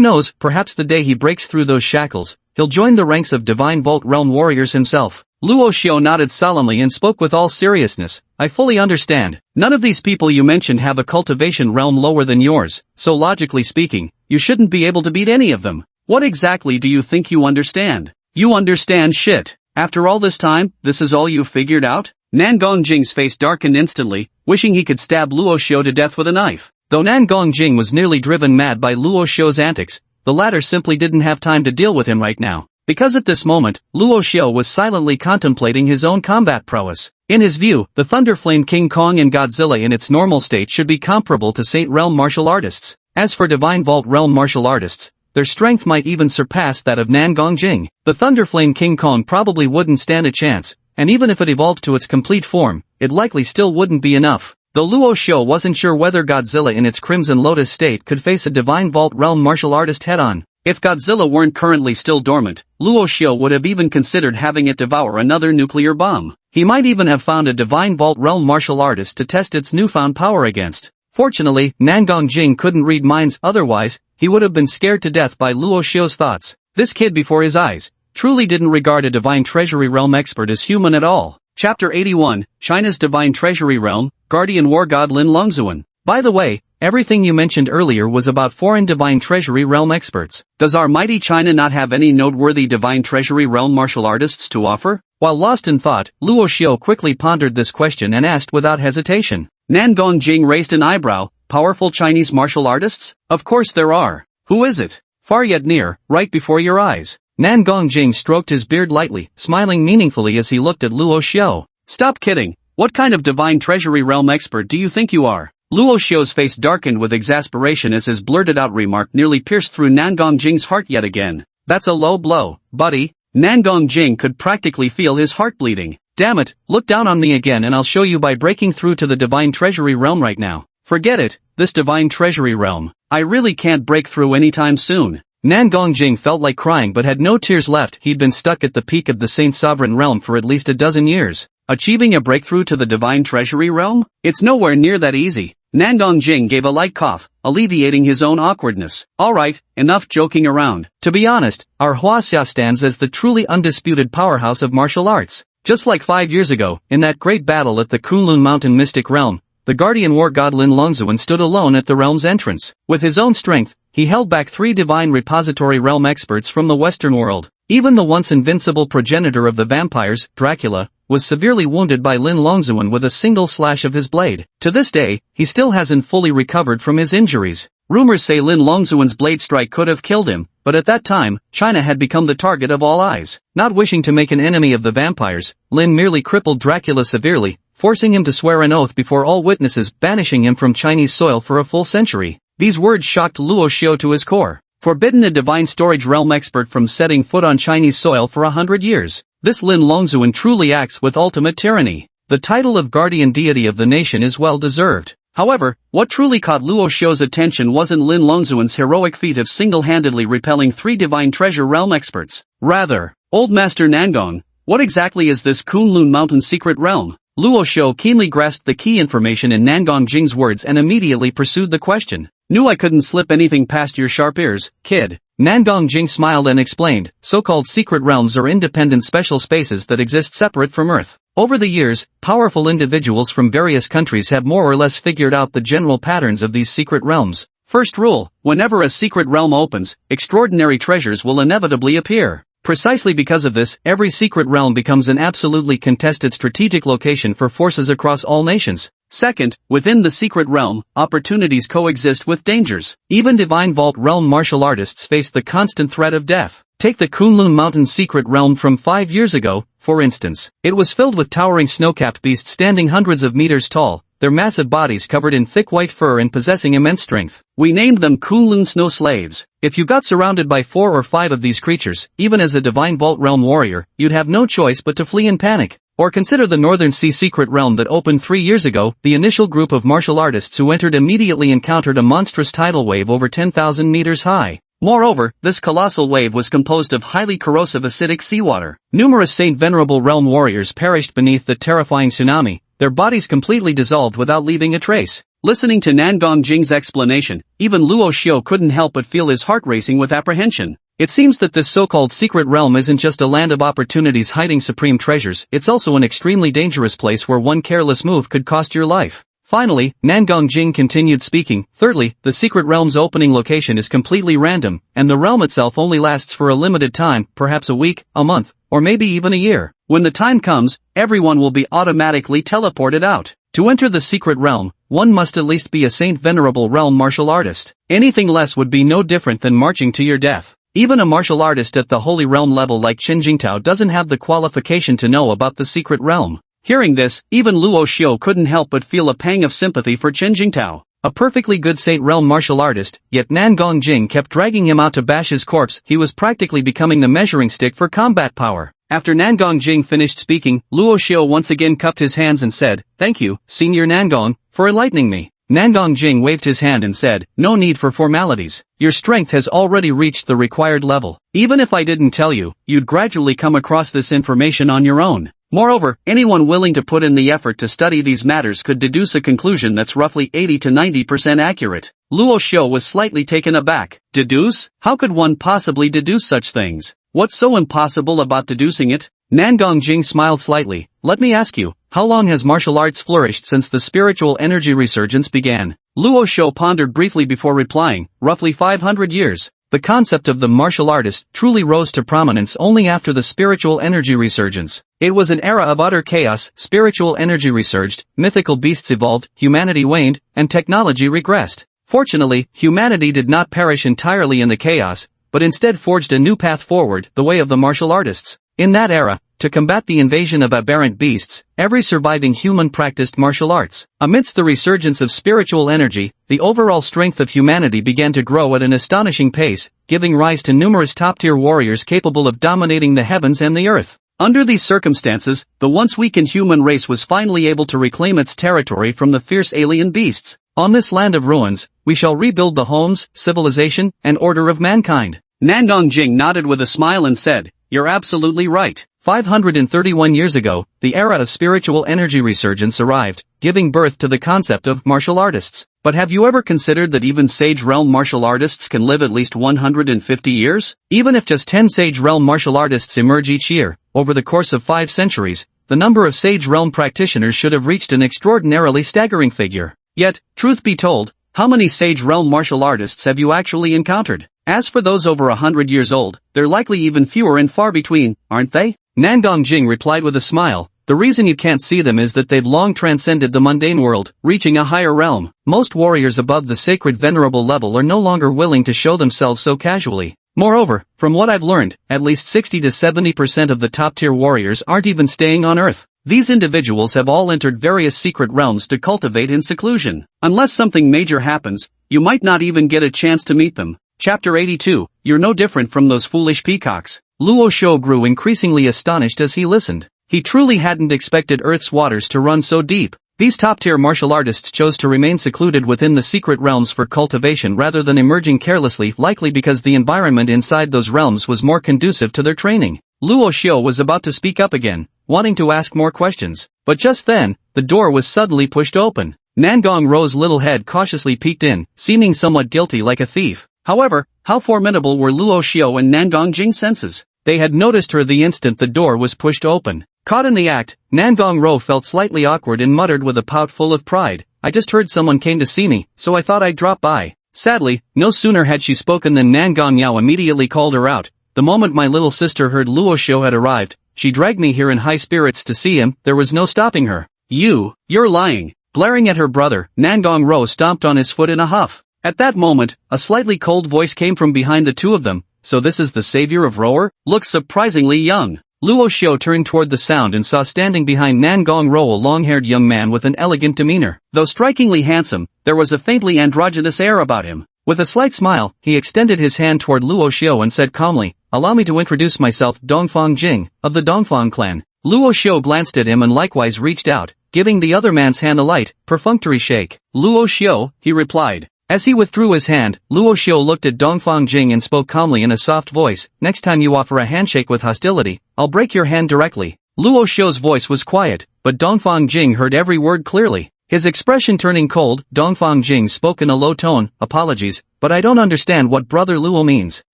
knows, perhaps the day he breaks through those shackles, he'll join the ranks of Divine Vault Realm warriors himself. Luo Xiu nodded solemnly and spoke with all seriousness, "I fully understand. None of these people you mentioned have a cultivation realm lower than yours, so logically speaking, you shouldn't be able to beat any of them. What exactly do you think you understand? You understand shit. After all this time, this is all you've figured out?" Nan Gongjing's face darkened instantly, wishing he could stab Luo Xiu to death with a knife. Though Nan Gongjing was nearly driven mad by Luo Xiu's antics, the latter simply didn't have time to deal with him right now. Because at this moment, Luo Xiu was silently contemplating his own combat prowess. In his view, the Thunderflame King Kong and Godzilla in its normal state should be comparable to Saint Realm martial artists. As for Divine Vault Realm martial artists, their strength might even surpass that of Nan Gongjing. The Thunderflame King Kong probably wouldn't stand a chance, and even if it evolved to its complete form, it likely still wouldn't be enough. Though Luo Xiu wasn't sure whether Godzilla in its Crimson Lotus state could face a Divine Vault Realm martial artist head-on. If Godzilla weren't currently still dormant, Luo Xiu would have even considered having it devour another nuclear bomb. He might even have found a Divine Vault Realm martial artist to test its newfound power against. Fortunately, Nan Gongjing couldn't read minds, otherwise, he would have been scared to death by Luo Xiu's thoughts. This kid before his eyes truly didn't regard a Divine Treasury Realm expert as human at all. Chapter 81, China's Divine Treasury Realm, Guardian War God Lin Longzuan. By the way, everything you mentioned earlier was about foreign Divine Treasury Realm experts. Does our mighty China not have any noteworthy Divine Treasury Realm martial artists to offer? While lost in thought, Luo Xiu quickly pondered this question and asked without hesitation. Nan Gongjing raised an eyebrow. Powerful Chinese martial artists? Of course there are. Who is it? Far yet near, right before your eyes. Nan Gongjing stroked his beard lightly, smiling meaningfully as he looked at Luo Xiu. Stop kidding. What kind of Divine Treasury Realm expert do you think you are? Luo Xiu's face darkened with exasperation as his blurted-out remark nearly pierced through Nan Gongjing's heart yet again. That's a low blow, buddy. Nan Gongjing could practically feel his heart bleeding. Damn it, look down on me again and I'll show you by breaking through to the Divine Treasury Realm right now. Forget it, this Divine Treasury Realm. I really can't break through anytime soon. Nan Gongjing felt like crying but had no tears left. He'd been stuck at the peak of the Saint Sovereign Realm for at least a dozen years. Achieving a breakthrough to the Divine Treasury Realm? It's nowhere near that easy. Nan Gongjing gave a light cough, alleviating his own awkwardness. Alright, enough joking around. To be honest, our Huaxia stands as the truly undisputed powerhouse of martial arts. Just like 5 years ago, in that great battle at the Kunlun Mountain Mystic Realm, the guardian war god Lin Longzuan stood alone at the realm's entrance. With his own strength, he held back 3 divine repository realm experts from the Western world. Even the once invincible progenitor of the vampires, Dracula, was severely wounded by Lin Longzuan with a single slash of his blade. To this day, he still hasn't fully recovered from his injuries. Rumors say Lin Longzuan's blade strike could have killed him, but at that time, China had become the target of all eyes. Not wishing to make an enemy of the vampires, Lin merely crippled Dracula severely, forcing him to swear an oath before all witnesses, banishing him from Chinese soil for a full century. These words shocked Luo Xiu to his core. Forbidden a divine storage realm expert from setting foot on Chinese soil for 100 years. This Lin Longzuan truly acts with ultimate tyranny. The title of guardian deity of the nation is well deserved. However, what truly caught Luo Xiu's attention wasn't Lin Longzuan's heroic feat of single-handedly repelling 3 divine treasure realm experts. Rather, Old Master Nangong, what exactly is this Kunlun Mountain secret realm? Luo Xiu keenly grasped the key information in Nangong Jing's words and immediately pursued the question. Knew I couldn't slip anything past your sharp ears, kid. Nangong Jing smiled and explained, so-called secret realms are independent special spaces that exist separate from Earth. Over the years, powerful individuals from various countries have more or less figured out the general patterns of these secret realms. First rule, whenever a secret realm opens, extraordinary treasures will inevitably appear. Precisely because of this, every secret realm becomes an absolutely contested strategic location for forces across all nations. Second, within the secret realm, opportunities coexist with dangers. Even divine vault realm martial artists face the constant threat of death. Take the Kunlun Mountain secret realm from 5 years ago, for instance. It was filled with towering snow-capped beasts standing hundreds of meters tall, their massive bodies covered in thick white fur and possessing immense strength. We named them Kunlun Snow Slaves. If you got surrounded by 4 or 5 of these creatures, even as a divine vault realm warrior, you'd have no choice but to flee in panic. Or consider the Northern Sea secret realm that opened 3 years ago. The initial group of martial artists who entered immediately encountered a monstrous tidal wave over 10,000 meters high. Moreover, this colossal wave was composed of highly corrosive acidic seawater. Numerous Saint Venerable realm warriors perished beneath the terrifying tsunami, their bodies completely dissolved without leaving a trace. Listening to Nangong Jing's explanation, even Luo Xiu couldn't help but feel his heart racing with apprehension. It seems that this so-called secret realm isn't just a land of opportunities hiding supreme treasures, it's also an extremely dangerous place where one careless move could cost your life. Finally, Nangong Jing continued speaking. Thirdly, the secret realm's opening location is completely random, and the realm itself only lasts for a limited time, perhaps a week, a month, or maybe even a year. When the time comes, everyone will be automatically teleported out. To enter the secret realm, one must at least be a Saint Venerable realm martial artist. Anything less would be no different than marching to your death. Even a martial artist at the Holy Realm level like Chen Jingtao doesn't have the qualification to know about the secret realm. Hearing this, even Luo Xiu couldn't help but feel a pang of sympathy for Chen Jingtao. A perfectly good Saint Realm martial artist, yet Nangong Jing kept dragging him out to bash his corpse. He was practically becoming the measuring stick for combat power. After Nangong Jing finished speaking, Luo Xiu once again cupped his hands and said, "Thank you, Senior Nangong, for enlightening me." Nangong Jing waved his hand and said, "No need for formalities. Your strength has already reached the required level. Even if I didn't tell you, you'd gradually come across this information on your own. Moreover, anyone willing to put in the effort to study these matters could deduce a conclusion that's roughly 80 to 90% accurate." Luo Xiu was slightly taken aback. Deduce? How could one possibly deduce such things? What's so impossible about deducing it? Nangong Jing smiled slightly. "Let me ask you, how long has martial arts flourished since the spiritual energy resurgence began?" Luo Xiu pondered briefly before replying, "Roughly 500 years. The concept of the martial artist truly rose to prominence only after the spiritual energy resurgence. It was an era of utter chaos, spiritual energy resurged, mythical beasts evolved, humanity waned, and technology regressed. Fortunately, humanity did not perish entirely in the chaos, but instead forged a new path forward, the way of the martial artists. In that era, to combat the invasion of aberrant beasts, every surviving human practiced martial arts. Amidst the resurgence of spiritual energy, the overall strength of humanity began to grow at an astonishing pace, giving rise to numerous top-tier warriors capable of dominating the heavens and the earth. Under these circumstances, the once weakened human race was finally able to reclaim its territory from the fierce alien beasts. On this land of ruins, we shall rebuild the homes, civilization, and order of mankind. Nangong Jing nodded with a smile and said, "You're absolutely right." 531 years ago, the era of spiritual energy resurgence arrived, giving birth to the concept of martial artists. But have you ever considered that even Sage Realm martial artists can live at least 150 years? Even if just 10 Sage Realm martial artists emerge each year, over the course of 5 centuries, the number of Sage Realm practitioners should have reached an extraordinarily staggering figure. Yet, truth be told, how many Sage Realm martial artists have you actually encountered? As for those over 100 years old, they're likely even fewer and far between, aren't they? Nangong Jing replied with a smile. The reason you can't see them is that they've long transcended the mundane world, reaching a higher realm. Most warriors above the sacred venerable level are no longer willing to show themselves so casually. Moreover, from what I've learned, at least 60 to 70% of the top-tier warriors aren't even staying on Earth. These individuals have all entered various secret realms to cultivate in seclusion. Unless something major happens, you might not even get a chance to meet them. Chapter 82, You're no different from those foolish peacocks. Luo Shou grew increasingly astonished as he listened. He truly hadn't expected Earth's waters to run so deep. These top-tier martial artists chose to remain secluded within the secret realms for cultivation rather than emerging carelessly, likely because the environment inside those realms was more conducive to their training. Luo Shou was about to speak up again, wanting to ask more questions. But just then, the door was suddenly pushed open. Nangong Ro's little head cautiously peeked in, seeming somewhat guilty like a thief. However, how formidable were Luo Shou and Nangong Jing's senses? They had noticed her the instant the door was pushed open. Caught in the act, Nangong Ro felt slightly awkward and muttered with a pout full of pride, I just heard someone came to see me, so I thought I'd drop by. Sadly, no sooner had she spoken than Nangong Yao immediately called her out. The moment my little sister heard Luo Shou had arrived, she dragged me here in high spirits to see him. There was no stopping her. You're lying. Glaring at her brother, Nangong Ro stomped on his foot in a huff. At that moment, a slightly cold voice came from behind the two of them. So this is the savior of Roer? Looks surprisingly young. Luo Shou turned toward the sound and saw standing behind Nangong Ro a long-haired young man with an elegant demeanor. Though strikingly handsome, there was a faintly androgynous air about him. With a slight smile, he extended his hand toward Luo Shou and said calmly, Allow me to introduce myself, Dongfang Jing, of the Dongfang clan. Luo Shou glanced at him and likewise reached out, giving the other man's hand a light, perfunctory shake. Luo Shou, he replied. As he withdrew his hand, Luo Shou looked at Dongfang Jing and spoke calmly in a soft voice, Next time you offer a handshake with hostility, I'll break your hand directly. Luo Shou's voice was quiet, but Dongfang Jing heard every word clearly. His expression turning cold, Dongfang Jing spoke in a low tone, Apologies, but I don't understand what Brother Luo means.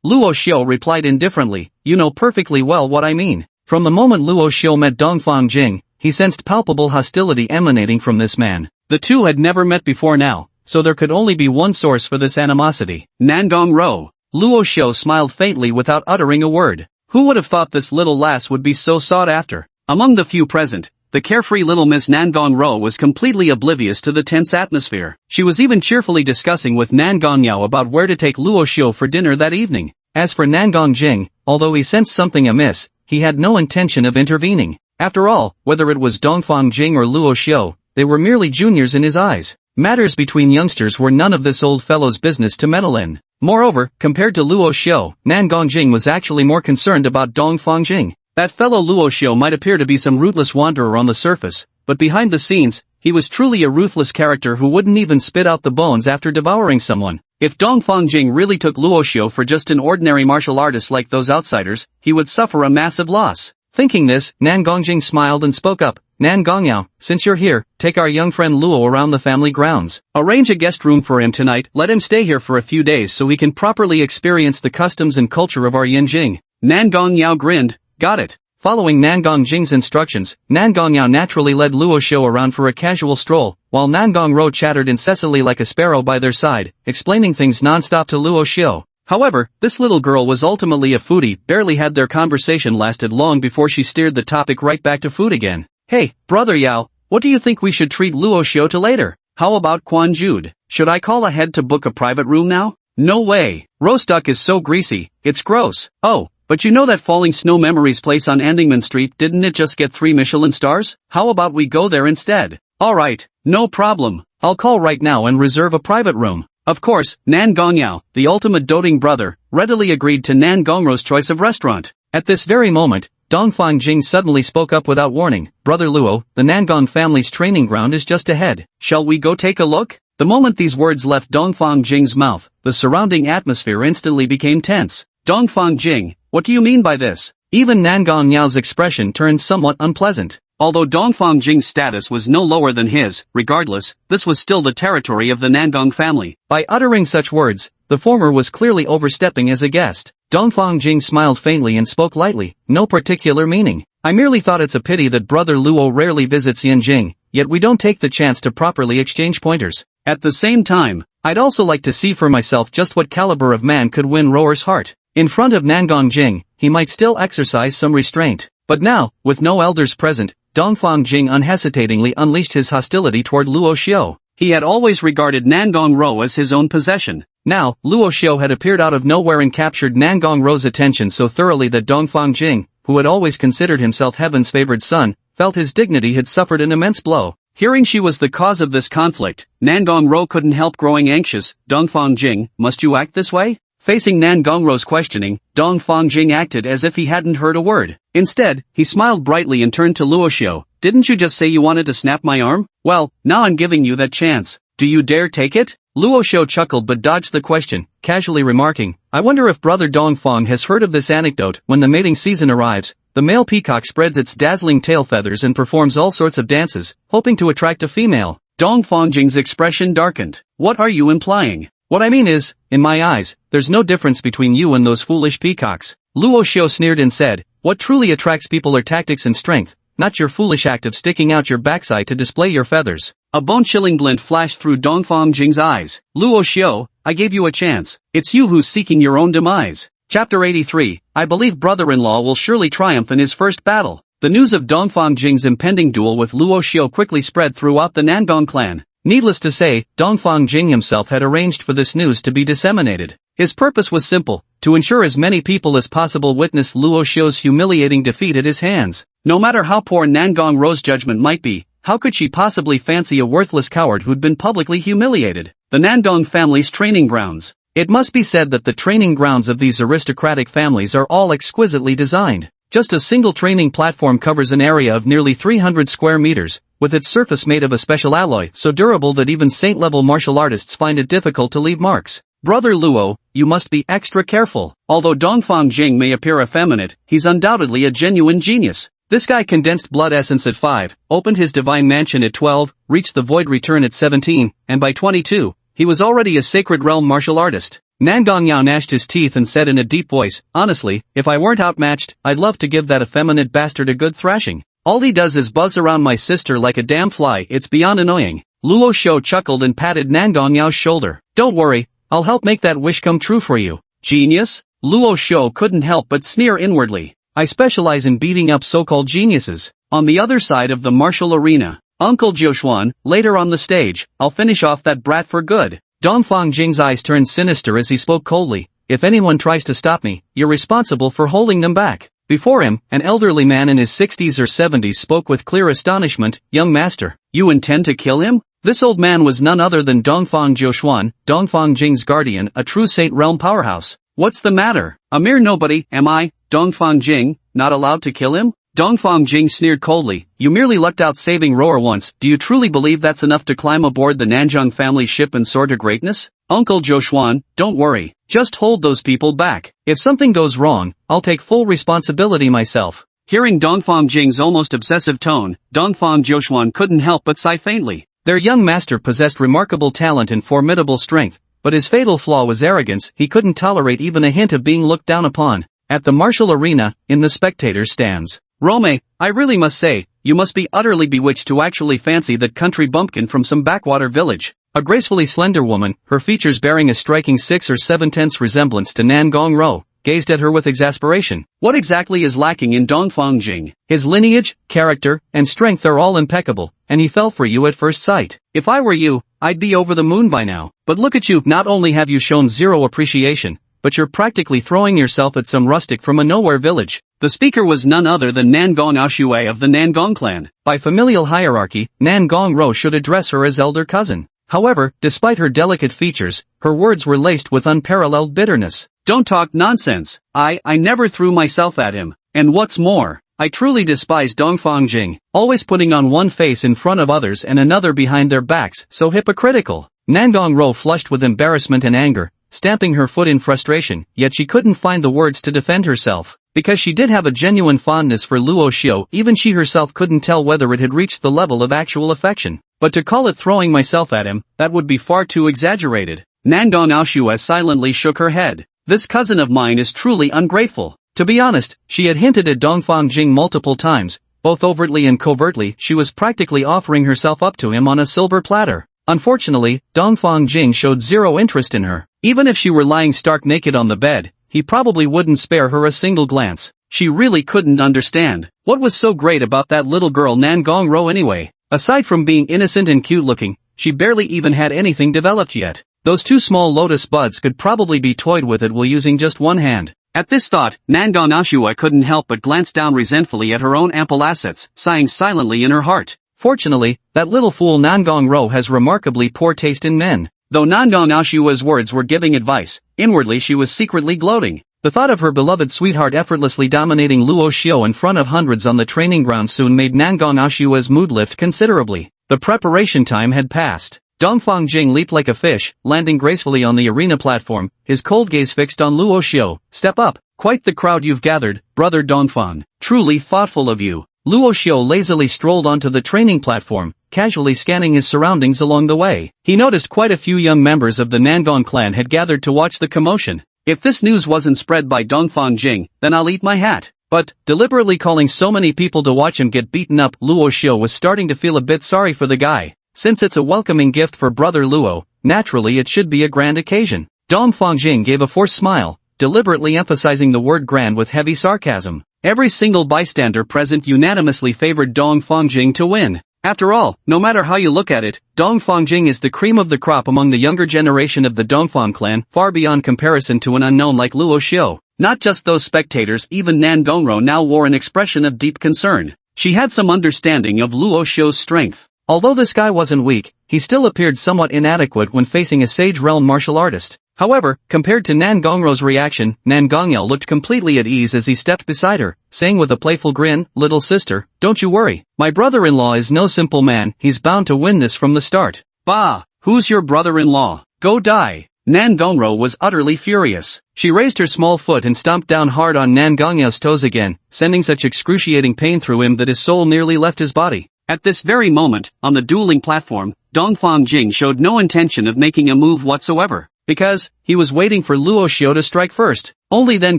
Luo Shou replied indifferently, You know perfectly well what I mean. From the moment Luo Shou met Dongfang Jing, he sensed palpable hostility emanating from this man. The two had never met before now, so there could only be one source for this animosity. Nangong Ro. Luo Shou smiled faintly without uttering a word. Who would have thought this little lass would be so sought after? Among the few present, the carefree little Miss Nangong Ro was completely oblivious to the tense atmosphere. She was even cheerfully discussing with Nangong Yao about where to take Luo Shou for dinner that evening. As for Nangong Jing, although he sensed something amiss, he had no intention of intervening. After all, whether it was Dongfang Jing or Luo Shou, they were merely juniors in his eyes. Matters between youngsters were none of this old fellow's business to meddle in. Moreover, compared to Luo Shou, Nangong Jing was actually more concerned about Dongfang Jing. That fellow Luo Shou might appear to be some rootless wanderer on the surface, but behind the scenes, he was truly a ruthless character who wouldn't even spit out the bones after devouring someone. If Dongfang Jing really took Luo Shou for just an ordinary martial artist like those outsiders, he would suffer a massive loss. Thinking this, Nangong Jing smiled and spoke up, Nangong Yao, since you're here, take our young friend Luo around the family grounds. Arrange a guest room for him tonight, let him stay here for a few days so he can properly experience the customs and culture of our Yinjing. Nangong Yao grinned, got it. Following Nangong Jing's instructions, Nangong Yao naturally led Luo Shou around for a casual stroll, while Nangong Ro chattered incessantly like a sparrow by their side, explaining things non-stop to Luo Shou. However, this little girl was ultimately a foodie. Barely had their conversation lasted long before she steered the topic right back to food again. Hey, Brother Yao, what do you think we should treat Luo Shou to later? How about Quan Jude? Should I call ahead to book a private room now? No way. Roast duck is so greasy, it's gross. Oh, but you know that Falling Snow Memories place on Andingman Street, didn't it just get 3 Michelin stars? How about we go there instead? Alright, no problem. I'll call right now and reserve a private room. Of course, Nangong Yao, the ultimate doting brother, readily agreed to Nangong Ro's choice of restaurant. At this very moment, Dongfang Jing suddenly spoke up without warning. Brother Luo, the Nangong family's training ground is just ahead. Shall we go take a look? The moment these words left Dongfang Jing's mouth, the surrounding atmosphere instantly became tense. Dongfang Jing, what do you mean by this? Even Nangong Yao's expression turned somewhat unpleasant. Although Dongfang Jing's status was no lower than his, regardless, this was still the territory of the Nangong family. By uttering such words, The former was clearly overstepping as a guest. Dongfang Jing smiled faintly and spoke lightly, no particular meaning. I merely thought it's a pity that brother Luo rarely visits Yanjing, yet we don't take the chance to properly exchange pointers. At the same time, I'd also like to see for myself just what caliber of man could win Roar's heart. In front of Nangong Jing, he might still exercise some restraint. But now, with no elders present, Dongfang Jing unhesitatingly unleashed his hostility toward Luo Xiu. He had always regarded Nangong Ro as his own possession. Now, Luo Xiu had appeared out of nowhere and captured Nangong Ro's attention so thoroughly that Dongfang Jing, who had always considered himself heaven's favored son, felt his dignity had suffered an immense blow. Hearing she was the cause of this conflict, Nangong Ro couldn't help growing anxious. Dongfang Jing, must you act this way? Facing Nangong Ro's questioning, Dongfang Jing acted as if he hadn't heard a word. Instead, he smiled brightly and turned to Luo Xiu. Didn't you just say you wanted to snap my arm? Well, now I'm giving you that chance. Do you dare take it? Luo Xiu chuckled but dodged the question, casually remarking, I wonder if brother Dongfang has heard of this anecdote. When the mating season arrives, the male peacock spreads its dazzling tail feathers and performs all sorts of dances, hoping to attract a female. Dongfang Jing's expression darkened. What are you implying? What I mean is, in my eyes, there's no difference between you and those foolish peacocks. Luo Xiu sneered and said, what truly attracts people are tactics and strength, not your foolish act of sticking out your backside to display your feathers. A bone-chilling glint flashed through Dongfang Jing's eyes. Luo Xiu, I gave you a chance. It's you who's seeking your own demise. Chapter 83, I believe brother-in-law will surely triumph in his first battle. The news of Dongfang Jing's impending duel with Luo Xiu quickly spread throughout the Nangong clan. Needless to say, Dongfang Jing himself had arranged for this news to be disseminated. His purpose was simple, to ensure as many people as possible witnessed Luo Xiu's humiliating defeat at his hands. No matter how poor Nangong Ro's judgment might be, how could she possibly fancy a worthless coward who'd been publicly humiliated? The Nangong family's training grounds. It must be said that the training grounds of these aristocratic families are all exquisitely designed. Just a single training platform covers an area of nearly 300 square meters, with its surface made of a special alloy so durable that even saint-level martial artists find it difficult to leave marks. Brother Luo, you must be extra careful. Although Dongfang Jing may appear effeminate, he's undoubtedly a genuine genius. This guy condensed blood essence at 5, opened his divine mansion at 12, reached the void return at 17, and by 22, he was already a sacred realm martial artist. Nangong Yao gnashed his teeth and said in a deep voice, honestly, if I weren't outmatched, I'd love to give that effeminate bastard a good thrashing. All he does is buzz around my sister like a damn fly, it's beyond annoying. Luo Xiu chuckled and patted Nangong Yao's shoulder. Don't worry, I'll help make that wish come true for you. Genius? Luo Xiu couldn't help but sneer inwardly. I specialize in beating up so-called geniuses. On the other side of the martial arena, Uncle Jiuxuan, later on the stage, I'll finish off that brat for good. Dongfang Jing's eyes turned sinister as he spoke coldly. If anyone tries to stop me, you're responsible for holding them back. Before him, an elderly man in his 60s or 70s spoke with clear astonishment, young master, you intend to kill him? This old man was none other than Dongfang Jiuxuan, Dongfang Jing's guardian, a true Saint Realm powerhouse. What's the matter? A mere nobody, am I, Dongfang Jing, not allowed to kill him? Dongfang Jing sneered coldly, you merely lucked out saving Roar once, do you truly believe that's enough to climb aboard the Nanjing family ship and soar to greatness? Uncle Jiuxuan, don't worry, just hold those people back. If something goes wrong, I'll take full responsibility myself. Hearing Dongfang Jing's almost obsessive tone, Dongfang Jiuxuan couldn't help but sigh faintly. Their young master possessed remarkable talent and formidable strength, but his fatal flaw was arrogance. He couldn't tolerate even a hint of being looked down upon. At the martial arena, in the spectator stands. Rome, I really must say, you must be utterly bewitched to actually fancy that country bumpkin from some backwater village. A gracefully slender woman, her features bearing a striking 6 or 7/10 resemblance to Nangong Ro, gazed at her with exasperation. What exactly is lacking in Dongfang Jing? His lineage, character, and strength are all impeccable, and he fell for you at first sight. If I were you, I'd be over the moon by now. But look at you, not only have you shown zero appreciation, but you're practically throwing yourself at some rustic from a nowhere village. The speaker was none other than Nangong Aoshui of the Nangong clan. By familial hierarchy, Nangong Ro should address her as elder cousin. However, despite her delicate features, her words were laced with unparalleled bitterness. Don't talk nonsense. I never threw myself at him. And what's more, I truly despise Dongfang Jing, always putting on one face in front of others and another behind their backs, so hypocritical. Nangong Ro flushed with embarrassment and anger, stamping her foot in frustration, yet she couldn't find the words to defend herself. Because she did have a genuine fondness for Luo Xiu, even she herself couldn't tell whether it had reached the level of actual affection. But to call it throwing myself at him, that would be far too exaggerated. Nangong Aoshue silently shook her head. This cousin of mine is truly ungrateful. To be honest, she had hinted at Dongfang Jing multiple times, both overtly and covertly. She was practically offering herself up to him on a silver platter. Unfortunately, Dongfang Jing showed zero interest in her. Even if she were lying stark naked on the bed, he probably wouldn't spare her a single glance. She really couldn't understand. What was so great about that little girl Nangong Ro anyway? Aside from being innocent and cute looking, she barely even had anything developed yet. Those two small lotus buds could probably be toyed with while using just one hand. At this thought, Nangong Aoshue couldn't help but glance down resentfully at her own ample assets, sighing silently in her heart. Fortunately, that little fool Nangong Ro has remarkably poor taste in men. Though Nangong Aoshue's words were giving advice, inwardly she was secretly gloating. The thought of her beloved sweetheart effortlessly dominating Luo Xiao in front of hundreds on the training ground soon made Nangong Aoshue's mood lift considerably. The preparation time had passed. Dongfang Jing leaped like a fish, landing gracefully on the arena platform, his cold gaze fixed on Luo Xiao. Step up. Quite the crowd you've gathered, brother Dongfang. Truly thoughtful of you. Luo Xiao lazily strolled onto the training platform, casually scanning his surroundings along the way. He noticed quite a few young members of the Nangong clan had gathered to watch the commotion. If this news wasn't spread by Dongfang Jing, then I'll eat my hat. But, deliberately calling so many people to watch him get beaten up, Luo Xiao was starting to feel a bit sorry for the guy. Since it's a welcoming gift for brother Luo, naturally it should be a grand occasion. Dongfang Jing gave a forced smile, deliberately emphasizing the word grand with heavy sarcasm. Every single bystander present unanimously favored Dongfang Jing to win. After all, no matter how you look at it, Dongfang Jing is the cream of the crop among the younger generation of the Dongfang clan, far beyond comparison to an unknown like Luo Xiao. Not just those spectators, even Nangong Ro now wore an expression of deep concern. She had some understanding of Luo Xiao's strength. Although this guy wasn't weak, he still appeared somewhat inadequate when facing a Sage Realm martial artist. However, compared to Nangong Ro's reaction, Nangong looked completely at ease as he stepped beside her, saying with a playful grin, "Little sister, don't you worry. My brother-in-law is no simple man, he's bound to win this from the start." "Bah! Who's your brother-in-law? Go die!" Nangong Ro was utterly furious. She raised her small foot and stomped down hard on Nangong's toes again, sending such excruciating pain through him that his soul nearly left his body. At this very moment, on the dueling platform, Dongfang Jing showed no intention of making a move whatsoever. Because, he was waiting for Luo Xiao to strike first. Only then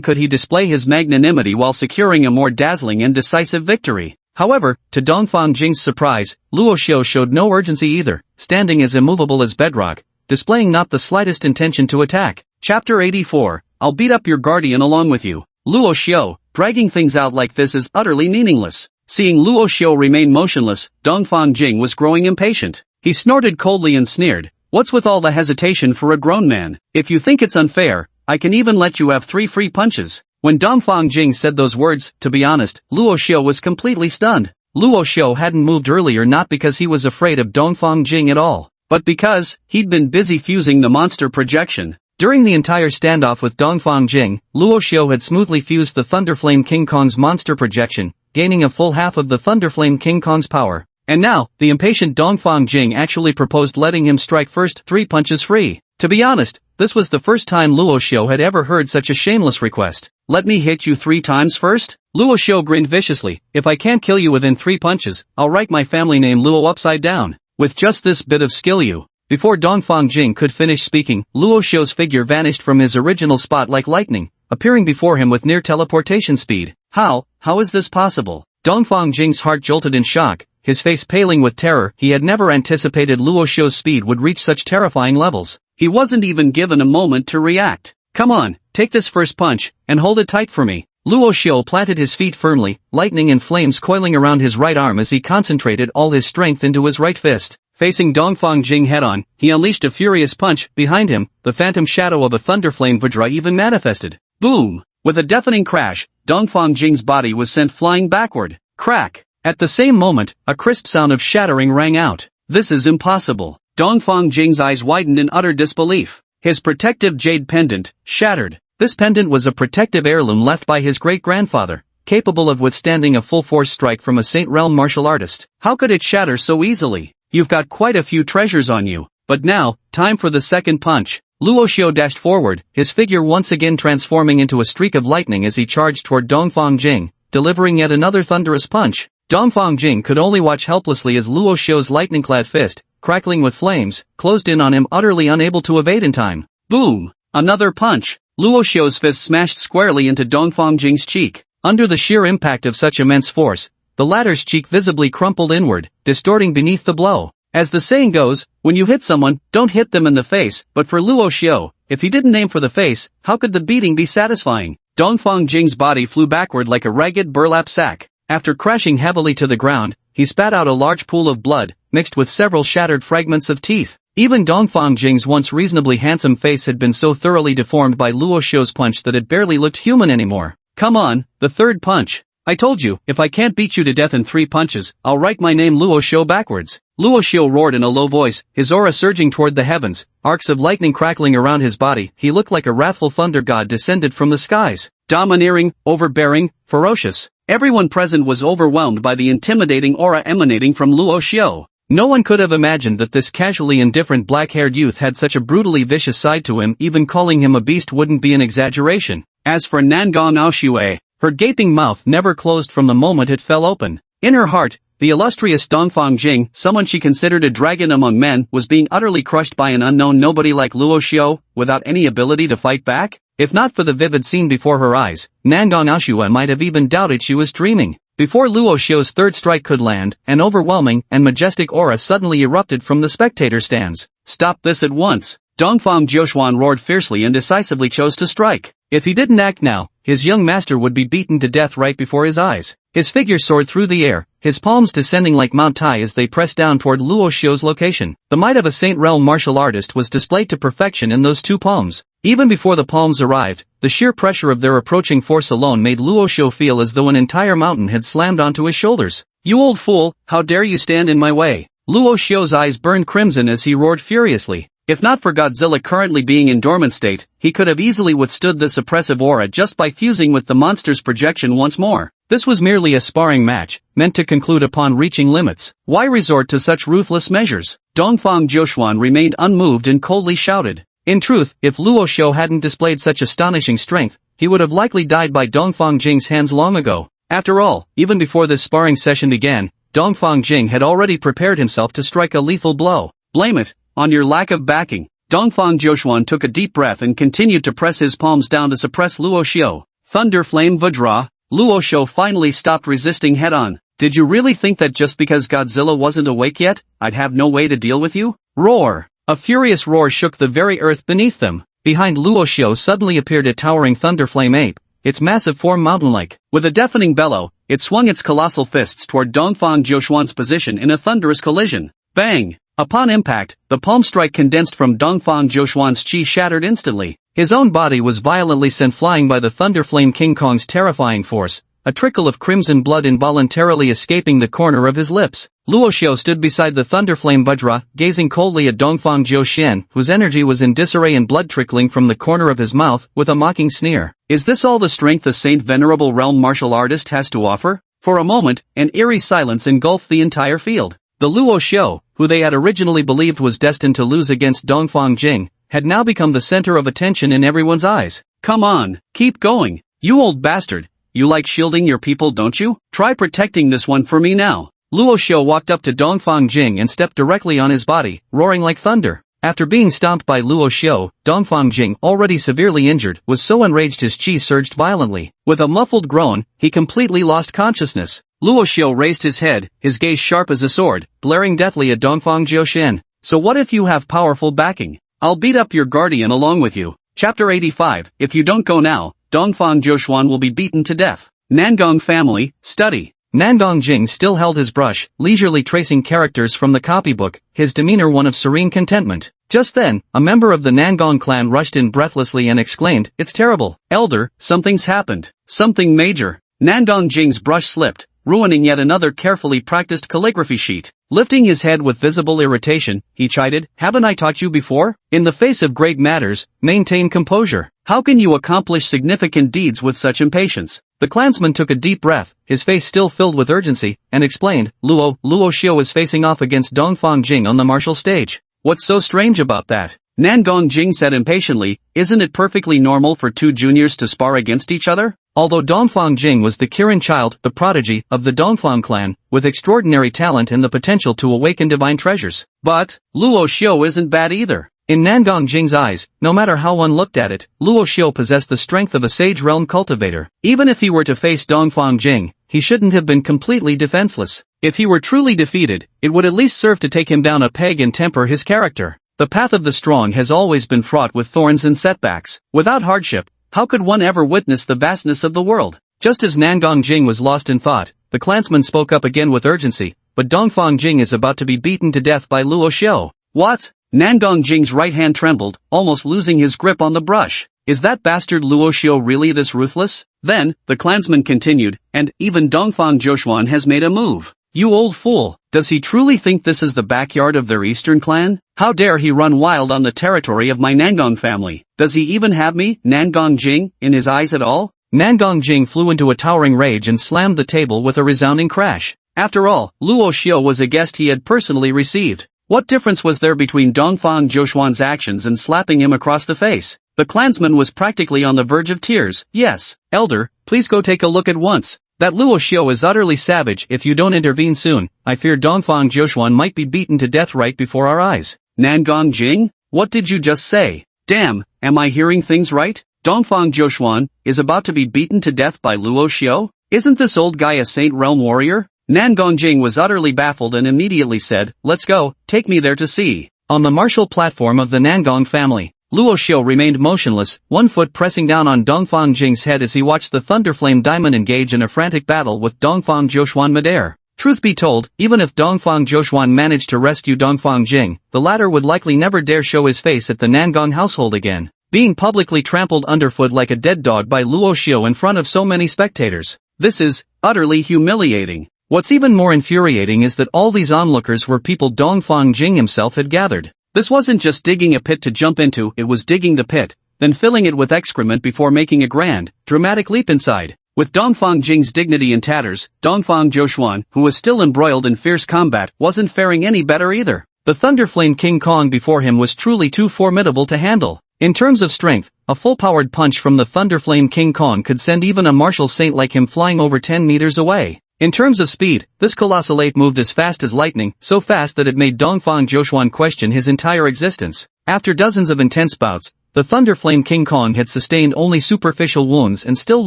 could he display his magnanimity while securing a more dazzling and decisive victory. However, to Dongfang Jing's surprise, Luo Xiao showed no urgency either, standing as immovable as bedrock, displaying not the slightest intention to attack. Chapter 84, I'll beat up your guardian along with you. Luo Xiao, dragging things out like this is utterly meaningless. Seeing Luo Xiao remain motionless, Dongfang Jing was growing impatient. He snorted coldly and sneered, "What's with all the hesitation for a grown man? If you think it's unfair, I can even let you have 3 free punches." When Dongfang Jing said those words, to be honest, Luo Xiao was completely stunned. Luo Xiao hadn't moved earlier not because he was afraid of Dongfang Jing at all, but because he'd been busy fusing the monster projection. During the entire standoff with Dongfang Jing, Luo Xiao had smoothly fused the Thunderflame King Kong's monster projection, gaining a full half of the Thunderflame King Kong's power. And now, the impatient Dongfang Jing actually proposed letting him strike first 3 punches free. To be honest, this was the first time Luo Xiao had ever heard such a shameless request. "Let me hit you 3 times first?" Luo Xiao grinned viciously. "If I can't kill you within 3 punches, I'll write my family name Luo upside down. With just this bit of skill you..." Before Dongfang Jing could finish speaking, Luo Xiao's figure vanished from his original spot like lightning, appearing before him with near teleportation speed. How is this possible? Dongfang Jing's heart jolted in shock, his face paling with terror. He had never anticipated Luo Xiao's speed would reach such terrifying levels. He wasn't even given a moment to react. "Come on, take this first punch, and hold it tight for me." Luo Xiao planted his feet firmly, lightning and flames coiling around his right arm as he concentrated all his strength into his right fist. Facing Dongfang Jing head-on, he unleashed a furious punch. Behind him, the phantom shadow of a thunderflame Vajra even manifested. Boom! With a deafening crash, Dongfang Jing's body was sent flying backward. Crack! At the same moment, a crisp sound of shattering rang out. "This is impossible." Dongfang Jing's eyes widened in utter disbelief. His protective jade pendant shattered. This pendant was a protective heirloom left by his great-grandfather, capable of withstanding a full-force strike from a Saint Realm martial artist. How could it shatter so easily? You've got quite a few treasures on you. But now, time for the second punch. Luo Xiao dashed forward, his figure once again transforming into a streak of lightning as he charged toward Dongfang Jing, delivering yet another thunderous punch. Dongfang Jing could only watch helplessly as Luo Xiao's lightning-clad fist, crackling with flames, closed in on him, utterly unable to evade in time. Boom! Another punch. Luo Xiu's fist smashed squarely into Dongfang Jing's cheek. Under the sheer impact of such immense force, the latter's cheek visibly crumpled inward, distorting beneath the blow. As the saying goes, when you hit someone, don't hit them in the face, but for Luo Xiu, if he didn't aim for the face, how could the beating be satisfying? Dongfang Jing's body flew backward like a ragged burlap sack. After crashing heavily to the ground, he spat out a large pool of blood, mixed with several shattered fragments of teeth. Even Dongfang Jing's once reasonably handsome face had been so thoroughly deformed by Luo Xiu's punch that it barely looked human anymore. Come on, the third punch. I told you, if I can't beat you to death in 3 punches, I'll write my name Luo Xiu backwards. Luo Xiu roared in a low voice, his aura surging toward the heavens, arcs of lightning crackling around his body. He looked like a wrathful thunder god descended from the skies. Domineering, overbearing, ferocious. Everyone present was overwhelmed by the intimidating aura emanating from Luo Xiu. No one could have imagined that this casually indifferent black-haired youth had such a brutally vicious side to him. Even calling him a beast wouldn't be an exaggeration. As for Nangong Aoxue, her gaping mouth never closed from the moment it fell open. In her heart, the illustrious Dongfang Jing, someone she considered a dragon among men, was being utterly crushed by an unknown nobody like Luo Xiu, without any ability to fight back. If not for the vivid scene before her eyes, Nangong Aoxue might have even doubted she was dreaming. Before Luo Xiu's third strike could land, an overwhelming and majestic aura suddenly erupted from the spectator stands. Stop this at once! Dongfang Jiuxuan roared fiercely and decisively chose to strike. If he didn't act now, his young master would be beaten to death right before his eyes. His figure soared through the air, his palms descending like Mount Tai as they pressed down toward Luo Xiu's location. The might of a Saint Realm martial artist was displayed to perfection in those 2 palms. Even before the palms arrived, the sheer pressure of their approaching force alone made Luo Xiu feel as though an entire mountain had slammed onto his shoulders. You old fool, how dare you stand in my way? Luo Xiu's eyes burned crimson as he roared furiously. If not for Godzilla currently being in dormant state, he could have easily withstood this oppressive aura just by fusing with the monster's projection once more. This was merely a sparring match, meant to conclude upon reaching limits. Why resort to such ruthless measures? Dongfang Jiuxuan remained unmoved and coldly shouted. In truth, if Luo Xiu hadn't displayed such astonishing strength, he would have likely died by Dongfang Jing's hands long ago. After all, even before this sparring session began, Dongfang Jing had already prepared himself to strike a lethal blow. Blame it on your lack of backing. Dongfang Jiuxuan took a deep breath and continued to press his palms down to suppress Luo Xiu. Thunder Flame Vajra. Luo Xiu finally stopped resisting head-on. Did you really think that just because Godzilla wasn't awake yet, I'd have no way to deal with you? Roar! A furious roar shook the very earth beneath them. Behind Luo Xiu suddenly appeared a towering thunderflame ape, its massive form mountain-like. With a deafening bellow, it swung its colossal fists toward Dongfang Jiuxuan's position in a thunderous collision. Bang! Upon impact, the palm strike condensed from Dongfang Jiuxuan's chi shattered instantly. His own body was violently sent flying by the Thunderflame King Kong's terrifying force, a trickle of crimson blood involuntarily escaping the corner of his lips. Luo Xiu stood beside the Thunderflame Vajra, gazing coldly at Dongfang Jiuxian, whose energy was in disarray and blood trickling from the corner of his mouth, with a mocking sneer. Is this all the strength the Saint Venerable Realm martial artist has to offer? For a moment, an eerie silence engulfed the entire field. The Luo Xiu, who they had originally believed was destined to lose against Dongfang Jing, had now become the center of attention in everyone's eyes. Come on, keep going, you old bastard. You like shielding your people, don't you? Try protecting this one for me now. Luo Xiu walked up to Dongfang Jing and stepped directly on his body, roaring like thunder. After being stomped by Luo Xiu, Dongfang Jing, already severely injured, was so enraged his chi surged violently. With a muffled groan, he completely lost consciousness. Luo Xiu raised his head, his gaze sharp as a sword, glaring deathly at Dongfang Jiuxian. So what if you have powerful backing? I'll beat up your guardian along with you. Chapter 85. If you don't go now, Dongfang Jiuxuan will be beaten to death. Nangong family, study. Nangong Jing still held his brush, leisurely tracing characters from the copybook, his demeanor one of serene contentment. Just then, a member of the Nangong clan rushed in breathlessly and exclaimed, "It's terrible. Elder, something's happened. Something major." Nangong Jing's brush slipped, ruining yet another carefully practiced calligraphy sheet. Lifting his head with visible irritation, he chided, "Haven't I taught you before? In the face of great matters, maintain composure. How can you accomplish significant deeds with such impatience?" The clansman took a deep breath, his face still filled with urgency, and explained, Luo Xiu is facing off against Dongfang Jing on the martial stage. What's so strange about that? Nangong Jing said impatiently, "Isn't it perfectly normal for 2 juniors to spar against each other? Although Dongfang Jing was the Kirin child, the prodigy, of the Dongfang clan, with extraordinary talent and the potential to awaken divine treasures. But, Luo Xiu isn't bad either. In Nangong Jing's eyes, no matter how one looked at it, Luo Xiu possessed the strength of a sage realm cultivator. Even if he were to face Dongfang Jing, he shouldn't have been completely defenseless. If he were truly defeated, it would at least serve to take him down a peg and temper his character. The path of the strong has always been fraught with thorns and setbacks. Without hardship, how could one ever witness the vastness of the world? Just as Nangong Jing was lost in thought, the clansman spoke up again with urgency, but Dongfang Jing is about to be beaten to death by Luo Xiu. What? Nangong Jing's right hand trembled, almost losing his grip on the brush. Is that bastard Luo Xiu really this ruthless? Then, the clansman continued, and even Dongfang Joshuan has made a move. You old fool, does he truly think this is the backyard of their eastern clan? How dare he run wild on the territory of my Nangong family? Does he even have me, Nangong Jing, in his eyes at all? Nangong Jing flew into a towering rage and slammed the table with a resounding crash. After all, Luo Xiu was a guest he had personally received. What difference was there between Dongfang Joshuan's actions and slapping him across the face? The clansman was practically on the verge of tears. Yes, elder, please go take a look at once. That Luo Xiu is utterly savage. If you don't intervene soon, I fear Dongfang Joshuan might be beaten to death right before our eyes. Nangong Jing? What did you just say? Damn, am I hearing things right? Dongfang Joshuan is about to be beaten to death by Luo Xiu? Isn't this old guy a Saint Realm warrior? Nangong Jing was utterly baffled and immediately said, let's go, take me there to see. On the martial platform of the Nangong family, Luo Xiu remained motionless, one foot pressing down on Dongfang Jing's head as he watched the Thunderflame Diamond engage in a frantic battle with Dongfang Joshuan midair. Truth be told, even if Dongfang Joshuan managed to rescue Dongfang Jing, the latter would likely never dare show his face at the Nangong household again, being publicly trampled underfoot like a dead dog by Luo Xiu in front of so many spectators. This is utterly humiliating. What's even more infuriating is that all these onlookers were people Dongfang Jing himself had gathered. This wasn't just digging a pit to jump into, it was digging the pit, then filling it with excrement before making a grand, dramatic leap inside. With Dongfang Jing's dignity in tatters, Dongfang Joshuan, who was still embroiled in fierce combat, wasn't faring any better either. The Thunderflame King Kong before him was truly too formidable to handle. In terms of strength, a full-powered punch from the Thunderflame King Kong could send even a martial saint like him flying over 10 meters away. In terms of speed, this colossal ape moved as fast as lightning, so fast that it made Dongfang Joshuan question his entire existence. After dozens of intense bouts, the Thunderflame King Kong had sustained only superficial wounds and still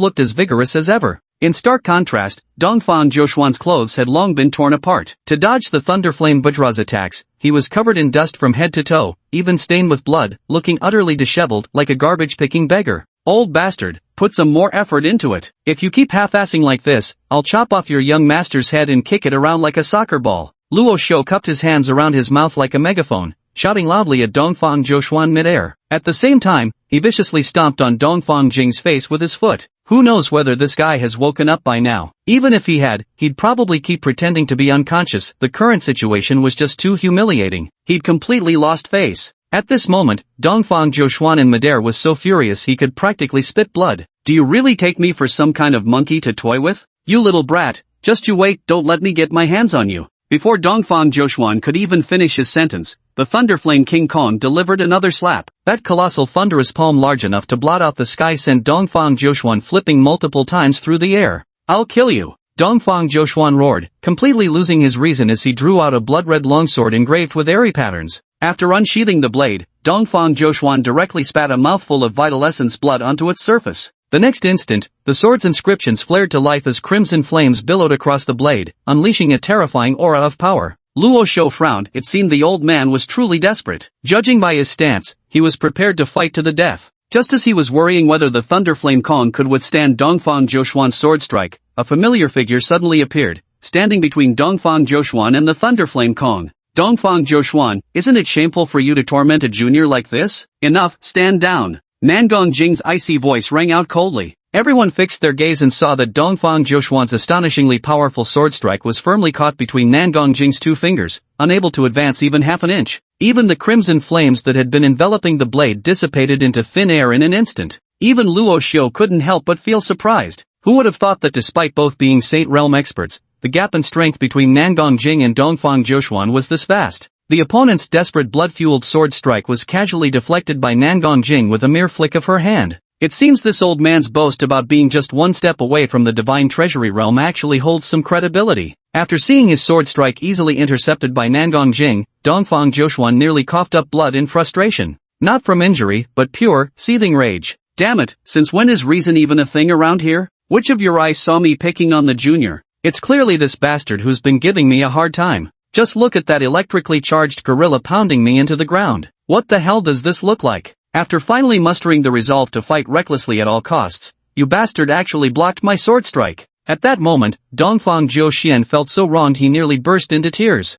looked as vigorous as ever. In stark contrast, Dongfang Joshuan's clothes had long been torn apart. To dodge the Thunderflame Vajra's attacks, he was covered in dust from head to toe, even stained with blood, looking utterly disheveled like a garbage-picking beggar. Old bastard, put some more effort into it. If you keep half-assing like this, I'll chop off your young master's head and kick it around like a soccer ball. Luo Xiu cupped his hands around his mouth like a megaphone, shouting loudly at Dongfang Joshuan midair. At the same time, he viciously stomped on Dongfang Jing's face with his foot. Who knows whether this guy has woken up by now? Even if he had, he'd probably keep pretending to be unconscious. The current situation was just too humiliating. He'd completely lost face. At this moment, Dongfang Joshuan in midair was so furious he could practically spit blood. Do you really take me for some kind of monkey to toy with? You little brat, just you wait, don't let me get my hands on you. Before Dongfang Joshuan could even finish his sentence, the Thunderflame King Kong delivered another slap. That colossal thunderous palm large enough to blot out the sky sent Dongfang Joshuan flipping multiple times through the air. I'll kill you! Dongfang Joshuan roared, completely losing his reason as he drew out a blood-red longsword engraved with airy patterns. After unsheathing the blade, Dongfang Joshuan directly spat a mouthful of vital essence blood onto its surface. The next instant, the sword's inscriptions flared to life as crimson flames billowed across the blade, unleashing a terrifying aura of power. Luo Xiu frowned. It seemed the old man was truly desperate. Judging by his stance, he was prepared to fight to the death. Just as he was worrying whether the Thunderflame Kong could withstand Dongfang Joshuan's sword strike, a familiar figure suddenly appeared, standing between Dongfang Joshuan and the Thunderflame Kong. Dongfang Joshuan, isn't it shameful for you to torment a junior like this? Enough, stand down. Nangong Jing's icy voice rang out coldly. Everyone fixed their gaze and saw that Dongfang Joshuan's astonishingly powerful sword strike was firmly caught between Nangong Jing's two fingers, unable to advance even half an inch. Even the crimson flames that had been enveloping the blade dissipated into thin air in an instant. Even Luo Xiu couldn't help but feel surprised. Who would have thought that despite both being Saint Realm experts, the gap in strength between Nangong Jing and Dongfang Joshuan was this vast? The opponent's desperate blood-fueled sword strike was casually deflected by Nangong Jing with a mere flick of her hand. It seems this old man's boast about being just one step away from the divine treasury realm actually holds some credibility. After seeing his sword strike easily intercepted by Nangong Jing, Dongfang Zhoushuan nearly coughed up blood in frustration. Not from injury, but pure, seething rage. Damn it, since when is reason even a thing around here? Which of your eyes saw me picking on the junior? It's clearly this bastard who's been giving me a hard time. Just look at that electrically charged gorilla pounding me into the ground. What the hell does this look like? After finally mustering the resolve to fight recklessly at all costs, you bastard actually blocked my sword strike. At that moment, Dongfang Zhoushuan felt so wronged he nearly burst into tears.